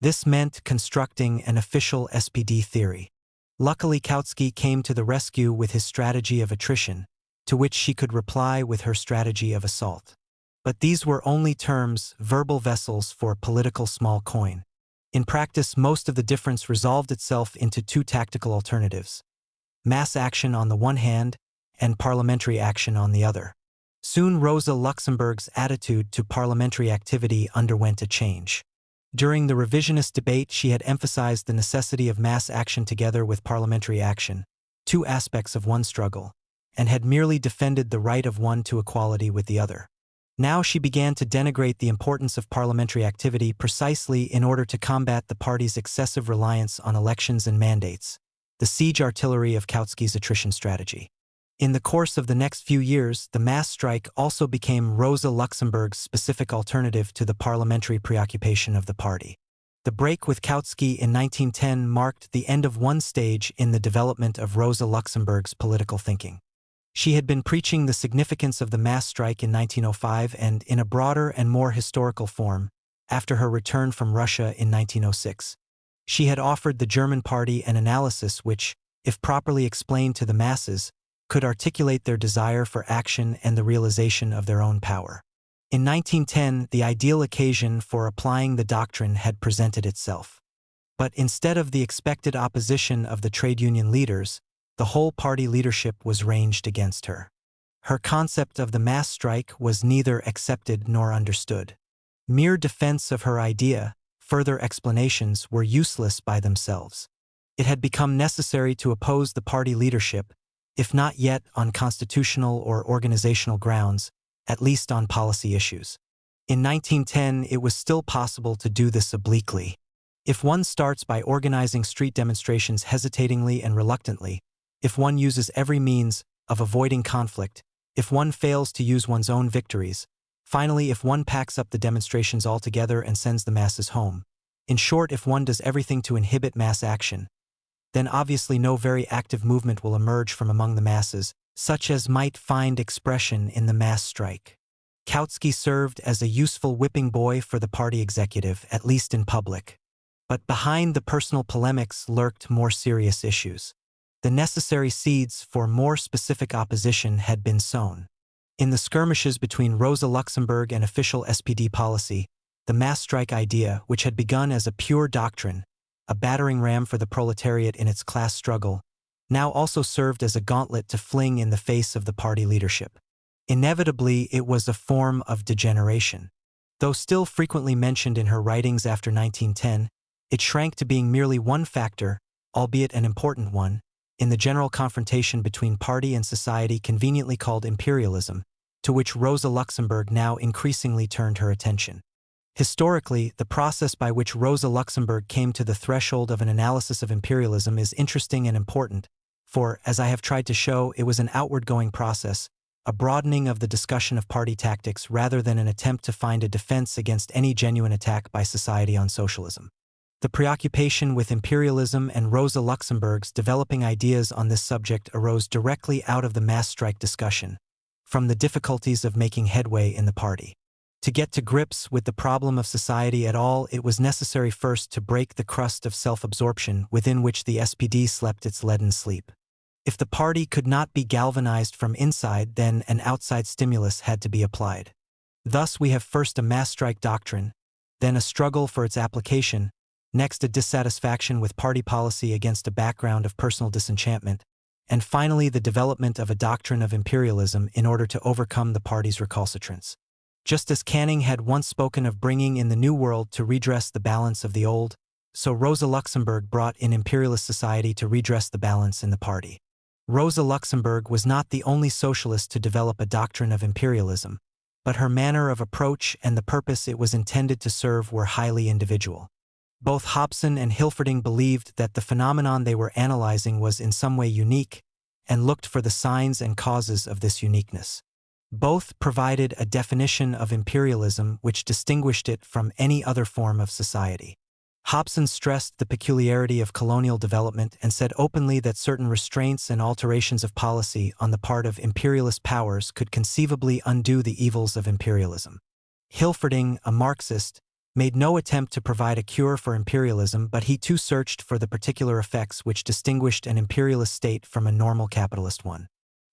This meant constructing an official SPD theory. Luckily, Kautsky came to the rescue with his strategy of attrition, to which she could reply with her strategy of assault. But these were only terms, verbal vessels for political small coin. In practice, most of the difference resolved itself into two tactical alternatives: mass action on the one hand, and parliamentary action on the other. Soon Rosa Luxemburg's attitude to parliamentary activity underwent a change. During the revisionist debate, she had emphasized the necessity of mass action together with parliamentary action, two aspects of one struggle, and had merely defended the right of one to equality with the other. Now she began to denigrate the importance of parliamentary activity precisely in order to combat the party's excessive reliance on elections and mandates, the siege artillery of Kautsky's attrition strategy. In the course of the next few years, the mass strike also became Rosa Luxemburg's specific alternative to the parliamentary preoccupation of the party. The break with Kautsky in 1910 marked the end of one stage in the development of Rosa Luxemburg's political thinking. She had been preaching the significance of the mass strike in 1905 and, in a broader and more historical form, after her return from Russia in 1906. She had offered the German party an analysis which, if properly explained to the masses, could articulate their desire for action and the realization of their own power. In 1910, the ideal occasion for applying the doctrine had presented itself. But instead of the expected opposition of the trade union leaders, the whole party leadership was ranged against her. Her concept of the mass strike was neither accepted nor understood. Mere defense of her idea, further explanations were useless by themselves. It had become necessary to oppose the party leadership, if not yet on constitutional or organizational grounds, at least on policy issues. In 1910, it was still possible to do this obliquely. If one starts by organizing street demonstrations hesitatingly and reluctantly, if one uses every means of avoiding conflict, if one fails to use one's own victories, finally if one packs up the demonstrations altogether and sends the masses home, in short, if one does everything to inhibit mass action, then obviously no very active movement will emerge from among the masses, such as might find expression in the mass strike. Kautsky served as a useful whipping boy for the party executive, at least in public. But behind the personal polemics lurked more serious issues. The necessary seeds for more specific opposition had been sown. In the skirmishes between Rosa Luxemburg and official SPD policy, the mass strike idea, which had begun as a pure doctrine, a battering ram for the proletariat in its class struggle, now also served as a gauntlet to fling in the face of the party leadership. Inevitably, it was a form of degeneration. Though still frequently mentioned in her writings after 1910, it shrank to being merely one factor, albeit an important one, in the general confrontation between party and society conveniently called imperialism, to which Rosa Luxemburg now increasingly turned her attention. Historically, the process by which Rosa Luxemburg came to the threshold of an analysis of imperialism is interesting and important, for, as I have tried to show, it was an outward-going process, a broadening of the discussion of party tactics rather than an attempt to find a defense against any genuine attack by society on socialism. The preoccupation with imperialism and Rosa Luxemburg's developing ideas on this subject arose directly out of the mass strike discussion, from the difficulties of making headway in the party. To get to grips with the problem of society at all, it was necessary first to break the crust of self-absorption within which the SPD slept its leaden sleep. If the party could not be galvanized from inside, then an outside stimulus had to be applied. Thus we have first a mass strike doctrine, then a struggle for its application, next a dissatisfaction with party policy against a background of personal disenchantment, and finally the development of a doctrine of imperialism in order to overcome the party's recalcitrance. Just as Canning had once spoken of bringing in the New World to redress the balance of the Old, so Rosa Luxemburg brought in imperialist society to redress the balance in the party. Rosa Luxemburg was not the only socialist to develop a doctrine of imperialism, but her manner of approach and the purpose it was intended to serve were highly individual. Both Hobson and Hilferding believed that the phenomenon they were analyzing was in some way unique, and looked for the signs and causes of this uniqueness. Both provided a definition of imperialism which distinguished it from any other form of society. Hobson stressed the peculiarity of colonial development and said openly that certain restraints and alterations of policy on the part of imperialist powers could conceivably undo the evils of imperialism. Hilferding, a Marxist, made no attempt to provide a cure for imperialism, but he too searched for the particular effects which distinguished an imperialist state from a normal capitalist one.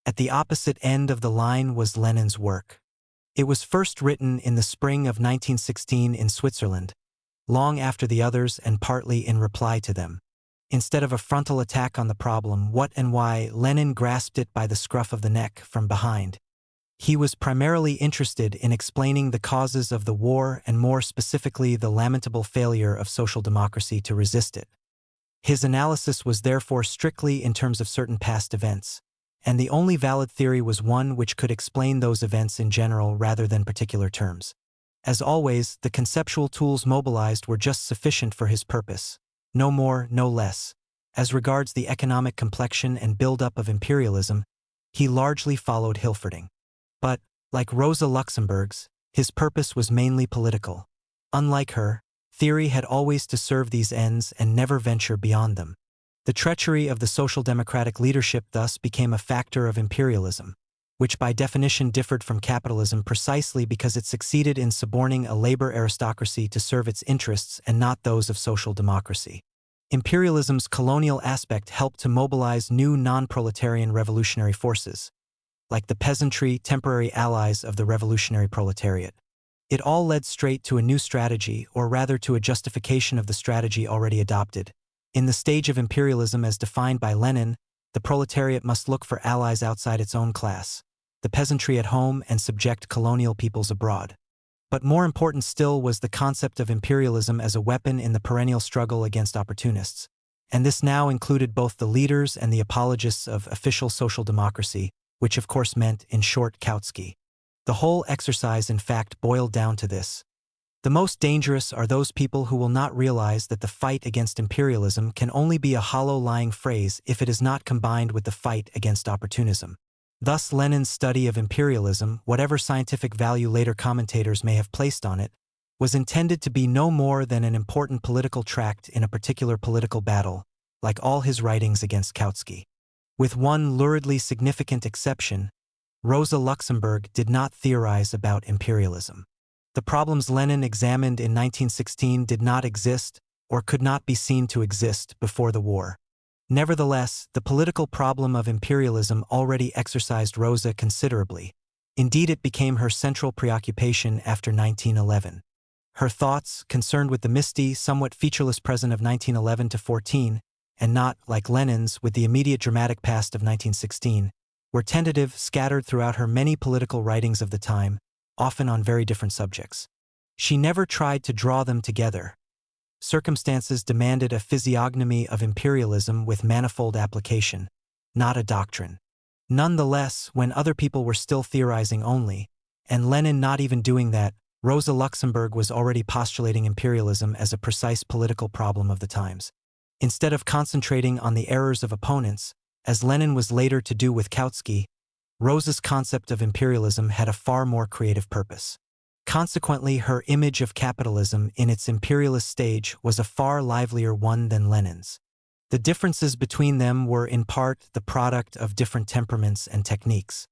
At the opposite end of the line was Lenin's work. It was first written in the spring of 1916 in Switzerland, long after the others and partly in reply to them. Instead of a frontal attack on the problem, what and why, Lenin grasped it by the scruff of the neck from behind. He was primarily interested in explaining the causes of the war and more specifically the lamentable failure of social democracy to resist it. His analysis was therefore strictly in terms of certain past events, and the only valid theory was one which could explain those events in general rather than particular terms. As always, the conceptual tools mobilized were just sufficient for his purpose, no more, no less. As regards the economic complexion and build-up of imperialism, he largely followed Hilferding. But, like Rosa Luxemburg's, his purpose was mainly political. Unlike her, theory had always to serve these ends and never venture beyond them. The treachery of the social democratic leadership thus became a factor of imperialism, which by definition differed from capitalism precisely because it succeeded in suborning a labor aristocracy to serve its interests and not those of social democracy. Imperialism's colonial aspect helped to mobilize new non-proletarian revolutionary forces, like the peasantry, temporary allies of the revolutionary proletariat. It all led straight to a new strategy, or rather to a justification of the strategy already adopted. In the stage of imperialism as defined by Lenin, the proletariat must look for allies outside its own class, the peasantry at home, and subject colonial peoples abroad. But more important still was the concept of imperialism as a weapon in the perennial struggle against opportunists, and this now included both the leaders and the apologists of official social democracy, which of course meant, in short, Kautsky. The whole exercise in fact boiled down to this. The most dangerous are those people who will not realize that the fight against imperialism can only be a hollow lying phrase if it is not combined with the fight against opportunism. Thus Lenin's study of imperialism, whatever scientific value later commentators may have placed on it, was intended to be no more than an important political tract in a particular political battle, like all his writings against Kautsky. With one luridly significant exception, Rosa Luxemburg did not theorize about imperialism. The problems Lenin examined in 1916 did not exist, or could not be seen to exist, before the war. Nevertheless, the political problem of imperialism already exercised Rosa considerably. Indeed, it became her central preoccupation after 1911. Her thoughts, concerned with the misty, somewhat featureless present of 1911 to 14, and not, like Lenin's, with the immediate dramatic past of 1916, were tentative, scattered throughout her many political writings of the time, often on very different subjects. She never tried to draw them together. Circumstances demanded a physiognomy of imperialism with manifold application, not a doctrine. Nonetheless, when other people were still theorizing only, and Lenin not even doing that, Rosa Luxemburg was already postulating imperialism as a precise political problem of the times. Instead of concentrating on the errors of opponents, as Lenin was later to do with Kautsky, Rosa's concept of imperialism had a far more creative purpose. Consequently, her image of capitalism in its imperialist stage was a far livelier one than Lenin's. The differences between them were in part the product of different temperaments and techniques.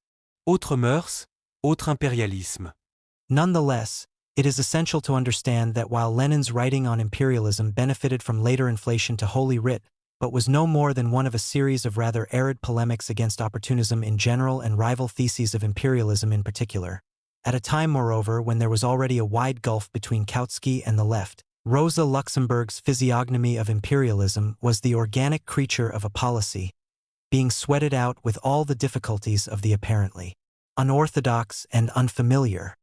Autres mœurs, autre impérialisme. Nonetheless, it is essential to understand that while Lenin's writing on imperialism benefited from later inflation to Holy Writ, but was no more than one of a series of rather arid polemics against opportunism in general and rival theses of imperialism in particular. At a time, moreover, when there was already a wide gulf between Kautsky and the left, Rosa Luxemburg's physiognomy of imperialism was the organic creature of a policy, being sweated out with all the difficulties of the apparently unorthodox and unfamiliar.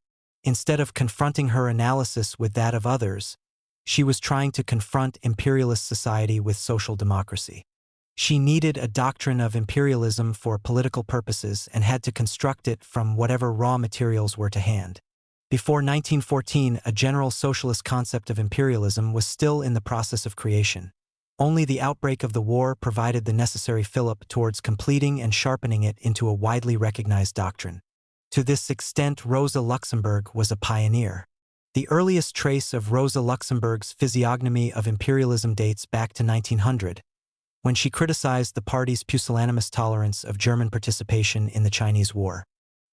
Instead of confronting her analysis with that of others, she was trying to confront imperialist society with social democracy. She needed a doctrine of imperialism for political purposes and had to construct it from whatever raw materials were to hand. Before 1914, a general socialist concept of imperialism was still in the process of creation. Only the outbreak of the war provided the necessary fillip towards completing and sharpening it into a widely recognized doctrine. To this extent, Rosa Luxemburg was a pioneer. The earliest trace of Rosa Luxemburg's physiognomy of imperialism dates back to 1900, when she criticized the party's pusillanimous tolerance of German participation in the Chinese War.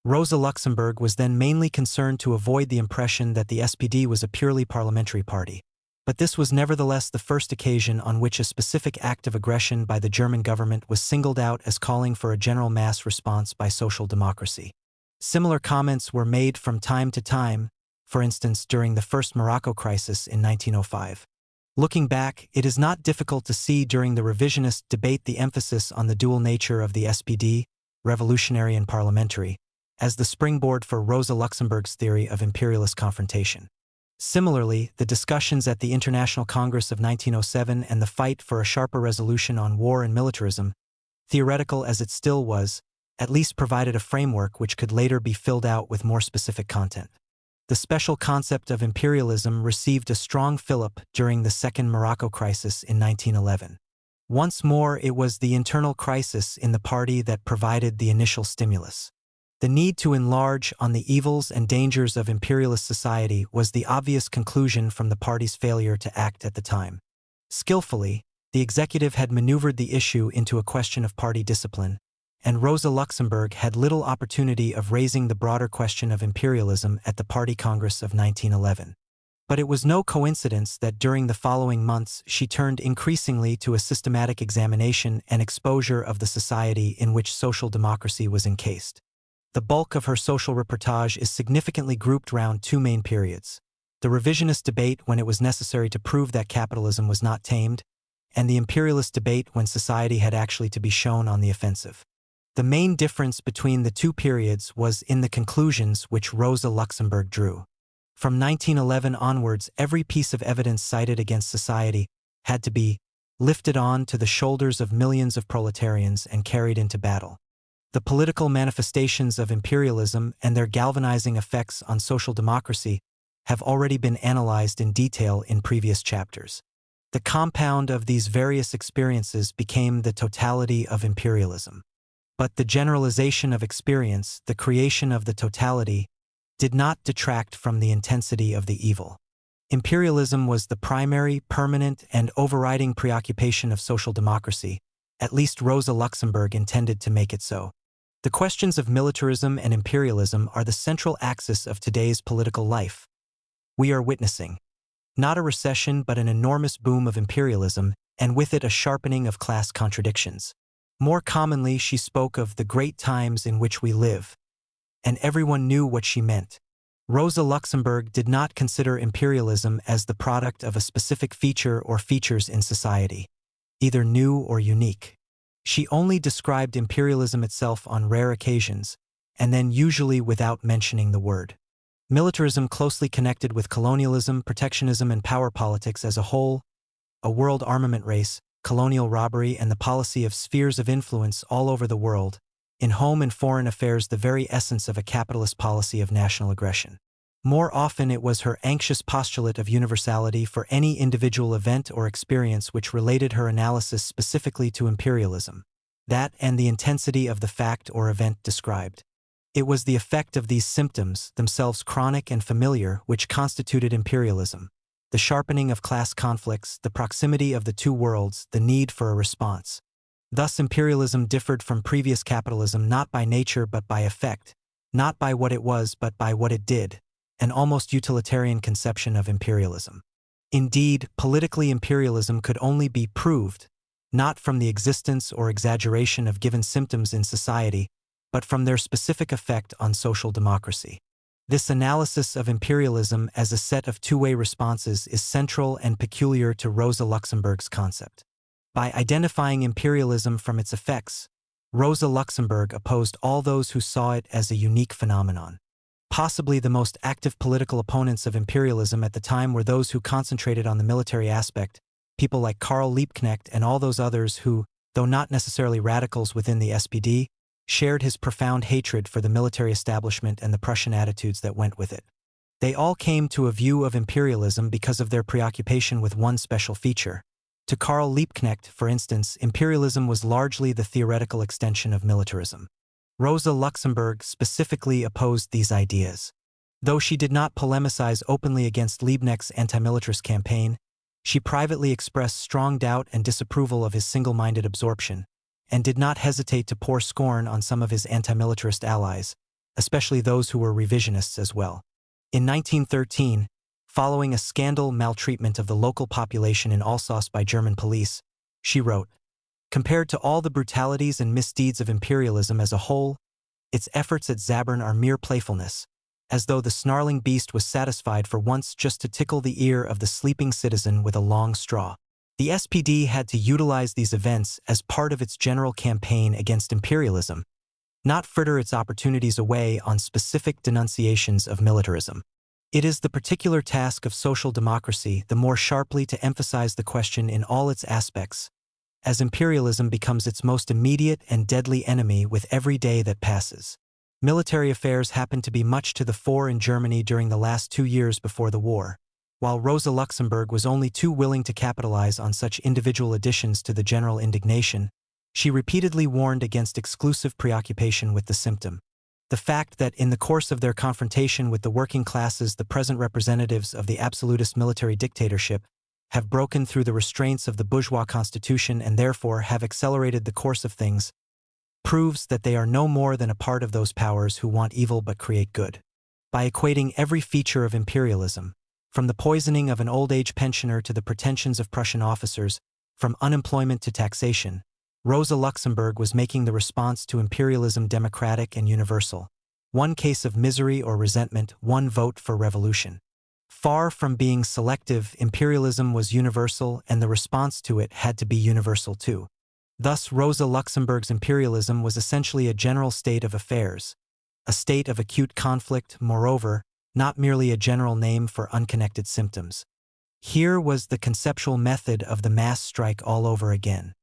Rosa Luxemburg was then mainly concerned to avoid the impression that the SPD was a purely parliamentary party. But this was nevertheless the first occasion on which a specific act of aggression by the German government was singled out as calling for a general mass response by social democracy. Similar comments were made from time to time, for instance during the First Morocco crisis in 1905. Looking back, it is not difficult to see during the revisionist debate the emphasis on the dual nature of the SPD, revolutionary and parliamentary, as the springboard for Rosa Luxemburg's theory of imperialist confrontation. Similarly, the discussions at the International Congress of 1907 and the fight for a sharper resolution on war and militarism, theoretical as it still was, at least provided a framework which could later be filled out with more specific content. The special concept of imperialism received a strong fillip during the Second Morocco crisis in 1911. Once more, it was the internal crisis in the party that provided the initial stimulus. The need to enlarge on the evils and dangers of imperialist society was the obvious conclusion from the party's failure to act at the time. Skillfully, the executive had maneuvered the issue into a question of party discipline, and Rosa Luxemburg had little opportunity of raising the broader question of imperialism at the Party Congress of 1911. But it was no coincidence that during the following months she turned increasingly to a systematic examination and exposure of the society in which social democracy was encased. The bulk of her social reportage is significantly grouped round two main periods: the revisionist debate when it was necessary to prove that capitalism was not tamed, and the imperialist debate when society had actually to be shown on the offensive. The main difference between the two periods was in the conclusions which Rosa Luxemburg drew. From 1911 onwards, every piece of evidence cited against society had to be lifted on to the shoulders of millions of proletarians and carried into battle. The political manifestations of imperialism and their galvanizing effects on social democracy have already been analyzed in detail in previous chapters. The compound of these various experiences became the totality of imperialism. But the generalization of experience, the creation of the totality, did not detract from the intensity of the evil. Imperialism was the primary, permanent, and overriding preoccupation of social democracy. At least Rosa Luxemburg intended to make it so. The questions of militarism and imperialism are the central axis of today's political life. We are witnessing not a recession but an enormous boom of imperialism, and with it a sharpening of class contradictions. More commonly, she spoke of the great times in which we live, and everyone knew what she meant. Rosa Luxemburg did not consider imperialism as the product of a specific feature or features in society, either new or unique. She only described imperialism itself on rare occasions, and then usually without mentioning the word. Militarism closely connected with colonialism, protectionism, and power politics as a whole, a world armament race, colonial robbery, and the policy of spheres of influence all over the world, in home and foreign affairs the very essence of a capitalist policy of national aggression. More often it was her anxious postulate of universality for any individual event or experience which related her analysis specifically to imperialism, that and the intensity of the fact or event described. It was the effect of these symptoms, themselves chronic and familiar, which constituted imperialism. The sharpening of class conflicts, the proximity of the two worlds, the need for a response. Thus imperialism differed from previous capitalism not by nature but by effect, not by what it was but by what it did, an almost utilitarian conception of imperialism. Indeed, politically imperialism could only be proved, not from the existence or exaggeration of given symptoms in society, but from their specific effect on social democracy. This analysis of imperialism as a set of two-way responses is central and peculiar to Rosa Luxemburg's concept. By identifying imperialism from its effects, Rosa Luxemburg opposed all those who saw it as a unique phenomenon. Possibly the most active political opponents of imperialism at the time were those who concentrated on the military aspect, people like Karl Liebknecht and all those others who, though not necessarily radicals within the SPD, shared his profound hatred for the military establishment and the Prussian attitudes that went with it. They all came to a view of imperialism because of their preoccupation with one special feature. To Karl Liebknecht, for instance, imperialism was largely the theoretical extension of militarism. Rosa Luxemburg specifically opposed these ideas. Though she did not polemicize openly against Liebknecht's anti-militarist campaign, she privately expressed strong doubt and disapproval of his single-minded absorption, and did not hesitate to pour scorn on some of his anti-militarist allies, especially those who were revisionists as well. In 1913, following a scandal maltreatment of the local population in Alsace by German police, she wrote, "Compared to all the brutalities and misdeeds of imperialism as a whole, its efforts at Zabern are mere playfulness, as though the snarling beast was satisfied for once just to tickle the ear of the sleeping citizen with a long straw." The SPD had to utilize these events as part of its general campaign against imperialism, not fritter its opportunities away on specific denunciations of militarism. It is the particular task of social democracy the more sharply to emphasize the question in all its aspects, as imperialism becomes its most immediate and deadly enemy with every day that passes. Military affairs happened to be much to the fore in Germany during the last 2 years before the war, while Rosa Luxemburg was only too willing to capitalize on such individual additions to the general indignation. She repeatedly warned against exclusive preoccupation with the symptom. The fact that in the course of their confrontation with the working classes, the present representatives of the absolutist military dictatorship have broken through the restraints of the bourgeois constitution and therefore have accelerated the course of things, proves that they are no more than a part of those powers who want evil but create good. By equating every feature of imperialism, from the poisoning of an old-age pensioner to the pretensions of Prussian officers, from unemployment to taxation, Rosa Luxemburg was making the response to imperialism democratic and universal. One case of misery or resentment, one vote for revolution. Far from being selective, imperialism was universal and the response to it had to be universal too. Thus, Rosa Luxemburg's imperialism was essentially a general state of affairs, a state of acute conflict, moreover, not merely a general name for unconnected symptoms. Here was the conceptual method of the mass strike all over again.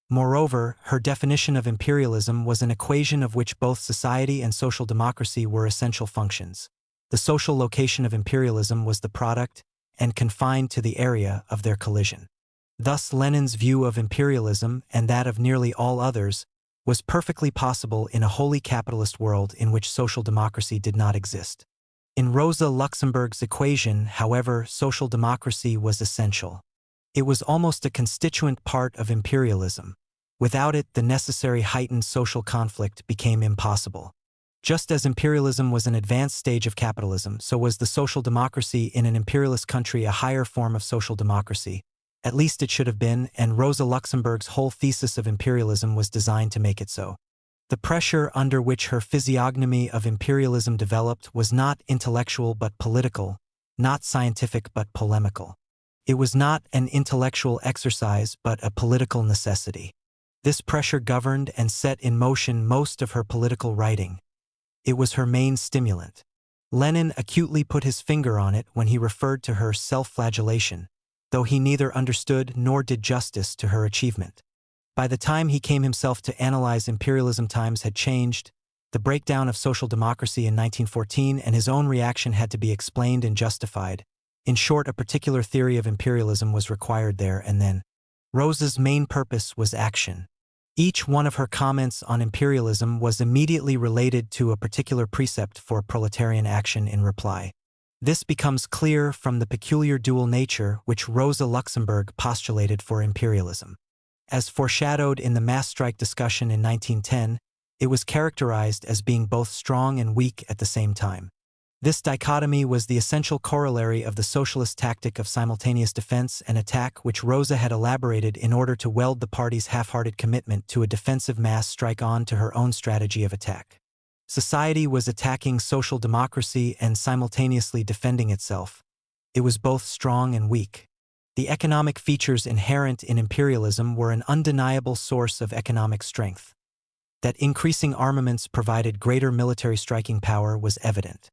Moreover, her definition of imperialism was an equation of which both society and social democracy were essential functions. The social location of imperialism was the product, and confined to the area, of their collision. Thus Lenin's view of imperialism, and that of nearly all others, was perfectly possible in a wholly capitalist world in which social democracy did not exist. In Rosa Luxemburg's equation, however, social democracy was essential. It was almost a constituent part of imperialism. Without it, the necessary heightened social conflict became impossible. Just as imperialism was an advanced stage of capitalism, so was the social democracy in an imperialist country a higher form of social democracy. At least it should have been, and Rosa Luxemburg's whole thesis of imperialism was designed to make it so. The pressure under which her physiognomy of imperialism developed was not intellectual but political, not scientific but polemical. It was not an intellectual exercise but a political necessity. This pressure governed and set in motion most of her political writing. It was her main stimulant. Lenin acutely put his finger on it when he referred to her self-flagellation, though he neither understood nor did justice to her achievement. By the time he came himself to analyze imperialism, times had changed, the breakdown of social democracy in 1914 and his own reaction had to be explained and justified. In short, a particular theory of imperialism was required there and then. Rosa's main purpose was action. Each one of her comments on imperialism was immediately related to a particular precept for proletarian action in reply. This becomes clear from the peculiar dual nature which Rosa Luxemburg postulated for imperialism. As foreshadowed in the mass strike discussion in 1910, it was characterized as being both strong and weak at the same time. This dichotomy was the essential corollary of the socialist tactic of simultaneous defense and attack, which Rosa had elaborated in order to weld the party's half-hearted commitment to a defensive mass strike on to her own strategy of attack. Society was attacking social democracy and simultaneously defending itself. It was both strong and weak. The economic features inherent in imperialism were an undeniable source of economic strength. That increasing armaments provided greater military striking power was evident.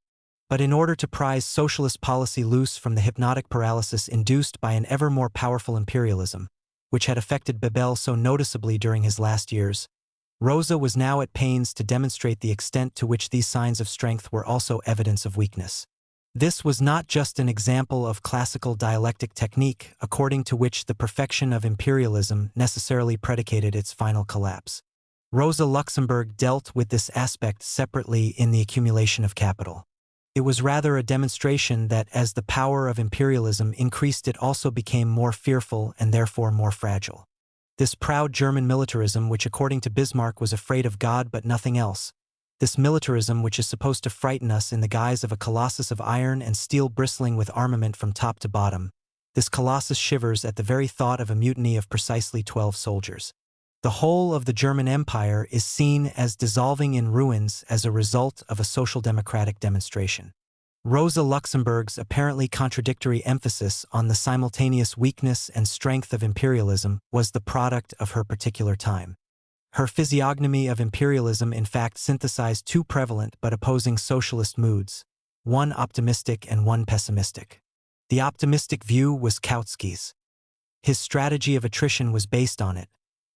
But in order to prise socialist policy loose from the hypnotic paralysis induced by an ever more powerful imperialism, which had affected Bebel so noticeably during his last years, Rosa was now at pains to demonstrate the extent to which these signs of strength were also evidence of weakness. This was not just an example of classical dialectic technique, according to which the perfection of imperialism necessarily predicated its final collapse. Rosa Luxemburg dealt with this aspect separately in The Accumulation of Capital. It was rather a demonstration that as the power of imperialism increased, it also became more fearful and therefore more fragile. This proud German militarism, which according to Bismarck was afraid of God but nothing else, this militarism which is supposed to frighten us in the guise of a colossus of iron and steel bristling with armament from top to bottom, this colossus shivers at the very thought of a mutiny of precisely 12 soldiers. The whole of the German Empire is seen as dissolving in ruins as a result of a social democratic demonstration. Rosa Luxemburg's apparently contradictory emphasis on the simultaneous weakness and strength of imperialism was the product of her particular time. Her physiognomy of imperialism in fact synthesized two prevalent but opposing socialist moods, one optimistic and one pessimistic. The optimistic view was Kautsky's. His strategy of attrition was based on it,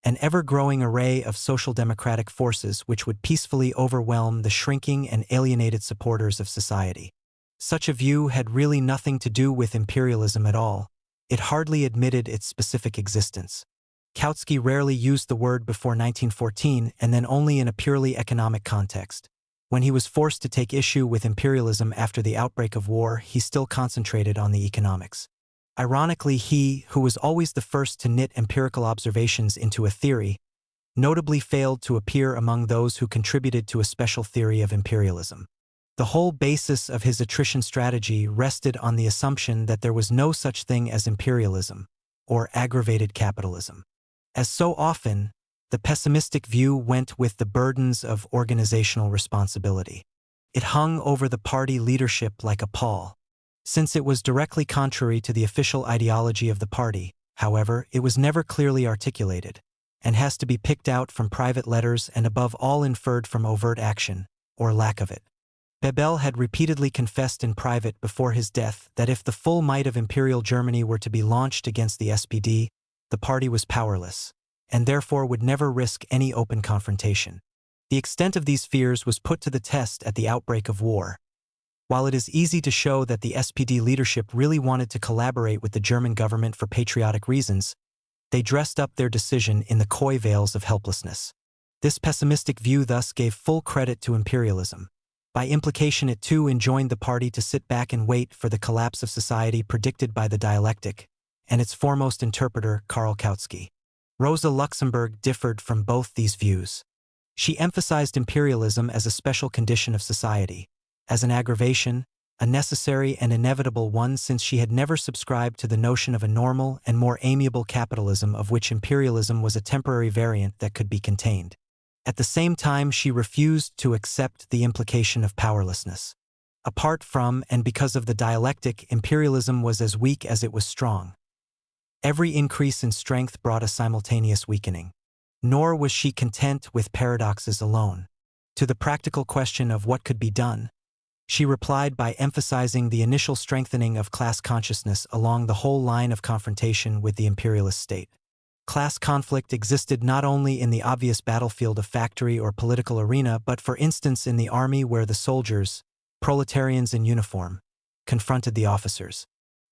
an ever-growing array of social democratic forces which would peacefully overwhelm the shrinking and alienated supporters of society. Such a view had really nothing to do with imperialism at all. It hardly admitted its specific existence. Kautsky rarely used the word before 1914 and then only in a purely economic context. When he was forced to take issue with imperialism after the outbreak of war, he still concentrated on the economics. Ironically, he, who was always the first to knit empirical observations into a theory, notably failed to appear among those who contributed to a special theory of imperialism. The whole basis of his attrition strategy rested on the assumption that there was no such thing as imperialism, or aggravated capitalism. As so often, the pessimistic view went with the burdens of organizational responsibility. It hung over the party leadership like a pall. Since it was directly contrary to the official ideology of the party, however, it was never clearly articulated, and has to be picked out from private letters and above all inferred from overt action, or lack of it. Bebel had repeatedly confessed in private before his death that if the full might of Imperial Germany were to be launched against the SPD, the party was powerless, and therefore would never risk any open confrontation. The extent of these fears was put to the test at the outbreak of war. While it is easy to show that the SPD leadership really wanted to collaborate with the German government for patriotic reasons, they dressed up their decision in the coy veils of helplessness. This pessimistic view thus gave full credit to imperialism. By implication, it too enjoined the party to sit back and wait for the collapse of society predicted by the dialectic, and its foremost interpreter, Karl Kautsky. Rosa Luxemburg differed from both these views. She emphasized imperialism as a special condition of society, as an aggravation, a necessary and inevitable one, since she had never subscribed to the notion of a normal and more amiable capitalism of which imperialism was a temporary variant that could be contained. At the same time, she refused to accept the implication of powerlessness. Apart from and because of the dialectic, imperialism was as weak as it was strong. Every increase in strength brought a simultaneous weakening. Nor was she content with paradoxes alone. To the practical question of what could be done, she replied by emphasizing the initial strengthening of class consciousness along the whole line of confrontation with the imperialist state. Class conflict existed not only in the obvious battlefield of factory or political arena, but for instance in the army, where the soldiers, proletarians in uniform, confronted the officers.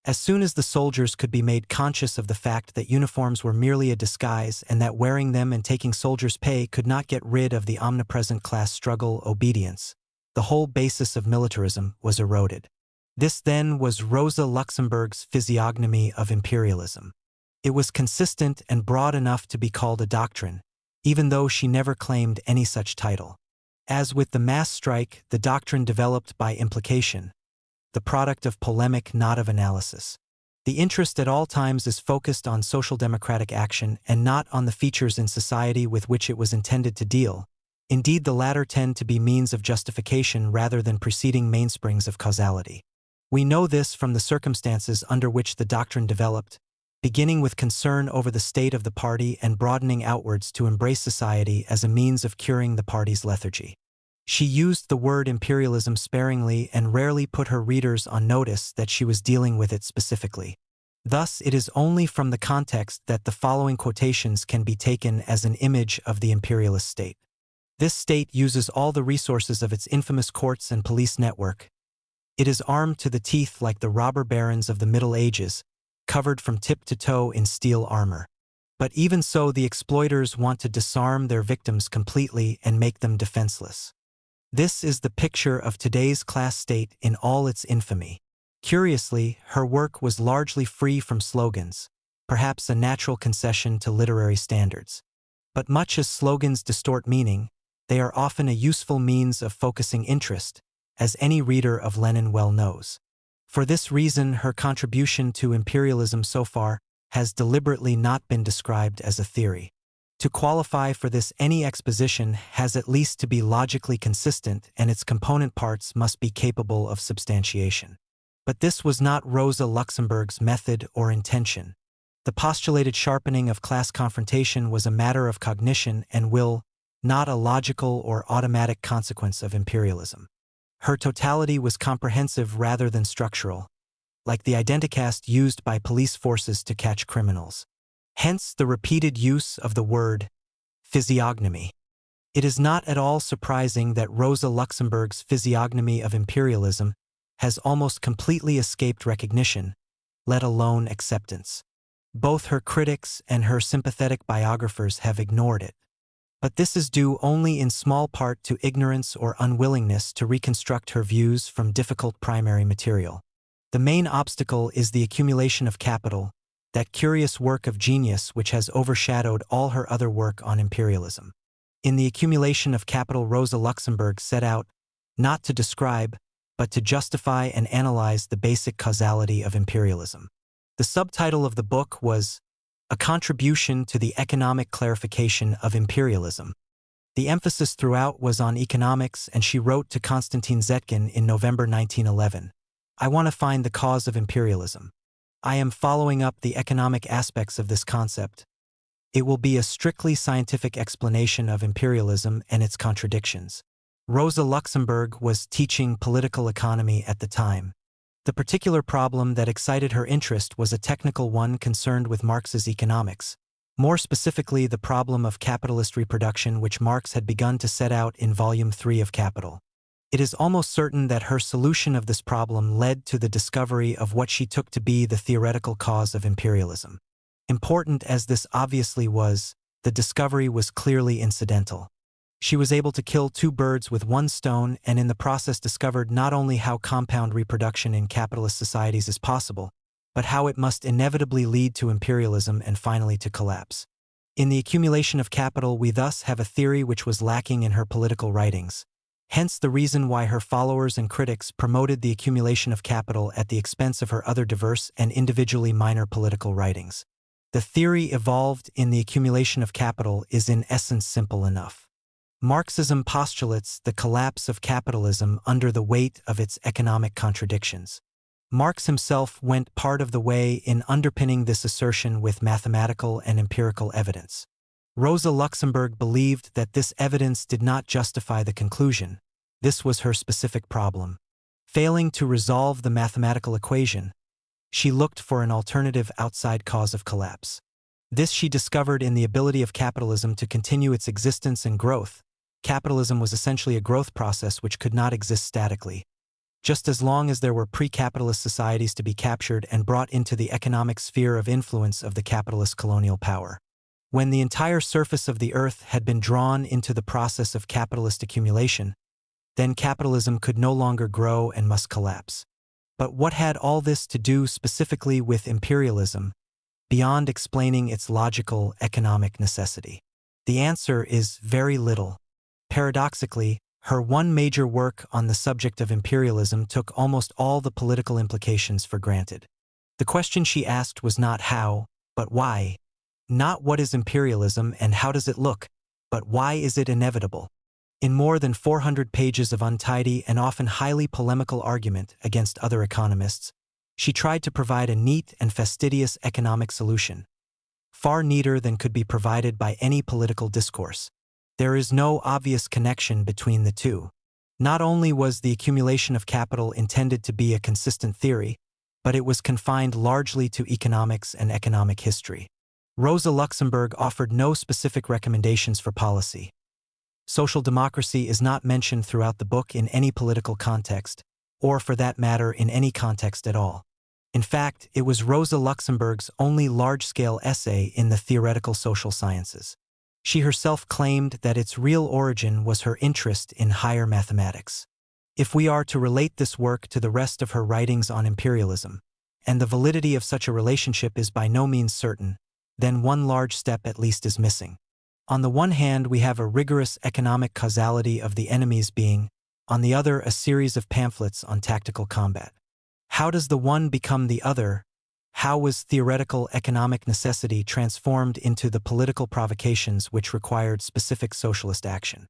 As soon as the soldiers could be made conscious of the fact that uniforms were merely a disguise and that wearing them and taking soldiers' pay could not get rid of the omnipresent class struggle, obedience, the whole basis of militarism was eroded. This then was Rosa Luxemburg's physiognomy of imperialism. It was consistent and broad enough to be called a doctrine, even though she never claimed any such title. As with the mass strike, the doctrine developed by implication, the product of polemic, not of analysis. The interest at all times is focused on social democratic action and not on the features in society with which it was intended to deal. Indeed, the latter tend to be means of justification rather than preceding mainsprings of causality. We know this from the circumstances under which the doctrine developed, beginning with concern over the state of the party and broadening outwards to embrace society as a means of curing the party's lethargy. She used the word imperialism sparingly and rarely put her readers on notice that she was dealing with it specifically. Thus, it is only from the context that the following quotations can be taken as an image of the imperialist state. This state uses all the resources of its infamous courts and police network. It is armed to the teeth like the robber barons of the Middle Ages, covered from tip to toe in steel armor. But even so, the exploiters want to disarm their victims completely and make them defenseless. This is the picture of today's class state in all its infamy. Curiously, her work was largely free from slogans, perhaps a natural concession to literary standards. But much as slogans distort meaning, they are often a useful means of focusing interest, as any reader of Lenin well knows. For this reason, her contribution to imperialism so far has deliberately not been described as a theory. To qualify for this, any exposition has at least to be logically consistent, and its component parts must be capable of substantiation. But this was not Rosa Luxemburg's method or intention. The postulated sharpening of class confrontation was a matter of cognition and will, not a logical or automatic consequence of imperialism. Her totality was comprehensive rather than structural, like the identicast used by police forces to catch criminals. Hence the repeated use of the word physiognomy. It is not at all surprising that Rosa Luxemburg's physiognomy of imperialism has almost completely escaped recognition, let alone acceptance. Both her critics and her sympathetic biographers have ignored it. But this is due only in small part to ignorance or unwillingness to reconstruct her views from difficult primary material. The main obstacle is the accumulation of capital, that curious work of genius which has overshadowed all her other work on imperialism. In the accumulation of capital, Rosa Luxemburg set out not to describe, but to justify and analyze the basic causality of imperialism. The subtitle of the book was A Contribution to the Economic Clarification of Imperialism. The emphasis throughout was on economics, and she wrote to Konstantin Zetkin in November 1911, "I want to find the cause of imperialism. I am following up the economic aspects of this concept. It will be a strictly scientific explanation of imperialism and its contradictions." Rosa Luxemburg was teaching political economy at the time. The particular problem that excited her interest was a technical one concerned with Marx's economics, more specifically the problem of capitalist reproduction, which Marx had begun to set out in Volume 3 of Capital. It is almost certain that her solution of this problem led to the discovery of what she took to be the theoretical cause of imperialism. Important as this obviously was, the discovery was clearly incidental. She was able to kill two birds with one stone, and in the process discovered not only how compound reproduction in capitalist societies is possible, but how it must inevitably lead to imperialism and finally to collapse. In the accumulation of capital, we thus have a theory which was lacking in her political writings. Hence the reason why her followers and critics promoted the accumulation of capital at the expense of her other diverse and individually minor political writings. The theory evolved in the accumulation of capital is in essence simple enough. Marxism postulates the collapse of capitalism under the weight of its economic contradictions. Marx himself went part of the way in underpinning this assertion with mathematical and empirical evidence. Rosa Luxemburg believed that this evidence did not justify the conclusion. This was her specific problem. Failing to resolve the mathematical equation, she looked for an alternative outside cause of collapse. This she discovered in the ability of capitalism to continue its existence and growth. Capitalism was essentially a growth process which could not exist statically. Just as long as there were pre-capitalist societies to be captured and brought into the economic sphere of influence of the capitalist colonial power. When the entire surface of the earth had been drawn into the process of capitalist accumulation, then capitalism could no longer grow and must collapse. But what had all this to do specifically with imperialism, beyond explaining its logical economic necessity? The answer is very little. Paradoxically, her one major work on the subject of imperialism took almost all the political implications for granted. The question she asked was not how, but why. Not what is imperialism and how does it look, but why is it inevitable? In more than 400 pages of untidy and often highly polemical argument against other economists, she tried to provide a neat and fastidious economic solution, far neater than could be provided by any political discourse. There is no obvious connection between the two. Not only was the accumulation of capital intended to be a consistent theory, but it was confined largely to economics and economic history. Rosa Luxemburg offered no specific recommendations for policy. Social democracy is not mentioned throughout the book in any political context, or for that matter in any context at all. In fact, it was Rosa Luxemburg's only large-scale essay in the theoretical social sciences. She herself claimed that its real origin was her interest in higher mathematics. If we are to relate this work to the rest of her writings on imperialism, and the validity of such a relationship is by no means certain, then one large step at least is missing. On the one hand, we have a rigorous economic causality of the enemy's being, on the other a series of pamphlets on tactical combat. How does the one become the other? How was theoretical economic necessity transformed into the political provocations which required specific socialist action?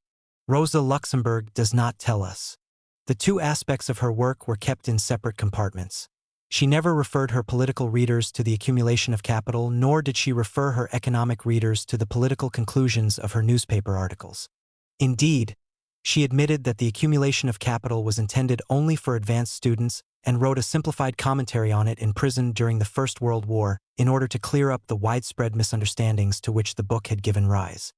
Rosa Luxemburg does not tell us. The two aspects of her work were kept in separate compartments. She never referred her political readers to the accumulation of capital, nor did she refer her economic readers to the political conclusions of her newspaper articles. Indeed, she admitted that the accumulation of capital was intended only for advanced students and wrote a simplified commentary on it in prison during the First World War in order to clear up the widespread misunderstandings to which the book had given rise.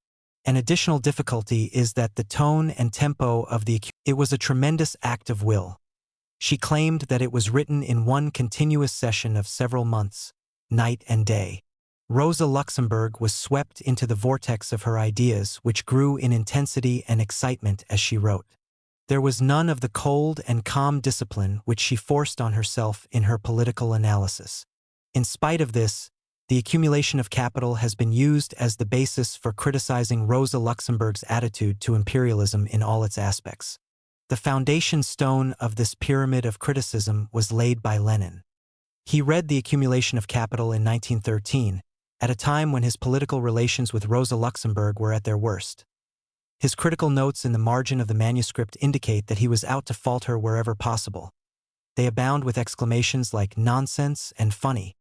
An additional difficulty is that the tone and tempo of it was a tremendous act of will. She claimed that it was written in one continuous session of several months, night and day. Rosa Luxemburg was swept into the vortex of her ideas, which grew in intensity and excitement as she wrote. There was none of the cold and calm discipline which she forced on herself in her political analysis. In spite of this, the accumulation of capital has been used as the basis for criticizing Rosa Luxemburg's attitude to imperialism in all its aspects. The foundation stone of this pyramid of criticism was laid by Lenin. He read The Accumulation of Capital in 1913, at a time when his political relations with Rosa Luxemburg were at their worst. His critical notes in the margin of the manuscript indicate that he was out to fault her wherever possible. They abound with exclamations like nonsense and funny.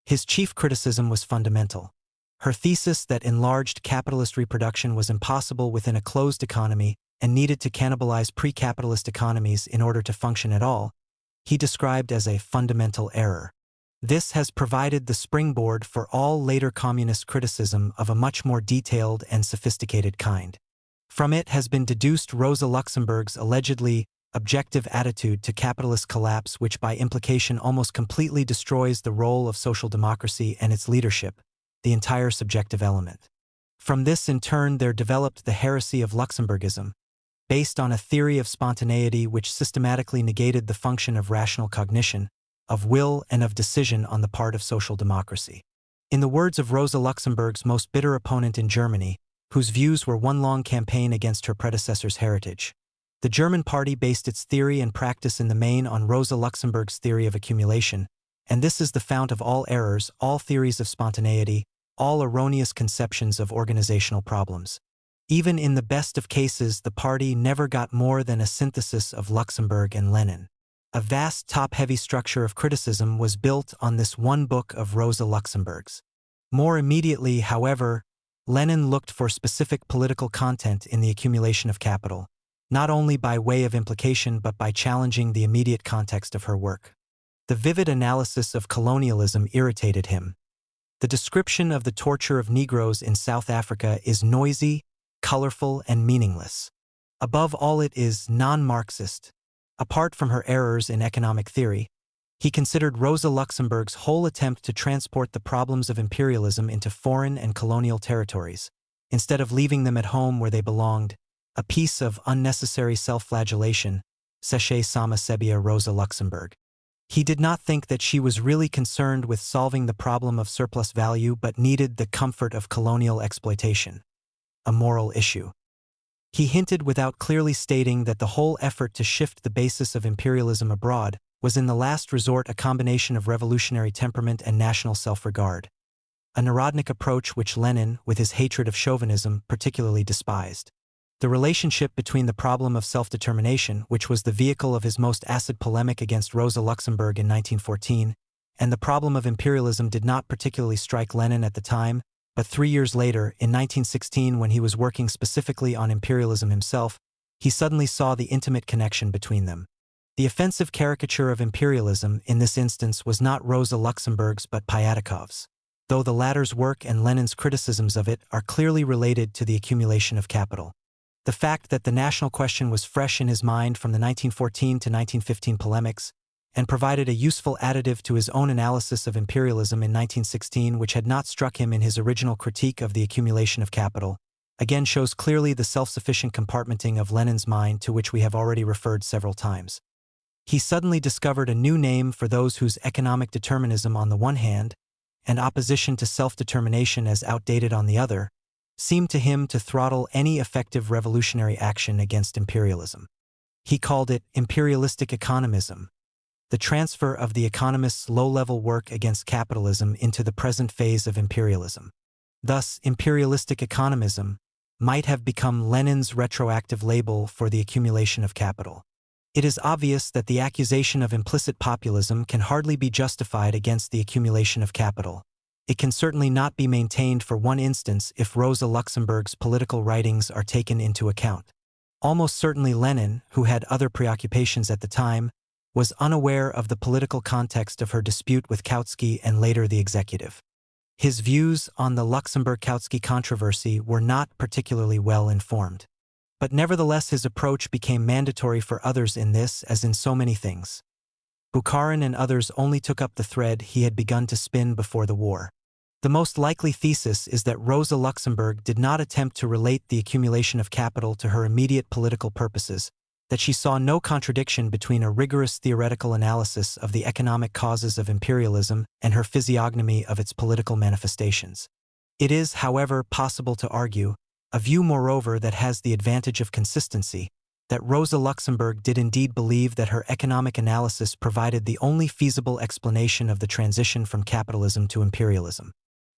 His chief criticism was fundamental. Her thesis that enlarged capitalist reproduction was impossible within a closed economy and needed to cannibalize pre-capitalist economies in order to function at all, he described as a fundamental error. This has provided the springboard for all later communist criticism of a much more detailed and sophisticated kind. From it has been deduced Rosa Luxemburg's allegedly objective attitude to capitalist collapse, which by implication almost completely destroys the role of social democracy and its leadership, the entire subjective element. From this in turn there developed the heresy of Luxemburgism, based on a theory of spontaneity which systematically negated the function of rational cognition, of will and of decision on the part of social democracy. In the words of Rosa Luxemburg's most bitter opponent in Germany, whose views were one long campaign against her predecessor's heritage, the German party based its theory and practice in the main on Rosa Luxemburg's theory of accumulation, and this is the fount of all errors, all theories of spontaneity, all erroneous conceptions of organizational problems. Even in the best of cases, the party never got more than a synthesis of Luxemburg and Lenin. A vast top-heavy structure of criticism was built on this one book of Rosa Luxemburg's. More immediately, however, Lenin looked for specific political content in the accumulation of capital, not only by way of implication but by challenging the immediate context of her work. The vivid analysis of colonialism irritated him. The description of the torture of Negroes in South Africa is noisy, colorful, and meaningless. Above all, it is non-Marxist. Apart from her errors in economic theory, he considered Rosa Luxemburg's whole attempt to transport the problems of imperialism into foreign and colonial territories, instead of leaving them at home where they belonged, a piece of unnecessary self-flagellation, sachez sama sebia Rosa Luxemburg. He did not think that she was really concerned with solving the problem of surplus value but needed the comfort of colonial exploitation, a moral issue. He hinted without clearly stating that the whole effort to shift the basis of imperialism abroad was in the last resort a combination of revolutionary temperament and national self-regard, a Narodnik approach which Lenin, with his hatred of chauvinism, particularly despised. The relationship between the problem of self-determination, which was the vehicle of his most acid polemic against Rosa Luxemburg in 1914, and the problem of imperialism did not particularly strike Lenin at the time, but 3 years later, in 1916, when he was working specifically on imperialism himself, he suddenly saw the intimate connection between them. The offensive caricature of imperialism in this instance was not Rosa Luxemburg's but Pyatakov's, though the latter's work and Lenin's criticisms of it are clearly related to the accumulation of capital. The fact that the national question was fresh in his mind from the 1914 to 1915 polemics, and provided a useful additive to his own analysis of imperialism in 1916, which had not struck him in his original critique of the accumulation of capital, again shows clearly the self-sufficient compartmenting of Lenin's mind to which we have already referred several times. He suddenly discovered a new name for those whose economic determinism on the one hand, and opposition to self-determination as outdated on the other, seemed to him to throttle any effective revolutionary action against imperialism. He called it imperialistic economism, the transfer of the economist's low-level work against capitalism into the present phase of imperialism. Thus, imperialistic economism might have become Lenin's retroactive label for the accumulation of capital. It is obvious that the accusation of implicit populism can hardly be justified against the accumulation of capital. It can certainly not be maintained for one instance if Rosa Luxemburg's political writings are taken into account. Almost certainly Lenin, who had other preoccupations at the time, was unaware of the political context of her dispute with Kautsky and later the executive. His views on the Luxemburg-Kautsky controversy were not particularly well informed. But nevertheless his approach became mandatory for others in this as in so many things. Bukharin and others only took up the thread he had begun to spin before the war. The most likely thesis is that Rosa Luxemburg did not attempt to relate the accumulation of capital to her immediate political purposes, that she saw no contradiction between a rigorous theoretical analysis of the economic causes of imperialism and her physiognomy of its political manifestations. It is, however, possible to argue, a view moreover that has the advantage of consistency, that Rosa Luxemburg did indeed believe that her economic analysis provided the only feasible explanation of the transition from capitalism to imperialism.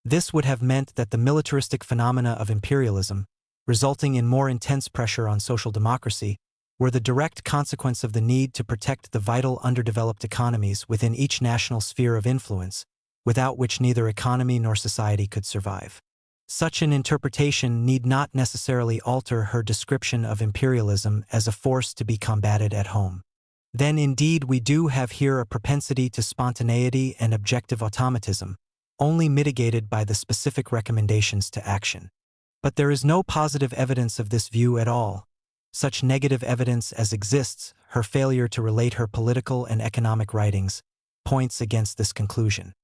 This would have meant that the militaristic phenomena of imperialism, resulting in more intense pressure on social democracy, were the direct consequence of the need to protect the vital underdeveloped economies within each national sphere of influence, without which neither economy nor society could survive. Such an interpretation need not necessarily alter her description of imperialism as a force to be combated at home. Then indeed we do have here a propensity to spontaneity and objective automatism, only mitigated by the specific recommendations to action. But there is no positive evidence of this view at all. Such negative evidence as exists, her failure to relate her political and economic writings, points against this conclusion.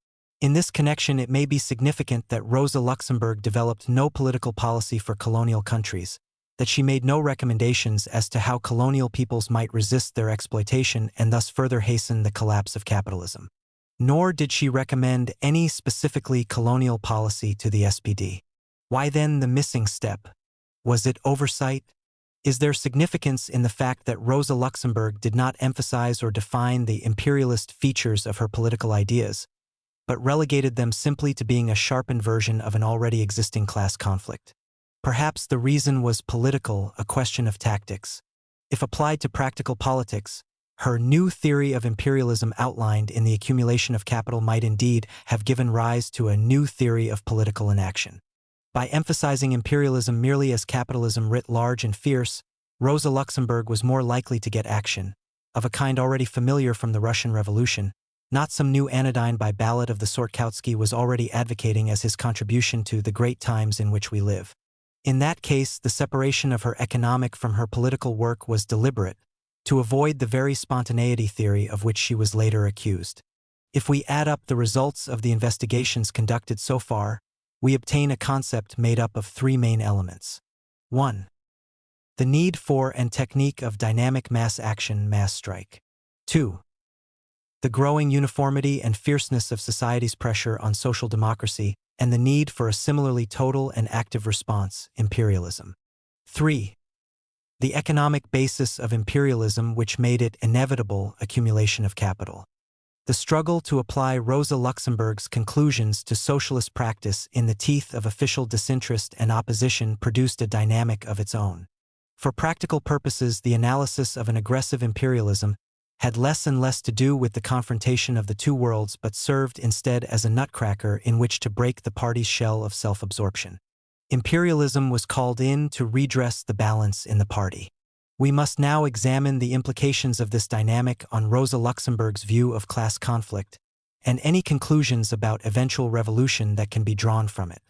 In this connection it may be significant that Rosa Luxemburg developed no political policy for colonial countries, that she made no recommendations as to how colonial peoples might resist their exploitation and thus further hasten the collapse of capitalism. Nor did she recommend any specifically colonial policy to the SPD. Why then the missing step? Was it oversight? Is there significance in the fact that Rosa Luxemburg did not emphasize or define the imperialist features of her political ideas, but relegated them simply to being a sharpened version of an already existing class conflict? Perhaps the reason was political, a question of tactics. If applied to practical politics, her new theory of imperialism outlined in the accumulation of capital might indeed have given rise to a new theory of political inaction. By emphasizing imperialism merely as capitalism writ large and fierce, Rosa Luxemburg was more likely to get action, of a kind already familiar from the Russian Revolution, not some new anodyne by ballad of the sort Kautsky was already advocating as his contribution to the great times in which we live. In that case, the separation of her economic from her political work was deliberate, to avoid the very spontaneity theory of which she was later accused. If we add up the results of the investigations conducted so far, we obtain a concept made up of three main elements. 1. The need for and technique of dynamic mass action, mass strike. 2. The growing uniformity and fierceness of society's pressure on social democracy and the need for a similarly total and active response, imperialism. 3. The economic basis of imperialism which made it inevitable accumulation of capital. The struggle to apply Rosa Luxemburg's conclusions to socialist practice in the teeth of official disinterest and opposition produced a dynamic of its own. For practical purposes, the analysis of an aggressive imperialism had less and less to do with the confrontation of the two worlds but served instead as a nutcracker in which to break the party's shell of self-absorption. Imperialism was called in to redress the balance in the party. We must now examine the implications of this dynamic on Rosa Luxemburg's view of class conflict, and any conclusions about eventual revolution that can be drawn from it.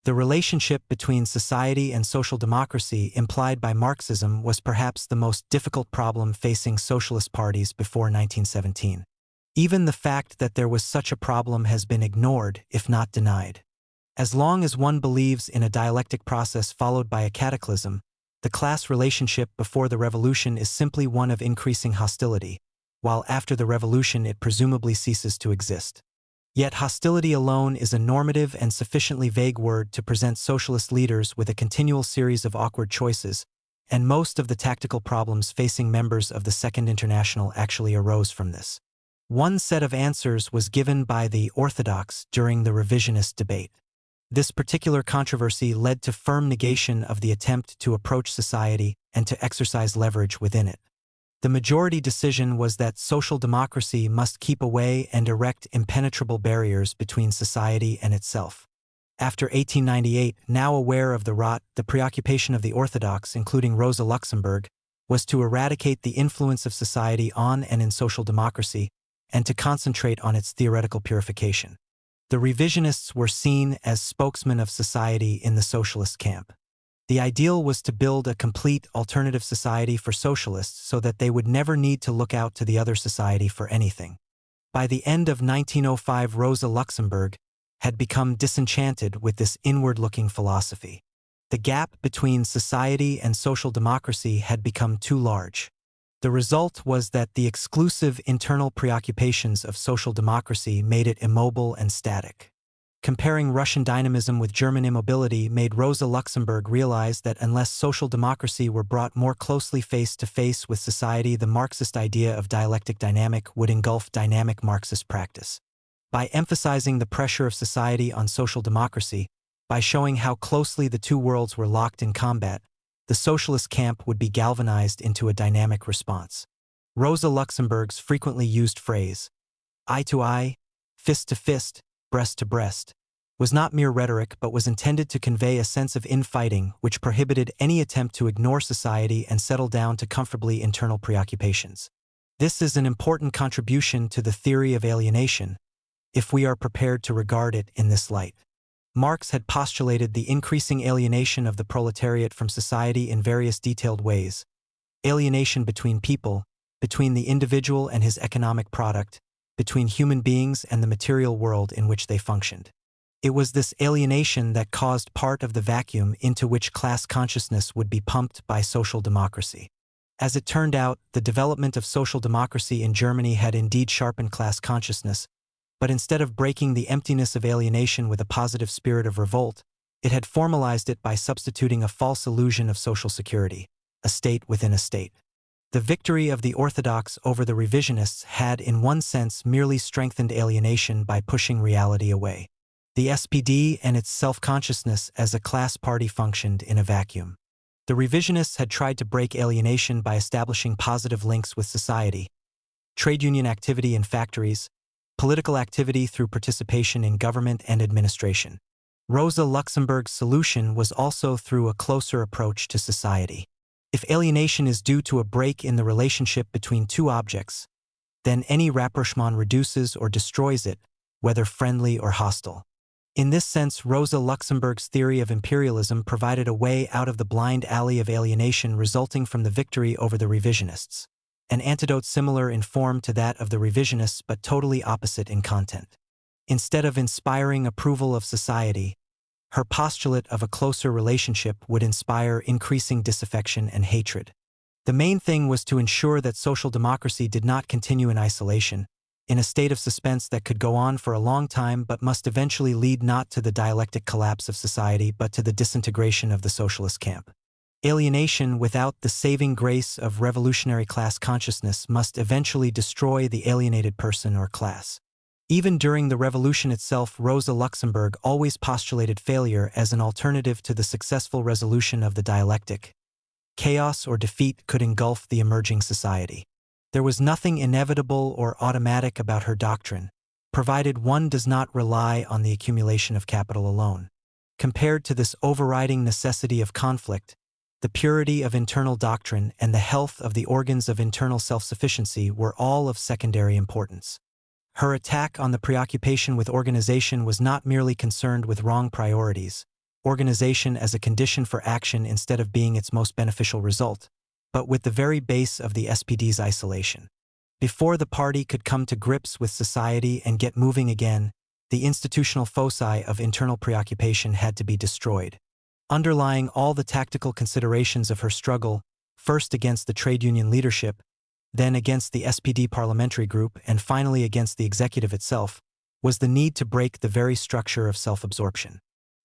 The relationship between society and social democracy implied by Marxism was perhaps the most difficult problem facing socialist parties before 1917. Even the fact that there was such a problem has been ignored, if not denied. As long as one believes in a dialectic process followed by a cataclysm, the class relationship before the revolution is simply one of increasing hostility, while after the revolution it presumably ceases to exist. Yet hostility alone is a normative and sufficiently vague word to present socialist leaders with a continual series of awkward choices, and most of the tactical problems facing members of the Second International actually arose from this. One set of answers was given by the orthodox during the revisionist debate. This particular controversy led to firm negation of the attempt to approach society and to exercise leverage within it. The majority decision was that social democracy must keep away and erect impenetrable barriers between society and itself. After 1898, now aware of the rot, the preoccupation of the orthodox, including Rosa Luxemburg, was to eradicate the influence of society on and in social democracy, and to concentrate on its theoretical purification. The revisionists were seen as spokesmen of society in the socialist camp. The ideal was to build a complete alternative society for socialists so that they would never need to look out to the other society for anything. By the end of 1905, Rosa Luxemburg had become disenchanted with this inward-looking philosophy. The gap between society and social democracy had become too large. The result was that the exclusive internal preoccupations of social democracy made it immobile and static. Comparing Russian dynamism with German immobility made Rosa Luxemburg realize that unless social democracy were brought more closely face to face with society, the Marxist idea of dialectic dynamic would engulf dynamic Marxist practice. By emphasizing the pressure of society on social democracy, by showing how closely the two worlds were locked in combat, the socialist camp would be galvanized into a dynamic response. Rosa Luxemburg's frequently used phrase, eye to eye, fist to fist, breast to breast, was not mere rhetoric but was intended to convey a sense of infighting which prohibited any attempt to ignore society and settle down to comfortably internal preoccupations. This is an important contribution to the theory of alienation, if we are prepared to regard it in this light. Marx had postulated the increasing alienation of the proletariat from society in various detailed ways: alienation between people, between the individual and his economic product, between human beings and the material world in which they functioned. It was this alienation that caused part of the vacuum into which class consciousness would be pumped by social democracy. As it turned out, the development of social democracy in Germany had indeed sharpened class consciousness, but instead of breaking the emptiness of alienation with a positive spirit of revolt, it had formalized it by substituting a false illusion of social security, a state within a state. The victory of the orthodox over the revisionists had in one sense merely strengthened alienation by pushing reality away. The SPD and its self-consciousness as a class party functioned in a vacuum. The revisionists had tried to break alienation by establishing positive links with society: trade union activity in factories, political activity through participation in government and administration. Rosa Luxemburg's solution was also through a closer approach to society. If alienation is due to a break in the relationship between two objects, then any rapprochement reduces or destroys it, whether friendly or hostile. In this sense, Rosa Luxemburg's theory of imperialism provided a way out of the blind alley of alienation resulting from the victory over the revisionists, an antidote similar in form to that of the revisionists but totally opposite in content. Instead of inspiring approval of society, her postulate of a closer relationship would inspire increasing disaffection and hatred. The main thing was to ensure that social democracy did not continue in isolation, in a state of suspense that could go on for a long time but must eventually lead not to the dialectic collapse of society but to the disintegration of the socialist camp. Alienation without the saving grace of revolutionary class consciousness must eventually destroy the alienated person or class. Even during the revolution itself, Rosa Luxemburg always postulated failure as an alternative to the successful resolution of the dialectic. Chaos or defeat could engulf the emerging society. There was nothing inevitable or automatic about her doctrine, provided one does not rely on the accumulation of capital alone. Compared to this overriding necessity of conflict, the purity of internal doctrine and the health of the organs of internal self-sufficiency were all of secondary importance. Her attack on the preoccupation with organization was not merely concerned with wrong priorities, organization as a condition for action instead of being its most beneficial result, but with the very base of the SPD's isolation. Before the party could come to grips with society and get moving again, the institutional foci of internal preoccupation had to be destroyed. Underlying all the tactical considerations of her struggle, first against the trade union leadership, then against the SPD parliamentary group, and finally against the executive itself, was the need to break the very structure of self-absorption.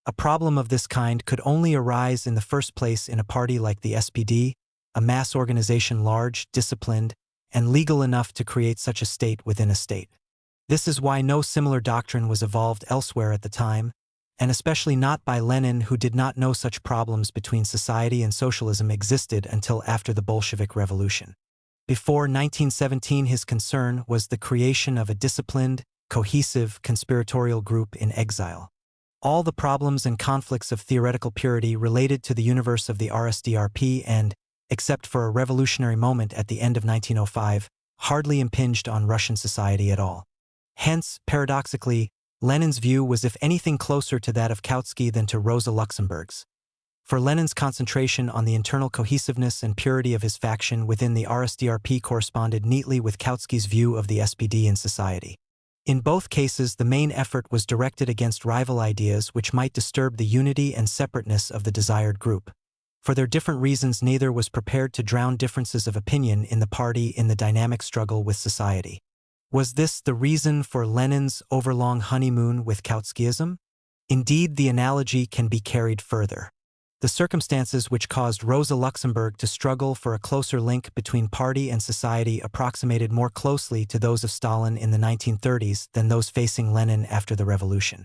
A problem of this kind could only arise in the first place in a party like the SPD, a mass organization large, disciplined, and legal enough to create such a state within a state. This is why no similar doctrine was evolved elsewhere at the time, and especially not by Lenin, who did not know such problems between society and socialism existed until after the Bolshevik Revolution. Before 1917, his concern was the creation of a disciplined, cohesive, conspiratorial group in exile. All the problems and conflicts of theoretical purity related to the universe of the RSDRP and, except for a revolutionary moment at the end of 1905, hardly impinged on Russian society at all. Hence, paradoxically, Lenin's view was if anything closer to that of Kautsky than to Rosa Luxemburg's. For Lenin's concentration on the internal cohesiveness and purity of his faction within the RSDRP corresponded neatly with Kautsky's view of the SPD in society. In both cases, the main effort was directed against rival ideas which might disturb the unity and separateness of the desired group. For their different reasons, neither was prepared to drown differences of opinion in the party in the dynamic struggle with society. Was this the reason for Lenin's overlong honeymoon with Kautskyism? Indeed, the analogy can be carried further. The circumstances which caused Rosa Luxemburg to struggle for a closer link between party and society approximated more closely to those of Stalin in the 1930s than those facing Lenin after the revolution.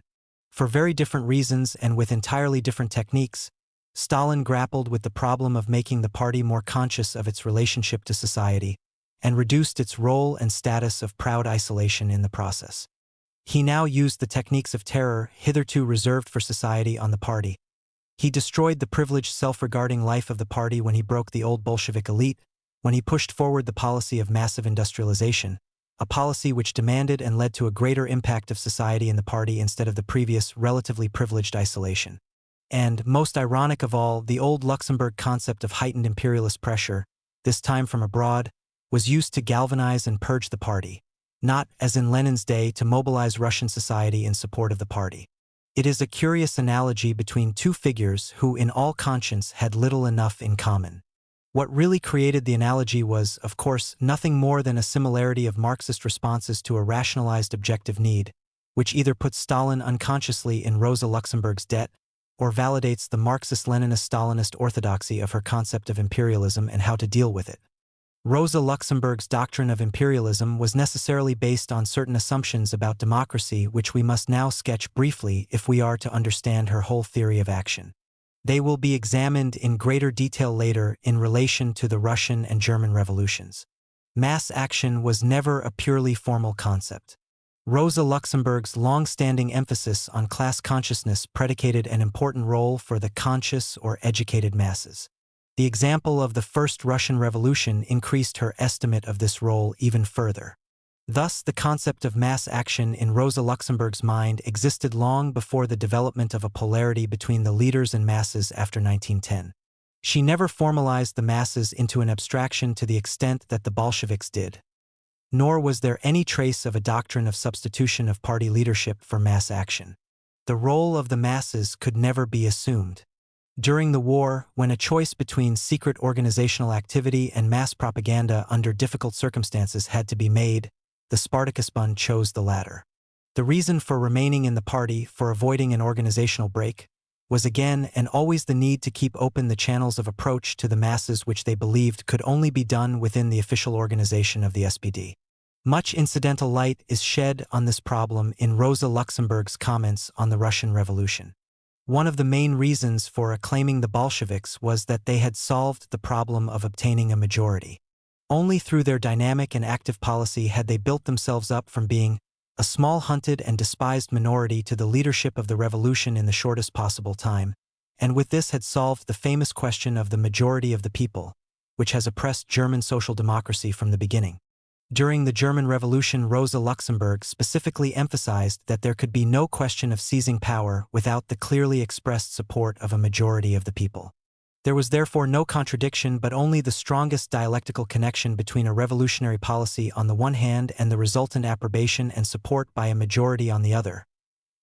For very different reasons and with entirely different techniques, Stalin grappled with the problem of making the party more conscious of its relationship to society, and reduced its role and status of proud isolation in the process. He now used the techniques of terror hitherto reserved for society on the party. He destroyed the privileged self-regarding life of the party when he broke the old Bolshevik elite, when he pushed forward the policy of massive industrialization, a policy which demanded and led to a greater impact of society in the party instead of the previous relatively privileged isolation. And, most ironic of all, the old Luxemburg concept of heightened imperialist pressure, this time from abroad, was used to galvanize and purge the party, not, as in Lenin's day, to mobilize Russian society in support of the party. It is a curious analogy between two figures who, in all conscience, had little enough in common. What really created the analogy was, of course, nothing more than a similarity of Marxist responses to a rationalized objective need, which either puts Stalin unconsciously in Rosa Luxemburg's debt, or validates the Marxist-Leninist-Stalinist orthodoxy of her concept of imperialism and how to deal with it. Rosa Luxemburg's doctrine of imperialism was necessarily based on certain assumptions about democracy which we must now sketch briefly if we are to understand her whole theory of action. They will be examined in greater detail later in relation to the Russian and German revolutions. Mass action was never a purely formal concept. Rosa Luxemburg's long-standing emphasis on class consciousness predicated an important role for the conscious or educated masses. The example of the First Russian Revolution increased her estimate of this role even further. Thus, the concept of mass action in Rosa Luxemburg's mind existed long before the development of a polarity between the leaders and masses after 1910. She never formalized the masses into an abstraction to the extent that the Bolsheviks did. Nor was there any trace of a doctrine of substitution of party leadership for mass action. The role of the masses could never be assumed. During the war, when a choice between secret organizational activity and mass propaganda under difficult circumstances had to be made, the Spartacus Bund chose the latter. The reason for remaining in the party, for avoiding an organizational break, was again and always the need to keep open the channels of approach to the masses which they believed could only be done within the official organization of the SPD. Much incidental light is shed on this problem in Rosa Luxemburg's comments on the Russian Revolution. One of the main reasons for acclaiming the Bolsheviks was that they had solved the problem of obtaining a majority. Only through their dynamic and active policy had they built themselves up from being a small hunted and despised minority to the leadership of the revolution in the shortest possible time, and with this had solved the famous question of the majority of the people, which has oppressed German social democracy from the beginning. During the German Revolution, Rosa Luxemburg specifically emphasized that there could be no question of seizing power without the clearly expressed support of a majority of the people. There was therefore no contradiction but only the strongest dialectical connection between a revolutionary policy on the one hand and the resultant approbation and support by a majority on the other.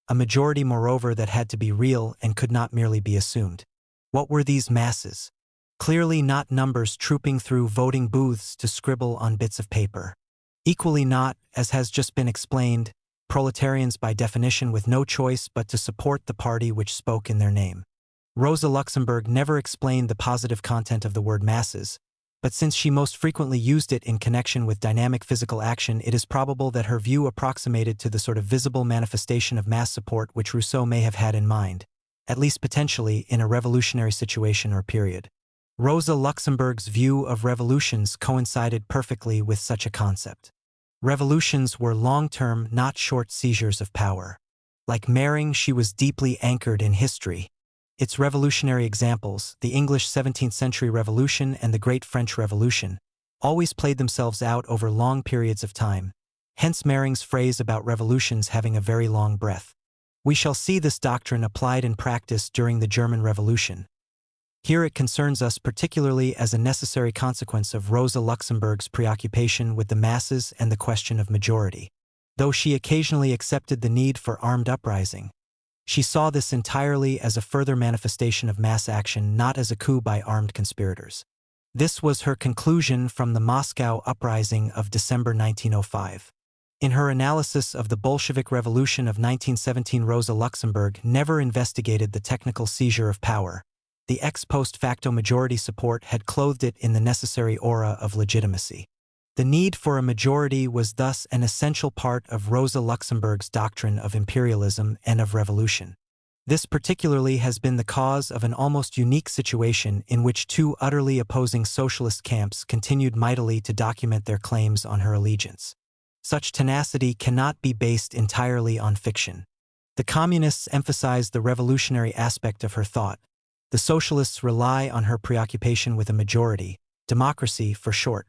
A majority, moreover, that had to be real and could not merely be assumed. What were these masses? Clearly not numbers trooping through voting booths to scribble on bits of paper. Equally not, as has just been explained, proletarians by definition with no choice but to support the party which spoke in their name. Rosa Luxemburg never explained the positive content of the word masses, but since she most frequently used it in connection with dynamic physical action, it is probable that her view approximated to the sort of visible manifestation of mass support which Rousseau may have had in mind, at least potentially in a revolutionary situation or period. Rosa Luxemburg's view of revolutions coincided perfectly with such a concept. Revolutions were long-term, not short seizures of power. Like Mering, she was deeply anchored in history. Its revolutionary examples, the English 17th century Revolution and the Great French Revolution, always played themselves out over long periods of time, hence Mering's phrase about revolutions having a very long breath. We shall see this doctrine applied in practice during the German Revolution. Here it concerns us particularly as a necessary consequence of Rosa Luxemburg's preoccupation with the masses and the question of majority. Though she occasionally accepted the need for armed uprising, she saw this entirely as a further manifestation of mass action, not as a coup by armed conspirators. This was her conclusion from the Moscow uprising of December 1905. In her analysis of the Bolshevik Revolution of 1917, Rosa Luxemburg never investigated the technical seizure of power. The ex post facto majority support had clothed it in the necessary aura of legitimacy. The need for a majority was thus an essential part of Rosa Luxemburg's doctrine of imperialism and of revolution. This particularly has been the cause of an almost unique situation in which two utterly opposing socialist camps continued mightily to document their claims on her allegiance. Such tenacity cannot be based entirely on fiction. The communists emphasize the revolutionary aspect of her thought. The socialists rely on her preoccupation with a majority, democracy for short.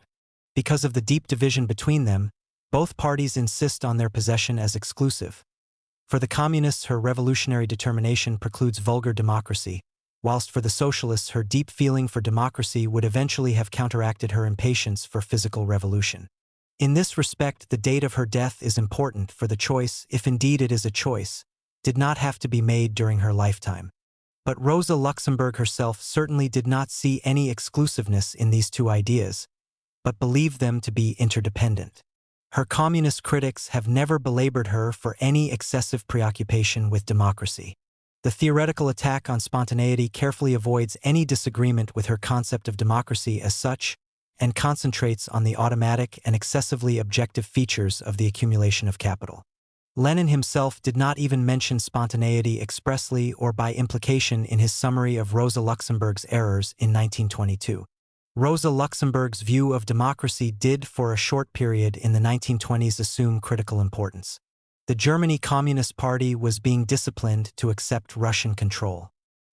Because of the deep division between them, both parties insist on their possession as exclusive. For the communists, her revolutionary determination precludes vulgar democracy, whilst for the socialists, her deep feeling for democracy would eventually have counteracted her impatience for physical revolution. In this respect, the date of her death is important, for the choice, if indeed it is a choice, did not have to be made during her lifetime. But Rosa Luxemburg herself certainly did not see any exclusiveness in these two ideas, but believed them to be interdependent. Her communist critics have never belabored her for any excessive preoccupation with democracy. The theoretical attack on spontaneity carefully avoids any disagreement with her concept of democracy as such, and concentrates on the automatic and excessively objective features of the accumulation of capital. Lenin himself did not even mention spontaneity expressly or by implication in his summary of Rosa Luxemburg's errors in 1922. Rosa Luxemburg's view of democracy did for a short period in the 1920s assume critical importance. The Germany Communist Party was being disciplined to accept Russian control.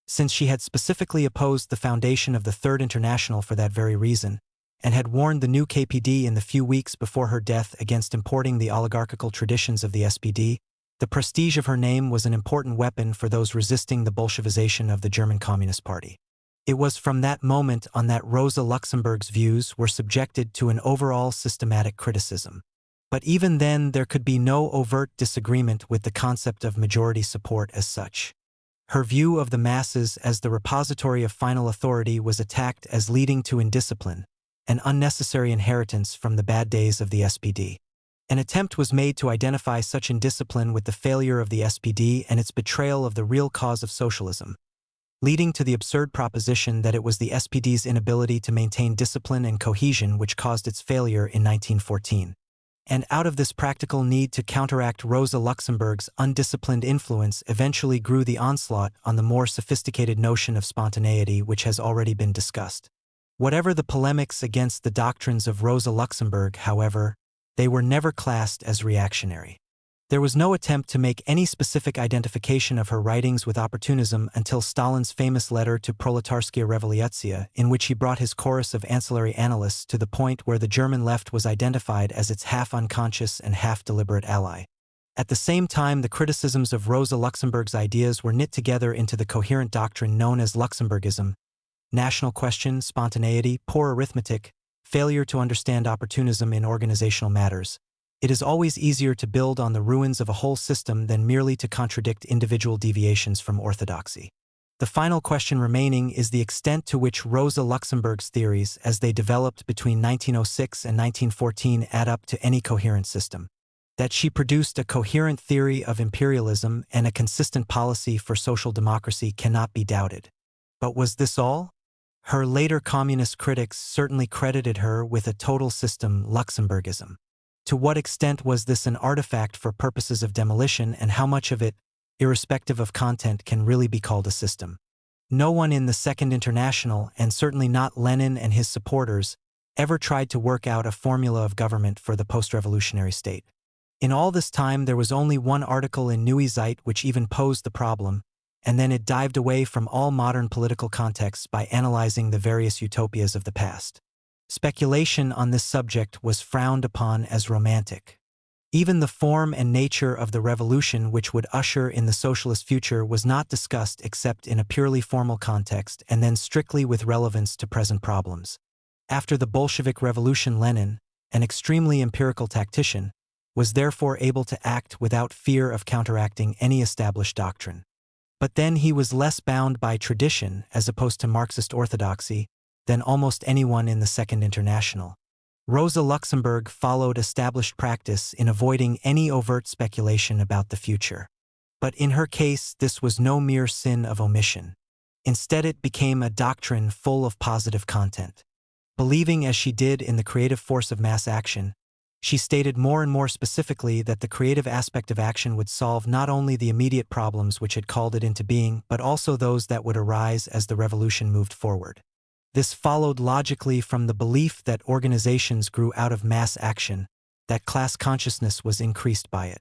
Since she had specifically opposed the foundation of the Third International for that very reason, and had warned the new KPD in the few weeks before her death against importing the oligarchical traditions of the SPD, the prestige of her name was an important weapon for those resisting the Bolshevization of the German Communist Party. It was from that moment on that Rosa Luxemburg's views were subjected to an overall systematic criticism. But even then, there could be no overt disagreement with the concept of majority support as such. Her view of the masses as the repository of final authority was attacked as leading to indiscipline, an unnecessary inheritance from the bad days of the SPD. An attempt was made to identify such indiscipline with the failure of the SPD and its betrayal of the real cause of socialism, leading to the absurd proposition that it was the SPD's inability to maintain discipline and cohesion which caused its failure in 1914. And out of this practical need to counteract Rosa Luxemburg's undisciplined influence eventually grew the onslaught on the more sophisticated notion of spontaneity which has already been discussed. Whatever the polemics against the doctrines of Rosa Luxemburg, however, they were never classed as reactionary. There was no attempt to make any specific identification of her writings with opportunism until Stalin's famous letter to Proletarskia Revolutsiya, in which he brought his chorus of ancillary analysts to the point where the German left was identified as its half-unconscious and half-deliberate ally. At the same time, the criticisms of Rosa Luxemburg's ideas were knit together into the coherent doctrine known as Luxemburgism, national question, spontaneity, poor arithmetic, failure to understand opportunism in organizational matters. It is always easier to build on the ruins of a whole system than merely to contradict individual deviations from orthodoxy. The final question remaining is the extent to which Rosa Luxemburg's theories, as they developed between 1906 and 1914, add up to any coherent system. That she produced a coherent theory of imperialism and a consistent policy for social democracy cannot be doubted. But was this all? Her later communist critics certainly credited her with a total system Luxemburgism. To what extent was this an artifact for purposes of demolition, and how much of it, irrespective of content, can really be called a system? No one in the Second International, and certainly not Lenin and his supporters, ever tried to work out a formula of government for the post-revolutionary state. In all this time there was only one article in Neue Zeit which even posed the problem, and then it dived away from all modern political contexts by analyzing the various utopias of the past. Speculation on this subject was frowned upon as romantic. Even the form and nature of the revolution which would usher in the socialist future was not discussed except in a purely formal context and then strictly with relevance to present problems. After the Bolshevik Revolution, Lenin, an extremely empirical tactician, was therefore able to act without fear of counteracting any established doctrine. But then he was less bound by tradition, as opposed to Marxist orthodoxy, than almost anyone in the Second International. Rosa Luxemburg followed established practice in avoiding any overt speculation about the future. But in her case, this was no mere sin of omission. Instead, it became a doctrine full of positive content. Believing as she did in the creative force of mass action, she stated more and more specifically that the creative aspect of action would solve not only the immediate problems which had called it into being, but also those that would arise as the revolution moved forward. This followed logically from the belief that organizations grew out of mass action, that class consciousness was increased by it.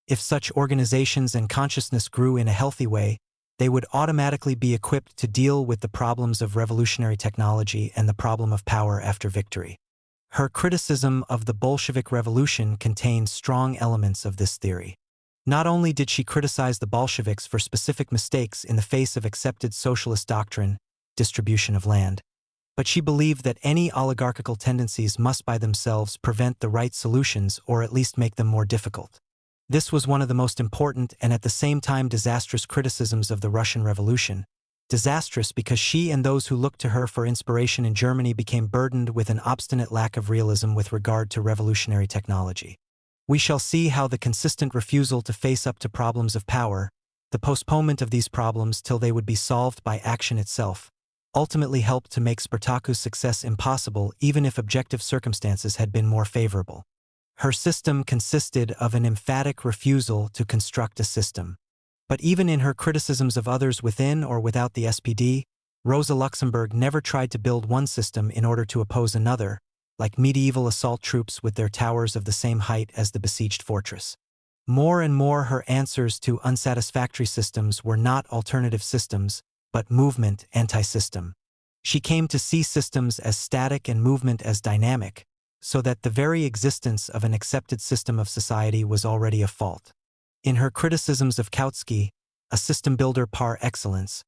If such organizations and consciousness grew in a healthy way, they would automatically be equipped to deal with the problems of revolutionary technology and the problem of power after victory. Her criticism of the Bolshevik Revolution contained strong elements of this theory. Not only did she criticize the Bolsheviks for specific mistakes in the face of accepted socialist doctrine, distribution of land, but she believed that any oligarchical tendencies must by themselves prevent the right solutions or at least make them more difficult. This was one of the most important and at the same time disastrous criticisms of the Russian Revolution. Disastrous because she and those who looked to her for inspiration in Germany became burdened with an obstinate lack of realism with regard to revolutionary technology. We shall see how the consistent refusal to face up to problems of power, the postponement of these problems till they would be solved by action itself, ultimately helped to make Spartaku's success impossible even if objective circumstances had been more favorable. Her system consisted of an emphatic refusal to construct a system. But even in her criticisms of others within or without the SPD, Rosa Luxemburg never tried to build one system in order to oppose another, like medieval assault troops with their towers of the same height as the besieged fortress. More and more her answers to unsatisfactory systems were not alternative systems, but movement anti-system. She came to see systems as static and movement as dynamic, so that the very existence of an accepted system of society was already a fault. In her criticisms of Kautsky, a system builder par excellence,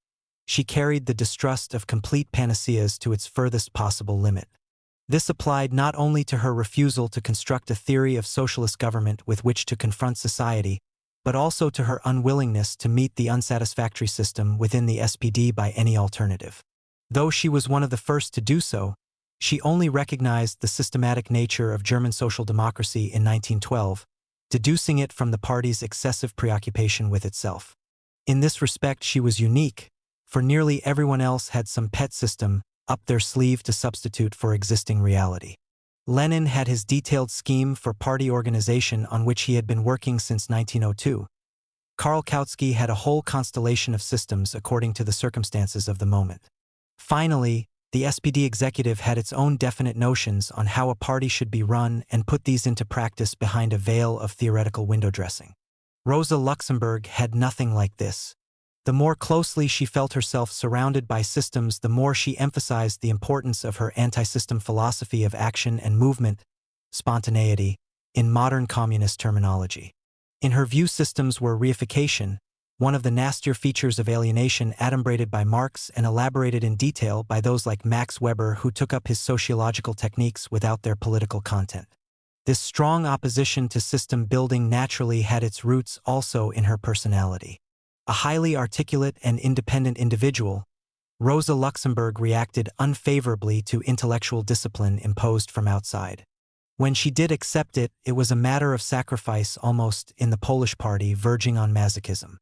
she carried the distrust of complete panaceas to its furthest possible limit. This applied not only to her refusal to construct a theory of socialist government with which to confront society, but also to her unwillingness to meet the unsatisfactory system within the SPD by any alternative. Though she was one of the first to do so, she only recognized the systematic nature of German social democracy in 1912, deducing it from the party's excessive preoccupation with itself. In this respect she was unique, for nearly everyone else had some pet system up their sleeve to substitute for existing reality. Lenin had his detailed scheme for party organization on which he had been working since 1902. Karl Kautsky had a whole constellation of systems according to the circumstances of the moment. Finally, the SPD executive had its own definite notions on how a party should be run and put these into practice behind a veil of theoretical window dressing. Rosa Luxemburg had nothing like this. The more closely she felt herself surrounded by systems, the more she emphasized the importance of her anti-system philosophy of action and movement, spontaneity, in modern communist terminology. In her view, systems were reification, one of the nastier features of alienation adumbrated by Marx and elaborated in detail by those like Max Weber who took up his sociological techniques without their political content. This strong opposition to system building naturally had its roots also in her personality. A highly articulate and independent individual, Rosa Luxemburg reacted unfavorably to intellectual discipline imposed from outside. When she did accept it, it was a matter of sacrifice almost in the Polish party verging on masochism.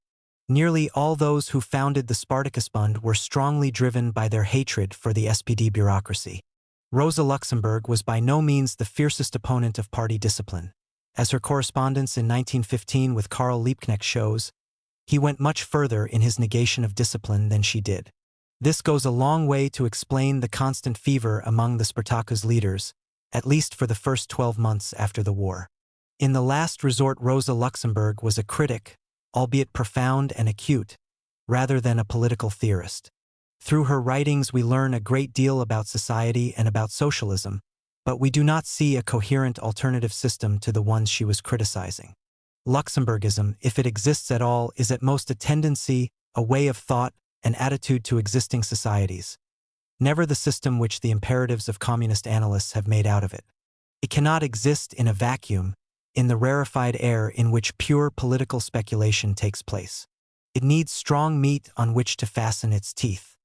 Nearly all those who founded the Spartacusbund were strongly driven by their hatred for the SPD bureaucracy. Rosa Luxemburg was by no means the fiercest opponent of party discipline. As her correspondence in 1915 with Karl Liebknecht shows, he went much further in his negation of discipline than she did. This goes a long way to explain the constant fever among the Spartacus leaders, at least for the first 12 months after the war. In the last resort, Rosa Luxemburg was a critic, albeit profound and acute, rather than a political theorist. Through her writings we learn a great deal about society and about socialism, but we do not see a coherent alternative system to the ones she was criticizing. Luxemburgism, if it exists at all, is at most a tendency, a way of thought, an attitude to existing societies, never the system which the imperatives of communist analysts have made out of it. It cannot exist in a vacuum, in the rarefied air in which pure political speculation takes place. It needs strong meat on which to fasten its teeth.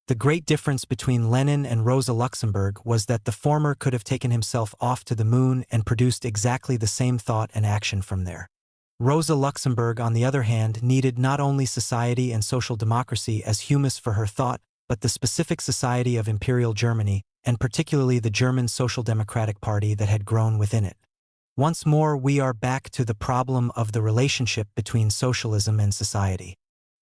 The great difference between Lenin and Rosa Luxemburg was that the former could have taken himself off to the moon and produced exactly the same thought and action from there. Rosa Luxemburg, on the other hand, needed not only society and social democracy as humus for her thought, but the specific society of Imperial Germany, and particularly the German Social Democratic Party that had grown within it. Once more we are back to the problem of the relationship between socialism and society.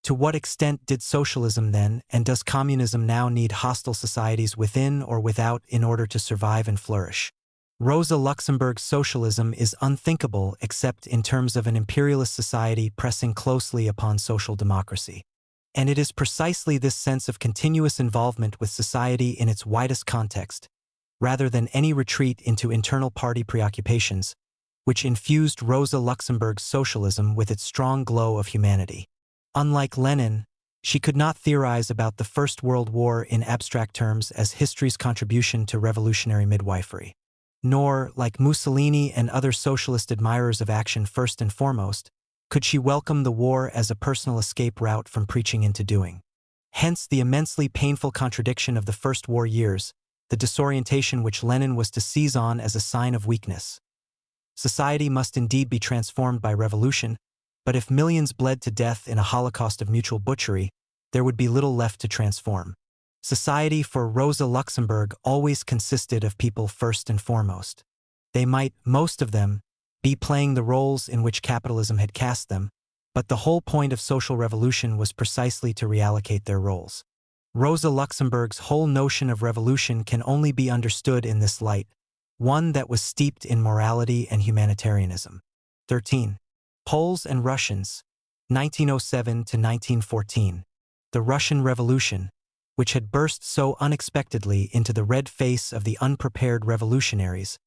To what extent did socialism then, and does communism now, need hostile societies within or without in order to survive and flourish? Rosa Luxemburg's socialism is unthinkable except in terms of an imperialist society pressing closely upon social democracy. And it is precisely this sense of continuous involvement with society in its widest context, rather than any retreat into internal party preoccupations, which infused Rosa Luxemburg's socialism with its strong glow of humanity. Unlike Lenin, she could not theorize about the First World War in abstract terms as history's contribution to revolutionary midwifery. Nor, like Mussolini and other socialist admirers of action first and foremost, could she welcome the war as a personal escape route from preaching into doing. Hence the immensely painful contradiction of the first war years, the disorientation which Lenin was to seize on as a sign of weakness. Society must indeed be transformed by revolution, but if millions bled to death in a holocaust of mutual butchery, there would be little left to transform. Society for Rosa Luxemburg always consisted of people first and foremost. They might, most of them, be playing the roles in which capitalism had cast them, but the whole point of social revolution was precisely to reallocate their roles. Rosa Luxemburg's whole notion of revolution can only be understood in this light, one that was steeped in morality and humanitarianism. 13. Poles and Russians, 1907 to 1914. The Russian Revolution, which had burst so unexpectedly into the red face of the unprepared revolutionaries,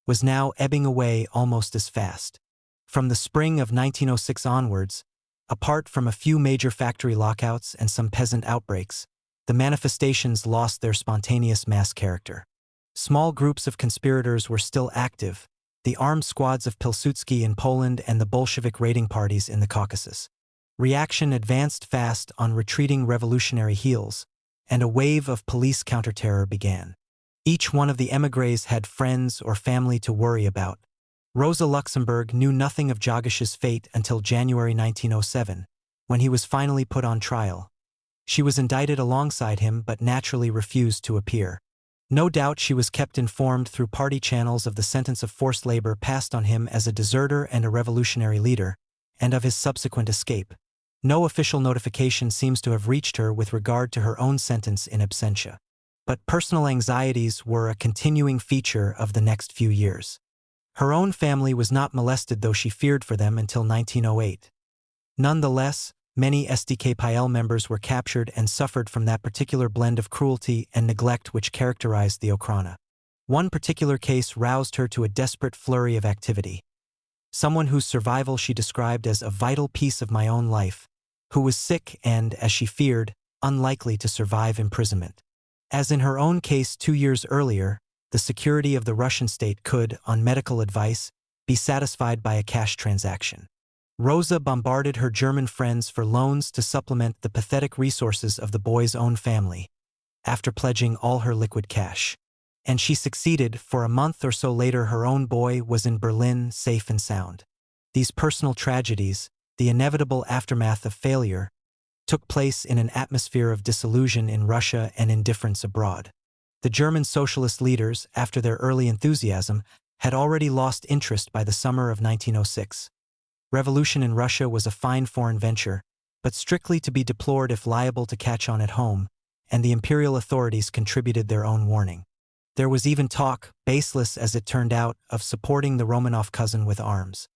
was now ebbing away almost as fast. From the spring of 1906 onwards, apart from a few major factory lockouts and some peasant outbreaks, the manifestations lost their spontaneous mass character. Small groups of conspirators were still active, the armed squads of Pilsudski in Poland and the Bolshevik raiding parties in the Caucasus. Reaction advanced fast on retreating revolutionary heels, and a wave of police counterterror began. Each one of the émigrés had friends or family to worry about. Rosa Luxemburg knew nothing of Jagish's fate until January 1907, when he was finally put on trial. She was indicted alongside him but naturally refused to appear. No doubt she was kept informed through party channels of the sentence of forced labor passed on him as a deserter and a revolutionary leader, and of his subsequent escape. No official notification seems to have reached her with regard to her own sentence in absentia. But personal anxieties were a continuing feature of the next few years. Her own family was not molested, though she feared for them, until 1908. Nonetheless, many SDKPL members were captured and suffered from that particular blend of cruelty and neglect which characterized the Okhrana. One particular case roused her to a desperate flurry of activity. Someone whose survival she described as a vital piece of my own life, who was sick and, as she feared, unlikely to survive imprisonment. As in her own case 2 years earlier, the security of the Russian state could, on medical advice, be satisfied by a cash transaction. Rosa bombarded her German friends for loans to supplement the pathetic resources of the boy's own family, after pledging all her liquid cash. And she succeeded, for a month or so later her own boy was in Berlin, safe and sound. These personal tragedies, the inevitable aftermath of failure, took place in an atmosphere of disillusion in Russia and indifference abroad. The German socialist leaders, after their early enthusiasm, had already lost interest by the summer of 1906. Revolution in Russia was a fine foreign venture, but strictly to be deplored if liable to catch on at home, and the imperial authorities contributed their own warning. There was even talk, baseless as it turned out, of supporting the Romanov cousin with arms.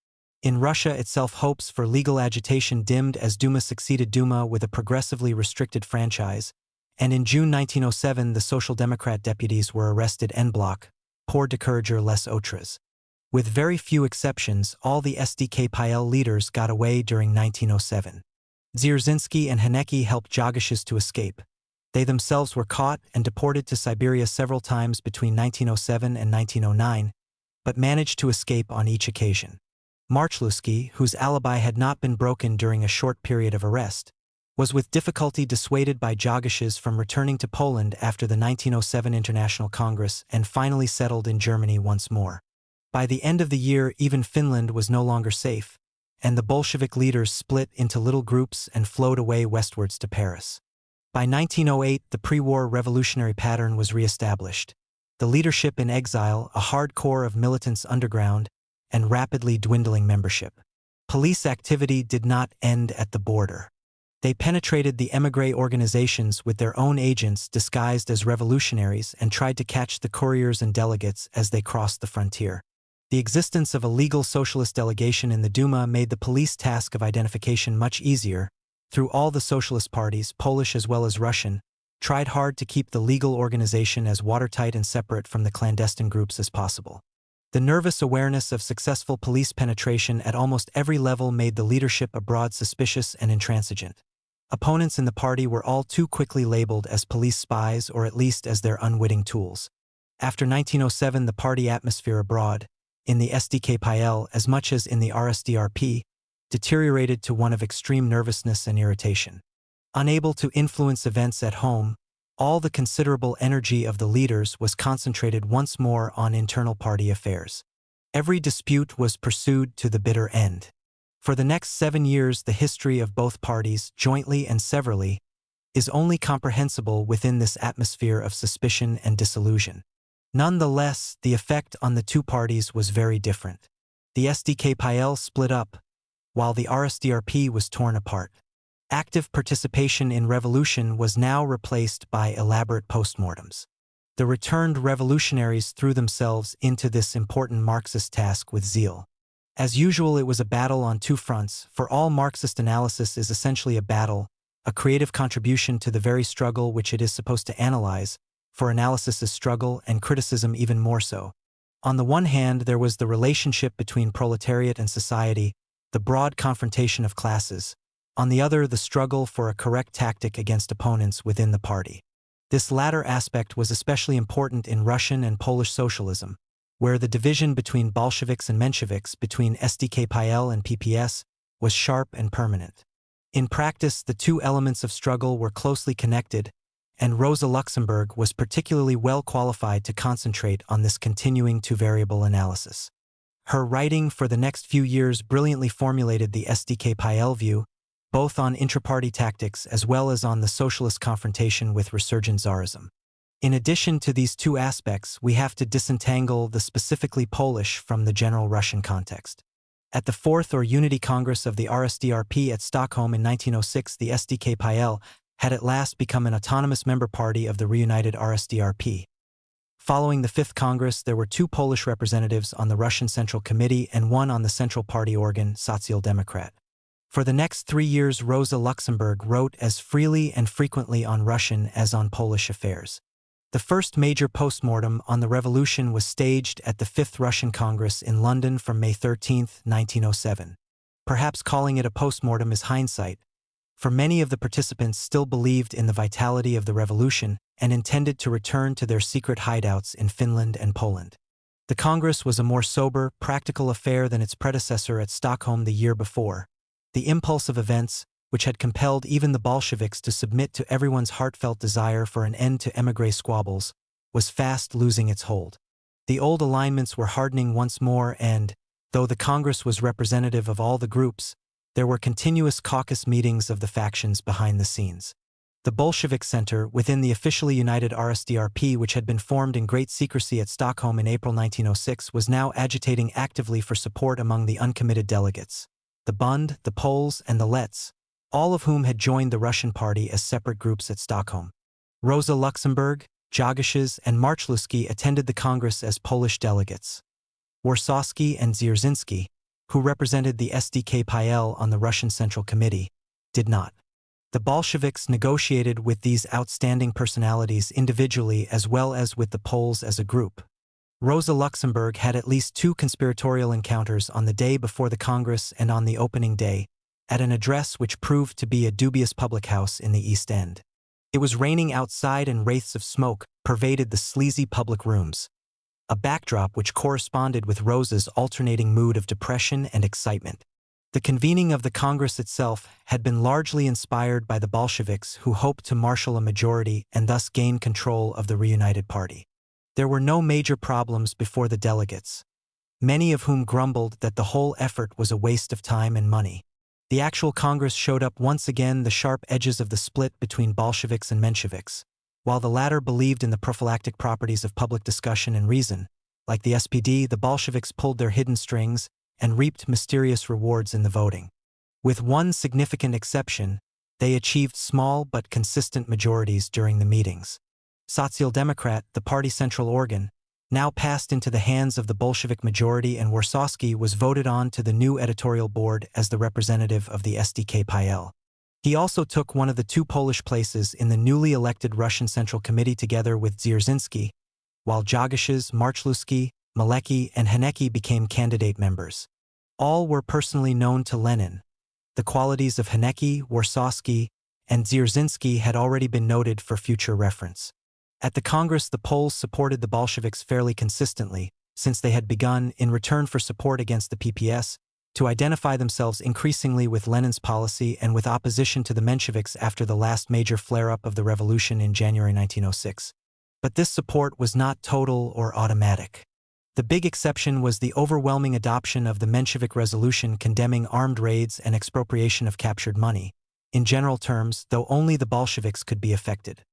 In Russia itself, hopes for legal agitation dimmed as Duma succeeded Duma with a progressively restricted franchise, and in June 1907 the Social Democrat deputies were arrested en bloc, pour décourager les autres. With very few exceptions, all the SDKPL leaders got away during 1907. Dzerzhinsky and Hanecki helped Jagashes to escape. They themselves were caught and deported to Siberia several times between 1907 and 1909, but managed to escape on each occasion. Marchluski, whose alibi had not been broken during a short period of arrest, was with difficulty dissuaded by Jagashes from returning to Poland after the 1907 International Congress and finally settled in Germany once more. By the end of the year, even Finland was no longer safe, and the Bolshevik leaders split into little groups and flowed away westwards to Paris. By 1908, the pre-war revolutionary pattern was re-established. The leadership in exile, a hard core of militants underground, and rapidly dwindling membership. Police activity did not end at the border. They penetrated the émigré organizations with their own agents disguised as revolutionaries and tried to catch the couriers and delegates as they crossed the frontier. The existence of a legal socialist delegation in the Duma made the police task of identification much easier. Through all the socialist parties, Polish as well as Russian, tried hard to keep the legal organization as watertight and separate from the clandestine groups as possible. The nervous awareness of successful police penetration at almost every level made the leadership abroad suspicious and intransigent. Opponents in the party were all too quickly labeled as police spies or at least as their unwitting tools. After 1907, the party atmosphere abroad, in the SDKPL as much as in the RSDRP, deteriorated to one of extreme nervousness and irritation. Unable to influence events at home, all the considerable energy of the leaders was concentrated once more on internal party affairs. Every dispute was pursued to the bitter end. For the next 7 years, the history of both parties, jointly and severally, is only comprehensible within this atmosphere of suspicion and disillusion. Nonetheless, the effect on the two parties was very different. The SDKPL split up, while the RSDRP was torn apart. Active participation in revolution was now replaced by elaborate postmortems. The returned revolutionaries threw themselves into this important Marxist task with zeal. As usual, it was a battle on two fronts, for all Marxist analysis is essentially a battle, a creative contribution to the very struggle which it is supposed to analyze, for analysis is struggle and criticism even more so. On the one hand, there was the relationship between proletariat and society, the broad confrontation of classes. On the other, the struggle for a correct tactic against opponents within the party. This latter aspect was especially important in Russian and Polish socialism, where the division between Bolsheviks and Mensheviks, between SDKPL and PPS, was sharp and permanent. In practice, the two elements of struggle were closely connected, and Rosa Luxemburg was particularly well qualified to concentrate on this continuing two-variable analysis. Her writing for the next few years brilliantly formulated the SDKPL view, both on intra-party tactics as well as on the socialist confrontation with resurgent Tsarism. In addition to these two aspects, we have to disentangle the specifically Polish from the general Russian context. At the Fourth or Unity Congress of the RSDRP at Stockholm in 1906, the SDKPL had at last become an autonomous member party of the reunited RSDRP. Following the Fifth Congress, there were 2 Polish representatives on the Russian Central Committee and 1 on the Central Party organ, Social Democrat. For the next 3 years, Rosa Luxemburg wrote as freely and frequently on Russian as on Polish affairs. The first major postmortem on the revolution was staged at the Fifth Russian Congress in London from May 13, 1907. Perhaps calling it a postmortem is hindsight, for many of the participants still believed in the vitality of the revolution and intended to return to their secret hideouts in Finland and Poland. The Congress was a more sober, practical affair than its predecessor at Stockholm the year before. The impulse of events, which had compelled even the Bolsheviks to submit to everyone's heartfelt desire for an end to émigré squabbles, was fast losing its hold. The old alignments were hardening once more and, though the Congress was representative of all the groups, there were continuous caucus meetings of the factions behind the scenes. The Bolshevik Center within the officially united RSDRP, which had been formed in great secrecy at Stockholm in April 1906, was now agitating actively for support among the uncommitted delegates. The Bund, the Poles, and the Letts, all of whom had joined the Russian party as separate groups at Stockholm. Rosa Luxemburg, Jagoshes, and Marchluski attended the Congress as Polish delegates. Warsawski and Dzierżynski, who represented the SDK-PL on the Russian Central Committee, did not. The Bolsheviks negotiated with these outstanding personalities individually as well as with the Poles as a group. Rosa Luxemburg had at least 2 conspiratorial encounters on the day before the Congress and on the opening day, at an address which proved to be a dubious public house in the East End. It was raining outside and wraiths of smoke pervaded the sleazy public rooms, a backdrop which corresponded with Rosa's alternating mood of depression and excitement. The convening of the Congress itself had been largely inspired by the Bolsheviks, who hoped to marshal a majority and thus gain control of the reunited party. There were no major problems before the delegates, many of whom grumbled that the whole effort was a waste of time and money. The actual Congress showed up once again the sharp edges of the split between Bolsheviks and Mensheviks. While the latter believed in the prophylactic properties of public discussion and reason, like the SPD, the Bolsheviks pulled their hidden strings and reaped mysterious rewards in the voting. With one significant exception, they achieved small but consistent majorities during the meetings. Sozialdemokrat, the party central organ, now passed into the hands of the Bolshevik majority, and Warsawski was voted on to the new editorial board as the representative of the SDK-PL. He also took one of the 2 Polish places in the newly elected Russian Central Committee together with Dzierżynski, while Jagoshes, Marchluski, Malecki, and Hanecki became candidate members. All were personally known to Lenin. The qualities of Hanecki, Warsawski, and Dzierżynski had already been noted for future reference. At the Congress, the Poles supported the Bolsheviks fairly consistently, since they had begun, in return for support against the PPS, to identify themselves increasingly with Lenin's policy and with opposition to the Mensheviks after the last major flare-up of the revolution in January 1906. But this support was not total or automatic. The big exception was the overwhelming adoption of the Menshevik resolution condemning armed raids and expropriation of captured money. In general terms, though only the Bolsheviks could be affected.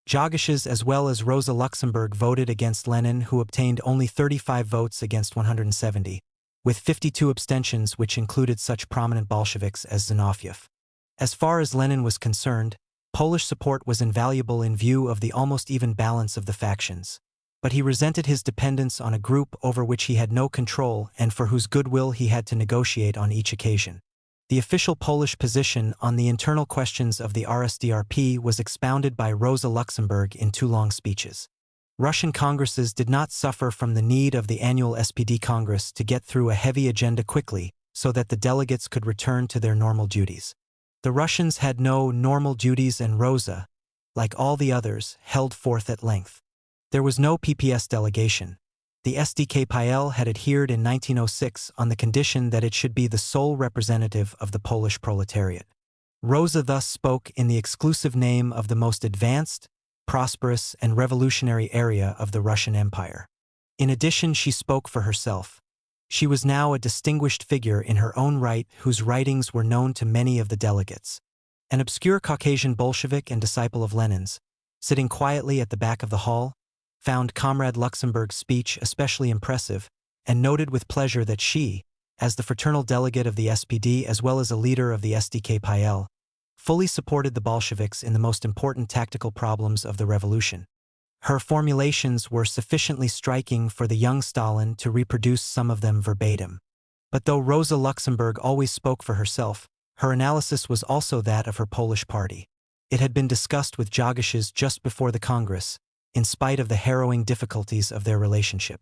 Jagoshes as well as Rosa Luxemburg voted against Lenin, who obtained only 35 votes against 170, with 52 abstentions, which included such prominent Bolsheviks as Zinoviev. As far as Lenin was concerned, Polish support was invaluable in view of the almost even balance of the factions. But he resented his dependence on a group over which he had no control and for whose goodwill he had to negotiate on each occasion. The official Polish position on the internal questions of the RSDRP was expounded by Rosa Luxemburg in 2 long speeches. Russian congresses did not suffer from the need of the annual SPD Congress to get through a heavy agenda quickly so that the delegates could return to their normal duties. The Russians had no normal duties, and Rosa, like all the others, held forth at length. There was no PPS delegation. The SDK-PL had adhered in 1906 on the condition that it should be the sole representative of the Polish proletariat. Rosa thus spoke in the exclusive name of the most advanced, prosperous, and revolutionary area of the Russian Empire. In addition, she spoke for herself. She was now a distinguished figure in her own right, whose writings were known to many of the delegates. An obscure Caucasian Bolshevik and disciple of Lenin's, sitting quietly at the back of the hall, found Comrade Luxemburg's speech especially impressive, and noted with pleasure that she, as the fraternal delegate of the SPD as well as a leader of the SDK-PL, fully supported the Bolsheviks in the most important tactical problems of the revolution. Her formulations were sufficiently striking for the young Stalin to reproduce some of them verbatim. But though Rosa Luxemburg always spoke for herself, her analysis was also that of her Polish party. It had been discussed with Jagoshes just before the Congress, in spite of the harrowing difficulties of their relationship.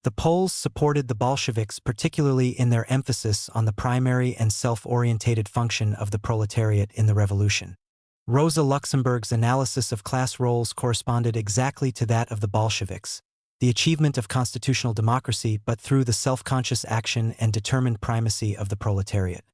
The Poles supported the Bolsheviks particularly in their emphasis on the primary and self-orientated function of the proletariat in the revolution. Rosa Luxemburg's analysis of class roles corresponded exactly to that of the Bolsheviks, the achievement of constitutional democracy but through the self-conscious action and determined primacy of the proletariat.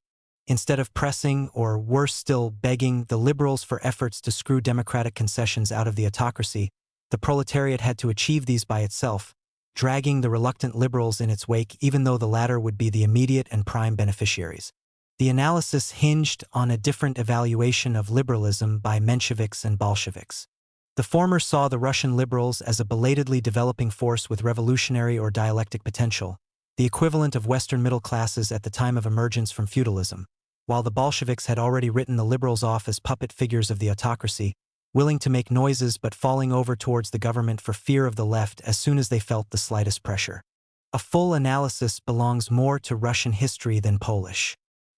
Instead of pressing, or worse still, begging the liberals for efforts to screw democratic concessions out of the autocracy, the proletariat had to achieve these by itself, dragging the reluctant liberals in its wake even though the latter would be the immediate and prime beneficiaries. The analysis hinged on a different evaluation of liberalism by Mensheviks and Bolsheviks. The former saw the Russian liberals as a belatedly developing force with revolutionary or dialectic potential, the equivalent of Western middle classes at the time of emergence from feudalism, while the Bolsheviks had already written the liberals off as puppet figures of the autocracy, willing to make noises but falling over towards the government for fear of the left as soon as they felt the slightest pressure. A full analysis belongs more to Russian history than Polish.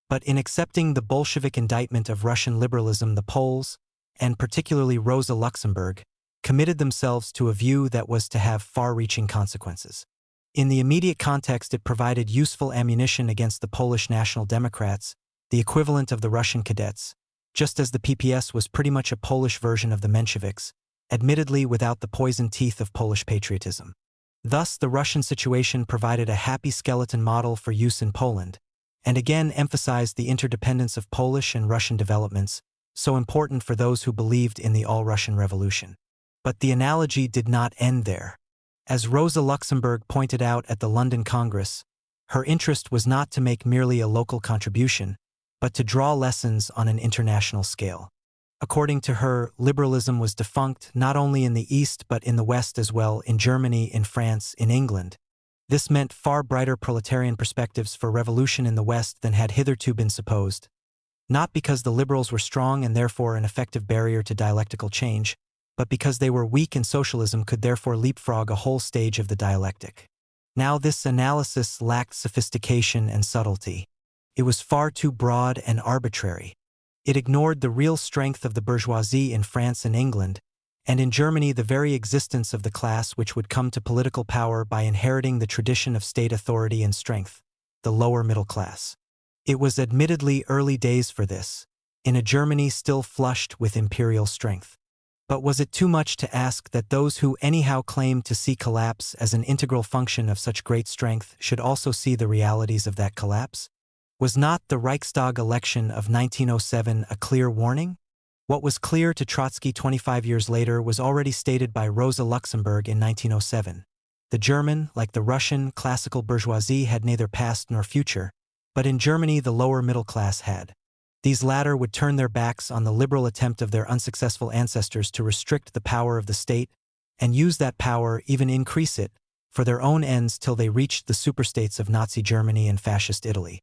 But in accepting the Bolshevik indictment of Russian liberalism, the Poles, and particularly Rosa Luxemburg, committed themselves to a view that was to have far-reaching consequences. In the immediate context, it provided useful ammunition against the Polish National Democrats, the equivalent of the Russian Cadets, just as the PPS was pretty much a Polish version of the Mensheviks, admittedly without the poisoned teeth of Polish patriotism. Thus, the Russian situation provided a happy skeleton model for use in Poland, and again emphasized the interdependence of Polish and Russian developments, so important for those who believed in the all-Russian revolution. But the analogy did not end there. As Rosa Luxemburg pointed out at the London Congress, her interest was not to make merely a local contribution, but to draw lessons on an international scale. According to her, liberalism was defunct not only in the East but in the West as well, in Germany, in France, in England. This meant far brighter proletarian perspectives for revolution in the West than had hitherto been supposed, not because the liberals were strong and therefore an effective barrier to dialectical change, but because they were weak and socialism could therefore leapfrog a whole stage of the dialectic. Now this analysis lacked sophistication and subtlety. It was far too broad and arbitrary. It ignored the real strength of the bourgeoisie in France and England, and in Germany the very existence of the class which would come to political power by inheriting the tradition of state authority and strength, the lower middle class. It was admittedly early days for this, in a Germany still flushed with imperial strength. But was it too much to ask that those who anyhow claimed to see collapse as an integral function of such great strength should also see the realities of that collapse? Was not the Reichstag election of 1907 a clear warning? What was clear to Trotsky 25 years later was already stated by Rosa Luxemburg in 1907. The German, like the Russian, classical bourgeoisie had neither past nor future, but in Germany the lower middle class had. These latter would turn their backs on the liberal attempt of their unsuccessful ancestors to restrict the power of the state, and use that power, even increase it, for their own ends till they reached the superstates of Nazi Germany and Fascist Italy.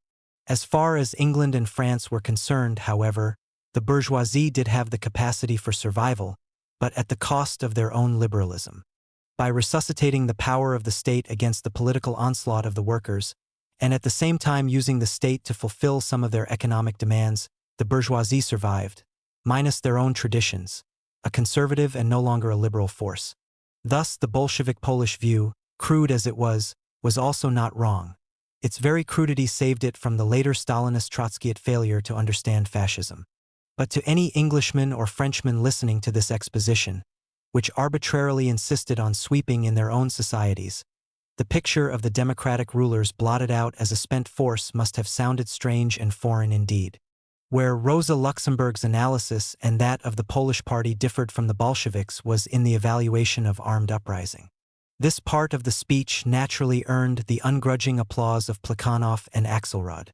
As far as England and France were concerned, however, the bourgeoisie did have the capacity for survival, but at the cost of their own liberalism. By resuscitating the power of the state against the political onslaught of the workers, and at the same time using the state to fulfill some of their economic demands, the bourgeoisie survived, minus their own traditions, a conservative and no longer a liberal force. Thus the Bolshevik Polish view, crude as it was also not wrong. Its very crudity saved it from the later Stalinist Trotskyite failure to understand fascism. But to any Englishman or Frenchman listening to this exposition, which arbitrarily insisted on sweeping in their own societies, the picture of the democratic rulers blotted out as a spent force must have sounded strange and foreign indeed. Where Rosa Luxemburg's analysis and that of the Polish party differed from the Bolsheviks was in the evaluation of armed uprising. This part of the speech naturally earned the ungrudging applause of Plekhanov and Axelrod.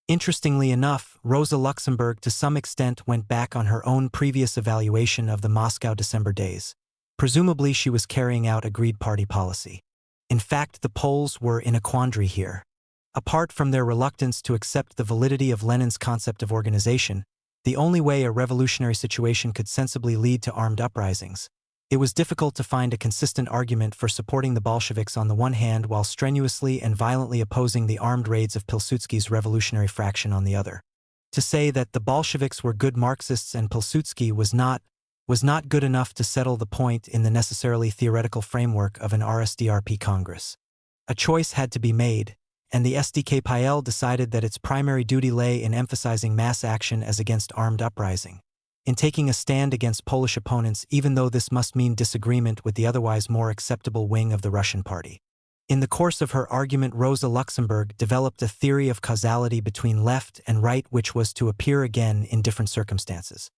Interestingly enough, Rosa Luxemburg to some extent went back on her own previous evaluation of the Moscow December days. Presumably she was carrying out agreed party policy. In fact, the Poles were in a quandary here. Apart from their reluctance to accept the validity of Lenin's concept of organization, the only way a revolutionary situation could sensibly lead to armed uprisings, it was difficult to find a consistent argument for supporting the Bolsheviks on the one hand while strenuously and violently opposing the armed raids of Pilsudski's revolutionary fraction on the other. To say that the Bolsheviks were good Marxists and Pilsudski was not good enough to settle the point in the necessarily theoretical framework of an RSDRP Congress. A choice had to be made, and the SDKPL decided that its primary duty lay in emphasizing mass action as against armed uprising, in taking a stand against Polish opponents even though this must mean disagreement with the otherwise more acceptable wing of the Russian party. In the course of her argument, Rosa Luxemburg developed a theory of causality between left and right which was to appear again in different circumstances.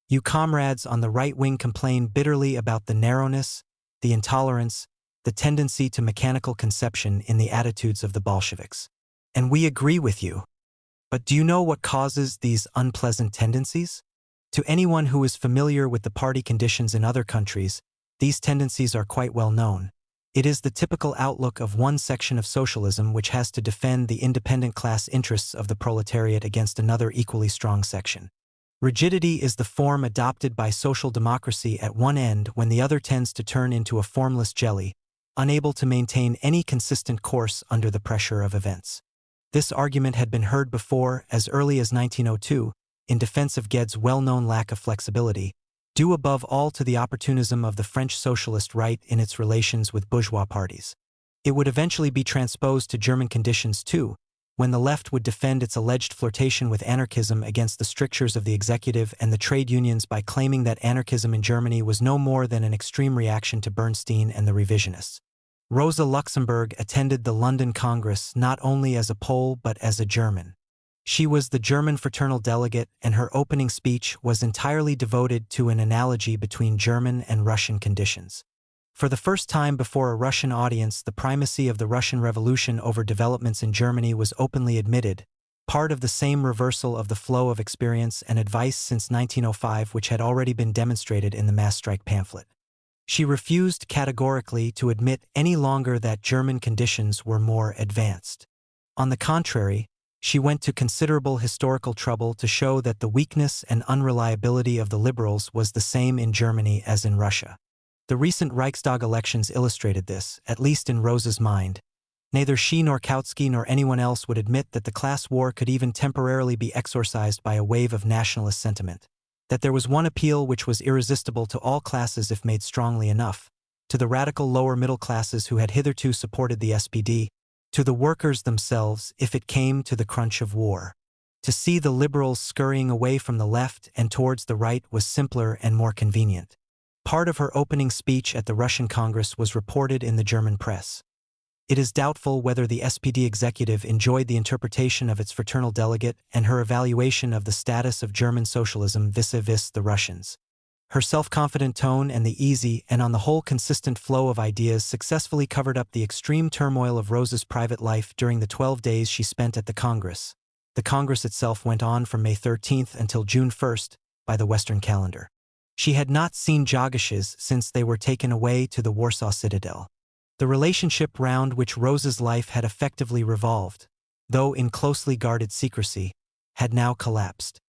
You comrades on the right wing complain bitterly about the narrowness, the intolerance, the tendency to mechanical conception in the attitudes of the Bolsheviks. And we agree with you. But do you know what causes these unpleasant tendencies? To anyone who is familiar with the party conditions in other countries, these tendencies are quite well known. It is the typical outlook of one section of socialism which has to defend the independent class interests of the proletariat against another equally strong section. Rigidity is the form adopted by social democracy at one end when the other tends to turn into a formless jelly, unable to maintain any consistent course under the pressure of events. This argument had been heard before, as early as 1902, in defense of Gued's well-known lack of flexibility, due above all to the opportunism of the French socialist right in its relations with bourgeois parties. It would eventually be transposed to German conditions too, when the left would defend its alleged flirtation with anarchism against the strictures of the executive and the trade unions by claiming that anarchism in Germany was no more than an extreme reaction to Bernstein and the revisionists. Rosa Luxemburg attended the London Congress not only as a Pole but as a German. She was the German fraternal delegate, and her opening speech was entirely devoted to an analogy between German and Russian conditions. For the first time before a Russian audience, the primacy of the Russian Revolution over developments in Germany was openly admitted, part of the same reversal of the flow of experience and advice since 1905 which had already been demonstrated in the mass strike pamphlet. She refused categorically to admit any longer that German conditions were more advanced. On the contrary, she went to considerable historical trouble to show that the weakness and unreliability of the liberals was the same in Germany as in Russia. The recent Reichstag elections illustrated this, at least in Rosa's mind. Neither she nor Kautsky nor anyone else would admit that the class war could even temporarily be exorcised by a wave of nationalist sentiment. That there was one appeal which was irresistible to all classes if made strongly enough, to the radical lower middle classes who had hitherto supported the SPD, to the workers themselves if it came to the crunch of war. To see the liberals scurrying away from the left and towards the right was simpler and more convenient. Part of her opening speech at the Russian Congress was reported in the German press. It is doubtful whether the SPD executive enjoyed the interpretation of its fraternal delegate and her evaluation of the status of German socialism vis-à-vis the Russians. Her self-confident tone and the easy and on the whole consistent flow of ideas successfully covered up the extreme turmoil of Rosa's private life during the 12 days she spent at the Congress. The Congress itself went on from May 13th until June 1st, by the Western calendar. She had not seen Jogashes since they were taken away to the Warsaw Citadel. The relationship round which Rosa's life had effectively revolved, though in closely guarded secrecy, had now collapsed.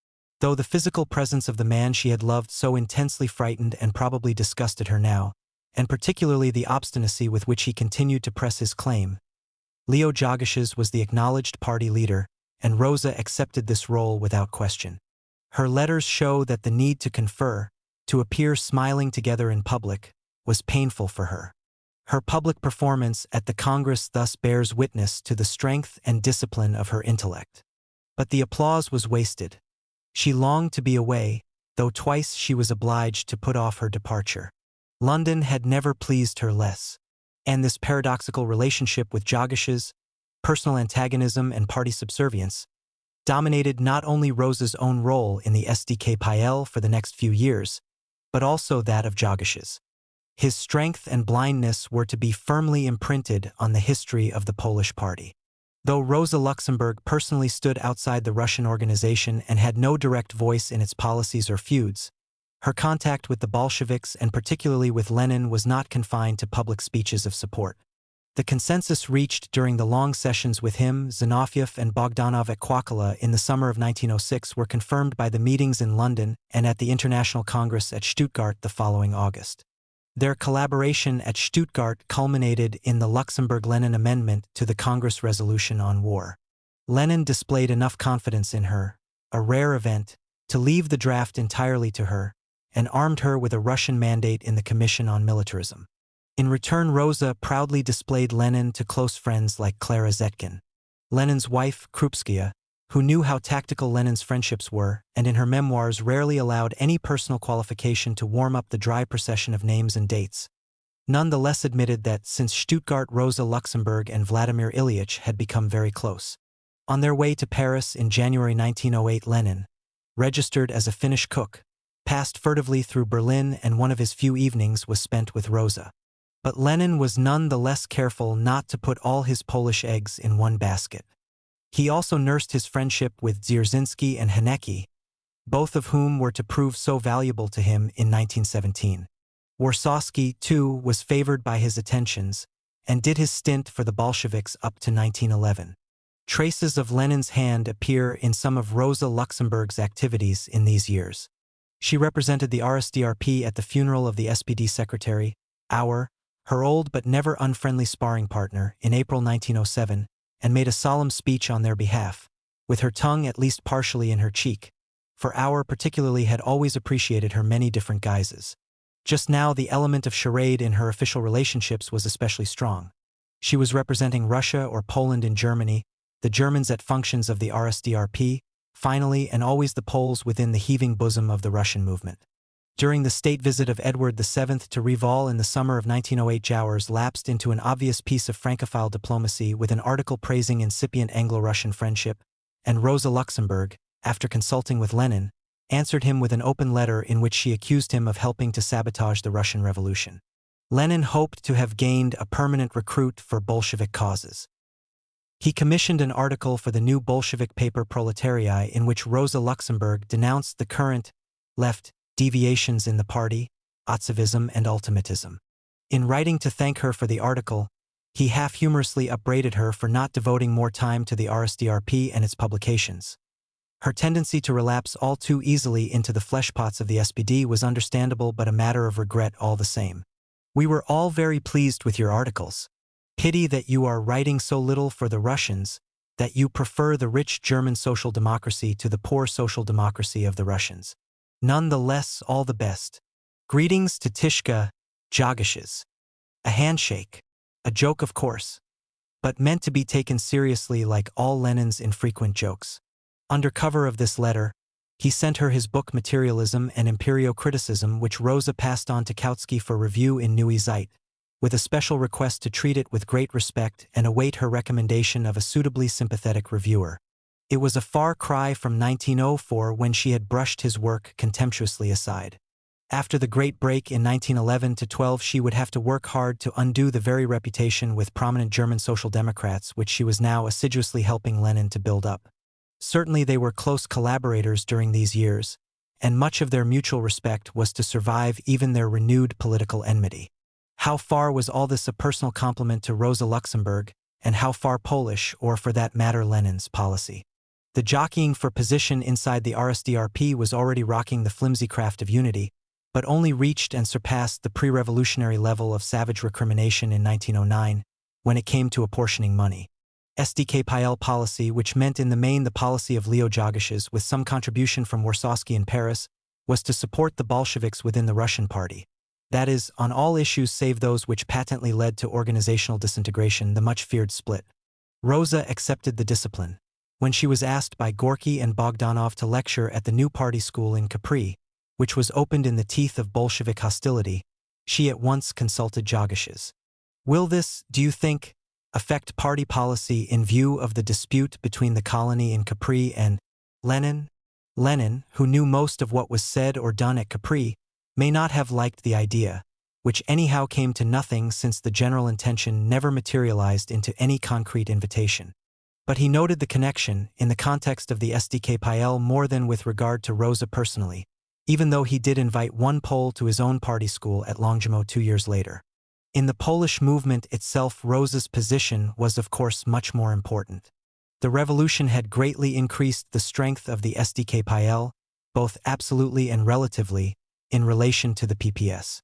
Though the physical presence of the man she had loved so intensely frightened and probably disgusted her now, and particularly the obstinacy with which he continued to press his claim. Leo Jogashes was the acknowledged party leader, and Rosa accepted this role without question. Her letters show that the need to confer, to appear smiling together in public, was painful for her. Her public performance at the Congress thus bears witness to the strength and discipline of her intellect. But the applause was wasted. She longed to be away, though twice she was obliged to put off her departure. London had never pleased her less. And this paradoxical relationship with Jogashes, personal antagonism and party subservience, dominated not only Rosa's own role in the SDKPL for the next few years, but also that of Jogashes. His strength and blindness were to be firmly imprinted on the history of the Polish party. Though Rosa Luxemburg personally stood outside the Russian organization and had no direct voice in its policies or feuds, her contact with the Bolsheviks and particularly with Lenin was not confined to public speeches of support. The consensus reached during the long sessions with him, Zinoviev and Bogdanov at Kwakala in the summer of 1906 were confirmed by the meetings in London and at the International Congress at Stuttgart the following August. Their collaboration at Stuttgart culminated in the Luxemburg-Lenin Amendment to the Congress Resolution on War. Lenin displayed enough confidence in her, a rare event, to leave the draft entirely to her, and armed her with a Russian mandate in the Commission on Militarism. In return, Rosa proudly displayed Lenin to close friends like Clara Zetkin. Lenin's wife, Krupskaya, who knew how tactical Lenin's friendships were, and in her memoirs rarely allowed any personal qualification to warm up the dry procession of names and dates, nonetheless admitted that since Stuttgart, Rosa Luxemburg and Vladimir Ilyich had become very close. On their way to Paris in January 1908, Lenin, registered as a Finnish cook, passed furtively through Berlin, and one of his few evenings was spent with Rosa. But Lenin was none the less careful not to put all his Polish eggs in one basket. He also nursed his friendship with Dzierżynski and Hanecki, both of whom were to prove so valuable to him in 1917. Warsawski, too, was favored by his attentions, and did his stint for the Bolsheviks up to 1911. Traces of Lenin's hand appear in some of Rosa Luxemburg's activities in these years. She represented the RSDRP at the funeral of the SPD secretary, Auer, her old but never unfriendly sparring partner, in April 1907, and made a solemn speech on their behalf, with her tongue at least partially in her cheek, for Auer particularly had always appreciated her many different guises. Just now the element of charade in her official relationships was especially strong. She was representing Russia or Poland in Germany, the Germans at functions of the RSDRP, finally and always the Poles within the heaving bosom of the Russian movement. During the state visit of Edward VII to Reval in the summer of 1908, Jowers lapsed into an obvious piece of Francophile diplomacy with an article praising incipient Anglo-Russian friendship, and Rosa Luxemburg, after consulting with Lenin, answered him with an open letter in which she accused him of helping to sabotage the Russian Revolution. Lenin hoped to have gained a permanent recruit for Bolshevik causes. He commissioned an article for the new Bolshevik paper Proletarii in which Rosa Luxemburg denounced the current, left, deviations in the party, Otzevism and ultimatism. In writing to thank her for the article, he half-humorously upbraided her for not devoting more time to the RSDRP and its publications. Her tendency to relapse all too easily into the fleshpots of the SPD was understandable, but a matter of regret all the same. We were all very pleased with your articles. Pity that you are writing so little for the Russians, that you prefer the rich German social democracy to the poor social democracy of the Russians. None the less, all the best. Greetings to Tishka, Jogashes. A handshake. A joke, of course, but meant to be taken seriously like all Lenin's infrequent jokes. Under cover of this letter, he sent her his book Materialism and Empirio-Criticism, which Rosa passed on to Kautsky for review in Neue Zeit, with a special request to treat it with great respect and await her recommendation of a suitably sympathetic reviewer. It was a far cry from 1904, when she had brushed his work contemptuously aside. After the great break in 1911-12, she would have to work hard to undo the very reputation with prominent German Social Democrats which she was now assiduously helping Lenin to build up. Certainly they were close collaborators during these years, and much of their mutual respect was to survive even their renewed political enmity. How far was all this a personal compliment to Rosa Luxemburg, and how far Polish, or for that matter Lenin's, policy? The jockeying for position inside the RSDRP was already rocking the flimsy craft of unity, but only reached and surpassed the pre-revolutionary level of savage recrimination in 1909, when it came to apportioning money. SDKPL policy, which meant in the main the policy of Leo Jogashes with some contribution from Warsawski in Paris, was to support the Bolsheviks within the Russian party. That is, on all issues save those which patently led to organizational disintegration, the much-feared split. Rosa accepted the discipline. When she was asked by Gorky and Bogdanov to lecture at the new party school in Capri, which was opened in the teeth of Bolshevik hostility, she at once consulted Jogashes. Will this, do you think, affect party policy in view of the dispute between the colony in Capri and Lenin? Lenin, who knew most of what was said or done at Capri, may not have liked the idea, which anyhow came to nothing since the general intention never materialized into any concrete invitation. But he noted the connection, in the context of the SDKPL more than with regard to Rosa personally, even though he did invite one Pole to his own party school at Longjumeau 2 years later. In the Polish movement itself, Rosa's position was of course much more important. The revolution had greatly increased the strength of the SDKPL, both absolutely and relatively, in relation to the PPS.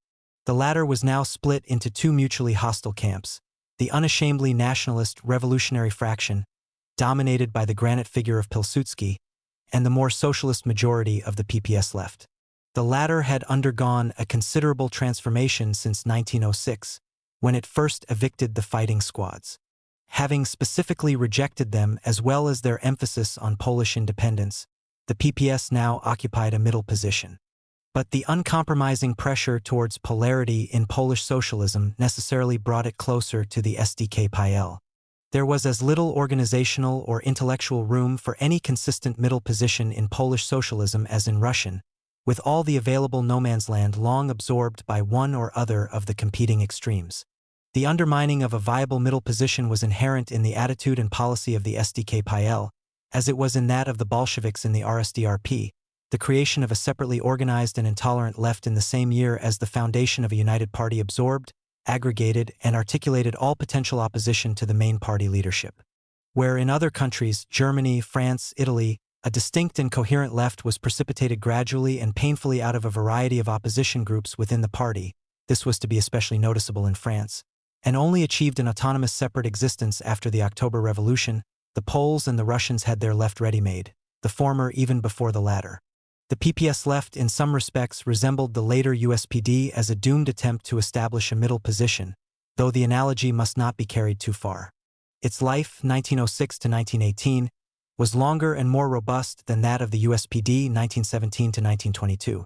The latter was now split into two mutually hostile camps, the unashamedly nationalist revolutionary fraction, dominated by the granite figure of Pilsudski, and the more socialist majority of the PPS left. The latter had undergone a considerable transformation since 1906, when it first evicted the fighting squads. Having specifically rejected them as well as their emphasis on Polish independence, the PPS now occupied a middle position. But the uncompromising pressure towards polarity in Polish socialism necessarily brought it closer to the SDK-PL. There was as little organizational or intellectual room for any consistent middle position in Polish socialism as in Russian, with all the available no-man's land long absorbed by one or other of the competing extremes. The undermining of a viable middle position was inherent in the attitude and policy of the SDK-PL, as it was in that of the Bolsheviks in the RSDRP, the creation of a separately organized and intolerant left in the same year as the foundation of a united party absorbed, aggregated, and articulated all potential opposition to the main party leadership. Where in other countries, Germany, France, Italy, a distinct and coherent left was precipitated gradually and painfully out of a variety of opposition groups within the party, this was to be especially noticeable in France, and only achieved an autonomous separate existence after the October Revolution. The Poles and the Russians had their left ready-made, the former even before the latter. The PPS left in some respects resembled the later USPD as a doomed attempt to establish a middle position, though the analogy must not be carried too far. Its life, 1906 to 1918, was longer and more robust than that of the USPD 1917 to 1922.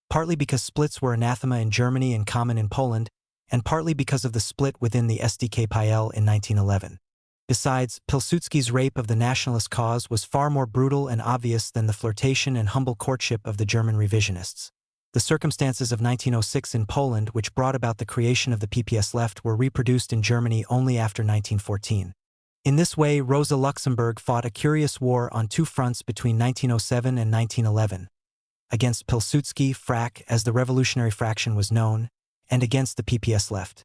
Partly because splits were anathema in Germany and common in Poland, and partly because of the split within the SDK-PL in 1911. Besides, Pilsudski's rape of the nationalist cause was far more brutal and obvious than the flirtation and humble courtship of the German revisionists. The circumstances of 1906 in Poland, which brought about the creation of the PPS left, were reproduced in Germany only after 1914. In this way, Rosa Luxemburg fought a curious war on two fronts between 1907 and 1911. Against Pilsudski, Frak, as the revolutionary fraction was known, and against the PPS left.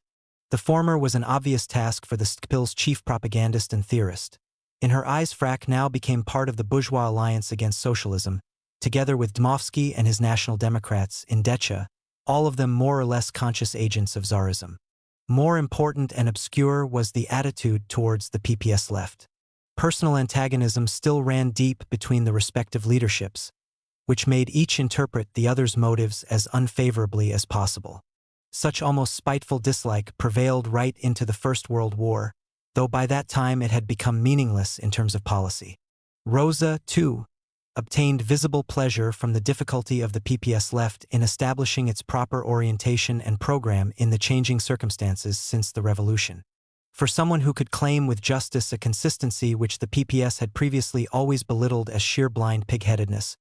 The former was an obvious task for the SDKPL's chief propagandist and theorist. In her eyes, Frak now became part of the bourgeois alliance against socialism, together with Dmowski and his National Democrats in Decha, all of them more or less conscious agents of Tsarism. More important and obscure was the attitude towards the PPS left. Personal antagonism still ran deep between the respective leaderships, which made each interpret the other's motives as unfavorably as possible. Such almost spiteful dislike prevailed right into the First World War, though by that time it had become meaningless in terms of policy. Rosa, too, obtained visible pleasure from the difficulty of the PPS left in establishing its proper orientation and program in the changing circumstances since the revolution. For someone who could claim with justice a consistency which the PPS had previously always belittled as sheer blind pigheadedness,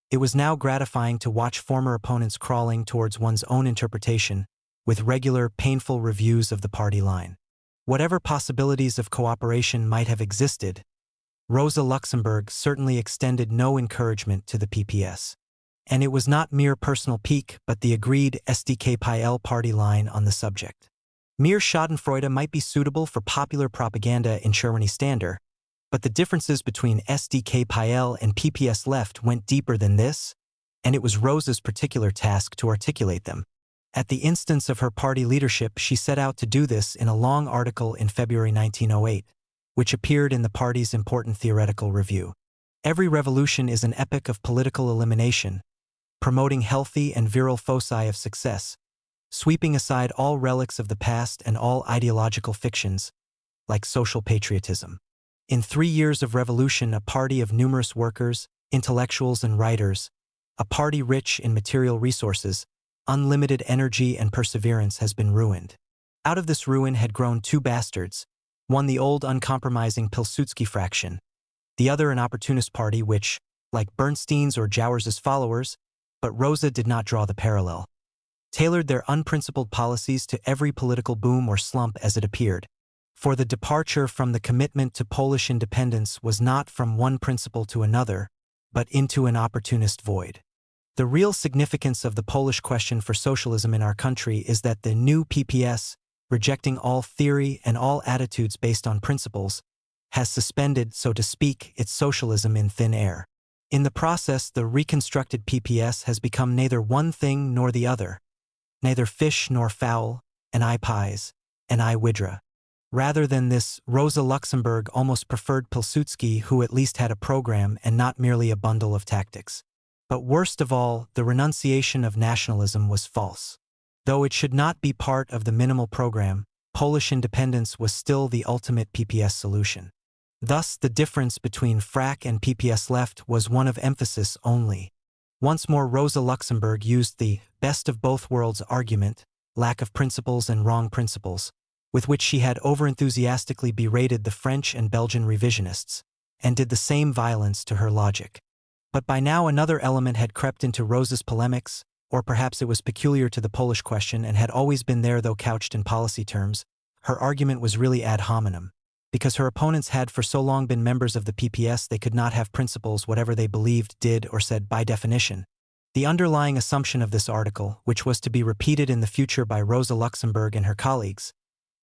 it was now gratifying to watch former opponents crawling towards one's own interpretation, with regular, painful reviews of the party line. Whatever possibilities of cooperation might have existed, Rosa Luxemburg certainly extended no encouragement to the PPS. And it was not mere personal pique but the agreed SDK-PL party line on the subject. Mere schadenfreude might be suitable for popular propaganda in Czerwony Standard, but the differences between SDK-PL and PPS left went deeper than this, and it was Rosa's particular task to articulate them. At the instance of her party leadership, she set out to do this in a long article in February 1908, which appeared in the party's important theoretical review. Every revolution is an epoch of political elimination, promoting healthy and virile foci of success, sweeping aside all relics of the past and all ideological fictions, like social patriotism. In 3 years of revolution, a party of numerous workers, intellectuals and writers, a party rich in material resources, unlimited energy and perseverance has been ruined. Out of this ruin had grown two bastards, one the old uncompromising Pilsudski fraction, the other an opportunist party which, like Bernstein's or Jauers's followers, but Rosa did not draw the parallel, tailored their unprincipled policies to every political boom or slump as it appeared, for the departure from the commitment to Polish independence was not from one principle to another, but into an opportunist void. The real significance of the Polish question for socialism in our country is that the new PPS, rejecting all theory and all attitudes based on principles, has suspended, so to speak, its socialism in thin air. In the process, the reconstructed PPS has become neither one thing nor the other, neither fish nor fowl, an I pies, an I widra. Rather than this, Rosa Luxemburg almost preferred Pilsudski, who at least had a program and not merely a bundle of tactics. But worst of all, the renunciation of nationalism was false. Though it should not be part of the minimal program, Polish independence was still the ultimate PPS solution. Thus, the difference between FRAC and PPS left was one of emphasis only. Once more, Rosa Luxemburg used the best of both worlds argument, lack of principles and wrong principles, with which she had overenthusiastically berated the French and Belgian revisionists, and did the same violence to her logic. But by now another element had crept into Rosa's polemics, or perhaps it was peculiar to the Polish question and had always been there though couched in policy terms. Her argument was really ad hominem. Because her opponents had for so long been members of the PPS, they could not have principles whatever they believed, did, or said by definition. The underlying assumption of this article, which was to be repeated in the future by Rosa Luxemburg and her colleagues,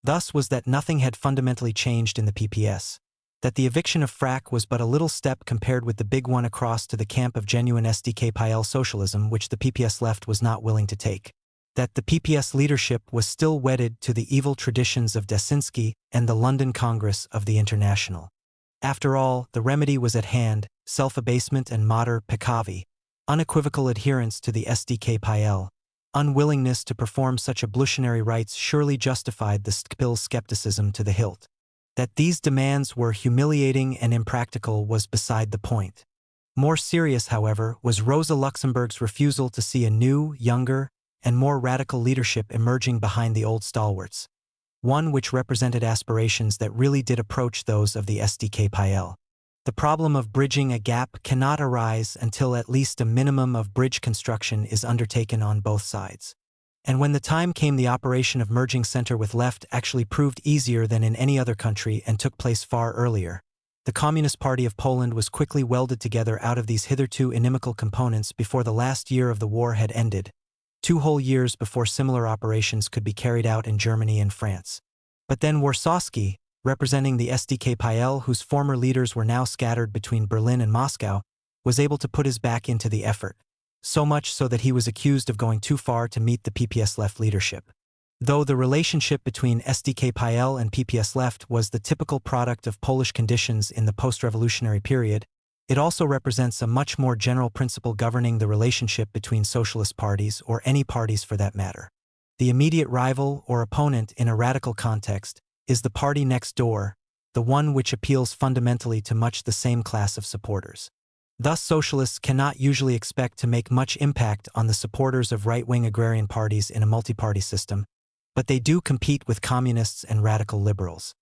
thus was that nothing had fundamentally changed in the PPS, that the eviction of FRAC was but a little step compared with the big one across to the camp of genuine SDK-PL socialism which the PPS left was not willing to take, that the PPS leadership was still wedded to the evil traditions of Dasinsky and the London Congress of the International. After all, the remedy was at hand: self-abasement and mater peccavi, unequivocal adherence to the SDK-PL. Unwillingness to perform such ablutionary rites surely justified the SDK-PL skepticism to the hilt. That these demands were humiliating and impractical was beside the point. More serious, however, was Rosa Luxemburg's refusal to see a new, younger, and more radical leadership emerging behind the old stalwarts, one which represented aspirations that really did approach those of the SDK-PL. The problem of bridging a gap cannot arise until at least a minimum of bridge construction is undertaken on both sides. And when the time came, the operation of merging center with left actually proved easier than in any other country and took place far earlier. The Communist Party of Poland was quickly welded together out of these hitherto inimical components before the last year of the war had ended, 2 whole years before similar operations could be carried out in Germany and France. But then Warszawski, representing the SDK-PL, whose former leaders were now scattered between Berlin and Moscow, was able to put his back into the effort, so much so that he was accused of going too far to meet the PPS left leadership. Though the relationship between SDK-PL and PPS left was the typical product of Polish conditions in the post-revolutionary period, it also represents a much more general principle governing the relationship between socialist parties, or any parties for that matter. The immediate rival or opponent in a radical context is the party next door, the one which appeals fundamentally to much the same class of supporters. Thus, socialists cannot usually expect to make much impact on the supporters of right-wing agrarian parties in a multi-party system, but they do compete with communists and radical liberals.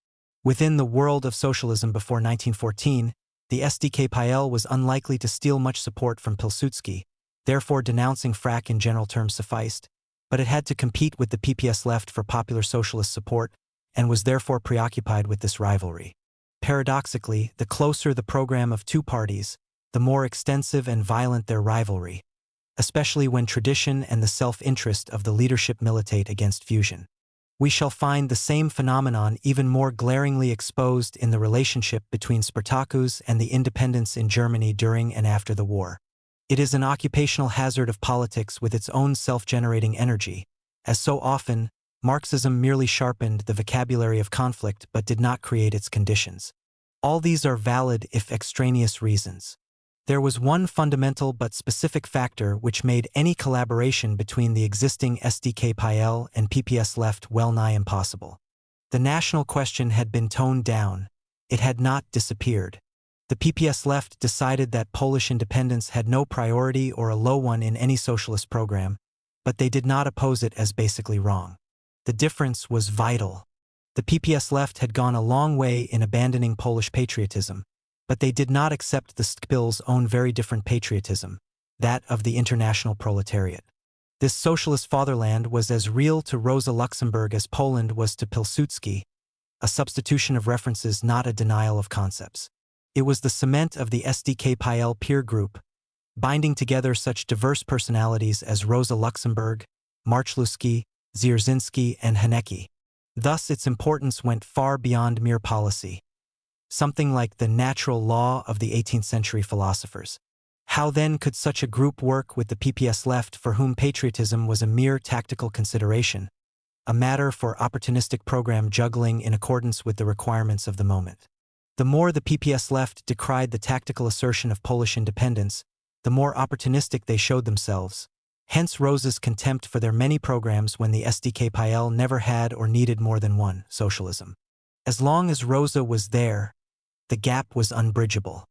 Within the world of socialism before 1914, the SDK-PL was unlikely to steal much support from Pilsudski, therefore denouncing FRAC in general terms sufficed, but it had to compete with the PPS left for popular socialist support and was therefore preoccupied with this rivalry. Paradoxically, the closer the program of two parties, the more extensive and violent their rivalry, especially when tradition and the self-interest of the leadership militate against fusion. We shall find the same phenomenon even more glaringly exposed in the relationship between Spartacus and the independents in Germany during and after the war. It is an occupational hazard of politics with its own self-generating energy. As so often, Marxism merely sharpened the vocabulary of conflict but did not create its conditions. All these are valid if extraneous reasons. There was one fundamental but specific factor which made any collaboration between the existing SDK-PL and PPS left well-nigh impossible. The national question had been toned down. It had not disappeared. The PPS left decided that Polish independence had no priority or a low one in any socialist program, but they did not oppose it as basically wrong. The difference was vital. The PPS left had gone a long way in abandoning Polish patriotism, but they did not accept the SDK-PL's own very different patriotism, that of the international proletariat. This socialist fatherland was as real to Rosa Luxemburg as Poland was to Pilsudski, a substitution of references, not a denial of concepts. It was the cement of the SDK-PL peer group, binding together such diverse personalities as Rosa Luxemburg, Marchluski, Dzierżynski, and Hanecki. Thus its importance went far beyond mere policy, something like the natural law of the 18th century philosophers. How then could such a group work with the PPS left, for whom patriotism was a mere tactical consideration, a matter for opportunistic program juggling in accordance with the requirements of the moment? The more the PPS left decried the tactical assertion of Polish independence, the more opportunistic they showed themselves, Hence Rosa's contempt for their many programs when the SDKPL never had or needed more than one, socialism. As long as Rosa was there, the gap was unbridgeable.